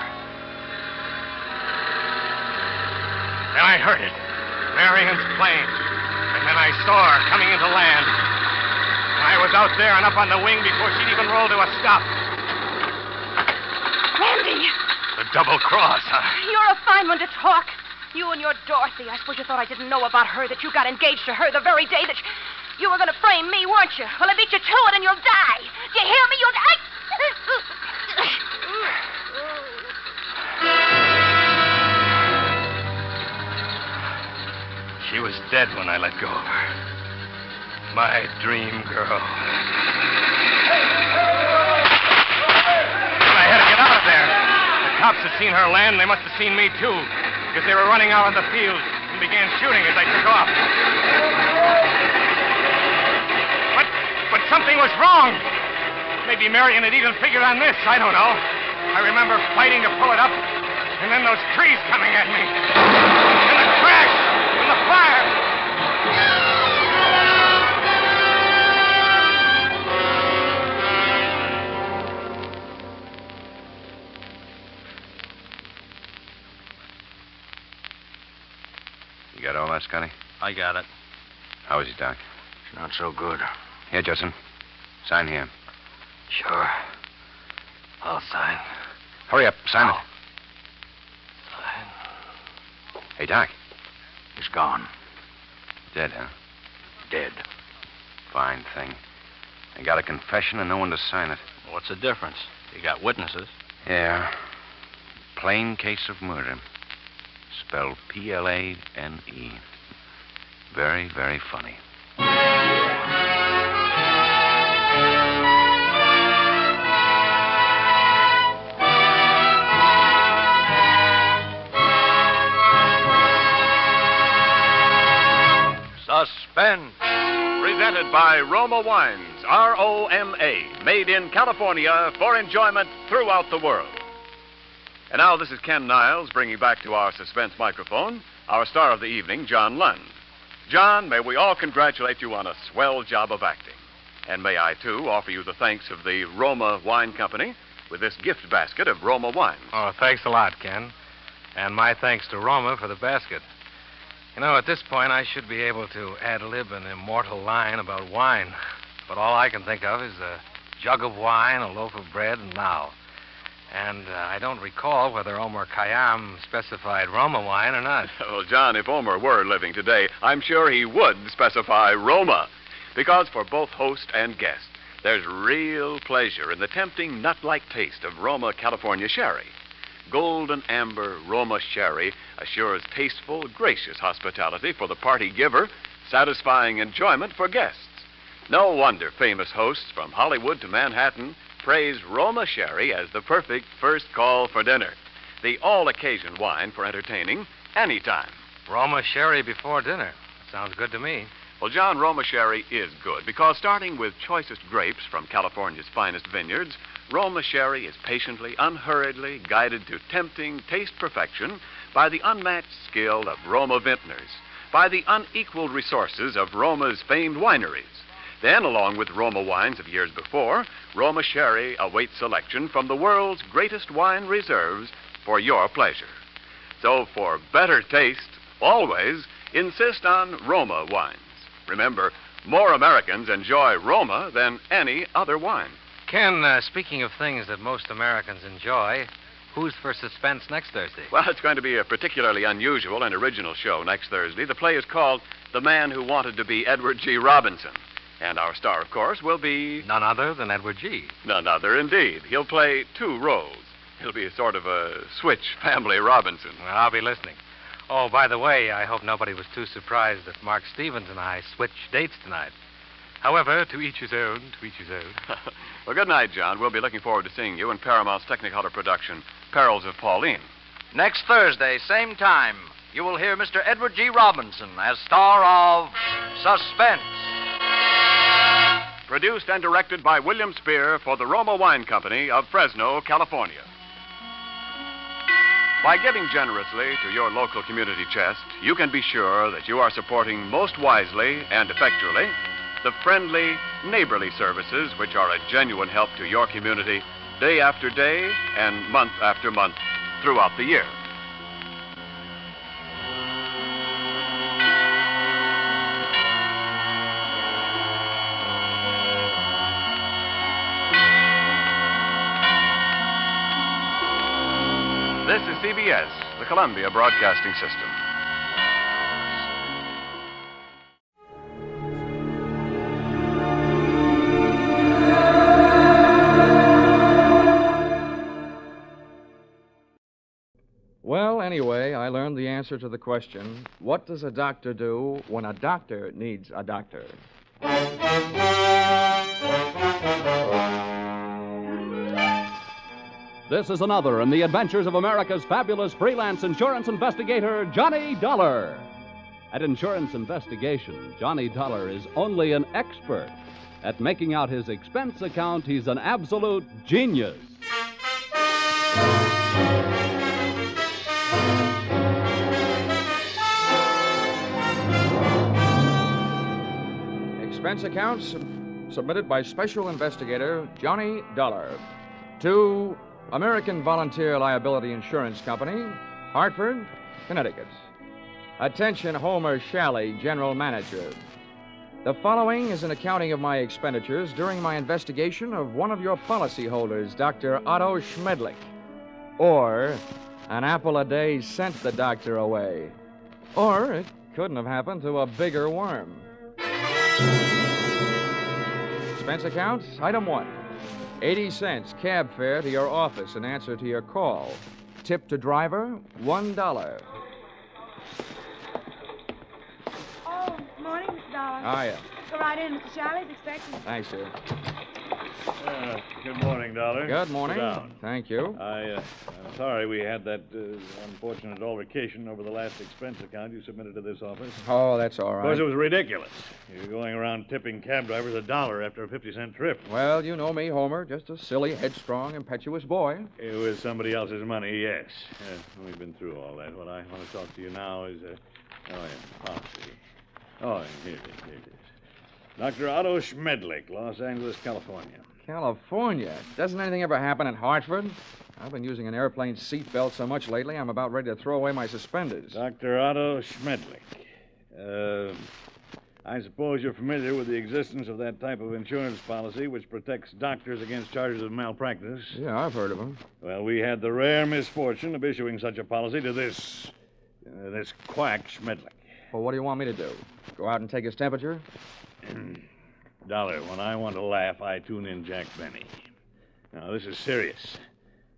Speaker 9: Then I heard it. Marion's plane. And then I saw her coming into land. And I was out there and up on the wing before she'd even rolled to a stop.
Speaker 2: Randy!
Speaker 9: The double cross, huh?
Speaker 2: You're a fine one to talk. You and your Dorothy. I suppose you thought I didn't know about her, that you got engaged to her the very day that you were going to frame me, weren't you? Well, I beat you to it and you'll die. Do you hear me? You'll die.
Speaker 9: dead when I let go of her. My dream girl. I had to get out of there. The cops had seen her land. They must have seen me, too, because they were running out on the field and began shooting as I took off. But something was wrong. Maybe Marion had even figured on this. I don't know. I remember fighting to pull it up, and then those trees coming at me. And the crash, and the fire.
Speaker 10: You got all that, Scotty?
Speaker 3: I got it.
Speaker 10: How is he, Doc?
Speaker 3: It's not so good.
Speaker 10: Here, Judson. Sign here.
Speaker 3: Sure. I'll sign.
Speaker 10: Hurry up. Sign it. Hey, Doc.
Speaker 3: He's gone.
Speaker 10: Dead, huh?
Speaker 3: Dead.
Speaker 10: Fine thing. They got a confession and no one to sign it.
Speaker 3: What's the difference? You got witnesses.
Speaker 10: Yeah. Plain case of murder. Spelled Plane. Very, very funny.
Speaker 5: Suspense. Presented by Roma Wines, R-O-M-A, made in California for enjoyment throughout the world. And now this is Ken Niles bringing back to our suspense microphone our star of the evening, John Lund. John, may we all congratulate you on a swell job of acting. And may I, too, offer you the thanks of the Roma Wine Company with this gift basket of Roma wines.
Speaker 9: Oh, thanks a lot, Ken. And my thanks to Roma for the basket. You know, at this point, I should be able to ad-lib an immortal line about wine. But all I can think of is a jug of wine, a loaf of bread, and now. And I don't recall whether Omer Khayyam specified Roma wine or not.
Speaker 5: Well, John, if Omer were living today, I'm sure he would specify Roma. Because for both host and guest, there's real pleasure in the tempting nut-like taste of Roma California sherry. Golden amber Roma sherry assures tasteful, gracious hospitality for the party giver, satisfying enjoyment for guests. No wonder famous hosts from Hollywood to Manhattan praise Roma sherry as the perfect first call for dinner. The all-occasion wine for entertaining anytime.
Speaker 9: Roma sherry before dinner. Sounds good to me.
Speaker 5: Well, John, Roma sherry is good because starting with choicest grapes from California's finest vineyards, Roma sherry is patiently, unhurriedly guided to tempting taste perfection by the unmatched skill of Roma vintners, by the unequaled resources of Roma's famed wineries. Then, along with Roma wines of years before, Roma sherry awaits selection from the world's greatest wine reserves for your pleasure. So, for better taste, always insist on Roma wines. Remember, more Americans enjoy Roma than any other wine.
Speaker 9: Ken, speaking of things that most Americans enjoy, who's for Suspense next Thursday?
Speaker 5: Well, it's going to be a particularly unusual and original show next Thursday. The play is called The Man Who Wanted to Be Edward G. Robinson. And our star, of course, will be...
Speaker 9: None other than Edward G.
Speaker 5: None other, indeed. He'll play two roles. He'll be a sort of a switch family Robinson.
Speaker 9: Well, I'll be listening. Oh, by the way, I hope nobody was too surprised that Mark Stevens and I switched dates tonight. However, to each his own, to each his own.
Speaker 5: Well, good night, John. We'll be looking forward to seeing you in Paramount's Technicolor production, Perils of Pauline.
Speaker 22: Next Thursday, same time, you will hear Mr. Edward G. Robinson as star of Suspense.
Speaker 5: Produced and directed by William Spear for the Roma Wine Company of Fresno, California. By giving generously to your local community chest, you can be sure that you are supporting most wisely and effectually the friendly, neighborly services which are a genuine help to your community day after day and month after month throughout the year. This is CBS, the Columbia Broadcasting System.
Speaker 4: Well, anyway, I learned the answer to the question, what does a doctor do when a doctor needs a doctor?
Speaker 6: This is another in the adventures of America's fabulous freelance insurance investigator, Johnny Dollar. At insurance investigation, Johnny Dollar is only an expert. At making out his expense account, he's an absolute genius.
Speaker 4: Expense accounts submitted by Special Investigator Johnny Dollar to American Volunteer Liability Insurance Company, Hartford, Connecticut. Attention, Homer Shalley, General Manager. The following is an accounting of my expenditures during my investigation of one of your policyholders, Dr. Otto Schmedlich. Or, an apple a day sent the doctor away. Or, it couldn't have happened to a bigger worm. Expense account, item 1. 80 cents cab fare to your office in answer to your call. Tip to driver, $1.
Speaker 23: Oh, morning, Mr. Dollar.
Speaker 4: Hiya.
Speaker 23: Go right in. Mr. Shalley's expecting.
Speaker 4: Thanks, sir.
Speaker 24: Good morning, Dollar.
Speaker 4: Good morning.
Speaker 24: Sit down.
Speaker 4: Thank you.
Speaker 24: I'm sorry we had that unfortunate altercation over the last expense account you submitted to this office.
Speaker 4: Oh, that's all
Speaker 24: Of
Speaker 4: right.
Speaker 24: course, it was ridiculous. You're going around tipping cab drivers $1 after a 50-cent trip.
Speaker 4: Well, you know me, Homer. Just a silly, headstrong, impetuous boy.
Speaker 24: It was somebody else's money, yes. We've been through all that. What I want to talk to you now is, policy. Oh, here it is. Dr. Otto Schmedlich, Los Angeles, California.
Speaker 4: California? Doesn't anything ever happen in Hartford? I've been using an airplane seatbelt so much lately, I'm about ready to throw away my suspenders.
Speaker 24: Dr. Otto Schmedlich. I suppose you're familiar with the existence of that type of insurance policy which protects doctors against charges of malpractice.
Speaker 4: Yeah, I've heard of them.
Speaker 24: Well, we had the rare misfortune of issuing such a policy to this quack Schmedlich.
Speaker 4: Well, what do you want me to do? Go out and take his temperature?
Speaker 24: Dollar, when I want to laugh, I tune in Jack Benny. Now, this is serious.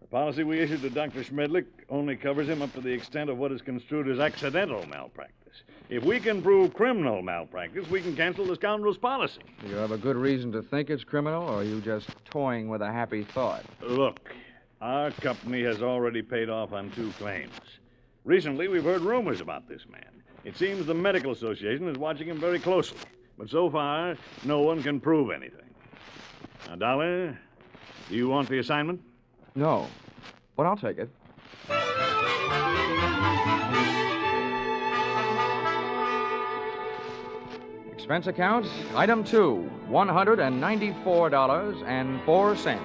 Speaker 24: The policy we issued to Dr. Schmedlich only covers him up to the extent of what is construed as accidental malpractice. If we can prove criminal malpractice, we can cancel the scoundrel's policy.
Speaker 4: Do you have a good reason to think it's criminal, or are you just toying with a happy thought?
Speaker 24: Look, our company has already paid off on 2 claims. Recently, we've heard rumors about this man. It seems the Medical Association is watching him very closely. But so far, no one can prove anything. Now, Dollar, do you want the assignment?
Speaker 4: No, but I'll take it. Expense account, item 2, $194.04.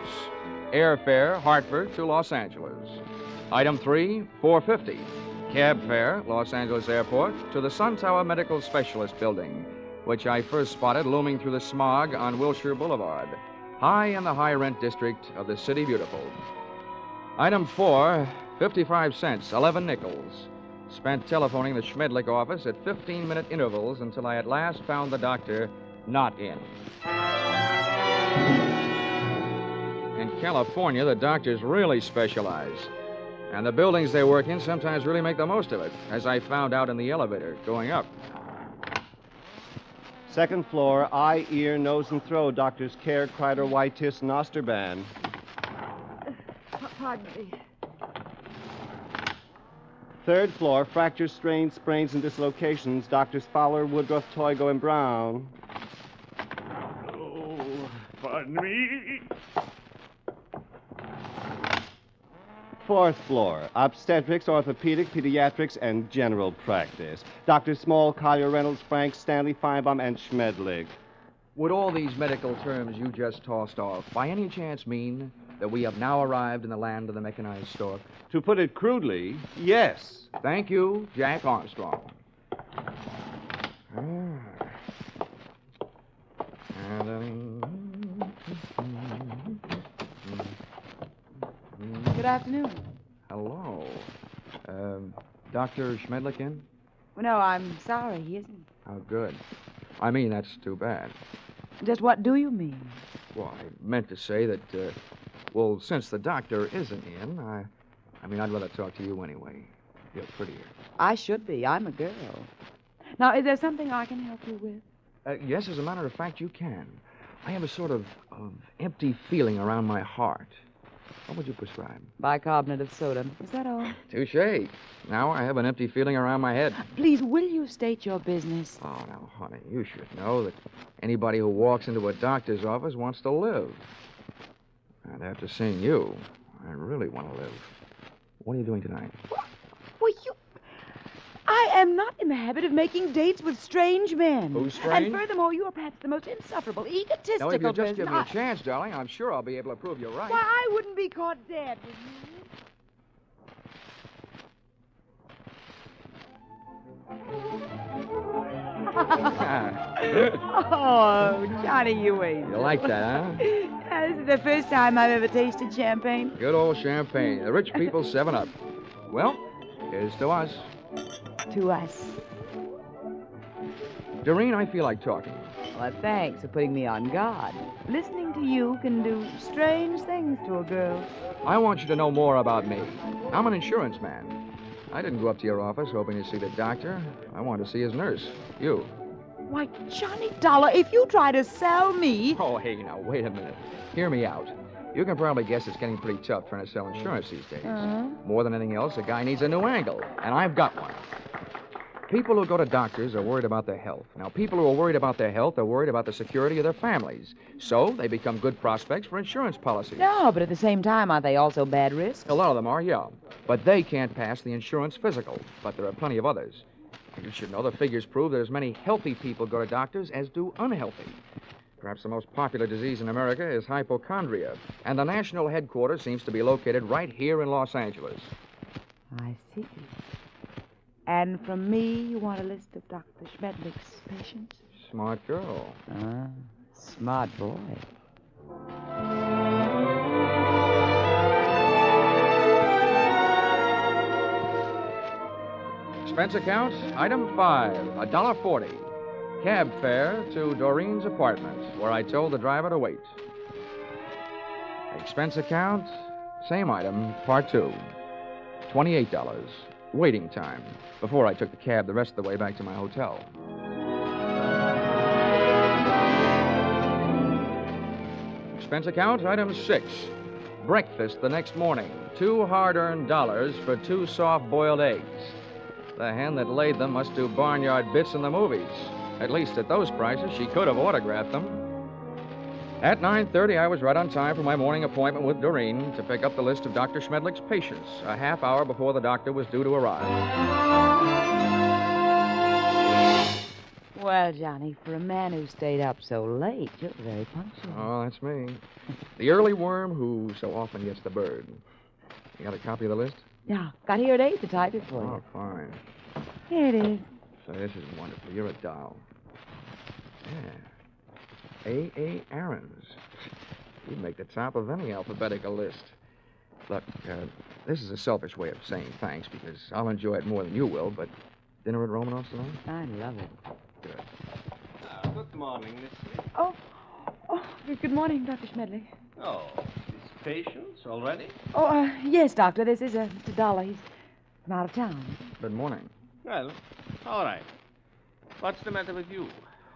Speaker 4: Airfare, Hartford to Los Angeles. Item 3, $4.50. Cab fare, Los Angeles Airport to the Sun Tower Medical Specialist Building, which I first spotted looming through the smog on Wilshire Boulevard, high in the high-rent district of the City Beautiful. Item 4, 55 cents, 11 nickels. Spent telephoning the Schmedlich office at 15-minute intervals until I at last found the doctor not in. In California, the doctors really specialize. And the buildings they work in sometimes really make the most of it, as I found out in the elevator going up.
Speaker 15: Second floor, eye, ear, nose, and throat. Doctors Care, Kreider, Whitetis, and Osterban.
Speaker 23: Pardon me.
Speaker 15: Third floor, fractures, strains, sprains, and dislocations. Doctors Fowler, Woodruff, Toigo, and Brown.
Speaker 24: Oh, pardon me.
Speaker 15: Fourth floor, obstetrics, orthopedic, pediatrics, and general practice. Doctors Small, Collier, Reynolds, Frank, Stanley, Feinbaum, and Schmedlich.
Speaker 4: Would all these medical terms you just tossed off by any chance mean that we have now arrived in the land of the mechanized stork?
Speaker 15: To put it crudely, yes.
Speaker 4: Thank you, Jack Armstrong.
Speaker 23: Good afternoon.
Speaker 4: Hello. Dr. Schmedlich in?
Speaker 23: Well, no, I'm sorry, he isn't.
Speaker 4: Oh, good. I mean, that's too bad.
Speaker 23: Just what do you mean?
Speaker 4: Well, I meant to say that, since the doctor isn't in, I'd rather talk to you anyway. You're prettier.
Speaker 23: I should be. I'm a girl. Now, is there something I can help you with?
Speaker 4: Yes, as a matter of fact, you can. I have a sort of empty feeling around my heart. What would you prescribe?
Speaker 23: Bicarbonate of soda. Is that all?
Speaker 4: Touche. Now I have an empty feeling around my head.
Speaker 23: Please, will you state your business?
Speaker 4: Oh, now, honey, you should know that anybody who walks into a doctor's office wants to live. And after seeing you, I really want to live. What are you doing tonight?
Speaker 23: Well, I am not in the habit of making dates with strange men.
Speaker 4: Who's strange?
Speaker 23: And furthermore, you are perhaps the most insufferable, egotistical
Speaker 4: Now, if you just
Speaker 23: person
Speaker 4: give me a chance, darling, I'm sure I'll be able to prove you're right.
Speaker 23: Why, I wouldn't be caught dead, would you? Oh, Johnny, you ain't.
Speaker 4: You like that, huh?
Speaker 23: Yeah, this is the first time I've ever tasted champagne.
Speaker 4: Good old champagne. The rich people's 7-Up. Well, here's to us.
Speaker 23: To us.
Speaker 4: Doreen, I feel like talking.
Speaker 23: Well, thanks for putting me on guard. Listening to you can do strange things to a girl.
Speaker 4: I want you to know more about me. I'm an insurance man. I didn't go up to your office hoping to see the doctor. I wanted to see his nurse. You.
Speaker 23: Why, Johnny Dollar, if you try to sell me...
Speaker 4: Oh, hey, now, wait a minute. Hear me out. You can probably guess it's getting pretty tough trying to sell insurance these days. More than anything else, a guy needs a new angle, and I've got one. People who go to doctors are worried about their health. Now, people who are worried about their health are worried about the security of their families. So they become good prospects for insurance policies.
Speaker 23: No, but at the same time, aren't they also bad risks?
Speaker 4: A lot of them are, yeah. But they can't pass the insurance physical. But there are plenty of others. You should know the figures prove that as many healthy people go to doctors as do unhealthy. Perhaps the most popular disease in America is hypochondria, and the national headquarters seems to be located right here in Los Angeles.
Speaker 23: I see. And from me, you want a list of Dr. Schmedlich's patients?
Speaker 4: Smart girl.
Speaker 23: Smart boy.
Speaker 4: Expense account, item 5, $1.40. Cab fare to Doreen's apartment, where I told the driver to wait. Expense account, same item, part 2, $28. Waiting time, before I took the cab the rest of the way back to my hotel. Expense account, item 6. Breakfast the next morning, 2 hard-earned dollars for 2 soft-boiled eggs. The hen that laid them must do barnyard bits in the movies. At least at those prices, she could have autographed them. At 9:30, I was right on time for my morning appointment with Doreen to pick up the list of Dr. Schmedlich's patients, a half hour before the doctor was due to arrive.
Speaker 23: Well, Johnny, for a man who stayed up so late, you're very punctual.
Speaker 4: Oh, that's me. The early worm who so often gets the bird. You got a copy of the list?
Speaker 23: Yeah, got here at 8 to type it for you.
Speaker 4: Oh, fine.
Speaker 23: Here it is.
Speaker 4: So this is wonderful. You're a doll. Yeah. A. Aarons. You'd make the top of any alphabetical list. Look, this is a selfish way of saying thanks because I'll enjoy it more than you will, but dinner at Romanoff's tonight?
Speaker 23: I love it.
Speaker 4: Good.
Speaker 9: Good morning, Miss Smith.
Speaker 23: Oh, good morning, Dr. Schmedlich.
Speaker 9: Oh, these patients already?
Speaker 23: Oh, yes, Doctor. This is Mr. Dollar. He's from out of town.
Speaker 4: Good morning.
Speaker 9: Well, all right. What's the matter with you?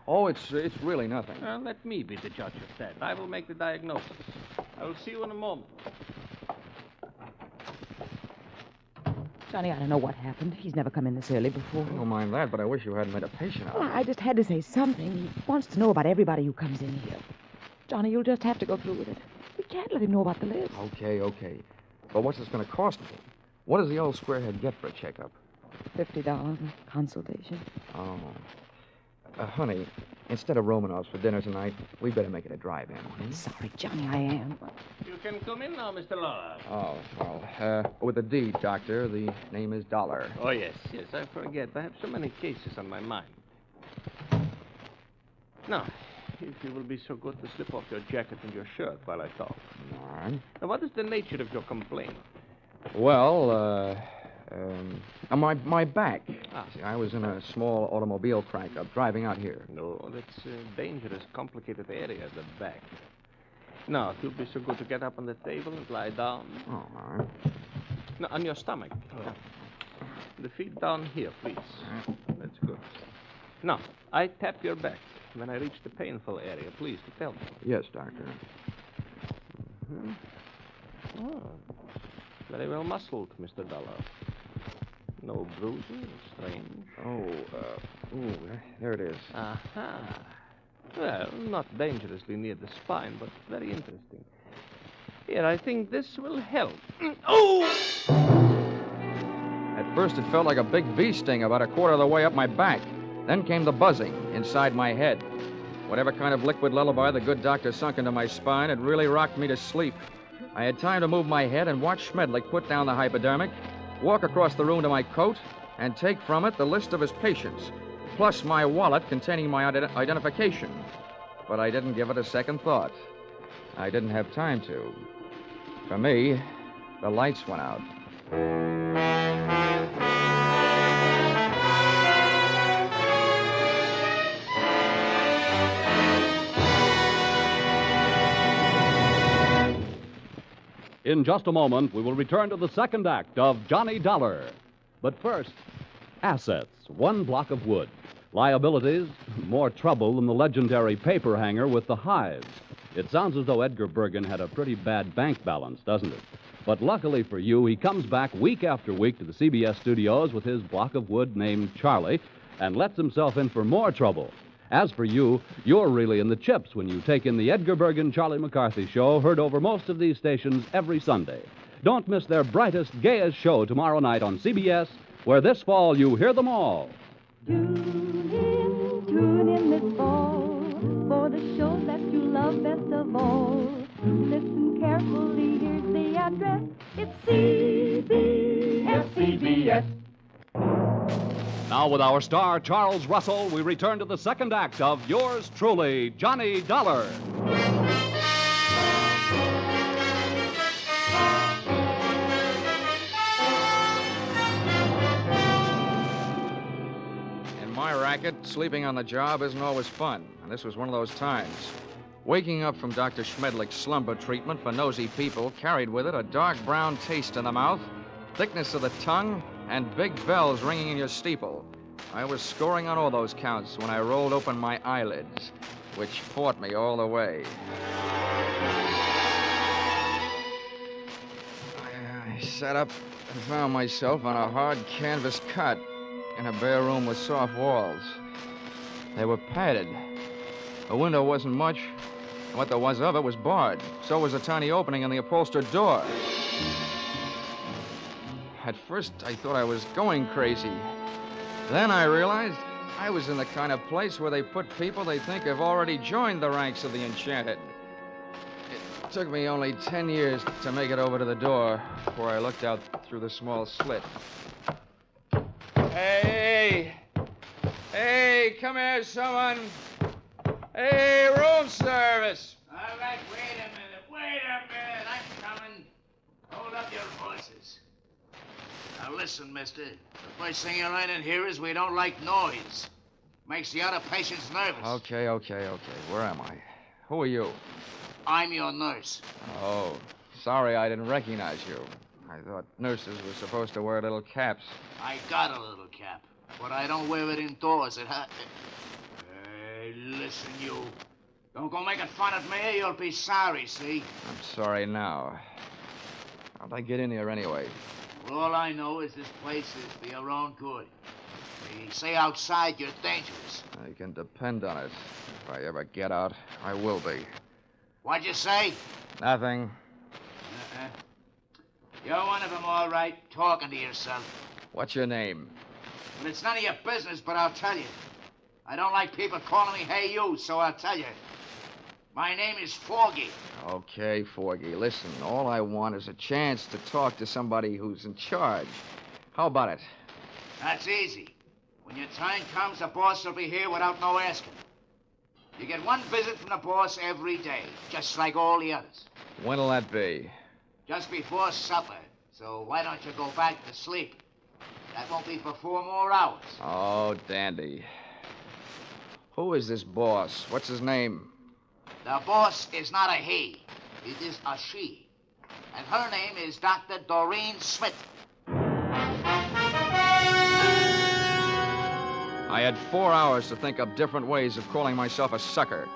Speaker 4: Oh, it's really nothing.
Speaker 9: Let me be the judge of that. I will make the diagnosis. I will see you in a moment.
Speaker 23: Johnny, I don't know what happened. He's never come in this early before.
Speaker 4: I don't mind that, but I wish you hadn't made a patient out of
Speaker 23: Well,
Speaker 4: it.
Speaker 23: I just had to say something. He wants to know about everybody who comes in here. Johnny, you'll just have to go through with it. We can't let him know about the list.
Speaker 4: Okay. But what's this going to cost me? What does the old squarehead get for a checkup?
Speaker 23: $50 a consultation.
Speaker 4: Oh. Honey, instead of Romanoff's for dinner tonight, we better make it a drive-in.
Speaker 23: Sorry, Johnny, I am.
Speaker 9: You can come in now, Mr. Lawler.
Speaker 4: Oh, well, with a D, Doctor. The name is Dollar.
Speaker 9: Oh, yes, I forget. I have so many cases on my mind. Now, if you will be so good to slip off your jacket and your shirt while I talk.
Speaker 4: All right.
Speaker 9: Now, what is the nature of your complaint?
Speaker 4: Well, my back. See, I was in a small automobile crank-up driving out here.
Speaker 9: No, that's a dangerous, complicated area, the back. Now, if you'll be so good to get up on the table and lie down.
Speaker 4: Oh, all right.
Speaker 9: Now, on your stomach.
Speaker 1: The feet down here, please. That's good. Now, I tap your back. When I reach the painful area, please tell me.
Speaker 4: Yes, Doctor.
Speaker 1: Mm-hmm. Oh, very well muscled, Mr. Dollar. No bruising, strange.
Speaker 4: Oh, there it is.
Speaker 1: Aha. Well, not dangerously near the spine, but very interesting. Here, I think this will help. Oh!
Speaker 4: At first, it felt like a big bee sting about a quarter of the way up my back. Then came the buzzing inside my head. Whatever kind of liquid lullaby the good doctor sunk into my spine had really rocked me to sleep. I had time to move my head and watch Schmedlich put down the hypodermic, walk across the room to my coat, and take from it the list of his patients, plus my wallet containing my identification. But I didn't give it a second thought. I didn't have time to. For me, the lights went out.
Speaker 6: In just a moment, we will return to the second act of Johnny Dollar. But first, assets, one block of wood. Liabilities, more trouble than the legendary paper hanger with the hives. It sounds as though Edgar Bergen had a pretty bad bank balance, doesn't it? But luckily for you, he comes back week after week to the CBS studios with his block of wood named Charlie and lets himself in for more trouble. As for you, you're really in the chips when you take in the Edgar Bergen Charlie McCarthy show, heard over most of these stations every Sunday. Don't miss their brightest, gayest show tomorrow night on CBS, where this fall you hear them all.
Speaker 8: Tune in this fall for the show that you love best of all. Listen carefully, here's the address. It's CBS.
Speaker 6: Now, with our star, Charles Russell, we return to the second act of yours truly, Johnny Dollar.
Speaker 4: In my racket, sleeping on the job isn't always fun, and this was one of those times. Waking up from Dr. Schmedlich's slumber treatment for nosy people carried with it a dark brown taste in the mouth, thickness of the tongue, and big bells ringing in your steeple. I was scoring on all those counts when I rolled open my eyelids, which fought me all the way. I sat up and found myself on a hard canvas cot in a bare room with soft walls. They were padded. The window wasn't much, and what there was of it was barred. So was a tiny opening in the upholstered door. At first, I thought I was going crazy. Then I realized I was in the kind of place where they put people they think have already joined the ranks of the enchanted. It took me only 10 years to make it over to the door before I looked out through the small slit. Hey! Hey, come here, someone! Hey, room service!
Speaker 14: All right, wait a minute. I'm coming. Hold up your horses. Now listen, mister. The first thing you learn in here is we don't like noise. Makes the other patients nervous.
Speaker 4: Okay. Where am I? Who are you?
Speaker 14: I'm your nurse.
Speaker 4: Oh, sorry I didn't recognize you. I thought nurses were supposed to wear little caps.
Speaker 14: I got a little cap, but I don't wear it indoors. Hey, listen, you. Don't go making fun of me. You'll be sorry, see?
Speaker 4: I'm sorry now. How'd I get in here anyway?
Speaker 14: Well, all I know is this place is for your own good. They say outside you're dangerous.
Speaker 4: You can depend on it. If I ever get out, I will be.
Speaker 14: What'd you say?
Speaker 4: Nothing.
Speaker 14: You're one of them, all right, talking to yourself.
Speaker 4: What's your name?
Speaker 14: Well, it's none of your business, but I'll tell you. I don't like people calling me hey you, so I'll tell you. My name is Foggy.
Speaker 4: Okay, Forgy. Listen, all I want is a chance to talk to somebody who's in charge. How about it?
Speaker 14: That's easy. When your time comes, the boss will be here without no asking. You get one visit from the boss every day, just like all the others.
Speaker 4: When'll that be?
Speaker 14: Just before supper. So why don't you go back to sleep? That won't be for 4 more hours.
Speaker 4: Oh, dandy. Who is this boss? What's his name?
Speaker 14: The boss is not a he. It is a she. And her name is Dr. Doreen Smith.
Speaker 4: I had 4 hours to think up different ways of calling myself a sucker.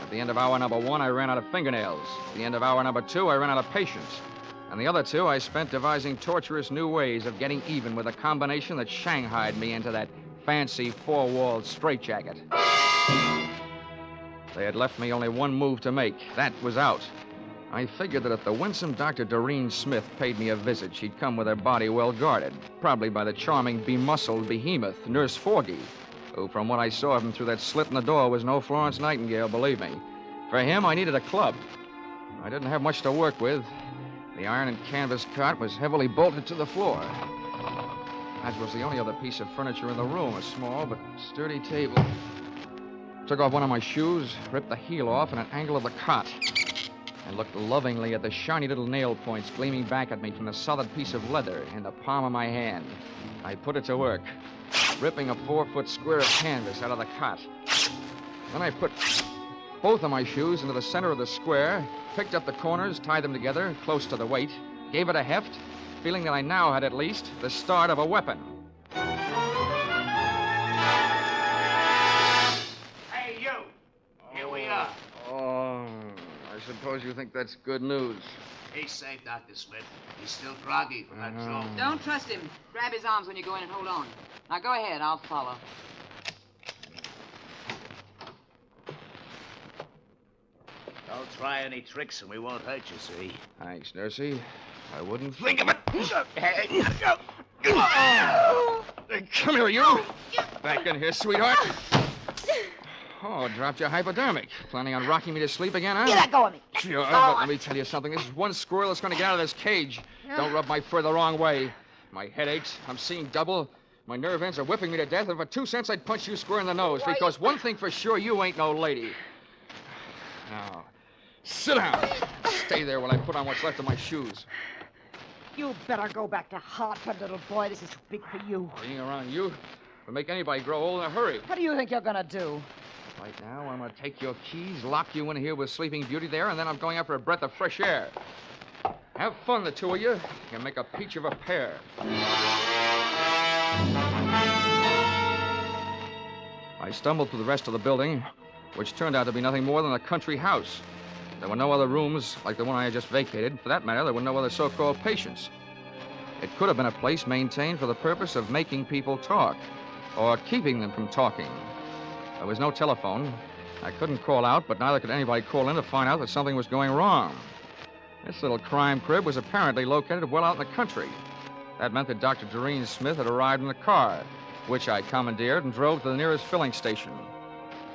Speaker 4: At the end of hour number 1, I ran out of fingernails. At the end of hour number 2, I ran out of patience. And the other 2, I spent devising torturous new ways of getting even with a combination that shanghaied me into that fancy 4-walled straitjacket. They had left me only one move to make. That was out. I figured that if the winsome Dr. Doreen Smith paid me a visit, she'd come with her body well guarded, probably by the charming, bemuscled behemoth, Nurse Forgy, who, from what I saw of him through that slit in the door, was no Florence Nightingale, believe me. For him, I needed a club. I didn't have much to work with. The iron and canvas cot was heavily bolted to the floor. That was the only other piece of furniture in the room, a small but sturdy table. Took off one of my shoes, ripped the heel off in an angle of the cot, and looked lovingly at the shiny little nail points gleaming back at me from the solid piece of leather in the palm of my hand. I put it to work, ripping a 4-foot square of canvas out of the cot. Then I put both of my shoes into the center of the square, picked up the corners, tied them together close to the weight, gave it a heft, feeling that I now had at least the start of a weapon.
Speaker 14: Hey, you! Here we are.
Speaker 4: Oh, I suppose you think that's good news.
Speaker 14: He's safe, Dr. Smith. He's still groggy from that jolt.
Speaker 7: Don't trust him. Grab his arms when you go in and hold on. Now go ahead. I'll follow.
Speaker 14: Don't try any tricks and we won't hurt you, see?
Speaker 4: Thanks, Nursey. I wouldn't think of it. Come here, you. Back in here, sweetheart. Oh, dropped your hypodermic. Planning on rocking me to sleep again, huh?
Speaker 23: You let go of me.
Speaker 4: Sure, but let me tell you something. This is one squirrel that's going to get out of this cage. Don't rub my fur the wrong way. My head aches. I'm seeing double. My nerve ends are whipping me to death, and for 2 cents, I'd punch you square in the nose, because one thing for sure, you ain't no lady. Now, sit down. Stay there while I put on what's left of my shoes.
Speaker 23: You better go back to Hartford, little boy. This is too big for you.
Speaker 4: Being around you will make anybody grow old in a hurry.
Speaker 23: What do you think you're gonna do?
Speaker 4: Right now, I'm going to take your keys, lock you in here with Sleeping Beauty there, and then I'm going out for a breath of fresh air. Have fun, the two of you. You can make a peach of a pair. I stumbled through the rest of the building, which turned out to be nothing more than a country house. There were no other rooms like the one I had just vacated. For that matter, there were no other so-called patients. It could have been a place maintained for the purpose of making people talk, or keeping them from talking. There was no telephone. I couldn't call out, but neither could anybody call in to find out that something was going wrong. This little crime crib was apparently located well out in the country. That meant that Dr. Doreen Smith had arrived in the car, which I commandeered and drove to the nearest filling station.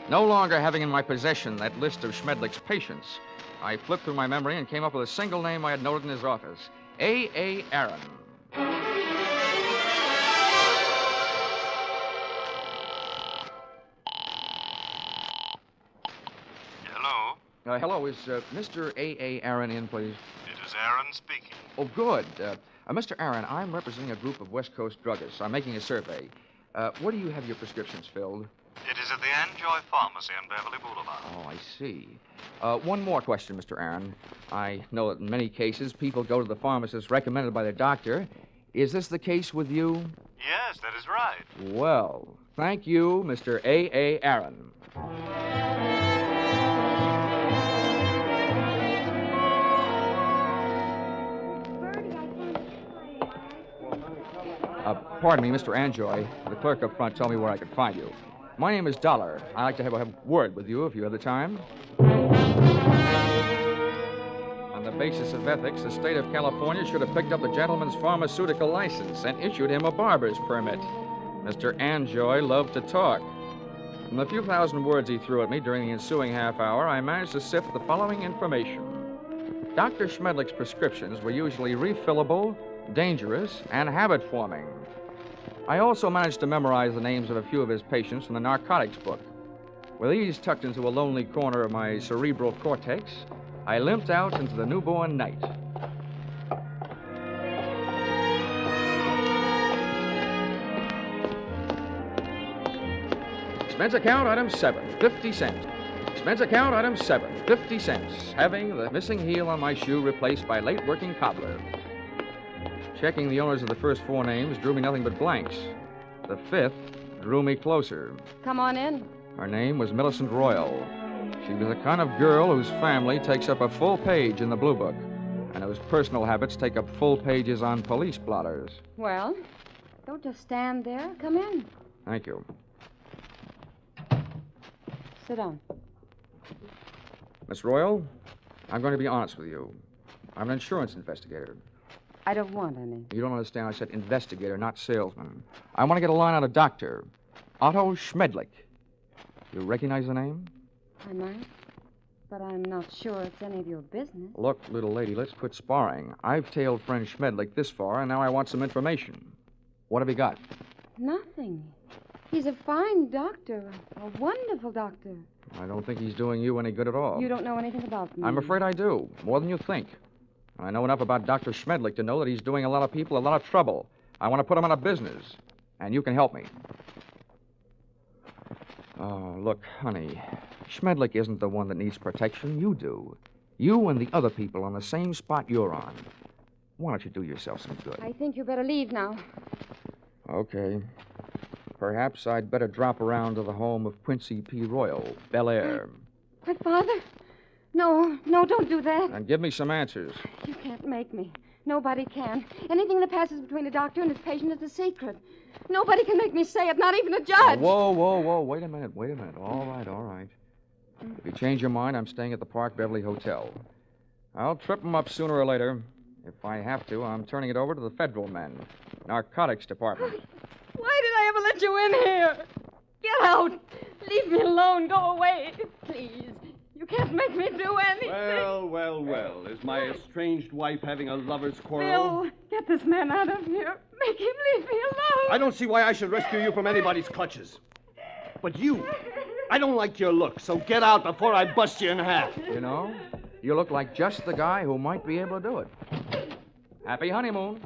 Speaker 4: No longer having in my possession that list of Schmedlich's patients, I flipped through my memory and came up with a single name I had noted in his office, A.A. Aaron.
Speaker 11: Hello?
Speaker 4: Hello, is Mr. A.A. Aaron in, please?
Speaker 11: It is Aaron speaking.
Speaker 4: Oh, good. Mr. Aaron, I'm representing a group of West Coast druggists. I'm making a survey. Where do you have your prescriptions filled?
Speaker 11: It is at the Enjoy Pharmacy on Beverly Boulevard.
Speaker 4: Oh, I see. One more question, Mr. Aaron. I know that in many cases people go to the pharmacist recommended by their doctor. Is this the case with you?
Speaker 11: Yes, that is right.
Speaker 4: Well, thank you, Mr. A.A. Aaron. Pardon me, Mr. Anjoy. The clerk up front told me where I could find you. My name is Dollar. I'd like to have a word with you if you have the time. On the basis of ethics, the state of California should have picked up the gentleman's pharmaceutical license and issued him a barber's permit. Mr. Anjoy loved to talk. From the few thousand words he threw at me during the ensuing half hour, I managed to sift the following information. Dr. Schmedlich's prescriptions were usually refillable, dangerous, and habit-forming. I also managed to memorize the names of a few of his patients from the narcotics book. With these tucked into a lonely corner of my cerebral cortex, I limped out into the newborn night. Expense account item 7, 50 cents. Expense account item 7, 50 cents. Having the missing heel on my shoe replaced by late working cobbler. Checking the owners of the first 4 names drew me nothing but blanks. The 5th drew me closer.
Speaker 13: Come on in.
Speaker 4: Her name was Millicent Royal. She was the kind of girl whose family takes up a full page in the Blue Book, and whose personal habits take up full pages on police blotters.
Speaker 13: Well, don't just stand there. Come in.
Speaker 4: Thank you.
Speaker 13: Sit down.
Speaker 4: Miss Royal, I'm going to be honest with you. I'm an insurance investigator.
Speaker 13: I don't want any.
Speaker 4: You don't understand. I said investigator, not salesman. I want to get a line on a doctor. Otto Schmedlich. You recognize the name?
Speaker 13: I might, but I'm not sure it's any of your business.
Speaker 4: Look, little lady, let's quit sparring. I've tailed friend Schmedlich this far, and now I want some information. What have you got?
Speaker 13: Nothing. He's a fine doctor, a wonderful doctor.
Speaker 4: I don't think he's doing you any good at all.
Speaker 13: You don't know anything about me.
Speaker 4: I'm afraid I do, more than you think. I know enough about Dr. Schmedlich to know that he's doing a lot of people a lot of trouble. I want to put him out of business, and you can help me. Oh, look, honey, Schmedlich isn't the one that needs protection. You do. You and the other people on the same spot you're on. Why don't you do yourself some good?
Speaker 13: I think you better leave now.
Speaker 4: Okay. Perhaps I'd better drop around to the home of Quincy P. Royal, Bel Air.
Speaker 13: My father? No, don't do that.
Speaker 4: And give me some answers.
Speaker 13: You can't make me. Nobody can. Anything that passes between a doctor and his patient is a secret. Nobody can make me say it, not even a judge.
Speaker 4: Whoa. Wait a minute. All right. If you change your mind, I'm staying at the Park Beverly Hotel. I'll trip him up sooner or later. If I have to, I'm turning it over to the federal men. Narcotics Department.
Speaker 13: Why did I ever let you in here? Get out. Leave me alone. Go away. Please. You can't make me do anything.
Speaker 16: Well. Is my estranged wife having a lover's quarrel?
Speaker 13: Bill, get this man out of here. Make him leave me alone.
Speaker 16: I don't see why I should rescue you from anybody's clutches. But you, I don't like your look, so get out before I bust you in half.
Speaker 4: You know, you look like just the guy who might be able to do it. Happy honeymoon.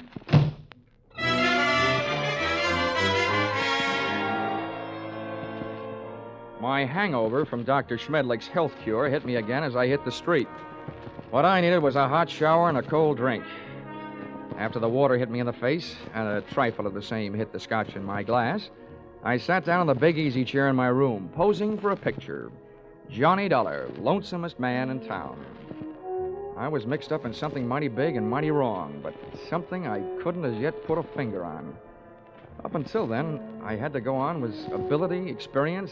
Speaker 4: My hangover from Dr. Schmedlich's health cure hit me again as I hit the street. What I needed was a hot shower and a cold drink. After the water hit me in the face, and a trifle of the same hit the scotch in my glass, I sat down in the big easy chair in my room, posing for a picture. Johnny Dollar, lonesomest man in town. I was mixed up in something mighty big and mighty wrong, but something I couldn't as yet put a finger on. Up until then, I had to go on with ability, experience,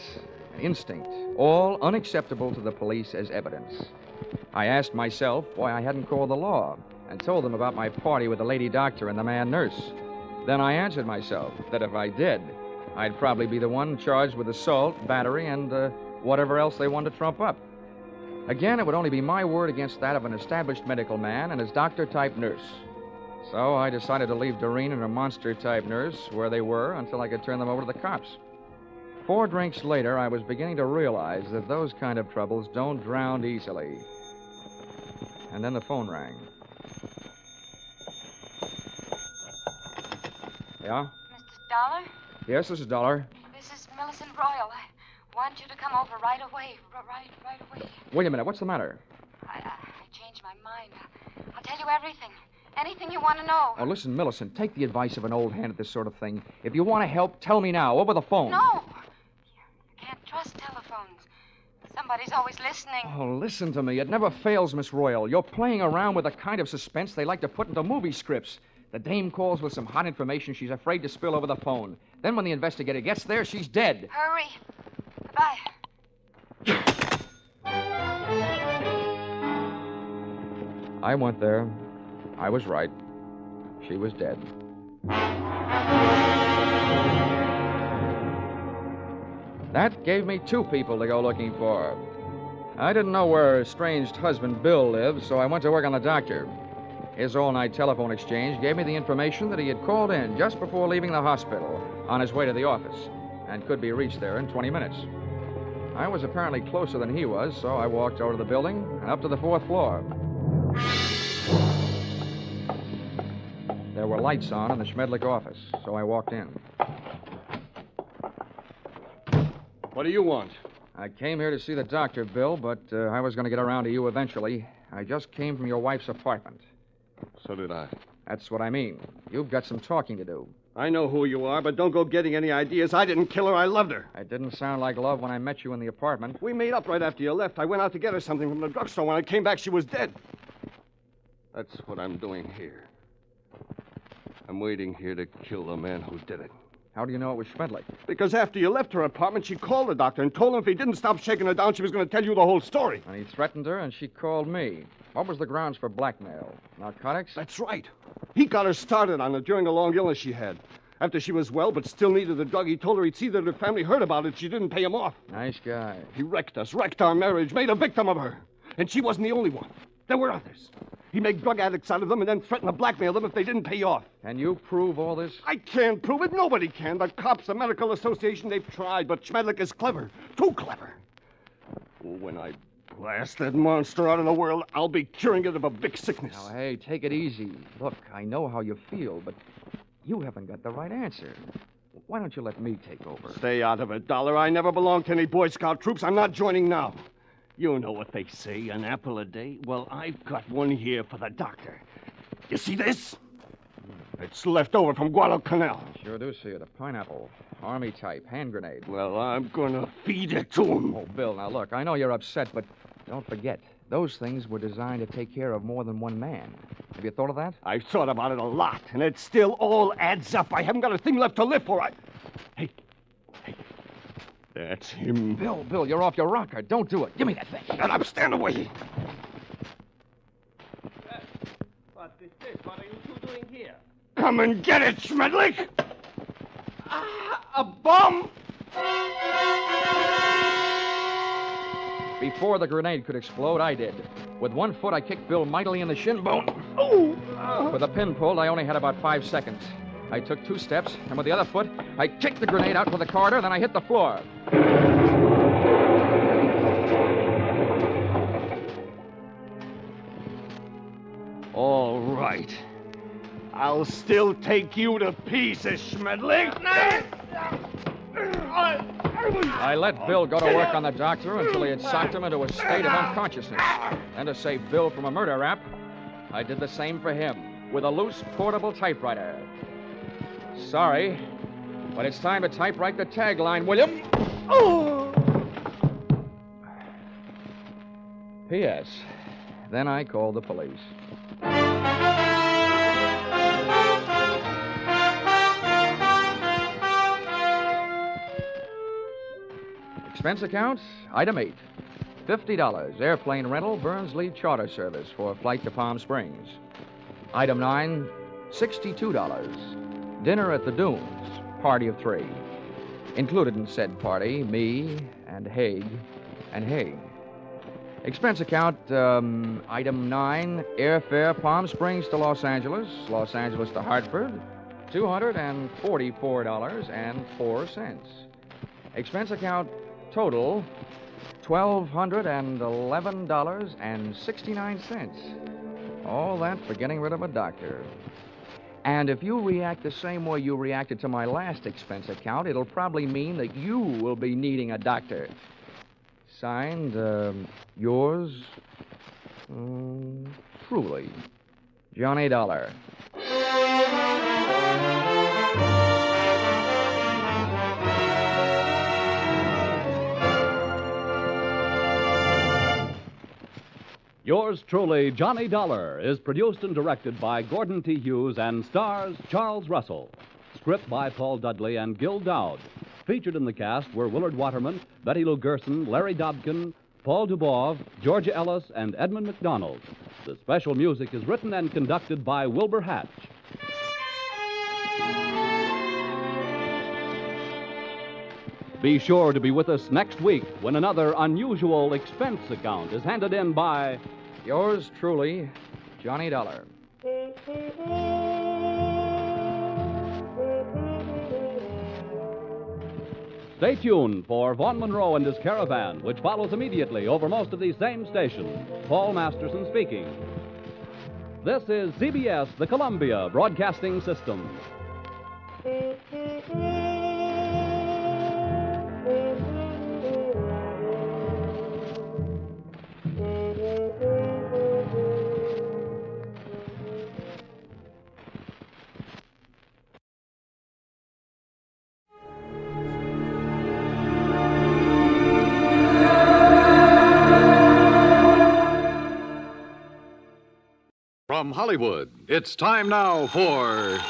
Speaker 4: and instinct, all unacceptable to the police as evidence. I asked myself why I hadn't called the law and told them about my party with the lady doctor and the man nurse. Then I answered myself that if I did, I'd probably be the one charged with assault, battery, and whatever else they wanted to trump up. Again, it would only be my word against that of an established medical man and his doctor-type nurse. So I decided to leave Doreen and her monster-type nurse where they were until I could turn them over to the cops. 4 drinks later, I was beginning to realize that those kind of troubles don't drown easily. And then the phone rang. Yeah?
Speaker 18: Mr. Dollar?
Speaker 4: Yes, this is Dollar.
Speaker 18: This is Millicent Royal. I want you to come over right away. Right away.
Speaker 4: Wait a minute, what's the matter?
Speaker 18: I changed my mind. I'll tell you everything. Anything you want to know.
Speaker 4: Oh, listen, Millicent, take the advice of an old hand at this sort of thing. If you want to help, tell me now, over the phone.
Speaker 18: No. You can't trust telephones. Somebody's always listening.
Speaker 4: Oh, listen to me. It never fails, Miss Royal. You're playing around with the kind of suspense they like to put into movie scripts. The dame calls with some hot information she's afraid to spill over the phone. Then when the investigator gets there, she's dead.
Speaker 18: Hurry. Bye.
Speaker 4: I went there. I was right. She was dead. That gave me 2 people to go looking for. I didn't know where her estranged husband Bill lived, so I went to work on the doctor. His all-night telephone exchange gave me the information that he had called in just before leaving the hospital on his way to the office and could be reached there in 20 minutes. I was apparently closer than he was, so I walked over to the building and up to the 4th floor. There were lights on in the Schmedlich office, so I walked in.
Speaker 16: What do you want?
Speaker 4: I came here to see the doctor, Bill, but I was going to get around to you eventually. I just came from your wife's apartment.
Speaker 16: So did I.
Speaker 4: That's what I mean. You've got some talking to do.
Speaker 16: I know who you are, but don't go getting any ideas. I didn't kill her. I loved her.
Speaker 4: It didn't sound like love when I met you in the apartment.
Speaker 16: We made up right after you left. I went out to get her something from the drugstore. When I came back, she was dead. That's what I'm doing here. I'm waiting here to kill the man who did it.
Speaker 4: How do you know it was Schmedlich?
Speaker 16: Because after you left her apartment, she called the doctor and told him if he didn't stop shaking her down, she was going to tell you the whole story.
Speaker 4: And he threatened her, and she called me. What was the grounds for blackmail? Narcotics?
Speaker 16: That's right. He got her started on it during a long illness she had. After she was well but still needed the drug, he told her he'd see that her family heard about it. She didn't pay him off.
Speaker 4: Nice guy.
Speaker 16: He wrecked us, wrecked our marriage, made a victim of her. And she wasn't the only one. There were others. He made drug addicts out of them and then threatened to blackmail them if they didn't pay off.
Speaker 4: Can you prove all this?
Speaker 16: I can't prove it. Nobody can. The cops, the medical association, they've tried. But Schmedlich is clever. Too clever. When I blast that monster out of the world, I'll be curing it of a big sickness.
Speaker 4: Now, hey, take it easy. Look, I know how you feel, but you haven't got the right answer. Why don't you let me take over?
Speaker 16: Stay out of it, Dollar. I never belonged to any Boy Scout troops. I'm not joining now. You know what they say, an apple a day? Well, I've got one here for the doctor. You see this? It's left over from Guadalcanal.
Speaker 4: I sure do see it. A pineapple. Army type. Hand grenade.
Speaker 16: Well, I'm gonna feed it to him.
Speaker 4: Oh, Bill, now look, I know you're upset, but don't forget, those things were designed to take care of more than one man. Have you thought of that?
Speaker 16: I've thought about it a lot, and it still all adds up. I haven't got a thing left to live for. Hey. That's him.
Speaker 4: Bill, you're off your rocker. Don't do it. Give me that thing.
Speaker 16: Shut up. Stand away.
Speaker 1: What is this? What are you two doing here?
Speaker 16: Come and get it, Schmedlich! A bomb!
Speaker 4: Before the grenade could explode, I did. With one foot, I kicked Bill mightily in the shin bone.
Speaker 16: Oh!
Speaker 4: With a pin pulled, I only had about 5 seconds. I took 2 steps, and with the other foot, I kicked the grenade out to the corridor, then I hit the floor.
Speaker 16: All right. I'll still take you to pieces, Schmedlich.
Speaker 4: I let Bill go to work on the doctor until he had socked him into a state of unconsciousness. And to save Bill from a murder rap, I did the same for him with a loose portable typewriter. Sorry, but it's time to typewrite the tagline, William. Oh! P.S. Then I called the police. Expense account, item 8. $50, airplane rental, Burns-Lee charter service for a flight to Palm Springs. Item 9, $62. Dinner at the Dunes, party of 3. Included in said party, me and Haig and Haig. Expense account, item 9, airfare Palm Springs to Los Angeles to Hartford, $244.04. Expense account total, $1,211.69. All that for getting rid of a doctor. And if you react the same way you reacted to my last expense account, it'll probably mean that you will be needing a doctor. Signed, yours, truly, Johnny Dollar.
Speaker 6: Yours truly, Johnny Dollar, is produced and directed by Gordon T. Hughes and stars Charles Russell. Script by Paul Dudley and Gil Dowd. Featured in the cast were Willard Waterman, Betty Lou Gerson, Larry Dobkin, Paul Dubov, Georgia Ellis, and Edmund McDonald. The special music is written and conducted by Wilbur Hatch. Be sure to be with us next week when another unusual expense account is handed in by
Speaker 4: yours truly, Johnny Dollar.
Speaker 6: Stay tuned for Vaughn Monroe and his Caravan, which follows immediately over most of these same stations. Paul Masterson speaking. This is CBS, the Columbia Broadcasting System.
Speaker 12: From Hollywood, it's time now for...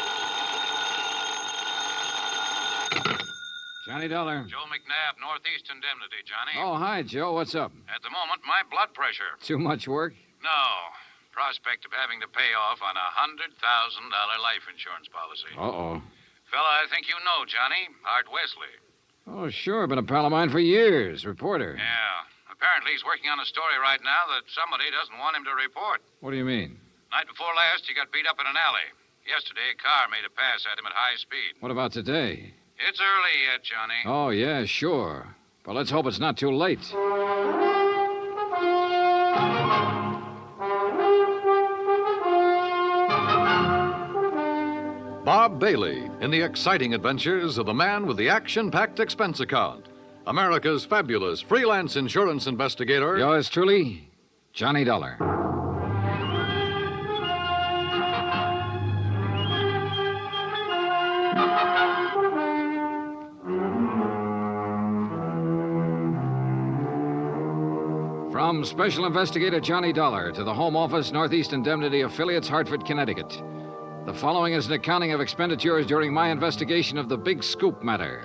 Speaker 4: Johnny Dollar.
Speaker 9: Joe McNabb, Northeast Indemnity, Johnny.
Speaker 4: Oh, hi, Joe. What's up?
Speaker 9: At the moment, my blood pressure.
Speaker 4: Too much work?
Speaker 9: No. Prospect of having to pay off on a $100,000 life insurance policy.
Speaker 4: Uh-oh.
Speaker 9: Fella I think you know, Johnny. Art Wesley.
Speaker 4: Oh, sure. Been a pal of mine for years. Reporter.
Speaker 9: Yeah. Apparently he's working on a story right now that somebody doesn't want him to report.
Speaker 4: What do you mean?
Speaker 9: Night before last, he got beat up in an alley. Yesterday, a car made a pass at him at high speed.
Speaker 4: What about today?
Speaker 9: It's early yet, Johnny.
Speaker 4: Oh, yeah, sure. But let's hope it's not too late.
Speaker 12: Bob Bailey in the exciting adventures of the man with the action-packed expense account. America's fabulous freelance insurance investigator.
Speaker 4: Yours truly, Johnny Dollar. From Special Investigator Johnny Dollar to the Home Office, Northeast Indemnity Affiliates, Hartford, Connecticut. The following is an accounting of expenditures during my investigation of the Big Scoop matter.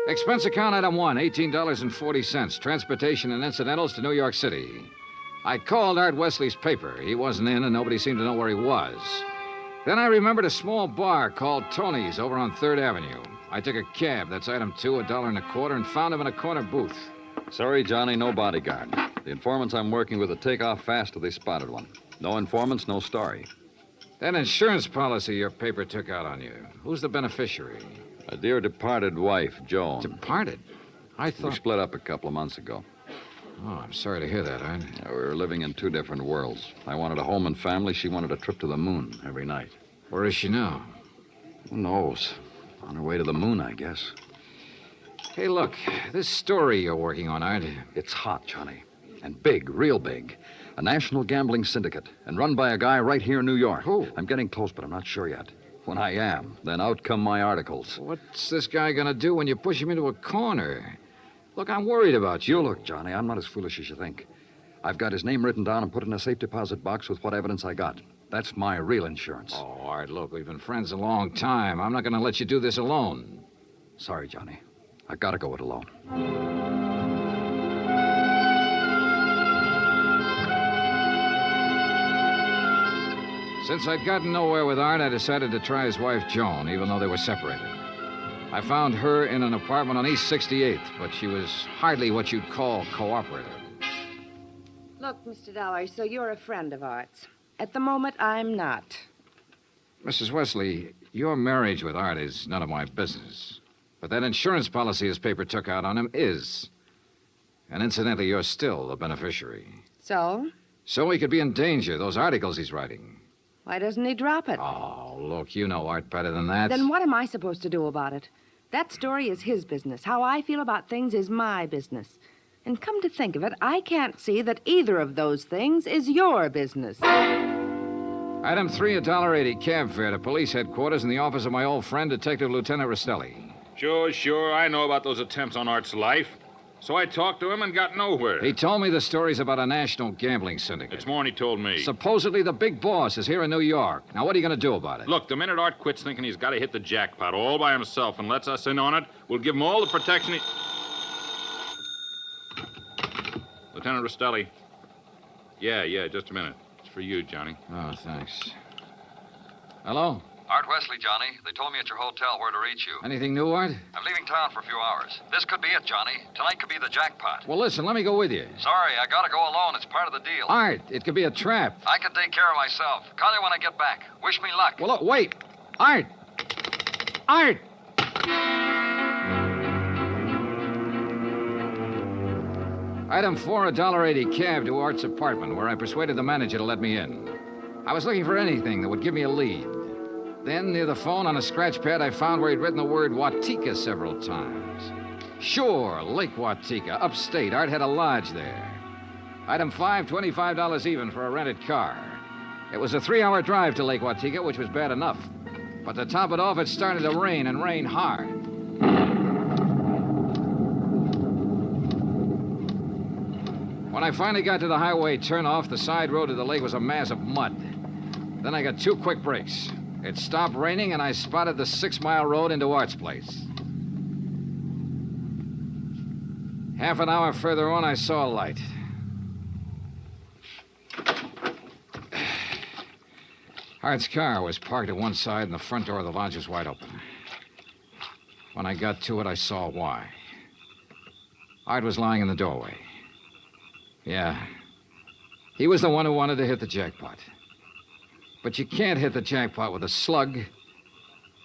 Speaker 4: Expense account item 1, $18.40, transportation and incidentals to New York City. I called Art Wesley's paper. He wasn't in, and nobody seemed to know where he was. Then I remembered a small bar called Tony's over on 3rd Avenue. I took a cab, that's item 2, $1.25, and found him in a corner booth.
Speaker 17: Sorry, Johnny, no bodyguard. The informants I'm working with will take off fast if they spotted one. No informants, no story.
Speaker 4: That insurance policy your paper took out on you, who's the beneficiary?
Speaker 17: A dear departed wife, Joan.
Speaker 4: Departed? I thought...
Speaker 17: We split up a couple of months ago.
Speaker 4: Oh, I'm sorry to hear that, Art.
Speaker 17: We were living in 2 different worlds. I wanted a home and family. She wanted a trip to the moon every night.
Speaker 4: Where is she now?
Speaker 17: Who knows? On her way to the moon, I guess.
Speaker 4: Hey, look, this story you're working on, Art.
Speaker 17: It's hot, Johnny. And big, real big. A national gambling syndicate, and run by a guy right here in New York.
Speaker 4: Who?
Speaker 17: I'm getting close, but I'm not sure yet. When I am, then out come my articles.
Speaker 4: What's this guy gonna do when you push him into a corner? Look, I'm worried about you.
Speaker 17: You look, Johnny, I'm not as foolish as you think. I've got his name written down and put in a safe deposit box with what evidence I got. That's my real insurance.
Speaker 4: Oh, Art, look, we've been friends a long time. I'm not gonna let you do this alone.
Speaker 17: Sorry, Johnny. I gotta go it alone.
Speaker 4: Since I'd gotten nowhere with Art, I decided to try his wife, Joan, even though they were separated. I found her in an apartment on East 68th, but she was hardly what you'd call cooperative.
Speaker 20: Look, Mr. Dollar, so you're a friend of Art's. At the moment, I'm not.
Speaker 4: Mrs. Wesley, your marriage with Art is none of my business. But that insurance policy his paper took out on him is. And incidentally, you're still the beneficiary.
Speaker 20: So?
Speaker 4: So he could be in danger, those articles he's writing.
Speaker 20: Why doesn't he drop it?
Speaker 4: Oh, look, you know Art better than that.
Speaker 20: Then what am I supposed to do about it? That story is his business. How I feel about things is my business. And come to think of it, I can't see that either of those things is your business.
Speaker 4: Item 3, $1.80 cab fare to police headquarters in the office of my old friend, Detective Lieutenant Rostelli.
Speaker 24: Sure. I know about those attempts on Art's life. So I talked to him and got nowhere.
Speaker 4: He told me the stories about a national gambling syndicate.
Speaker 24: It's more than he told me.
Speaker 4: Supposedly the big boss is here in New York. Now, what are you going to do about it?
Speaker 24: Look, the minute Art quits thinking he's got to hit the jackpot all by himself and lets us in on it, we'll give him all the protection he... Lieutenant Rostelli. Yeah, just a minute. It's for you, Johnny.
Speaker 4: Oh, thanks. Hello?
Speaker 17: Art Wesley, Johnny. They told me at your hotel where to reach you.
Speaker 4: Anything new, Art?
Speaker 17: I'm leaving town for a few hours. This could be it, Johnny. Tonight could be the jackpot.
Speaker 4: Well, listen, let me go with you.
Speaker 17: Sorry, I gotta go alone. It's part of the deal.
Speaker 4: Art, it could be a trap.
Speaker 17: I can take care of myself. Call you when I get back. Wish me luck.
Speaker 4: Well, look, wait. Art! Art! Item 4, $1.80 cab to Art's apartment, where I persuaded the manager to let me in. I was looking for anything that would give me a lead. Then, near the phone on a scratch pad, I found where he'd written the word Watika several times. Sure, Lake Watika, upstate. Art had a lodge there. Item 5, $25 even for a rented car. It was a 3-hour drive to Lake Watika, which was bad enough. But to top it off, it started to rain, and rain hard. When
Speaker 17: When I finally got to the highway turnoff, the side road to the lake was a mass of mud. Then I got 2 quick breaks. It stopped raining, and I spotted the 6-mile road into Art's place. Half an hour further on, I saw a light. Art's car was parked at one side, and the front door of the lodge was wide open. When I got to it, I saw why. Art was lying in the doorway. Yeah. He was the one who wanted to hit the jackpot. But you can't hit the jackpot with a slug,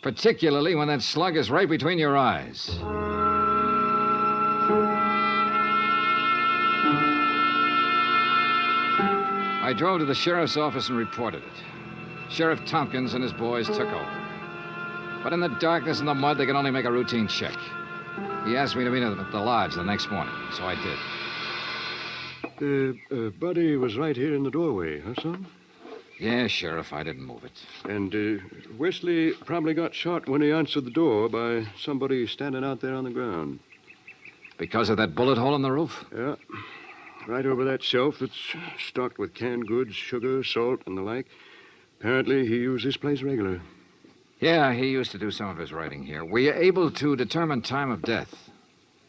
Speaker 17: particularly when that slug is right between your eyes. I drove to the sheriff's office and reported it. Sheriff Tompkins and his boys took over. But in the darkness and the mud, they could only make a routine check. He asked me to meet him at the lodge the next morning, so I did.
Speaker 2: Buddy was right here in the doorway, huh, son?
Speaker 17: Yeah, Sheriff, I didn't move it.
Speaker 2: And Wesley probably got shot when he answered the door by somebody standing out there on the ground.
Speaker 17: Because of that bullet hole in the roof?
Speaker 2: Yeah. Right over that shelf that's stocked with canned goods, sugar, salt, and the like. Apparently, he used this place regular.
Speaker 17: Yeah, he used to do some of his writing here. Were you able to determine time of death?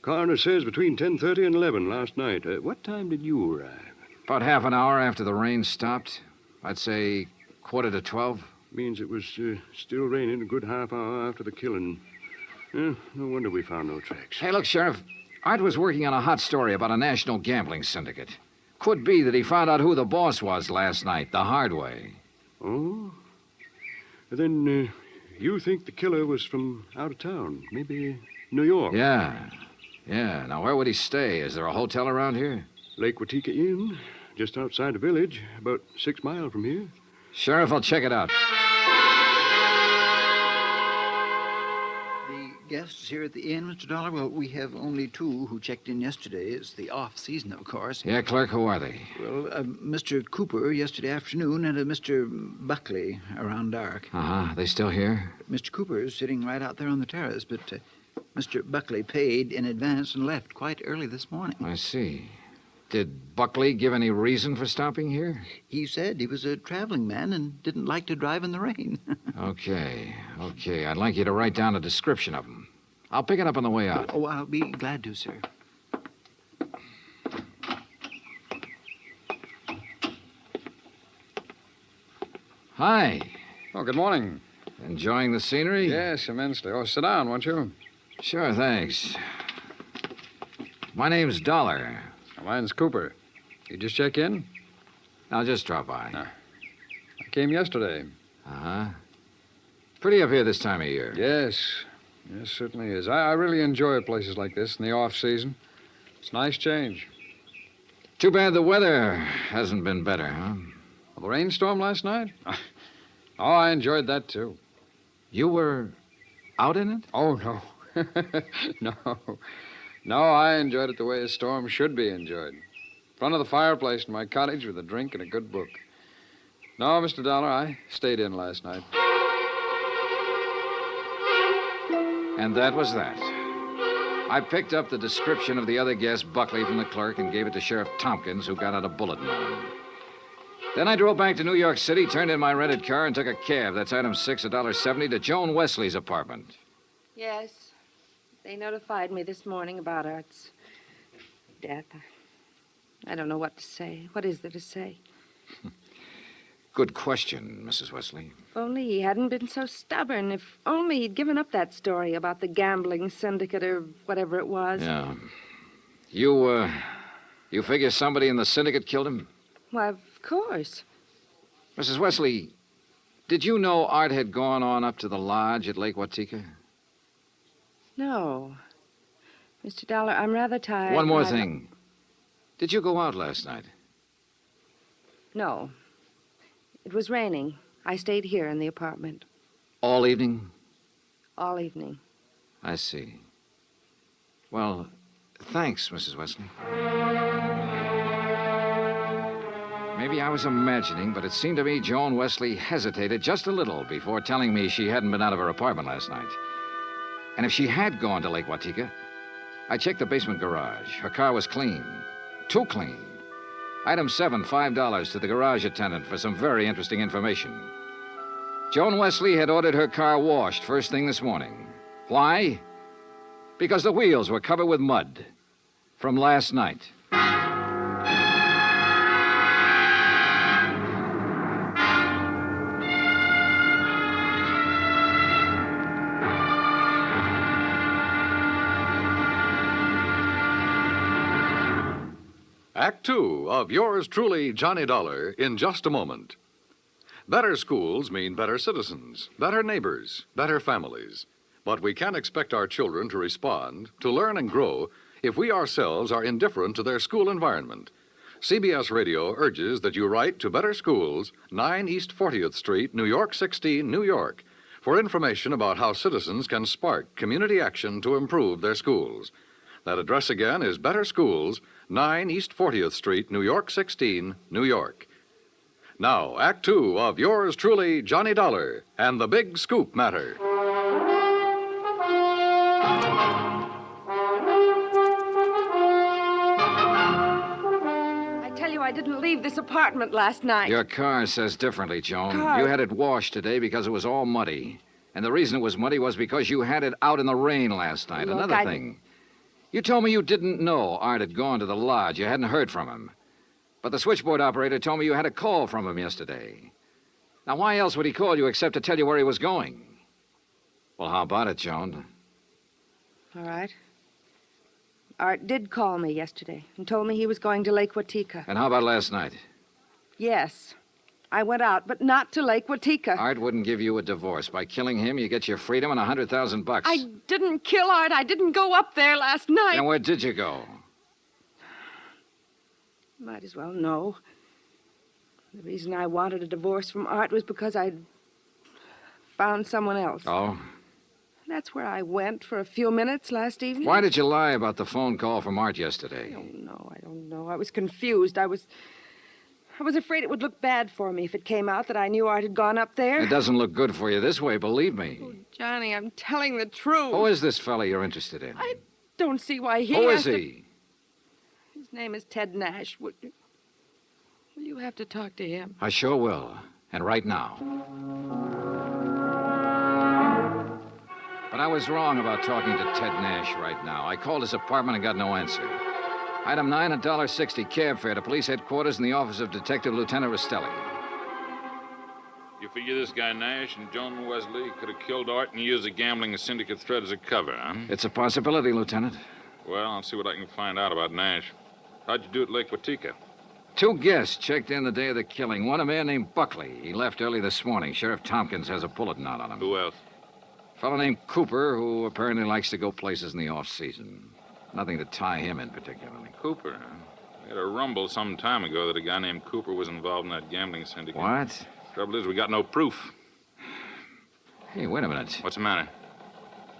Speaker 2: Coroner says between 10:30 and 11 last night. What time did you arrive?
Speaker 17: About half an hour after the rain stopped. I'd say 11:45.
Speaker 2: Means it was still raining a good half hour after the killing. No wonder we found no tracks.
Speaker 17: Hey, look, Sheriff. Art was working on a hot story about a national gambling syndicate. Could be that he found out who the boss was last night, the hard way.
Speaker 2: Oh? Then you think the killer was from out of town? Maybe New York?
Speaker 17: Yeah. Now, where would he stay? Is there a hotel around here?
Speaker 2: Lake Watika Inn, just outside the village, about 6 miles from here.
Speaker 17: Sheriff, I'll check it out.
Speaker 3: Guests here at the inn, Mr. Dollar? Well, we have only 2 who checked in yesterday. It's the off-season, of course.
Speaker 17: Yeah, clerk, who are they?
Speaker 3: Well, Mr. Cooper yesterday afternoon and Mr. Buckley around dark.
Speaker 17: Uh-huh. They still here?
Speaker 3: Mr. Cooper is sitting right out there on the terrace, but Mr. Buckley paid in advance and left quite early this morning.
Speaker 17: I see. Did Buckley give any reason for stopping here?
Speaker 3: He said he was a traveling man and didn't like to drive in the rain.
Speaker 17: Okay. I'd like you to write down a description of him. I'll pick it up on the way out.
Speaker 3: Oh, I'll be glad to, sir.
Speaker 17: Hi.
Speaker 4: Oh, good morning.
Speaker 17: Enjoying the scenery?
Speaker 4: Yes, immensely. Oh, sit down, won't you?
Speaker 17: Sure, thanks. My name's Dollar.
Speaker 4: Mine's Cooper. You just check in?
Speaker 17: I'll just drop by.
Speaker 4: I came yesterday.
Speaker 17: Uh-huh. Pretty up here this time of year.
Speaker 4: Yes, certainly is. I really enjoy places like this in the off-season. It's a nice change.
Speaker 17: Too bad the weather hasn't been better, huh?
Speaker 4: Well, the rainstorm last night? Oh, I enjoyed that, too.
Speaker 17: You were out in it?
Speaker 4: Oh, no. No, I enjoyed it the way a storm should be enjoyed. In front of the fireplace in my cottage with a drink and a good book. No, Mr. Dollar, I stayed in last night.
Speaker 17: And that was that. I picked up the description of the other guest, Buckley, from the clerk and gave it to Sheriff Tompkins, who got out a bulletin on him. Then I drove back to New York City, turned in my rented car, and took a cab. That's item 6, $1.70, to Joan Wesley's apartment.
Speaker 20: Yes. They notified me this morning about Art's death. I don't know what to say. What is there to say?
Speaker 17: Good question, Mrs. Wesley.
Speaker 20: If only he hadn't been so stubborn. If only he'd given up that story about the gambling syndicate or whatever it was.
Speaker 17: Yeah. You figure somebody in the syndicate killed him?
Speaker 20: Why, of course.
Speaker 17: Mrs. Wesley, did you know Art had gone on up to the lodge at Lake Watika?
Speaker 20: No. Mr. Dollar, I'm rather tired.
Speaker 17: One more thing. Did you go out last night?
Speaker 20: No. It was raining. I stayed here in the apartment.
Speaker 17: All evening?
Speaker 20: All evening.
Speaker 17: I see. Well, thanks, Mrs. Wesley. Maybe I was imagining, but it seemed to me Joan Wesley hesitated just a little before telling me she hadn't been out of her apartment last night. And if she had gone to Lake Watika, I checked the basement garage. Her car was clean. Too clean. Item 7, $5 to the garage attendant for some very interesting information. Joan Wesley had ordered her car washed first thing this morning. Why? Because the wheels were covered with mud from last night.
Speaker 12: Act Two of yours truly, Johnny Dollar, in just a moment. Better schools mean better citizens, better neighbors, better families. But we can't expect our children to respond, to learn and grow, if we ourselves are indifferent to their school environment. CBS Radio urges that you write to Better Schools, 9 East 40th Street, New York 16, New York, for information about how citizens can spark community action to improve their schools. That address again is Better Schools, 9 East 40th Street, New York 16, New York. Now, Act Two of yours truly, Johnny Dollar, and the Big Scoop Matter.
Speaker 20: I tell you, I didn't leave this apartment last night.
Speaker 17: Your car says differently, Joan.
Speaker 20: Car?
Speaker 17: You had it washed today because it was all muddy. And the reason it was muddy was because you had it out in the rain last night.
Speaker 20: Look,
Speaker 17: Another thing. You told me you didn't know Art had gone to the lodge. You hadn't heard from him. But the switchboard operator told me you had a call from him yesterday. Now, why else would he call you except to tell you where he was going? Well, how about it, Joan?
Speaker 20: All right. Art did call me yesterday and told me he was going to Lake Watika.
Speaker 17: And how about last night?
Speaker 20: Yes. I went out, but not to Lake Watika.
Speaker 17: Art wouldn't give you a divorce. By killing him, you get your freedom and $100,000.
Speaker 20: I didn't kill Art. I didn't go up there last night.
Speaker 17: And where did you go?
Speaker 20: Might as well know. The reason I wanted a divorce from Art was because I'd found someone else.
Speaker 17: Oh?
Speaker 20: That's where I went for a few minutes last evening.
Speaker 17: Why did you lie about the phone call from Art yesterday?
Speaker 20: I don't know. I was confused. I was afraid it would look bad for me if it came out that I knew Art had gone up there.
Speaker 17: It doesn't look good for you this way, believe me.
Speaker 20: Oh, Johnny, I'm telling the truth.
Speaker 17: Who is this fella you're interested in?
Speaker 20: I don't see why he
Speaker 17: Who
Speaker 20: has
Speaker 17: is
Speaker 20: to-
Speaker 17: he?
Speaker 20: His name is Ted Nash. Will you have to talk to him?
Speaker 17: I sure will. And right now. But I was wrong about talking to Ted Nash right now. I called his apartment and got no answer. Item 9, $1.60 cab fare to police headquarters in the office of Detective Lieutenant Rastelli.
Speaker 10: You figure this guy Nash and Joan Wesley could have killed Art and used the gambling syndicate threat as a cover, huh?
Speaker 17: It's a possibility, Lieutenant.
Speaker 10: Well, I'll see what I can find out about Nash. How'd you do at Lake Watika?
Speaker 17: 2 guests checked in the day of the killing. One, a man named Buckley. He left early this morning. Sheriff Tompkins has a bulletin out on him.
Speaker 10: Who else?
Speaker 17: A fellow named Cooper, who apparently likes to go places in the off-season. Nothing to tie him in particularly.
Speaker 10: Cooper, huh? We had a rumble some time ago that a guy named Cooper was involved in that gambling syndicate.
Speaker 17: What?
Speaker 10: Trouble is, we got no proof.
Speaker 17: Hey, wait a minute.
Speaker 10: What's the matter?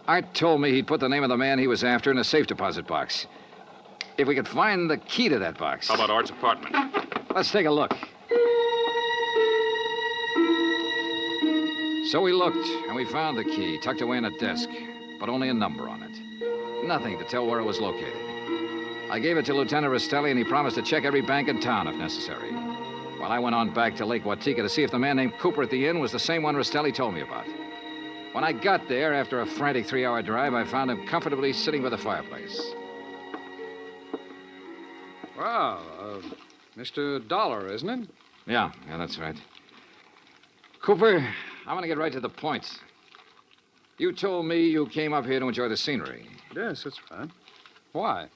Speaker 17: Art told me he'd put the name of the man he was after in a safe deposit box. If we could find the key to that box.
Speaker 10: How about Art's apartment?
Speaker 17: Let's take a look. So we looked, and we found the key tucked away in a desk, but only a number on it. Nothing to tell where it was located. I gave it to Lieutenant Rastelli, and he promised to check every bank in town if necessary. While I went on back to Lake Watika to see if the man named Cooper at the inn was the same one Rastelli told me about. When I got there, after a frantic 3-hour drive, I found him comfortably sitting by the fireplace.
Speaker 4: Well, Mr. Dollar, isn't it?
Speaker 17: Yeah, that's right. Cooper, I want to get right to the point. You told me you came up here to enjoy the scenery.
Speaker 4: Yes, that's right. Why?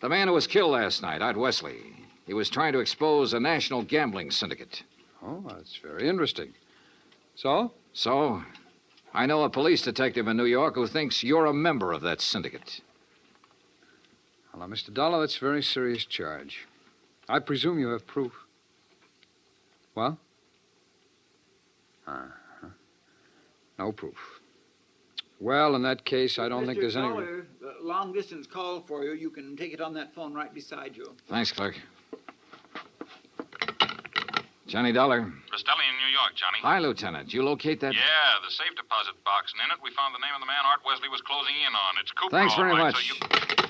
Speaker 17: The man who was killed last night, Art Wesley, he was trying to expose a national gambling syndicate.
Speaker 4: Oh, that's very interesting. So?
Speaker 17: So, I know a police detective in New York who thinks you're a member of that syndicate.
Speaker 4: Well, now, Mr. Dollar, that's a very serious charge. I presume you have proof. Well? Uh-huh. No proof. Well, in that case, I don't think there's any...
Speaker 3: Dollar, the long-distance call for you. You can take it on that phone right beside you.
Speaker 17: Thanks, clerk. Johnny Dollar.
Speaker 10: Rastelli in New York, Johnny.
Speaker 17: Hi, Lieutenant. You locate that?
Speaker 10: Yeah, the safe deposit box, and in it we found the name of the man Art Wesley was closing in on. It's Cooper.
Speaker 17: Thanks
Speaker 10: all
Speaker 17: very
Speaker 10: right,
Speaker 17: much.
Speaker 10: So you...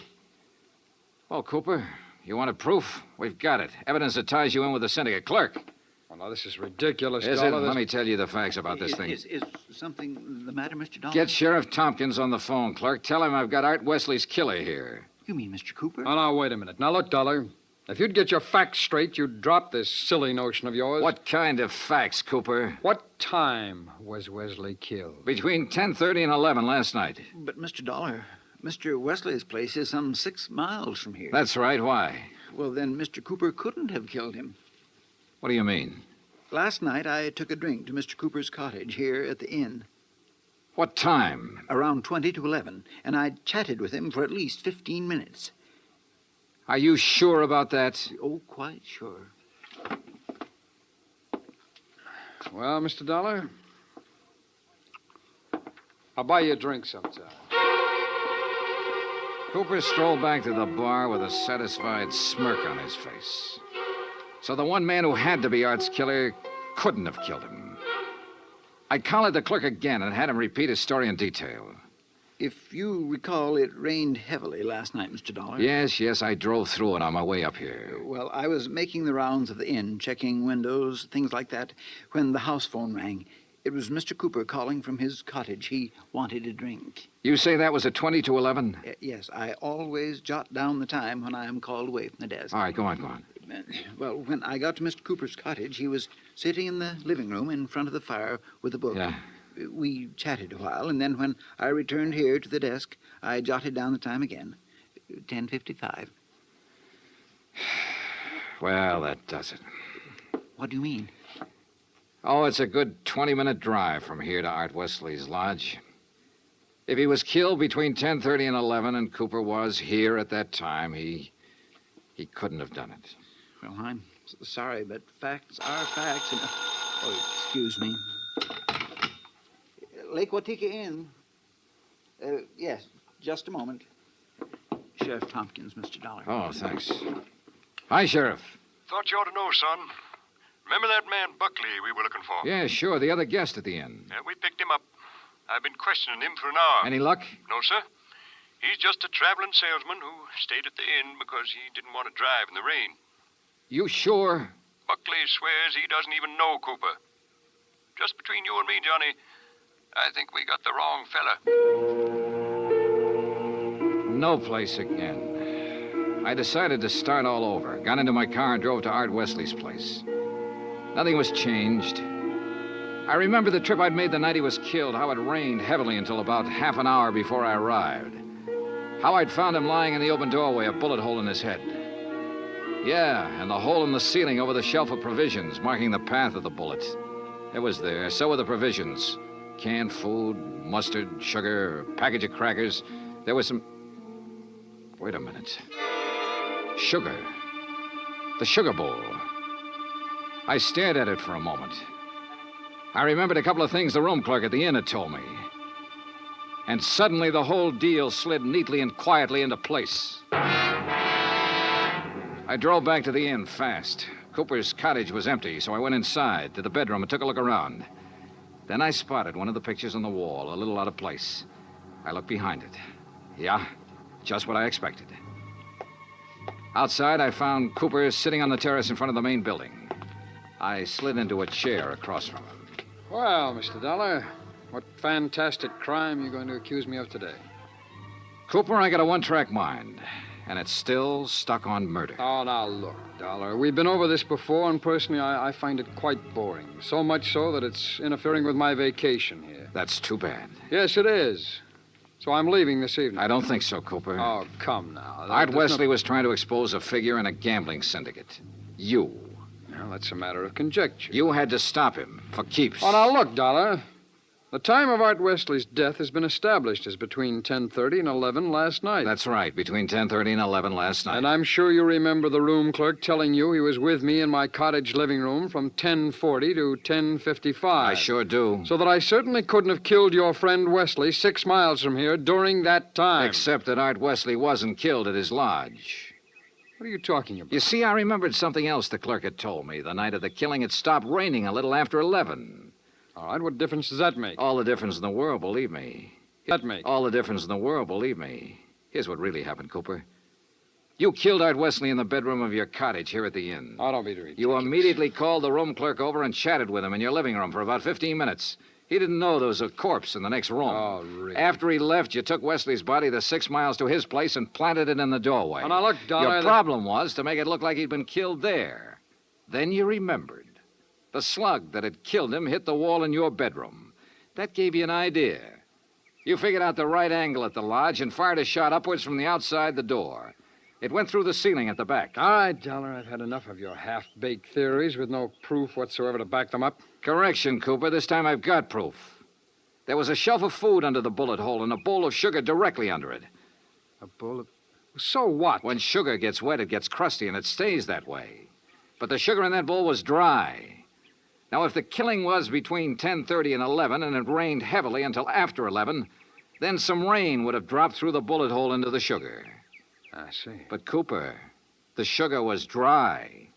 Speaker 17: Well, Cooper, You wanted proof? We've got it. Evidence that ties you in with the syndicate. Clerk.
Speaker 2: Oh, now, this is ridiculous,
Speaker 17: Is it?
Speaker 2: Dollar.
Speaker 17: Let me tell you the facts about this thing.
Speaker 3: Is something the matter, Mr. Dollar?
Speaker 17: Get Sheriff Tompkins on the phone, clerk. Tell him I've got Art Wesley's killer here.
Speaker 3: You mean Mr. Cooper?
Speaker 2: Oh, now, wait a minute. Now, look, Dollar. If you'd get your facts straight, you'd drop this silly notion of yours.
Speaker 17: What kind of facts, Cooper?
Speaker 2: What time was Wesley killed?
Speaker 17: Between 10:30 and 11 last night.
Speaker 3: But, Mr. Dollar, Mr. Wesley's place is some 6 miles from here.
Speaker 17: That's right. Why?
Speaker 3: Well, then Mr. Cooper couldn't have killed him.
Speaker 17: What do you mean?
Speaker 3: Last night, I took a drink to Mr. Cooper's cottage here at the inn.
Speaker 17: What time?
Speaker 3: Around 20 to 11, and I chatted with him for at least 15 minutes.
Speaker 17: Are you sure about that?
Speaker 3: Oh, quite sure.
Speaker 2: Well, Mr. Dollar, I'll buy you a drink sometime.
Speaker 17: Cooper strolled back to the bar with a satisfied smirk on his face. So the one man who had to be Art's killer couldn't have killed him. I collared the clerk again and had him repeat his story in detail.
Speaker 3: If you recall, it rained heavily last night, Mr. Dollar.
Speaker 17: Yes, I drove through it on my way up here.
Speaker 3: Well, I was making the rounds of the inn, checking windows, things like that, when the house phone rang. It was Mr. Cooper calling from his cottage. He wanted a drink.
Speaker 17: You say that was at 20 to 11?
Speaker 3: Yes, I always jot down the time when I am called away from the desk.
Speaker 17: All right, go on.
Speaker 3: Well, when I got to Mr. Cooper's cottage, he was sitting in the living room in front of the fire with a book.
Speaker 17: Yeah.
Speaker 3: We chatted a while, and then when I returned here to the desk, I jotted down the time again. 10:55.
Speaker 17: Well, that does it.
Speaker 3: What do you mean?
Speaker 17: Oh, it's a good 20-minute drive from here to Art Wesley's lodge. If he was killed between 10:30 and 11 and Cooper was here at that time, he couldn't have done it.
Speaker 3: Well, I'm sorry, but facts are facts. And... Oh, excuse me. Lake Watika Inn. Yes, just a moment. Sheriff Tompkins, Mr. Dollar.
Speaker 17: Oh, thanks. Hi, Sheriff.
Speaker 5: Thought you ought to know, son. Remember that man Buckley we were looking for?
Speaker 17: Yeah, sure, the other guest at the inn.
Speaker 5: Yeah, we picked him up. I've been questioning him for an hour.
Speaker 17: Any luck?
Speaker 5: No, sir. He's just a traveling salesman who stayed at the inn because he didn't want to drive in the rain.
Speaker 17: You sure?
Speaker 5: Buckley swears he doesn't even know Cooper. Just between you and me, Johnny, I think we got the wrong fella.
Speaker 17: No place again. I decided to start all over. Got into my car and drove to Art Wesley's place. Nothing was changed. I remember the trip I'd made the night he was killed, how it rained heavily until about half an hour before I arrived. How I'd found him lying in the open doorway, a bullet hole in his head. Yeah, and the hole in the ceiling over the shelf of provisions, marking the path of the bullet. It was there. So were the provisions. Canned food, mustard, sugar, a package of crackers. There was some... Wait a minute. Sugar. The sugar bowl. I stared at it for a moment. I remembered a couple of things the room clerk at the inn had told me. And suddenly the whole deal slid neatly and quietly into place. I drove back to the inn fast. Cooper's cottage was empty, so I went inside to the bedroom and took a look around. Then I spotted one of the pictures on the wall, a little out of place. I looked behind it. Yeah, just what I expected. Outside, I found Cooper sitting on the terrace in front of the main building. I slid into a chair across from him.
Speaker 2: Well, Mr. Dollar, what fantastic crime are you going to accuse me of today?
Speaker 17: Cooper, I got a one-track mind, and it's still stuck on murder.
Speaker 2: Oh, now look, Dollar. We've been over this before, and personally, I find it quite boring. So much so that it's interfering with my vacation here.
Speaker 17: That's too bad.
Speaker 2: Yes, it is. So I'm leaving this evening.
Speaker 17: I don't think so, Cooper.
Speaker 2: Oh, come now.
Speaker 17: Art Wesley was trying to expose a figure in a gambling syndicate. You.
Speaker 2: Well, that's a matter of conjecture.
Speaker 17: You had to stop him, for keeps.
Speaker 2: Oh, now look, Dollar. The time of Art Wesley's death has been established as between 10:30 and 11 last night.
Speaker 17: That's right, between 10:30 and 11 last night.
Speaker 2: And I'm sure you remember the room clerk telling you he was with me in my cottage living room from 10:40 to 10:55.
Speaker 17: I sure do.
Speaker 2: So that I certainly couldn't have killed your friend Wesley 6 miles from here during that time.
Speaker 17: Except that Art Wesley wasn't killed at his lodge.
Speaker 2: What are you talking about?
Speaker 17: You see, I remembered something else the clerk had told me. The night of the killing, it stopped raining a little after 11.
Speaker 2: All right, what difference does that make?
Speaker 17: All the difference in the world, believe me.
Speaker 2: That make?
Speaker 17: All the difference in the world, believe me. Here's what really happened, Cooper. You killed Art Wesley in the bedroom of your cottage here at the inn.
Speaker 15: Oh, don't be ridiculous.
Speaker 17: You immediately called the room clerk over and chatted with him in your living room for about 15 minutes. He didn't know there was a corpse in the next room.
Speaker 15: Oh, really?
Speaker 17: After he left, you took Wesley's body the 6 miles to his place and planted it in the doorway.
Speaker 15: Oh, now, look, Dollar...
Speaker 17: Your problem was to make it look like he'd been killed there. Then you remembered. The slug that had killed him hit the wall in your bedroom. That gave you an idea. You figured out the right angle at the lodge and fired a shot upwards from the outside the door. It went through the ceiling at the back.
Speaker 15: All right, Dollar, I've had enough of your half-baked theories with no proof whatsoever to back them up.
Speaker 17: Correction, Cooper. This time I've got proof. There was a shelf of food under the bullet hole and a bowl of sugar directly under it.
Speaker 15: A bowl of... So what?
Speaker 17: When sugar gets wet, it gets crusty, and it stays that way. But the sugar in that bowl was dry. Now, if the killing was between 10:30 and 11, and it rained heavily until after 11, then some rain would have dropped through the bullet hole into the sugar.
Speaker 15: I see.
Speaker 17: But, Cooper, the sugar was dry.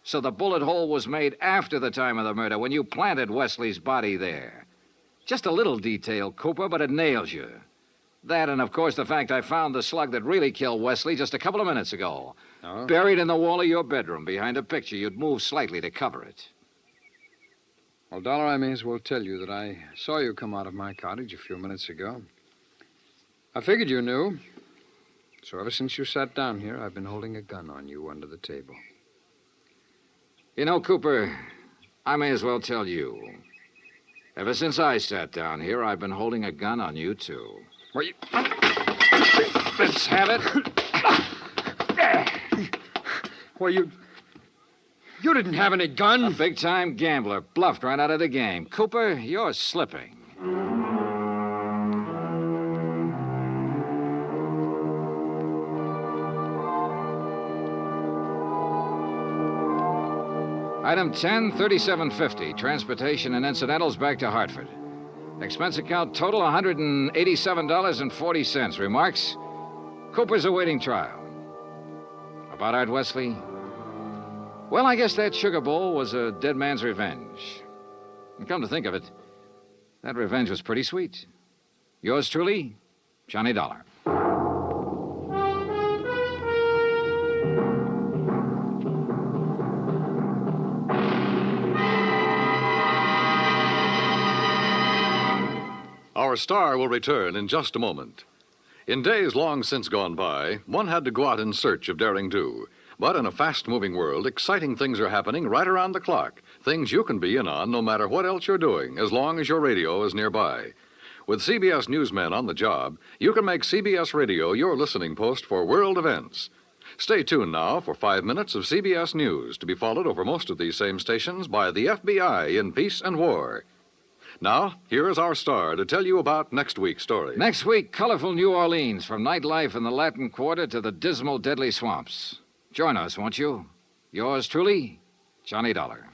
Speaker 17: So the bullet hole was made after the time of the murder, when you planted Wesley's body there. Just a little detail, Cooper, but it nails you. That and, of course, the fact I found the slug that really killed Wesley just a couple of minutes ago.
Speaker 15: Oh?
Speaker 17: Buried in the wall of your bedroom behind a picture you'd moved slightly to cover it.
Speaker 15: Well, Dollar, I may as well tell you that I saw you come out of my cottage a few minutes ago. I figured you knew. So ever since you sat down here, I've been holding a gun on you under the table.
Speaker 17: You know, Cooper, I may as well tell you. Ever since I sat down here, I've been holding a gun on you, too.
Speaker 15: Well, you...
Speaker 17: Let's have it.
Speaker 15: Well, you didn't have any gun.
Speaker 17: A big-time gambler, bluffed right out of the game. Cooper, you're slipping. Item 10, $37.50. Transportation and incidentals back to Hartford. Expense account total $187.40. Remarks? Cooper's awaiting trial. About Art Wesley? Well, I guess that sugar bowl was a dead man's revenge. And come to think of it, that revenge was pretty sweet. Yours truly, Johnny Dollar.
Speaker 12: Our star will return in just a moment. In days long since gone by, one had to go out in search of daring do. But in a fast-moving world, exciting things are happening right around the clock. Things you can be in on no matter what else you're doing, as long as your radio is nearby. With CBS newsmen on the job, you can make CBS Radio your listening post for world events. Stay tuned now for 5 minutes of CBS News, to be followed over most of these same stations by the FBI in peace and war. Now, here is our star to tell you about next week's story.
Speaker 17: Next week, colorful New Orleans, from nightlife in the Latin Quarter to the dismal, deadly swamps. Join us, won't you? Yours truly, Johnny Dollar.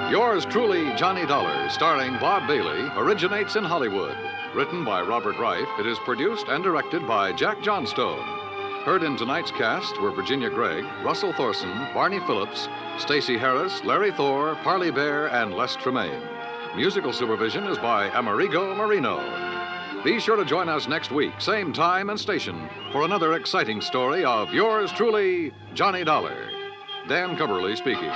Speaker 12: Yours truly, Johnny Dollar, starring Bob Bailey, originates in Hollywood. Written by Robert Reif, it is produced and directed by Jack Johnstone. Heard in tonight's cast were Virginia Gregg, Russell Thorson, Barney Phillips, Stacey Harris, Larry Thor, Parley Bear, and Les Tremaine. Musical supervision is by Amerigo Marino. Be sure to join us next week, same time and station, for another exciting story of yours truly, Johnny Dollar. Dan Cubberly speaking.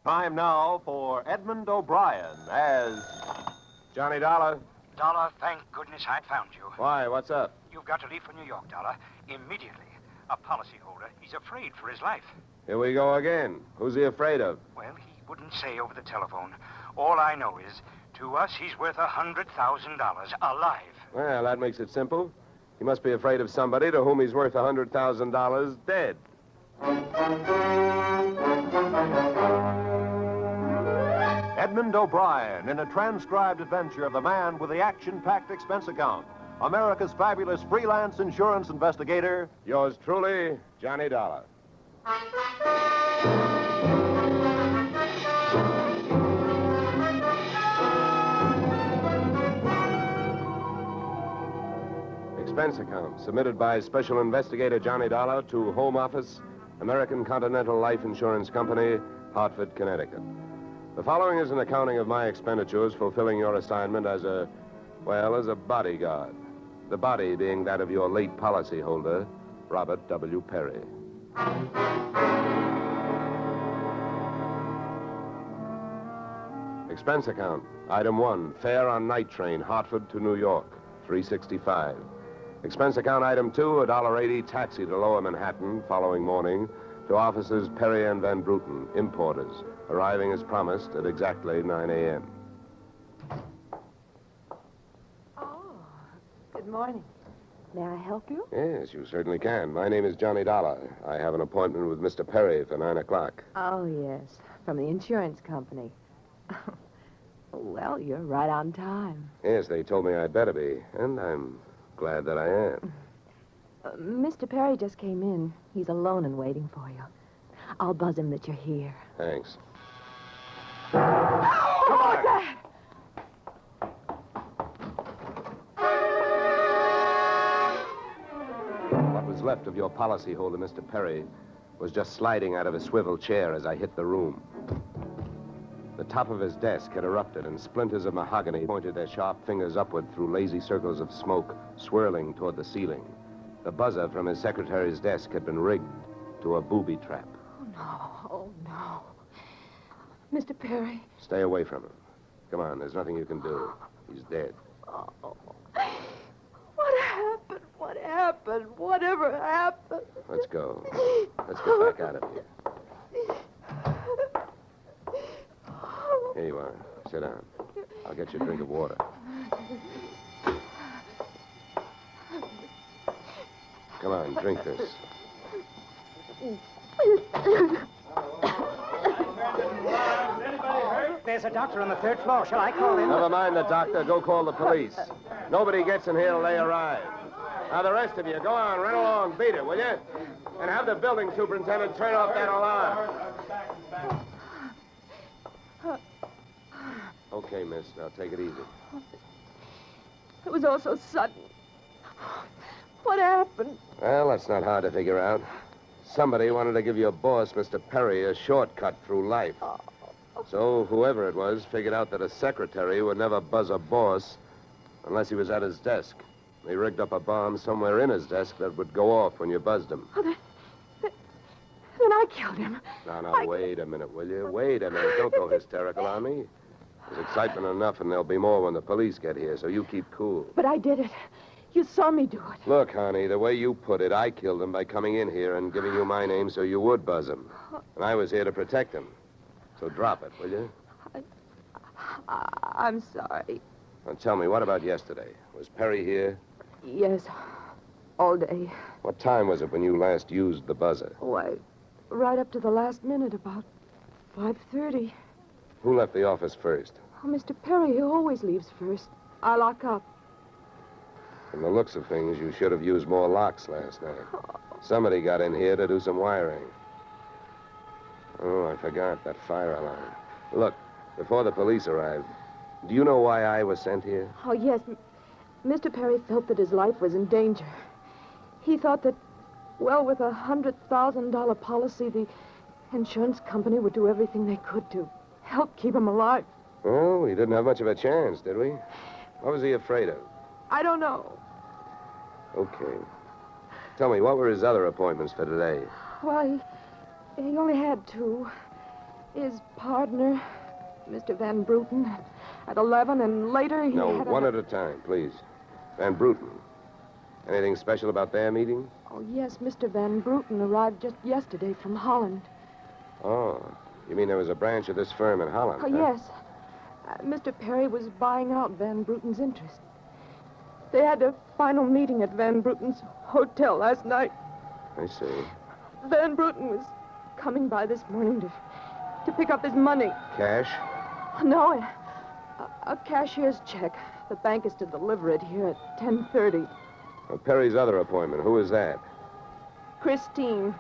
Speaker 8: Time now for Edmund O'Brien as
Speaker 19: Johnny Dollar.
Speaker 21: Dollar, thank goodness I found you.
Speaker 19: Why, what's up?
Speaker 21: You've got to leave for New York, Dollar, immediately. A policyholder. He's afraid for his life.
Speaker 19: Here we go again. Who's he afraid of?
Speaker 21: Well, he wouldn't say over the telephone. All I know is, to us, he's worth $100,000 alive.
Speaker 19: Well, that makes it simple. He must be afraid of somebody to whom he's worth $100,000 dead.
Speaker 8: Edmund O'Brien in a transcribed adventure of the man with the action-packed expense account. America's fabulous freelance insurance investigator.
Speaker 19: Yours truly, Johnny Dollar. Expense account submitted by Special Investigator Johnny Dollar to Home Office, American Continental Life Insurance Company, Hartford, Connecticut. The following is an accounting of my expenditures fulfilling your assignment as a bodyguard. The body being that of your late policyholder, Robert W. Perry. Expense account. Item 1, fare on night train, Hartford to New York, $3.65. Expense account item 2, $1.80 taxi to Lower Manhattan following morning to offices Perry and Van Bruten, importers, arriving as promised at exactly 9 a.m.
Speaker 23: Good morning. May I help you?
Speaker 19: Yes, you certainly can. My name is Johnny Dollar. I have an appointment with Mr. Perry for 9 o'clock.
Speaker 23: Oh, yes. From the insurance company. Well, you're right on time.
Speaker 19: Yes, they told me I'd better be, and I'm glad that I am.
Speaker 23: Mr. Perry just came in. He's alone and waiting for you. I'll buzz him that you're here.
Speaker 19: Thanks.
Speaker 23: Come on!
Speaker 19: What was left of your policyholder, Mr. Perry, was just sliding out of a swivel chair as I hit the room. The top of his desk had erupted, and splinters of mahogany pointed their sharp fingers upward through lazy circles of smoke, swirling toward the ceiling. The buzzer from his secretary's desk had been rigged to a booby trap.
Speaker 23: Oh, no. Mr. Perry.
Speaker 19: Stay away from him. Come on, there's nothing you can do. He's dead.
Speaker 23: Oh. What happened? What happened? Whatever happened?
Speaker 19: Let's go. Let's get back out of here. Here you are. Sit down. I'll get you a drink of water. Come on, drink this.
Speaker 22: There's a doctor on the 3rd floor. Shall I call him?
Speaker 19: Never mind the doctor. Go call the police. Nobody gets in here till they arrive. Now, the rest of you, go on, run along, beat it, will you? And have the building superintendent turn off that alarm. Okay, miss. Now, take it easy.
Speaker 23: It was all so sudden. What happened?
Speaker 19: Well, that's not hard to figure out. Somebody wanted to give your boss, Mr. Perry, a shortcut through life. So whoever it was figured out that a secretary would never buzz a boss unless he was at his desk. They rigged up a bomb somewhere in his desk that would go off when you buzzed him.
Speaker 23: Oh, then I killed him.
Speaker 19: Now, wait a minute, will you? Wait a minute. Don't go hysterical on me. There's excitement enough, and there'll be more when the police get here, so you keep cool.
Speaker 23: But I did it. You saw me do it.
Speaker 19: Look, honey, the way you put it, I killed him by coming in here and giving you my name so you would buzz him. And I was here to protect him. So drop it, will you?
Speaker 23: I'm sorry.
Speaker 19: Now tell me, what about yesterday? Was Perry here?
Speaker 23: Yes, all day.
Speaker 19: What time was it when you last used the buzzer?
Speaker 23: Why, right up to the last minute, about 5:30.
Speaker 19: Who left the office first?
Speaker 23: Oh, Mr. Perry, he always leaves first. I lock up.
Speaker 19: From the looks of things, you should have used more locks last night. Somebody got in here to do some wiring. Oh, I forgot that fire alarm. Look, before the police arrived, do you know why I was sent here?
Speaker 23: Oh, yes. Mr. Perry felt that his life was in danger. He thought that, well, with a $100,000 policy, the insurance company would do everything they could to help keep him alive.
Speaker 19: Oh, we didn't have much of a chance, did we? What was he afraid of?
Speaker 23: I don't know.
Speaker 19: Okay. Tell me, what were his other appointments for today?
Speaker 23: Well, he only had 2. His partner, Mr. Van Bruten, at 11, and later he
Speaker 19: No,
Speaker 23: had
Speaker 19: one at a time, please. Van Bruten. Anything special about their meeting?
Speaker 23: Oh, yes, Mr. Van Bruten arrived just yesterday from Holland.
Speaker 19: Oh, you mean there was a branch of this firm in Holland?
Speaker 23: Oh,
Speaker 19: huh?
Speaker 23: yes. Mr. Perry was buying out Van Bruten's interest. They had a final meeting at Van Bruten's hotel last night.
Speaker 19: I see.
Speaker 23: Van Bruten was coming by this morning to pick up his money.
Speaker 19: Cash?
Speaker 23: No, a cashier's check. The bank is to deliver it here at 10:30.
Speaker 19: Well, Perry's other appointment, who is that?
Speaker 23: Christine,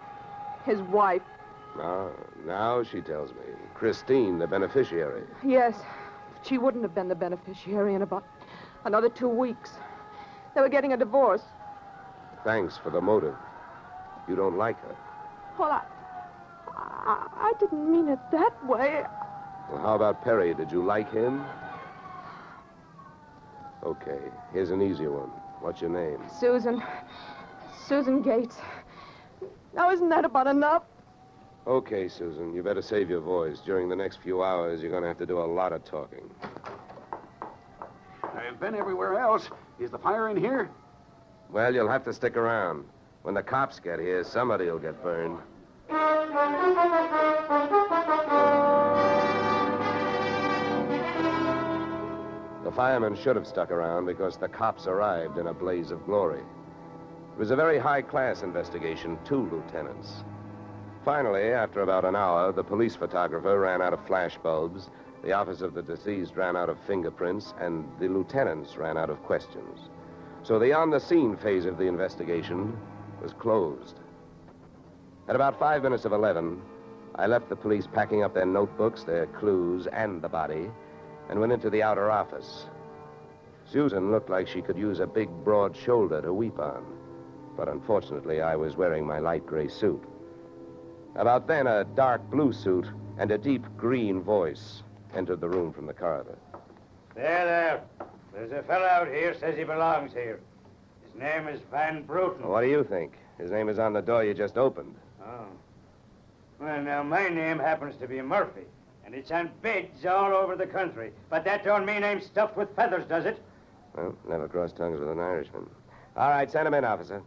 Speaker 23: his wife.
Speaker 19: Now she tells me. Christine, the beneficiary.
Speaker 23: Yes, she wouldn't have been the beneficiary in about another 2 weeks. They were getting a divorce.
Speaker 19: Thanks for the motive. You don't like her.
Speaker 23: Well, I didn't mean it that way.
Speaker 19: Well, how about Perry? Did you like him? Okay, here's an easy one. What's your name?
Speaker 23: Susan Gates. Now, isn't that about enough?
Speaker 19: Okay, Susan, you better save your voice. During the next few hours, you're going to have to do a lot of talking.
Speaker 7: I've been everywhere else. Is the fire in here?
Speaker 19: Well, you'll have to stick around. When the cops get here, somebody will get burned. The firemen should have stuck around because the cops arrived in a blaze of glory. It was a very high-class investigation, 2 lieutenants. Finally, after about an hour, the police photographer ran out of flash bulbs, the office of the deceased ran out of fingerprints, and the lieutenants ran out of questions. So the on-the-scene phase of the investigation was closed. At about 5 minutes of 11, I left the police packing up their notebooks, their clues, and the body, and went into the outer office. Susan looked like she could use a big, broad shoulder to weep on, but unfortunately, I was wearing my light gray suit. About then, a dark blue suit and a deep green voice entered the room from the corridor.
Speaker 21: There. There's a fellow out here says he belongs here. His name is Van Bruten.
Speaker 19: Well, what do you think? His name is on the door you just opened.
Speaker 21: Oh. Well, now, my name happens to be Murphy, and it's on bids all over the country. But that don't mean I'm stuffed with feathers, does it?
Speaker 19: Well, never cross tongues with an Irishman. All right, send him in, officer.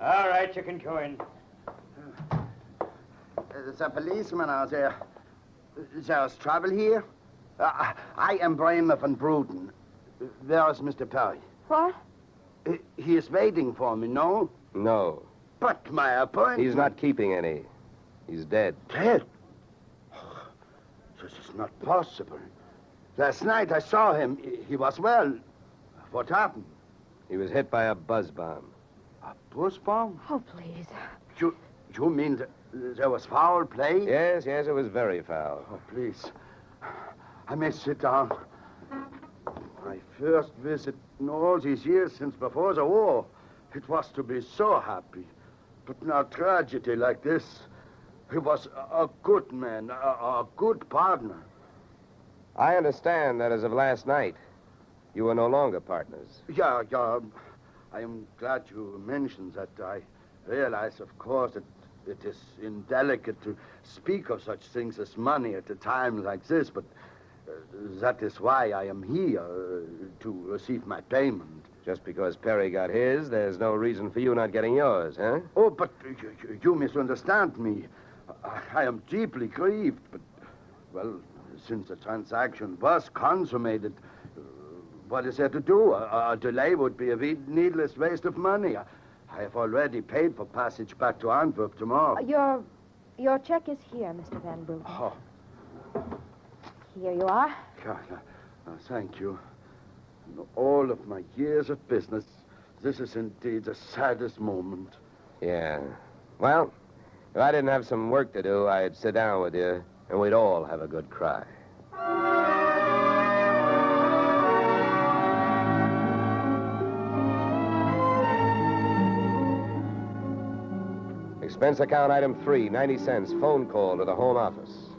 Speaker 21: All right, you can go in.
Speaker 11: There's a policeman out there. There's trouble here? I am Brian Van Bruten. Where is Mr. Perry?
Speaker 23: What?
Speaker 11: He is waiting for me, no?
Speaker 19: No.
Speaker 11: But my appointment...
Speaker 19: He's not keeping any. He's dead.
Speaker 11: Dead? This is not possible. Last night I saw him. He was well. What happened?
Speaker 19: He was hit by a buzz bomb.
Speaker 11: A buzz bomb?
Speaker 23: Oh, please.
Speaker 11: You mean that there was foul play?
Speaker 19: Yes, it was very foul.
Speaker 11: Oh, please. I may sit down. My first visit in all these years since before the war. It was to be so happy. But now tragedy like this. He was a good man, a good partner.
Speaker 19: I understand that as of last night, you were no longer partners.
Speaker 11: Yeah. I am glad you mentioned that. I realize, of course, that it is indelicate to speak of such things as money at a time like this, but that is why I am here, to receive my payment.
Speaker 19: Just because Perry got his, there's no reason for you not getting yours, huh?
Speaker 11: Oh, but you misunderstand me. I am deeply grieved, but, well, since the transaction was consummated, what is there to do? A delay would be a needless waste of money. I have already paid for passage back to Antwerp tomorrow.
Speaker 13: Your check is here, Mr. Van Bruten.
Speaker 11: Oh.
Speaker 13: Here you are.
Speaker 11: Thank you. In all of my years of business, this is indeed the saddest moment.
Speaker 19: Yeah. Well, if I didn't have some work to do, I'd sit down with you, and we'd all have a good cry. Expense account item 3, 90 cents. Phone call to the home office.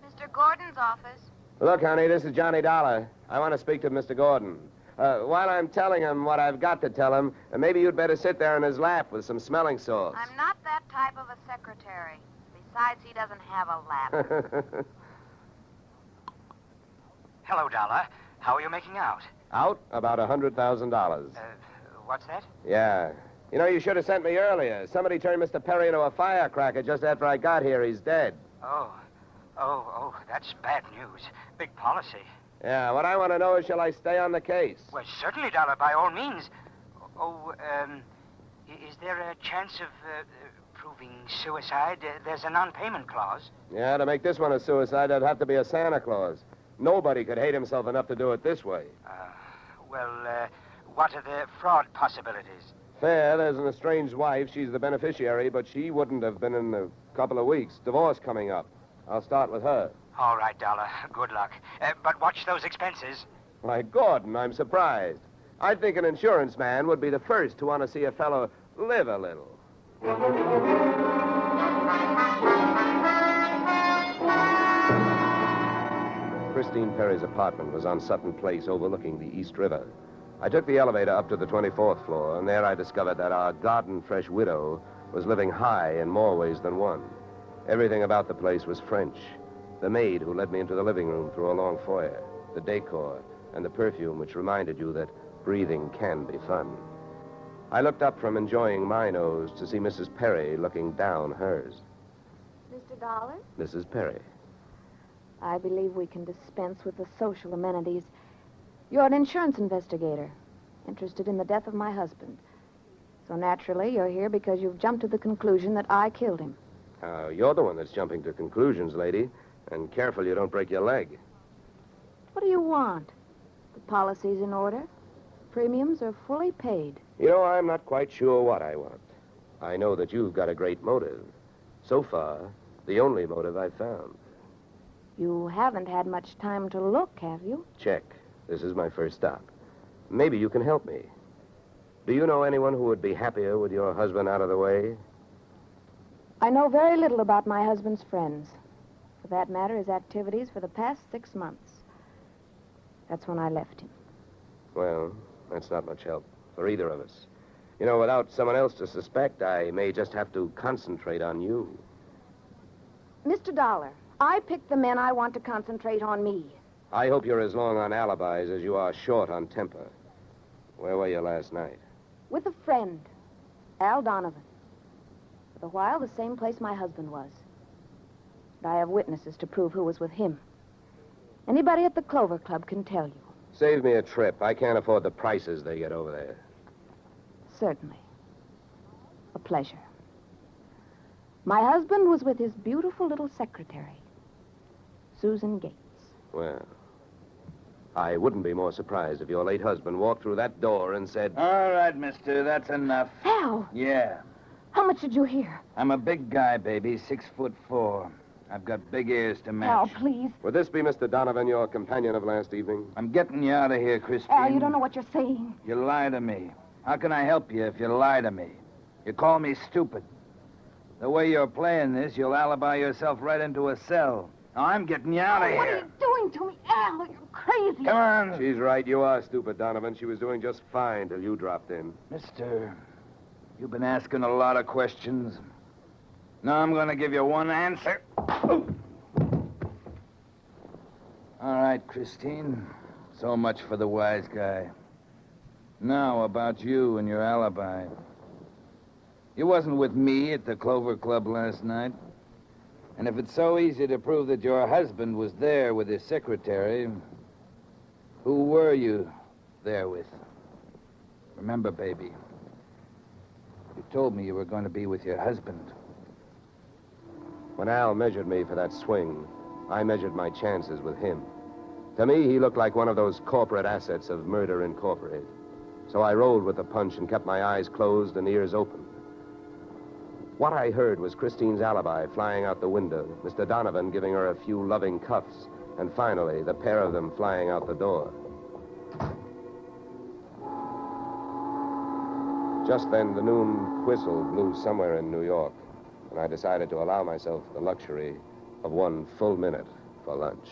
Speaker 18: Mr. Gordon's office.
Speaker 19: Look, honey, this is Johnny Dollar. I want to speak to Mr. Gordon. While I'm telling him what I've got to tell him, maybe you'd better sit there in his lap with some smelling salts.
Speaker 18: I'm not that type of a secretary. Besides, he doesn't have a ladder.
Speaker 1: Hello, Dollar. How are you making out?
Speaker 19: Out? About $100,000.
Speaker 1: What's that?
Speaker 19: Yeah. You know, you should have sent me earlier. Somebody turned Mr. Perry into a firecracker just after I got here. He's dead.
Speaker 1: Oh, that's bad news. Big policy.
Speaker 19: Yeah, what I want to know is, shall I stay on the case?
Speaker 1: Well, certainly, Dollar, by all means. Is there a chance of proving suicide? There's a non-payment clause.
Speaker 19: Yeah, to make this one a suicide, there'd have to be a Santa Claus. Nobody could hate himself enough to do it this way.
Speaker 1: What are the fraud possibilities?
Speaker 19: Fair, there's an estranged wife. She's the beneficiary, but she wouldn't have been in a couple of weeks. Divorce coming up. I'll start with her.
Speaker 1: All right, Dollar. Good luck. But watch those expenses.
Speaker 19: Why, Gordon, I'm surprised. I think an insurance man would be the first to want to see a fellow live a little. Christine Perry's apartment was on Sutton Place overlooking the East River. I took the elevator up to the 24th floor, and there I discovered that our garden-fresh widow was living high in more ways than one. Everything about the place was French. The maid who led me into the living room through a long foyer, the decor, and the perfume which reminded you that breathing can be fun. I looked up from enjoying my nose to see Mrs. Perry looking down hers.
Speaker 13: Mr. Dollar,
Speaker 19: Mrs. Perry.
Speaker 13: I believe we can dispense with the social amenities. You're an insurance investigator, interested in the death of my husband. So naturally, you're here because you've jumped to the conclusion that I killed him.
Speaker 19: You're the one that's jumping to conclusions, lady. And careful you don't break your leg.
Speaker 13: What do you want? The policy's in order. Premiums are fully paid.
Speaker 19: You know, I'm not quite sure what I want. I know that you've got a great motive. So far, the only motive I've found.
Speaker 13: You haven't had much time to look, have you?
Speaker 19: Check. This is my first stop. Maybe you can help me. Do you know anyone who would be happier with your husband out of the way?
Speaker 13: I know very little about my husband's friends. For that matter, his activities for the past 6 months. That's when I left him.
Speaker 19: Well, that's not much help for either of us. You know, without someone else to suspect, I may just have to concentrate on you.
Speaker 13: Mr. Dollar, I picked the men I want to concentrate on me.
Speaker 19: I hope you're as long on alibis as you are short on temper. Where were you last night?
Speaker 13: With a friend, Al Donovan. For a while, the same place my husband was. But I have witnesses to prove who was with him. Anybody at the Clover Club can tell you.
Speaker 19: Save me a trip. I can't afford the prices they get over there.
Speaker 13: Certainly. A pleasure. My husband was with his beautiful little secretary, Susan Gates.
Speaker 19: Well, I wouldn't be more surprised if your late husband walked through that door and said...
Speaker 11: All right, mister, that's enough.
Speaker 13: Al!
Speaker 11: Yeah.
Speaker 13: How much did you hear?
Speaker 11: I'm a big guy, baby, 6'4". I've got big ears to match.
Speaker 13: Al, please.
Speaker 19: Would this be Mr. Donovan, your companion of last evening?
Speaker 11: I'm getting you out of here, Christine.
Speaker 13: Al, you don't know what you're saying.
Speaker 11: You lie to me. How can I help you if you lie to me? You call me stupid. The way you're playing this, you'll alibi yourself right into a cell. Now, I'm getting you out of here.
Speaker 13: What are you doing to me, Al? You're crazy.
Speaker 11: Come on.
Speaker 19: She's right. You are stupid, Donovan. She was doing just fine till you dropped in.
Speaker 11: Mister, you've been asking a lot of questions. Now I'm going to give you one answer. All right, Christine. So much for the wise guy. Now, about you and your alibi. You wasn't with me at the Clover Club last night. And if it's so easy to prove that your husband was there with his secretary, who were you there with? Remember, baby, you told me you were going to be with your husband.
Speaker 19: When Al measured me for that swing, I measured my chances with him. To me, he looked like one of those corporate assets of Murder Incorporated. So I rolled with the punch and kept my eyes closed and ears open. What I heard was Christine's alibi flying out the window, Mr. Donovan giving her a few loving cuffs, and finally, the pair of them flying out the door. Just then, the noon whistle blew somewhere in New York, and I decided to allow myself the luxury of 1 full minute for lunch.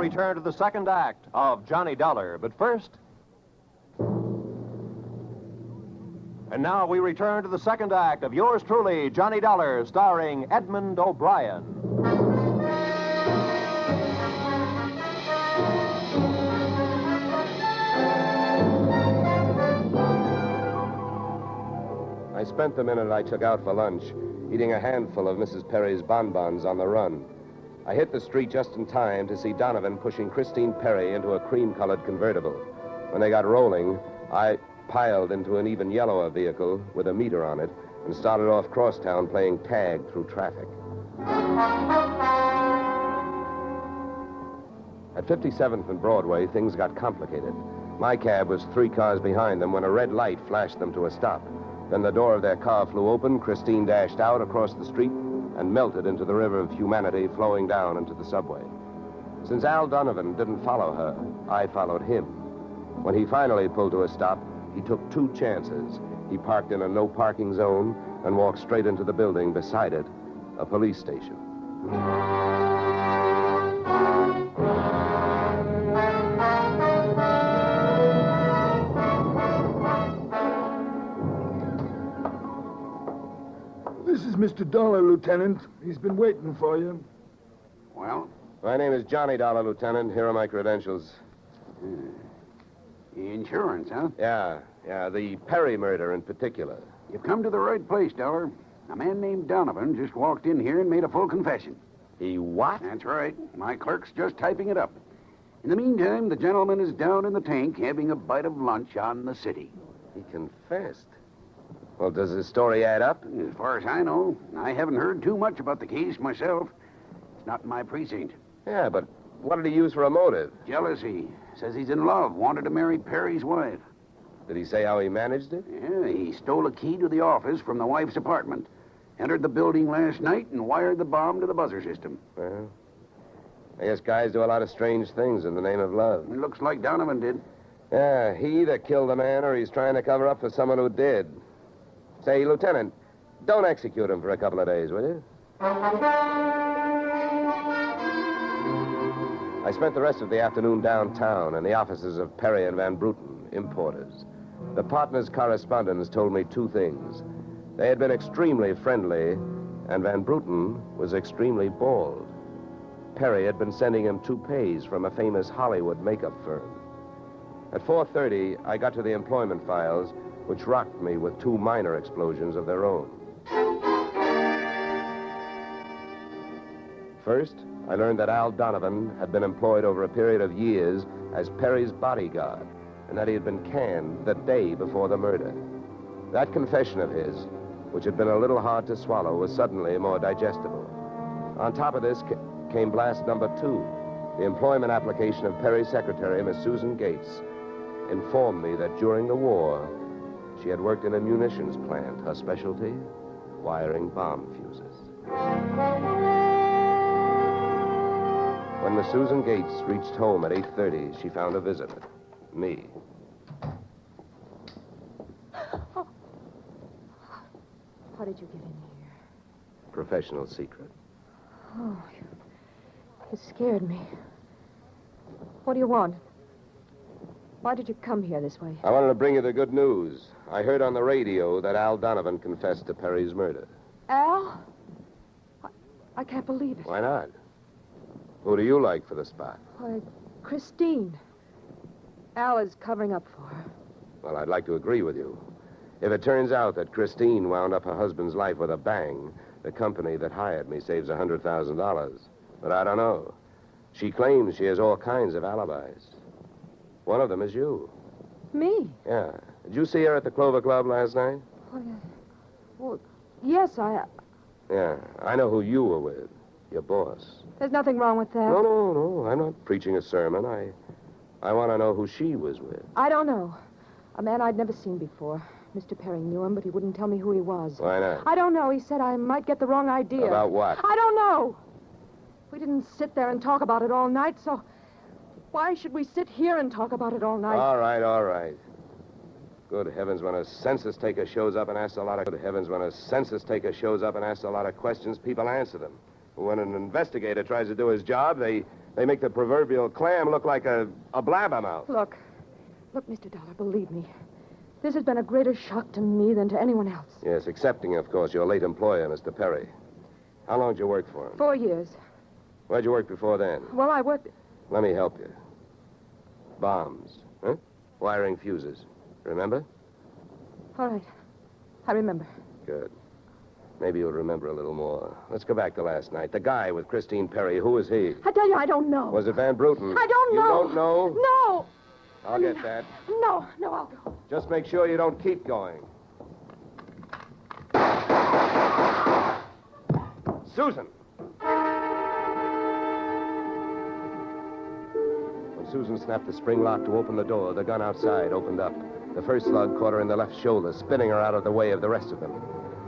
Speaker 8: return to the second act of Johnny Dollar. But first... And now we return to the second act of yours truly, Johnny Dollar, starring Edmund O'Brien.
Speaker 19: I spent the minute I took out for lunch eating a handful of Mrs. Perry's bonbons on the run. I hit the street just in time to see Donovan pushing Christine Perry into a cream-colored convertible. When they got rolling, I piled into an even yellower vehicle with a meter on it and started off crosstown playing tag through traffic. At 57th and Broadway, things got complicated. My cab was 3 cars behind them when a red light flashed them to a stop. Then the door of their car flew open, Christine dashed out across the street and melted into the river of humanity flowing down into the subway. Since Al Donovan didn't follow her, I followed him. When he finally pulled to a stop, he took 2 chances. He parked in a no-parking zone and walked straight into the building beside it, a police station.
Speaker 6: This is Mr. Dollar, Lieutenant. He's been waiting for you.
Speaker 19: Well? My name is Johnny Dollar, Lieutenant. Here are my credentials.
Speaker 7: Insurance, huh?
Speaker 19: Yeah. The Perry murder in particular.
Speaker 7: You've come to the right place, Dollar. A man named Donovan just walked in here and made a full confession.
Speaker 19: He what?
Speaker 7: That's right. My clerk's just typing it up. In the meantime, the gentleman is down in the tank having a bite of lunch on the city.
Speaker 19: He confessed. Well, does his story add up?
Speaker 7: As far as I know, I haven't heard too much about the case myself. It's not in my precinct.
Speaker 19: Yeah, but what did he use for a motive?
Speaker 7: Jealousy. Says he's in love, wanted to marry Perry's wife.
Speaker 19: Did he say how he managed it?
Speaker 7: Yeah, he stole a key to the office from the wife's apartment, entered the building last night, and wired the bomb to the buzzer system.
Speaker 19: Well, I guess guys do a lot of strange things in the name of love.
Speaker 7: It looks like Donovan did.
Speaker 19: Yeah, he either killed the man or he's trying to cover up for someone who did. Say, Lieutenant, don't execute him for a couple of days, will you? I spent the rest of the afternoon downtown in the offices of Perry and Van Bruten, importers. The partners' correspondents told me 2 things. They had been extremely friendly, and Van Bruten was extremely bald. Perry had been sending him toupees from a famous Hollywood makeup firm. At 4:30, I got to the employment files, which rocked me with 2 minor explosions of their own. First, I learned that Al Donovan had been employed over a period of years as Perry's bodyguard, and that he had been canned the day before the murder. That confession of his, which had been a little hard to swallow, was suddenly more digestible. On top of this came blast number 2. The employment application of Perry's secretary, Miss Susan Gates, informed me that during the war, she had worked in a munitions plant, her specialty, wiring bomb fuses. When Miss Susan Gates reached home at 8:30, she found a visitor, me.
Speaker 23: How did you get in here?
Speaker 19: Professional secret.
Speaker 23: Oh, you scared me. What do you want? Why did you come here this way?
Speaker 19: I wanted to bring you the good news. I heard on the radio that Al Donovan confessed to Perry's murder.
Speaker 23: Al? I can't believe it.
Speaker 19: Why not? Who do you like for the spot?
Speaker 23: Why, Christine. Al is covering up for her.
Speaker 19: Well, I'd like to agree with you. If it turns out that Christine wound up her husband's life with a bang, the company that hired me saves $100,000. But I don't know. She claims she has all kinds of alibis. One of them is you.
Speaker 23: Me?
Speaker 19: Yeah. Did you see her at the Clover Club last night?
Speaker 23: Well, yes,
Speaker 19: Yeah. I know who you were with. Your boss.
Speaker 23: There's nothing wrong with that.
Speaker 19: No. I'm not preaching a sermon. I want to know who she was with.
Speaker 23: I don't know. A man I'd never seen before. Mr. Perry knew him, but he wouldn't tell me who he was.
Speaker 19: Why not?
Speaker 23: I don't know. He said I might get the wrong idea.
Speaker 19: About what?
Speaker 23: I don't know. We didn't sit there and talk about it all night, so why should we sit here and talk about it all night?
Speaker 19: All right. Good heavens, when a census taker shows up and asks a lot of questions, people answer them. When an investigator tries to do his job, they They make the proverbial clam look like a blabbermouth.
Speaker 23: Look, Mr. Dollar, believe me. This has been a greater shock to me than to anyone else.
Speaker 19: Yes, excepting, of course, your late employer, Mr. Perry. How long did you work for him?
Speaker 23: 4 years.
Speaker 19: Where'd you work before then?
Speaker 23: Well, I worked...
Speaker 19: Let me help you. Bombs, huh? Wiring fuses. Remember?
Speaker 23: All right. I remember.
Speaker 19: Good. Maybe you'll remember a little more. Let's go back to last night. The guy with Christine Perry, who was he?
Speaker 23: I tell you, I don't know.
Speaker 19: Was it Van Bruten?
Speaker 23: I don't know.
Speaker 19: You don't know?
Speaker 23: No.
Speaker 19: I'll get that.
Speaker 23: No, I'll go.
Speaker 19: Just make sure you don't keep going. Susan! When Susan snapped the spring lock to open the door, the gun outside opened up. The first slug caught her in the left shoulder, spinning her out of the way of the rest of them.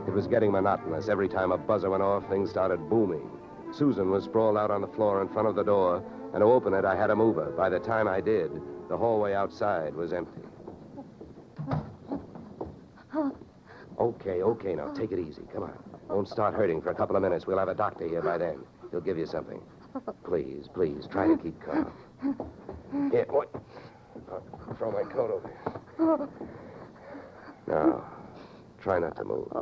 Speaker 19: It was getting monotonous. Every time a buzzer went off, things started booming. Susan was sprawled out on the floor in front of the door, and to open it, I had to move her. By the time I did, the hallway outside was empty. Okay, now, take it easy. Come on. Won't start hurting for a couple of minutes. We'll have a doctor here by then. He'll give you something. Please, try to keep calm. Here, wait. I'll throw my coat over here. Now, try not to move.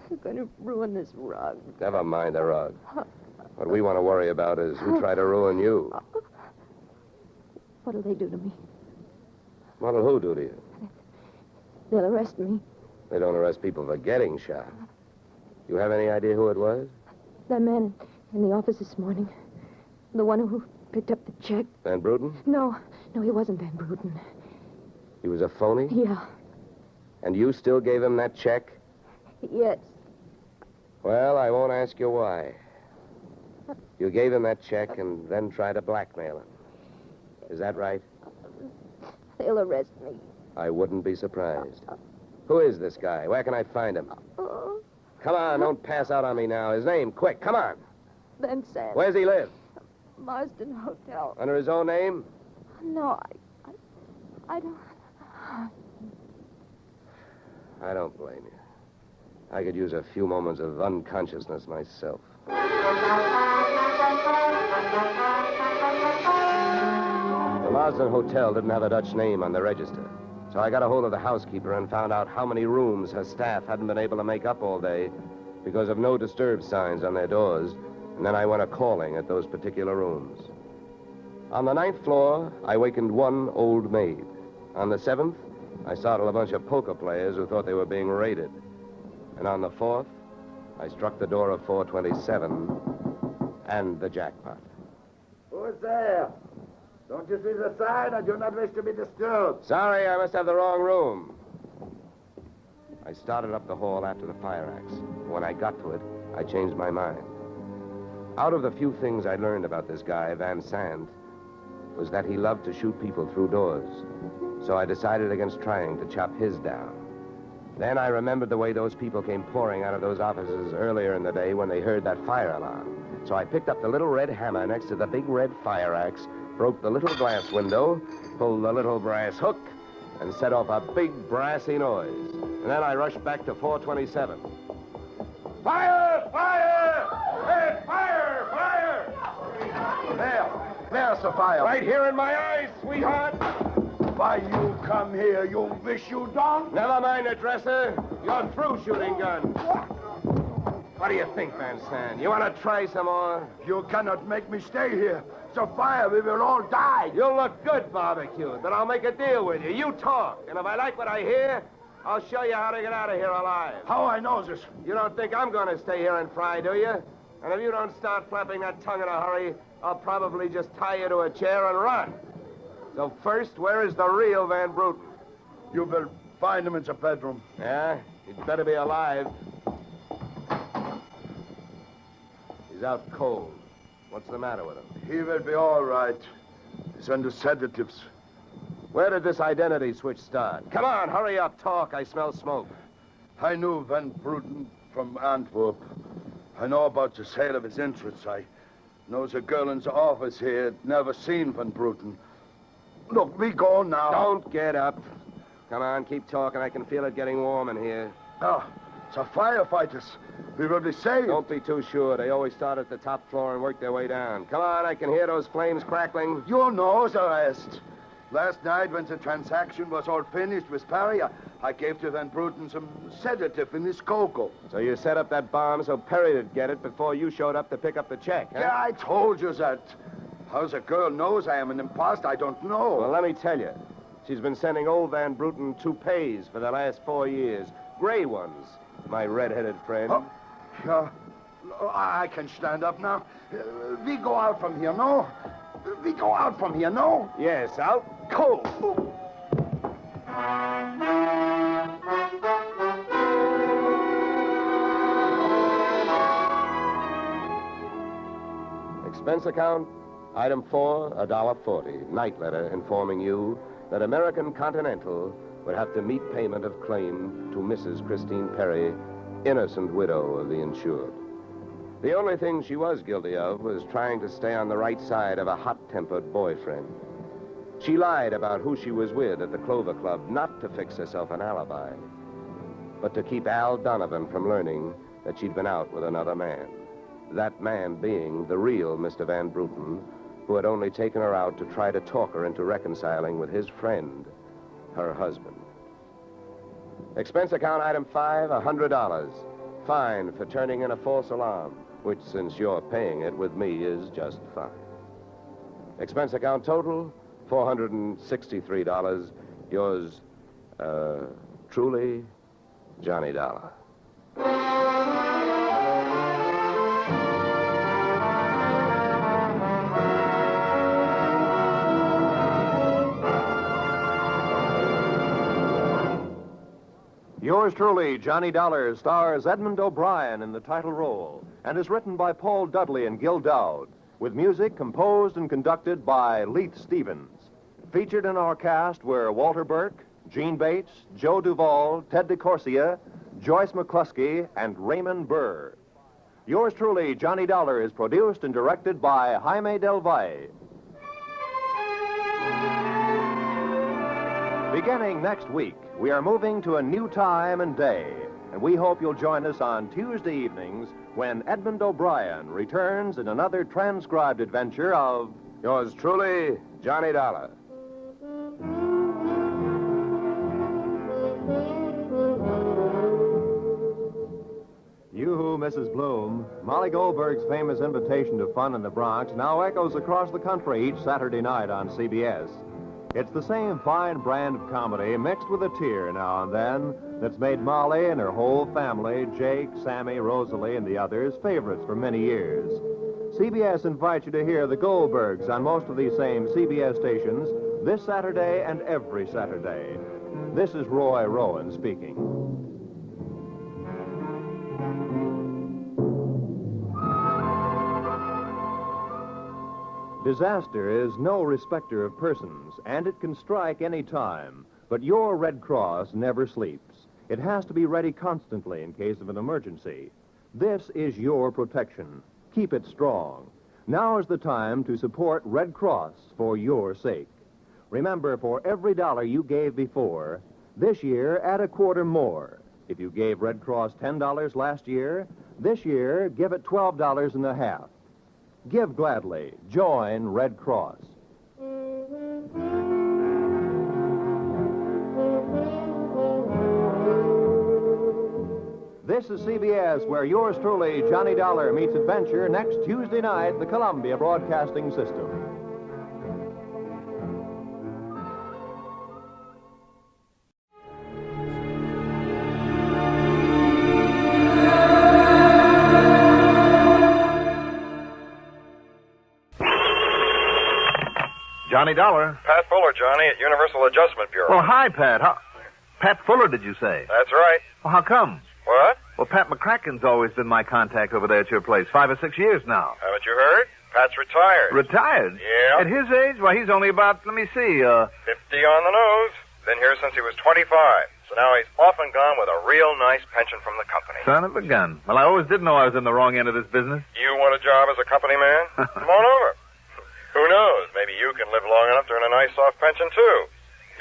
Speaker 23: You're going to ruin this rug.
Speaker 19: Never mind the rug. What we want to worry about is who tried to ruin you.
Speaker 23: What'll they do to me?
Speaker 19: What'll who do to you?
Speaker 23: They'll arrest me.
Speaker 19: They don't arrest people for getting shot. You have any idea who it was?
Speaker 23: That man in the office this morning. The one who picked up the check.
Speaker 19: Van Bruten?
Speaker 23: No, he wasn't Van Bruten.
Speaker 19: He was a phony?
Speaker 23: Yeah.
Speaker 19: And you still gave him that check?
Speaker 23: Yes.
Speaker 19: Well, I won't ask you why. You gave him that check and then tried to blackmail him. Is that right?
Speaker 23: They'll arrest me.
Speaker 19: I wouldn't be surprised. Who is this guy? Where can I find him? Come on, don't pass out on me now. His name, quick, come on.
Speaker 23: Then Sam.
Speaker 19: Where's he live?
Speaker 23: Marsden Hotel.
Speaker 19: Under his own name?
Speaker 23: No, I don't...
Speaker 19: I don't blame you. I could use a few moments of unconsciousness myself. The Marsden Hotel didn't have a Dutch name on the register, so I got a hold of the housekeeper and found out how many rooms her staff hadn't been able to make up all day because of no disturb signs on their doors, and then I went a-calling at those particular rooms. On the 9th floor, I wakened one old maid. On the 7th, I startled a bunch of poker players who thought they were being raided. And on the 4th, I struck the door of 427 and the jackpot.
Speaker 11: Who's there? Don't you see the sign? I do not wish to be disturbed.
Speaker 19: Sorry, I must have the wrong room. I started up the hall after the fire axe. When I got to it, I changed my mind. Out of the few things I learned about this guy, Van Sant, was that he loved to shoot people through doors. So I decided against trying to chop his down. Then I remembered the way those people came pouring out of those offices earlier in the day when they heard that fire alarm. So I picked up the little red hammer next to the big red fire axe, broke the little glass window, pulled the little brass hook, and set off a big brassy noise. And then I rushed back to 427. Fire! Fire! Hey, fire! Fire!
Speaker 11: There's the fire.
Speaker 19: Right here in my eyes, sweetheart.
Speaker 11: Why you come here, you wish you don't?
Speaker 19: Never mind the dresser. You're through shooting guns. What do you think, Van Sant? You want to try some more?
Speaker 11: You cannot make me stay here. It's a fire. We will all die.
Speaker 19: You'll look good barbecued, but I'll make a deal with you. You talk, and if I like what I hear, I'll show you how to get out of here alive.
Speaker 11: How I know this?
Speaker 19: You don't think I'm going to stay here and fry, do you? And if you don't start flapping that tongue in a hurry, I'll probably just tie you to a chair and run. So first, where is the real Van Bruten?
Speaker 11: You will find him in the bedroom.
Speaker 19: Yeah? He'd better be alive. He's out cold. What's the matter with him?
Speaker 11: He will be all right. He's under sedatives.
Speaker 19: Where did this identity switch start? Come on, hurry up, talk. I smell smoke.
Speaker 11: I knew Van Bruten from Antwerp. I know about the sale of his interests. I know the girl in the office here had never seen Van Bruten. Look, we go now.
Speaker 19: Don't get up. Come on, keep talking. I can feel it getting warm in here.
Speaker 11: Oh, It's our firefighters. We will be safe.
Speaker 19: Don't be too sure. They always start at the top floor and work their way down. Come on, I can hear those flames crackling.
Speaker 11: Your nose arrest. Last night, when the transaction was all finished with Perry, I gave to Van Bruten some sedative in his cocoa.
Speaker 19: So you set up that bomb so Perry'd get it before you showed up to pick up the check, huh?
Speaker 11: Yeah, I told you that. How the girl knows I am an imposter, I don't know.
Speaker 19: Well, let me tell you. She's been sending old Van Bruten toupees for the last 4 years. Gray ones, my red-headed friend.
Speaker 11: I can stand up now. We go out from here, no? We go out from here, no?
Speaker 19: Yes, out.
Speaker 11: Cold.
Speaker 19: Expense account, item 4, $1.40. Night letter informing you that American Continental would have to meet payment of claim to Mrs. Christine Perry, innocent widow of the insured. The only thing she was guilty of was trying to stay on the right side of a hot-tempered boyfriend. She lied about who she was with at the Clover Club, not to fix herself an alibi, but to keep Al Donovan from learning that she'd been out with another man. That man being the real Mr. Van Bruten, who had only taken her out to try to talk her into reconciling with his friend, her husband. Expense account item 5, $100. Fine for turning in a false alarm, which, since you're paying it with me, is just fine. Expense account total, $463. Yours, truly, Johnny Dollar.
Speaker 8: Yours truly, Johnny Dollar, stars Edmund O'Brien in the title role and is written by Paul Dudley and Gil Dowd, with music composed and conducted by Leith Stevens. Featured in our cast were Walter Burke, Gene Bates, Joe Duvall, Ted DeCorsia, Joyce McCluskey, and Raymond Burr. Yours truly, Johnny Dollar, is produced and directed by Jaime Del Valle. Beginning next week, we are moving to a new time and day, and we hope you'll join us on Tuesday evenings when Edmund O'Brien returns in another transcribed adventure of
Speaker 19: Yours truly, Johnny Dollar.
Speaker 8: Yoo-hoo, Mrs. Bloom. Molly Goldberg's famous invitation to fun in the Bronx now echoes across the country each Saturday night on CBS. It's the same fine brand of comedy mixed with a tear now and then that's made Molly and her whole family, Jake, Sammy, Rosalie, and the others, favorites for many years. CBS invites you to hear the Goldbergs on most of these same CBS stations this Saturday and every Saturday. This is Roy Rowan speaking. Disaster is no respecter of persons, and it can strike any time. But your Red Cross never sleeps. It has to be ready constantly in case of an emergency. This is your protection. Keep it strong. Now is the time to support Red Cross for your sake. Remember, for every dollar you gave before, this year add a quarter more. If you gave Red Cross $10 last year, this year give it $12.50. Give gladly. Join Red Cross. This is CBS, where yours truly, Johnny Dollar, meets adventure next Tuesday night, the Columbia Broadcasting System.
Speaker 9: Johnny Dollar.
Speaker 14: Pat Fuller, Johnny, at Universal Adjustment Bureau.
Speaker 9: Well, hi, Pat. Pat Fuller, did you say?
Speaker 14: That's right.
Speaker 9: Well, how come?
Speaker 14: What?
Speaker 9: Well, Pat McCracken's always been my contact over there at your place, 5 or 6 years now.
Speaker 14: Haven't you heard? Pat's retired.
Speaker 9: Retired?
Speaker 14: Yeah.
Speaker 9: At his age? Well, he's only about,
Speaker 14: 50 on the nose. Been here since he was 25. So now he's off and gone with a real nice pension from the company.
Speaker 9: Son of a gun. Well, I always did know I was in the wrong end of this business.
Speaker 14: You want a job as a company man? Come on over. Who knows? Maybe you can live long enough to earn a nice soft pension, too.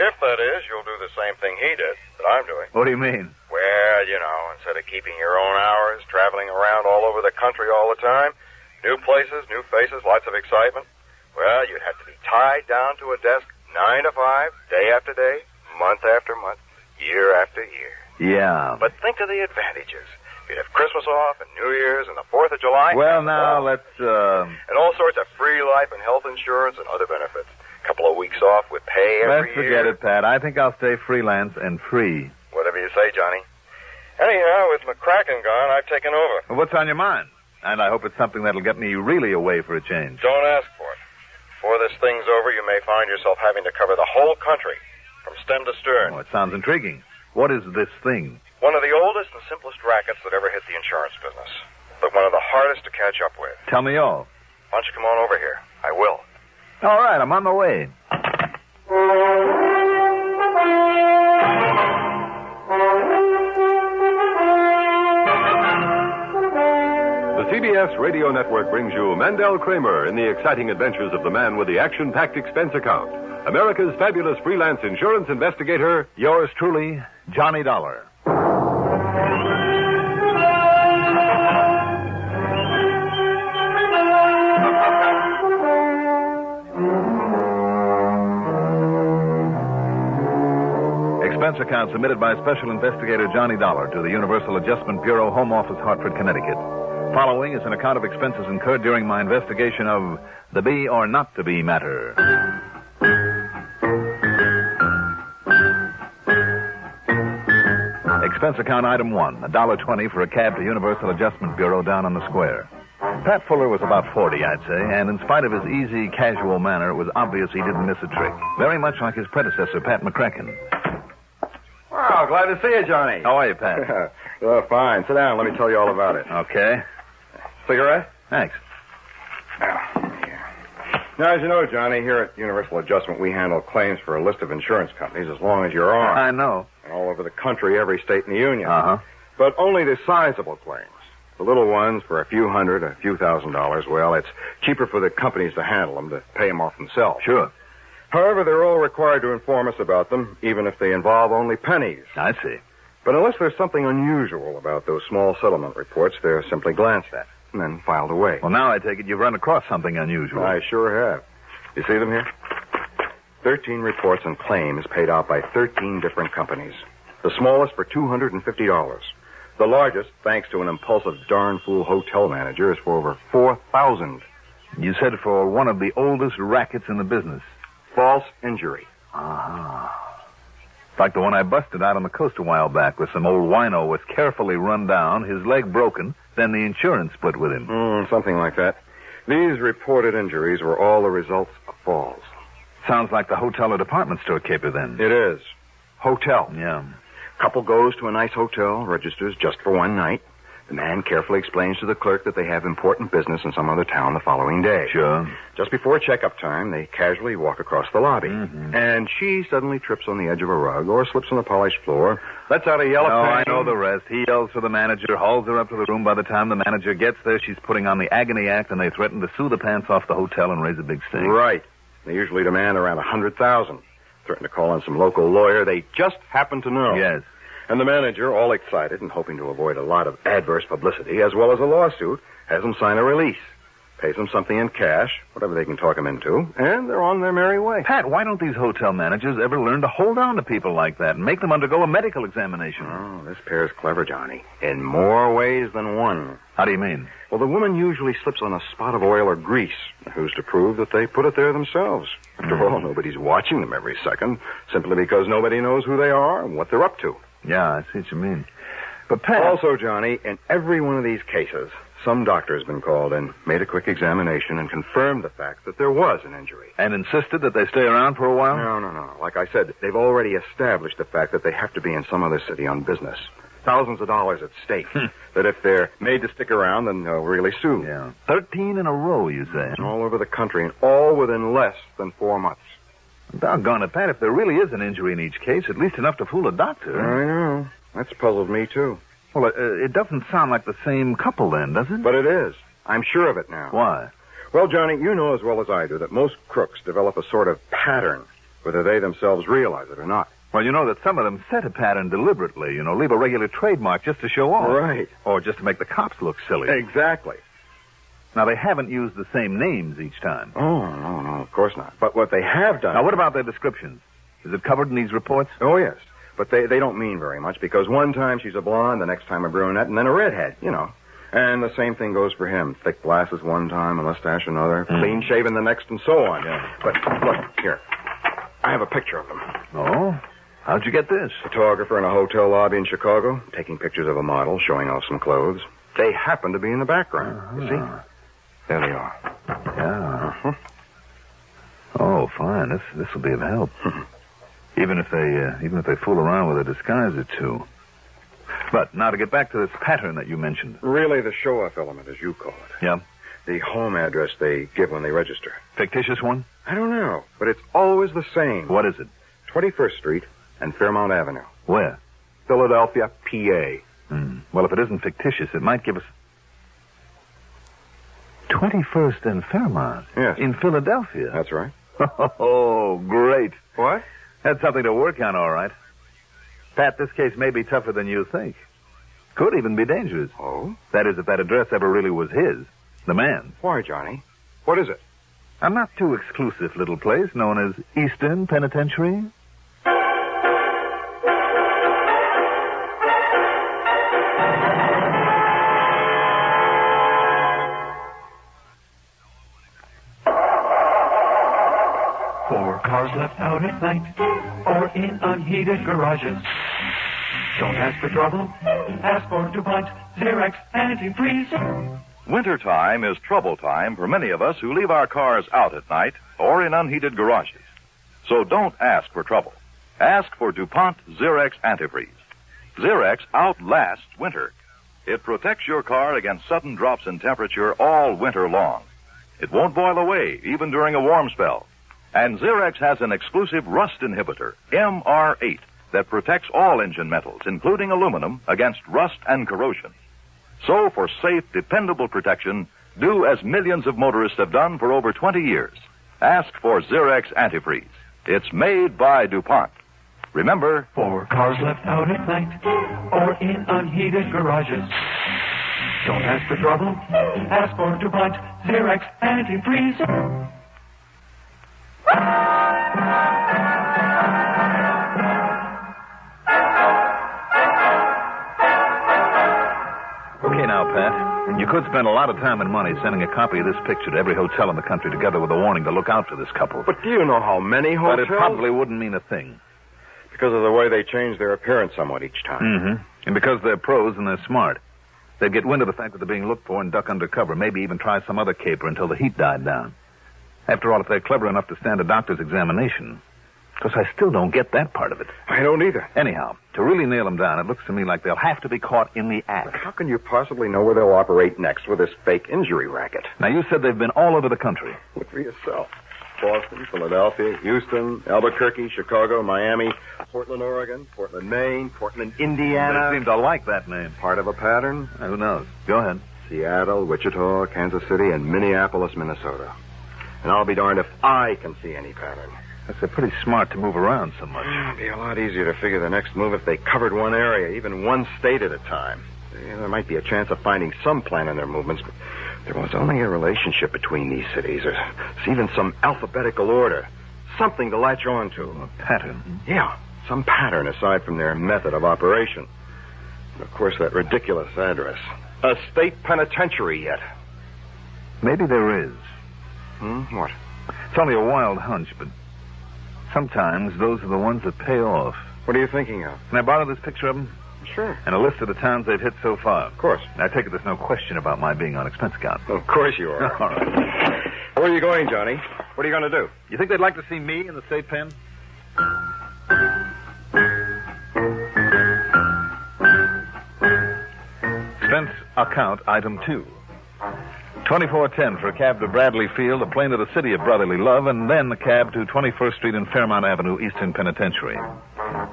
Speaker 14: If, that is, you'll do the same thing he did, that I'm doing.
Speaker 9: What do you mean?
Speaker 14: Well, Well, instead of keeping your own hours, traveling around all over the country all the time, new places, new faces, lots of excitement, well, you'd have to be tied down to a desk 9 to 5, day after day, month after month, year after year.
Speaker 9: Yeah.
Speaker 14: But think of the advantages. You'd have Christmas off and New Year's and the 4th of July.
Speaker 9: Well, now, let's,
Speaker 14: And all sorts of free life and health insurance and other benefits. A couple of weeks off with pay every
Speaker 9: Let's forget it, Pat. I think I'll stay freelance and free.
Speaker 14: Whatever you say, Johnny. Anyhow, with McCracken gone, I've taken over.
Speaker 9: Well, what's on your mind? And I hope it's something that'll get me really away for a change.
Speaker 14: Don't ask for it. Before this thing's over, you may find yourself having to cover the whole country, from stem to stern.
Speaker 9: Oh, it sounds intriguing. What is this thing?
Speaker 14: One of the oldest and simplest rackets that ever hit the insurance business, but one of the hardest to catch up with.
Speaker 9: Tell me all.
Speaker 14: Why don't you come on over here? I will.
Speaker 9: All right, I'm on my way.
Speaker 19: The CBS Radio Network brings you Mandel Kramer in the exciting adventures of the man with the action-packed expense account. America's fabulous freelance insurance investigator,
Speaker 9: yours truly, Johnny Dollar. Expense account submitted by Special Investigator Johnny Dollar to the Universal Adjustment Bureau, Home Office, Hartford, Connecticut. Following is an account of expenses incurred during my investigation of the be or not to be matter. Expense account item 1, $1.20 for a cab to Universal Adjustment Bureau down on the square. Pat Fuller was about 40, I'd say, and in spite of his easy, casual manner, it was obvious he didn't miss a trick. Very much like his predecessor, Pat McCracken.
Speaker 14: Wow, glad to see you, Johnny.
Speaker 9: How are you, Pat?
Speaker 14: Fine. Sit down. Let me tell you all about it.
Speaker 9: Okay.
Speaker 14: Cigarette?
Speaker 9: Thanks.
Speaker 14: Now, as you know, Johnny, here at Universal Adjustment, we handle claims for a list of insurance companies as long as you're on.
Speaker 9: I know.
Speaker 14: And all over the country, every state in the union.
Speaker 9: Uh-huh.
Speaker 14: But only the sizable claims. The little ones for a few hundred, a few $1,000s, well, it's cheaper for the companies to handle them, to pay them off themselves.
Speaker 9: Sure.
Speaker 14: However, they're all required to inform us about them, even if they involve only pennies.
Speaker 9: I see.
Speaker 14: But unless there's something unusual about those small settlement reports, they're simply glanced at and then filed away.
Speaker 9: Well, now I take it you've run across something unusual.
Speaker 14: I sure have. You see them here? 13 reports and claims paid out by 13 different companies. The smallest for $250. The largest, thanks to an impulsive darn fool hotel manager, is for over $4,000.
Speaker 9: You said for one of the oldest rackets in the business.
Speaker 14: False injury.
Speaker 9: Ah. Like the one I busted out on the coast a while back, where some old wino was carefully run down, his leg broken, then the insurance split with him.
Speaker 14: Something like that. These reported injuries were all the results of falls.
Speaker 9: Sounds like the hotel or department store caper, then.
Speaker 14: It is. Hotel.
Speaker 9: Yeah.
Speaker 14: Couple goes to a nice hotel, registers just for one night. The man carefully explains to the clerk that they have important business in some other town the following day.
Speaker 9: Sure.
Speaker 14: Just before checkup time, they casually walk across the lobby.
Speaker 9: Mm-hmm.
Speaker 14: And she suddenly trips on the edge of a rug or slips on the polished floor, lets out a yell of
Speaker 9: I
Speaker 14: pain.
Speaker 9: know the rest. He yells for the manager, hauls her up to the room. By the time the manager gets there, she's putting on the agony act, and they threaten to sue the pants off the hotel and raise a big stink.
Speaker 14: Right. They usually demand around $100,000. Threaten to call in some local lawyer they just happen to know.
Speaker 9: Yes.
Speaker 14: And the manager, all excited and hoping to avoid a lot of adverse publicity, as well as a lawsuit, has them sign a release. Pays them something in cash, whatever they can talk them into, and they're on their merry way.
Speaker 9: Pat, why don't these hotel managers ever learn to hold on to people like that and make them undergo a medical examination?
Speaker 14: Oh, this pair's clever, Johnny. In more ways than one.
Speaker 9: How do you mean?
Speaker 14: Well, the woman usually slips on a spot of oil or grease. Who's to prove that they put it there themselves? After all, nobody's watching them every second, simply because nobody knows who they are and what they're up to.
Speaker 9: Yeah, I see what you mean. But Pat...
Speaker 14: Also, Johnny, in every one of these cases, some doctor has been called in, made a quick examination, and confirmed the fact that there was an injury.
Speaker 9: And insisted that they stay around for a while?
Speaker 14: No. Like I said, they've already established the fact that they have to be in some other city on business. Thousands of dollars at stake. That if they're made to stick around, then they'll really sue.
Speaker 9: Yeah. 13 in a row, you say?
Speaker 14: All over the country, and all within less than 4 months.
Speaker 9: Doggone it, Pat. If there really is an injury in each case, at least enough to fool a doctor.
Speaker 14: I know. That's puzzled me, too.
Speaker 9: Well, it doesn't sound like the same couple, then, does it?
Speaker 14: But it is. I'm sure of it now.
Speaker 9: Why?
Speaker 14: Well, Johnny, you know as well as I do that most crooks develop a sort of pattern, whether they themselves realize it or not.
Speaker 9: Well, you know that some of them set a pattern deliberately, leave a regular trademark just to show off.
Speaker 14: Right.
Speaker 9: Or just to make the cops look silly.
Speaker 14: Exactly.
Speaker 9: Now, they haven't used the same names each time.
Speaker 14: Oh, no, of course not. But what they have done...
Speaker 9: Now, what about their descriptions? Is it covered in these reports?
Speaker 14: Oh, yes. But they don't mean very much, because one time she's a blonde, the next time a brunette, and then a redhead, And the same thing goes for him. Thick glasses one time, a mustache another, clean-shaven the next, and so on.
Speaker 9: Yeah.
Speaker 14: But, look, here. I have a picture of them.
Speaker 9: Oh? How'd you get this?
Speaker 14: Photographer in a hotel lobby in Chicago, taking pictures of a model, showing off some clothes. They happen to be in the background. You see? There they are.
Speaker 9: Yeah. Oh, fine. This will be of help. Even if they fool around with a disguise or two. But now to get back to this pattern that you mentioned.
Speaker 14: Really the show-off element, as you call it.
Speaker 9: Yeah.
Speaker 14: The home address they give when they register.
Speaker 9: Fictitious one?
Speaker 14: I don't know, but it's always the same.
Speaker 9: What is it?
Speaker 14: 21st Street and Fairmount Avenue.
Speaker 9: Where?
Speaker 14: Philadelphia, PA.
Speaker 9: Well, if it isn't fictitious, it might give us 21st and Fairmount.
Speaker 14: Yes.
Speaker 9: In Philadelphia.
Speaker 14: That's right.
Speaker 9: Oh, great.
Speaker 14: What?
Speaker 9: That's something to work on, all right. Pat, this case may be tougher than you think. Could even be dangerous.
Speaker 14: Oh?
Speaker 9: That is, if that address ever really was his, the man's.
Speaker 14: Why, Johnny? What is it?
Speaker 9: A not too exclusive little place known as Eastern Penitentiary.
Speaker 4: For cars left out at night or in unheated garages. Don't ask for trouble. Ask for DuPont Xerox Antifreeze.
Speaker 16: Wintertime is trouble time for many of us who leave our cars out at night or in unheated garages. So don't ask for trouble. Ask for DuPont Xerox Antifreeze. Xerox outlasts winter. It protects your car against sudden drops in temperature all winter long. It won't boil away, even during a warm spell. And Xerox has an exclusive rust inhibitor, MR8, that protects all engine metals, including aluminum, against rust and corrosion. So, for safe, dependable protection, do as millions of motorists have done for over 20 years. Ask for Xerox Antifreeze. It's made by DuPont. Remember,
Speaker 4: for cars left out at night or in unheated garages. Don't ask for trouble. Ask for DuPont Xerox Antifreeze.
Speaker 9: Okay, now, Pat. You could spend a lot of time and money sending a copy of this picture to every hotel in the country together with a warning to look out for this couple.
Speaker 14: But do you know how many hotels?
Speaker 9: But it probably wouldn't mean a thing.
Speaker 14: Because of the way they change their appearance somewhat each time.
Speaker 9: Mm-hmm. And because they're pros and they're smart. They'd get wind of the fact that they're being looked for and duck under cover, maybe even try some other caper until the heat died down. After all, if they're clever enough to stand a doctor's examination. Because I still don't get that part of it.
Speaker 14: I don't either.
Speaker 9: Anyhow, to really nail them down, it looks to me like they'll have to be caught in the act.
Speaker 14: But how can you possibly know where they'll operate next with this fake injury racket?
Speaker 9: Now, you said they've been all over the country.
Speaker 14: Look for yourself. Boston, Philadelphia, Houston, Albuquerque, Chicago, Miami, Portland, Oregon, Portland, Maine, Portland, Indiana.
Speaker 9: They seem to like that name.
Speaker 14: Part of a pattern?
Speaker 9: Who knows? Go ahead.
Speaker 14: Seattle, Wichita, Kansas City, and Minneapolis, Minnesota. And I'll be darned if I can see any pattern.
Speaker 9: They're pretty smart to move around so much.
Speaker 14: It'd be a lot easier to figure the next move if they covered one area, even one state at a time. There might be a chance of finding some plan in their movements, but there was only a relationship between these cities, or even some alphabetical order. Something to latch on to.
Speaker 9: A pattern?
Speaker 14: Yeah, some pattern aside from their method of operation. And, of course, that ridiculous address. A state penitentiary yet.
Speaker 9: Maybe there is.
Speaker 14: What?
Speaker 9: It's only a wild hunch, but sometimes those are the ones that pay off.
Speaker 14: What are you thinking of?
Speaker 9: Can I borrow this picture of them?
Speaker 14: Sure.
Speaker 9: And a list of the towns they've hit so far.
Speaker 14: Of course.
Speaker 9: I take it there's no question about my being on expense account.
Speaker 14: Of course you are.
Speaker 9: All right.
Speaker 14: Where are you going, Johnny? What are you going to do?
Speaker 9: You think they'd like to see me in the state pen? Expense account item 2. 2410 for a cab to Bradley Field, a plane to the city of brotherly love, and then a cab to 21st Street and Fairmount Avenue, Eastern Penitentiary.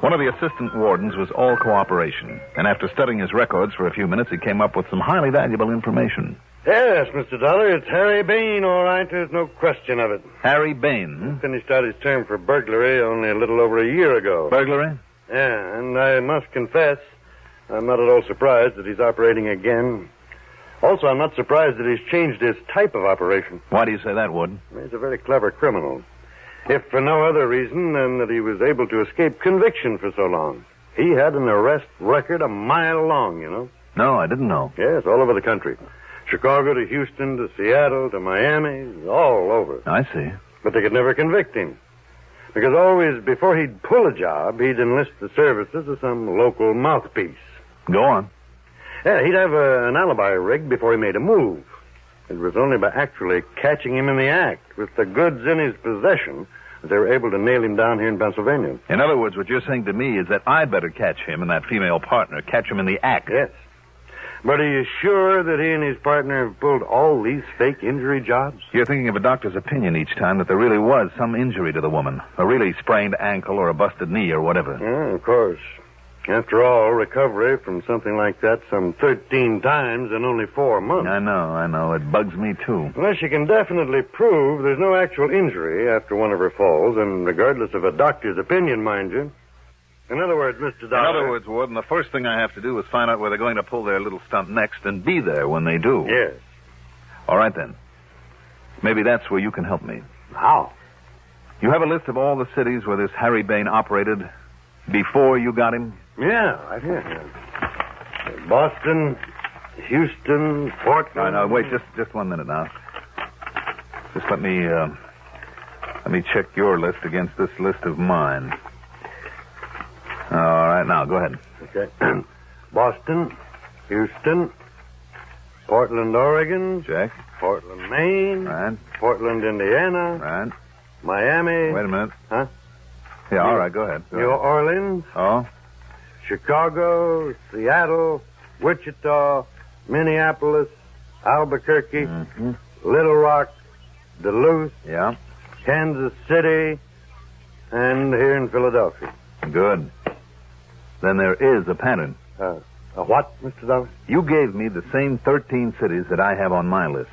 Speaker 9: One of the assistant wardens was all cooperation, and after studying his records for a few minutes, he came up with some highly valuable information.
Speaker 3: Yes, Mr. Dollar, it's Harry Bain, all right. There's no question of it.
Speaker 9: Harry Bain?
Speaker 3: He finished out his term for burglary only a little over a year ago.
Speaker 9: Burglary?
Speaker 3: Yeah, and I must confess, I'm not at all surprised that he's operating again. Also, I'm not surprised that he's changed his type of operation.
Speaker 9: Why do you say that, Wood?
Speaker 3: He's a very clever criminal. If for no other reason than that he was able to escape conviction for so long. He had an arrest record a mile long, you know.
Speaker 9: No, I didn't know.
Speaker 3: Yes, all over the country. Chicago to Houston to Seattle to Miami, all over.
Speaker 9: I see.
Speaker 3: But they could never convict him. Because always, before he'd pull a job, he'd enlist the services of some local mouthpiece.
Speaker 9: Go on.
Speaker 3: Yeah, he'd have an alibi rigged before he made a move. It was only by actually catching him in the act, with the goods in his possession, that they were able to nail him down here in Pennsylvania.
Speaker 9: In other words, what you're saying to me is that I'd better catch him and that female partner, catch him in the act.
Speaker 3: Yes. But are you sure that he and his partner have pulled all these fake injury jobs?
Speaker 9: You're thinking of a doctor's opinion each time that there really was some injury to the woman. A really sprained ankle or a busted knee or whatever.
Speaker 3: Yeah, of course. After all, recovery from something like that some 13 times in only 4 months.
Speaker 9: I know. It bugs me, too.
Speaker 3: Unless you can definitely prove there's no actual injury after one of her falls, and regardless of a doctor's opinion, mind you. In other words, Mr. Dollar...
Speaker 9: In other words, Warden, the first thing I have to do is find out where they're going to pull their little stunt next and be there when they do.
Speaker 3: Yes.
Speaker 9: All right, then. Maybe that's where you can help me.
Speaker 3: How?
Speaker 9: You have a list of all the cities where this Harry Bain operated before you got him?
Speaker 3: Yeah, right here. Boston, Houston, Portland...
Speaker 9: No, wait, just 1 minute now. Just let me check your list against this list of mine. All right, now, go ahead.
Speaker 3: Okay. Boston, Houston, Portland, Oregon.
Speaker 9: Check.
Speaker 3: Portland, Maine.
Speaker 9: Right.
Speaker 3: Portland, Indiana.
Speaker 9: Right.
Speaker 3: Miami.
Speaker 9: Wait a minute.
Speaker 3: Huh?
Speaker 9: Yeah, all right, go ahead.
Speaker 3: New Orleans.
Speaker 9: Oh?
Speaker 3: Chicago, Seattle, Wichita, Minneapolis, Albuquerque, Little Rock, Duluth.
Speaker 9: Yeah.
Speaker 3: Kansas City, and here in Philadelphia.
Speaker 9: Good. Then there is a pattern.
Speaker 3: A what, Mr. Dollar?
Speaker 9: You gave me the same 13 cities that I have on my list.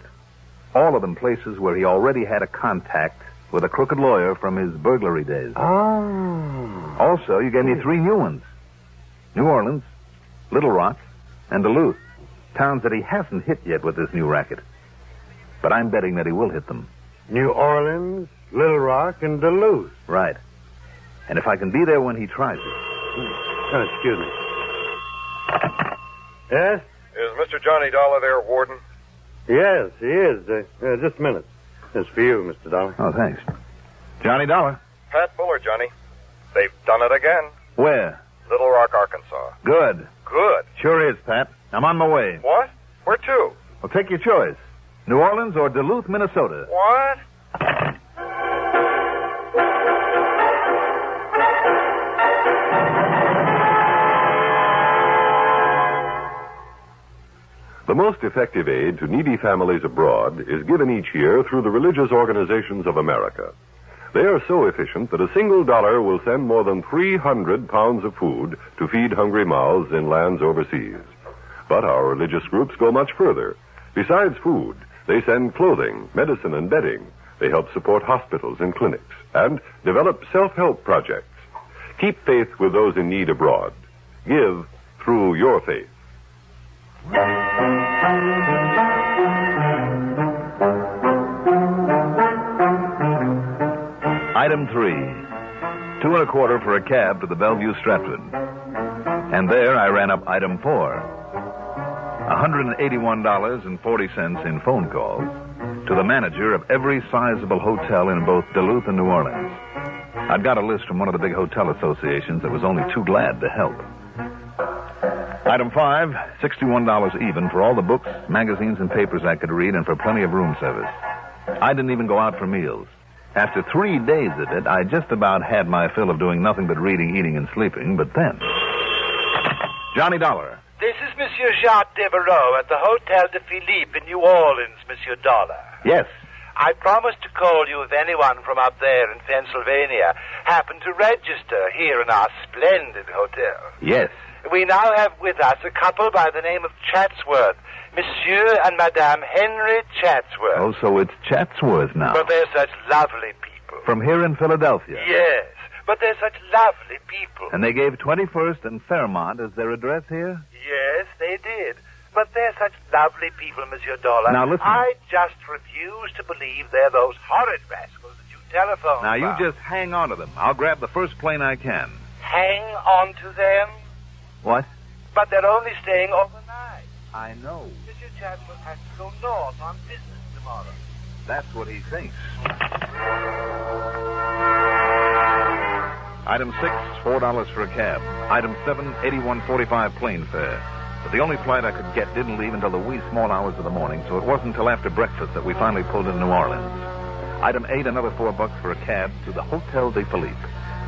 Speaker 9: All of them places where he already had a contact with a crooked lawyer from his burglary days.
Speaker 3: Oh.
Speaker 9: Also, you gave me 3 new ones. New Orleans, Little Rock, and Duluth. Towns that he hasn't hit yet with this new racket. But I'm betting that he will hit them.
Speaker 3: New Orleans, Little Rock, and Duluth.
Speaker 9: Right. And if I can be there when he tries it...
Speaker 3: excuse me. Yes?
Speaker 14: Is Mr. Johnny Dollar there, Warden?
Speaker 3: Yes, he is. Just a minute. It's for you, Mr. Dollar.
Speaker 9: Oh, thanks. Johnny Dollar.
Speaker 14: Pat Fuller, Johnny. They've done it again.
Speaker 9: Where?
Speaker 14: Little Rock, Arkansas.
Speaker 9: Good.
Speaker 14: Good.
Speaker 9: Sure is, Pat. I'm on my way.
Speaker 14: What? Where to?
Speaker 9: Well, take your choice. New Orleans or Duluth, Minnesota.
Speaker 14: What?
Speaker 19: The most effective aid to needy families abroad is given each year through the religious organizations of America. They are so efficient that a single dollar will send more than 300 pounds of food to feed hungry mouths in lands overseas. But our religious groups go much further. Besides food, they send clothing, medicine, and bedding. They help support hospitals and clinics and develop self-help projects. Keep faith with those in need abroad. Give through your faith.
Speaker 9: Item 3. 2 1/4 for a cab to the Bellevue Stratford. And there I ran up item 4. $181.40 in phone calls to the manager of every sizable hotel in both Duluth and New Orleans. I'd got a list from one of the big hotel associations that was only too glad to help. Item 5, $61 even for all the books, magazines, and papers I could read and for plenty of room service. I didn't even go out for meals. After 3 days of it, I just about had my fill of doing nothing but reading, eating, and sleeping, but then... Johnny Dollar.
Speaker 10: This is Monsieur Jacques Devereaux at the Hotel de Philippe in New Orleans, Monsieur Dollar.
Speaker 9: Yes.
Speaker 10: I promised to call you if anyone from up there in Pennsylvania happened to register here in our splendid hotel.
Speaker 9: Yes.
Speaker 10: We now have with us a couple by the name of Chatsworth. Monsieur and Madame Henry Chatsworth.
Speaker 9: Oh, so it's Chatsworth now.
Speaker 10: But they're such lovely people.
Speaker 9: From here in Philadelphia.
Speaker 10: Yes, but they're such lovely people.
Speaker 9: And they gave 21st and Fairmont as their address here?
Speaker 10: Yes, they did. But they're such lovely people, Monsieur Dollar.
Speaker 9: Now, listen.
Speaker 10: I just refuse to believe they're those horrid rascals that you telephoned
Speaker 9: Now,
Speaker 10: about.
Speaker 9: you just hang on to them. I'll grab the first plane I can.
Speaker 10: Hang on to them?
Speaker 9: What?
Speaker 10: But they're only staying overnight.
Speaker 9: I know.
Speaker 10: Monsieur Chatsworth has to go north on business tomorrow.
Speaker 9: That's what he thinks. Item 6, $4 for a cab. Item 7, $81.45 plane fare. But the only flight I could get didn't leave until the wee small hours of the morning, so it wasn't until after breakfast that we finally pulled into New Orleans. Item 8, another $4 for a cab to the Hotel de Philippe.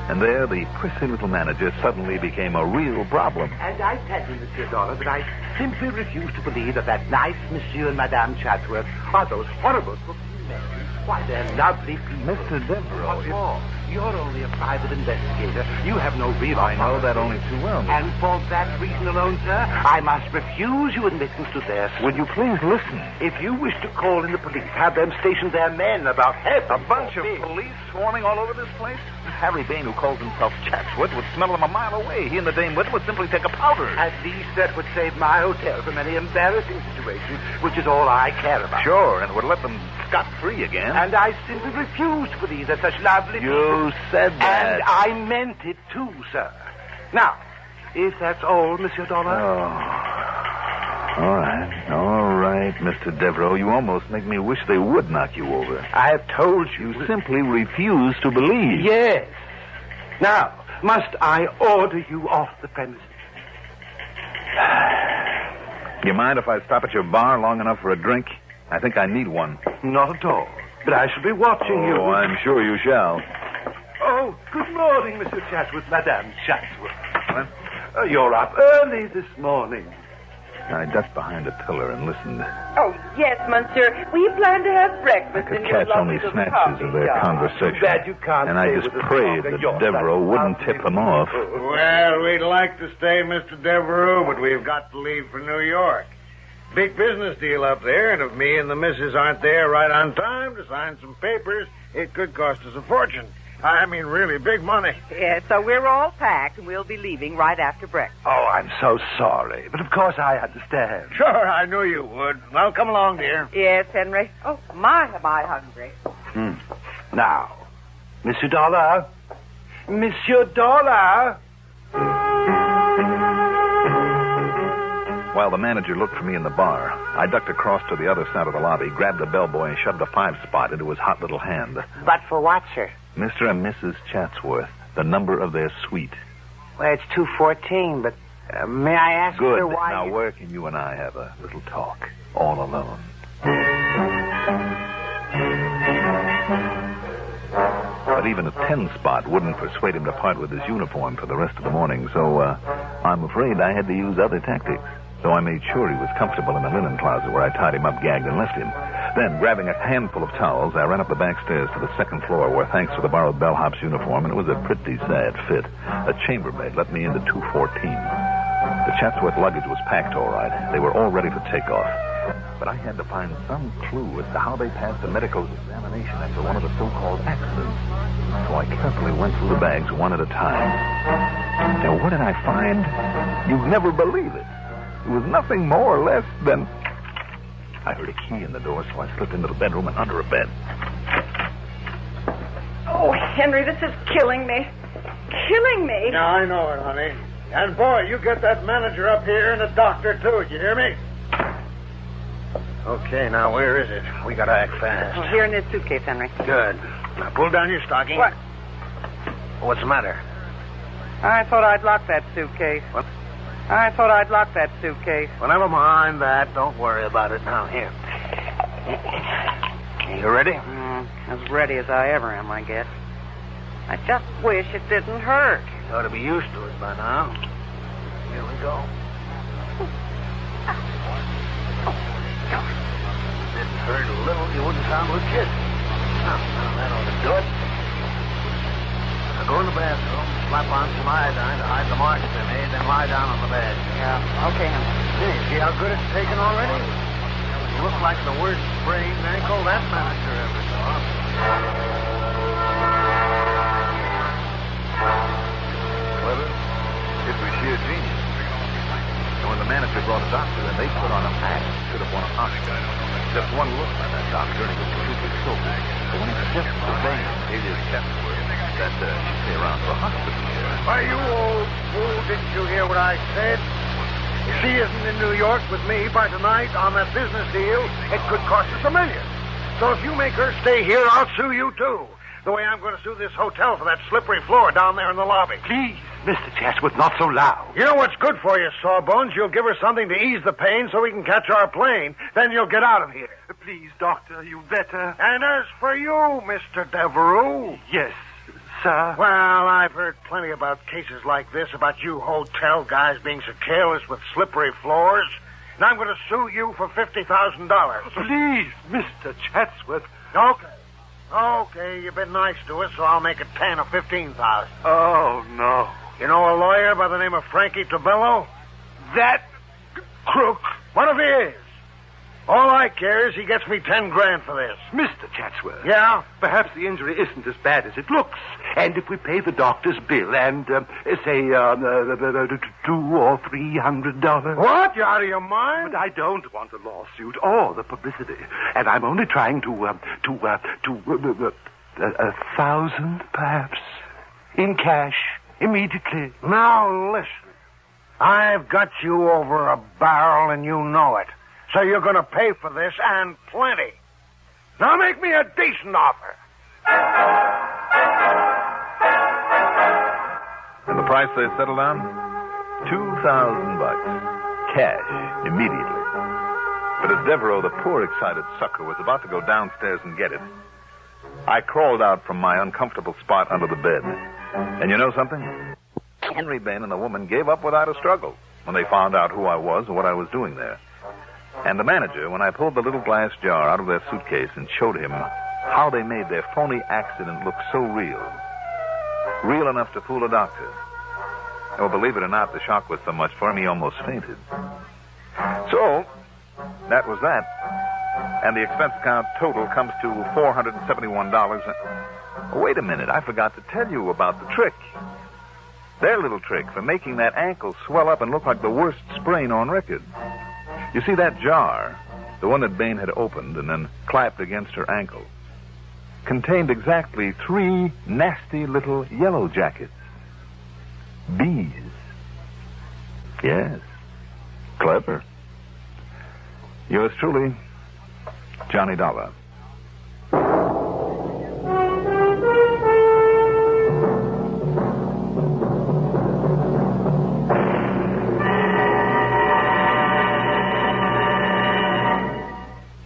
Speaker 9: And there, the prissy little manager suddenly became a real problem.
Speaker 2: And I tell you, Monsieur Dollar, that I simply refuse to believe that nice Monsieur and Madame Chatsworth are those horrible cooking men. Why, they're lovely people.
Speaker 9: Mr. Devereaux,
Speaker 2: What's more, you're only a private investigator. You have no real
Speaker 9: I know that only too well.
Speaker 2: And for that reason alone, sir, I must refuse you admittance to their...
Speaker 9: Would you please listen?
Speaker 2: If you wish to call in the police, have them station their men about heaven.
Speaker 9: A bunch of police swarming all over this place? Harry Bain, who calls himself Chatsworth, would smell them a mile away. He and the dame with him would simply take a powder.
Speaker 2: At least that would save my hotel from any embarrassing situation, which is all I care about.
Speaker 9: Sure, and would let them scot-free again.
Speaker 2: And I simply refuse to believe that such lovely people...
Speaker 9: You said that.
Speaker 2: And I meant it too, sir. Now, if that's all, Monsieur Dollar...
Speaker 9: Oh. All right, Mr. Devereaux. You almost make me wish they would knock you over.
Speaker 2: I have told you...
Speaker 9: You simply refuse to believe.
Speaker 2: Yes. Now, must I order you off the premises?
Speaker 9: You mind if I stop at your bar long enough for a drink? I think I need one.
Speaker 2: Not at all. But I shall be watching you.
Speaker 9: Oh, I'm sure you shall.
Speaker 2: Oh, good morning, Mr. Chatsworth, Madame Chatsworth. You're up early this morning.
Speaker 9: I ducked behind a pillar and listened.
Speaker 5: Oh, yes, monsieur. We plan to have breakfast
Speaker 9: I could
Speaker 5: in your
Speaker 9: catch only
Speaker 5: lovely little
Speaker 9: snatches of their
Speaker 5: coffee shop.
Speaker 9: conversation.
Speaker 2: Glad you can't
Speaker 9: and I
Speaker 2: stay
Speaker 9: just
Speaker 2: with us
Speaker 9: prayed
Speaker 2: longer.
Speaker 9: that
Speaker 2: You're
Speaker 9: Devereaux
Speaker 2: such
Speaker 9: wouldn't tip them off.
Speaker 21: Well, we'd like to stay, Mr. Devereaux, but we've got to leave for New York. Big business deal up there, and if me and the missus aren't there right on time to sign some papers, it could cost us a fortune. I mean, really big money.
Speaker 5: Yes, so we're all packed, and we'll be leaving right after breakfast.
Speaker 2: Oh, I'm so sorry. But of course I understand.
Speaker 21: Sure, I knew you would. Well, come along, dear.
Speaker 5: Yes, Henry. Oh, am I hungry?
Speaker 2: Now, Monsieur Dollar. Monsieur Dollar.
Speaker 9: While the manager looked for me in the bar, I ducked across to the other side of the lobby, grabbed the bellboy, and shoved a 5-spot into his hot little hand.
Speaker 1: But for what, sir?
Speaker 9: Mr. and Mrs. Chatsworth, the number of their suite.
Speaker 1: Well, it's 214, but may I ask,
Speaker 9: Good.
Speaker 1: sir, why...
Speaker 9: Now, where can you and I have a little talk, all alone? But even a 10-spot wouldn't persuade him to part with his uniform for the rest of the morning, so I'm afraid I had to use other tactics. So I made sure he was comfortable in the linen closet where I tied him up, gagged, and left him. Then, grabbing a handful of towels, I ran up the back stairs to the second floor where, thanks to the borrowed bellhop's uniform, and it was a pretty sad fit, a chambermaid let me into 214. The Chatsworth luggage was packed all right. They were all ready to take off. But I had to find some clue as to how they passed the medical's examination after one of the so-called accidents. So I carefully went through the bags one at a time. Now, what did I find? You'd never believe it. It was nothing more or less than... I heard a key in the door, so I slipped into the bedroom and under a bed.
Speaker 5: Oh, Henry, this is killing me. Killing me.
Speaker 21: Yeah, I know it, honey. And, boy, you get that manager up here and a doctor, too. You hear me? Okay, now, where is it? We gotta act fast.
Speaker 5: Oh, here in this suitcase, Henry.
Speaker 21: Good. Now, pull down your stocking.
Speaker 5: What?
Speaker 21: What's the matter?
Speaker 5: I thought I'd lock that suitcase.
Speaker 21: What?
Speaker 5: I thought I'd lock that suitcase.
Speaker 21: Well, never mind that. Don't worry about it now. Here. You ready?
Speaker 5: As ready as I ever am, I guess. I just wish it didn't hurt.
Speaker 21: You ought to be used to it by now. Here we go. Didn't hurt a little, you wouldn't sound legit. Now, that ought to do it.
Speaker 2: Go in the bathroom, slap on some iodine to hide the marks they made, then lie down on the bed.
Speaker 5: Yeah, okay,
Speaker 2: Hey, see how good it's taken already? You look like the worst sprained ankle that manager ever saw.
Speaker 9: Clever. It was sheer genius. And when the manager brought a doctor, then they put on a pack that should have won an Oscar. Just one look by that doctor, and he was completely sober. But when he suggested to Bain, alias Chatsworth, that she stay around for a hospital care.
Speaker 21: Why, you old fool, didn't you hear what I said? If she isn't in New York with me by tonight on that business deal, it could cost us $1 million. So if you make her stay here, I'll sue you, too. The way I'm going to sue this hotel for that slippery floor down there in the lobby.
Speaker 2: Please, Mr. Chatsworth, not so loud.
Speaker 21: You know what's good for you, Sawbones? You'll give her something to ease the pain so we can catch our plane. Then you'll get out of here.
Speaker 2: Please, Doctor, you better.
Speaker 21: And as for you, Mr. Devereux...
Speaker 2: Yes, sir.
Speaker 21: Well, I've heard plenty about cases like this, about you hotel guys being so careless with slippery floors. And I'm going to sue you for $50,000.
Speaker 2: Please, Mr. Chatsworth.
Speaker 21: Okay, you've been nice to us, so I'll make it 10 or 15,000.
Speaker 2: Oh, no.
Speaker 21: You know a lawyer by the name of Frankie Tabello?
Speaker 2: That crook.
Speaker 21: What if he is? All I care is he gets me 10 grand for this.
Speaker 2: Mr. Chatsworth.
Speaker 21: Yeah?
Speaker 2: Perhaps the injury isn't as bad as it looks. And if we pay the doctor's bill and, say, $200 or $300...
Speaker 21: What? You out of your mind?
Speaker 2: But I don't want a lawsuit or the publicity. And I'm only trying to 1,000, perhaps, in cash, immediately.
Speaker 21: Now, listen. I've got you over a barrel and you know it. So you're going to pay for this, and plenty. Now make me a decent offer.
Speaker 9: And the price they settled on? $2,000. Cash, immediately. But as Devereaux, the poor excited sucker, was about to go downstairs and get it, I crawled out from my uncomfortable spot under the bed. And you know something? Henry Bain and the woman gave up without a struggle when they found out who I was and what I was doing there. And the manager, when I pulled the little glass jar out of their suitcase and showed him how they made their phony accident look so real. Real enough to fool a doctor. Oh, believe it or not, the shock was so much for him he almost fainted. So, that was that. And the expense account total comes to $471. Oh, wait a minute, I forgot to tell you about the trick. Their little trick for making that ankle swell up and look like the worst sprain on record. You see, that jar, the one that Bain had opened and then clapped against her ankle, contained exactly 3 nasty little yellow jackets. Bees. Yes. Clever. Yours truly, Johnny Dollar.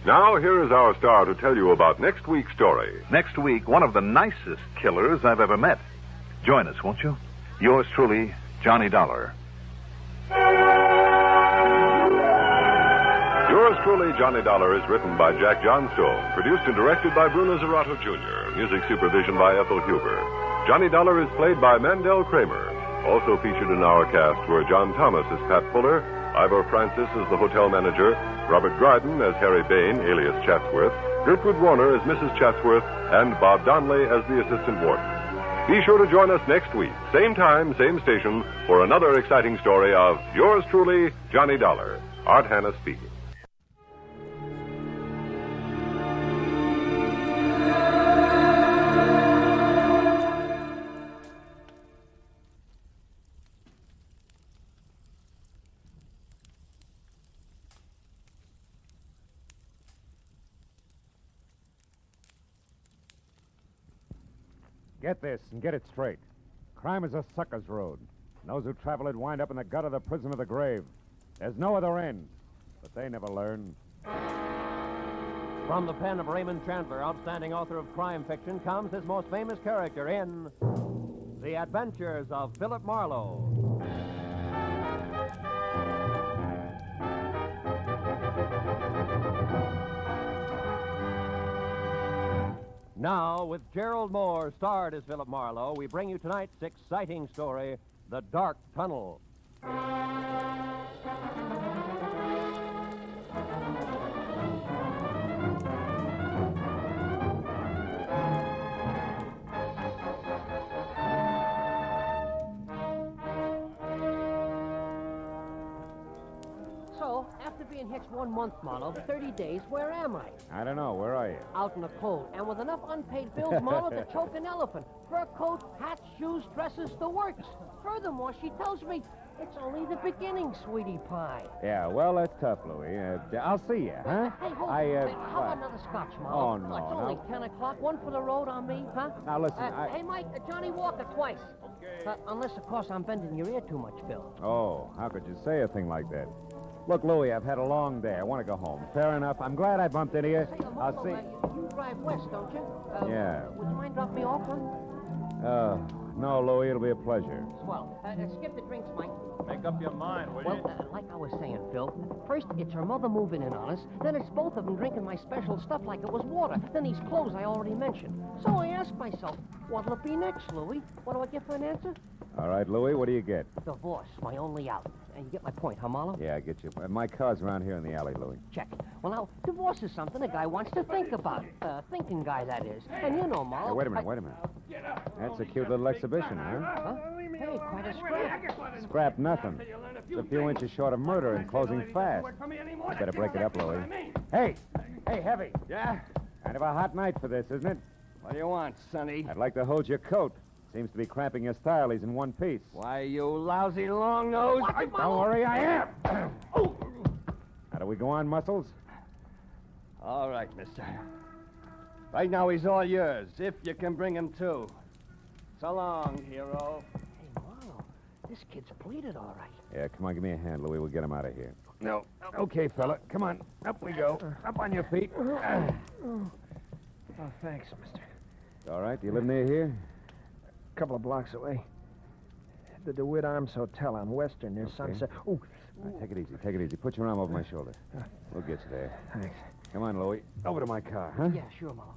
Speaker 15: Now, here is our star to tell you about next week's story.
Speaker 9: Next week, one of the nicest killers I've ever met. Join us, won't you? Yours truly, Johnny Dollar.
Speaker 15: Yours truly, Johnny Dollar, is written by Jack Johnstone, produced and directed by Bruno Zerato Jr., music supervision by Ethel Huber. Johnny Dollar is played by Mandel Kramer. Also featured in our cast were John Thomas as Pat Fuller, Ivor Francis as the hotel manager, Robert Dryden as Harry Bain, alias Chatsworth, Gertrude Warner as Mrs. Chatsworth, and Bob Donnelly as the assistant warden. Be sure to join us next week, same time, same station, for another exciting story of yours truly, Johnny Dollar. Art Hanna speaking.
Speaker 17: Get this and get it straight. Crime is a sucker's road. And those who travel it wind up in the gut of the prison of the grave. There's no other end. But they never learn.
Speaker 8: From the pen of Raymond Chandler, outstanding author of crime fiction, comes his most famous character in The Adventures of Philip Marlowe. Now, with Gerald Moore, starred as Philip Marlowe, we bring you tonight's exciting story, The Dark Tunnel.
Speaker 12: So, after being hitched 1 month, Marlowe, 30 days, where am I?
Speaker 17: I don't know. Where are you?
Speaker 12: Out in the cold, and with enough unpaid bills, Marlowe, to choke an elephant. Fur coat, hats, shoes, dresses, the works. Furthermore, she tells me it's only the beginning, sweetie pie.
Speaker 17: Yeah, well, that's tough, Louie. I'll see you, huh?
Speaker 12: Hey, hold on. How about another scotch, Marlowe?
Speaker 17: Oh, no,
Speaker 12: It's only 10 o'clock. One for the road on me, huh?
Speaker 17: Now, listen,
Speaker 12: Hey, Mike, Johnny Walker twice. Okay. Unless, of course, I'm bending your ear too much, Phil.
Speaker 17: Oh, how could you say a thing like that? Look, Louie, I've had a long day. I want to go home. Fair enough. I'm glad I bumped into you. I'll see.
Speaker 12: You drive west, don't you?
Speaker 17: Yeah.
Speaker 12: Would you mind dropping me off, huh?
Speaker 17: No, Louie, it'll be a pleasure.
Speaker 12: Swell. Skip the drinks, Mike.
Speaker 17: Make up your mind, will you?
Speaker 12: Well, like I was saying, Phil, first it's her mother moving in on us, then it's both of them drinking my special stuff like it was water, then these clothes I already mentioned. So I asked myself, what'll it be next, Louie? What do I get for an answer?
Speaker 17: All right, Louie, what do you get?
Speaker 12: Divorce, my only out. And you get my point, huh, Marlowe?
Speaker 17: Yeah, I get you. My car's around here in the alley, Louie.
Speaker 12: Check. Well, now, divorce is something a guy wants to think about. Thinking guy, that is. And you know, Marlowe...
Speaker 17: Hey, wait a minute. That's a cute little exhibition, huh?
Speaker 12: Hey, quite a scrap.
Speaker 17: Scrap nothing. It's a few inches short of murder and closing fast. You better break it up, Louie. Hey, Heavy.
Speaker 20: Yeah?
Speaker 17: Kind of a hot night for this, isn't it?
Speaker 20: What do you want, Sonny?
Speaker 17: I'd like to hold your coat. Seems to be cramping your stylies in one piece.
Speaker 20: Why, you lousy long nose.
Speaker 17: Don't worry, I am. How do we go on, Muscles?
Speaker 20: All right, mister. Right now, he's all yours, if you can bring him to. So long, hero.
Speaker 12: Hey, Marlowe, this kid's pleated all right.
Speaker 17: Yeah, come on, give me a hand, Louie. We'll get him out of here.
Speaker 20: No.
Speaker 17: Okay, fella. Come on. Up we go. Up on your feet.
Speaker 20: Oh, thanks, mister.
Speaker 17: All right. Do you live near here?
Speaker 20: A couple of blocks away. The DeWitt Arms Hotel on Western near Sunset. Oh.
Speaker 17: All right, take it easy. Put your arm over my shoulder. We'll get you there.
Speaker 20: Thanks.
Speaker 17: Come on, Louie. Over to my car, huh?
Speaker 12: Yeah, sure, Marlowe.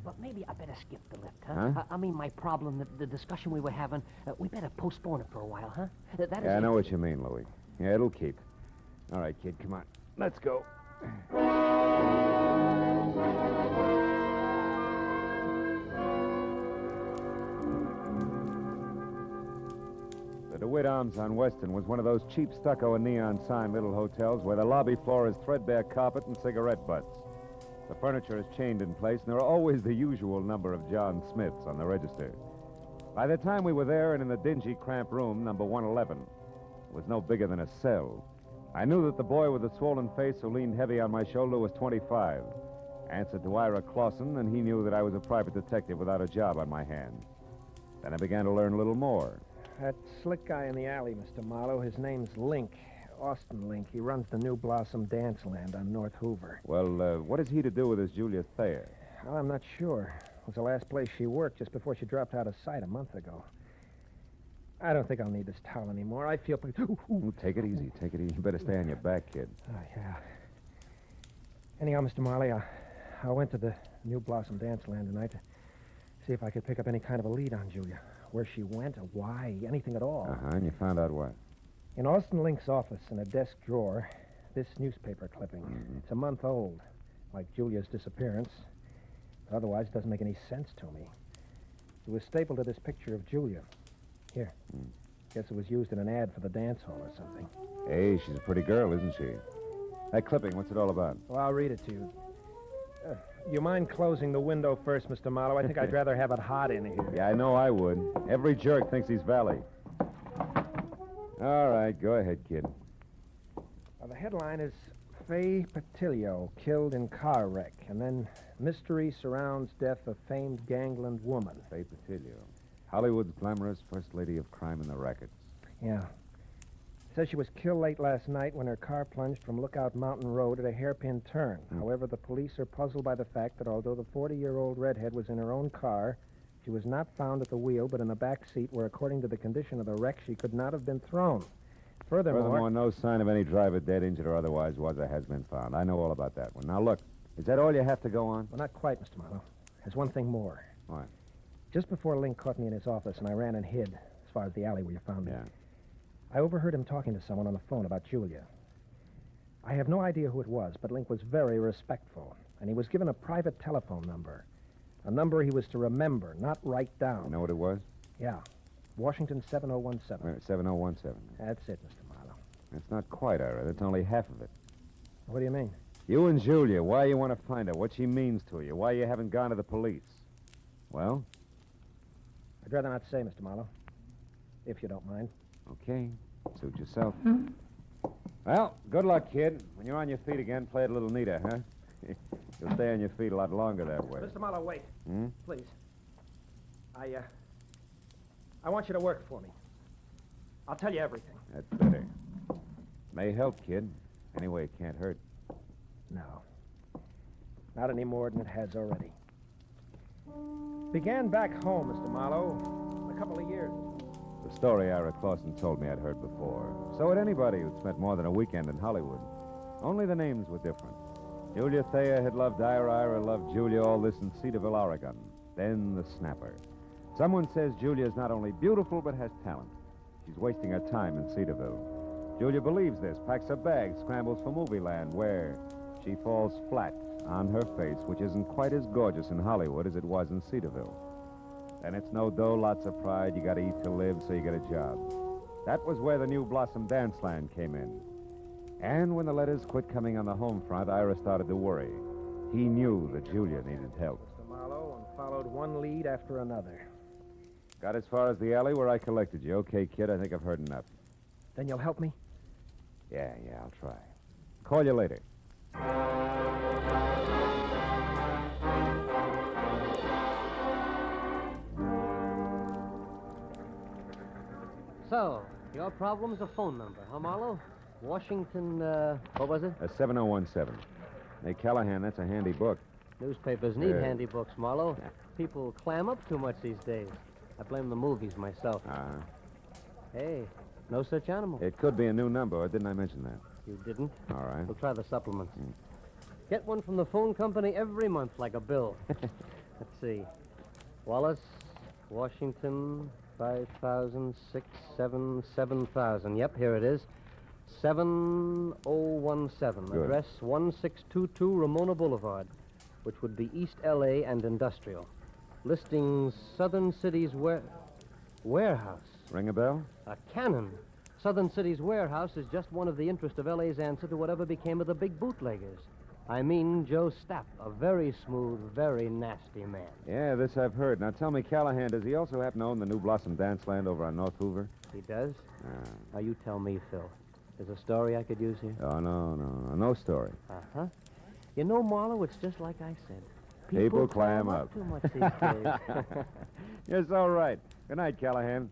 Speaker 12: But maybe I better skip the lift, huh? I mean, my problem, the discussion we were having, we better postpone it for a while, huh?
Speaker 17: I know what you mean, Louie. Yeah, it'll keep. All right, kid, come on. Let's go. The DeWitt Arms on Weston was one of those cheap stucco and neon sign little hotels where the lobby floor is threadbare carpet and cigarette butts. The furniture is chained in place, and there are always the usual number of John Smiths on the register. By the time we were there and in the dingy, cramped room, number 111, it was no bigger than a cell. I knew that the boy with the swollen face who leaned heavy on my shoulder was 25. Answered to Ira Clausen, and he knew that I was a private detective without a job on my hands. Then I began to learn a little more.
Speaker 20: That slick guy in the alley, Mr. Marlowe, his name's Link. Austin Link. He runs the New Blossom Dance Land on North Hoover.
Speaker 17: Well, what has he to do with this Julia Thayer?
Speaker 20: Well, I'm not sure. It was the last place she worked just before she dropped out of sight a month ago. I don't think I'll need this towel anymore. I feel...
Speaker 17: Ooh, take it easy. You better stay on your back, kid.
Speaker 20: Oh, yeah. Anyhow, Mr. Marley, I went to the New Blossom Dance Land tonight to see if I could pick up any kind of a lead on Julia. Where she went, or why, anything at all.
Speaker 17: And you found out what?
Speaker 20: In Austin Link's office, in a desk drawer, this newspaper clipping.
Speaker 17: Mm-hmm.
Speaker 20: It's a month old, like Julia's disappearance. But otherwise, it doesn't make any sense to me. It was stapled to this picture of Julia. Here. Guess it was used in an ad for the dance hall or something.
Speaker 17: Hey, she's a pretty girl, isn't she? That clipping, what's it all about?
Speaker 20: Well, I'll read it to you. You mind closing the window first, Mr. Marlowe? I think I'd rather have it hot in here.
Speaker 17: Yeah, I know I would. Every jerk thinks he's Valley. All right, go ahead, kid.
Speaker 20: Well, the headline is Faye Patillo killed in car wreck, and then mystery surrounds death of famed gangland woman.
Speaker 17: Faye Patillo. Hollywood's glamorous first lady of crime in the rackets.
Speaker 20: Yeah. Says she was killed late last night when her car plunged from Lookout Mountain Road at a hairpin turn. However, the police are puzzled by the fact that although the 40-year-old redhead was in her own car, she was not found at the wheel but in the back seat where, according to the condition of the wreck, she could not have been thrown. Furthermore,
Speaker 17: no sign of any driver dead, injured, or otherwise was or has been found. I know all about that one. Now, look, is that all you have to go on?
Speaker 20: Well, not quite, Mr. Marlowe. There's one thing more.
Speaker 17: What?
Speaker 20: Just before Link caught me in his office and I ran and hid, as far as the alley where you found me,
Speaker 17: Yeah.
Speaker 20: I overheard him talking to someone on the phone about Julia. I have no idea who it was, but Link was very respectful, and he was given a private telephone number. A number he was to remember, not write down.
Speaker 17: You know what it was?
Speaker 20: Yeah. Washington 7017.
Speaker 17: Wait, 7017.
Speaker 20: That's it, Mr. Marlowe.
Speaker 17: That's not quite, Ira. That's only half of it.
Speaker 20: What do you mean?
Speaker 17: You and Julia, why you want to find her, what she means to you, why you haven't gone to the police. Well?
Speaker 20: I'd rather not say, Mr. Marlowe, if you don't mind.
Speaker 17: Okay. Suit yourself. Well, good luck, kid. When you're on your feet again, play it a little neater, huh? You'll stay on your feet a lot longer that way.
Speaker 20: Mr. Marlowe, wait.
Speaker 17: Hmm?
Speaker 20: Please. I want you to work for me. I'll tell you everything.
Speaker 17: That's better. May help, kid. Anyway, it can't hurt.
Speaker 20: No. Not any more than it has already. Began back home, Mr. Marlowe, a couple of years.
Speaker 17: The story Ira Clausen told me I'd heard before. So had anybody who'd spent more than a weekend in Hollywood. Only the names were different. Julia Thayer had loved Ira loved Julia, all this in Cedarville, Oregon. Then the snapper. Someone says Julia's not only beautiful, but has talent. She's wasting her time in Cedarville. Julia believes this, packs her bags, scrambles for movie land, where she falls flat on her face, which isn't quite as gorgeous in Hollywood as it was in Cedarville. Then it's no dough, lots of pride, you gotta eat to live, so you get a job. That was where the New Blossom Dance Land came in. And when the letters quit coming on the home front, Ira started to worry. He knew that Julia needed help.
Speaker 20: Mr. Marlowe, and followed one lead after another.
Speaker 17: Got as far as the alley where I collected you. Okay, kid, I think I've heard enough.
Speaker 20: Then you'll help me?
Speaker 17: Yeah, I'll try. Call you later.
Speaker 12: So, your problem's a phone number, huh, Marlowe? Washington, what was it?
Speaker 17: 7017. Hey, Callahan, that's a handy book.
Speaker 12: Newspapers need handy books, Marlowe. People clam up too much these days. I blame the movies myself. Hey, no such animal.
Speaker 17: It could be a new number, or didn't I mention that?
Speaker 12: You didn't?
Speaker 17: All right.
Speaker 12: We'll try the supplements. Get one from the phone company every month, like a bill. Let's see. Wallace, Washington, 5,000, 6, 7, 7,000. Yep, here it is. 7017.
Speaker 17: Good.
Speaker 12: Address 1622 Ramona Boulevard, which would be East L.A. and Industrial. Listings Southern Cities Warehouse.
Speaker 17: Ring a bell?
Speaker 12: A cannon. Southern Cities Warehouse is just one of the interest of L.A.'s answer to whatever became of the big bootleggers. I mean Joe Stapp, a very smooth, very nasty man.
Speaker 17: Yeah, this I've heard. Now tell me, Callahan, does he also happen to own the New Blossom Dance Land over on North Hoover?
Speaker 12: He does? Now you tell me, Phil. There's a story I could use here?
Speaker 17: Oh, no story.
Speaker 12: Uh-huh. You know, Marlowe, it's just like I said.
Speaker 17: People clam up.
Speaker 12: Too much these days.
Speaker 17: Yes, all right. Good night, Callahan.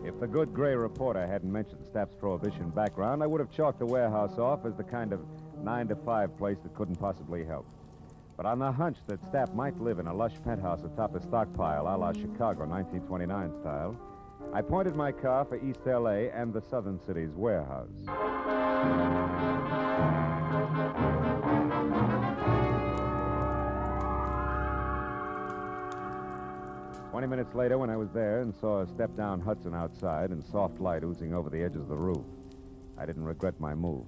Speaker 17: If the good gray reporter hadn't mentioned Stapp's prohibition background, I would have chalked the warehouse off as the kind of 9-to-5 place that couldn't possibly help. But on the hunch that Stapp might live in a lush penthouse atop a stockpile a la Chicago 1929 style, I pointed my car for East L.A. and the Southern Cities Warehouse. 20 minutes later, when I was there and saw a step-down Hudson outside and soft light oozing over the edges of the roof, I didn't regret my move.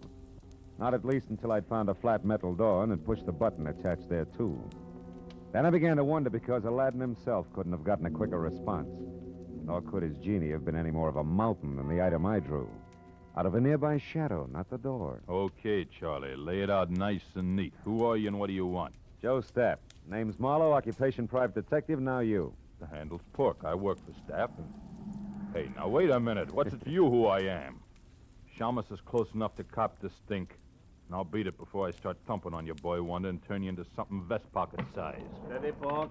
Speaker 17: Not at least until I'd found a flat metal door and had pushed the button attached there, too. Then I began to wonder because Aladdin himself couldn't have gotten a quicker response. Nor could his genie have been any more of a mountain than the item I drew. Out of a nearby shadow, not the door.
Speaker 13: Okay, Charlie. Lay it out nice and neat. Who are you and what do you want?
Speaker 17: Joe Stapp. Name's Marlowe, occupation private detective, now you.
Speaker 13: The handle's pork. I work for Stapp and... Hey, now wait a minute. What's it to you who I am? Shamus is close enough to cop the stink. And I'll beat it before I start thumping on your boy wonder and turn you into something vest pocket size.
Speaker 18: Steady, pork.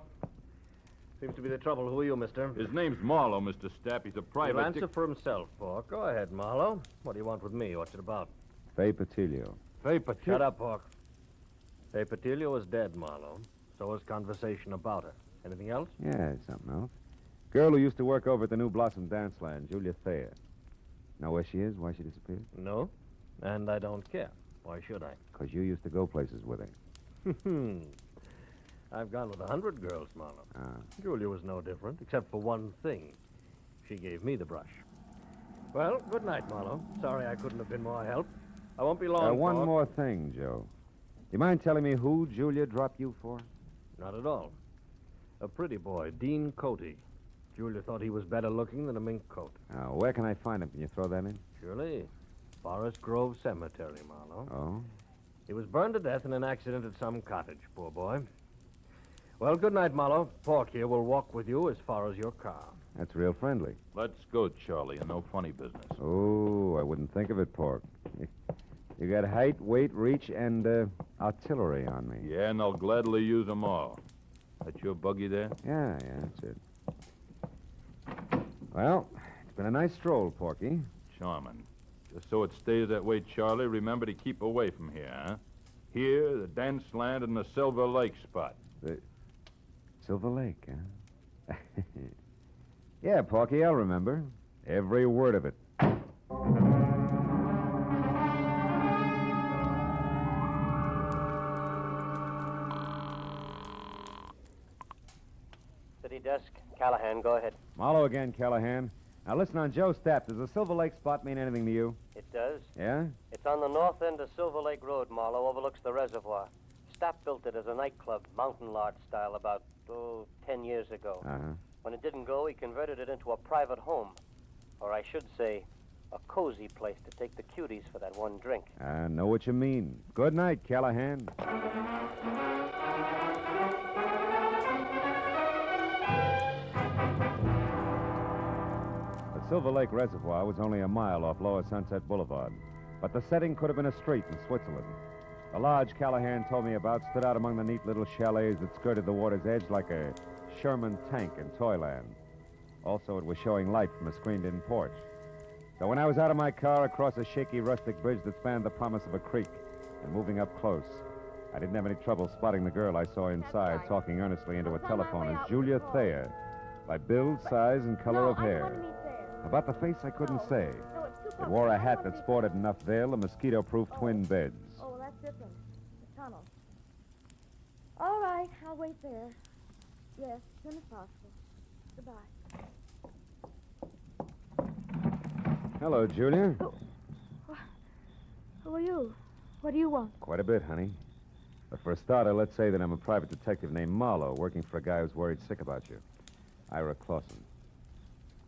Speaker 18: Seems to be the trouble. Who are you, mister?
Speaker 13: His name's Marlowe, Mr. Stapp. He's a private...
Speaker 18: He'll answer for himself, pork. Go ahead, Marlowe. What do you want with me? What's it about?
Speaker 17: Fay Patilio.
Speaker 13: Fay Patilio?
Speaker 18: Shut up, pork. Fay Patilio is dead, Marlowe. So is conversation about her. Anything else?
Speaker 17: Yeah, something else. Girl who used to work over at the New Blossom Dance Land, Julia Thayer. Know where she is? Why she disappeared?
Speaker 18: No, and I don't care. Why should I?
Speaker 17: Because you used to go places with her.
Speaker 18: I've gone with 100 girls, Marlowe.
Speaker 17: Ah.
Speaker 18: Julia was no different, except for one thing. She gave me the brush. Well, good night, Marlowe. Sorry I couldn't have been more help. I won't be long.
Speaker 17: One
Speaker 18: Paul.
Speaker 17: more thing, Joe. Do you mind telling me who Julia dropped you for?
Speaker 18: Not at all. A pretty boy, Dean Coty. Julia thought he was better looking than a mink coat.
Speaker 17: Where can I find him? Can you throw that in?
Speaker 18: Surely. Forest Grove Cemetery, Marlowe.
Speaker 17: Oh?
Speaker 18: He was burned to death in an accident at some cottage, poor boy. Well, good night, Marlowe. Pork here will walk with you as far as your car.
Speaker 17: That's real friendly.
Speaker 13: Let's go, Charlie, and no funny business.
Speaker 17: Oh, I wouldn't think of it, Pork. You got height, weight, reach, and artillery on me.
Speaker 13: Yeah, and I'll gladly use them all. That's your buggy there?
Speaker 17: Yeah, that's it. Well, it's been a nice stroll, Porky.
Speaker 13: Charming. Just so it stays that way, Charlie, remember to keep away from here, huh? Here, the dance land, and the Silver Lake spot.
Speaker 17: The Silver Lake, huh? Yeah, Porky, I'll remember. Every word of it.
Speaker 6: City desk. Callahan, go ahead.
Speaker 17: Marlowe again, Callahan. Now listen, on Joe's staff, does the Silver Lake spot mean anything to you?
Speaker 6: It does.
Speaker 17: Yeah?
Speaker 6: It's on the north end of Silver Lake Road, Marlowe, overlooks the reservoir. Staff built it as a nightclub, mountain lodge style, about, 10 years ago.
Speaker 17: Uh-huh.
Speaker 6: When it didn't go, he converted it into a private home. Or I should say, a cozy place to take the cuties for that one drink.
Speaker 17: I know what you mean. Good night, Callahan. The Silver Lake Reservoir was only a mile off Lower Sunset Boulevard, but the setting could have been a street in Switzerland. The lodge Callahan told me about stood out among the neat little chalets that skirted the water's edge like a Sherman tank in Toyland. Also, it was showing light from a screened-in porch. So when I was out of my car across a shaky rustic bridge that spanned the promise of a creek and moving up close, I didn't have any trouble spotting the girl I saw inside talking earnestly into a telephone as Julia Thayer, by build, size, and color of hair. About the face, I couldn't say. It wore a hat that sported enough veil and mosquito-proof twin beds.
Speaker 7: Oh, well, that's different. The tunnel. All right, I'll wait there. Yes, as soon as possible. Goodbye.
Speaker 17: Hello, Julia.
Speaker 7: Who are you? What do you want?
Speaker 17: Quite a bit, honey. But for a starter, let's say that I'm a private detective named Marlowe, working for a guy who's worried sick about you. Ira Clausen.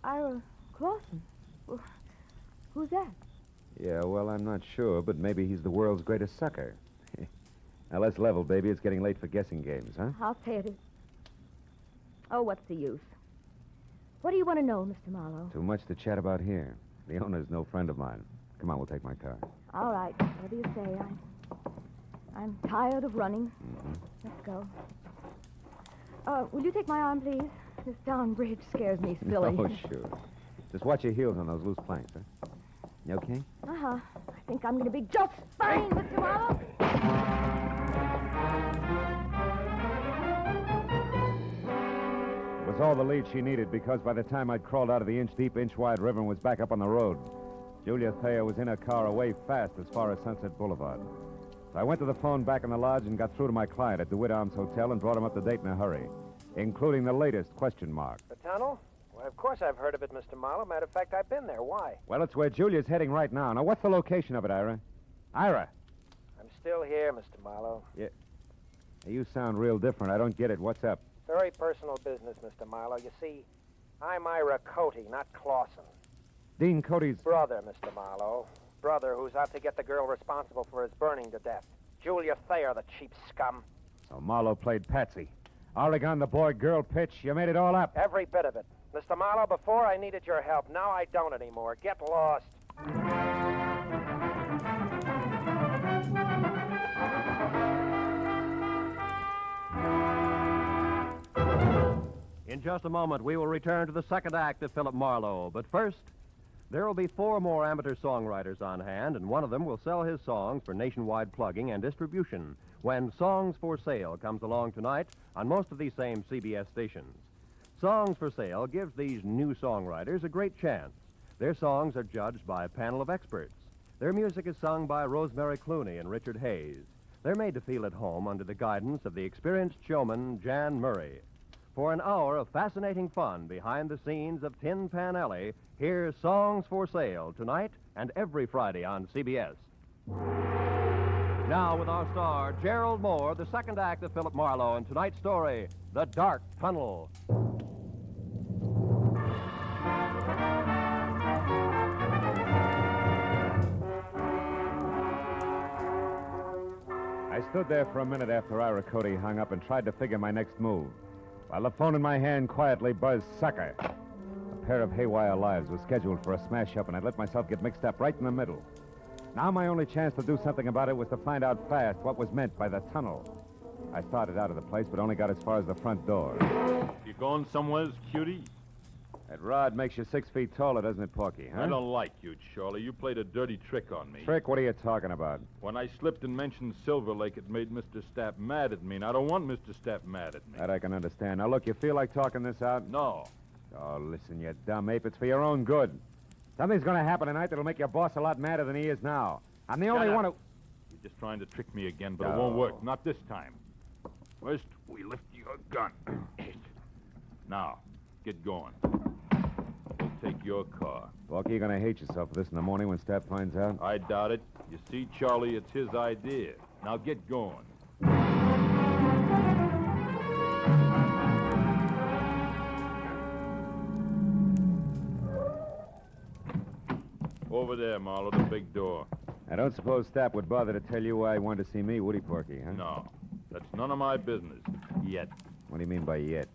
Speaker 7: Ira Clausen? Well, who's that?
Speaker 17: Yeah, well, I'm not sure, but maybe he's the world's greatest sucker. Now, let's level, baby. It's getting late for guessing games, huh?
Speaker 7: I'll pay it. Oh, what's the use? What do you want to know, Mr. Marlowe?
Speaker 17: Too much to chat about here. The owner's no friend of mine. Come on, we'll take my car.
Speaker 7: All right, whatever you say. I'm tired of running. Let's go. Will you take my arm, please? This darn bridge scares me silly.
Speaker 17: Oh, sure. Just watch your heels on those loose planks, huh? You okay?
Speaker 7: Uh-huh. I think I'm going to be just fine, Mr. Marlowe.
Speaker 17: It was all the lead she needed because by the time I'd crawled out of the inch-deep, inch-wide river and was back up on the road, Julia Thayer was in her car away fast as far as Sunset Boulevard. So I went to the phone back in the lodge and got through to my client at DeWitt Arms Hotel and brought him up to date in a hurry, including the latest question mark.
Speaker 20: The tunnel? Well, of course I've heard of it, Mr. Marlowe. Matter of fact, I've been there. Why?
Speaker 17: Well, it's where Julia's heading right now. Now, what's the location of it, Ira? Ira!
Speaker 20: I'm still here, Mr. Marlowe.
Speaker 17: Yeah. You sound real different. I don't get it. What's up?
Speaker 20: Very personal business, Mr. Marlowe. You see, I'm Ira Coty, not Clausen.
Speaker 17: Dean Coty's
Speaker 20: brother, Mr. Marlowe. Brother who's out to get the girl responsible for his burning to death. Julia Thayer, the cheap scum.
Speaker 17: So Marlowe played patsy. Oregon, the boy-girl pitch. You made it all up.
Speaker 20: Every bit of it. Mr. Marlowe, before I needed your help. Now I don't anymore. Get lost.
Speaker 18: In just a moment, we will return to the second act of Philip Marlowe. But first, there will be 4 more amateur songwriters on hand, and one of them will sell his songs for nationwide plugging and distribution when Songs for Sale comes along tonight on most of these same CBS stations. Songs for Sale gives these new songwriters a great chance. Their songs are judged by a panel of experts. Their music is sung by Rosemary Clooney and Richard Hayes. They're made to feel at home under the guidance of the experienced showman, Jan Murray. For an hour of fascinating fun behind the scenes of Tin Pan Alley, here's Songs for Sale tonight and every Friday on CBS. Now with our star, Gerald Moore, the second act of Philip Marlowe, and tonight's story, The Dark Tunnel.
Speaker 17: I stood there for a minute after Ira Cody hung up and tried to figure my next move, while the phone in my hand quietly buzzed sucker. A pair of haywire lives was scheduled for a smash-up, and I'd let myself get mixed up right in the middle. Now my only chance to do something about it was to find out fast what was meant by the tunnel. I started out of the place, but only got as far as the front door.
Speaker 13: You going somewheres, cutie?
Speaker 17: That rod makes you 6 feet taller, doesn't it, Porky, huh?
Speaker 13: I don't like you, Charlie. You played a dirty trick on me.
Speaker 17: Trick? What are you talking about?
Speaker 13: When I slipped and mentioned Silver Lake, it made Mr. Stapp mad at me, and I don't want Mr. Stapp mad at me.
Speaker 17: That I can understand. Now, look, you feel like talking this out?
Speaker 13: No.
Speaker 17: Oh, listen, you dumb ape. It's for your own good. Something's going to happen tonight that'll make your boss a lot madder than he is now. I'm the only one who...
Speaker 13: You're just trying to trick me again, but it won't work. Not this time. First, we lift your gun. Now, get going. We'll take your car.
Speaker 17: Porky, you're going to hate yourself for this in the morning when Stapp finds out.
Speaker 13: I doubt it. You see, Charlie, it's his idea. Now get going. Over there, Marlowe, the big door.
Speaker 17: I don't suppose Stapp would bother to tell you why he wanted to see me, would he, Porky, huh?
Speaker 13: No. That's none of my business. Yet.
Speaker 17: What do you mean by yet?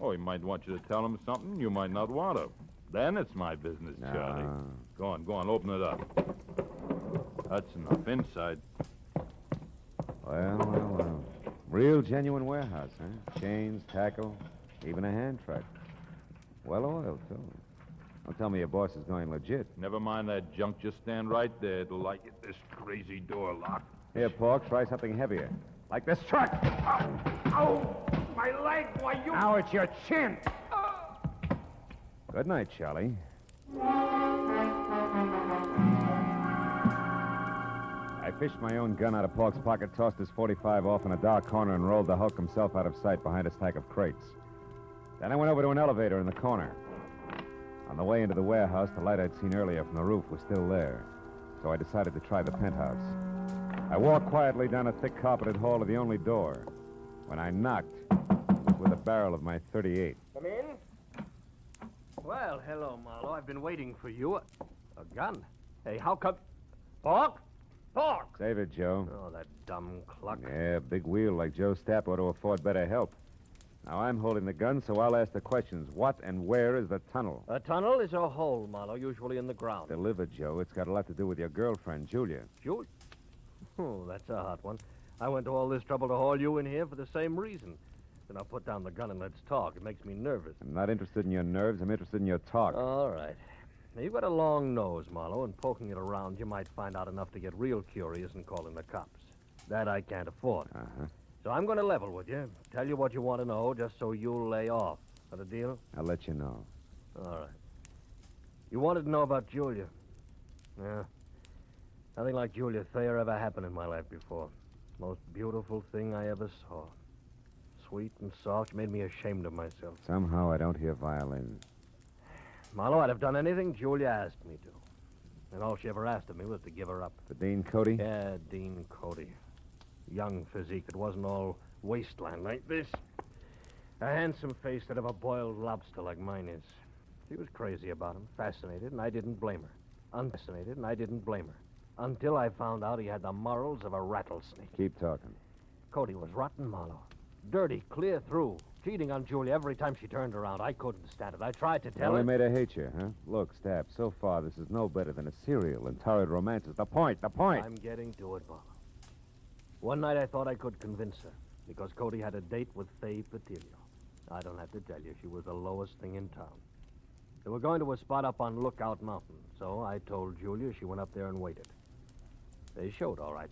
Speaker 13: Oh, he might want you to tell him something you might not want to. Then it's my business, Charlie. Go on, open it up. That's enough. Inside.
Speaker 17: Well. Real genuine warehouse, huh? Chains, tackle, even a hand truck. Well oiled, too. Don't tell me your boss is going legit.
Speaker 13: Never mind that junk. Just stand right there till I get this crazy door locked.
Speaker 17: Here, Pork, try something heavier. Like this truck.
Speaker 21: Oh, my leg, why you...
Speaker 17: Now it's your chin. Good night, Charlie. I fished my own gun out of Pork's pocket, tossed his .45 off in a dark corner, and rolled the Hulk himself out of sight behind a stack of crates. Then I went over to an elevator in the corner. On the way into the warehouse, the light I'd seen earlier from the roof was still there, so I decided to try the penthouse. I walked quietly down a thick carpeted hall to the only door. When I knocked, it was with the barrel of my .38.
Speaker 12: Come in. Well, hello, Marlowe. I've been waiting for you. A gun? Hey, how come... Pork?
Speaker 17: Save it, Joe.
Speaker 12: Oh, that dumb cluck.
Speaker 17: Yeah, big wheel like Joe Stapp ought to afford better help. Now, I'm holding the gun, so I'll ask the questions. What and where is the tunnel?
Speaker 12: A tunnel is a hole, Marlowe, usually in the ground.
Speaker 17: Deliver, Joe. It's got a lot to do with your girlfriend, Julia.
Speaker 12: Julia? Oh, that's a hot one. I went to all this trouble to haul you in here for the same reason. Then I'll put down the gun and let's talk. It makes me nervous.
Speaker 17: I'm not interested in your nerves. I'm interested in your talk.
Speaker 12: All right. Now, you've got a long nose, Marlowe, and poking it around, you might find out enough to get real curious and call in the cops. That I can't afford.
Speaker 17: Uh-huh.
Speaker 12: So I'm going to level with you, tell you what you want to know, just so you'll lay off. That a deal?
Speaker 17: I'll let you know.
Speaker 12: All right. You wanted to know about Julia. Yeah. Nothing like Julia Thayer ever happened in my life before. Most beautiful thing I ever saw. Sweet and soft, made me ashamed of myself.
Speaker 17: Somehow I don't hear violins.
Speaker 12: Marlowe, I'd have done anything Julia asked me to. And all she ever asked of me was to give her up.
Speaker 17: For Dean Cody?
Speaker 12: Yeah, Dean Cody. Young physique. It wasn't all wasteland like this. A handsome face that of a boiled lobster like mine is. She was crazy about him, fascinated, and I didn't blame her. Unfascinated, and I didn't blame her. Until I found out he had the morals of a rattlesnake.
Speaker 17: Keep talking.
Speaker 12: Cody was rotten, Marlowe. Dirty, clear through. Cheating on Julia every time she turned around. I couldn't stand it. I tried to tell her.
Speaker 17: Only made her hate you, huh? Look, Stapp, so far this is no better than a serial and torrid romances. The point.
Speaker 12: I'm getting to it, Marlowe. One night I thought I could convince her, because Cody had a date with Faye Patillo. I don't have to tell you, she was the lowest thing in town. They were going to a spot up on Lookout Mountain, so I told Julia. She went up there and waited. They showed, all right.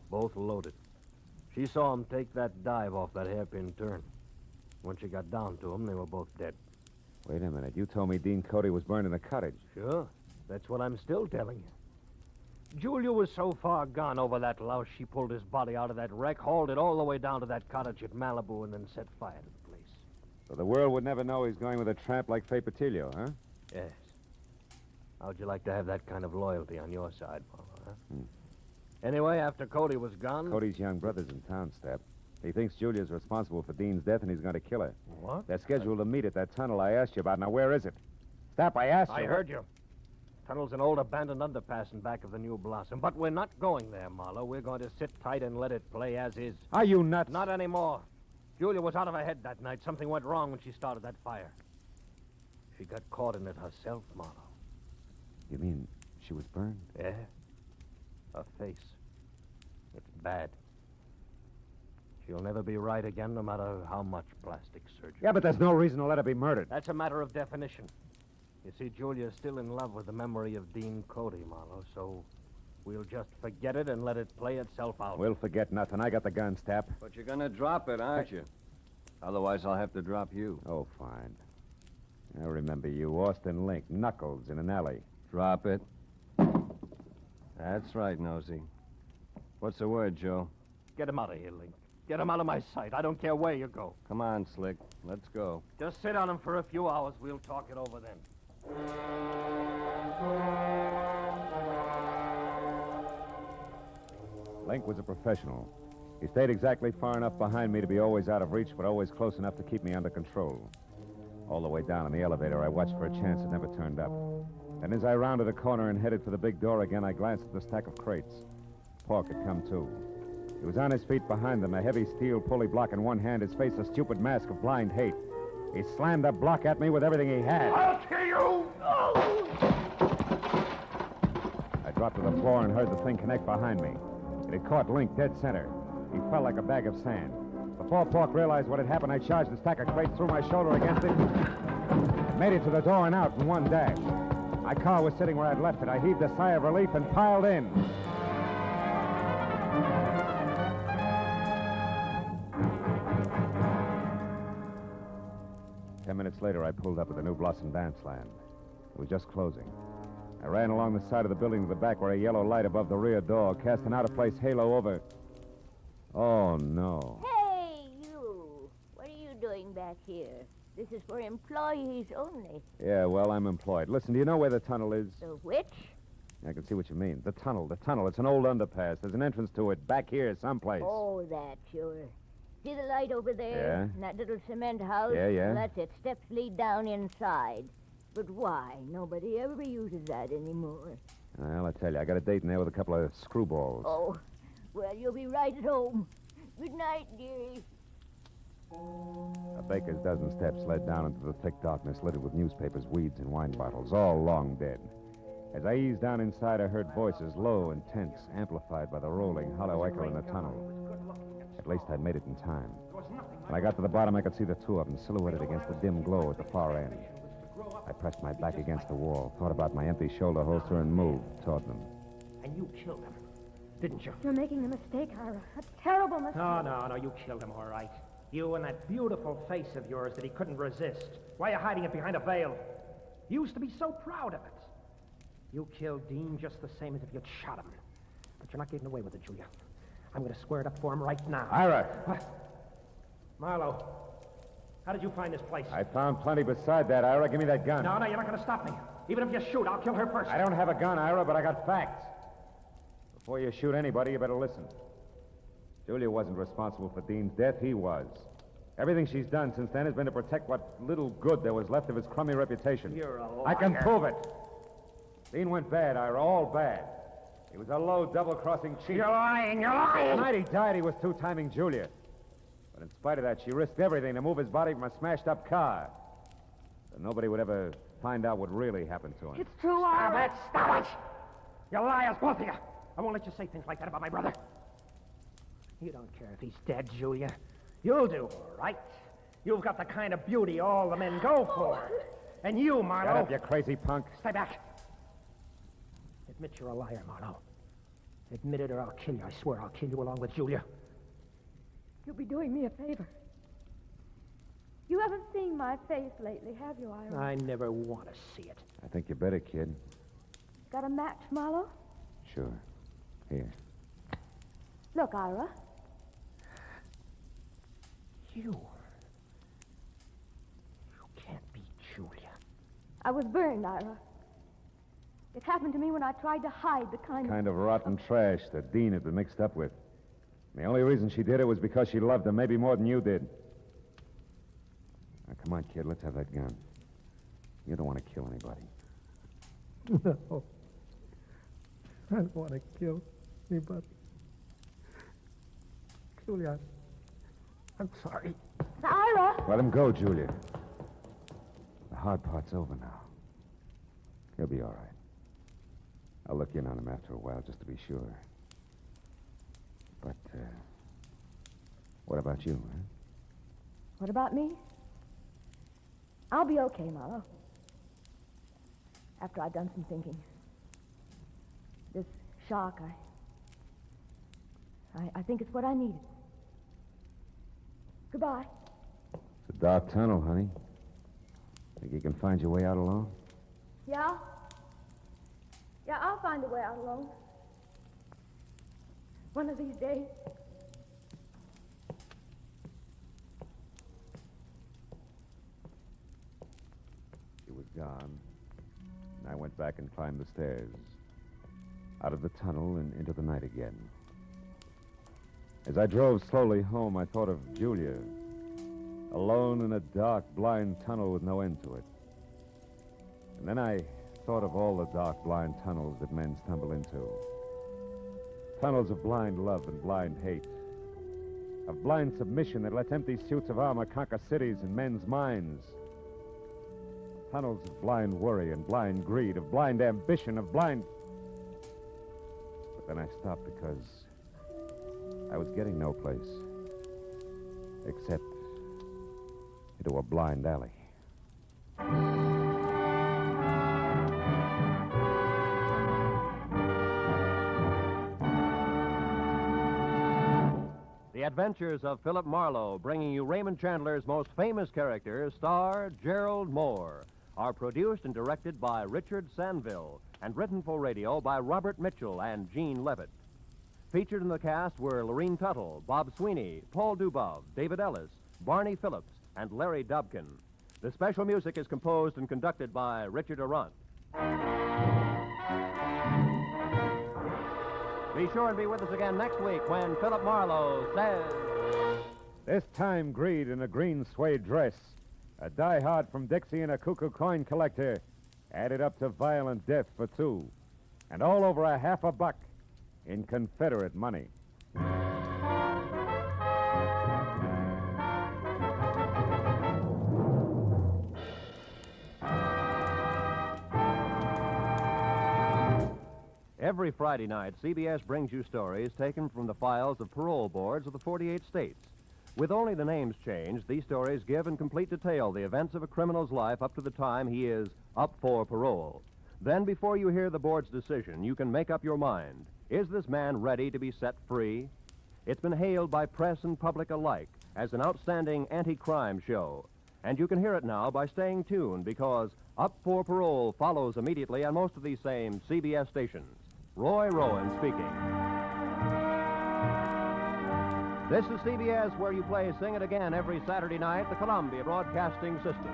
Speaker 12: Both loaded. She saw him take that dive off that hairpin turn. When she got down to him, they were both dead.
Speaker 17: Wait a minute. You told me Dean Cody was burned in a cottage.
Speaker 12: Sure. That's what I'm still telling you. Julia was so far gone over that louse, she pulled his body out of that wreck, hauled it all the way down to that cottage at Malibu, and then set fire to the place.
Speaker 17: So the world would never know he's going with a tramp like Fay Patillo, huh?
Speaker 12: Yes. How'd you like to have that kind of loyalty on your side, Marlowe, huh? Anyway, after Cody was gone...
Speaker 17: Cody's young brother's in town, Step. He thinks Julia's responsible for Dean's death, and he's going to kill her.
Speaker 12: What?
Speaker 17: They're scheduled to meet at that tunnel I asked you about. Now, where is it? Step, I asked you.
Speaker 12: I heard you. Tunnel's an old abandoned underpass in back of the New Blossom. But we're not going there, Marlowe. We're going to sit tight and let it play as is.
Speaker 17: Are you nuts?
Speaker 12: Not anymore. Julia was out of her head that night. Something went wrong when she started that fire. She got caught in it herself, Marlowe.
Speaker 17: You mean she was burned?
Speaker 12: Yeah. Her face. It's bad. She'll never be right again, no matter how much plastic surgery.
Speaker 17: Yeah, but there's no reason to let her be murdered.
Speaker 12: That's a matter of definition. You see, Julia's still in love with the memory of Dean Cody, Marlowe, so we'll just forget it and let it play itself out.
Speaker 17: We'll forget nothing. I got the gun, Step.
Speaker 11: But you're gonna drop it, aren't you? Otherwise, I'll have to drop you.
Speaker 17: Oh, fine. I remember you, Austin Link, Knuckles in an alley.
Speaker 11: Drop it. That's right, Nosy. What's the word, Joe?
Speaker 12: Get him out of here, Link. Get him out of my sight. I don't care where you go.
Speaker 11: Come on, Slick. Let's go.
Speaker 12: Just sit on him for a few hours. We'll talk it over then.
Speaker 17: Link was a professional. He stayed exactly far enough behind me to be always out of reach, but always close enough to keep me under control. All the way down in the elevator, I watched for a chance that never turned up. And as I rounded a corner and headed for the big door again, I glanced at the stack of crates. Pork had come too. He was on his feet behind them, a heavy steel pulley block in one hand, his face a stupid mask of blind hate. He slammed the block at me with everything he had.
Speaker 2: I'll kill you!
Speaker 17: I dropped to the floor and heard the thing connect behind me. It had caught Link dead center. He fell like a bag of sand. Before Pork realized what had happened, I charged the stack of crates through my shoulder against it. Made it to the door and out in one dash. My car was sitting where I'd left it. I heaved a sigh of relief and piled in. Ten minutes later, I pulled up at the New Blossom Dance Land. It was just closing. I ran along the side of the building to the back where a yellow light above the rear door cast an out-of-place halo over... Oh, no.
Speaker 22: Hey, you! What are you doing back here? This is for employees only.
Speaker 17: Yeah, well, I'm employed. Listen, do you know where the tunnel is?
Speaker 22: The which?
Speaker 17: I can see what you mean. The tunnel. It's an old underpass. There's an entrance to it back here someplace.
Speaker 22: Oh, that, sure. See the light over there?
Speaker 17: Yeah.
Speaker 22: And that little cement house?
Speaker 17: Yeah, yeah.
Speaker 22: Well, that's it. Steps lead down inside. But why? Nobody ever uses that anymore.
Speaker 17: Well, I tell you, I got a date in there with a couple of screwballs.
Speaker 22: Oh, well, you'll be right at home. Good night, dearie.
Speaker 17: A baker's dozen steps led down into the thick darkness littered with newspapers, weeds, and wine bottles, all long dead. As I eased down inside, I heard voices, low and tense, amplified by the rolling, hollow echo in the tunnel. At least I'd made it in time. When I got to the bottom, I could see the two of them silhouetted against the dim glow at the far end. I pressed my back against the wall, thought about my empty shoulder holster, and moved toward them.
Speaker 20: And you killed him, didn't you?
Speaker 7: You're making a mistake, Ira. A terrible mistake.
Speaker 20: No, you killed him, all right. You and that beautiful face of yours that he couldn't resist. Why are you hiding it behind a veil? You used to be so proud of it. You killed Dean just the same as if you'd shot him. But you're not getting away with it, Julia. I'm going to square it up for him right now.
Speaker 17: Ira!
Speaker 20: What? Marlowe, how did you find this place?
Speaker 17: I found plenty beside that, Ira. Give me that gun.
Speaker 20: No, you're not going to stop me. Even if you shoot, I'll kill her first.
Speaker 17: I don't have a gun, Ira, but I got facts. Before you shoot anybody, you better listen. Julia wasn't responsible for Dean's death. He was. Everything she's done since then has been to protect what little good there was left of his crummy reputation.
Speaker 20: You're a liar.
Speaker 17: I can prove it. Dean went bad, Ira, all bad. He was a low, double-crossing cheat.
Speaker 20: You're lying.
Speaker 17: The night he died, he was two-timing Julia. But in spite of that, she risked everything to move his body from a smashed-up car. So nobody would ever find out what really happened to him.
Speaker 20: It's true, Ira. Stop it! You liars, both of you. I won't let you say things like that about my brother. You don't care if he's dead, Julia. You'll do all right. You've got the kind of beauty all the men go for. And you, Marlowe...
Speaker 17: Shut up, you crazy punk.
Speaker 20: Stay back. Admit you're a liar, Marlowe. Admit it or I'll kill you. I swear I'll kill you along with Julia.
Speaker 7: You'll be doing me a favor. You haven't seen my face lately, have you, Ira?
Speaker 20: I never want to see it.
Speaker 17: I think you better, kid.
Speaker 7: Got a match, Marlowe?
Speaker 17: Sure. Here.
Speaker 7: Look, Ira.
Speaker 12: You can't be Julia.
Speaker 7: I was burned, Ira. It happened to me when I tried to hide the
Speaker 17: Kind of rotten trash that Dean had been mixed up with. The only reason she did it was because she loved him, maybe more than you did. Now, come on, kid, let's have that gun. You don't want to kill anybody.
Speaker 20: No. I don't want to kill anybody. Julia, I'm sorry.
Speaker 7: Ira!
Speaker 17: Let him go, Julia. The hard part's over now. He'll be all right. I'll look in on him after a while just to be sure. But, what about you, huh?
Speaker 7: What about me? I'll be okay, Marlowe. After I've done some thinking. This shock, I think it's what I needed. Goodbye.
Speaker 17: It's a dark tunnel, honey. Think you can find your way out alone?
Speaker 7: Yeah? Yeah, I'll find a way out alone. One of these days.
Speaker 17: She was gone. And I went back and climbed the stairs. Out of the tunnel and into the night again. As I drove slowly home, I thought of Julia. Alone in a dark, blind tunnel with no end to it. And then I thought of all the dark, blind tunnels that men stumble into. Tunnels of blind love and blind hate. Of blind submission that lets empty suits of armor conquer cities and men's minds. Tunnels of blind worry and blind greed, of blind ambition, of blind... But then I stopped because I was getting no place. Except into a blind alley.
Speaker 18: The Adventures of Philip Marlowe, bringing you Raymond Chandler's most famous characters, star Gerald Moore, are produced and directed by Richard Sanville and written for radio by Robert Mitchell and Gene Levitt. Featured in the cast were Lorene Tuttle, Bob Sweeney, Paul Dubov, David Ellis, Barney Phillips, and Larry Dobkin. The special music is composed and conducted by Richard Arant. Be sure and be with us again next week when Philip Marlowe says...
Speaker 17: This time, Greed in a green suede dress. A diehard from Dixie and a cuckoo coin collector. Added up to violent death for two. And all over $50 in Confederate money.
Speaker 18: Every Friday night, CBS brings you stories taken from the files of parole boards of the 48 states. With only the names changed, these stories give in complete detail the events of a criminal's life up to the time he is up for parole. Then, before you hear the board's decision, you can make up your mind. Is this man ready to be set free? It's been hailed by press and public alike as an outstanding anti-crime show. And you can hear it now by staying tuned, because Up for Parole follows immediately on most of these same CBS stations. Roy Rowan speaking. This is CBS, where you play Sing It Again every Saturday night, the Columbia Broadcasting System.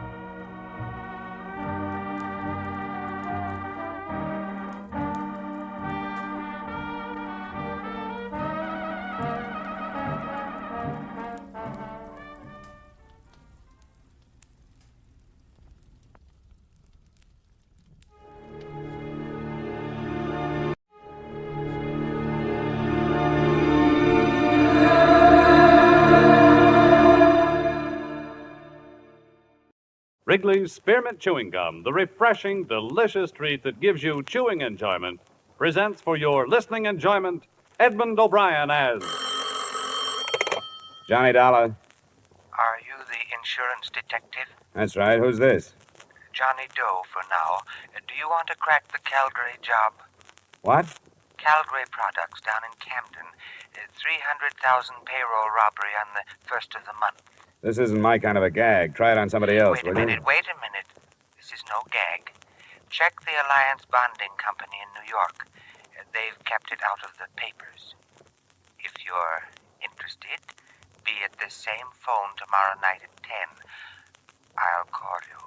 Speaker 4: Wrigley's Spearmint Chewing Gum, the refreshing, delicious treat that gives you chewing enjoyment, presents for your listening enjoyment Edmund O'Brien as...
Speaker 16: Johnny Dollar.
Speaker 1: Are you the insurance detective?
Speaker 16: That's right. Who's this?
Speaker 1: Johnny Doe for now. Do you want to crack the Calgary job?
Speaker 16: What?
Speaker 1: Calgary Products down in Camden. 300,000 payroll robbery on the first of the month.
Speaker 16: This isn't my kind of a gag. Try it on somebody else,
Speaker 1: Wait a minute. This is no gag. Check the Alliance Bonding Company in New York. they've kept it out of the papers. If you're interested, be at the same phone tomorrow night at 10. I'll call you.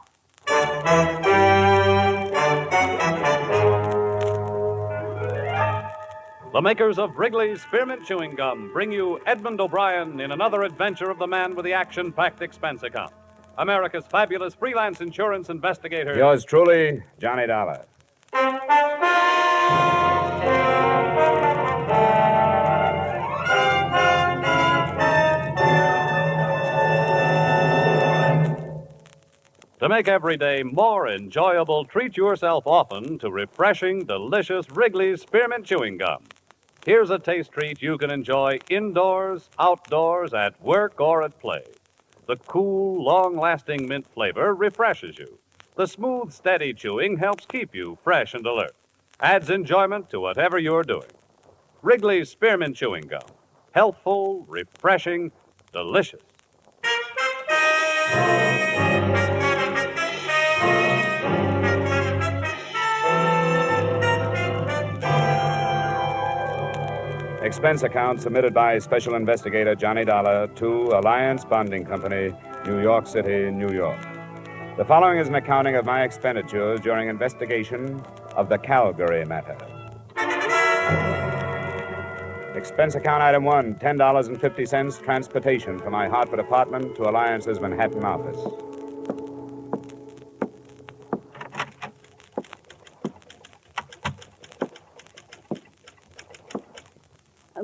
Speaker 4: The makers of Wrigley's Spearmint Chewing Gum bring you Edmund O'Brien in another adventure of the man with the action-packed expense account. America's fabulous freelance insurance investigator.
Speaker 16: Yours truly, Johnny Dollar.
Speaker 4: To make every day more enjoyable, treat yourself often to refreshing, delicious Wrigley's Spearmint Chewing Gum. Here's a taste treat you can enjoy indoors, outdoors, at work, or at play. The cool, long-lasting mint flavor refreshes you. The smooth, steady chewing helps keep you fresh and alert. Adds enjoyment to whatever you're doing. Wrigley's Spearmint Chewing Gum. Healthful, refreshing, delicious.
Speaker 16: Expense account submitted by Special Investigator Johnny Dollar to Alliance Bonding Company, New York City, New York. The following is an accounting of my expenditures during investigation of the Calgary matter. Expense account item 1, $10.50 transportation from my Hartford apartment to Alliance's Manhattan office.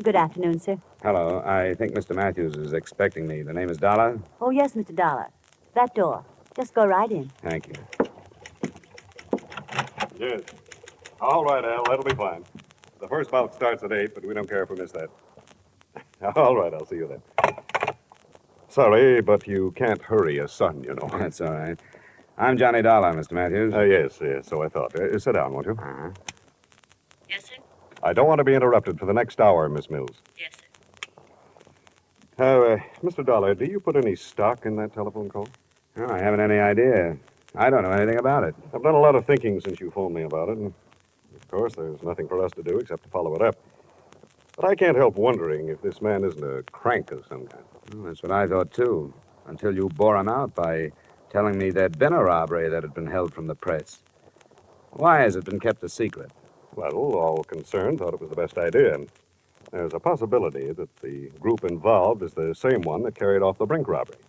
Speaker 3: Good afternoon, sir.
Speaker 16: Hello. I think Mr. Matthews is expecting me. The name is Dollar?
Speaker 3: Oh, yes, Mr. Dollar. That door. Just go right in.
Speaker 16: Thank you.
Speaker 14: Yes. All right, Al. That'll be fine. The first bout starts at 8, but we don't care if we miss that. All right, I'll see you then. Sorry, but you can't hurry a son, you know.
Speaker 16: That's all right. I'm Johnny Dollar, Mr. Matthews.
Speaker 14: Yes, so I thought. Sit down, won't you?
Speaker 16: Uh-huh.
Speaker 3: Yes, sir?
Speaker 14: I don't want to be interrupted for the next hour, Miss Mills.
Speaker 3: Yes, sir.
Speaker 14: Mr. Dollar, do you put any stock in that telephone call?
Speaker 16: Oh, I haven't any idea. I don't know anything about it.
Speaker 14: I've done a lot of thinking since you phoned me about it, and of course there's nothing for us to do except to follow it up. But I can't help wondering if this man isn't a crank of some kind.
Speaker 16: Well, that's what I thought, too, until you bore him out by telling me there'd been a robbery that had been held from the press. Why has it been kept a secret?
Speaker 14: Well, all concerned thought it was the best idea. There's a possibility that the group involved is the same one that carried off the Brink robbery.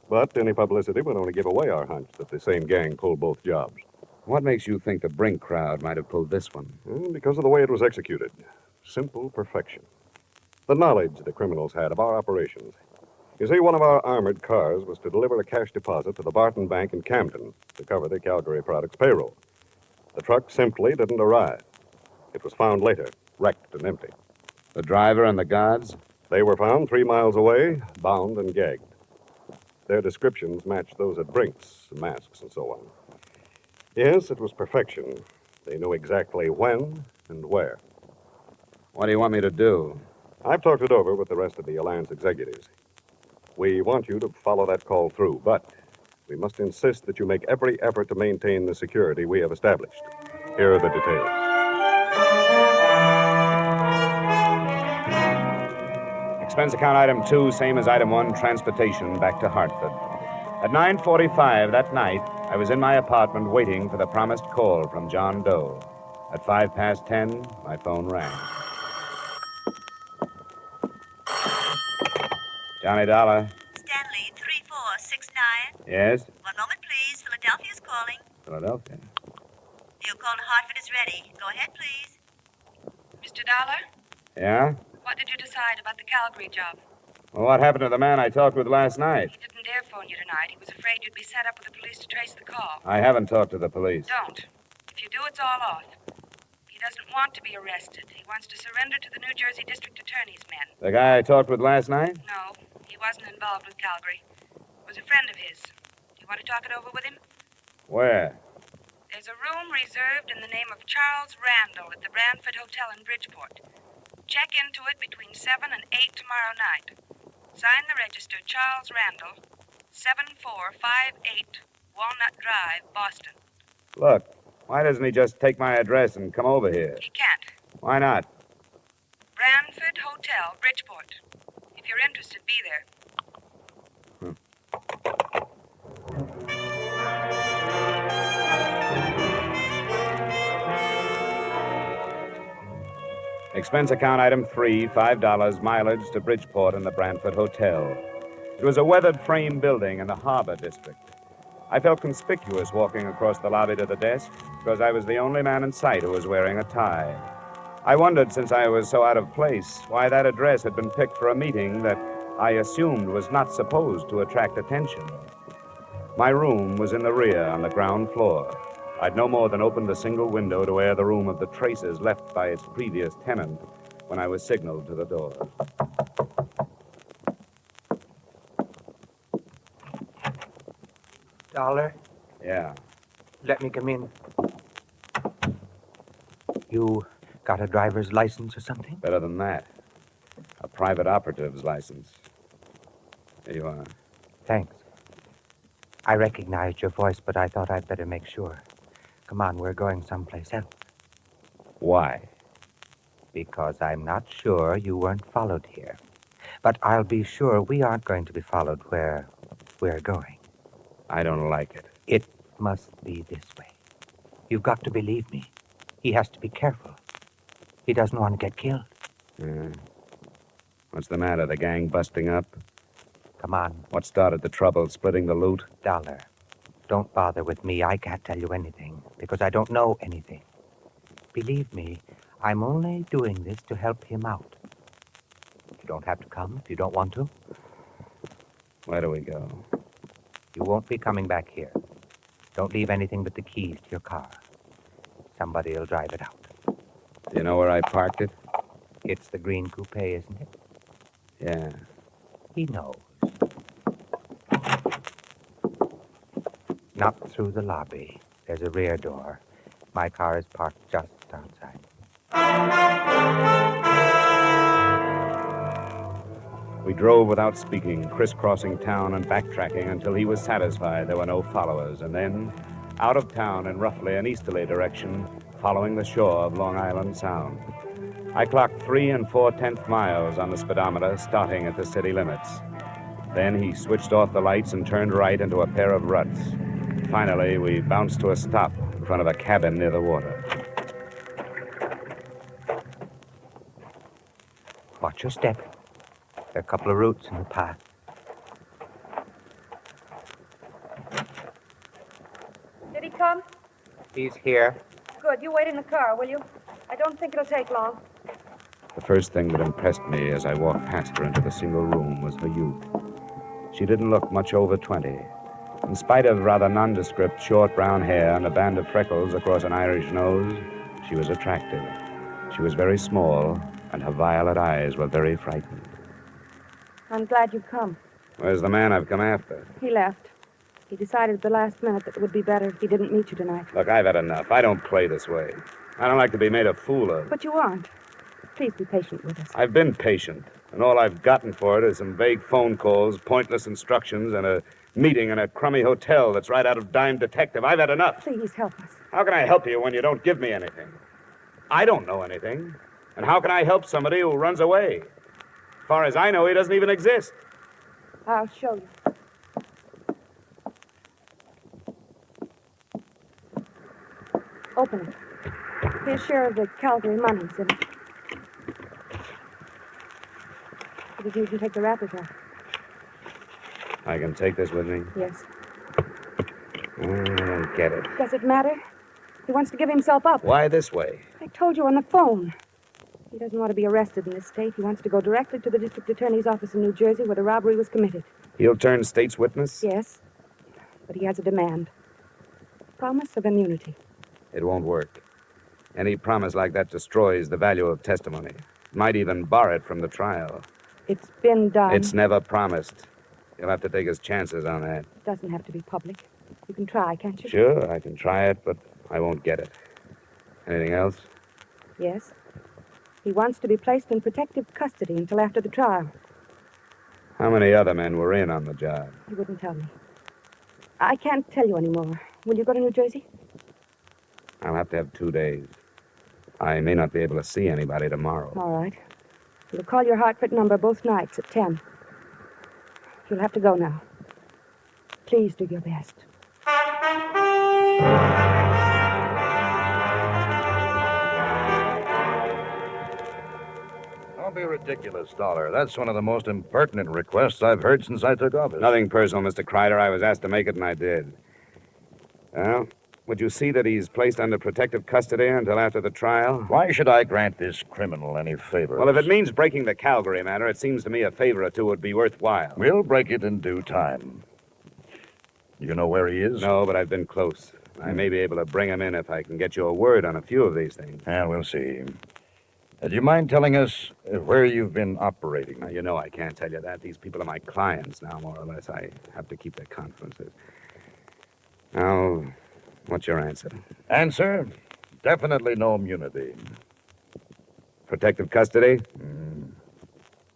Speaker 14: But any publicity would only give away our hunch that the same gang pulled both jobs.
Speaker 16: What makes you think the Brink crowd might have pulled this one?
Speaker 14: Because of the way it was executed. Simple perfection. The knowledge the criminals had of our operations. You see, one of our armored cars was to deliver a cash deposit to the Barton Bank in Camden to cover the Calgary Products payroll. The truck simply didn't arrive. It was found later, wrecked and empty.
Speaker 16: The driver and the guards?
Speaker 14: They were found 3 miles away, bound and gagged. Their descriptions matched those at Brink's, masks and so on. Yes, it was perfection. They knew exactly when and where.
Speaker 16: What do you want me to do?
Speaker 14: I've talked it over with the rest of the Alliance executives. We want you to follow that call through, but we must insist that you make every effort to maintain the security we have established. Here are the details.
Speaker 16: Expense account item 2, same as item 1, transportation back to Hartford. At 9:45 that night, I was in my apartment waiting for the promised call from John Doe. At 10:05, my phone rang. Johnny Dollar.
Speaker 3: Stanley, 3469.
Speaker 16: Yes?
Speaker 3: 1 moment, please. Philadelphia's calling.
Speaker 16: Philadelphia.
Speaker 3: Your call to Hartford is ready. Go ahead, please.
Speaker 23: Mr. Dollar,
Speaker 16: Yeah?
Speaker 23: what did you decide about the Calgary job?
Speaker 16: Well, what happened to the man I talked with last night?
Speaker 23: He didn't dare phone you tonight. He was afraid you'd be set up with the police to trace the call.
Speaker 16: I haven't talked to the police.
Speaker 23: Don't. If you do, it's all off. He doesn't want to be arrested. He wants to surrender to the New Jersey District Attorney's men.
Speaker 16: The guy I talked with last night?
Speaker 23: No, he wasn't involved with Calgary. It was a friend of his. Do you want to talk it over with him?
Speaker 16: Where?
Speaker 23: There's a room reserved in the name of Charles Randall at the Branford Hotel in Bridgeport. Check into it between 7 and 8 tomorrow night. Sign the register, Charles Randall, 7458 Walnut Drive, Boston.
Speaker 16: Look, why doesn't he just take my address and come over here?
Speaker 23: He can't.
Speaker 16: Why not?
Speaker 23: Brantford Hotel, Bridgeport. If you're interested, be there.
Speaker 16: Expense account item 3, $5, mileage to Bridgeport and the Brantford Hotel. It was a weathered frame building in the harbor district. I felt conspicuous walking across the lobby to the desk because I was the only man in sight who was wearing a tie. I wondered, since I was so out of place, why that address had been picked for a meeting that I assumed was not supposed to attract attention. My room was in the rear on the ground floor. I'd no more than opened a single window to air the room of the traces left by its previous tenant when I was signaled to the door.
Speaker 1: Dollar?
Speaker 16: Yeah.
Speaker 1: Let me come in. You got a driver's license or something?
Speaker 16: Better than that. A private operative's license. Here you are.
Speaker 1: Thanks. I recognized your voice, but I thought I'd better make sure. Come on, we're going someplace else.
Speaker 16: Why?
Speaker 1: Because I'm not sure you weren't followed here. But I'll be sure we aren't going to be followed where we're going.
Speaker 16: I don't like it.
Speaker 1: It must be this way. You've got to believe me. He has to be careful. He doesn't want to get killed.
Speaker 16: What's the matter? The gang busting up?
Speaker 1: Come on.
Speaker 16: What started the trouble? Splitting the loot?
Speaker 1: Dollar. Don't bother with me. I can't tell you anything because I don't know anything. Believe me, I'm only doing this to help him out. You don't have to come if you don't want to.
Speaker 16: Where do we go?
Speaker 1: You won't be coming back here. Don't leave anything but the keys to your car. Somebody will drive it out.
Speaker 16: Do you know where I parked it?
Speaker 1: It's the green coupe, isn't it?
Speaker 16: Yeah.
Speaker 1: He knows. Not through the lobby. There's a rear door. My car is parked just outside.
Speaker 16: We drove without speaking, crisscrossing town and backtracking until he was satisfied there were no followers, and then out of town in roughly an easterly direction, following the shore of Long Island Sound. I clocked 3 4/10 miles on the speedometer, starting at the city limits. Then he switched off the lights and turned right into a pair of ruts. Finally, we bounced to a stop in front of a cabin near the water.
Speaker 1: Watch your step. There are a couple of roots in the path.
Speaker 5: Did he come?
Speaker 1: He's here.
Speaker 5: Good. You wait in the car, will you? I don't think it'll take long.
Speaker 16: The first thing that impressed me as I walked past her into the single room was her youth. She didn't look much over 20. In spite of rather nondescript short brown hair and a band of freckles across an Irish nose, she was attractive. She was very small, and her violet eyes were very frightened.
Speaker 5: I'm glad you've come.
Speaker 16: Where's the man I've come after?
Speaker 5: He left. He decided at the last minute that it would be better if he didn't meet you tonight.
Speaker 16: Look, I've had enough. I don't play this way. I don't like to be made a fool of.
Speaker 5: But you aren't. Please be patient with us.
Speaker 16: I've been patient, and all I've gotten for it is some vague phone calls, pointless instructions, and a meeting in a crummy hotel that's right out of Dime Detective. I've had enough.
Speaker 5: Please help us.
Speaker 16: How can I help you when you don't give me anything? I don't know anything. And how can I help somebody who runs away? As far as I know, he doesn't even exist.
Speaker 5: I'll show you. Open it. His share of the Calgary money's in it. Because you can take the wrappers off.
Speaker 16: I can take this with me?
Speaker 5: Yes.
Speaker 16: I don't get it.
Speaker 5: Does it matter? He wants to give himself up.
Speaker 16: Why this way?
Speaker 5: I told you on the phone. He doesn't want to be arrested in this state. He wants to go directly to the district attorney's office in New Jersey where the robbery was committed.
Speaker 16: He'll turn state's witness?
Speaker 5: Yes. But he has a demand. Promise of immunity.
Speaker 16: It won't work. Any promise like that destroys the value of testimony. It might even bar it from the trial.
Speaker 5: It's been done.
Speaker 16: It's never promised. You'll have to take his chances on that.
Speaker 5: It doesn't have to be public. You can try, can't you?
Speaker 16: Sure, I can try it, but I won't get it. Anything else?
Speaker 5: Yes. He wants to be placed in protective custody until after the trial.
Speaker 16: How many other men were in on the job?
Speaker 5: He wouldn't tell me. I can't tell you anymore. Will you go to New Jersey?
Speaker 16: I'll have to have 2 days. I may not be able to see anybody tomorrow.
Speaker 5: All right. We'll call your Hartford number both nights at 10. You'll have to go now. Please do your best.
Speaker 9: Don't be ridiculous, Dollar. That's one of the most impertinent requests I've heard since I took office.
Speaker 16: Nothing personal, Mr. Kreider. I was asked to make it, and I did. Well, would you see that he's placed under protective custody until after the trial?
Speaker 9: Why should I grant this criminal any favors?
Speaker 16: Well, if it means breaking the Calgary matter, it seems to me a favor or two would be worthwhile.
Speaker 9: We'll break it in due time. You know where he is?
Speaker 16: No, but I've been close. I may be able to bring him in if I can get you a word on a few of these things.
Speaker 9: Yeah, we'll see. Do you mind telling us where you've been operating?
Speaker 16: Now, you know I can't tell you that. These people are my clients now, more or less. I have to keep their confidences. Now, what's your answer?
Speaker 9: Answer? Definitely no immunity.
Speaker 16: Protective custody?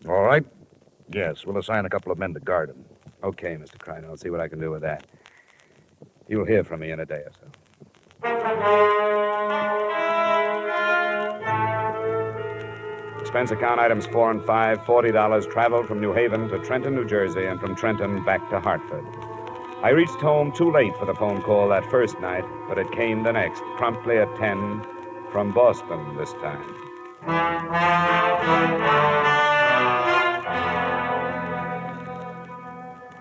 Speaker 9: All right. Yes, we'll assign a couple of men to guard him.
Speaker 16: Okay, Mr. Kreider. I'll see what I can do with that. You'll hear from me in a day or so. Expense account items 4 and 5, $40 traveled from New Haven to Trenton, New Jersey, and from Trenton back to Hartford. I reached home too late for the phone call that first night, but it came the next, promptly at 10, from Boston this time.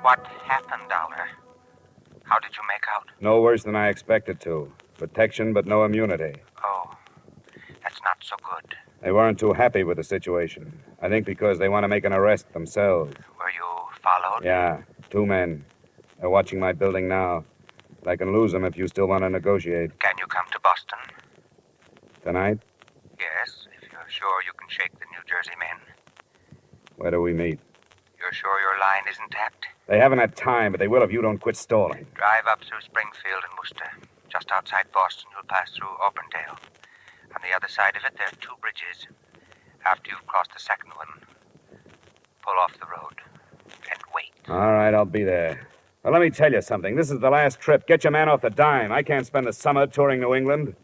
Speaker 1: What happened, Dollar? How did you make out?
Speaker 16: No worse than I expected to. Protection, but no immunity.
Speaker 1: Oh, that's not so good.
Speaker 16: They weren't too happy with the situation. I think because they want to make an arrest themselves.
Speaker 1: Were you followed?
Speaker 16: Yeah, 2 men. They're watching my building now. But I can lose them if you still want to negotiate.
Speaker 1: Can you come to Boston?
Speaker 16: Tonight?
Speaker 1: Yes, if you're sure you can shake the New Jersey men.
Speaker 16: Where do we meet?
Speaker 1: You're sure your line isn't tapped?
Speaker 16: They haven't had time, but they will if you don't quit stalling.
Speaker 1: Drive up through Springfield and Worcester. Just outside Boston, you'll pass through Auburndale. On the other side of it, there are 2 bridges. After you've crossed the second one, pull off the road and wait.
Speaker 16: All right, I'll be there. Well, let me tell you something. This is the last trip. Get your man off the dime. I can't spend the summer touring New England.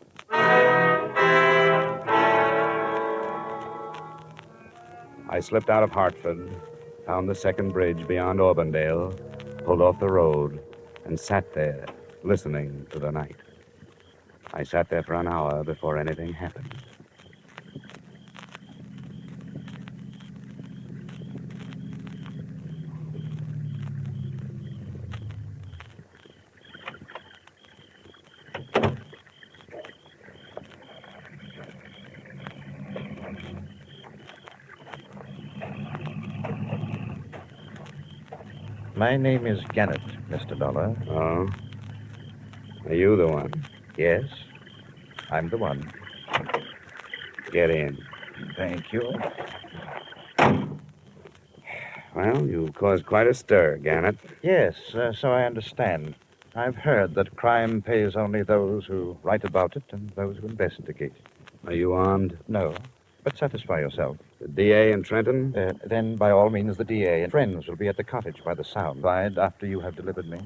Speaker 16: I slipped out of Hartford, found the second bridge beyond Auburndale, pulled off the road, and sat there, listening to the night. I sat there for an hour before anything happened.
Speaker 9: My name is Gannett, Mr. Dollar.
Speaker 16: Oh? Are you the one?
Speaker 9: Yes, I'm the one.
Speaker 16: Get in.
Speaker 9: Thank you.
Speaker 16: Well, you caused quite a stir, Gannett.
Speaker 9: Yes, so I understand. I've heard that crime pays only those who write about it and those who investigate.
Speaker 16: Are you armed?
Speaker 9: No, but satisfy yourself.
Speaker 16: The DA in Trenton?
Speaker 9: Then, by all means, the DA and friends will be at the cottage by the Sound side after you have delivered me.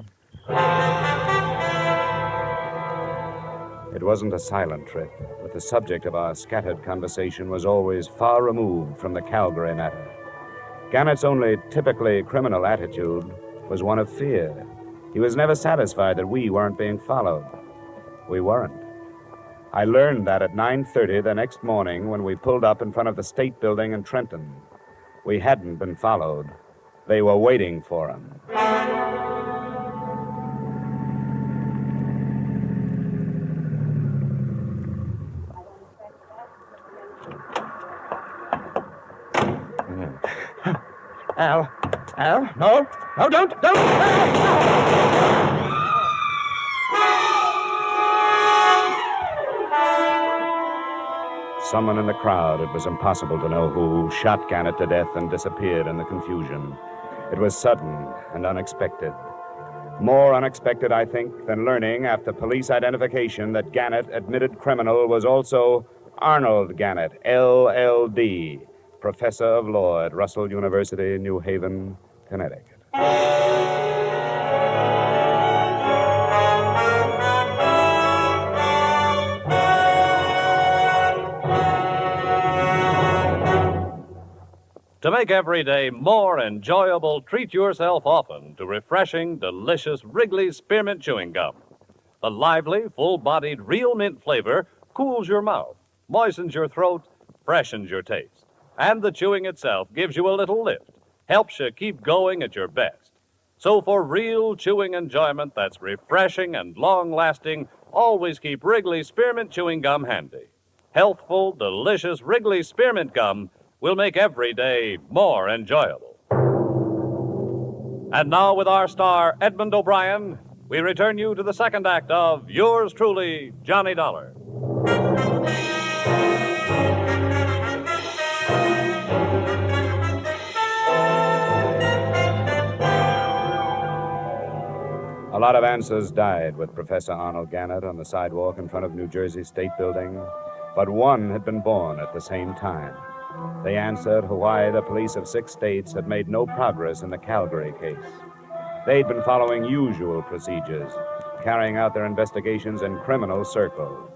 Speaker 16: It wasn't a silent trip, but the subject of our scattered conversation was always far removed from the Calgary matter. Gannett's only typically criminal attitude was one of fear. He was never satisfied that we weren't being followed. We weren't. I learned that at 9:30 the next morning when we pulled up in front of the State Building in Trenton. We hadn't been followed. They were waiting for him.
Speaker 9: Al, no, don't!
Speaker 16: Someone in the crowd, it was impossible to know who, shot Gannett to death and disappeared in the confusion. It was sudden and unexpected. More unexpected, I think, than learning after police identification that Gannett, admitted criminal, was also Arnold Gannett, LL.D., professor of law at Russell University, New Haven, Connecticut.
Speaker 4: make every day more enjoyable, treat yourself often to refreshing, delicious Wrigley's Spearmint Chewing Gum. The lively, full-bodied, real mint flavor cools your mouth, moistens your throat, freshens your taste. And the chewing itself gives you a little lift, helps you keep going at your best. So for real chewing enjoyment that's refreshing and long-lasting, always keep Wrigley's Spearmint Chewing Gum handy. Healthful, delicious Wrigley's Spearmint Gum will make every day more enjoyable. And now, with our star, Edmund O'Brien, we return you to the second act of yours truly, Johnny Dollar.
Speaker 16: A lot of answers died with Professor Arnold Gannett on the sidewalk in front of New Jersey State Building, but one had been born at the same time. They answered why the police of 6 states had made no progress in the Calgary case. They'd been following usual procedures, carrying out their investigations in criminal circles.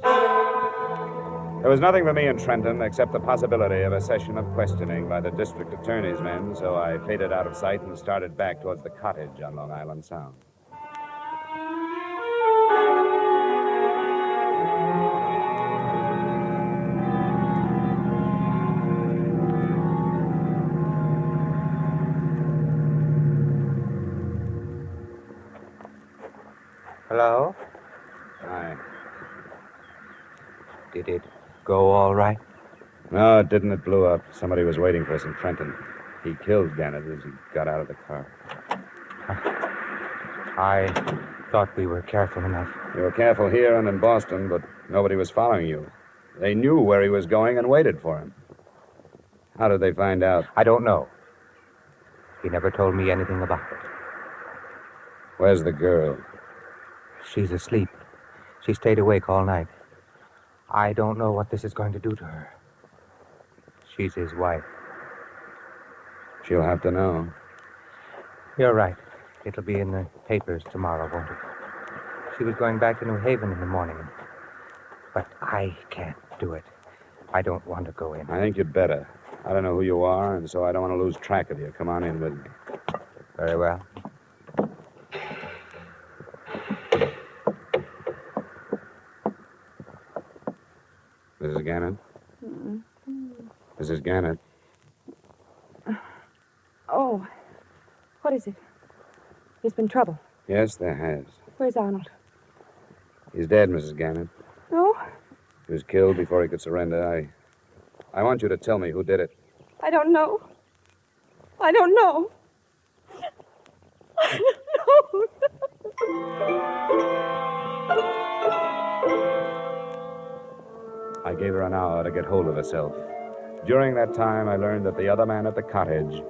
Speaker 16: There was nothing for me in Trenton except the possibility of a session of questioning by the district attorney's men, so I faded out of sight and started back towards the cottage on Long Island Sound.
Speaker 1: Hello?
Speaker 16: Hi.
Speaker 1: Did it go all right?
Speaker 16: No, it didn't. It blew up. Somebody was waiting for us in Trenton. He killed Gannett as he got out of the car.
Speaker 1: I thought we were careful enough.
Speaker 16: You were careful here and in Boston, but nobody was following you. They knew where he was going and waited for him. How did they find out?
Speaker 1: I don't know. He never told me anything about it.
Speaker 16: Where's the girl?
Speaker 1: She's asleep. She stayed awake all night. I don't know what this is going to do to her. She's his wife.
Speaker 16: She'll have to know.
Speaker 1: You're right. It'll be in the papers tomorrow, won't it? She was going back to New Haven in the morning. But I can't do it. I don't want to go in.
Speaker 16: I think you'd better. I don't know who you are, and so I don't want to lose track of you. Come on in with me.
Speaker 1: Very well.
Speaker 16: Mrs. Gannett?
Speaker 5: Mm-hmm.
Speaker 16: Mrs. Gannett?
Speaker 5: Oh, what is it? There's been trouble.
Speaker 16: Yes, there has.
Speaker 5: Where's Arnold?
Speaker 16: He's dead, Mrs. Gannett.
Speaker 5: No,
Speaker 16: He was killed before he could surrender. I want you to tell me who did it.
Speaker 5: I don't know. I don't know. I don't know.
Speaker 16: I gave her an hour to get hold of herself. During that time, I learned that the other man at the cottage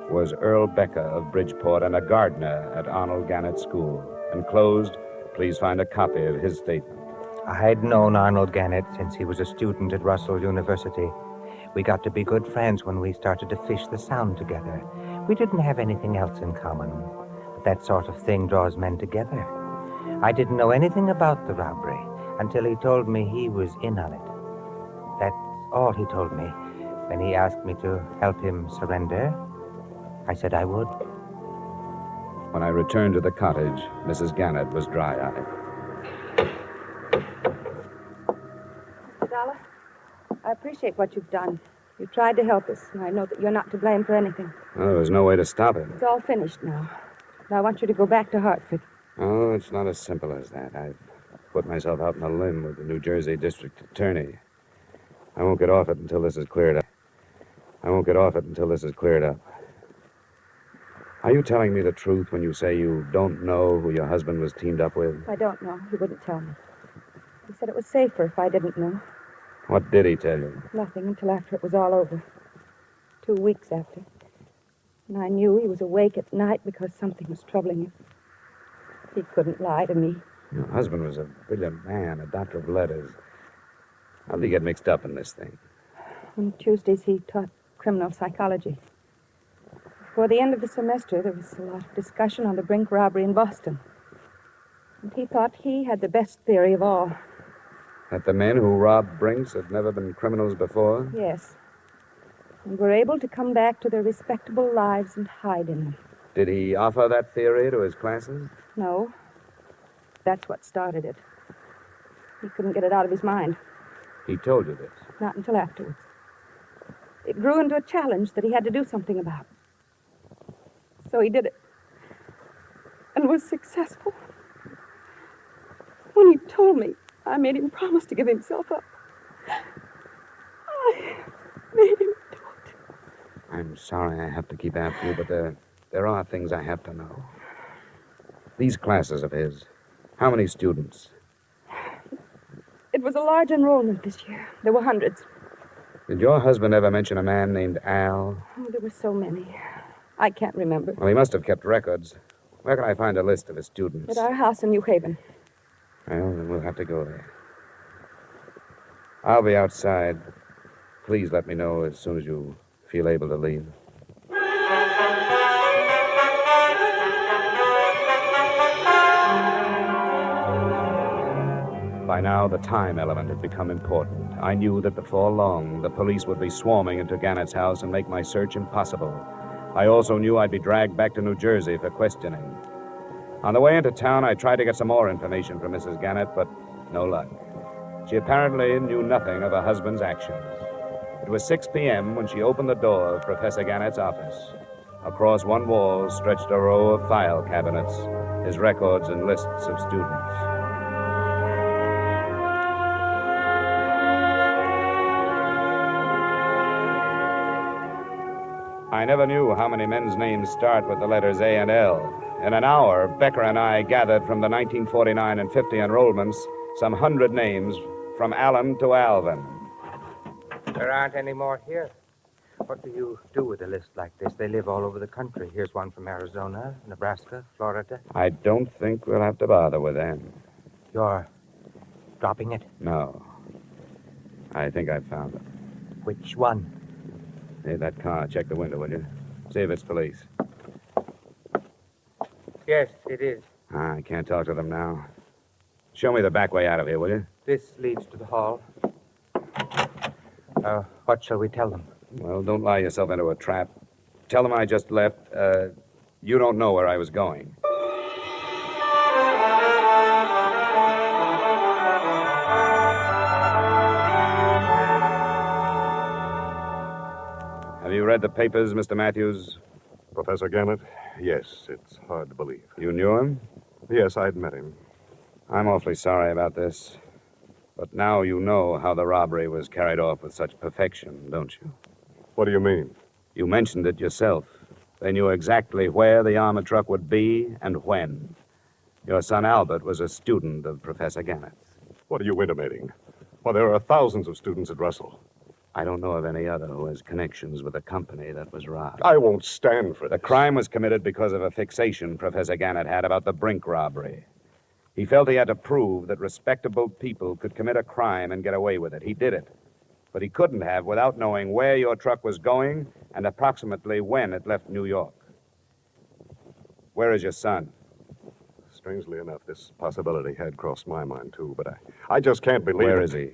Speaker 16: was Earl Becker of Bridgeport and a gardener at Arnold Gannett's school. Enclosed, please find a copy of his statement.
Speaker 1: I'd known Arnold Gannett since he was a student at Russell University. We got to be good friends when we started to fish the Sound together. We didn't have anything else in common, but that sort of thing draws men together. I didn't know anything about the robbery until he told me he was in on it. That's all he told me. When he asked me to help him surrender, I said I would.
Speaker 16: When I returned to the cottage, Mrs. Gannett was dry-eyed.
Speaker 5: Dollar, I appreciate what you've done. You tried to help us, and I know that you're not to blame for anything.
Speaker 16: Well, there was no way to stop it.
Speaker 5: It's all finished now. And I want you to go back to Hartford.
Speaker 16: Oh, it's not as simple as that. I've put myself out on a limb with the New Jersey district attorney. I won't get off it until this is cleared up. Are you telling me the truth when you say you don't know who your husband was teamed up with?
Speaker 5: I don't know. He wouldn't tell me. He said it was safer if I didn't know.
Speaker 16: What did he tell you?
Speaker 5: Nothing until after it was all over. 2 weeks after. And I knew he was awake at night because something was troubling him. He couldn't lie to me.
Speaker 16: Your husband was a brilliant man, a doctor of letters. How did he get mixed up in this thing?
Speaker 5: On Tuesdays, he taught criminal psychology. Before the end of the semester, there was a lot of discussion on the Brink robbery in Boston. And he thought he had the best theory of all.
Speaker 16: That the men who robbed Brinks had never been criminals before?
Speaker 5: Yes. and were able to come back to their respectable lives and hide in them.
Speaker 16: Did he offer that theory to his classes?
Speaker 5: No. That's what started it. He couldn't get it out of his mind.
Speaker 16: He told you this.
Speaker 5: Not until afterwards. It grew into a challenge that he had to do something about. So he did it. And was successful. When he told me, I made him promise to give himself up. I made him.
Speaker 16: I'm sorry I have to keep after you, but there are things I have to know. These classes of his, how many students?
Speaker 5: It was a large enrollment this year. There were hundreds.
Speaker 16: Did your husband ever mention a man named Al?
Speaker 5: Oh, there were so many. I can't remember.
Speaker 16: Well, he must have kept records. Where can I find a list of his students?
Speaker 5: At our house in New Haven.
Speaker 16: Well, then we'll have to go there. I'll be outside. Please let me know as soon as you feel able to leave. By now, the time element had become important. I knew that before long, the police would be swarming into Gannett's house and make my search impossible. I also knew I'd be dragged back to New Jersey for questioning. On the way into town, I tried to get some more information from Mrs. Gannett, but no luck. She apparently knew nothing of her husband's actions. It was 6 p.m. when she opened the door of Professor Gannett's office. Across one wall stretched a row of file cabinets, his records and lists of students. I never knew how many men's names start with the letters A and L. In an hour, Becker and I gathered from the 1949 and 50 enrollments some 100 names from Allen to Alvin.
Speaker 1: There aren't any more here. What do you do with a list like this? They live all over the country. Here's one from Arizona, Nebraska, Florida.
Speaker 16: I don't think we'll have to bother with them.
Speaker 1: You're dropping it?
Speaker 16: No. I think I've found it.
Speaker 1: Which one?
Speaker 16: Hey, that car. Check the window, will you? See if it's police.
Speaker 1: Yes, it is.
Speaker 16: I can't talk to them now. Show me the back way out of here, will you?
Speaker 1: This leads to the hall. What shall we tell them?
Speaker 16: Well, don't lie yourself into a trap. Tell them I just left. You don't know where I was going. Have you read the papers, Mr. Matthews?
Speaker 14: Professor Gannett? Yes, it's hard to believe.
Speaker 16: You knew him?
Speaker 14: Yes, I'd met him.
Speaker 16: I'm awfully sorry about this. But now you know how the robbery was carried off with such perfection, don't you?
Speaker 14: What do you mean?
Speaker 16: You mentioned it yourself. They knew exactly where the armored truck would be and when. Your son Albert was a student of Professor Gannett's.
Speaker 14: What are you intimating? Well, there are thousands of students at Russell.
Speaker 16: I don't know of any other who has connections with the company that was robbed.
Speaker 14: I won't stand for this.
Speaker 16: The crime was committed because of a fixation Professor Gannett had about the Brink robbery. He felt he had to prove that respectable people could commit a crime and get away with it. He did it. But he couldn't have without knowing where your truck was going and approximately when it left New York. Where is your son?
Speaker 14: Strangely enough, this possibility had crossed my mind, too, but I just can't believe
Speaker 16: Where
Speaker 14: it.
Speaker 16: is he?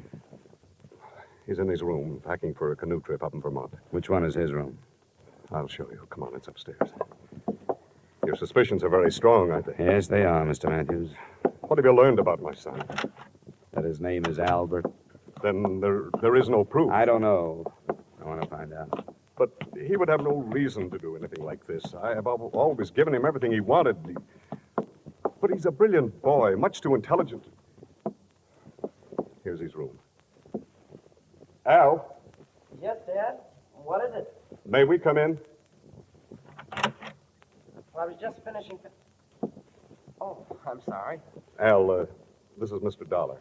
Speaker 14: He's in his room, packing for a canoe trip up in Vermont.
Speaker 16: Which one is his room?
Speaker 14: I'll show you. Come on, it's upstairs. Your suspicions are very strong, aren't they?
Speaker 16: Yes, they are, Mr. Matthews.
Speaker 14: What have you learned about my son?
Speaker 16: That his name is Albert.
Speaker 14: Then there is no proof.
Speaker 16: I don't know. I want to find out.
Speaker 14: But he would have no reason to do anything like this. I have always given him everything he wanted. But he's a brilliant boy, much too intelligent. Here's his room. Al,
Speaker 12: Yes, Dad? What is it?
Speaker 14: may we come in?
Speaker 12: Well, I was just finishing... Oh, I'm sorry.
Speaker 14: Al, this is Mr. Dollar.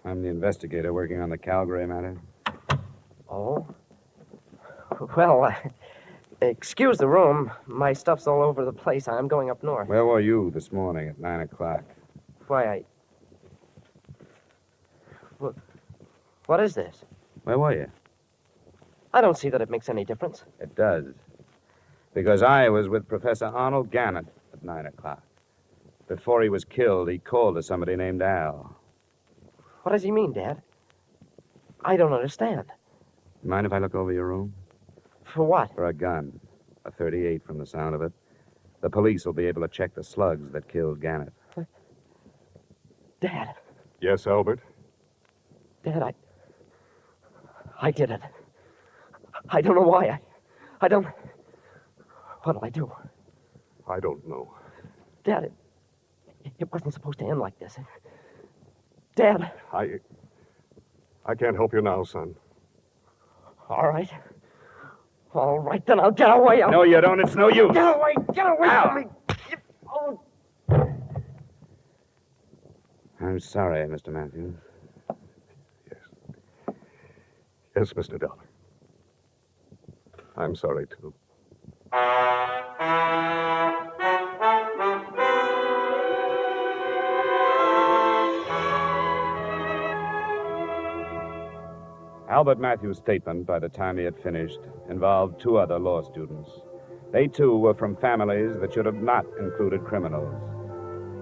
Speaker 16: I'm the investigator working on the Calgary matter.
Speaker 12: Oh? Well, excuse the room. My stuff's all over the place. I'm going up north.
Speaker 16: Where were you this morning at 9 o'clock?
Speaker 12: Why, What is this?
Speaker 16: Where were you?
Speaker 12: I don't see that it makes any difference.
Speaker 16: It does. Because I was with Professor Arnold Gannett at 9 o'clock. Before he was killed, he called to somebody named Al.
Speaker 12: What does he mean, Dad? I don't understand.
Speaker 16: Mind if I look over your room?
Speaker 10: For what?
Speaker 16: For a gun. A .38 from the sound of it. The police will be able to check the slugs that killed Gannett.
Speaker 10: Dad.
Speaker 14: Yes, Albert?
Speaker 10: Dad, I did it. I don't know why. I don't... What'll I do?
Speaker 14: I don't know.
Speaker 10: Dad, it wasn't supposed to end like this. Dad.
Speaker 14: I can't help you now, son.
Speaker 10: All right. All right, then I'll get away.
Speaker 16: No, you don't. It's no use.
Speaker 10: Get away from me. Oh.
Speaker 16: I'm sorry, Mr. Matthews.
Speaker 14: Yes, Mr. Dollar. I'm sorry, too.
Speaker 16: Albert Matthews' statement, by the time he had finished, involved two other law students. They, too, were from families that should have not included criminals.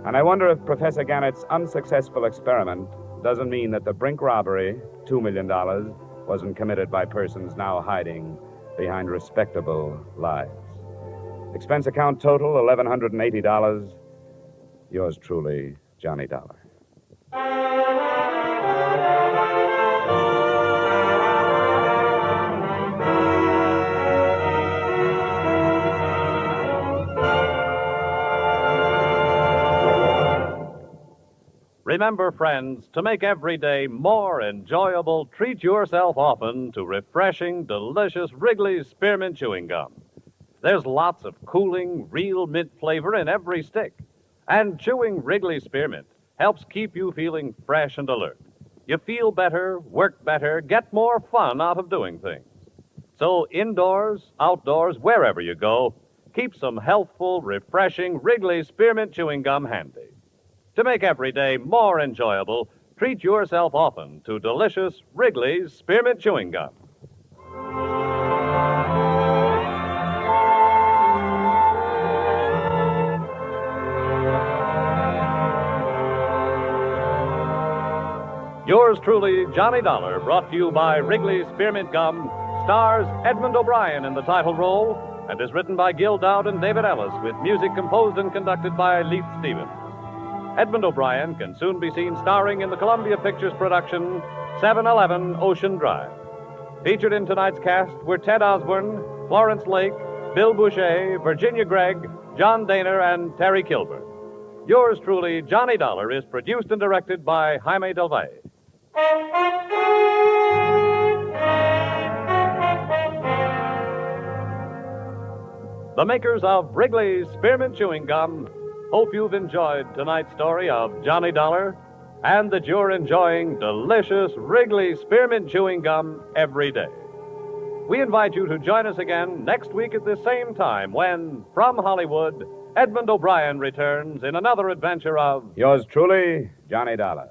Speaker 16: And I wonder if Professor Gannett's unsuccessful experiment doesn't mean that the Brink robbery, $2 million, wasn't committed by persons now hiding behind respectable lives. Expense account total, $1,180. Yours truly, Johnny Dollar.
Speaker 4: Remember, friends, to make every day more enjoyable, treat yourself often to refreshing, delicious Wrigley's Spearmint Chewing Gum. There's lots of cooling, real mint flavor in every stick. And chewing Wrigley's Spearmint helps keep you feeling fresh and alert. You feel better, work better, get more fun out of doing things. So indoors, outdoors, wherever you go, keep some healthful, refreshing Wrigley's Spearmint Chewing Gum handy. To make every day more enjoyable, treat yourself often to delicious Wrigley's Spearmint Chewing Gum. Yours truly, Johnny Dollar, brought to you by Wrigley's Spearmint Gum, stars Edmund O'Brien in the title role, and is written by Gil Dowd and David Ellis, with music composed and conducted by Leith Stevens. Edmund O'Brien can soon be seen starring in the Columbia Pictures production 711 Ocean Drive. Featured in tonight's cast were Ted Osborne, Florence Lake, Bill Boucher, Virginia Gregg, John Daner, and Terry Kilburn. Yours truly, Johnny Dollar, is produced and directed by Jaime Del Valle. The makers of Wrigley's Spearmint Chewing Gum hope you've enjoyed tonight's story of Johnny Dollar and that you're enjoying delicious Wrigley's Spearmint Chewing Gum every day. We invite you to join us again next week at the same time when, from Hollywood, Edmund O'Brien returns in another adventure of
Speaker 16: Yours truly, Johnny Dollar.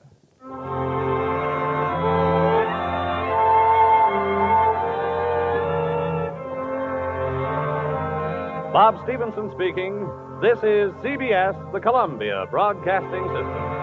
Speaker 4: Bob Stevenson speaking. This is CBS, the Columbia Broadcasting System.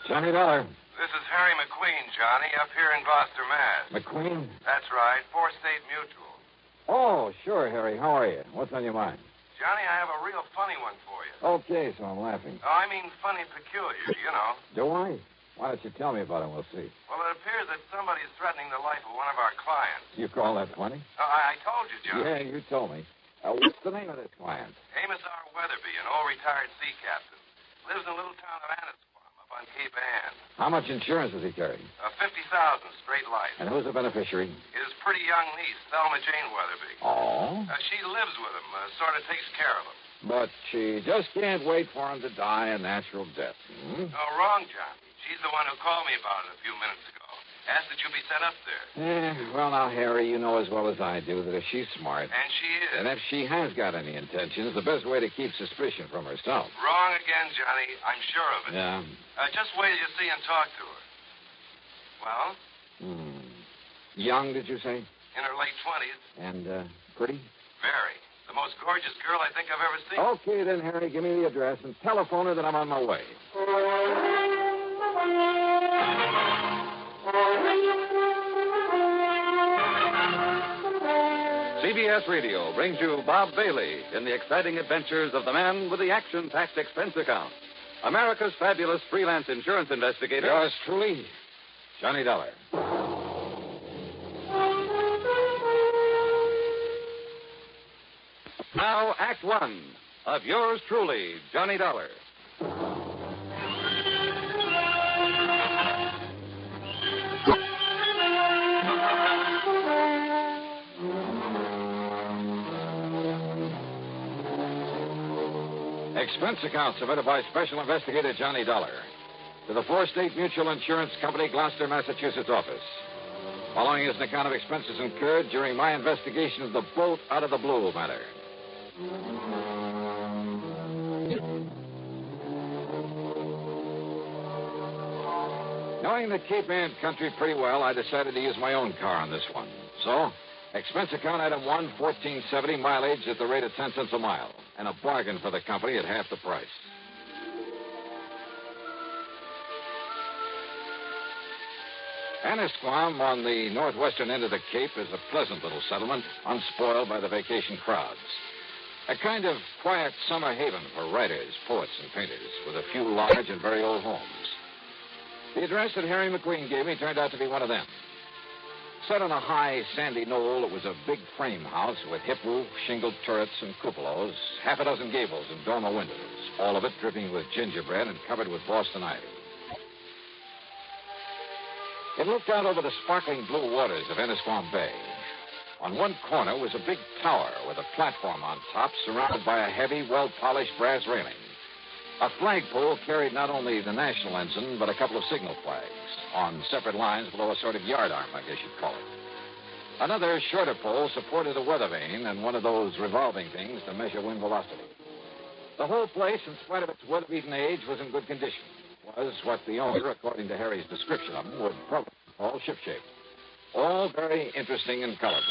Speaker 17: Johnny Dollar.
Speaker 15: This is Harry McQueen, Johnny, up here in Gloucester, Mass.
Speaker 17: McQueen?
Speaker 15: That's right, 4 State Mutual.
Speaker 17: Oh, sure, Harry. How are you? What's on your mind?
Speaker 15: Johnny, I have a real funny one for you.
Speaker 17: Okay, so I'm laughing.
Speaker 15: Oh, I mean funny peculiar, you know.
Speaker 17: Do I? Why don't you tell me about it? We'll see.
Speaker 15: Well, it appears that somebody's threatening the life of one of our clients.
Speaker 17: You call that funny?
Speaker 15: I told you, Johnny.
Speaker 17: Yeah, you told me. What's the name of this client?
Speaker 15: Amos R. Weatherby, an old retired sea captain. Lives in a little town of Annisquam up on Cape Ann.
Speaker 17: How much insurance does he carry?
Speaker 15: $50,000 straight life.
Speaker 17: And who's the beneficiary?
Speaker 15: His pretty young niece, Thelma Jane Weatherby.
Speaker 17: Oh?
Speaker 15: She lives with him, sort of takes care of him.
Speaker 17: But she just can't wait for him to die a natural death.
Speaker 15: Oh, wrong, John. She's the one who called me about it a few minutes ago. Asked that you be sent up there.
Speaker 6: Well, now, Harry, you know as well as I do that if she's smart,
Speaker 15: And she is.
Speaker 6: and if she has got any intentions, the best way to keep suspicion from herself.
Speaker 15: Wrong again, Johnny. I'm sure of it.
Speaker 6: Yeah.
Speaker 15: Just wait till you see and talk to her. Well,
Speaker 6: Young, did you say?
Speaker 15: in her late 20s.
Speaker 6: And pretty?
Speaker 15: Very. The most gorgeous girl I think I've ever seen.
Speaker 6: Okay, then, Harry, give me the address and telephone her that I'm on my way.
Speaker 4: CBS Radio brings you Bob Bailey in the exciting adventures of the man with the action-packed expense account. America's fabulous freelance insurance investigator.
Speaker 6: Yours truly, Johnny Dollar.
Speaker 4: Now, Act One of yours truly, Johnny Dollar.
Speaker 6: Expense account submitted by Special Investigator Johnny Dollar to the Four-State Mutual Insurance Company, Gloucester, Massachusetts office. Following is an account of expenses incurred during my investigation of the boat out of the blue matter. Knowing the Cape Ann country pretty well, I decided to use my own car on this one. So, expense account item 1, $14.70, mileage at the rate of 10 cents a mile, and a bargain for the company at half the price. Annisquam, on the northwestern end of the Cape, is a pleasant little settlement, unspoiled by the vacation crowds. A kind of quiet summer haven for writers, poets, and painters, with a few large and very old homes. The address that Harry McQueen gave me turned out to be one of them. Set on a high, sandy knoll, it was a big frame house with hip roof, shingled turrets, and cupolas, half a dozen gables and dormer windows, all of it dripping with gingerbread and covered with Boston ivy. It looked out over the sparkling blue waters of Annisquam Bay. On one corner was a big tower with a platform on top surrounded by a heavy, well-polished brass railing. A flagpole carried not only the national ensign, but a couple of signal flags on separate lines below a sort of yardarm, I guess you'd call it. Another shorter pole supported a weather vane and one of those revolving things to measure wind velocity. The whole place, in spite of its weather-beaten age, was in good condition. Was what the owner, according to Harry's description of them, would probably call shipshape. All very interesting and colorful.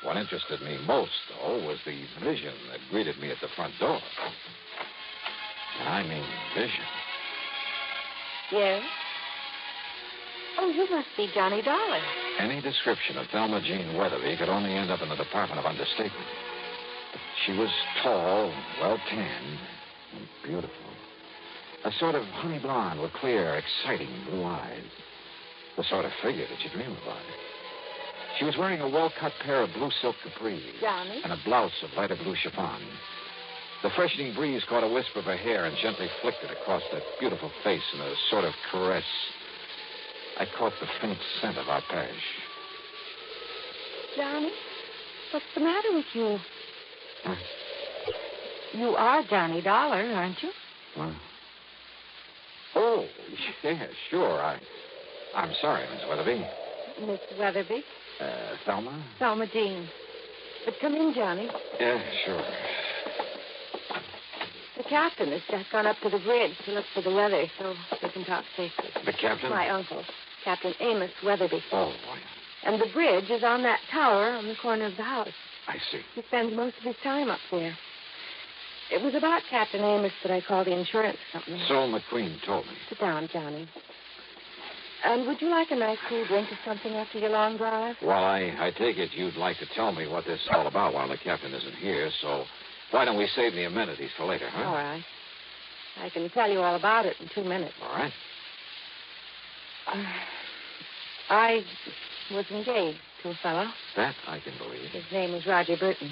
Speaker 6: What interested me most, though, was the vision that greeted me at the front door. And I mean vision.
Speaker 22: Yes? Oh, you must be Johnny Dollar.
Speaker 6: Any description of Thelma Jean Weatherby could only end up in the Department of Understatement. She was tall, well-tanned, and beautiful. A sort of honey blonde with clear, exciting blue eyes. The sort of figure that you dream about. She was wearing a well-cut pair of blue silk capris.
Speaker 22: Johnny?
Speaker 6: And a blouse of lighter blue chiffon. The freshening breeze caught a wisp of her hair and gently flicked it across that beautiful face in a sort of caress. I caught the faint scent of arpege.
Speaker 22: Johnny? What's the matter with you? Huh? You are Johnny Dollar, aren't you?
Speaker 6: What? Oh, yeah, sure. I'm sorry, Miss Weatherby.
Speaker 22: Miss Weatherby?
Speaker 6: Thelma?
Speaker 22: Thelma Jean. But come in, Johnny.
Speaker 6: Yeah, sure.
Speaker 22: The captain has just gone up to the bridge to look for the weather so we can talk safely.
Speaker 6: The captain?
Speaker 22: My uncle, Captain Amos Weatherby.
Speaker 6: Oh, boy.
Speaker 22: And the bridge is on that tower on the corner of the house.
Speaker 6: I see.
Speaker 22: He spends most of his time up there. It was about Captain Amos that I called the insurance company.
Speaker 6: So McQueen told me.
Speaker 22: Sit down, Johnny. And would you like a nice cool drink or something after your long drive?
Speaker 6: Well, I take it you'd like to tell me what this is all about while the captain isn't here, so why don't we save the amenities for later, huh?
Speaker 22: All right. I can tell you all about it in 2 minutes.
Speaker 6: All right.
Speaker 22: I was engaged to a fellow.
Speaker 6: That I can believe.
Speaker 22: His name was Roger Burton.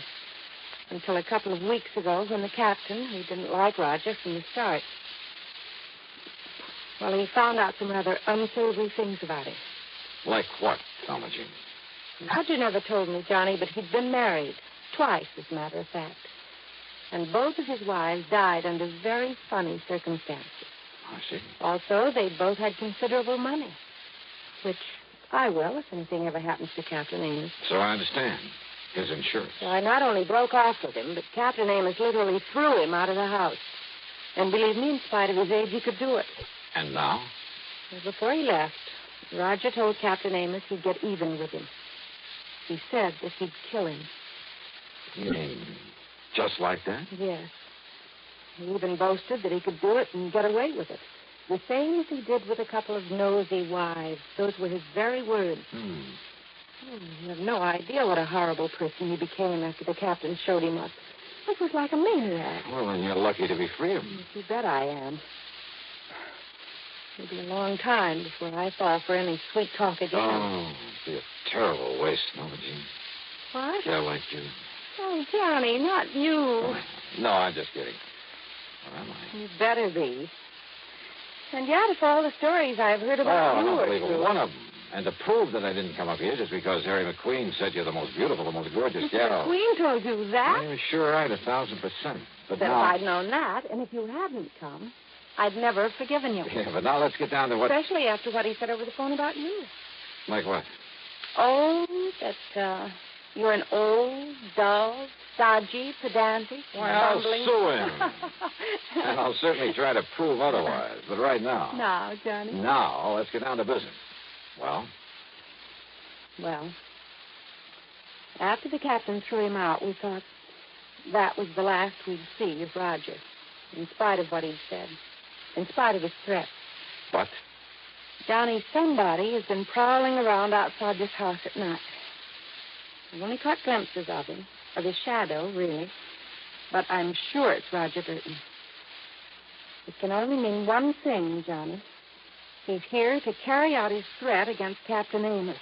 Speaker 22: Until a couple of weeks ago when the captain, who didn't like Roger from the start, well, he found out some rather unsavory things about him.
Speaker 6: Like what, Thelma Jean?
Speaker 22: Roger never told me, Johnny, but he'd been married. Twice, as a matter of fact. And both of his wives died under very funny circumstances.
Speaker 6: I see.
Speaker 22: Also, they both had considerable money. which I will if anything ever happens to Captain Amos.
Speaker 6: So I understand. His insurance.
Speaker 22: So I not only broke off with him, but Captain Amos literally threw him out of the house. And believe me, in spite of his age, he could do it.
Speaker 6: And now?
Speaker 22: Well, before he left, Roger told Captain Amos he'd get even with him. He said that he'd kill him.
Speaker 6: You mean just like that?
Speaker 22: Yes. He even boasted that he could do it and get away with it. The same as he did with a couple of nosy wives. Those were his very words. Oh, you have no idea what a horrible person he became after the captain showed him up. It was like a maniac.
Speaker 6: Well, then you're lucky to be free of him.
Speaker 22: You bet I am. It'll be a long time before I fall for any sweet talk again.
Speaker 6: Oh, it'd be a terrible waste, Mama Jean.
Speaker 22: What?
Speaker 6: Yeah, like you.
Speaker 22: Oh, Johnny, not you.
Speaker 6: No, I'm just kidding. Well, am I?
Speaker 22: You better be. And yet, if all the stories I've heard about you
Speaker 6: I don't
Speaker 22: are
Speaker 6: believe
Speaker 22: true.
Speaker 6: one of them. And to prove that I didn't come up here just because Harry McQueen said you're the most beautiful, the most gorgeous gal.
Speaker 22: Queen told you that?
Speaker 6: You're sure right, 1,000%. But
Speaker 22: Then
Speaker 6: now...
Speaker 22: if I'd known that, and if you hadn't come, I'd never have forgiven you.
Speaker 6: Yeah, but now let's get down to what...
Speaker 22: Especially after what he said over the phone about you.
Speaker 6: Like what?
Speaker 22: Oh, that you're an old, dull, stodgy, pedantic,
Speaker 6: Why, I'll
Speaker 22: bumbling...
Speaker 6: sue him. And I'll certainly try to prove otherwise. But right now...
Speaker 22: Now, Johnny.
Speaker 6: Now, let's get down to business. Well?
Speaker 22: Well, after the captain threw him out, we thought that was the last we'd see of Roger, in spite of what he'd said, in spite of his threats.
Speaker 6: But?
Speaker 22: Johnny, somebody has been prowling around outside this house at night. I've only caught glimpses of him, of his shadow, really, but I'm sure it's Roger Burton. It can only mean one thing, Johnny. He's here to carry out his threat against Captain Amos.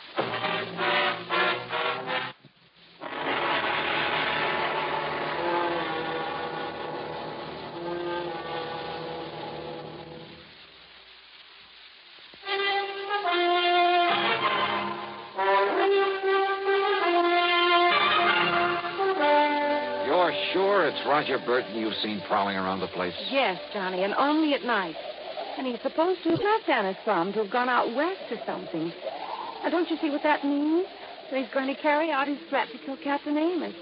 Speaker 6: You're sure it's Roger Burton you've seen prowling around the place?
Speaker 22: Yes, Johnny, and only at night. And he's supposed to have left Anna's farm, to have gone out west or something. Now, don't you see what that means? That he's going to carry out his threat to kill Captain Amos.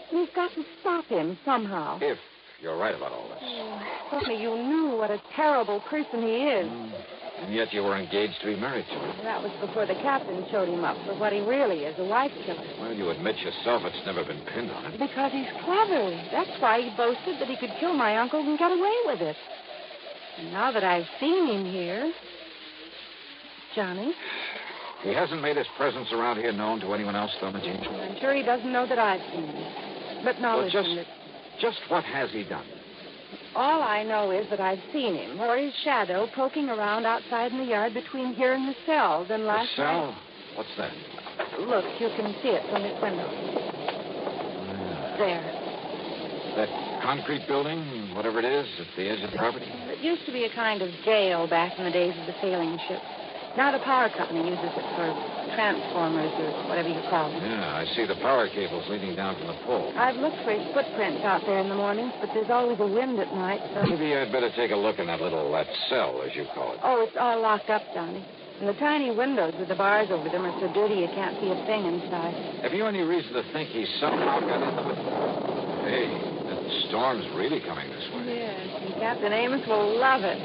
Speaker 22: And he's got to stop him somehow.
Speaker 6: If you're right about all this.
Speaker 22: Oh, if only you knew what a terrible person he is.
Speaker 6: And yet you were engaged to be married to him.
Speaker 22: That was before the captain showed him up for what he really is, a wife killer.
Speaker 6: Well, you admit yourself it's never been pinned on him.
Speaker 22: Because he's clever. That's why he boasted that he could kill my uncle and get away with it. And now that I've seen him here... Johnny?
Speaker 6: He hasn't made his presence around here known to anyone else, though, Jean?
Speaker 22: I'm sure he doesn't know that I've seen him. But now
Speaker 6: Well,
Speaker 22: listen,
Speaker 6: just what has he done?
Speaker 22: all I know is that I've seen him, or his shadow, poking around outside in the yard between here and the cell. Then last
Speaker 6: The cell?
Speaker 22: night...
Speaker 6: What's that?
Speaker 22: Look, you can see it from this window. There.
Speaker 6: That concrete building, whatever it is, at the edge of the property?
Speaker 22: It used to be a kind of jail back in the days of the sailing ships. Now the power company uses it for transformers or whatever you call them.
Speaker 6: Yeah, I see the power cables leading down from the pole.
Speaker 22: I've looked for his footprints out there in the mornings, but there's always a wind at night, so...
Speaker 6: Maybe I'd better take a look in that cell, as you call it.
Speaker 22: Oh, it's all locked up, Johnny. And the tiny windows with the bars over them are so dirty you can't see a thing inside.
Speaker 6: Have you any reason to think he somehow got into it? Hey, that storm's really coming this way.
Speaker 22: Yes, and Captain Amos will love it.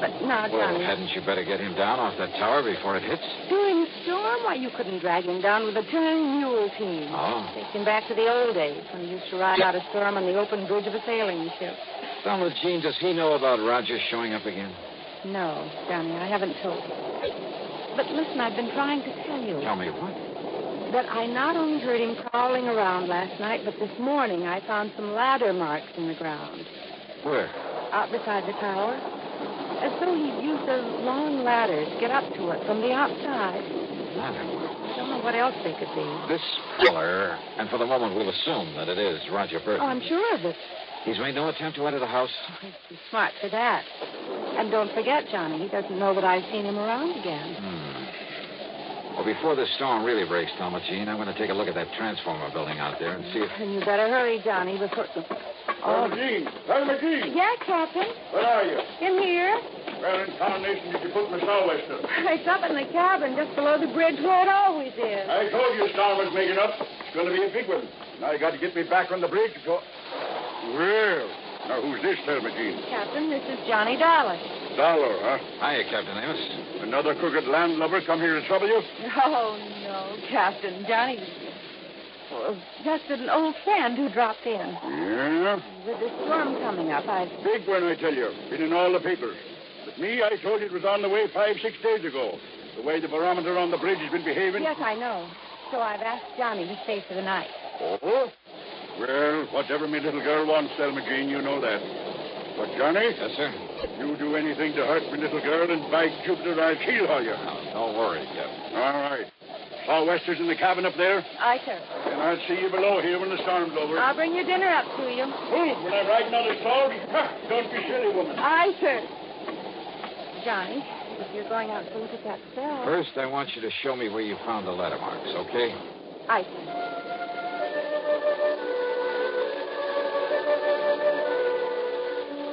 Speaker 22: But now,
Speaker 6: Well,
Speaker 22: Johnny...
Speaker 6: hadn't you better get him down off that tower before it hits?
Speaker 22: During the storm? Why, you couldn't drag him down with a turning mule team.
Speaker 6: Oh.
Speaker 22: Take him back to the old days when he used to ride out a storm on the open bridge of a sailing ship.
Speaker 6: Donald Jean, does he know about Roger showing up again?
Speaker 22: No, Johnny, I haven't told you. But listen, I've been trying to tell you.
Speaker 6: Tell me what?
Speaker 22: That I not only heard him prowling around last night, but this morning I found some ladder marks in the ground.
Speaker 6: Where?
Speaker 22: Out beside the tower. As though he'd used a long ladder to get up to it from the outside.
Speaker 6: Ladder?
Speaker 22: I don't know what else they could be.
Speaker 6: This feller, and for the moment we'll assume that it is Roger Burton.
Speaker 22: Oh, I'm sure of it.
Speaker 6: He's made no attempt to enter the house?
Speaker 22: Oh, he's too smart for that. And don't forget, Johnny, he doesn't know that I've seen him around again.
Speaker 6: Well, before this storm really breaks, Thomas Jean, I'm going to take a look at that transformer building out there and see if...
Speaker 22: And you better hurry, Johnny, before... Oh,
Speaker 21: McGee! Hey, McGee!
Speaker 22: yeah, Captain.
Speaker 21: Where are you?
Speaker 22: In here.
Speaker 8: Where in tarnation did you put my sou'wester?
Speaker 22: It's up in the cabin just below the bridge where it always is.
Speaker 8: I told you a storm was making up. It's going to be a big one. Now you got to get me back on the bridge. Well, now who's this, tell me, Jean?
Speaker 22: Captain, this is Johnny Dollar.
Speaker 8: Dollar, huh?
Speaker 6: Hiya, Captain Amos.
Speaker 8: Another crooked landlubber come here to trouble you?
Speaker 22: Oh, no, Captain. Johnny was just an old friend who dropped in.
Speaker 8: Yeah?
Speaker 22: With the storm coming up,
Speaker 8: Big one, I tell you. Been in all the papers. But me, I told you it was on the way 5-6 days ago. The way the barometer on the bridge has been behaving.
Speaker 22: Yes, I know. So I've asked Johnny to stay for the night.
Speaker 8: Oh? Well, whatever me little girl wants, Selma Jean, you know that. But, Johnny?
Speaker 6: Yes, sir?
Speaker 8: You do anything to hurt me little girl, and by Jupiter, I'll keel haul you.
Speaker 6: Don't worry, Captain.
Speaker 8: All right. Sou'westers in the cabin up there?
Speaker 22: Aye, sir.
Speaker 8: And I'll see you below here when the storm's over.
Speaker 22: I'll bring your dinner up to you.
Speaker 8: Oh, when I'm riding on the storm? Don't be silly, woman.
Speaker 22: Aye, sir. Johnny, if you're going out to look at that cell...
Speaker 6: First, I want you to show me where you found the letter marks, okay?
Speaker 22: Aye, sir.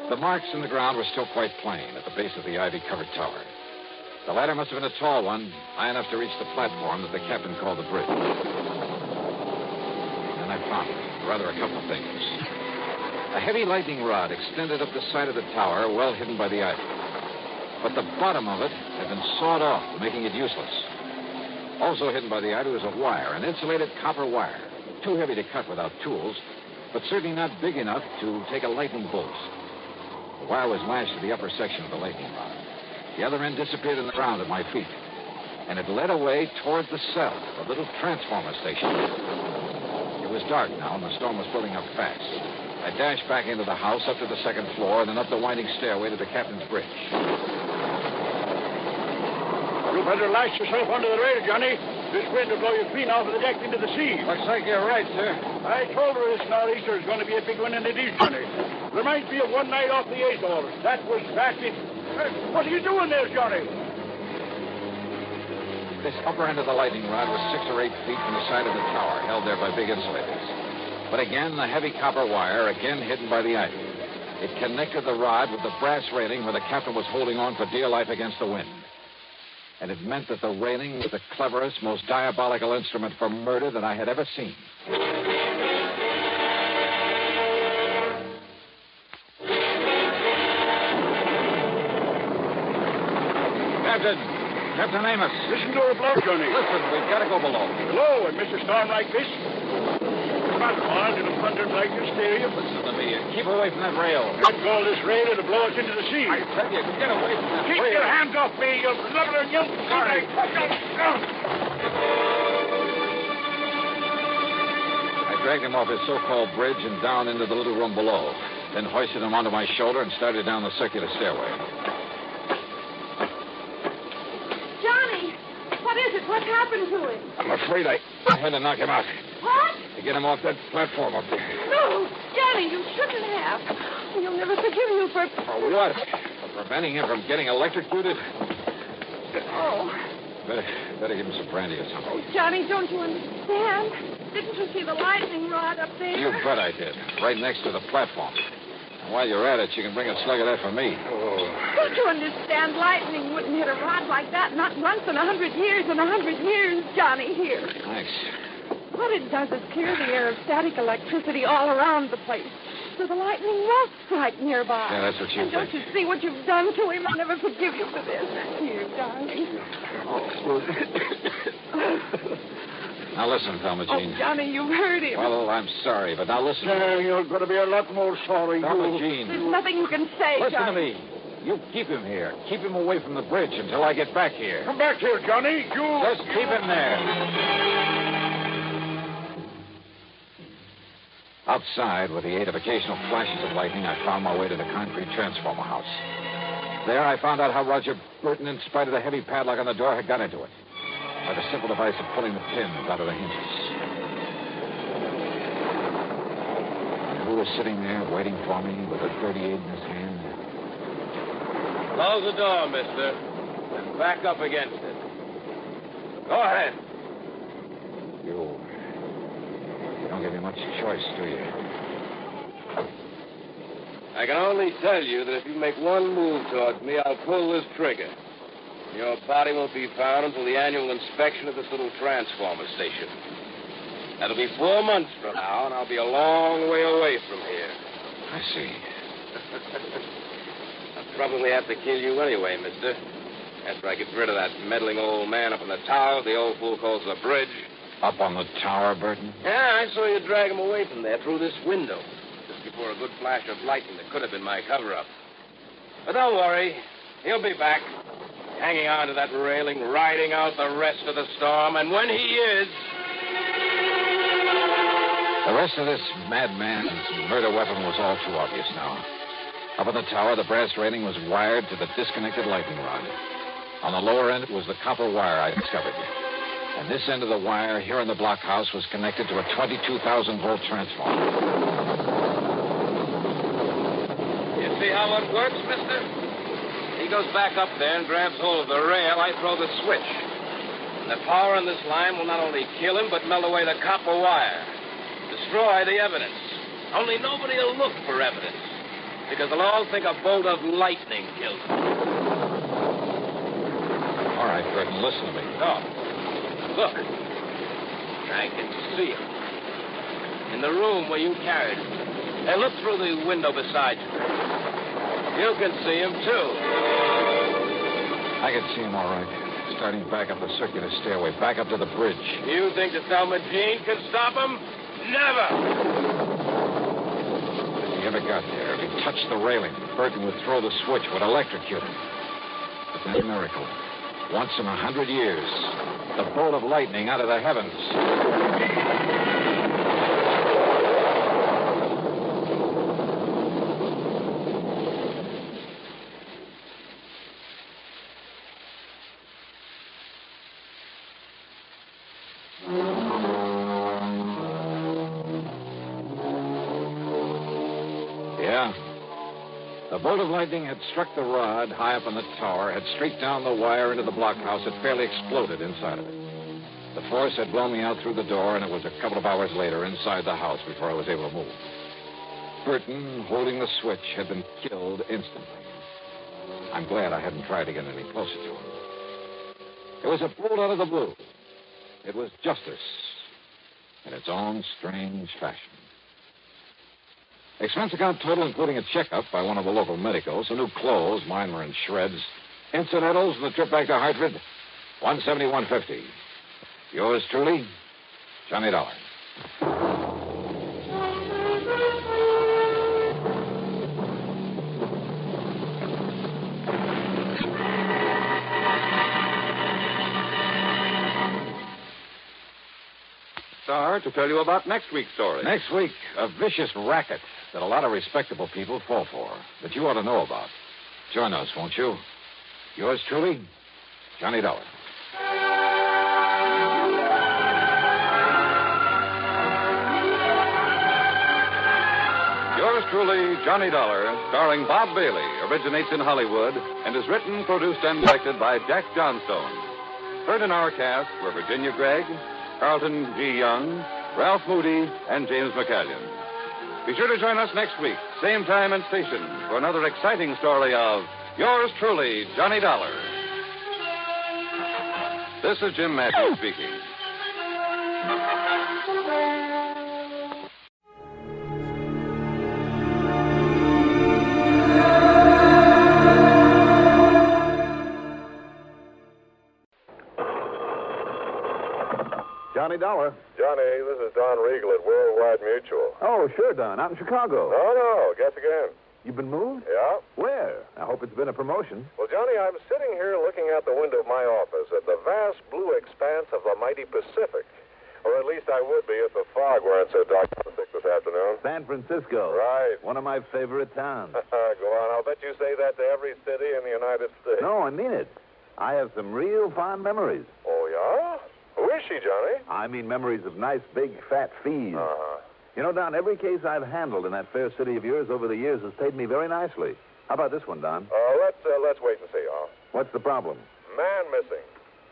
Speaker 6: The marks in the ground were still quite plain at the base of the ivy-covered tower. The ladder must have been a tall one, high enough to reach the platform that the captain called the bridge. And I found it. Rather a couple of things. A heavy lightning rod extended up the side of the tower, well hidden by the ivy. But the bottom of it had been sawed off, making it useless. Also hidden by the ivy was a wire, an insulated copper wire. Too heavy to cut without tools, but certainly not big enough to take a lightning bolt. The wire was lashed to the upper section of the lightning rod. The other end disappeared in the ground at my feet. And it led away toward the cell, the little transformer station. It was dark now, and the storm was building up fast. I dashed back into the house, up to the second floor, and then up the winding stairway to the captain's bridge.
Speaker 8: You better lash yourself onto the rail, Johnny. This wind will blow you clean off of the deck into the sea.
Speaker 6: Looks like you're right, sir.
Speaker 8: I told her this nor'easter is going to be a big one, and it is, Johnny. Reminds me of one night off the Azores. That was fast. What are you doing there, Johnny?
Speaker 6: This upper end of the lightning rod was 6 or 8 feet from the side of the tower, held there by big insulators. But again, the heavy copper wire, again hidden by the ivy. It connected the rod with the brass railing where the captain was holding on for dear life against the wind. And it meant that the railing was the cleverest, most diabolical instrument for murder that I had ever seen. Captain Amos.
Speaker 8: Listen to her blow, Johnny.
Speaker 6: Listen, we've got to go below.
Speaker 8: Below, and Mr. Storm like this? Come on, Marlowe. It'll thunder like hysteria.
Speaker 6: Listen to me. Keep away from that rail.
Speaker 8: Let go of this rail, it'll blow us into the sea.
Speaker 6: I tell you, get away from that
Speaker 8: Keep
Speaker 6: rail.
Speaker 8: your hands off me, you blubber, you... Sorry.
Speaker 6: I dragged him off his so-called bridge and down into the little room below, then hoisted him onto my shoulder and started down the circular stairway.
Speaker 22: What is it? What happened to him?
Speaker 6: I'm afraid I had to knock him out.
Speaker 22: What?
Speaker 6: To get him off that platform up there.
Speaker 22: No, Johnny, you shouldn't have. He'll never forgive you for...
Speaker 6: For what? For preventing him from getting electrocuted?
Speaker 22: Oh.
Speaker 6: Better give him some brandy or something.
Speaker 22: Johnny, don't you understand? Didn't you see the lightning rod up there?
Speaker 6: You bet I did. Right next to the platform. And while you're at it, you can bring a slug of that for me.
Speaker 22: Don't you understand? Lightning wouldn't hit a rod like that, not once in 100 years. In 100 years, Johnny, here.
Speaker 6: Thanks.
Speaker 22: What it does is clear the air of static electricity all around the place. So the lightning won't strike nearby.
Speaker 6: Yeah, that's what you
Speaker 22: and
Speaker 6: think.
Speaker 22: Don't you see what you've done to him? I'll never forgive you for this. Here, darling.
Speaker 6: Now listen, Thelma Jean.
Speaker 22: Oh, Johnny, you've hurt him.
Speaker 6: Well, I'm sorry, but now listen.
Speaker 8: You're going to be a lot more sorry.
Speaker 6: Thelma Jean.
Speaker 22: There's nothing you can say,
Speaker 6: Listen
Speaker 22: Johnny.
Speaker 6: to me. You keep him here. Keep him away from the bridge until I get back here.
Speaker 8: Come back here, Johnny.
Speaker 6: Just keep him there. Outside, with the aid of occasional flashes of lightning, I found my way to the concrete transformer house. There, I found out how Roger Burton, in spite of the heavy padlock on the door, had got into it. By the simple device of pulling the pins out of the hinges. And who was sitting there waiting for me with a .38 in his hand?
Speaker 15: Close the door, mister. And back up against it. Go ahead.
Speaker 6: You don't give me much choice, do you?
Speaker 15: I can only tell you that if you make one move towards me, I'll pull this trigger. Your body won't be found until the annual inspection of this little transformer station. That'll be 4 months from now, and I'll be a long way away from here.
Speaker 6: I see.
Speaker 15: I'll probably have to kill you anyway, mister. After I get rid of that meddling old man up on the tower the old fool calls the bridge.
Speaker 6: Up on the tower, Burton?
Speaker 15: Yeah, I saw you drag him away from there through this window. Just before a good flash of lightning that could have been my cover-up. But don't worry. He'll be back. Hanging on to that railing, riding out the rest of the storm. And when he is...
Speaker 6: The rest of this madman's murder weapon was all too obvious now. Up on the tower, the brass railing was wired to the disconnected lightning rod. On the lower end was the copper wire I discovered. And this end of the wire here in the blockhouse was connected to a 22,000-volt transformer.
Speaker 15: You see how it works, mister? He goes back up there and grabs hold of the rail. I throw the switch. And the power on this line will not only kill him, but melt away the copper wire. Destroy the evidence. Only nobody will look for evidence. Because they'll all think a bolt of lightning killed him.
Speaker 6: All right, Burton, listen to me.
Speaker 15: No. Look. I can see him. In the room where you carried him. Hey, look through the window beside you. You can see him, too.
Speaker 6: I can see him all right. Starting back up the circular stairway, back up to the bridge.
Speaker 15: You think the Thelma Jean can stop him? Never!
Speaker 6: If he ever got there, if he touched the railing, Burton would throw the switch, would electrocute him. But then a miracle. Once in 100 years, the bolt of lightning out of the heavens. Yeah. The bolt of lightning had struck the rod high up on the tower, had streaked down the wire into the blockhouse, had fairly exploded inside of it. The force had blown me out through the door, and it was a couple of hours later inside the house before I was able to move. Burton, holding the switch, had been killed instantly. I'm glad I hadn't tried to get any closer to him. It was a bolt out of the blue. It was justice in its own strange fashion. Expense account total, including a checkup by one of the local medicos, some new clothes, mine were in shreds, incidentals, and the trip back to Hartford, $171.50. Yours truly, Johnny Dollar.
Speaker 4: Star, to tell you about next week's story.
Speaker 6: Next week, a vicious racket that a lot of respectable people fall for, that you ought to know about. Join us, won't you? Yours truly, Johnny Dollar.
Speaker 4: Yours truly, Johnny Dollar, starring Bob Bailey, originates in Hollywood and is written, produced, and directed by Jack Johnstone. Heard in our cast were Virginia Gregg, Carlton G. Young, Ralph Moody, and James McCallion. Be sure to join us next week, same time and station, for another exciting story of Yours truly, Johnny Dollar. This is Jim Matthews speaking.
Speaker 11: Johnny Dollar.
Speaker 13: Johnny, this is Don Riegel at Worldwide Mutual.
Speaker 11: Oh, sure, Don. Out in Chicago.
Speaker 13: No, guess again.
Speaker 11: You've been moved?
Speaker 13: Yeah.
Speaker 11: Where? I hope it's been a promotion.
Speaker 13: Well, Johnny, I'm sitting here looking out the window of my office at the vast blue expanse of the mighty Pacific. Or at least I would be if the fog weren't so dark and thick this afternoon.
Speaker 11: San Francisco.
Speaker 13: Right.
Speaker 11: One of my favorite towns.
Speaker 13: Go on. I'll bet you say that to every city in the United States.
Speaker 11: No, I mean it. I have some real fond memories.
Speaker 13: Oh, yeah? Who is she, Johnny?
Speaker 11: I mean memories of nice, big, fat fees.
Speaker 13: Uh-huh.
Speaker 11: You know, Don, every case I've handled in that fair city of yours over the years has paid me very nicely. How about this one, Don?
Speaker 13: Let's wait and see, huh?
Speaker 11: What's the problem?
Speaker 13: Man missing.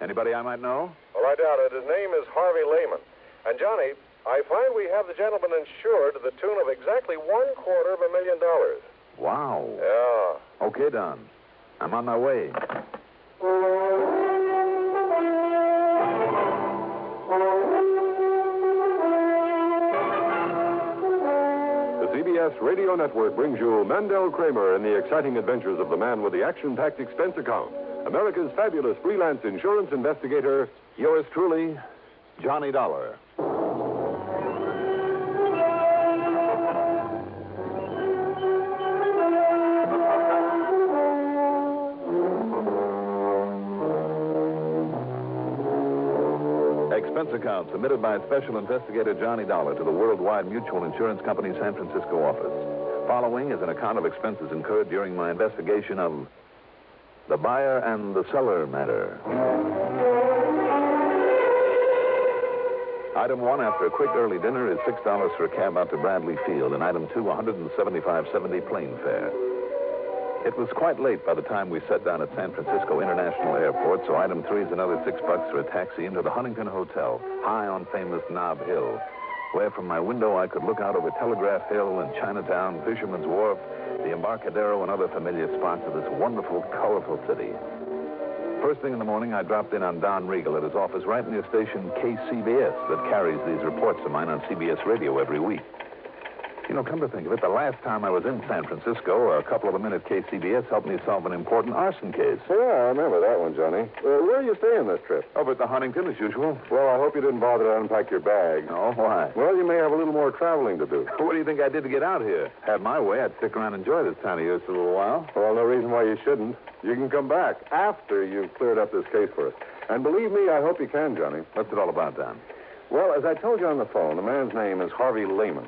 Speaker 11: Anybody I might know?
Speaker 13: Well, I doubt it. His name is Harvey Lehman. And, Johnny, I find we have the gentleman insured to the tune of exactly $250,000.
Speaker 11: Wow.
Speaker 13: Yeah.
Speaker 11: Okay, Don. I'm on my way.
Speaker 2: The CBS Radio Network brings you Mandel Kramer in the exciting adventures of the man with the action-packed expense account. America's fabulous freelance insurance investigator, yours truly, Johnny Dollar. Expense account submitted by Special Investigator Johnny Dollar to the Worldwide Mutual Insurance Company San Francisco office. Following is an account of expenses incurred during my investigation of the buyer and the seller matter. Item 1, after a quick early dinner, is $6 for a cab out to Bradley Field, and item 2, $175.70 plane fare. It was quite late by the time we sat down at San Francisco International Airport, so item 3 is another $6 for a taxi into the Huntington Hotel, high on famous Nob Hill, where from my window I could look out over Telegraph Hill and Chinatown, Fisherman's Wharf, the Embarcadero, and other familiar spots of this wonderful, colorful city. First thing in the morning, I dropped in on Don Regal at his office right near station KCBS that carries these reports of mine on CBS Radio every week. You know, come to think of it, the last time I was in San Francisco, a couple of them in at KCBS helped me solve an important arson case.
Speaker 13: Yeah, I remember that one, Johnny. Where are you staying this trip?
Speaker 2: Over at the Huntington, as usual.
Speaker 13: Well, I hope you didn't bother to unpack your bag.
Speaker 2: Oh, why?
Speaker 13: Well, you may have a little more traveling to do.
Speaker 2: What do you think I did to get out here? Had my way, I'd stick around and enjoy this town of yours for a little while.
Speaker 13: Well, no reason why you shouldn't. You can come back after you've cleared up this case for us. And believe me, I hope you can, Johnny.
Speaker 2: What's it all about, Don?
Speaker 13: Well, as I told you on the phone, the man's name is Harvey Lehman.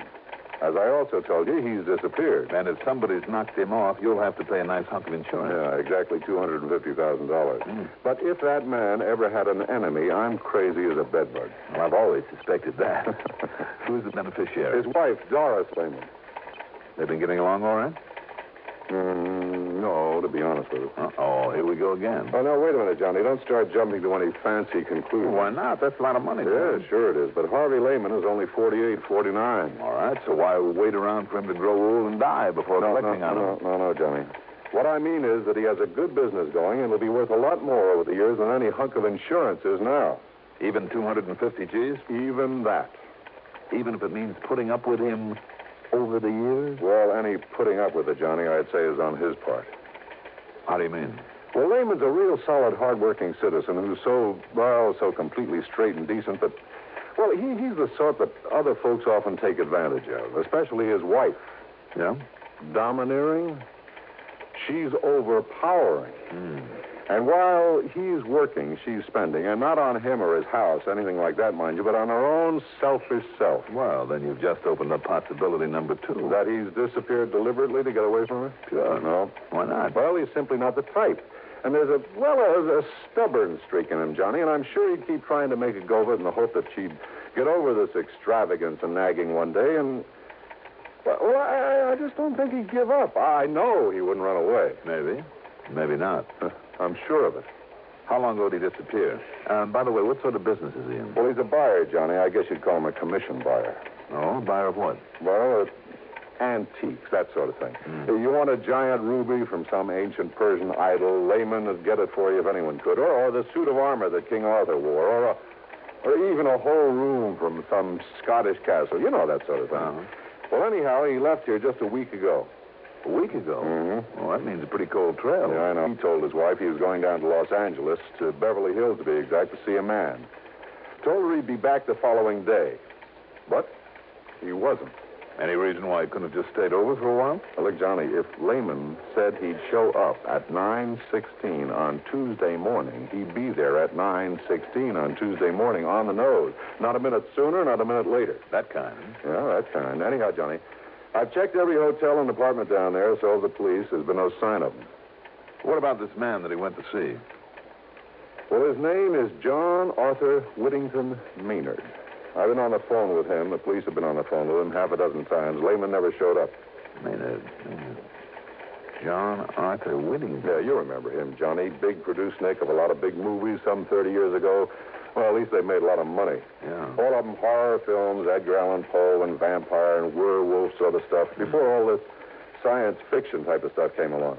Speaker 13: As I also told you, he's disappeared.
Speaker 2: And if somebody's knocked him off, you'll have to pay a nice hunk of insurance.
Speaker 13: Yeah, exactly $250,000. But if that man ever had an enemy, I'm crazy as a bedbug.
Speaker 2: Well, I've always suspected that. Who's the beneficiary?
Speaker 13: His wife, Doris Lehman.
Speaker 2: They've been getting along all right?
Speaker 13: No, to be honest with you.
Speaker 2: Uh-oh, here we go again.
Speaker 13: Oh, no, wait a minute, Johnny. Don't start jumping to any fancy conclusions.
Speaker 2: Why not? That's a lot of money.
Speaker 13: Yeah, sure it is. But Harvey Lehman is only 48, 49.
Speaker 2: All right, so why wait around for him to grow old and die before collecting on him?
Speaker 13: No, Johnny. What I mean is that he has a good business going, and it'll be worth a lot more over the years than any hunk of insurance is now.
Speaker 2: Even 250 G's?
Speaker 13: Even that.
Speaker 2: Even if it means putting up with him over the years?
Speaker 13: Well, any putting up with it, Johnny, I'd say is on his part.
Speaker 2: How do you mean?
Speaker 13: Well, Lehman's a real solid, hard-working citizen who's so completely straight and decent that, well, he's the sort that other folks often take advantage of, especially his wife.
Speaker 2: Yeah?
Speaker 13: Domineering. She's overpowering. And while he's working, she's spending, and not on him or his house, anything like that, mind you, but on her own selfish self.
Speaker 2: Well, then you've just opened up possibility number 2.
Speaker 13: That he's disappeared deliberately to get away from her?
Speaker 2: Sure.
Speaker 13: No.
Speaker 2: Why not?
Speaker 13: Well, he's simply not the type. And there's a stubborn streak in him, Johnny, and I'm sure he'd keep trying to make a go of it in the hope that she'd get over this extravagance and nagging one day, and... Well, I just don't think he'd give up. I know he wouldn't run away.
Speaker 2: Maybe. Maybe not.
Speaker 13: I'm sure of it.
Speaker 2: How long ago did he disappear? By the way, what sort of business is he in?
Speaker 13: Well, he's a buyer, Johnny. I guess you'd call him a commission buyer.
Speaker 2: Oh, buyer of what?
Speaker 13: Well, antiques, that sort of thing. You want a giant ruby from some ancient Persian idol, Lehman would get it for you if anyone could. Or the suit of armor that King Arthur wore. Or even a whole room from some Scottish castle. You know that sort of thing. Well, anyhow, he left here just a week ago.
Speaker 2: A week ago? Well, that means a pretty cold trail.
Speaker 13: Yeah, I know. He told his wife he was going down to Los Angeles, to Beverly Hills to be exact, to see a man. Told her he'd be back the following day. But he wasn't.
Speaker 2: Any reason why he couldn't have just stayed over for a while?
Speaker 13: Well, look, Johnny, if Lehman said he'd show up at 9:16 on Tuesday morning, he'd be there at 9:16 on Tuesday morning on the nose. Not a minute sooner, not a minute later.
Speaker 2: That kind.
Speaker 13: Yeah, that kind. Anyhow, Johnny, I've checked every hotel and apartment down there, so have the police. There's been no sign of him.
Speaker 2: What about this man that he went to see?
Speaker 13: Well, his name is John Arthur Whittington Maynard. I've been on the phone with him. The police have been on the phone with him half a dozen times. Lehman never showed up.
Speaker 2: Maynard. John Arthur Whittington.
Speaker 13: Yeah, you remember him, Johnny. Big producer-nick of a lot of big movies some 30 years ago. Well, at least they made a lot of money.
Speaker 2: Yeah.
Speaker 13: All of them horror films, Edgar Allan Poe and vampire and werewolf sort of stuff. Before all this science fiction type of stuff came along.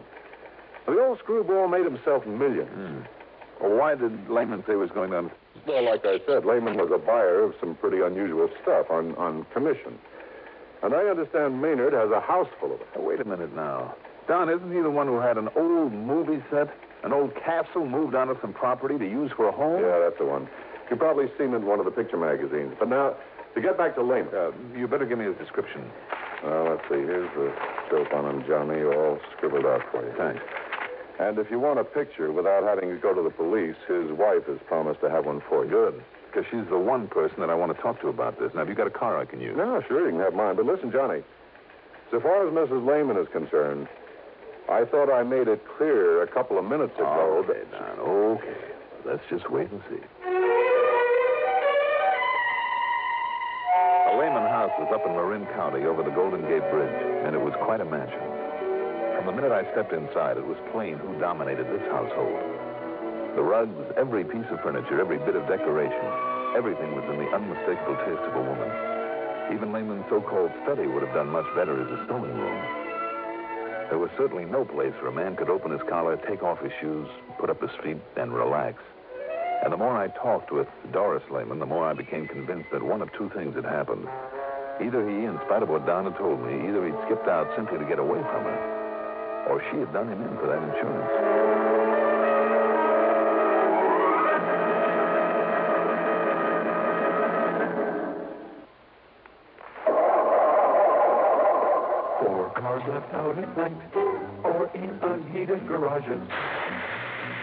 Speaker 13: The old screwball made himself millions.
Speaker 2: Well, why did Lehman say he was going to...
Speaker 13: Well, like I said, Lehman was a buyer of some pretty unusual stuff on commission. And I understand Maynard has a house full of it.
Speaker 2: Oh, wait a minute now. Don, isn't he the one who had an old movie set, an old castle moved onto some property to use for a home?
Speaker 13: Yeah, that's the one. You've probably seen it in one of the picture magazines. But now, to get back to Lehman.
Speaker 2: You better give me his description.
Speaker 13: Let's see. Here's the dope on him, Johnny, all scribbled out for you.
Speaker 2: Thanks.
Speaker 13: And if you want a picture without having to go to the police, his wife has promised to have one for you.
Speaker 2: Good. Because she's the one person that I want to talk to about this. Now, have you got a car I can use?
Speaker 13: No, sure, you can have mine. But listen, Johnny, so far as Mrs. Lehman is concerned, I thought I made it clear a couple of minutes ago
Speaker 2: Okay, Don, okay. Let's just wait and see. The Lehman house was up in Marin County over the Golden Gate Bridge, and it was quite a mansion. From the minute I stepped inside, it was plain who dominated this household. The rugs, every piece of furniture, every bit of decoration, everything was in the unmistakable taste of a woman. Even Lehman's so-called study would have done much better as a sewing room. There was certainly no place where a man could open his collar, take off his shoes, put up his feet, and relax. And the more I talked with Doris Lehman, the more I became convinced that one of two things had happened. Either he, in spite of what Don had told me, either he'd skipped out simply to get away from her, or she had done him in for that insurance.
Speaker 7: Cars left out at night or in unheated garages.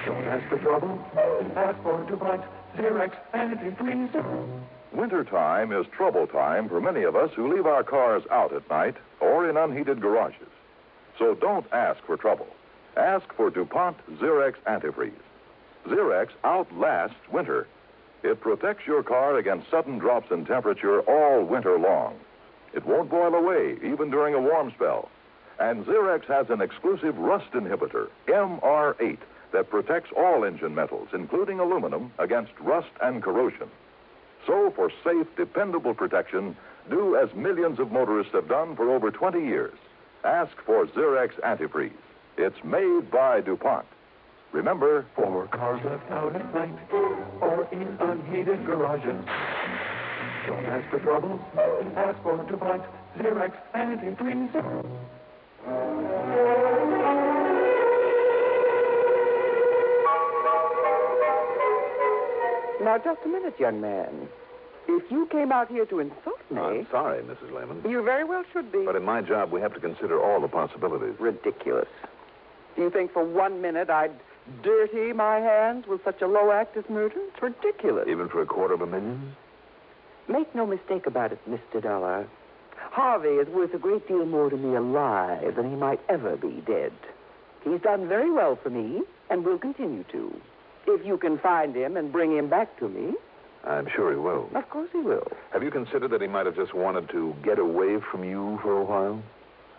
Speaker 7: Don't ask for trouble, ask for DuPont Xerox antifreeze.
Speaker 19: Wintertime is trouble time for many of us who leave our cars out at night or in unheated garages. So don't ask for trouble. Ask for DuPont Xerox antifreeze. Xerox outlasts winter. It protects your car against sudden drops in temperature all winter long. It won't boil away, even during a warm spell. And Xerox has an exclusive rust inhibitor, MR8, that protects all engine metals, including aluminum, against rust and corrosion. So, for safe, dependable protection, do as millions of motorists have done for over 20 years. Ask for Xerox antifreeze. It's made by DuPont. Remember,
Speaker 7: for cars left out at night or in unheated garages. Don't ask for trouble, ask for DuPont Xerox antifreeze.
Speaker 20: Now, just a minute, young man. If you came out here to insult me...
Speaker 2: I'm sorry, Mrs. Lehman.
Speaker 20: You very well should be.
Speaker 2: But in my job, we have to consider all the possibilities.
Speaker 20: Ridiculous. Do you think for 1 minute I'd dirty my hands with such a low act as murder? It's ridiculous.
Speaker 2: Even for $250,000?
Speaker 20: Make no mistake about it, Mr. Dollar. Harvey is worth a great deal more to me alive than he might ever be dead. He's done very well for me and will continue to. If you can find him and bring him back to me.
Speaker 2: I'm sure he will.
Speaker 20: Of course he will.
Speaker 2: Have you considered that he might have just wanted to get away from you for a while?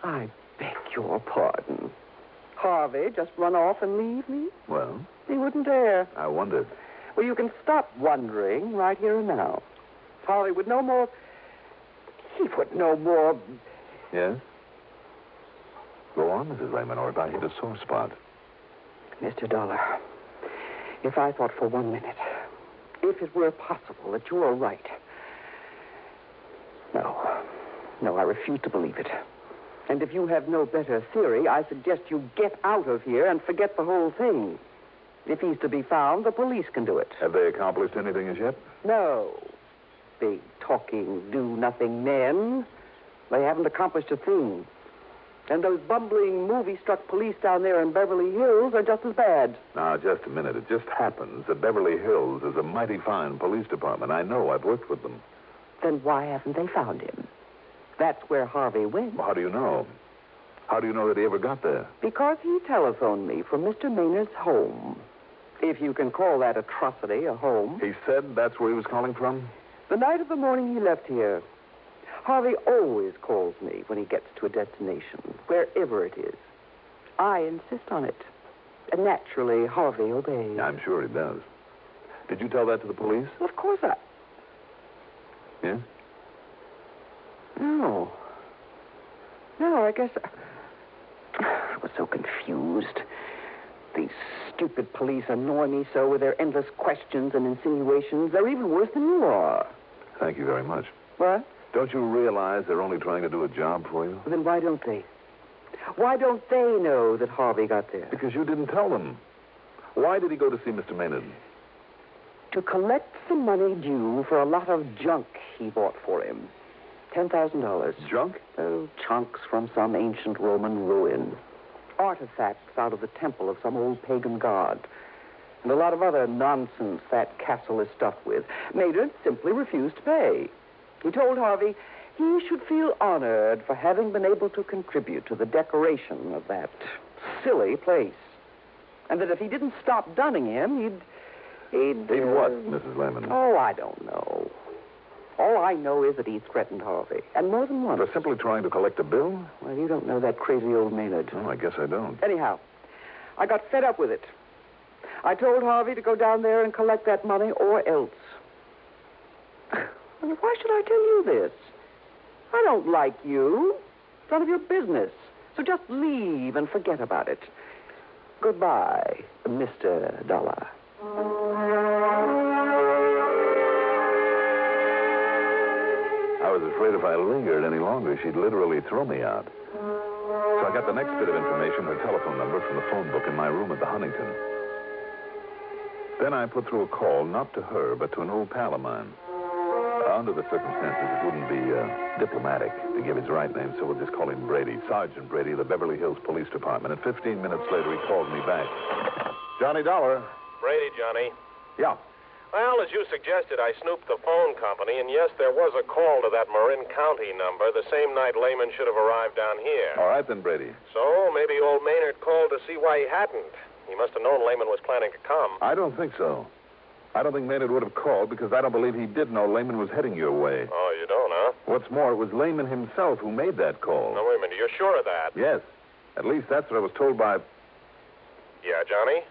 Speaker 20: I beg your pardon. Harvey just run off and leave me?
Speaker 2: Well?
Speaker 20: He wouldn't dare.
Speaker 2: I wondered.
Speaker 20: Well, you can stop wondering right here and now. Harvey would no more... He would no more...
Speaker 2: Yes? Go on, Mrs. Lehman, or if I hit a sore spot.
Speaker 20: Mr. Dollar, if I thought for 1 minute, if it were possible that you were right... No, I refuse to believe it. And if you have no better theory, I suggest you get out of here and forget the whole thing. If he's to be found, the police can do it.
Speaker 2: Have they accomplished anything as yet?
Speaker 20: No. Big, talking, do-nothing men. They haven't accomplished a thing. And those bumbling, movie-struck police down there in Beverly Hills are just as bad.
Speaker 2: Now, just a minute. It just happens that Beverly Hills is a mighty fine police department. I know. I've worked with them.
Speaker 20: Then why haven't they found him? That's where Harvey went.
Speaker 2: Well, how do you know? How do you know that he ever got there?
Speaker 20: Because he telephoned me from Mr. Maynard's home. If you can call that atrocity a home.
Speaker 2: He said that's where he was calling from?
Speaker 20: The night of the morning he left here. Harvey always calls me when he gets to a destination, wherever it is. I insist on it. And naturally, Harvey obeys.
Speaker 2: I'm sure he does. Did you tell that to the police?
Speaker 20: Of course I...
Speaker 2: Yes?
Speaker 20: No, I guess... was so confused. These stupid police annoy me so with their endless questions and insinuations. They're even worse than you are.
Speaker 2: Thank you very much.
Speaker 20: What?
Speaker 2: Don't you realize they're only trying to do a job for you?
Speaker 20: Then why don't they? Why don't they know that Harvey got there?
Speaker 2: Because you didn't tell them. Why did he go to see Mr. Maynard?
Speaker 20: To collect the money due for a lot of junk he bought for him. $10,000.
Speaker 2: Junk?
Speaker 20: Oh, chunks from some ancient Roman ruin. Artifacts out of the temple of some old pagan god. And a lot of other nonsense that castle is stuffed with. Maynard simply refused to pay. He told Harvey he should feel honored for having been able to contribute to the decoration of that silly place. And that if he didn't stop dunning him, he'd
Speaker 2: what, Mrs. Lehman?
Speaker 20: Oh, I don't know. All I know is that he threatened Harvey, and more than once.
Speaker 2: For simply trying to collect a bill?
Speaker 20: Well, you don't know that crazy old Maynard.
Speaker 2: Oh, I guess I don't.
Speaker 20: Anyhow, I got fed up with it. I told Harvey to go down there and collect that money or else. Why should I tell you this? I don't like you. It's none of your business. So just leave and forget about it. Goodbye, Mr. Dollar.
Speaker 2: I was afraid if I lingered any longer, she'd literally throw me out. So I got the next bit of information, her telephone number, from the phone book in my room at the Huntington. Then I put through a call, not to her, but to an old pal of mine. Under the circumstances, it wouldn't be diplomatic to give his right name, so we'll just call him Brady. Sergeant Brady, the Beverly Hills Police Department. And 15 minutes later, he called me back. Johnny Dollar.
Speaker 3: Brady, Johnny.
Speaker 2: Yeah.
Speaker 3: Well, as you suggested, I snooped the phone company, and yes, there was a call to that Marin County number the same night Lehman should have arrived down here.
Speaker 2: All right, then, Brady.
Speaker 3: So maybe old Maynard called to see why he hadn't. He must have known Lehman was planning to come.
Speaker 2: I don't think so. I don't think Maynard would have called because I don't believe he did know Lehman was heading your way.
Speaker 3: Oh, you don't, huh?
Speaker 2: What's more, it was Lehman himself who made that call.
Speaker 3: No, wait a minute. You're sure of that?
Speaker 2: Yes. At least that's what I was told by...
Speaker 3: Yeah, Johnny?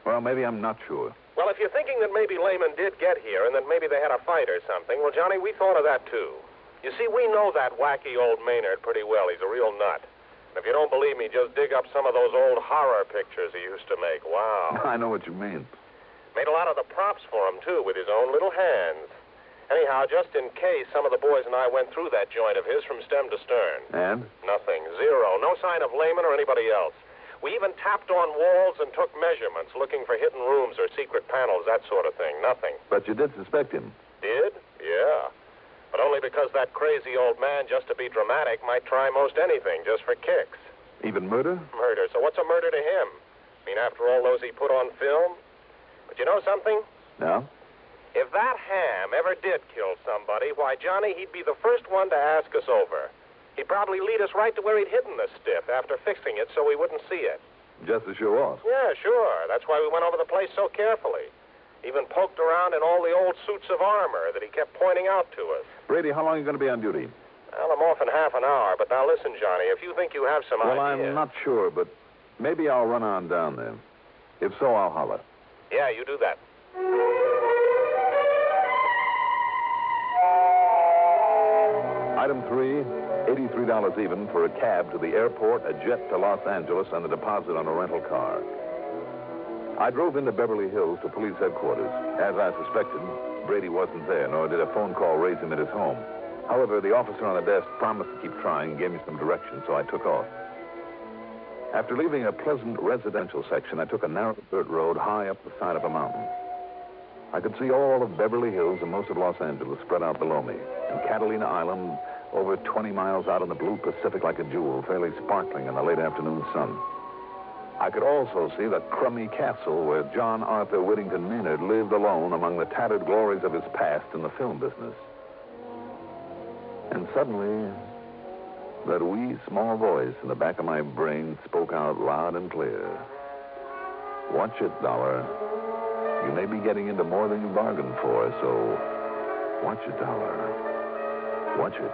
Speaker 2: Well, maybe I'm not sure.
Speaker 3: Well, if you're thinking that maybe Lehman did get here and that maybe they had a fight or something, well, Johnny, we thought of that, too. You see, we know that wacky old Maynard pretty well. He's a real nut. And if you don't believe me, just dig up some of those old horror pictures he used to make. Wow.
Speaker 2: I know what you mean.
Speaker 3: Made a lot of the props for him, too, with his own little hands. Anyhow, just in case, some of the boys and I went through that joint of his from stem to stern.
Speaker 2: And?
Speaker 3: Nothing. Zero. No sign of Lehman or anybody else. We even tapped on walls and took measurements, looking for hidden rooms or secret panels, that sort of thing. Nothing.
Speaker 2: But you did suspect him.
Speaker 3: Did? Yeah. But only because that crazy old man, just to be dramatic, might try most anything just for kicks.
Speaker 2: Even murder?
Speaker 3: Murder. So what's a murder to him? I mean, after all those he put on film? But you know something?
Speaker 2: No?
Speaker 3: If that ham ever did kill somebody, why, Johnny, he'd be the first one to ask us over. He'd probably lead us right to where he'd hidden the stiff after fixing it so we wouldn't see it.
Speaker 2: Just to show off?
Speaker 3: Yeah, sure. That's why we went over the place so carefully. Even poked around in all the old suits of armor that he kept pointing out to us.
Speaker 2: Brady, how long are you going to be on duty?
Speaker 3: Well, I'm off in half an hour, but now listen, Johnny, if you think you have some
Speaker 2: Well,
Speaker 3: idea...
Speaker 2: I'm not sure, but maybe I'll run on down there. If so, I'll holler.
Speaker 3: Yeah, you do that.
Speaker 2: Item 3, $83 even for a cab to the airport, a jet to Los Angeles, and a deposit on a rental car. I drove into Beverly Hills to police headquarters. As I suspected, Brady wasn't there, nor did a phone call raise him at his home. However, the officer on the desk promised to keep trying and gave me some directions, so I took off. After leaving a pleasant residential section, I took a narrow dirt road high up the side of a mountain. I could see all of Beverly Hills and most of Los Angeles spread out below me, and Catalina Island over 20 miles out in the blue Pacific like a jewel, fairly sparkling in the late afternoon sun. I could also see the crummy castle where John Arthur Whittington Maynard lived alone among the tattered glories of his past in the film business. And suddenly, that wee, small voice in the back of my brain spoke out loud and clear. Watch it, Dollar. You may be getting into more than you bargained for, so watch it, Dollar. Watch it.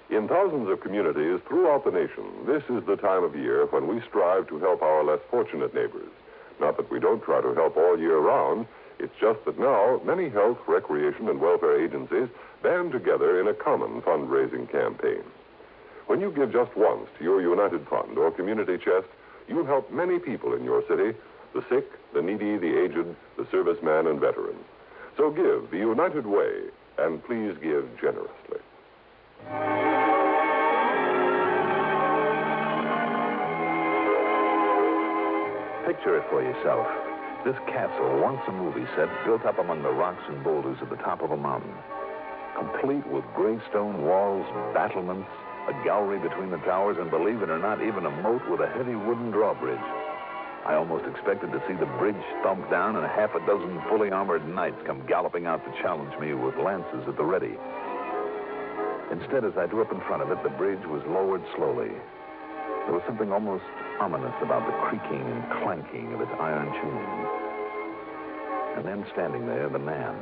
Speaker 19: In thousands of communities throughout the nation, this is the time of year when we strive to help our less fortunate neighbors.
Speaker 13: Not that we don't try to help all year round. It's just that now many health, recreation, and welfare agencies band together in a common fundraising campaign. When you give just once to your United Fund or community chest, you'll help many people in your city, the sick, the needy, the aged, the serviceman, and veteran. So give the United Way, and please give generously.
Speaker 2: Picture it for yourself. This castle, once a movie set, built up among the rocks and boulders at the top of a mountain. Complete with gray stone walls, battlements, a gallery between the towers, and believe it or not, even a moat with a heavy wooden drawbridge. I almost expected to see the bridge thumped down and a half a dozen fully armored knights come galloping out to challenge me with lances at the ready. Instead, as I drew up in front of it, the bridge was lowered slowly. There was something almost ominous about the creaking and clanking of its iron chains. And then standing there, the man.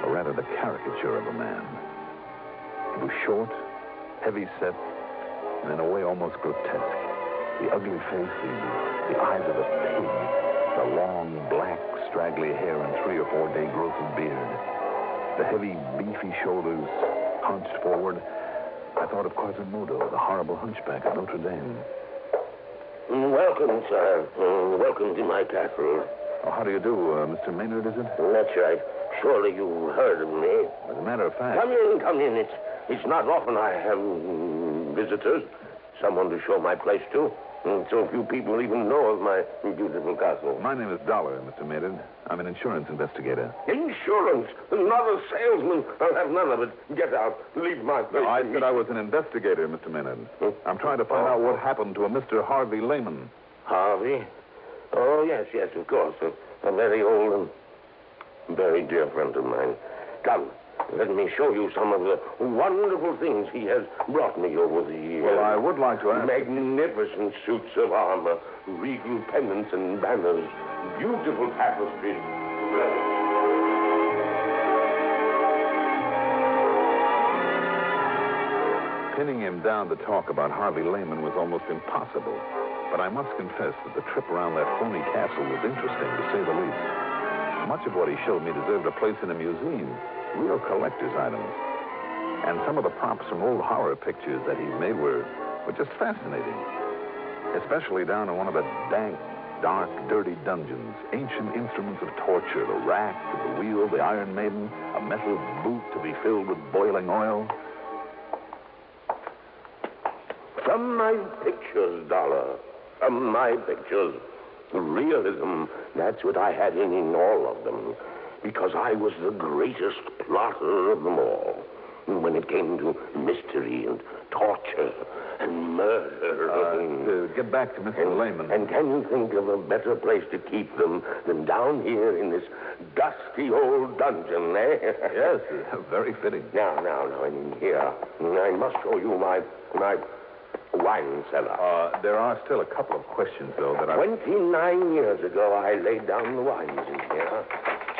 Speaker 2: Or rather, the caricature of a man. He was short, heavy-set, and in a way almost grotesque. The ugly face, the eyes of a pig, the long, black, straggly hair and 3 or 4 day growth of beard, the heavy, beefy shoulders hunched forward. I thought of Quasimodo, the horrible hunchback of Notre Dame.
Speaker 9: Welcome, sir. Welcome to my castle.
Speaker 2: Oh, how do you do, Mr. Maynard, is it?
Speaker 9: That's right. Surely you heard of me.
Speaker 2: As a matter of fact...
Speaker 9: Come in. It's not often I have visitors. Someone to show my place to. So few people even know of my beautiful castle.
Speaker 2: My name is Dollar, Mr. Maynard. I'm an insurance investigator.
Speaker 9: Insurance? Not a salesman. I'll have none of it. Get out. Leave my place.
Speaker 2: No, I said I was an investigator, Mr. Maynard. I'm trying to find out what happened to a Mr. Harvey Lehman.
Speaker 9: Harvey? Oh, yes, of course. A very old and very dear friend of mine. Come. Let me show you some of the wonderful things he has brought me over the years.
Speaker 2: Well, I would like to ask...
Speaker 9: Magnificent suits of armor, regal pennants and banners, beautiful tapestries.
Speaker 2: Pinning him down to talk about Harvey Lehman was almost impossible. But I must confess that the trip around that phony castle was interesting, to say the least. Much of what he showed me deserved a place in a museum. Real collector's items. And some of the props from old horror pictures that he's made were just fascinating. Especially down in one of the dank, dark, dirty dungeons. Ancient instruments of torture, the rack, the wheel, the Iron Maiden, a metal boot to be filled with boiling oil.
Speaker 9: From my pictures, Dollar. From my pictures. Realism, that's what I had in all of them. Because I was the greatest plotter of them all. When it came to mystery and torture and murder.
Speaker 2: Get back to Mr. Lehman.
Speaker 9: And can you think of a better place to keep them than down here in this dusty old dungeon, eh?
Speaker 2: Yes, very fitting.
Speaker 9: Now, in here, I must show you my wine cellar.
Speaker 2: There are still a couple of questions, though, that
Speaker 9: 29 years ago, I laid down the wines in here.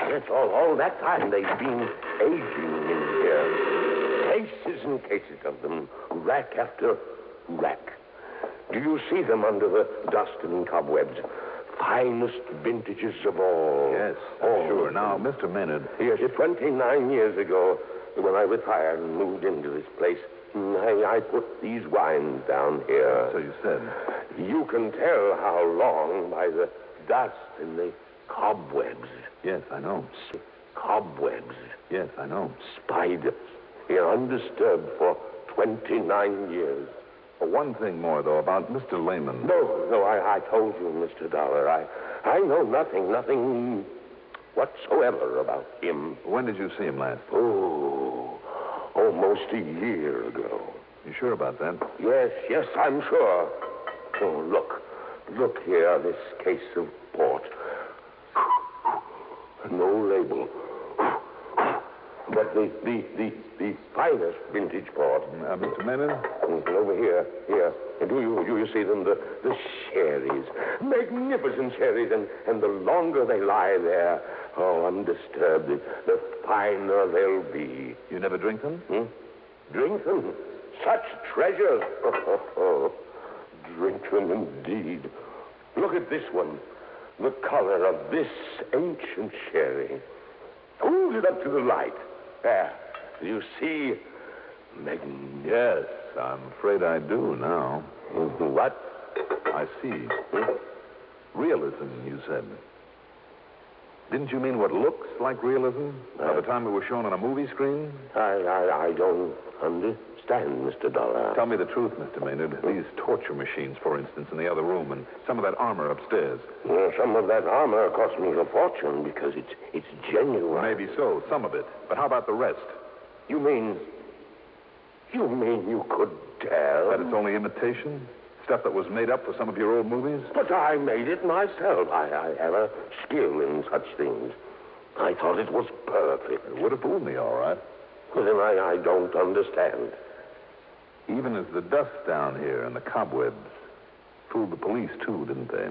Speaker 9: Yes, all that time they've been aging in here. Cases and cases of them, rack after rack. Do you see them under the dust and cobwebs? Finest vintages of all.
Speaker 2: Yes, sure. Now, Mr. Maynard...
Speaker 9: Yes, 29 years ago, when I retired and moved into this place, I put these wines down here.
Speaker 2: So you said.
Speaker 9: You can tell how long by the dust and the cobwebs.
Speaker 2: Yes, I know.
Speaker 9: Cobwebs.
Speaker 2: Yes, I know.
Speaker 9: Spiders. Here undisturbed for 29 years.
Speaker 2: One thing more, though, about Mr. Lehman.
Speaker 9: No, I told you, Mr. Dollar. I know nothing whatsoever about him.
Speaker 2: When did you see him last?
Speaker 9: Oh, almost a year ago.
Speaker 2: You sure about that?
Speaker 9: Yes, I'm sure. Oh, look here, this case of port. No label. But the finest vintage port.
Speaker 2: Mr. Maynard?
Speaker 9: Over here. Do you see them? The sherries. Magnificent sherries. And the longer they lie there, undisturbed, the finer they'll be.
Speaker 2: You never drink them?
Speaker 9: Drink them? Such treasures. Drink them indeed. Look at this one. the color of this ancient sherry. Hold it up to the light. There. Do you see?
Speaker 2: Yes, I'm afraid I do now.
Speaker 9: What?
Speaker 2: I see. Realism, you said. Didn't you mean what looks like realism? By the time it was shown on a movie screen?
Speaker 9: I don't understand, Mr. Dollar.
Speaker 2: Tell me the truth, Mr. Maynard. These torture machines, for instance, in the other room, and some of that armor upstairs.
Speaker 9: Well, some of that armor cost me a fortune because it's genuine.
Speaker 2: Maybe so, some of it. But how about the rest?
Speaker 9: You mean you could tell?
Speaker 2: That it's only imitation? Stuff that was made up for some of your old movies?
Speaker 9: But I made it myself. I have a skill in such things. I thought it was perfect.
Speaker 2: It would have fooled me, all right.
Speaker 9: Well, then I don't understand.
Speaker 2: Even as the dust down here and the cobwebs fooled the police, too, didn't they?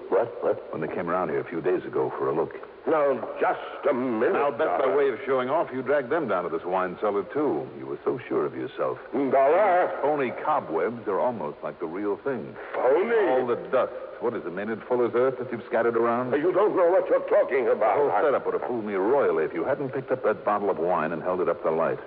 Speaker 9: What?
Speaker 2: When they came around here a few days ago for a look.
Speaker 9: Now, just a minute.
Speaker 2: I'll bet by way of showing off, you dragged them down to this wine cellar, too. You were so sure of yourself.
Speaker 9: Dollar.
Speaker 2: Phony cobwebs are almost like the real thing.
Speaker 9: Phony?
Speaker 2: All the dust. What is it, Maynard? Full as earth that you've scattered around?
Speaker 9: You don't know what you're talking about.
Speaker 2: The whole setup would have fooled me royally if you hadn't picked up that bottle of wine and held it up to the light.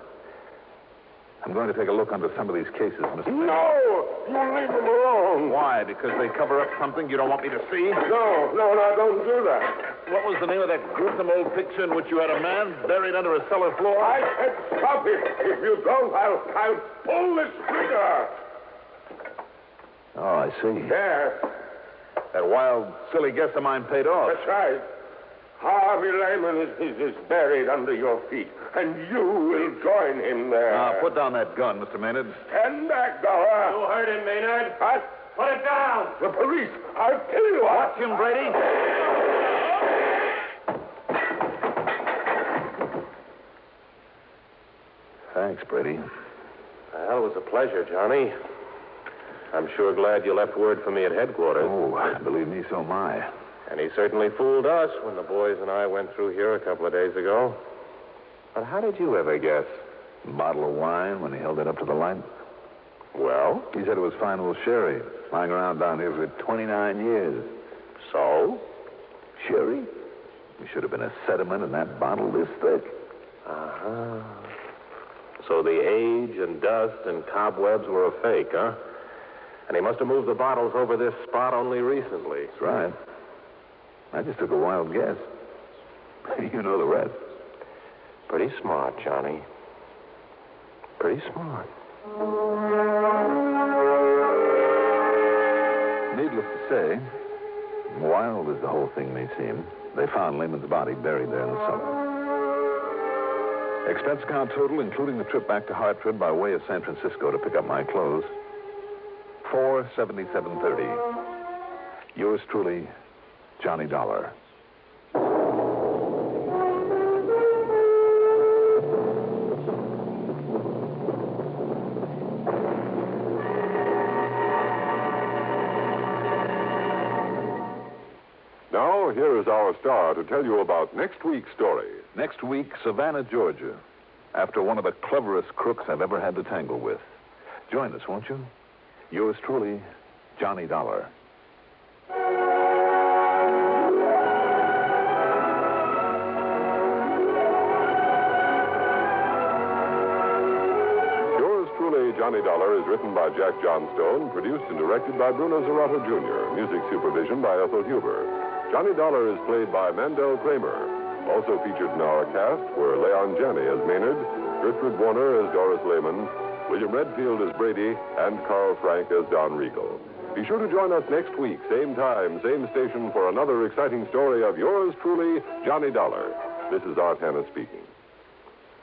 Speaker 2: I'm going to take a look under some of these cases, Mr. Maynard.
Speaker 9: No! You leave them alone.
Speaker 2: Why? Because they cover up something you don't want me to see?
Speaker 9: No, don't do that.
Speaker 2: What was the name of that gruesome old picture in which you had a man buried under a cellar floor?
Speaker 9: I said stop it. If you don't, I'll pull this trigger.
Speaker 2: Oh, I see.
Speaker 9: There.
Speaker 2: That wild, silly guess of mine paid off.
Speaker 9: That's right. Harvey Lehman is buried under your feet, and you will join him there.
Speaker 2: Now, put down that gun, Mr. Maynard.
Speaker 9: Stand back, Dollar.
Speaker 8: You heard him, Maynard.
Speaker 9: What?
Speaker 8: Put it down.
Speaker 9: The police. I'll kill you.
Speaker 2: Watch him, Brady. Thanks, Brady.
Speaker 3: Well, it was a pleasure, Johnny. I'm sure glad you left word for me at headquarters.
Speaker 2: Oh, believe me, so am I.
Speaker 3: And he certainly fooled us when the boys and I went through here a couple of days ago. But how did you ever guess?
Speaker 2: A bottle of wine when he held it up to the light.
Speaker 3: Well?
Speaker 2: He said it was fine old sherry, lying around down here for 29 years.
Speaker 3: So?
Speaker 2: Sherry? There should have been a sediment in that bottle this thick.
Speaker 3: Uh-huh. So the age and dust and cobwebs were a fake, huh? And he must have moved the bottles over this spot only recently.
Speaker 2: That's right. I just took a wild guess. You know the rest.
Speaker 3: Pretty smart, Johnny. Pretty smart.
Speaker 2: Needless to say, wild as the whole thing may seem, they found Lehman's body buried there in the cellar. Expense account total, including the trip back to Hartford by way of San Francisco to pick up my clothes, $477.30. Yours truly, Johnny Dollar.
Speaker 13: Now, here is our star to tell you about next week's story.
Speaker 2: Next week, Savannah, Georgia, after one of the cleverest crooks I've ever had to tangle with. Join us, won't you? Yours truly, Johnny Dollar.
Speaker 13: Yours truly, Johnny Dollar, is written by Jack Johnstone, produced and directed by Bruno Zerato Jr., music supervision by Ethel Huber. Johnny Dollar is played by Mandel Kramer. Also featured in our cast were Leon Janney as Maynard, Gertrude Warner as Doris Lehman, William Redfield as Brady, and Carl Frank as Don Riegel. Be sure to join us next week, same time, same station, for another exciting story of yours truly, Johnny Dollar. This is Art Hanna speaking.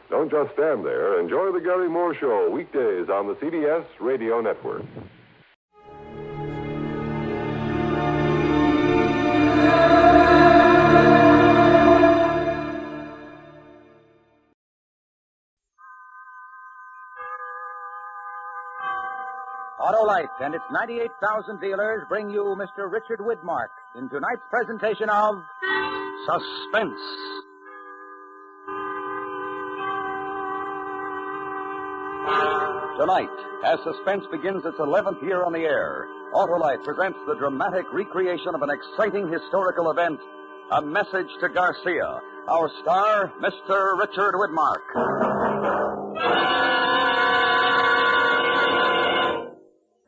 Speaker 13: Don't just stand there. Enjoy the Gary Moore Show weekdays on the CBS Radio Network.
Speaker 5: Autolite and its 98,000 dealers bring you Mr. Richard Widmark in tonight's presentation of Suspense. Tonight, as Suspense begins its 11th year on the air, Autolite presents the dramatic recreation of an exciting historical event, A Message to Garcia. Our star, Mr. Richard Widmark.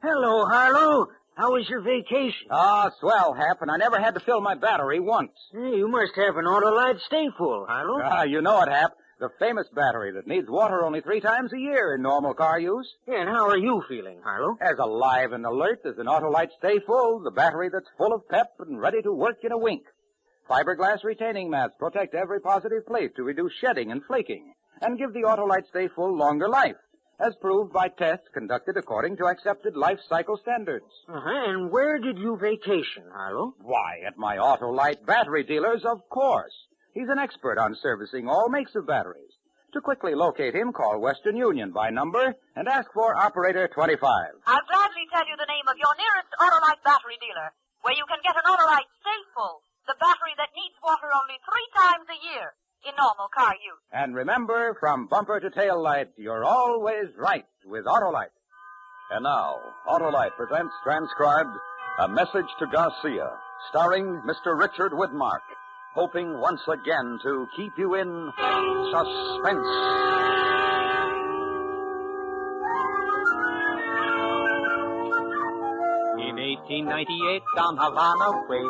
Speaker 1: Hello, Harlow. How was your vacation?
Speaker 5: Ah, swell, Hap, and I never had to fill my battery once.
Speaker 1: Hey, you must have an Autolite stay full, Harlow.
Speaker 5: Ah, you know it, Hap. The famous battery that needs water only 3 times a year in normal car use.
Speaker 1: And how are you feeling, Harlow?
Speaker 5: As alive and alert as an Autolite Stay Full, the battery that's full of pep and ready to work in a wink. Fiberglass retaining mats protect every positive plate to reduce shedding and flaking and give the Autolite Stay Full longer life, as proved by tests conducted according to accepted life cycle standards.
Speaker 1: And where did you vacation, Harlow?
Speaker 5: Why, at my Autolite battery dealers, of course. He's an expert on servicing all makes of batteries. To quickly locate him, call Western Union by number and ask for Operator 25.
Speaker 18: I'll gladly tell you the name of your nearest Autolite battery dealer, where you can get an Autolite Stay Full, the battery that needs water only 3 times a year in normal car use.
Speaker 5: And remember, from bumper to tail light, you're always right with Autolite. And now, Autolite presents transcribed A Message to Garcia, starring Mr. Richard Widmark, hoping once again to keep you in suspense.
Speaker 23: In 1898, down Havana way,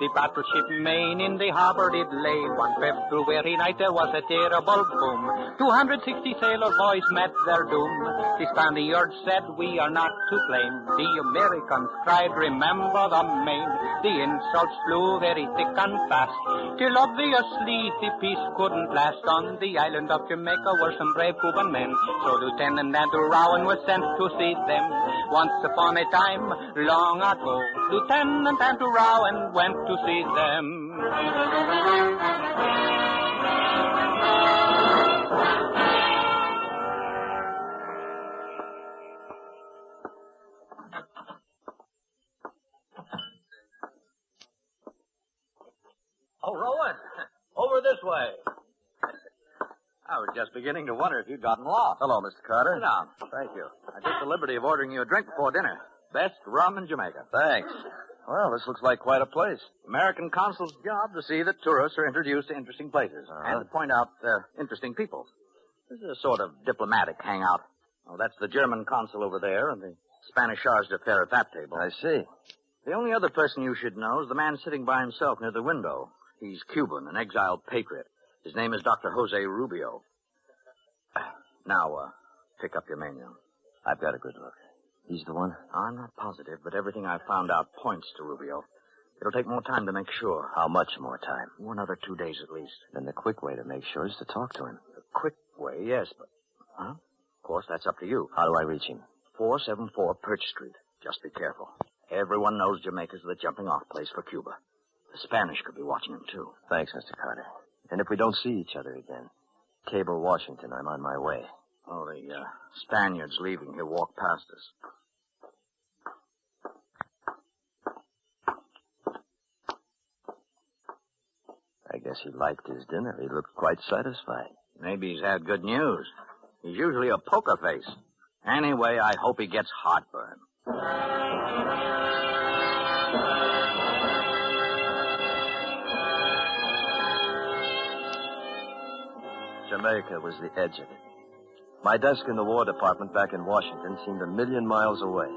Speaker 23: the battleship Maine in the harbor did lay. One February night there was a terrible boom. 260 sailor boys met their doom. The Spaniards said, we are not to blame. The Americans cried, remember the Maine. The insults flew very thick and fast, till obviously the peace couldn't last. On the island of Jamaica were some brave Cuban men, so Lieutenant Andrew Rowan was sent to see them. Once upon a time, long ago, Lieutenant Andrew Rowan went to see them.
Speaker 24: Oh, Rowan, over this way. I was just beginning to wonder if you'd gotten lost.
Speaker 11: Hello, Mr. Carter.
Speaker 24: Sit down. Thank you. I took the liberty of ordering you a drink before dinner. Best rum in Jamaica.
Speaker 11: Thanks. Well, this looks like quite a place.
Speaker 24: American consul's job to see that tourists are introduced to interesting places and to point out interesting people. This is a sort of diplomatic hangout. Oh, that's the German consul over there and the Spanish charge d'affaires at that table.
Speaker 11: I see.
Speaker 24: The only other person you should know is the man sitting by himself near the window. He's Cuban, an exiled patriot. His name is Dr. Jose Rubio. Now, pick up your menu.
Speaker 11: I've got a good look. He's the one?
Speaker 24: I'm not positive, but everything I've found out points to Rubio. It'll take more time to make sure.
Speaker 11: How much more time?
Speaker 24: Another 2 days at least.
Speaker 11: Then the quick way to make sure is to talk to him.
Speaker 24: The quick way, yes, but... Huh? Of course, that's up to you.
Speaker 11: How do I reach him?
Speaker 24: 474 Perch Street. Just be careful. Everyone knows Jamaica's the jumping-off place for Cuba. The Spanish could be watching him, too.
Speaker 11: Thanks, Mr. Carter. And if we don't see each other again, cable Washington. I'm on my way.
Speaker 24: Oh, the Spaniard's leaving. He'll walk past us.
Speaker 11: I guess he liked his dinner. He looked quite satisfied.
Speaker 24: Maybe he's had good news. He's usually a poker face. Anyway, I hope he gets heartburn.
Speaker 11: Jamaica was the edge of it. My desk in the War Department back in Washington seemed 1,000,000 miles away.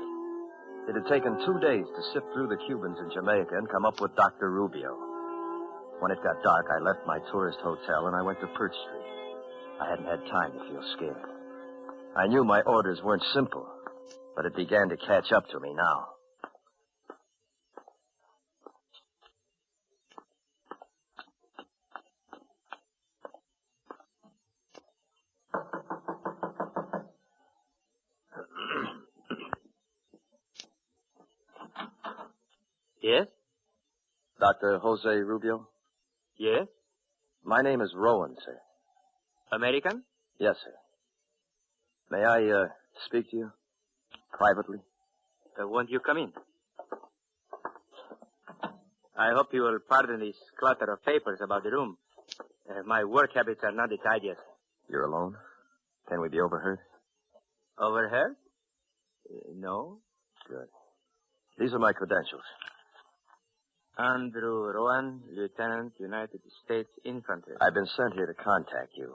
Speaker 11: It had taken 2 days to sift through the Cubans in Jamaica and come up with Dr. Rubio. When it got dark, I left my tourist hotel and I went to Perch Street. I hadn't had time to feel scared. I knew my orders weren't simple, but it began to catch up to me now.
Speaker 24: Yes?
Speaker 11: Dr. Jose Rubio?
Speaker 24: Yes?
Speaker 11: My name is Rowan, sir.
Speaker 24: American?
Speaker 11: Yes, sir. May I speak to you privately?
Speaker 24: Won't you come in? I hope you will pardon this clutter of papers about the room. My work habits are not the tidiest.
Speaker 11: You're alone? Can we be overheard?
Speaker 10: Overheard? No.
Speaker 11: Good. These are my credentials.
Speaker 10: Andrew Rowan, Lieutenant, United States Infantry.
Speaker 11: I've been sent here to contact you.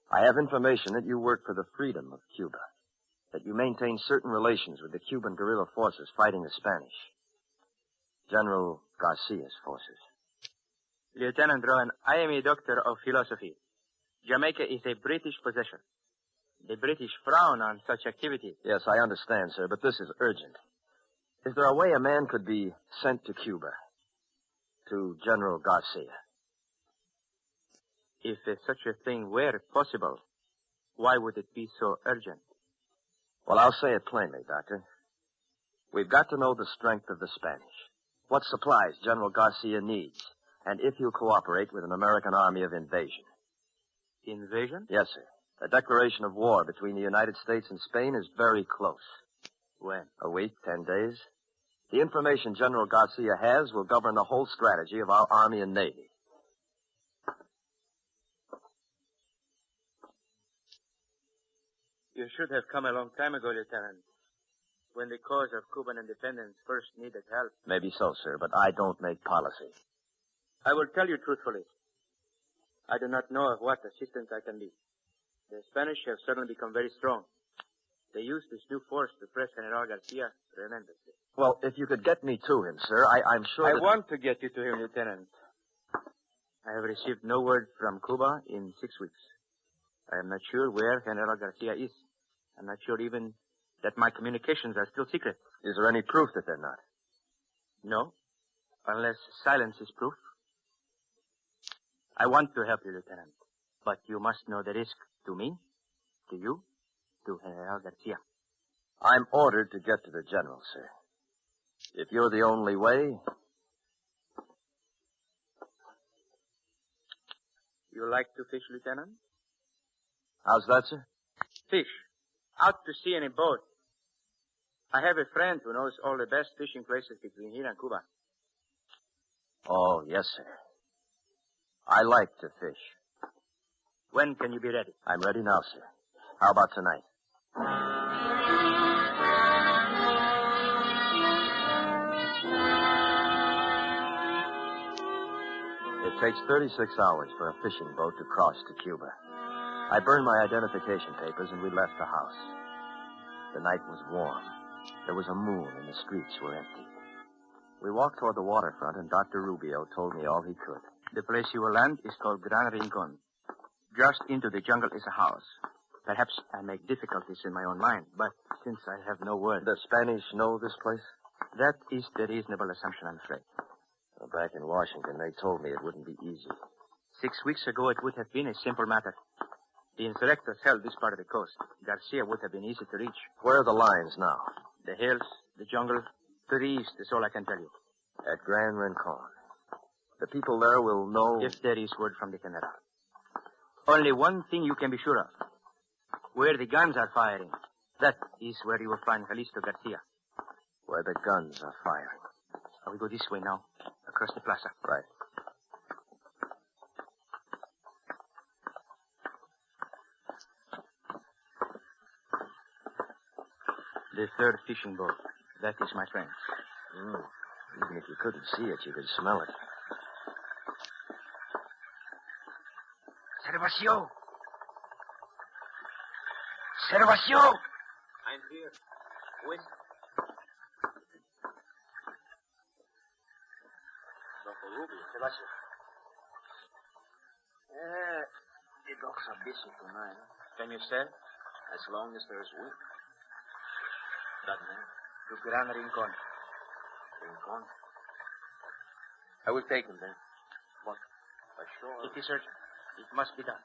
Speaker 11: I have information that you work for the freedom of Cuba, that you maintain certain relations with the Cuban guerrilla forces fighting the Spanish. General Garcia's forces.
Speaker 10: Lieutenant Rowan, I am a doctor of philosophy. Jamaica is a British possession. The British frown on such activities.
Speaker 11: Yes, I understand, sir, but this is urgent. Is there a way a man could be sent to Cuba? To General Garcia?
Speaker 10: If such a thing were possible, why would it be so urgent?
Speaker 11: Well, I'll say it plainly, Doctor. We've got to know the strength of the Spanish, what supplies General Garcia needs, and if he'll cooperate with an American army of invasion.
Speaker 10: Invasion?
Speaker 11: Yes, sir. A declaration of war between the United States and Spain is very close.
Speaker 10: When?
Speaker 11: A week, 10 days. The information General Garcia has will govern the whole strategy of our Army and Navy.
Speaker 10: You should have come a long time ago, Lieutenant, when the cause of Cuban independence first needed help.
Speaker 11: Maybe so, sir, but I don't make policy.
Speaker 10: I will tell you truthfully. I do not know of what assistance I can be. The Spanish have suddenly become very strong. They use this new force to press General Garcia tremendously.
Speaker 11: Well, if you could get me to him, sir, I'm sure
Speaker 10: I
Speaker 11: that...
Speaker 10: want to get you to him, Lieutenant. I have received no word from Cuba in 6 weeks. I am not sure where General Garcia is. I'm not sure even that my communications are still secret.
Speaker 11: Is there any proof that they're not?
Speaker 10: No, unless silence is proof. I want to help you, Lieutenant, but you must know the risk to me, to you, to General Garcia.
Speaker 11: I'm ordered to get to the general, sir. If you're the only way...
Speaker 10: You like to fish, Lieutenant?
Speaker 11: How's that, sir?
Speaker 10: Fish. Out to sea in a boat. I have a friend who knows all the best fishing places between here and Cuba.
Speaker 11: Oh, yes, sir. I like to fish.
Speaker 10: When can you be ready?
Speaker 11: I'm ready now, sir. How about tonight? It takes 36 hours for a fishing boat to cross to Cuba. I burned my identification papers and we left the house. The night was warm. There was a moon and the streets were empty. We walked toward the waterfront and Dr. Rubio told me all he could.
Speaker 10: The place you will land is called Gran Rincon. Just into the jungle is a house. Perhaps I make difficulties in my own mind, but since I have no word...
Speaker 11: The Spanish know this place?
Speaker 10: That is the reasonable assumption, I'm afraid.
Speaker 11: Well, back in Washington, they told me it wouldn't be easy.
Speaker 10: 6 weeks ago, it would have been a simple matter. The insurrectors held this part of the coast. Garcia would have been easy to reach.
Speaker 11: Where are the lines now?
Speaker 10: The hills, the jungle, to the east is all I can tell you.
Speaker 11: At Gran Rincon. The people there will know...
Speaker 10: If there is word from the Canary. Only one thing you can be sure of. Where the guns are firing, that is where you will find Jalisco Garcia.
Speaker 11: Where the guns are firing.
Speaker 10: I will go this way now, across the plaza.
Speaker 11: Right.
Speaker 10: The third fishing boat. That is my friend.
Speaker 11: Even if you couldn't see it, you could smell it.
Speaker 1: Servacio! Servacio!
Speaker 10: I'm here. Wait. Dr. Ruby, Servacio.
Speaker 1: The dogs are busy tonight.
Speaker 10: Can you stay? As long as there is wind. Dragnet. To Gran Rincon. Rincon? I will take him then. What? Sure. It is urgent. It must be done.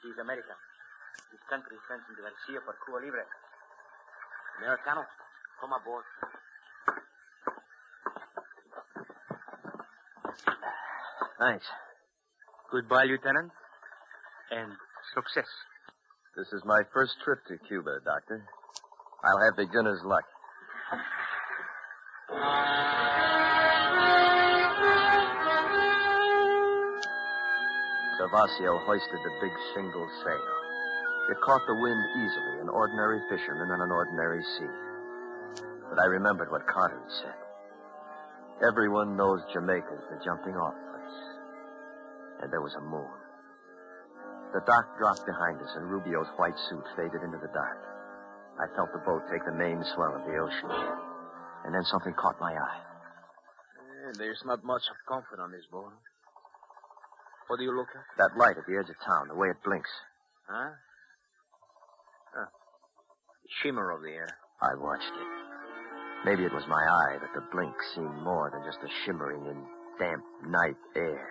Speaker 10: He is American. His country sends him to Garcia for Cuba Libre. Americano, come aboard.
Speaker 11: Thanks.
Speaker 10: Goodbye, Lieutenant. And success.
Speaker 11: This is my first trip to Cuba, Doctor. I'll have beginner's luck. Servacio hoisted the big shingle sail. It caught the wind easily, an ordinary fisherman on an ordinary sea. But I remembered what Carter had said. Everyone knows Jamaica's the jumping-off place. And there was a moon. The dock dropped behind us, and Rubio's white suit faded into the dark. I felt the boat take the main swell of the ocean. And then something caught my eye.
Speaker 10: There's not much of comfort on this boat. What do you look at?
Speaker 11: That light at the edge of town, the way it blinks.
Speaker 10: Huh? The shimmer of the air.
Speaker 11: I watched it. Maybe it was my eye, but the blink seemed more than just a shimmering in damp night air.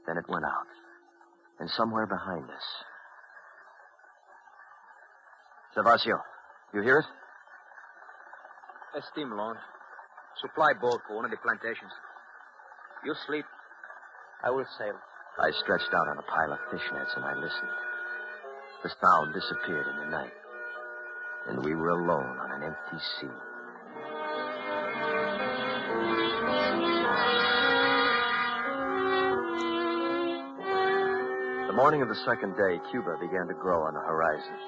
Speaker 11: Then it went out. And somewhere behind us. Savasio, you hear it?
Speaker 10: A steam launch. Supply boat for one of the plantations. You sleep. I will sail.
Speaker 11: I stretched out on a pile of fishnets and I listened. The sound disappeared in the night. And we were alone on an empty sea. The morning of the second day, Cuba began to grow on the horizon.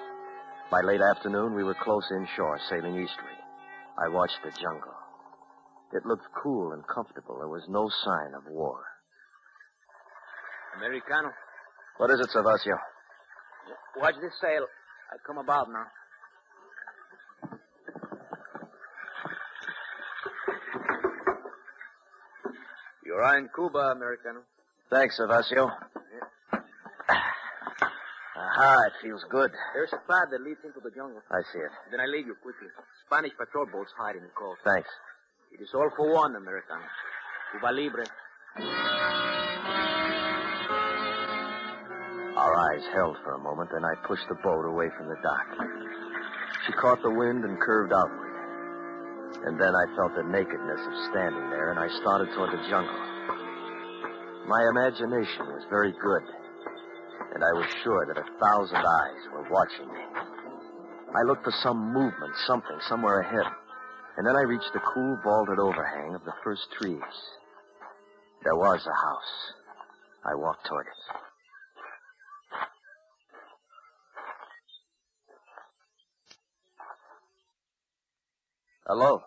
Speaker 11: By late afternoon, we were close inshore, sailing eastward. I watched the jungle. It looked cool and comfortable. There was no sign of war.
Speaker 10: Americano.
Speaker 11: What is it, Savasio?
Speaker 10: Watch this sail. I come about now. You're in Cuba, Americano.
Speaker 11: Thanks, Savasio. Aha, it feels good.
Speaker 10: There's a path that leads into the jungle.
Speaker 11: I see it.
Speaker 10: Then I leave you quickly. Spanish patrol boats hide in the coast.
Speaker 11: Thanks.
Speaker 10: It is all for one, Americano. Cuba Libre.
Speaker 11: Our eyes held for a moment, then I pushed the boat away from the dock. She caught the wind and curved outward. And then I felt the nakedness of standing there, and I started toward the jungle. My imagination was very good, and I was sure that 1,000 eyes were watching me. I looked for some movement, something, somewhere ahead. And then I reached the cool, vaulted overhang of the first trees. There was a house. I walked toward it. Hello?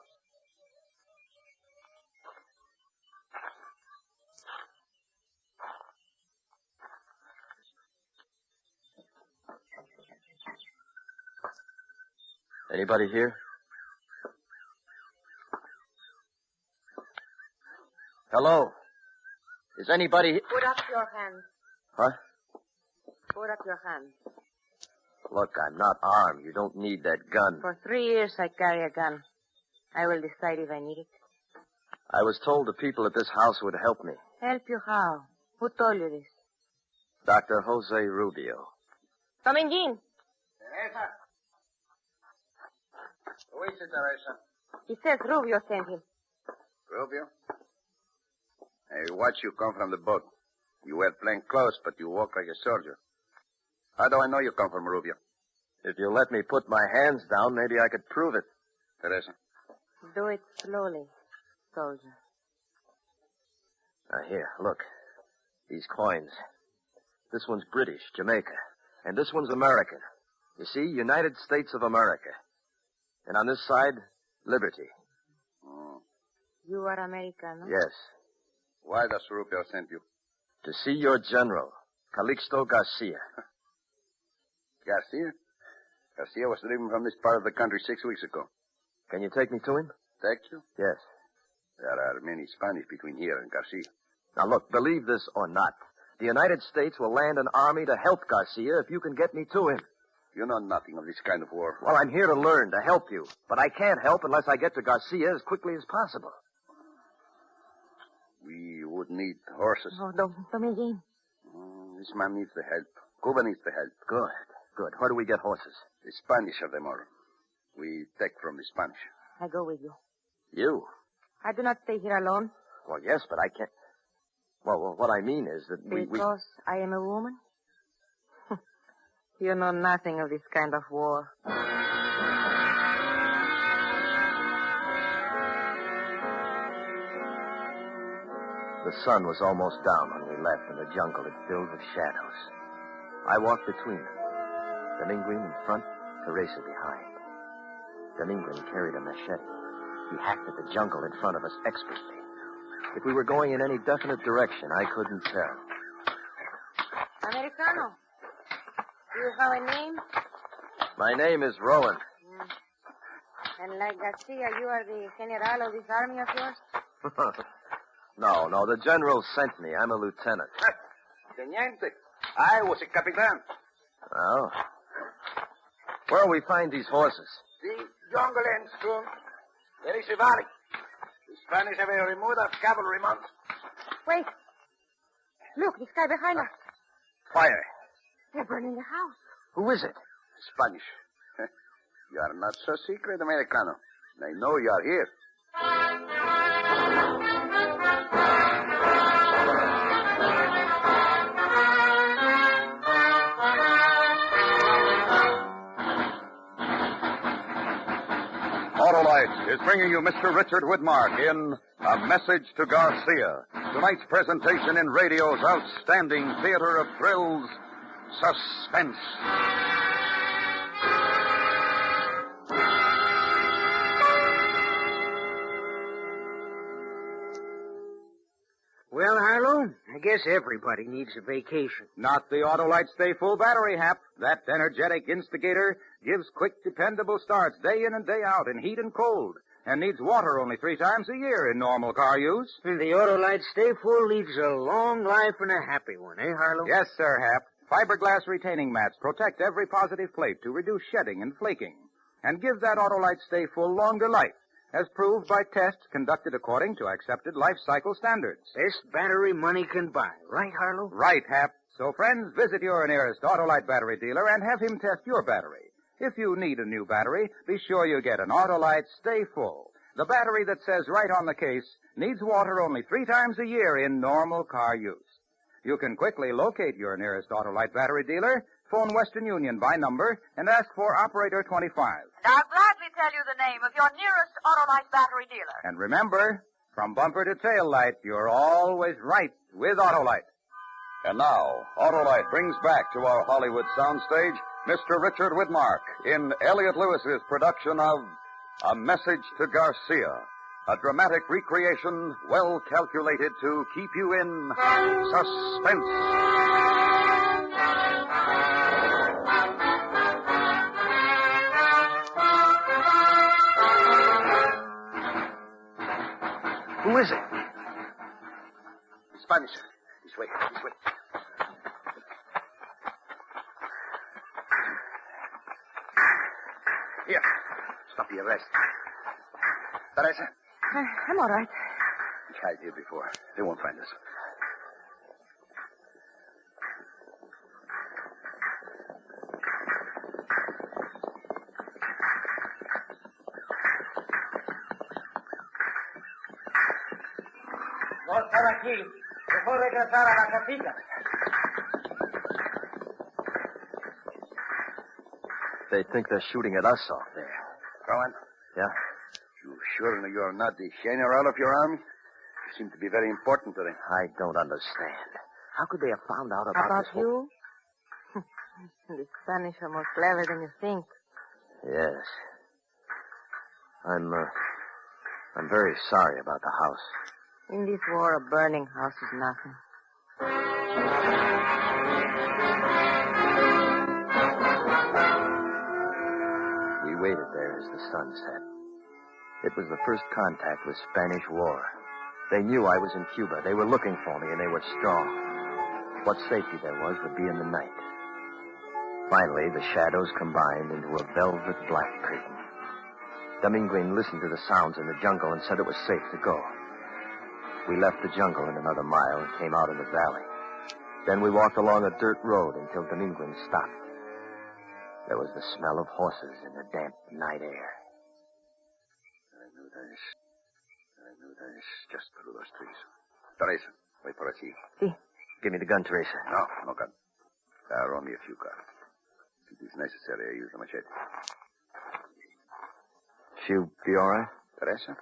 Speaker 11: Anybody here? Hello? Is anybody...
Speaker 22: Put up your hands.
Speaker 11: Huh?
Speaker 22: Put up your hands.
Speaker 11: Look, I'm not armed. You don't need that gun.
Speaker 22: For 3 years I carry a gun. I will decide if I need it.
Speaker 11: I was told the people at this house would help me.
Speaker 22: Help you how? Who told you this?
Speaker 11: Dr. Jose Rubio.
Speaker 22: Come in, Jean.
Speaker 10: Teresa. Who is it, Teresa?
Speaker 22: He says Rubio sent him.
Speaker 12: Rubio? I watched you come from the boat. You wear plain clothes, but you walk like a soldier. How do I know you come from Rubio?
Speaker 11: If you'll let me put my hands down, maybe I could prove it.
Speaker 12: Teresa.
Speaker 22: Do it slowly, soldier.
Speaker 11: Now, here, look. These coins. This one's British, Jamaica. And this one's American. You see, United States of America. And on this side, Liberty.
Speaker 12: Oh.
Speaker 22: You are American, no?
Speaker 11: Yes.
Speaker 12: Why does Rubio send you?
Speaker 11: To see your general, Calixto Garcia.
Speaker 12: Garcia? Garcia was driven from this part of the country 6 weeks ago.
Speaker 11: Can you take me to him?
Speaker 12: Take you?
Speaker 11: Yes.
Speaker 12: There are many Spanish between here and Garcia.
Speaker 11: Now, look, believe this or not, the United States will land an army to help Garcia if you can get me to him.
Speaker 12: You know nothing of this kind of war.
Speaker 11: Well, I'm here to learn, to help you. But I can't help unless I get to Garcia as quickly as possible.
Speaker 12: We would need horses.
Speaker 22: Oh, don't me, Jean.
Speaker 12: This man needs the help. Cuba needs the help.
Speaker 11: Good. Where do we get horses?
Speaker 12: The Spanish have them all. We take from the Spanish.
Speaker 22: I go with you.
Speaker 11: You?
Speaker 22: I do not stay here alone.
Speaker 11: Well, yes, but I can't. Well, what I mean is that
Speaker 22: Because I am a woman? You know nothing of this kind of war.
Speaker 11: The sun was almost down when we left, and the jungle had filled with shadows. I walked between them. Dominguez in front, Teresa behind. Dominguez carried a machete. He hacked at the jungle in front of us expertly. If we were going in any definite direction, I couldn't tell.
Speaker 22: Americano, do you have a name?
Speaker 11: My name is Rowan.
Speaker 22: And like Garcia, you are the general of this army of yours?
Speaker 11: No, the general sent me. I'm a lieutenant.
Speaker 12: Teniente, I was a capitan.
Speaker 11: Oh. Where'll we find these horses?
Speaker 12: The jungle ends soon. There is a valley. The Spanish have a remote of cavalry mount.
Speaker 22: Wait. Look, this guy behind us.
Speaker 12: Fire.
Speaker 22: They're burning the house.
Speaker 11: Who is it?
Speaker 12: Spanish. You are not so secret, Americano. They know you are here.
Speaker 19: Autolite is bringing you Mr. Richard Widmark in A Message to Garcia. Tonight's presentation in radio's outstanding theater of thrills, Suspense.
Speaker 1: Well, Harlow, I guess everybody needs a vacation.
Speaker 5: Not the Autolite Stay Full battery, Hap. That energetic instigator gives quick, dependable starts day in and day out in heat and cold, and needs water only 3 times a year in normal car use.
Speaker 1: And the Autolite Stay Full leads a long life and a happy one, eh, Harlow?
Speaker 5: Yes, sir, Hap. Fiberglass retaining mats protect every positive plate to reduce shedding and flaking, and give that Autolite Stay Full longer life, as proved by tests conducted according to accepted life cycle standards.
Speaker 1: Best battery money can buy, right, Harlow?
Speaker 5: Right, Hap. So, friends, visit your nearest Autolite battery dealer and have him test your battery. If you need a new battery, be sure you get an Autolite Stay Full. The battery that says right on the case, needs water only 3 times a year in normal car use. You can quickly locate your nearest Autolite battery dealer, phone Western Union by number, and ask for Operator 25.
Speaker 18: And I'll gladly tell you the name of your nearest Autolite battery dealer.
Speaker 5: And remember, from bumper to tail light, you're always right with Autolite.
Speaker 19: And now, Autolite brings back to our Hollywood soundstage Mr. Richard Widmark in Elliot Lewis's production of A Message to Garcia, a dramatic recreation well calculated to keep you in suspense.
Speaker 5: Who is it?
Speaker 12: Spanish. This way. Here. Stop the arrest. Teresa?
Speaker 22: I'm all right.
Speaker 12: We hide here before. They won't find us.
Speaker 1: No estar aquí. Mejor regresar a la casita.
Speaker 11: They think they're shooting at us off there.
Speaker 12: Rowan?
Speaker 11: Yeah?
Speaker 12: You sure you're not the general of your army? You seem to be very important to them.
Speaker 11: I don't understand. How could they have found out about this?
Speaker 22: You? The Spanish are more clever than you think.
Speaker 11: Yes. I'm very sorry about the house.
Speaker 22: In this war, a burning house is nothing.
Speaker 11: We waited there as the sun set. It was the first contact with Spanish war. They knew I was in Cuba. They were looking for me, and they were strong. What safety there was would be in the night. Finally, the shadows combined into a velvet black curtain. Dominguez listened to the sounds in the jungle and said it was safe to go. We left the jungle in another mile and came out in the valley. Then we walked along a dirt road until Dominguez stopped. There was the smell of horses in the damp night air.
Speaker 12: I knew this just through those trees. Teresa, wait for us here.
Speaker 22: See.
Speaker 11: Give me the gun, Teresa.
Speaker 12: No gun. There are only a few cards. If it is necessary, I use the machete.
Speaker 11: She'll be all right?
Speaker 12: Teresa?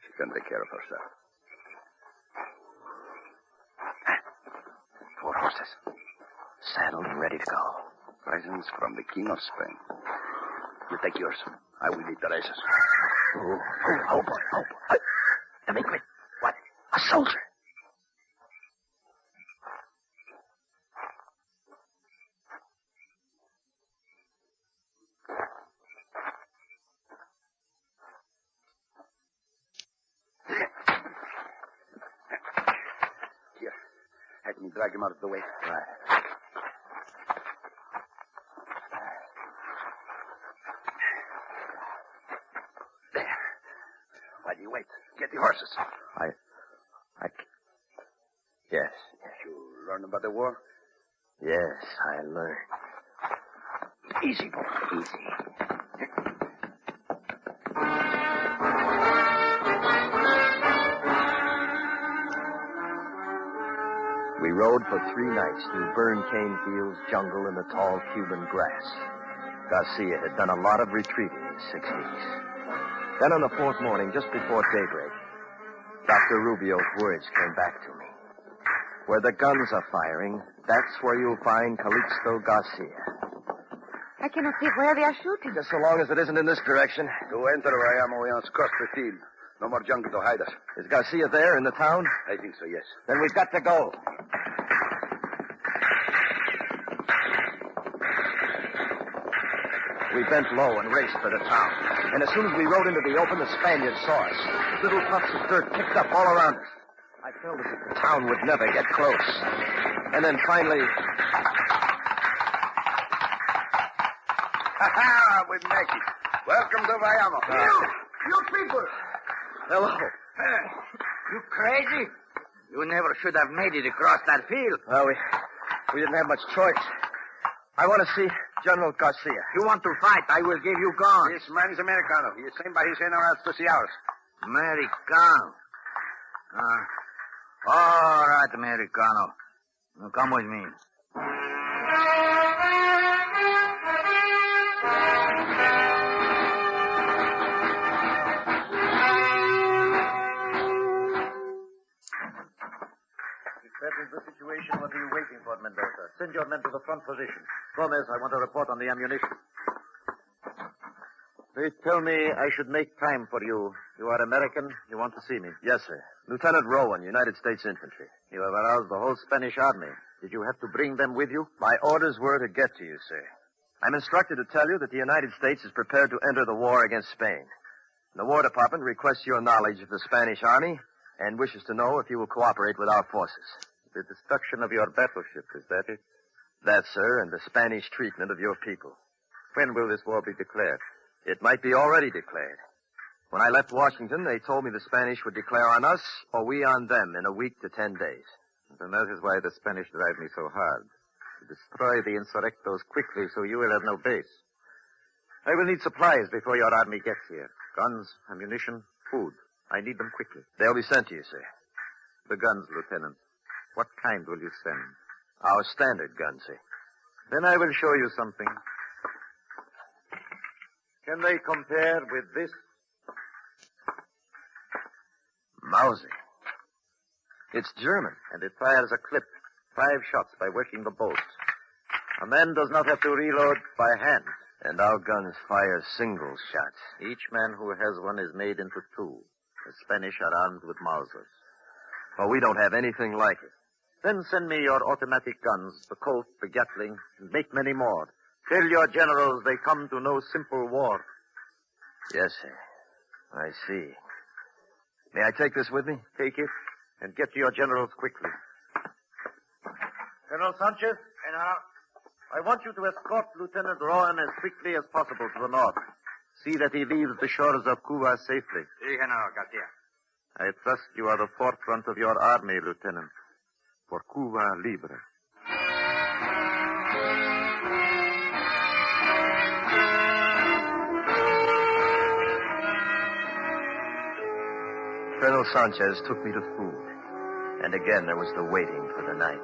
Speaker 12: She can take care of herself.
Speaker 11: 4 horses. Saddled and ready to go.
Speaker 12: Presents from the King of Spain. You take yours. I will lead the races.
Speaker 9: Oh, boy. Let me quit. What? A soldier.
Speaker 12: Here. Help me drag him out of the way.
Speaker 9: Right.
Speaker 12: While you wait, get the horses.
Speaker 9: Yes.
Speaker 12: You learn about the war?
Speaker 9: Yes, I learned.
Speaker 12: Easy, boy.
Speaker 9: Easy. We rode for 3 nights through burned cane fields, jungle, and the tall Cuban grass. Garcia had done a lot of retreating in 6 weeks. Then on the 4th morning, just before daybreak, Dr. Rubio's words came back to me. Where the guns are firing, that's where you'll find Calixto Garcia.
Speaker 22: I cannot see where they are shooting.
Speaker 9: Just so long as it isn't in this direction.
Speaker 12: To enter Bayamo, we must cross the field. No more jungle to hide us.
Speaker 9: Is Garcia there in the town?
Speaker 12: I think so, yes.
Speaker 9: Then we've got to go. We bent low and raced for the town. And as soon as we rode into the open, the Spaniards saw us. Little puffs of dirt kicked up all around us. I felt as if the town would never get close. And then finally...
Speaker 12: Ha-ha! We make it. Welcome to Bayamo.
Speaker 8: You people!
Speaker 9: Hello.
Speaker 10: You crazy? You never should have made it across that field.
Speaker 9: Well, we didn't have much choice. I want to see General Garcia.
Speaker 10: You want to fight, I will give you guns.
Speaker 12: This man is Americano. He is sent by his generals to Sea Horse.
Speaker 10: Americano. All right, Americano. Now come with me.
Speaker 24: That is the situation. What are you waiting for, Mendoza? Send your men to the front position. Gomez, I want a report on the ammunition. They tell me I should make time for you. You are American. You want to see me.
Speaker 9: Yes, sir. Lieutenant Rowan, United States Infantry.
Speaker 24: You have aroused the whole Spanish army. Did you have to bring them with you?
Speaker 9: My orders were to get to you, sir. I'm instructed to tell you that the United States is prepared to enter the war against Spain. The War Department requests your knowledge of the Spanish army and wishes to know if you will cooperate with our forces.
Speaker 24: The destruction of your battleship, is that it?
Speaker 9: That, sir, and the Spanish treatment of your people.
Speaker 24: When will this war be declared?
Speaker 9: It might be already declared. When I left Washington, they told me the Spanish would declare on us or we on them in a week to 10 days.
Speaker 24: And that is why the Spanish drive me so hard. To destroy the insurrectos quickly so you will have no base. I will need supplies before your army gets here. Guns, ammunition, food. I need them quickly.
Speaker 9: They'll be sent to you, sir.
Speaker 24: The guns, Lieutenant. What kind will you send?
Speaker 9: Our standard guns, sir.
Speaker 24: Then I will show you something. Can they compare with this?
Speaker 9: Mauser. It's German.
Speaker 24: And it fires a clip. 5 shots by working the bolt. A man does not have to reload by hand.
Speaker 9: And our guns fire single shots.
Speaker 24: Each man who has one is made into 2. The Spanish are armed with Mausers.
Speaker 9: Well, we don't have anything like it.
Speaker 24: Then send me your automatic guns, the Colt, the Gatling, and make many more. Tell your generals they come to no simple war.
Speaker 9: Yes, sir. I see. May I take this with me?
Speaker 24: Take it, and get to your generals quickly. General Sanchez?
Speaker 10: General?
Speaker 24: I want you to escort Lieutenant Rowan as quickly as possible to the north. See that he leaves the shores of Cuba safely.
Speaker 10: Si, General Garcia.
Speaker 24: I trust you are the forefront of your army, Lieutenant. For Cuba Libre.
Speaker 9: Colonel Sanchez took me to food. And again there was the waiting for the night.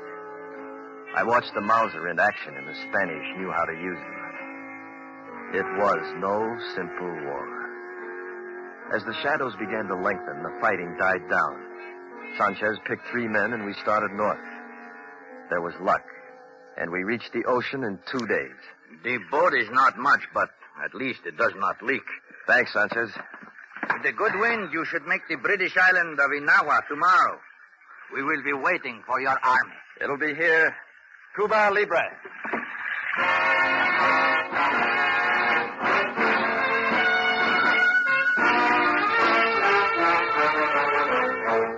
Speaker 9: I watched the Mauser in action, and the Spanish knew how to use them. It was no simple war. As the shadows began to lengthen, the fighting died down. Sanchez picked 3 men, and we started north. There was luck,
Speaker 11: And we reached the ocean in 2 days.
Speaker 12: The boat is not much, but at least it does not leak.
Speaker 11: Thanks, Sanchez.
Speaker 12: With the good wind, you should make the British island of Inawa tomorrow. We will be waiting for your army.
Speaker 11: It'll be here. Cuba Libre.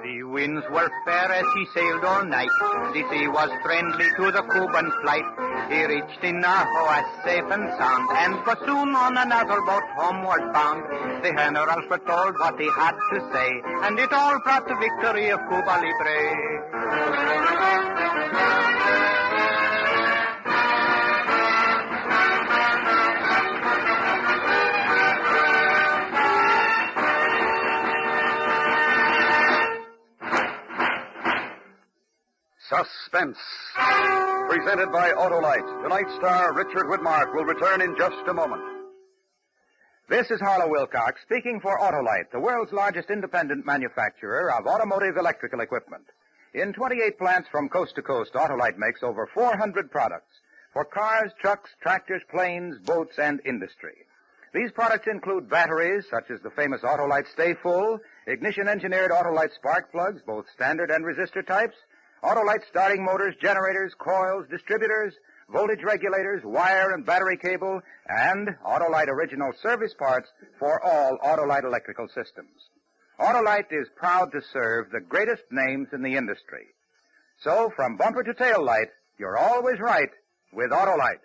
Speaker 23: The winds were fair as he sailed all night. The sea was friendly to the Cuban flight. He reached Inahoa safe and sound, and was soon on another boat homeward bound. The generals were told what he had to say, and it all brought the victory of Cuba Libre.
Speaker 14: Suspense. Presented by Autolite. Tonight's star, Richard Widmark, will return in just a moment.
Speaker 5: This is Harlow Wilcox speaking for Autolite, the world's largest independent manufacturer of automotive electrical equipment. In 28 plants from coast to coast, Autolite makes over 400 products for cars, trucks, tractors, planes, boats, and industry. These products include batteries, such as the famous Autolite Stay Full, ignition-engineered Autolite spark plugs, both standard and resistor types, Autolite starting motors, generators, coils, distributors, voltage regulators, wire and battery cable, and Autolite original service parts for all Autolite electrical systems. Autolite is proud to serve the greatest names in the industry. So, from bumper to tail light, you're always right with Autolite.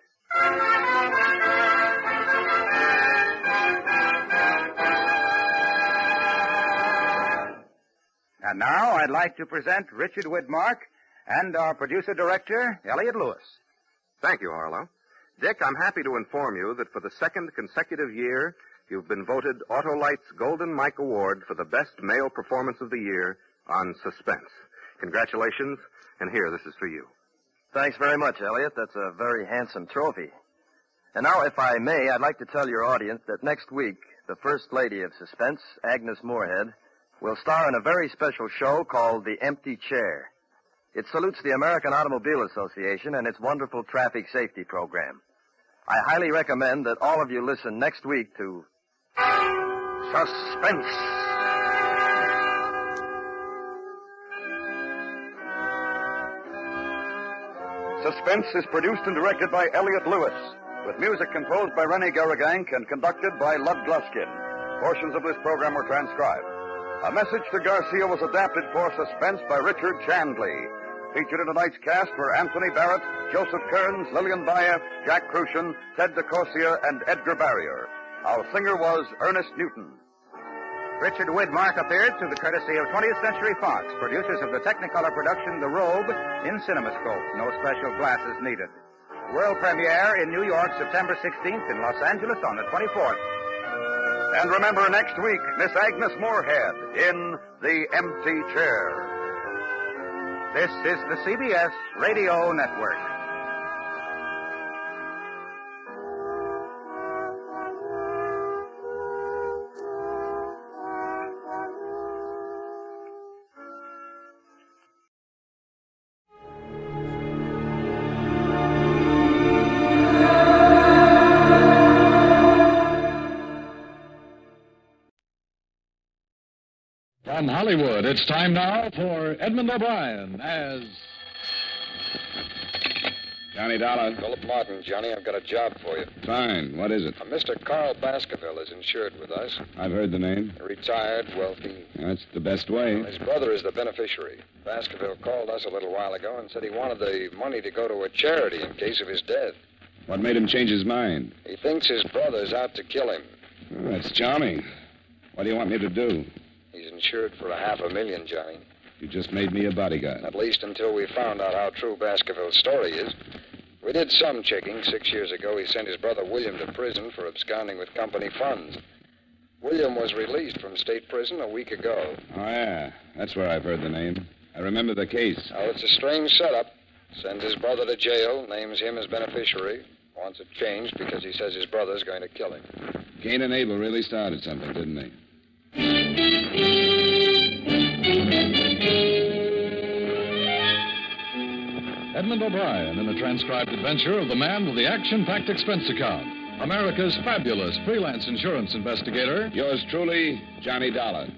Speaker 5: And now I'd like to present Richard Widmark and our producer-director, Elliot Lewis.
Speaker 3: Thank you, Harlow. Dick, I'm happy to inform you that for the second consecutive year, you've been voted Autolite's Golden Mike Award for the best male performance of the year on Suspense. Congratulations, and here, this is for you.
Speaker 11: Thanks very much, Elliot. That's a very handsome trophy. And now, if I may, I'd like to tell your audience that next week, the First Lady of Suspense, Agnes Moorehead, will star in a very special show called The Empty Chair. It salutes the American Automobile Association and its wonderful traffic safety program. I highly recommend that all of you listen next week to Suspense.
Speaker 14: Suspense is produced and directed by Elliot Lewis, with music composed by Rennie Garrigank and conducted by Lud Gluskin. Portions of this program were transcribed. A Message to Garcia was adapted for Suspense by Richard Chandley. Featured in tonight's cast were Anthony Barrett, Joseph Kearns, Lillian Baeff, Jack Crucian, Ted DeCorsia, and Edgar Barrier. Our singer was Ernest Newton.
Speaker 5: Richard Widmark appeared through the courtesy of 20th Century Fox, producers of the Technicolor production The Robe in CinemaScope. No special glasses needed. World premiere in New York, September 16th, in Los Angeles on the 24th.
Speaker 14: And remember, next week, Miss Agnes Moorehead in The Empty Chair.
Speaker 5: This is the CBS Radio Network.
Speaker 16: From Hollywood, it's time now for Edmund O'Brien as...
Speaker 2: Johnny Dollar.
Speaker 6: Philip Martin, Johnny, I've got a job for you.
Speaker 2: Fine. What is it?
Speaker 6: Mr. Carl Baskerville is insured with us.
Speaker 2: I've heard the name.
Speaker 6: Retired, wealthy.
Speaker 2: That's the best way.
Speaker 6: His brother is the beneficiary. Baskerville called us a little while ago and said he wanted the money to go to a charity in case of his death.
Speaker 2: What made him change his mind?
Speaker 6: He thinks his brother's out to kill him.
Speaker 2: Oh, that's charming. What do you want me to do?
Speaker 6: He's insured for $500,000, Johnny.
Speaker 2: You just made me a bodyguard.
Speaker 6: At least until we found out how true Baskerville's story is. We did some checking. 6 years ago, he sent his brother William to prison for absconding with company funds. William was released from state prison a week ago.
Speaker 2: Oh, yeah. That's where I've heard the name. I remember the case.
Speaker 6: Now, it's a strange setup. Sends his brother to jail, names him as beneficiary, wants it changed because he says his brother's going to kill him.
Speaker 2: Cain and Abel really started something, didn't they?
Speaker 16: Edmund O'Brien in a transcribed adventure of the man with the action-packed expense account, America's fabulous freelance insurance investigator.
Speaker 4: Yours truly, Johnny Dollar.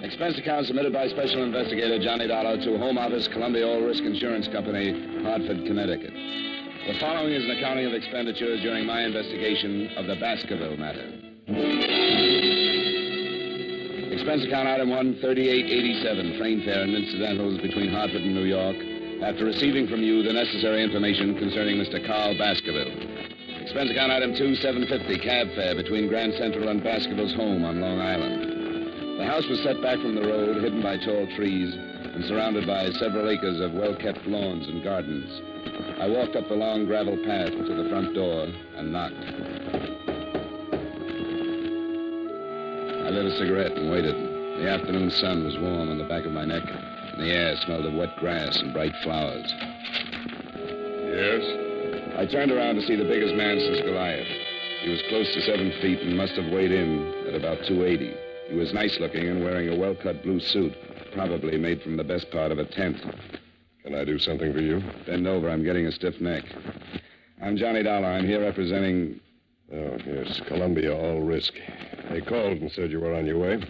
Speaker 4: Expense account submitted by Special Investigator Johnny Dollar to Home Office, Columbia All Risk Insurance Company, Hartford, Connecticut. The following is an accounting of expenditures during my investigation of the Baskerville matter. Expense account item 1, 3887, train fare and incidentals between Hartford and New York, after receiving from you the necessary information concerning Mr. Carl Baskerville. Expense account item 2, 750, cab fare between Grand Central and Baskerville's home on Long Island. The house was set back from the road, hidden by tall trees, and surrounded by several acres of well-kept lawns and gardens. I walked up the long gravel path to the front door and knocked. I lit a cigarette and waited. The afternoon sun was warm on the back of my neck, and the air smelled of wet grass and bright flowers.
Speaker 15: Yes?
Speaker 4: I turned around to see the biggest man since Goliath. He was close to 7 feet and must have weighed in at about 280. He was nice-looking and wearing a well-cut blue suit, probably made from the best part of a tent.
Speaker 15: Can I do something for you?
Speaker 4: Bend over. I'm getting a stiff neck. I'm Johnny Dollar. I'm here representing...
Speaker 15: Oh, yes, Columbia All Risk. They called and said you were on your way.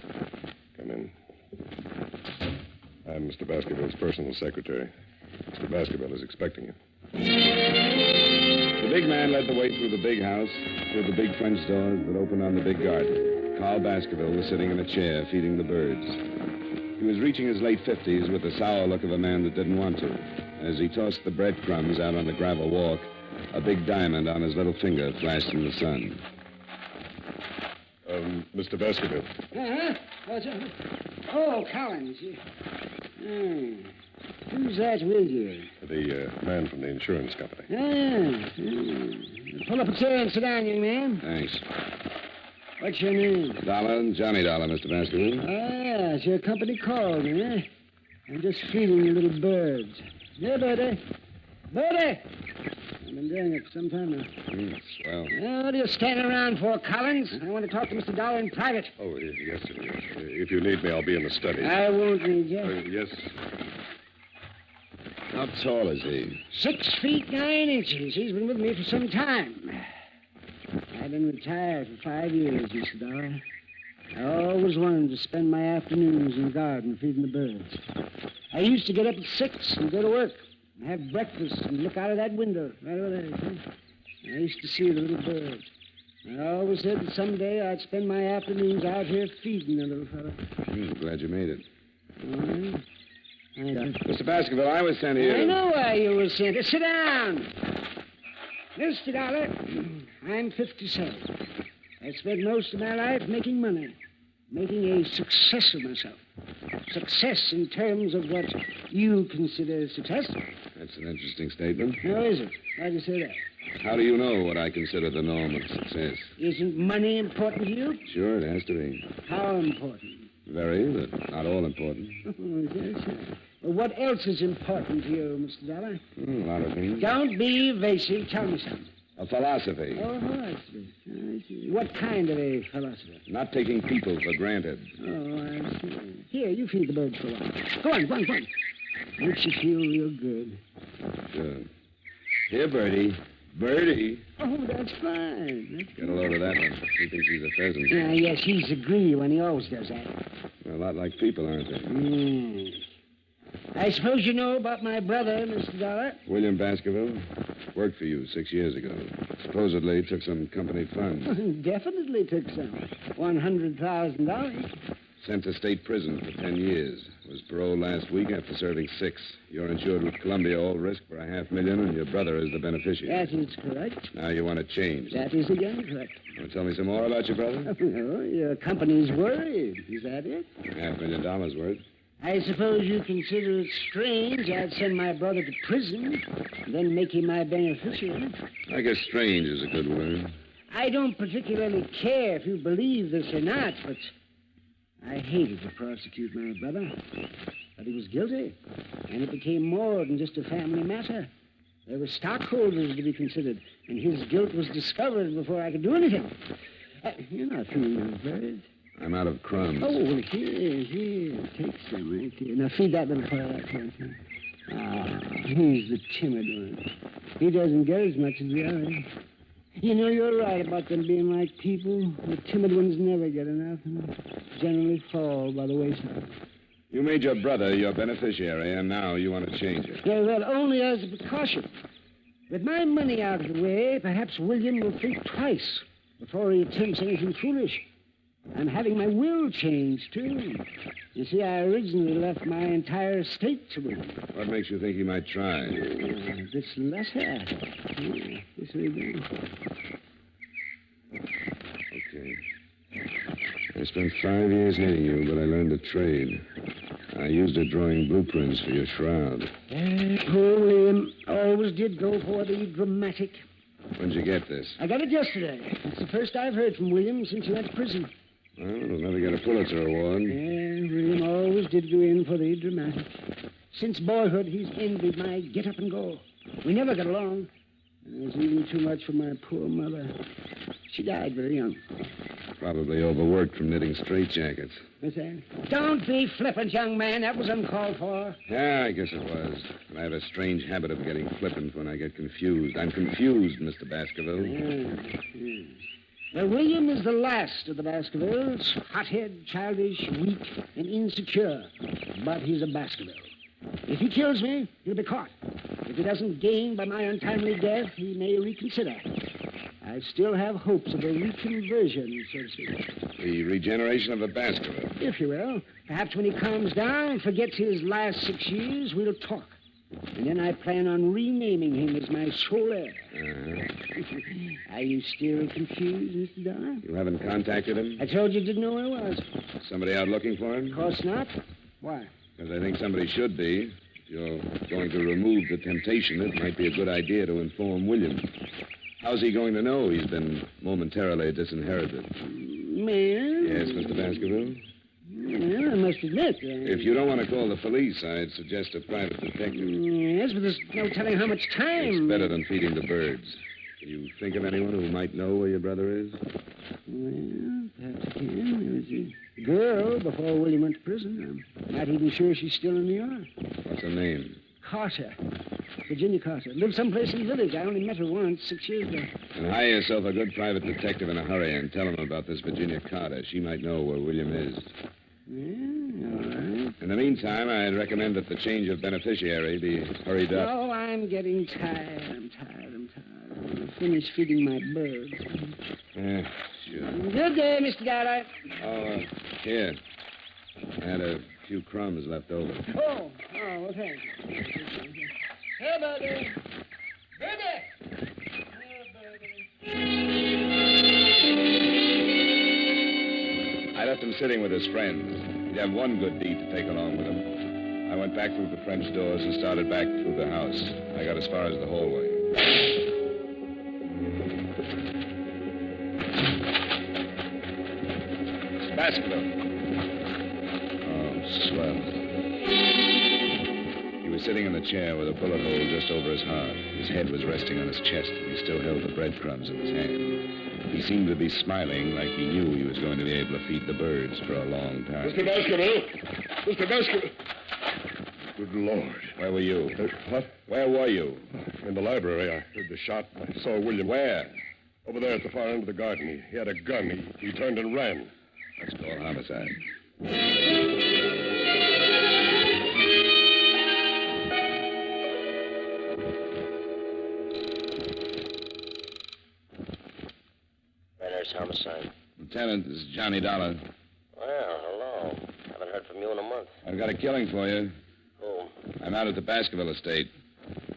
Speaker 15: Come in. I'm Mr. Baskerville's personal secretary. Mr. Baskerville is expecting you.
Speaker 4: The big man led the way through the big house, through the big French doors that opened on the big garden. Carl Baskerville was sitting in a chair, feeding the birds. He was reaching his late 50s with the sour look of a man that didn't want to. As he tossed the breadcrumbs out on the gravel walk, a big diamond on his little finger flashed in the sun.
Speaker 15: Mr. Baskerville.
Speaker 17: Oh, Collins. Who's that with you?
Speaker 15: The man from the insurance company.
Speaker 17: Pull up a chair and sit down, young man.
Speaker 4: Thanks.
Speaker 17: What's your name?
Speaker 4: Dollar, Johnny Dollar, Mr. Baskerville.
Speaker 17: It's your company called me, eh? I'm just feeding the little birds. Yeah, Birdy. Birdy! I've been doing it for some time now.
Speaker 4: Swell.
Speaker 17: What are you standing around for, Collins? I want to talk to Mr. Dollar in private.
Speaker 15: Oh, yes, sir. Yes. If you need me, I'll be in the study.
Speaker 17: I won't need you.
Speaker 15: Yes.
Speaker 4: How tall is he?
Speaker 17: 6 feet 9 inches. He's been with me for some time. I've been retired for 5 years, Mr. Dollar. I always wanted to spend my afternoons in the garden feeding the birds. I used to get up at 6 and go to work and have breakfast and look out of that window right over there. I used to see the little birds. I always said that someday I'd spend my afternoons out here feeding the little fellow.
Speaker 4: Glad you made it.
Speaker 17: All right.
Speaker 4: Mr. Baskerville, I was sent here.
Speaker 17: I know why you were sent. Sit down. Mr. Dollar, I'm 57. I spent most of my life making money, making a success of myself. Success in terms of what you consider success.
Speaker 4: That's an interesting statement.
Speaker 17: How is it? Why do you say that?
Speaker 4: How do you know what I consider the norm of success?
Speaker 17: Isn't money important to you?
Speaker 4: Sure, it has to be.
Speaker 17: How important?
Speaker 4: Very, but not all important.
Speaker 17: Oh, yes. Well, what else is important to you, Mr. Dollar?
Speaker 4: A lot of things.
Speaker 17: Don't be evasive. Tell me something.
Speaker 4: A philosophy.
Speaker 17: Oh, philosophy. I see. What kind of a philosophy?
Speaker 4: Not taking people for granted.
Speaker 17: Oh, I see. Here, you feed the birds for a while. Go on. Makes you feel real good.
Speaker 4: Good. Here, Birdy. Birdy.
Speaker 17: Oh, that's fine.
Speaker 4: Get a load of that one. He thinks he's a pheasant.
Speaker 17: Yes, he's a greedy one. He always does that.
Speaker 4: They're a lot like people, aren't they?
Speaker 17: I suppose you know about my brother, Mr. Dollar?
Speaker 4: William Baskerville. Worked for you 6 years ago. Supposedly took some company funds.
Speaker 17: Definitely took some. $100,000.
Speaker 4: Sent to state prison for 10 years. Was paroled last week after serving 6. You're insured with Columbia All Risk for $500,000, and your brother is the beneficiary.
Speaker 17: That is correct.
Speaker 4: Now you want to change.
Speaker 17: That is again correct.
Speaker 4: Want to tell me some more about your brother?
Speaker 17: No, your company's worried. Is that it?
Speaker 4: $500,000 worth.
Speaker 17: I suppose you consider it strange I'd send my brother to prison, then make him my beneficiary.
Speaker 4: I guess strange is a good word.
Speaker 17: I don't particularly care if you believe this or not, but I hated to prosecute my brother. But he was guilty, and it became more than just a family matter. There were stockholders to be considered, and his guilt was discovered before I could do anything. You're not feeding those birds.
Speaker 4: I'm out of crumbs.
Speaker 17: Oh, well, here. Take some right here. Now, feed that little fellow out there. He's the timid one. He doesn't get as much as the others. You know, you're right about them being like people. The timid ones never get enough and generally fall by the wayside.
Speaker 4: You made your brother your beneficiary, and now you want to change it.
Speaker 17: Yeah, well, only as a precaution. With my money out of the way, perhaps William will think twice before he attempts anything foolish. I'm having my will changed, too. You see, I originally left my entire estate to William.
Speaker 4: What makes you think he might try?
Speaker 17: This letter. This will do.
Speaker 4: Okay. I spent 5 years hating you, but I learned a trade. I used it drawing blueprints for your shroud.
Speaker 17: Poor William always did go for the dramatic.
Speaker 4: When'd you get this?
Speaker 17: I got it yesterday. It's the first I've heard from William since he went to prison.
Speaker 4: Well, it'll never get a Pulitzer Award.
Speaker 17: Yeah, William always did go in for the dramatic. Since boyhood, he's envied my get up and go. We never got along. It was even too much for my poor mother. She died very young.
Speaker 4: Probably overworked from knitting straitjackets.
Speaker 17: What's that? Don't be flippant, young man. That was uncalled for.
Speaker 4: Yeah, I guess it was. And I have a strange habit of getting flippant when I get confused. I'm confused, Mr. Baskerville.
Speaker 17: Yeah. Well, William is the last of the Baskervilles. Hothead, childish, weak, and insecure. But he's a Baskerville. If he kills me, he'll be caught. If he doesn't gain by my untimely death, he may reconsider. I still have hopes of a reconversion, so to speak.
Speaker 4: The regeneration of a Baskerville.
Speaker 17: If you will. Perhaps when he calms down and forgets his last 6 years, we'll talk. And then I plan on renaming him as my sole heir. Are you still confused, Mr. Dollar?
Speaker 4: You haven't contacted him?
Speaker 17: I told you didn't know where I was.
Speaker 4: Somebody out looking for him?
Speaker 17: Of course not. Why?
Speaker 4: Because I think somebody should be. If you're going to remove the temptation, it might be a good idea to inform William. How's he going to know he's been momentarily disinherited?
Speaker 17: Man?
Speaker 4: Yes, Mr. Baskerville?
Speaker 17: Well, I must admit...
Speaker 4: If you don't want to call the police, I'd suggest a private detective.
Speaker 17: Yes, but there's no telling how much time...
Speaker 4: It's better than feeding the birds. Can you think of anyone who might know where your brother is?
Speaker 17: Well, perhaps I can. There was a girl before William went to prison. I'm not even sure she's still in New York.
Speaker 4: What's her name?
Speaker 17: Carter. Virginia Carter. Lived someplace in the village. I only met her once 6 years ago.
Speaker 4: And hire yourself a good private detective in a hurry and tell him about this Virginia Carter. She might know where William is.
Speaker 17: Yeah, all right.
Speaker 4: In the meantime, I'd recommend that the change of beneficiary be hurried up.
Speaker 17: Oh, I'm getting tired. I'm tired. I'll finish feeding my birds.
Speaker 4: Yeah, sure.
Speaker 17: Good day, Mr. Dollar.
Speaker 4: Oh, here. I had a few crumbs left over.
Speaker 17: Oh, well, thank you. Hey, Birdy. Birdy!
Speaker 4: I left him sitting with his friends. He'd have one good deed to take along with him. I went back through the French doors and started back through the house. I got as far as the hallway. Baskerville. Oh, swell. He was sitting in the chair with a bullet hole just over his heart. His head was resting on his chest, and he still held the breadcrumbs in his hand. He seemed to be smiling like he knew he was going to be able to feed the birds for a long time.
Speaker 15: Mr. Baskerville! Mr. Baskerville! Good Lord.
Speaker 4: Where were you?
Speaker 15: What?
Speaker 4: Where were you?
Speaker 15: In the library. I heard the shot. I saw William.
Speaker 4: Where?
Speaker 15: Over there at the far end of the garden. He had a gun. He turned and ran.
Speaker 4: Let's call homicide.
Speaker 7: Renner's homicide.
Speaker 4: Lieutenant, this is Johnny Dollar.
Speaker 7: Well, hello. Haven't heard from you in a month.
Speaker 4: I've got a killing for you.
Speaker 7: Who?
Speaker 4: I'm out at the Baskerville estate.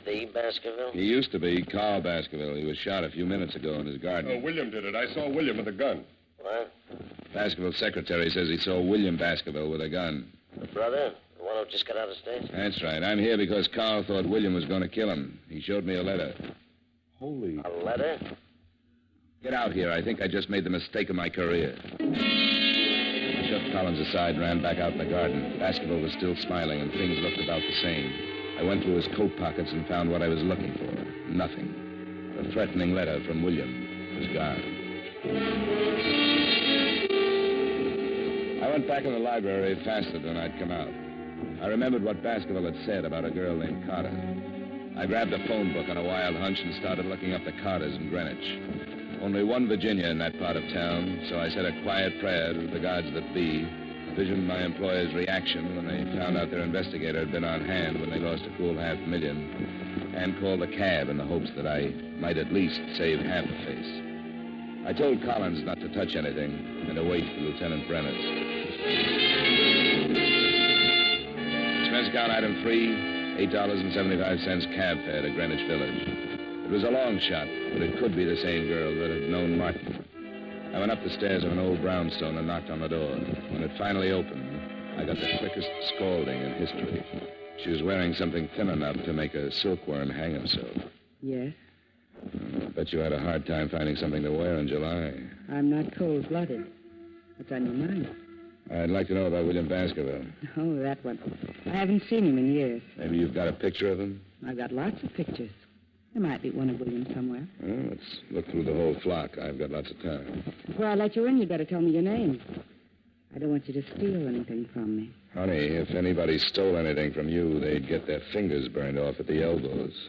Speaker 7: The Baskerville?
Speaker 4: He used to be Carl Baskerville. He was shot a few minutes ago in his garden.
Speaker 15: Oh, William did it. I saw William with a gun.
Speaker 7: What?
Speaker 4: Baskerville's secretary says he saw William Baskerville with a gun.
Speaker 7: The brother? The one who just got out of state?
Speaker 4: That's right. I'm here because Carl thought William was going to kill him. He showed me a letter.
Speaker 15: Holy...
Speaker 7: A letter?
Speaker 4: Get out here. I think I just made the mistake of my career. I shoved Collins aside and ran back out in the garden. Baskerville was still smiling, and things looked about the same. I went through his coat pockets and found what I was looking for. Nothing. The threatening letter from William was gone. I went back in the library faster than I'd come out. I remembered what Baskerville had said about a girl named Carter. I grabbed a phone book on a wild hunch and started looking up the Carters in Greenwich. Only one Virginia in that part of town, so I said a quiet prayer to the gods that be, visioned my employer's reaction when they found out their investigator had been on hand when they lost a cool $500,000, and called a cab in the hopes that I might at least save half a face. I told Collins not to touch anything and to wait for Lieutenant Brenner's. Expense account item 3, $8.75 cab fare to Greenwich Village. It was a long shot, but it could be the same girl that had known Martin. I went up the stairs of an old brownstone and knocked on the door. When it finally opened, I got the quickest scalding in history. She was wearing something thin enough to make a silkworm hang himself.
Speaker 17: Yes?
Speaker 4: I bet you had a hard time finding something to wear in July.
Speaker 17: I'm not cold-blooded. What's on your mind?
Speaker 4: I'd like to know about William Baskerville.
Speaker 17: Oh, that one. I haven't seen him in years.
Speaker 4: Maybe you've got a picture of him?
Speaker 17: I've got lots of pictures. There might be one of William somewhere.
Speaker 4: Well, let's look through the whole flock. I've got lots of time.
Speaker 17: Before I let you in, you'd better tell me your name. I don't want you to steal anything from me.
Speaker 4: Honey, if anybody stole anything from you, they'd get their fingers burned off at the elbows.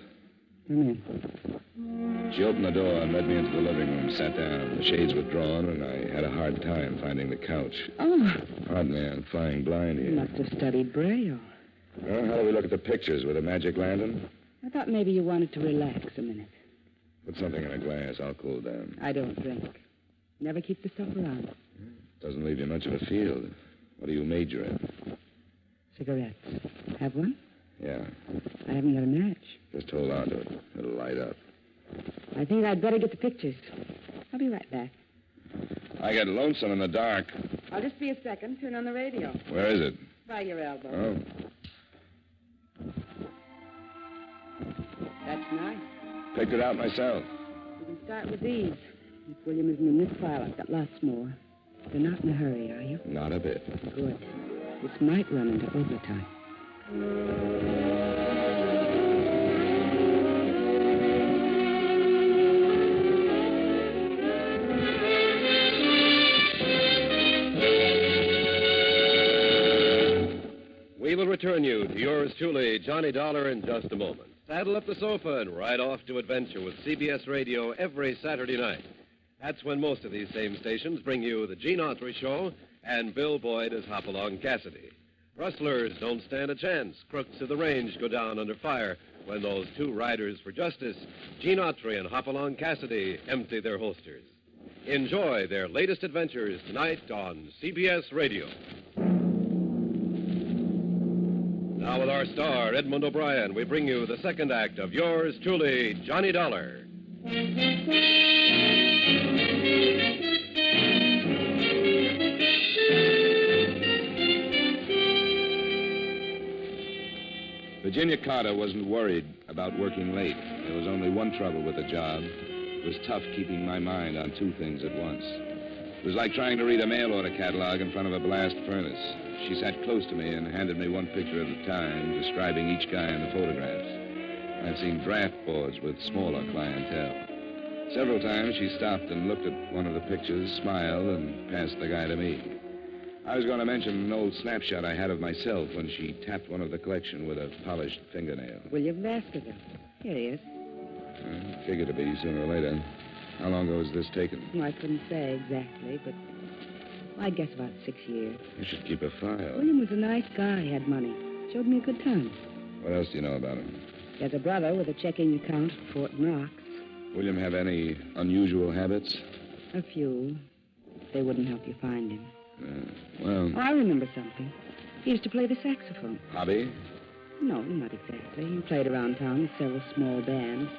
Speaker 17: Come in.
Speaker 4: She opened the door and led me into the living room, sat down. The shades were drawn, and I had a hard time finding the couch.
Speaker 17: Oh.
Speaker 4: Pardon me, I'm flying blind here.
Speaker 17: You must have studied Braille.
Speaker 4: Well, how do we look at the pictures? With a magic lantern?
Speaker 17: I thought maybe you wanted to relax a minute.
Speaker 4: Put something in a glass. I'll cool down.
Speaker 17: I don't drink. Never keep the stuff around.
Speaker 4: Doesn't leave you much of a field. What do you major in?
Speaker 17: Cigarettes. Have one?
Speaker 4: Yeah.
Speaker 17: I haven't got a match.
Speaker 4: Just hold on to it. It'll light up.
Speaker 17: I think I'd better get the pictures. I'll be right back.
Speaker 4: I get lonesome in the dark.
Speaker 17: I'll just be a second. Turn on the radio.
Speaker 4: Where is it?
Speaker 17: By your elbow.
Speaker 4: Oh.
Speaker 17: That's nice.
Speaker 4: Picked it out myself.
Speaker 17: You can start with these. If William isn't in this file, I've got lots more. You're not in a hurry, are you?
Speaker 4: Not a bit.
Speaker 17: Good. This might run into overtime.
Speaker 13: We will return you to yours truly, Johnny Dollar, in just a moment. Saddle up the sofa and ride off to adventure with CBS Radio every Saturday night. That's when most of these same stations bring you the Gene Autry Show and Bill Boyd as Hopalong Cassidy. Rustlers don't stand a chance. Crooks of the range go down under fire when those two riders for justice, Gene Autry and Hopalong Cassidy, empty their holsters. Enjoy their latest adventures tonight on CBS Radio. Now with our star, Edmund O'Brien, we bring you the second act of yours truly, Johnny Dollar.
Speaker 4: Virginia Carter wasn't worried about working late. There was only one trouble with the job. It was tough keeping my mind on two things at once. It was like trying to read a mail order catalog in front of a blast furnace. She sat close to me and handed me one picture at a time, describing each guy in the photographs. I've seen draft boards with smaller clientele. Several times she stopped and looked at one of the pictures, smiled, and passed the guy to me. I was going to mention an old snapshot I had of myself when she tapped one of the collection with a polished fingernail.
Speaker 17: William Baskerville. Here he is.
Speaker 4: Figured to be sooner or later. How long ago was this taken?
Speaker 17: Well, I couldn't say exactly, but I'd guess about 6 years.
Speaker 4: You should keep a file.
Speaker 17: William was a nice guy, had money. Showed me a good time.
Speaker 4: What else do you know about him?
Speaker 17: He has a brother with a checking account at Fort Knox.
Speaker 4: William have any unusual habits?
Speaker 17: A few. They wouldn't help you find him.
Speaker 4: Well...
Speaker 17: Oh, I remember something. He used to play the saxophone.
Speaker 4: Hobby?
Speaker 17: No, not exactly. He played around town with several small bands.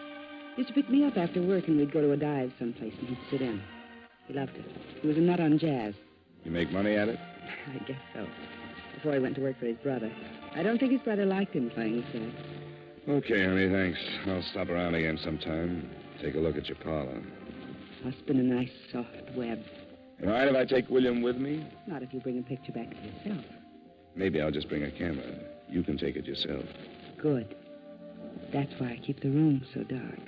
Speaker 17: He used to pick me up after work, and we'd go to a dive someplace, and he'd sit in. He loved it. He was a nut on jazz.
Speaker 4: You make money at it?
Speaker 17: I guess so. Before he went to work for his brother. I don't think his brother liked him playing sax.
Speaker 4: Okay, honey, thanks. I'll stop around again sometime. Take a look at your parlor.
Speaker 17: Must been a nice, soft web.
Speaker 4: You all right if I take William with me?
Speaker 17: Not if you bring a picture back to yourself.
Speaker 4: Maybe I'll just bring a camera. You can take it yourself.
Speaker 17: Good. That's why I keep the room so dark.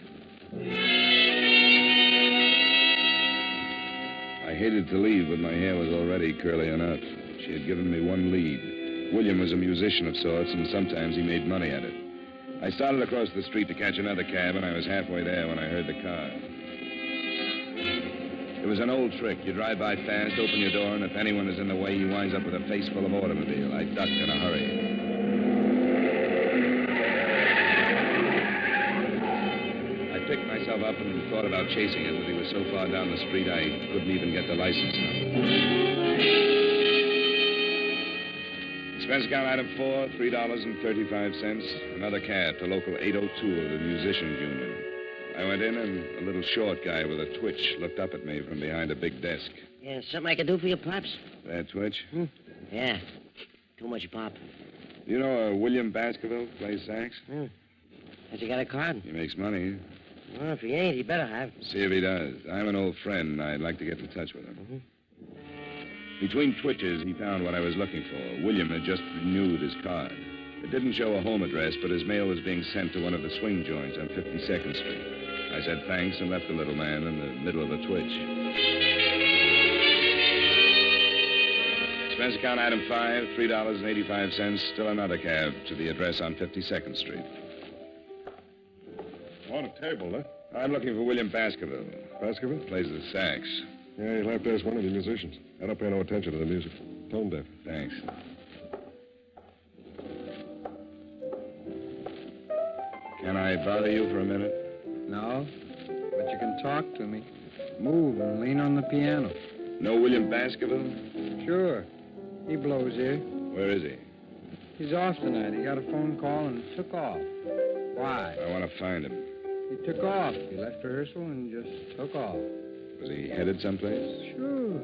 Speaker 4: I hated to leave, but my hair was already curly enough. She had given me one lead. William was a musician of sorts, and sometimes he made money at it. I started across the street to catch another cab, and I was halfway there when I heard the car. It was an old trick. You drive by fast, open your door, and if anyone is in the way, he winds up with a face full of automobile. I ducked in a hurry. I picked myself up and thought about chasing him, but he was so far down the street I couldn't even get the license number. Expense account item 4, $3.35. Another cab to local 802 of the Musicians Union. I went in, and a little short guy with a twitch looked up at me from behind a big desk.
Speaker 7: Yeah, something I can do for you, Pops?
Speaker 4: That twitch?
Speaker 7: Yeah. Too much, Pop.
Speaker 4: You know William Baskerville plays sax?
Speaker 7: Has he got a card?
Speaker 4: He makes money.
Speaker 7: Well, if he ain't, he better have.
Speaker 4: See if he does. I'm an old friend, and I'd like to get in touch with him. Between twitches, he found what I was looking for. William had just renewed his card. It didn't show a home address, but his mail was being sent to one of the swing joints on 52nd Street. I said thanks and left the little man in the middle of a twitch. Expense account item 5, $3.85. Still another cab to the address on 52nd Street.
Speaker 15: On a table, huh?
Speaker 4: I'm looking for William Baskerville.
Speaker 15: Baskerville?
Speaker 4: Plays the sax.
Speaker 15: Yeah, you'll have to ask one of the musicians. I don't pay no attention to the music. Tone deaf.
Speaker 4: Thanks. Can I bother you for a minute?
Speaker 18: No, but you can talk to me. Move and lean on the piano.
Speaker 4: Know William Baskerville?
Speaker 18: Sure. He blows here.
Speaker 4: Where is he?
Speaker 18: He's off tonight. He got a phone call and took off. Why?
Speaker 4: I want to find him.
Speaker 18: He took off. He left rehearsal and just took off.
Speaker 4: Was he headed someplace?
Speaker 18: Sure.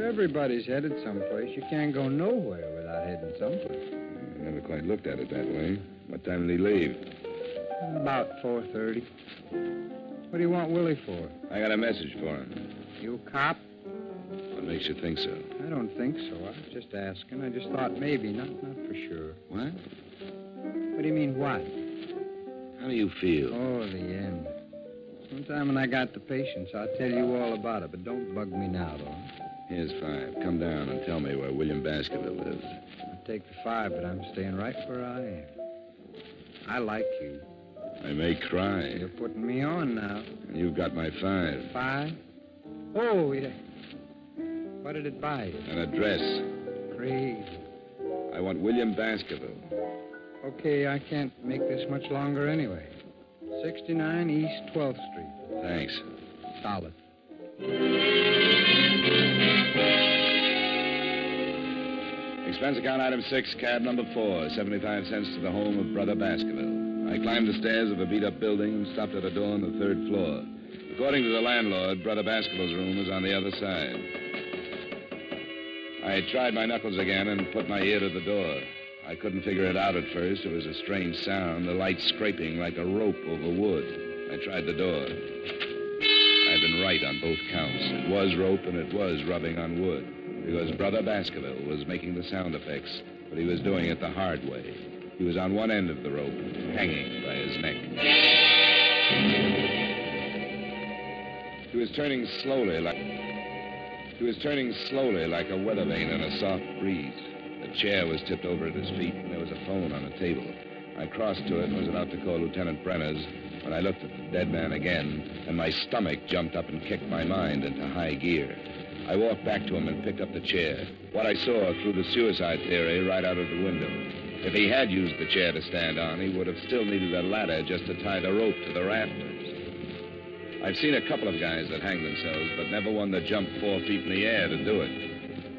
Speaker 18: Everybody's headed someplace. You can't go nowhere without heading someplace.
Speaker 4: I never quite looked at it that way. What time did he leave?
Speaker 18: About 4:30. What do you want Willie for?
Speaker 4: I got a message for him.
Speaker 18: You a cop?
Speaker 4: What makes you think so?
Speaker 18: I don't think so. I was just asking. I just thought maybe, not for sure.
Speaker 4: What?
Speaker 18: What do you mean, what?
Speaker 4: How do you feel?
Speaker 18: Oh, the end. Sometime when I got the patience, I'll tell you all about it, but don't bug me now, though.
Speaker 4: Here's 5. Come down and tell me where William Baskerville lives.
Speaker 18: I'll take the 5, but I'm staying right where I am. I like you.
Speaker 4: I may cry.
Speaker 18: You're putting me on now.
Speaker 4: And you've got my 5.
Speaker 18: 5? Oh, yeah. What did it buy you?
Speaker 4: An address.
Speaker 18: Crazy.
Speaker 4: I want William Baskerville.
Speaker 18: Okay, I can't make this much longer anyway. 69 East 12th Street.
Speaker 4: Thanks.
Speaker 18: Solid.
Speaker 4: Expense account item 6, cab number 4, 75 cents to the home of Brother Baskerville. I climbed the stairs of a beat-up building and stopped at a door on the 3rd floor. According to the landlord, Brother Baskerville's room was on the other side. I tried my knuckles again and put my ear to the door. I couldn't figure it out at first. It was a strange sound, the light scraping like a rope over wood. I tried the door. I'd been right on both counts. It was rope and it was rubbing on wood. Because Brother Baskerville was making the sound effects, but he was doing it the hard way. He was on one end of the rope, hanging by his neck. He was turning slowly like a weather vane in a soft breeze. The chair was tipped over at his feet, and there was a phone on a table. I crossed to it and was about to call Lieutenant Brenner's when I looked at the dead man again, and my stomach jumped up and kicked my mind into high gear. I walked back to him and picked up the chair. What I saw threw the suicide theory right out of the window. If he had used the chair to stand on, he would have still needed a ladder just to tie the rope to the rafters. I've seen a couple of guys that hang themselves, but never one that jumped 4 feet in the air to do it.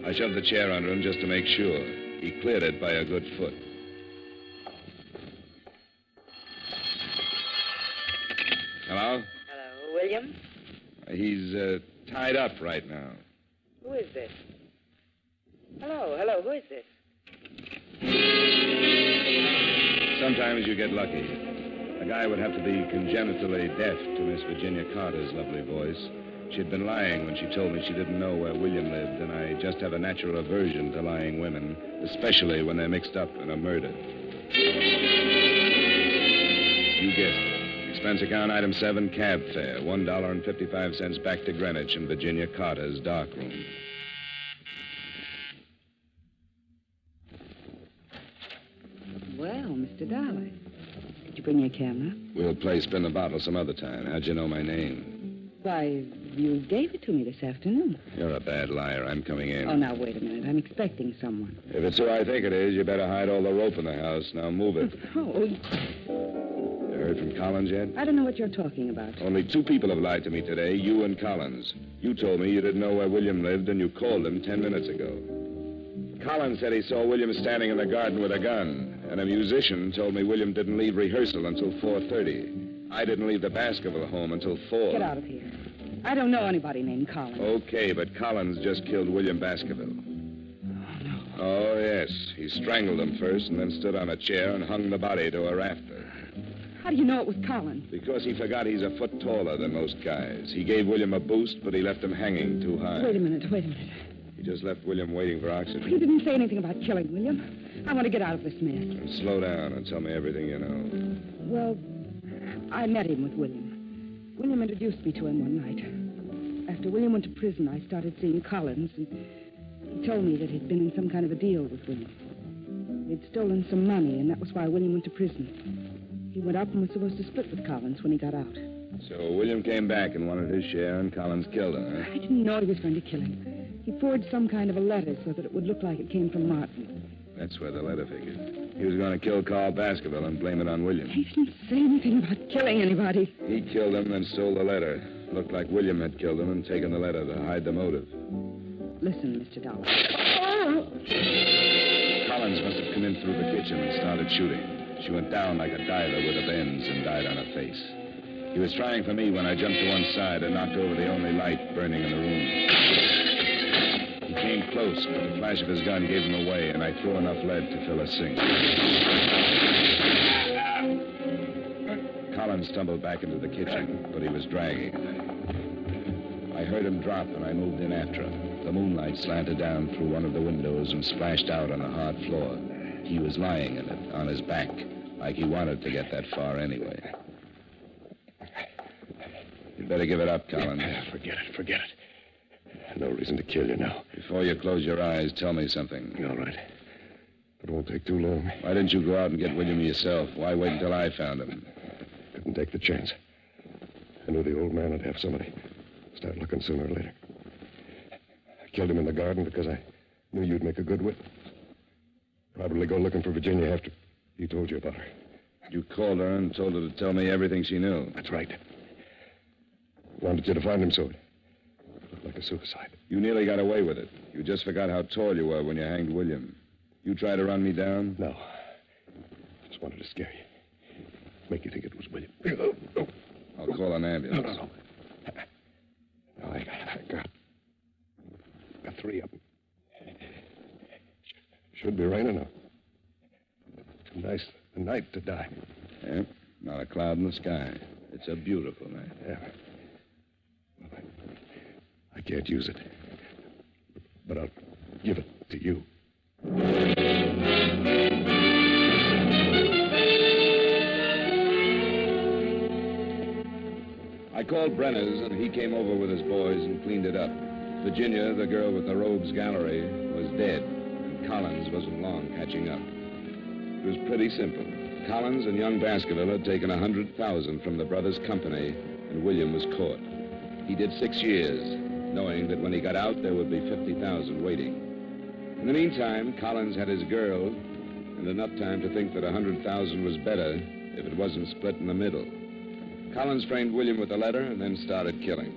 Speaker 4: I shoved the chair under him just to make sure. He cleared it by a good foot. Hello?
Speaker 19: Hello, William?
Speaker 4: He's tied up right now.
Speaker 19: Who is this? Hello, who is this?
Speaker 4: Sometimes you get lucky. A guy would have to be congenitally deaf to Miss Virginia Carter's lovely voice. She'd been lying when she told me she didn't know where William lived, and I just have a natural aversion to lying women, especially when they're mixed up in a murder. guessed it. Expense account item 7, cab fare, $1.55 back to Greenwich in Virginia Carter's dark room.
Speaker 1: Well, Mr. Dollar, did you bring your camera?
Speaker 4: We'll play spin the bottle some other time. How'd you know my name?
Speaker 1: Why, you gave it to me this afternoon.
Speaker 4: You're a bad liar. I'm coming in.
Speaker 1: Oh, now, wait a minute. I'm expecting someone.
Speaker 4: If it's who I think it is, you better hide all the rope in the house. Now move it.
Speaker 1: Oh,
Speaker 4: You heard from Collins yet?
Speaker 1: I don't know what you're talking about.
Speaker 4: Only 2 people have lied to me today, you and Collins. You told me you didn't know where William lived, and you called him 10 minutes ago. Collins said he saw William standing in the garden with a gun, and a musician told me William didn't leave rehearsal until 4:30. I didn't leave the Baskerville home until 4.
Speaker 1: Get out of here. I don't know anybody named Collins.
Speaker 4: Okay, but Collins just killed William Baskerville.
Speaker 1: Oh, no.
Speaker 4: Oh, yes. He strangled him first and then stood on a chair and hung the body to a rafter.
Speaker 1: How do you know it was Collins?
Speaker 4: Because he forgot he's a foot taller than most guys. He gave William a boost, but he left him hanging too high.
Speaker 1: Wait a minute.
Speaker 4: He just left William waiting for oxygen.
Speaker 1: You didn't say anything about killing William. I want to get out of this mess.
Speaker 4: And slow down and tell me everything you know.
Speaker 1: Well, I met him with William. William introduced me to him one night. After William went to prison, I started seeing Collins, and he told me that he'd been in some kind of a deal with William. He'd stolen some money, and that was why William went to prison. He went up and was supposed to split with Collins when he got out.
Speaker 4: So William came back and wanted his share, and Collins killed him, huh?
Speaker 1: I didn't know he was going to kill him. He forged some kind of a letter so that it would look like it came from Martin.
Speaker 4: That's where the letter figured. He was going to kill Carl Baskerville and blame it on William.
Speaker 1: He didn't say anything about killing anybody.
Speaker 4: He killed him and stole the letter. Looked like William had killed him and taken the letter to hide the motive.
Speaker 1: Listen, Mr. Dollar.
Speaker 4: Collins must have come in through the kitchen and started shooting. She went down like a diver with a bends and died on her face. He was trying for me when I jumped to one side and knocked over the only light burning in the room. He came close, but the flash of his gun gave him away, and I threw enough lead to fill a sink. Collins stumbled back into the kitchen, but he was dragging. I heard him drop, and I moved in after him. The moonlight slanted down through one of the windows and splashed out on the hard floor. He was lying in it, on his back, like he wanted to get that far anyway. You'd better give it up, Collins.
Speaker 15: Forget it. No reason to kill you now.
Speaker 4: Before you close your eyes, tell me something.
Speaker 15: All right. It won't take too long.
Speaker 4: Why didn't you go out and get William yourself? Why wait until I found him?
Speaker 15: Couldn't take the chance. I knew the old man would have somebody start looking sooner or later. I killed him in the garden because I knew you'd make a good witness. Probably go looking for Virginia after he told you about her.
Speaker 4: You called her and told her to tell me everything she knew.
Speaker 15: That's right. Wanted you to find him, so it looked like a suicide.
Speaker 4: You nearly got away with it. You just forgot how tall you were when you hanged William. You tried to run me down?
Speaker 15: No. Just wanted to scare you. Make you think it was William.
Speaker 4: I'll call an ambulance.
Speaker 15: No. I got 3 of them. Should be raining now. Too nice a night to die.
Speaker 4: Yeah, not a cloud in the sky. It's a beautiful night.
Speaker 15: Yeah. Well, I can't use it. But I'll give it to you.
Speaker 4: I called Brenner's, and he came over with his boys and cleaned it up. Virginia, the girl with the rogues gallery, was dead, and Collins wasn't long catching up. It was pretty simple. Collins and young Baskerville had taken $100,000 from the brothers' company, and William was caught. He did 6 years, knowing that when he got out, there would be $50,000 waiting. In the meantime, Collins had his girl, and enough time to think that $100,000 was better if it wasn't split in the middle. Collins framed William with the letter and then started killing.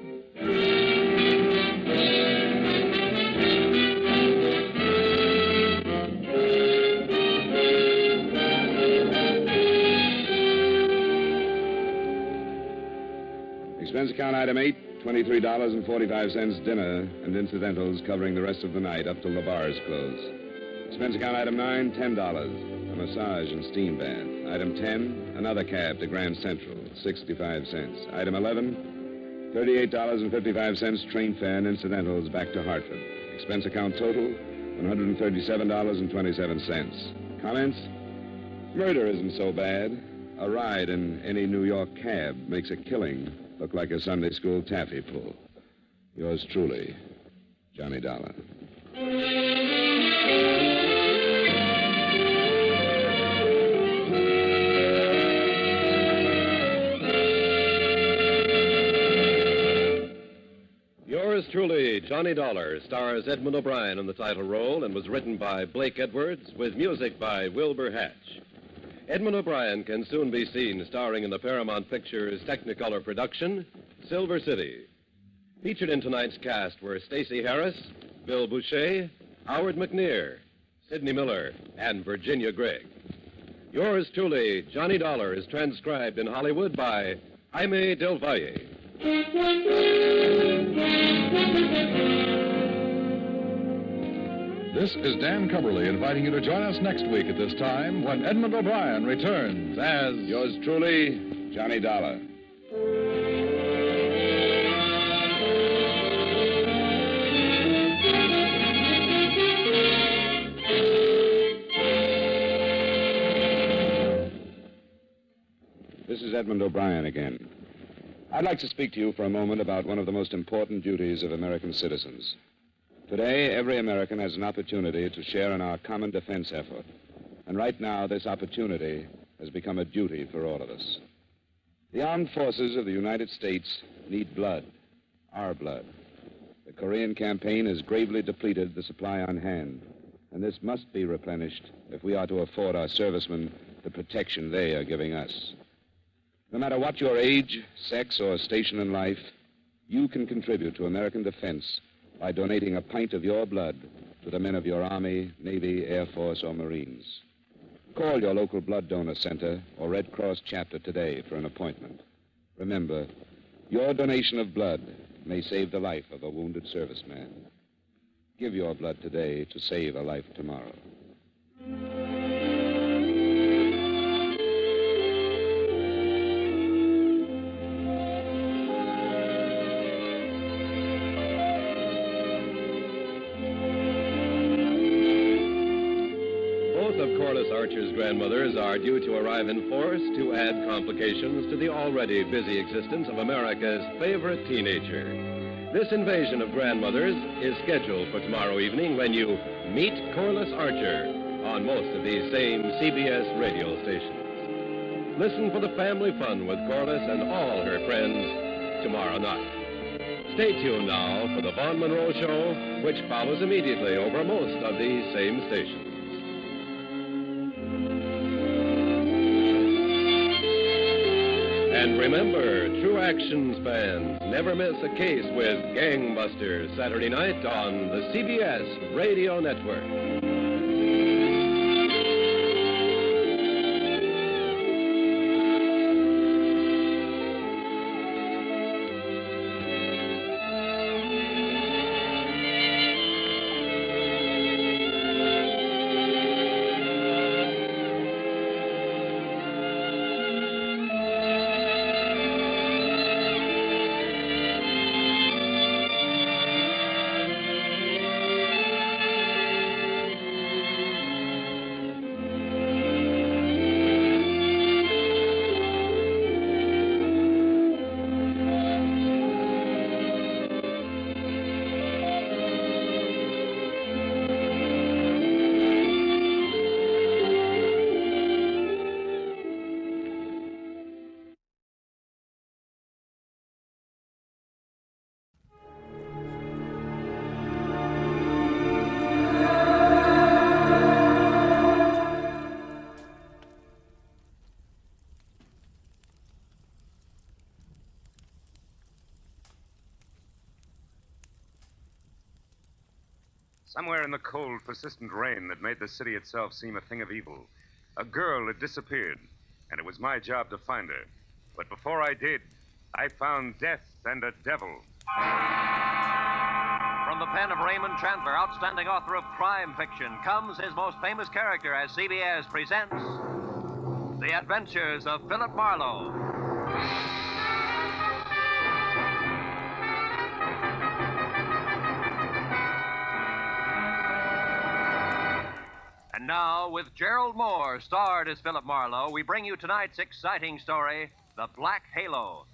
Speaker 4: Expense account item 8, $23.45 dinner and incidentals covering the rest of the night up till the bars close. Expense account item 9, $10, a massage and steam bath. Item 10, another cab to Grand Central, 65 cents. Item 11, $38.55 train fare and incidentals back to Hartford. Expense account total, $137.27. Comments? Murder isn't so bad. A ride in any New York cab makes a killing look like a Sunday school taffy pull. Yours truly, Johnny Dollar.
Speaker 13: Yours truly, Johnny Dollar, stars Edmund O'Brien in the title role and was written by Blake Edwards with music by Wilbur Hatch. Edmund O'Brien can soon be seen starring in the Paramount Pictures Technicolor production, Silver City. Featured in tonight's cast were Stacey Harris, Bill Boucher, Howard McNear, Sidney Miller, and Virginia Gregg. Yours truly, Johnny Dollar, is transcribed in Hollywood by Jaime Del Valle.
Speaker 16: This is Dan Cumberly inviting you to join us next week at this time when Edmund O'Brien returns as...
Speaker 4: Yours truly, Johnny Dollar. This is Edmund O'Brien again. I'd like to speak to you for a moment about one of the most important duties of American citizens. Today, every American has an opportunity to share in our common defense effort. And right now, this opportunity has become a duty for all of us. The armed forces of the United States need blood, our blood. The Korean campaign has gravely depleted the supply on hand, and this must be replenished if we are to afford our servicemen the protection they are giving us. No matter what your age, sex, or station in life, you can contribute to American defense by donating a pint of your blood to the men of your Army, Navy, Air Force, or Marines. Call your local blood donor center or Red Cross chapter today for an appointment. Remember, your donation of blood may save the life of a wounded serviceman. Give your blood today to save a life tomorrow.
Speaker 13: Archer's grandmothers are due to arrive in force to add complications to the already busy existence of America's favorite teenager. This invasion of grandmothers is scheduled for tomorrow evening when you meet Corliss Archer on most of these same CBS radio stations. Listen for the family fun with Corliss and all her friends tomorrow night. Stay tuned now for the Vaughn Monroe Show, which follows immediately over most of these same stations. And remember, True Actions fans, never miss a case with Gangbusters Saturday night on the CBS Radio Network.
Speaker 8: Somewhere in the cold, persistent rain that made the city itself seem a thing of evil, a girl had disappeared, and it was my job to find her. But before I did, I found death and a devil.
Speaker 20: From the pen of Raymond Chandler, outstanding author of crime fiction, comes his most famous character as CBS presents The Adventures of Philip Marlowe. And now, with Gerald Moore, starred as Philip Marlowe, we bring you tonight's exciting story, The Black Halo.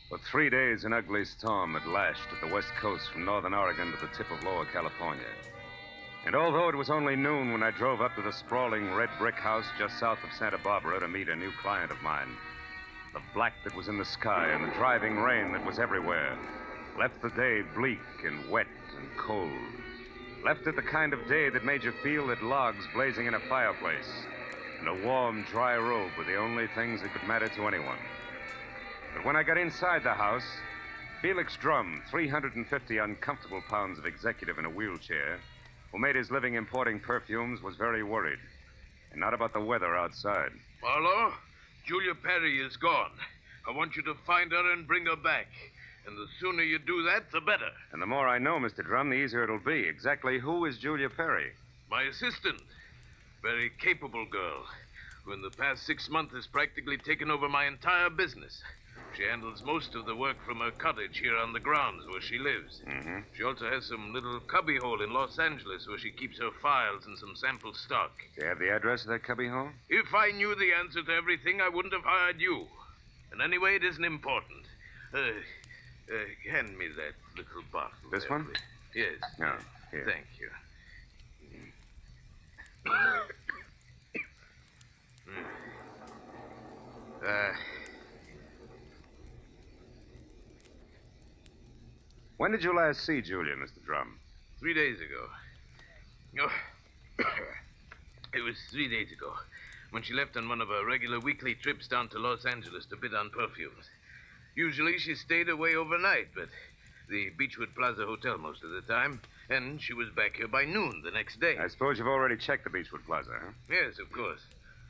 Speaker 8: For 3 days, an ugly storm had lashed at the west coast from northern Oregon to the tip of Lower California. And although it was only noon when I drove up to the sprawling red brick house just south of Santa Barbara to meet a new client of mine, the black that was in the sky and the driving rain that was everywhere left the day bleak and wet and cold. Left it the kind of day that made you feel that logs blazing in a fireplace and a warm, dry robe were the only things that could matter to anyone. But when I got inside the house, Felix Drum, 350 uncomfortable pounds of executive in a wheelchair, who made his living importing perfumes, was very worried. And not about the weather outside.
Speaker 10: Marlowe, Julia Perry is gone. I want you to find her and bring her back. And the sooner you do that, the better.
Speaker 8: And the more I know, Mr. Drum, the easier it'll be. Exactly who is Julia Perry?
Speaker 10: My assistant. Very capable girl, who in the past 6 months has practically taken over my entire business. She handles most of the work from her cottage here on the grounds where she lives.
Speaker 8: Mm-hmm.
Speaker 10: She also has some little cubbyhole in Los Angeles where she keeps her files and some sample stock.
Speaker 8: Do you have the address of that cubbyhole?
Speaker 10: If I knew the answer to everything, I wouldn't have hired you. And anyway, it isn't important. Hand me that little bottle.
Speaker 8: This
Speaker 10: there,
Speaker 8: one?
Speaker 10: please. Yes.
Speaker 8: No. Here.
Speaker 10: Thank you.
Speaker 8: When did you last see Julia, Mr. Drum?
Speaker 10: 3 days ago. Oh, it was 3 days ago when she left on one of her regular weekly trips down to Los Angeles to bid on perfumes. Usually she stayed away overnight, but the Beechwood Plaza Hotel most of the time, and she was back here by noon the next day.
Speaker 8: I suppose you've already checked the Beechwood Plaza, huh?
Speaker 10: Yes, of course.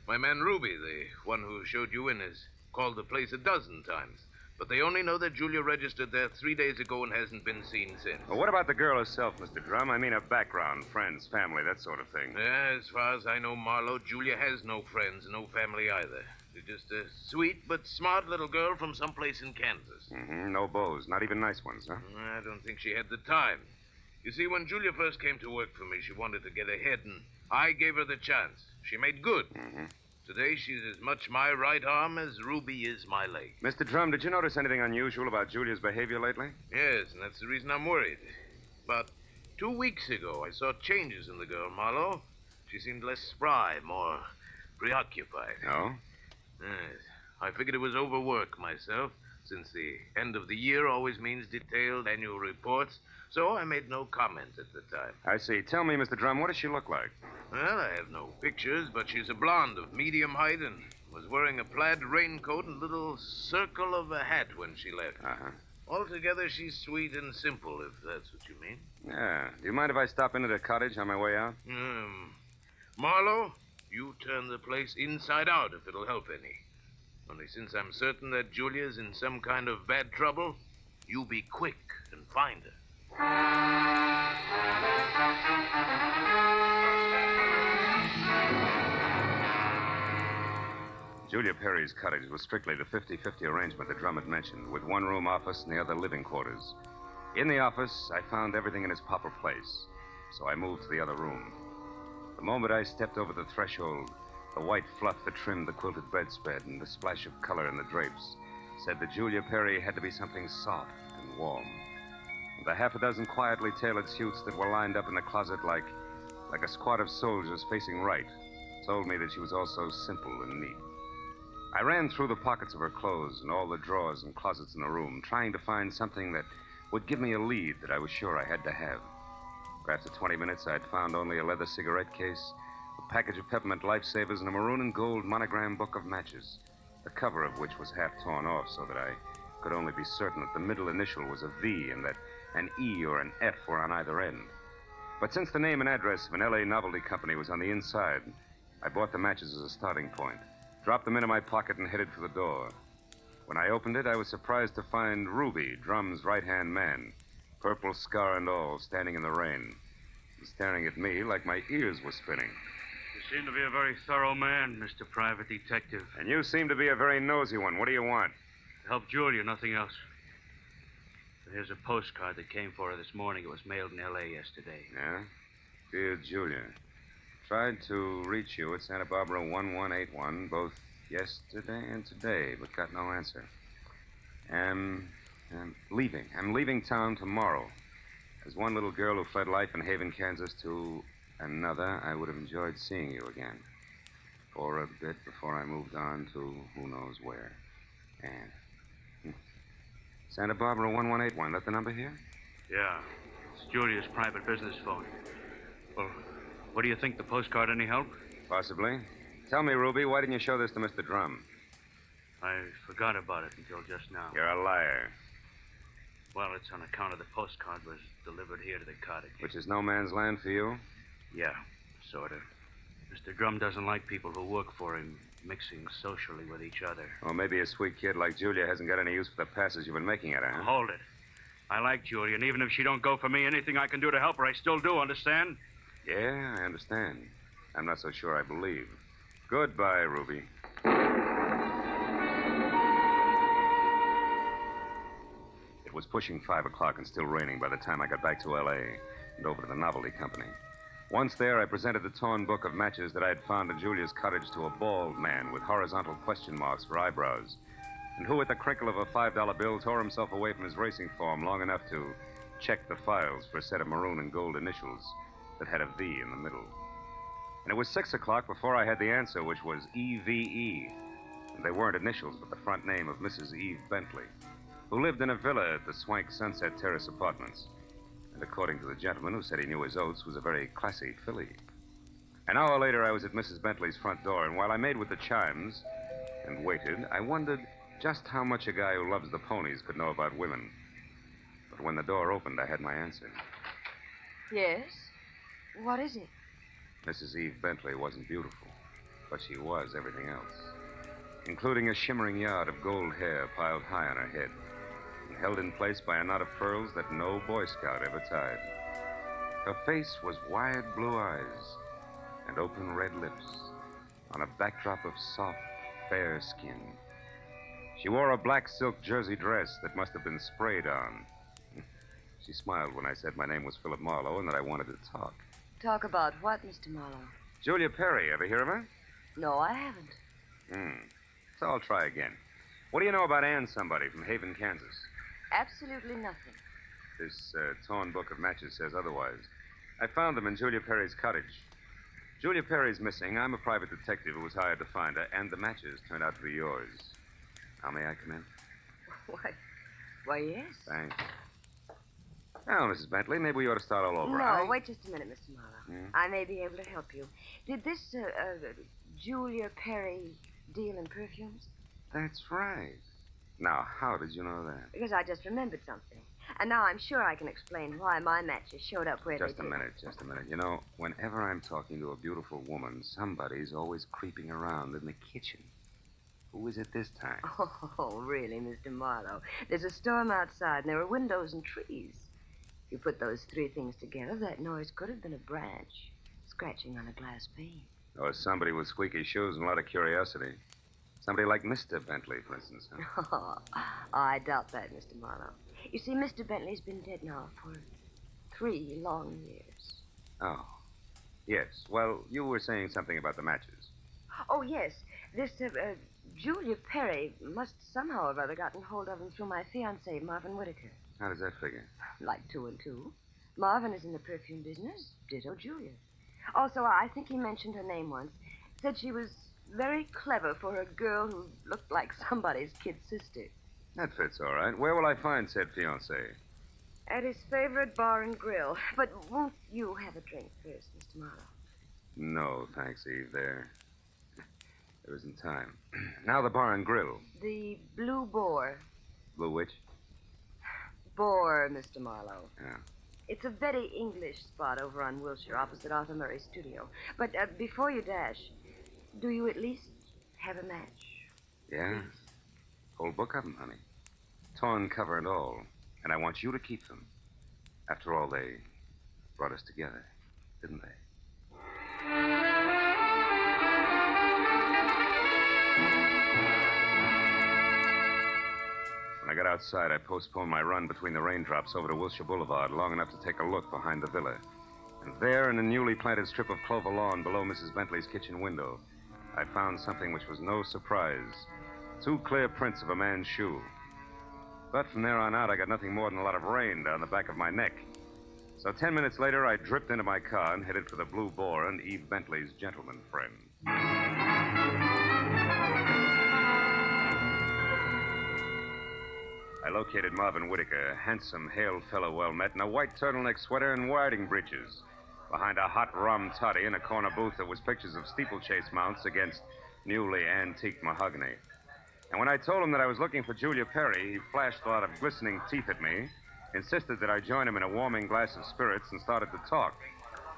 Speaker 10: My man Ruby, the one who showed you in, has called the place a dozen times. But they only know that Julia registered there 3 days ago and hasn't been seen since.
Speaker 8: Well, what about the girl herself, Mr. Drum? I mean her background, friends, family, that sort of thing.
Speaker 10: As far as I know, Marlowe, Julia has no friends, no family either. She's just a sweet but smart little girl from someplace in Kansas.
Speaker 8: Mm-hmm. No beaux, not even nice ones, huh?
Speaker 10: I don't think she had the time. You see, when Julia first came to work for me, she wanted to get ahead, and I gave her the chance. She made good.
Speaker 8: Mm-hmm.
Speaker 10: Today, she's as much my right arm as Ruby is my leg.
Speaker 8: Mr. Drum, did you notice anything unusual about Julia's behavior lately?
Speaker 10: Yes, and that's the reason I'm worried. About 2 weeks ago, I saw changes in the girl, Marlowe. She seemed less spry, more preoccupied.
Speaker 8: Oh?
Speaker 10: Yes. I figured it was overwork myself, since the end of the year always means detailed annual reports, so I made no comment at the time.
Speaker 8: I see. Tell me, Mr. Drum, what does she look like?
Speaker 10: Well, I have no pictures, but she's a blonde of medium height and was wearing a plaid raincoat and little circle of a hat when she left.
Speaker 8: Uh-huh.
Speaker 10: Altogether, she's sweet and simple, if that's what you mean.
Speaker 8: Yeah. Do you mind if I stop into the cottage on my way out?
Speaker 10: Marlowe, you turn the place inside out if it'll help any. Only since I'm certain that Julia's in some kind of bad trouble, you be quick and find her.
Speaker 8: Julia Perry's cottage was strictly the 50-50 arrangement that Drum had mentioned, with one room office and the other living quarters. In the office, I found everything in its proper place, so I moved to the other room. The moment I stepped over the threshold, the white fluff that trimmed the quilted bedspread and the splash of color in the drapes said that Julia Perry had to be something soft and warm. And the half a dozen quietly tailored suits that were lined up in the closet like a squad of soldiers facing right told me that she was also simple and neat. I ran through the pockets of her clothes and all the drawers and closets in the room, trying to find something that would give me a lead that I was sure I had to have. For after 20 minutes, I'd found only a leather cigarette case, a package of peppermint lifesavers, and a maroon and gold monogram book of matches, the cover of which was half torn off so that I could only be certain that the middle initial was a V and that an E or an F were on either end. But since the name and address of an L.A. novelty company was on the inside, I bought the matches as a starting point, dropped them into my pocket, and headed for the door. When I opened it, I was surprised to find Ruby, Drum's right-hand man, purple scar and all, standing in the rain, and staring at me like my ears were spinning.
Speaker 9: seem to be a very thorough man, Mr. Private Detective.
Speaker 8: And you seem to be a very nosy one. What do you want?
Speaker 9: To help Julia, nothing else. Here's a postcard that came for her this morning. It was mailed in L.A. yesterday.
Speaker 8: Yeah? Dear Julia, tried to reach you at Santa Barbara 1181 both yesterday and today, but got no answer. I'm leaving. I'm leaving town tomorrow. As one little girl who fled life in Haven, Kansas to another, I would have enjoyed seeing you again. For a bit before I moved on to who knows where. And Santa Barbara 1181. That the number here?
Speaker 9: Yeah. It's Julia's private business phone. Well, what do you think? The postcard any help?
Speaker 8: Possibly. Tell me, Ruby, why didn't you show this to Mr. Drum?
Speaker 9: I forgot about it until just now.
Speaker 8: You're a liar.
Speaker 9: Well, it's on account of the postcard was delivered here to the cottage.
Speaker 8: Which is no man's land for you?
Speaker 9: Yeah, sort of. Mr. Drum doesn't like people who work for him mixing socially with each other.
Speaker 8: Well, maybe a sweet kid like Julia hasn't got any use for the passes you've been making at her, huh?
Speaker 9: Hold it. I like Julia, and even if she don't go for me, anything I can do to help her, I still do, understand?
Speaker 8: Yeah, I understand. I'm not so sure I believe. Goodbye, Ruby. It was pushing 5 o'clock and still raining by the time I got back to L.A. and over to the novelty company. Once there, I presented the torn book of matches that I had found in Julia's cottage to a bald man with horizontal question marks for eyebrows, and who, at the crinkle of a $5 bill, tore himself away from his racing form long enough to check the files for a set of maroon and gold initials that had a V in the middle. And it was 6 o'clock before I had the answer, which was EVE. And they weren't initials, but the front name of Mrs. Eve Bentley, who lived in a villa at the swank Sunset Terrace Apartments. And according to the gentleman who said he knew his oats, was a very classy filly. An hour later, I was at Mrs. Bentley's front door, and while I made with the chimes and waited, I wondered just how much a guy who loves the ponies could know about women. But when the door opened, I had my answer.
Speaker 21: Yes? What is it?
Speaker 8: Mrs. Eve Bentley wasn't beautiful, but she was everything else, including a shimmering yard of gold hair piled high on her head and held in place by a knot of pearls that no Boy Scout ever tied. Her face was wide blue eyes and open red lips on a backdrop of soft, fair skin. She wore a black silk jersey dress that must have been sprayed on. She smiled when I said my name was Philip Marlowe and that I wanted to talk.
Speaker 21: Talk about what, Mr. Marlowe?
Speaker 8: Julia Perry, ever hear of her?
Speaker 21: No, I haven't.
Speaker 8: So I'll try again. What do you know about Ann somebody from Haven, Kansas?
Speaker 21: Absolutely nothing.
Speaker 8: This torn book of matches says otherwise. I found them in Julia Perry's cottage. Julia Perry's missing. I'm a private detective who was hired to find her, and the matches turned out to be yours. Now, may I come in?
Speaker 21: Why, yes.
Speaker 8: Thanks. Now, Mrs. Bentley, maybe we ought to start all over.
Speaker 21: No, wait just a minute, Mr. Marlowe. I may be able to help you. Did this Julia Perry deal in perfumes?
Speaker 8: That's right. Now, how did you know that?
Speaker 21: Because I just remembered something. And now I'm sure I can explain why my matches showed up where they did.
Speaker 8: Just a minute. You know, whenever I'm talking to a beautiful woman, somebody's always creeping around in the kitchen. Who is it this time?
Speaker 21: Oh, really, Mr. Marlowe? There's a storm outside, and there are windows and trees. If you put those three things together, that noise could have been a branch scratching on a glass pane.
Speaker 8: Or somebody with squeaky shoes and a lot of curiosity. Somebody like Mr. Bentley, for instance. Huh?
Speaker 21: Oh, I doubt that, Mr. Marlowe. You see, Mr. Bentley's been dead now for 3 long years.
Speaker 8: Oh. Yes. Well, you were saying something about the matches.
Speaker 21: Oh, yes. This, Julia Perry must somehow or other gotten hold of him through my fiancé, Marvin Whitaker.
Speaker 8: How does that figure?
Speaker 21: Like 2 and 2. Marvin is in the perfume business. Ditto Julia. Also, I think he mentioned her name once. Said she was very clever for a girl who looked like somebody's kid sister.
Speaker 8: That fits all right. Where will I find said fiancé?
Speaker 21: At his favorite bar and grill. But won't you have a drink first, Mr. Marlowe?
Speaker 8: No, thanks, Eve. There isn't time. Now the bar and grill.
Speaker 21: The Blue Boar.
Speaker 8: Blue which?
Speaker 21: Boar, Mr. Marlowe.
Speaker 8: Yeah.
Speaker 21: It's a very English spot over on Wilshire, opposite Arthur Murray's studio. But before you dash, do you at least have a match?
Speaker 8: Yeah. Whole book of them, honey. Torn cover and all. And I want you to keep them. After all, they brought us together, didn't they? When I got outside, I postponed my run between the raindrops over to Wilshire Boulevard long enough to take a look behind the villa. And there, in a newly planted strip of clover lawn below Mrs. Bentley's kitchen window, I found something which was no surprise. 2 clear prints of a man's shoe. But from there on out, I got nothing more than a lot of rain down the back of my neck. So 10 minutes later, I dripped into my car and headed for the Blue Boar and Eve Bentley's gentleman friend. I located Marvin Whitaker, a handsome, hale fellow well met, in a white turtleneck sweater and riding breeches, behind a hot rum toddy in a corner booth that was pictures of steeplechase mounts against newly antique mahogany. And when I told him that I was looking for Julia Perry, he flashed a lot of glistening teeth at me, insisted that I join him in a warming glass of spirits, and started to talk,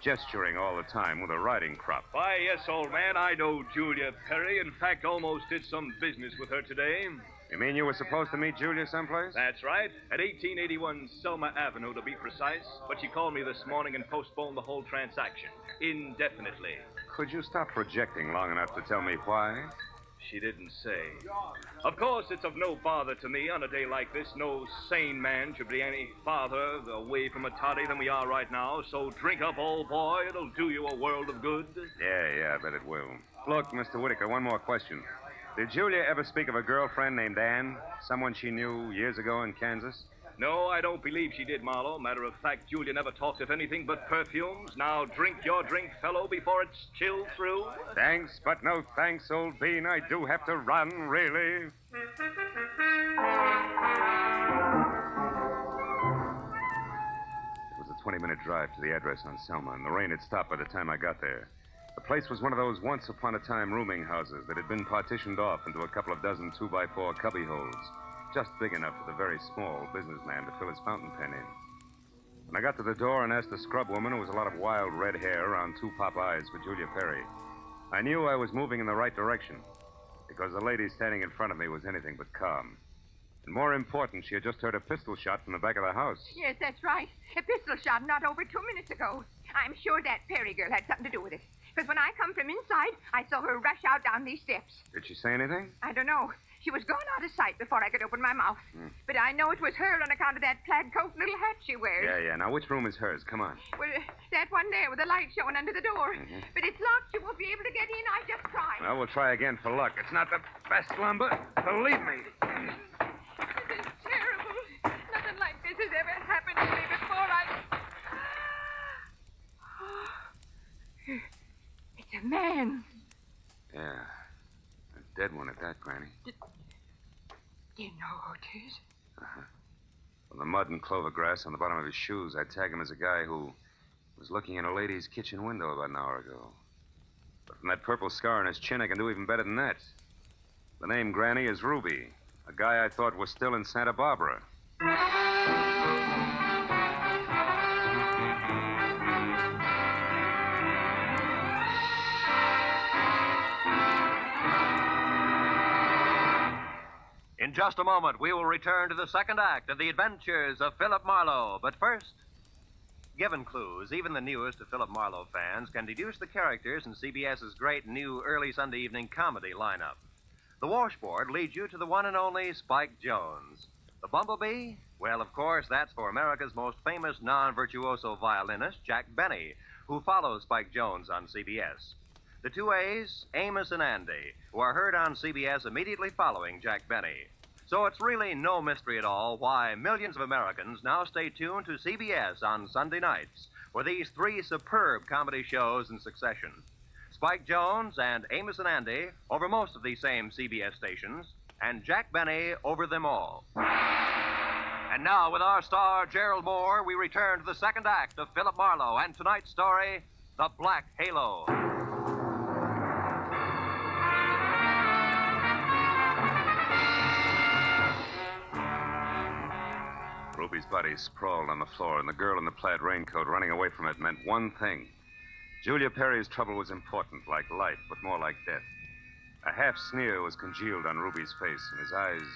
Speaker 8: gesturing all the time with a riding crop.
Speaker 12: Why, yes, old man, I know Julia Perry. In fact, almost did some business with her today.
Speaker 8: You mean you were supposed to meet Julia someplace?
Speaker 12: That's right. At 1881 Selma Avenue, to be precise. But she called me this morning and postponed the whole transaction indefinitely.
Speaker 8: Could you stop projecting long enough to tell me why?
Speaker 12: She didn't say. Of course, it's of no bother to me on a day like this. No sane man should be any farther away from a toddy than we are right now. So drink up, old boy. It'll do you a world of good.
Speaker 8: Yeah, I bet it will. Look, Mr. Whitaker, one more question. Did Julia ever speak of a girlfriend named Anne? Someone she knew years ago in Kansas?
Speaker 12: No, I don't believe she did, Marlowe. Matter of fact, Julia never talked of anything but perfumes. Now drink your drink, fellow, before it's chilled through.
Speaker 8: Thanks, but no thanks, old bean. I do have to run, really. It was a 20-minute drive to the address on Selma, and the rain had stopped by the time I got there. The place was one of those once-upon-a-time rooming houses that had been partitioned off into a couple of dozen 2x4 cubby holes, just big enough for the very small businessman to fill his fountain pen in. When I got to the door and asked the scrub woman, who was a lot of wild red hair around 2 pop eyes, for Julia Perry, I knew I was moving in the right direction, because the lady standing in front of me was anything but calm. And more important, she had just heard a pistol shot from the back of the house.
Speaker 22: Yes, that's right. A pistol shot not over 2 minutes ago. I'm sure that Perry girl had something to do with it. Because when I come from inside, I saw her rush out down these steps.
Speaker 8: Did she say anything?
Speaker 22: I don't know. She was gone out of sight before I could open my mouth. But I know it was her on account of that plaid coat and little hat she wears.
Speaker 8: Yeah. Now, which room is hers? Come on.
Speaker 22: Well, that one there with the light showing under the door. But it's locked. You won't be able to get in. I just tried.
Speaker 8: Well, we'll try again for luck. It's not the best lumber. Believe me.
Speaker 22: This is terrible. Nothing like this has ever happened to me before. It's a man.
Speaker 8: Yeah. A dead one at that, Granny.
Speaker 22: Do you know who it is?
Speaker 8: From the mud and clover grass on the bottom of his shoes, I'd tag him as a guy who was looking in a lady's kitchen window about an hour ago. But from that purple scar on his chin, I can do even better than that. The name Granny is Ruby, a guy I thought was still in Santa Barbara.
Speaker 20: In just a moment, we will return to the second act of the adventures of Philip Marlowe. But first, given clues, even the newest of Philip Marlowe fans can deduce the characters in CBS's great new early Sunday evening comedy lineup. The washboard leads you to the one and only Spike Jones. The bumblebee? Well, of course, that's for America's most famous non-virtuoso violinist, Jack Benny, who follows Spike Jones on CBS. The two A's, Amos and Andy, who are heard on CBS immediately following Jack Benny. So it's really no mystery at all why millions of Americans now stay tuned to CBS on Sunday nights for these 3 superb comedy shows in succession. Spike Jones and Amos and Andy over most of these same CBS stations, and Jack Benny over them all. And now, with our star, Gerald Moore, we return to the second act of Philip Marlowe and tonight's story, The Black Halo.
Speaker 8: Ruby's body sprawled on the floor, and the girl in the plaid raincoat running away from it meant one thing. Julia Perry's trouble was important, like life, but more like death. A half sneer was congealed on Ruby's face, and his eyes,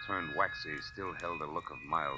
Speaker 8: turned waxy, still held a look of mild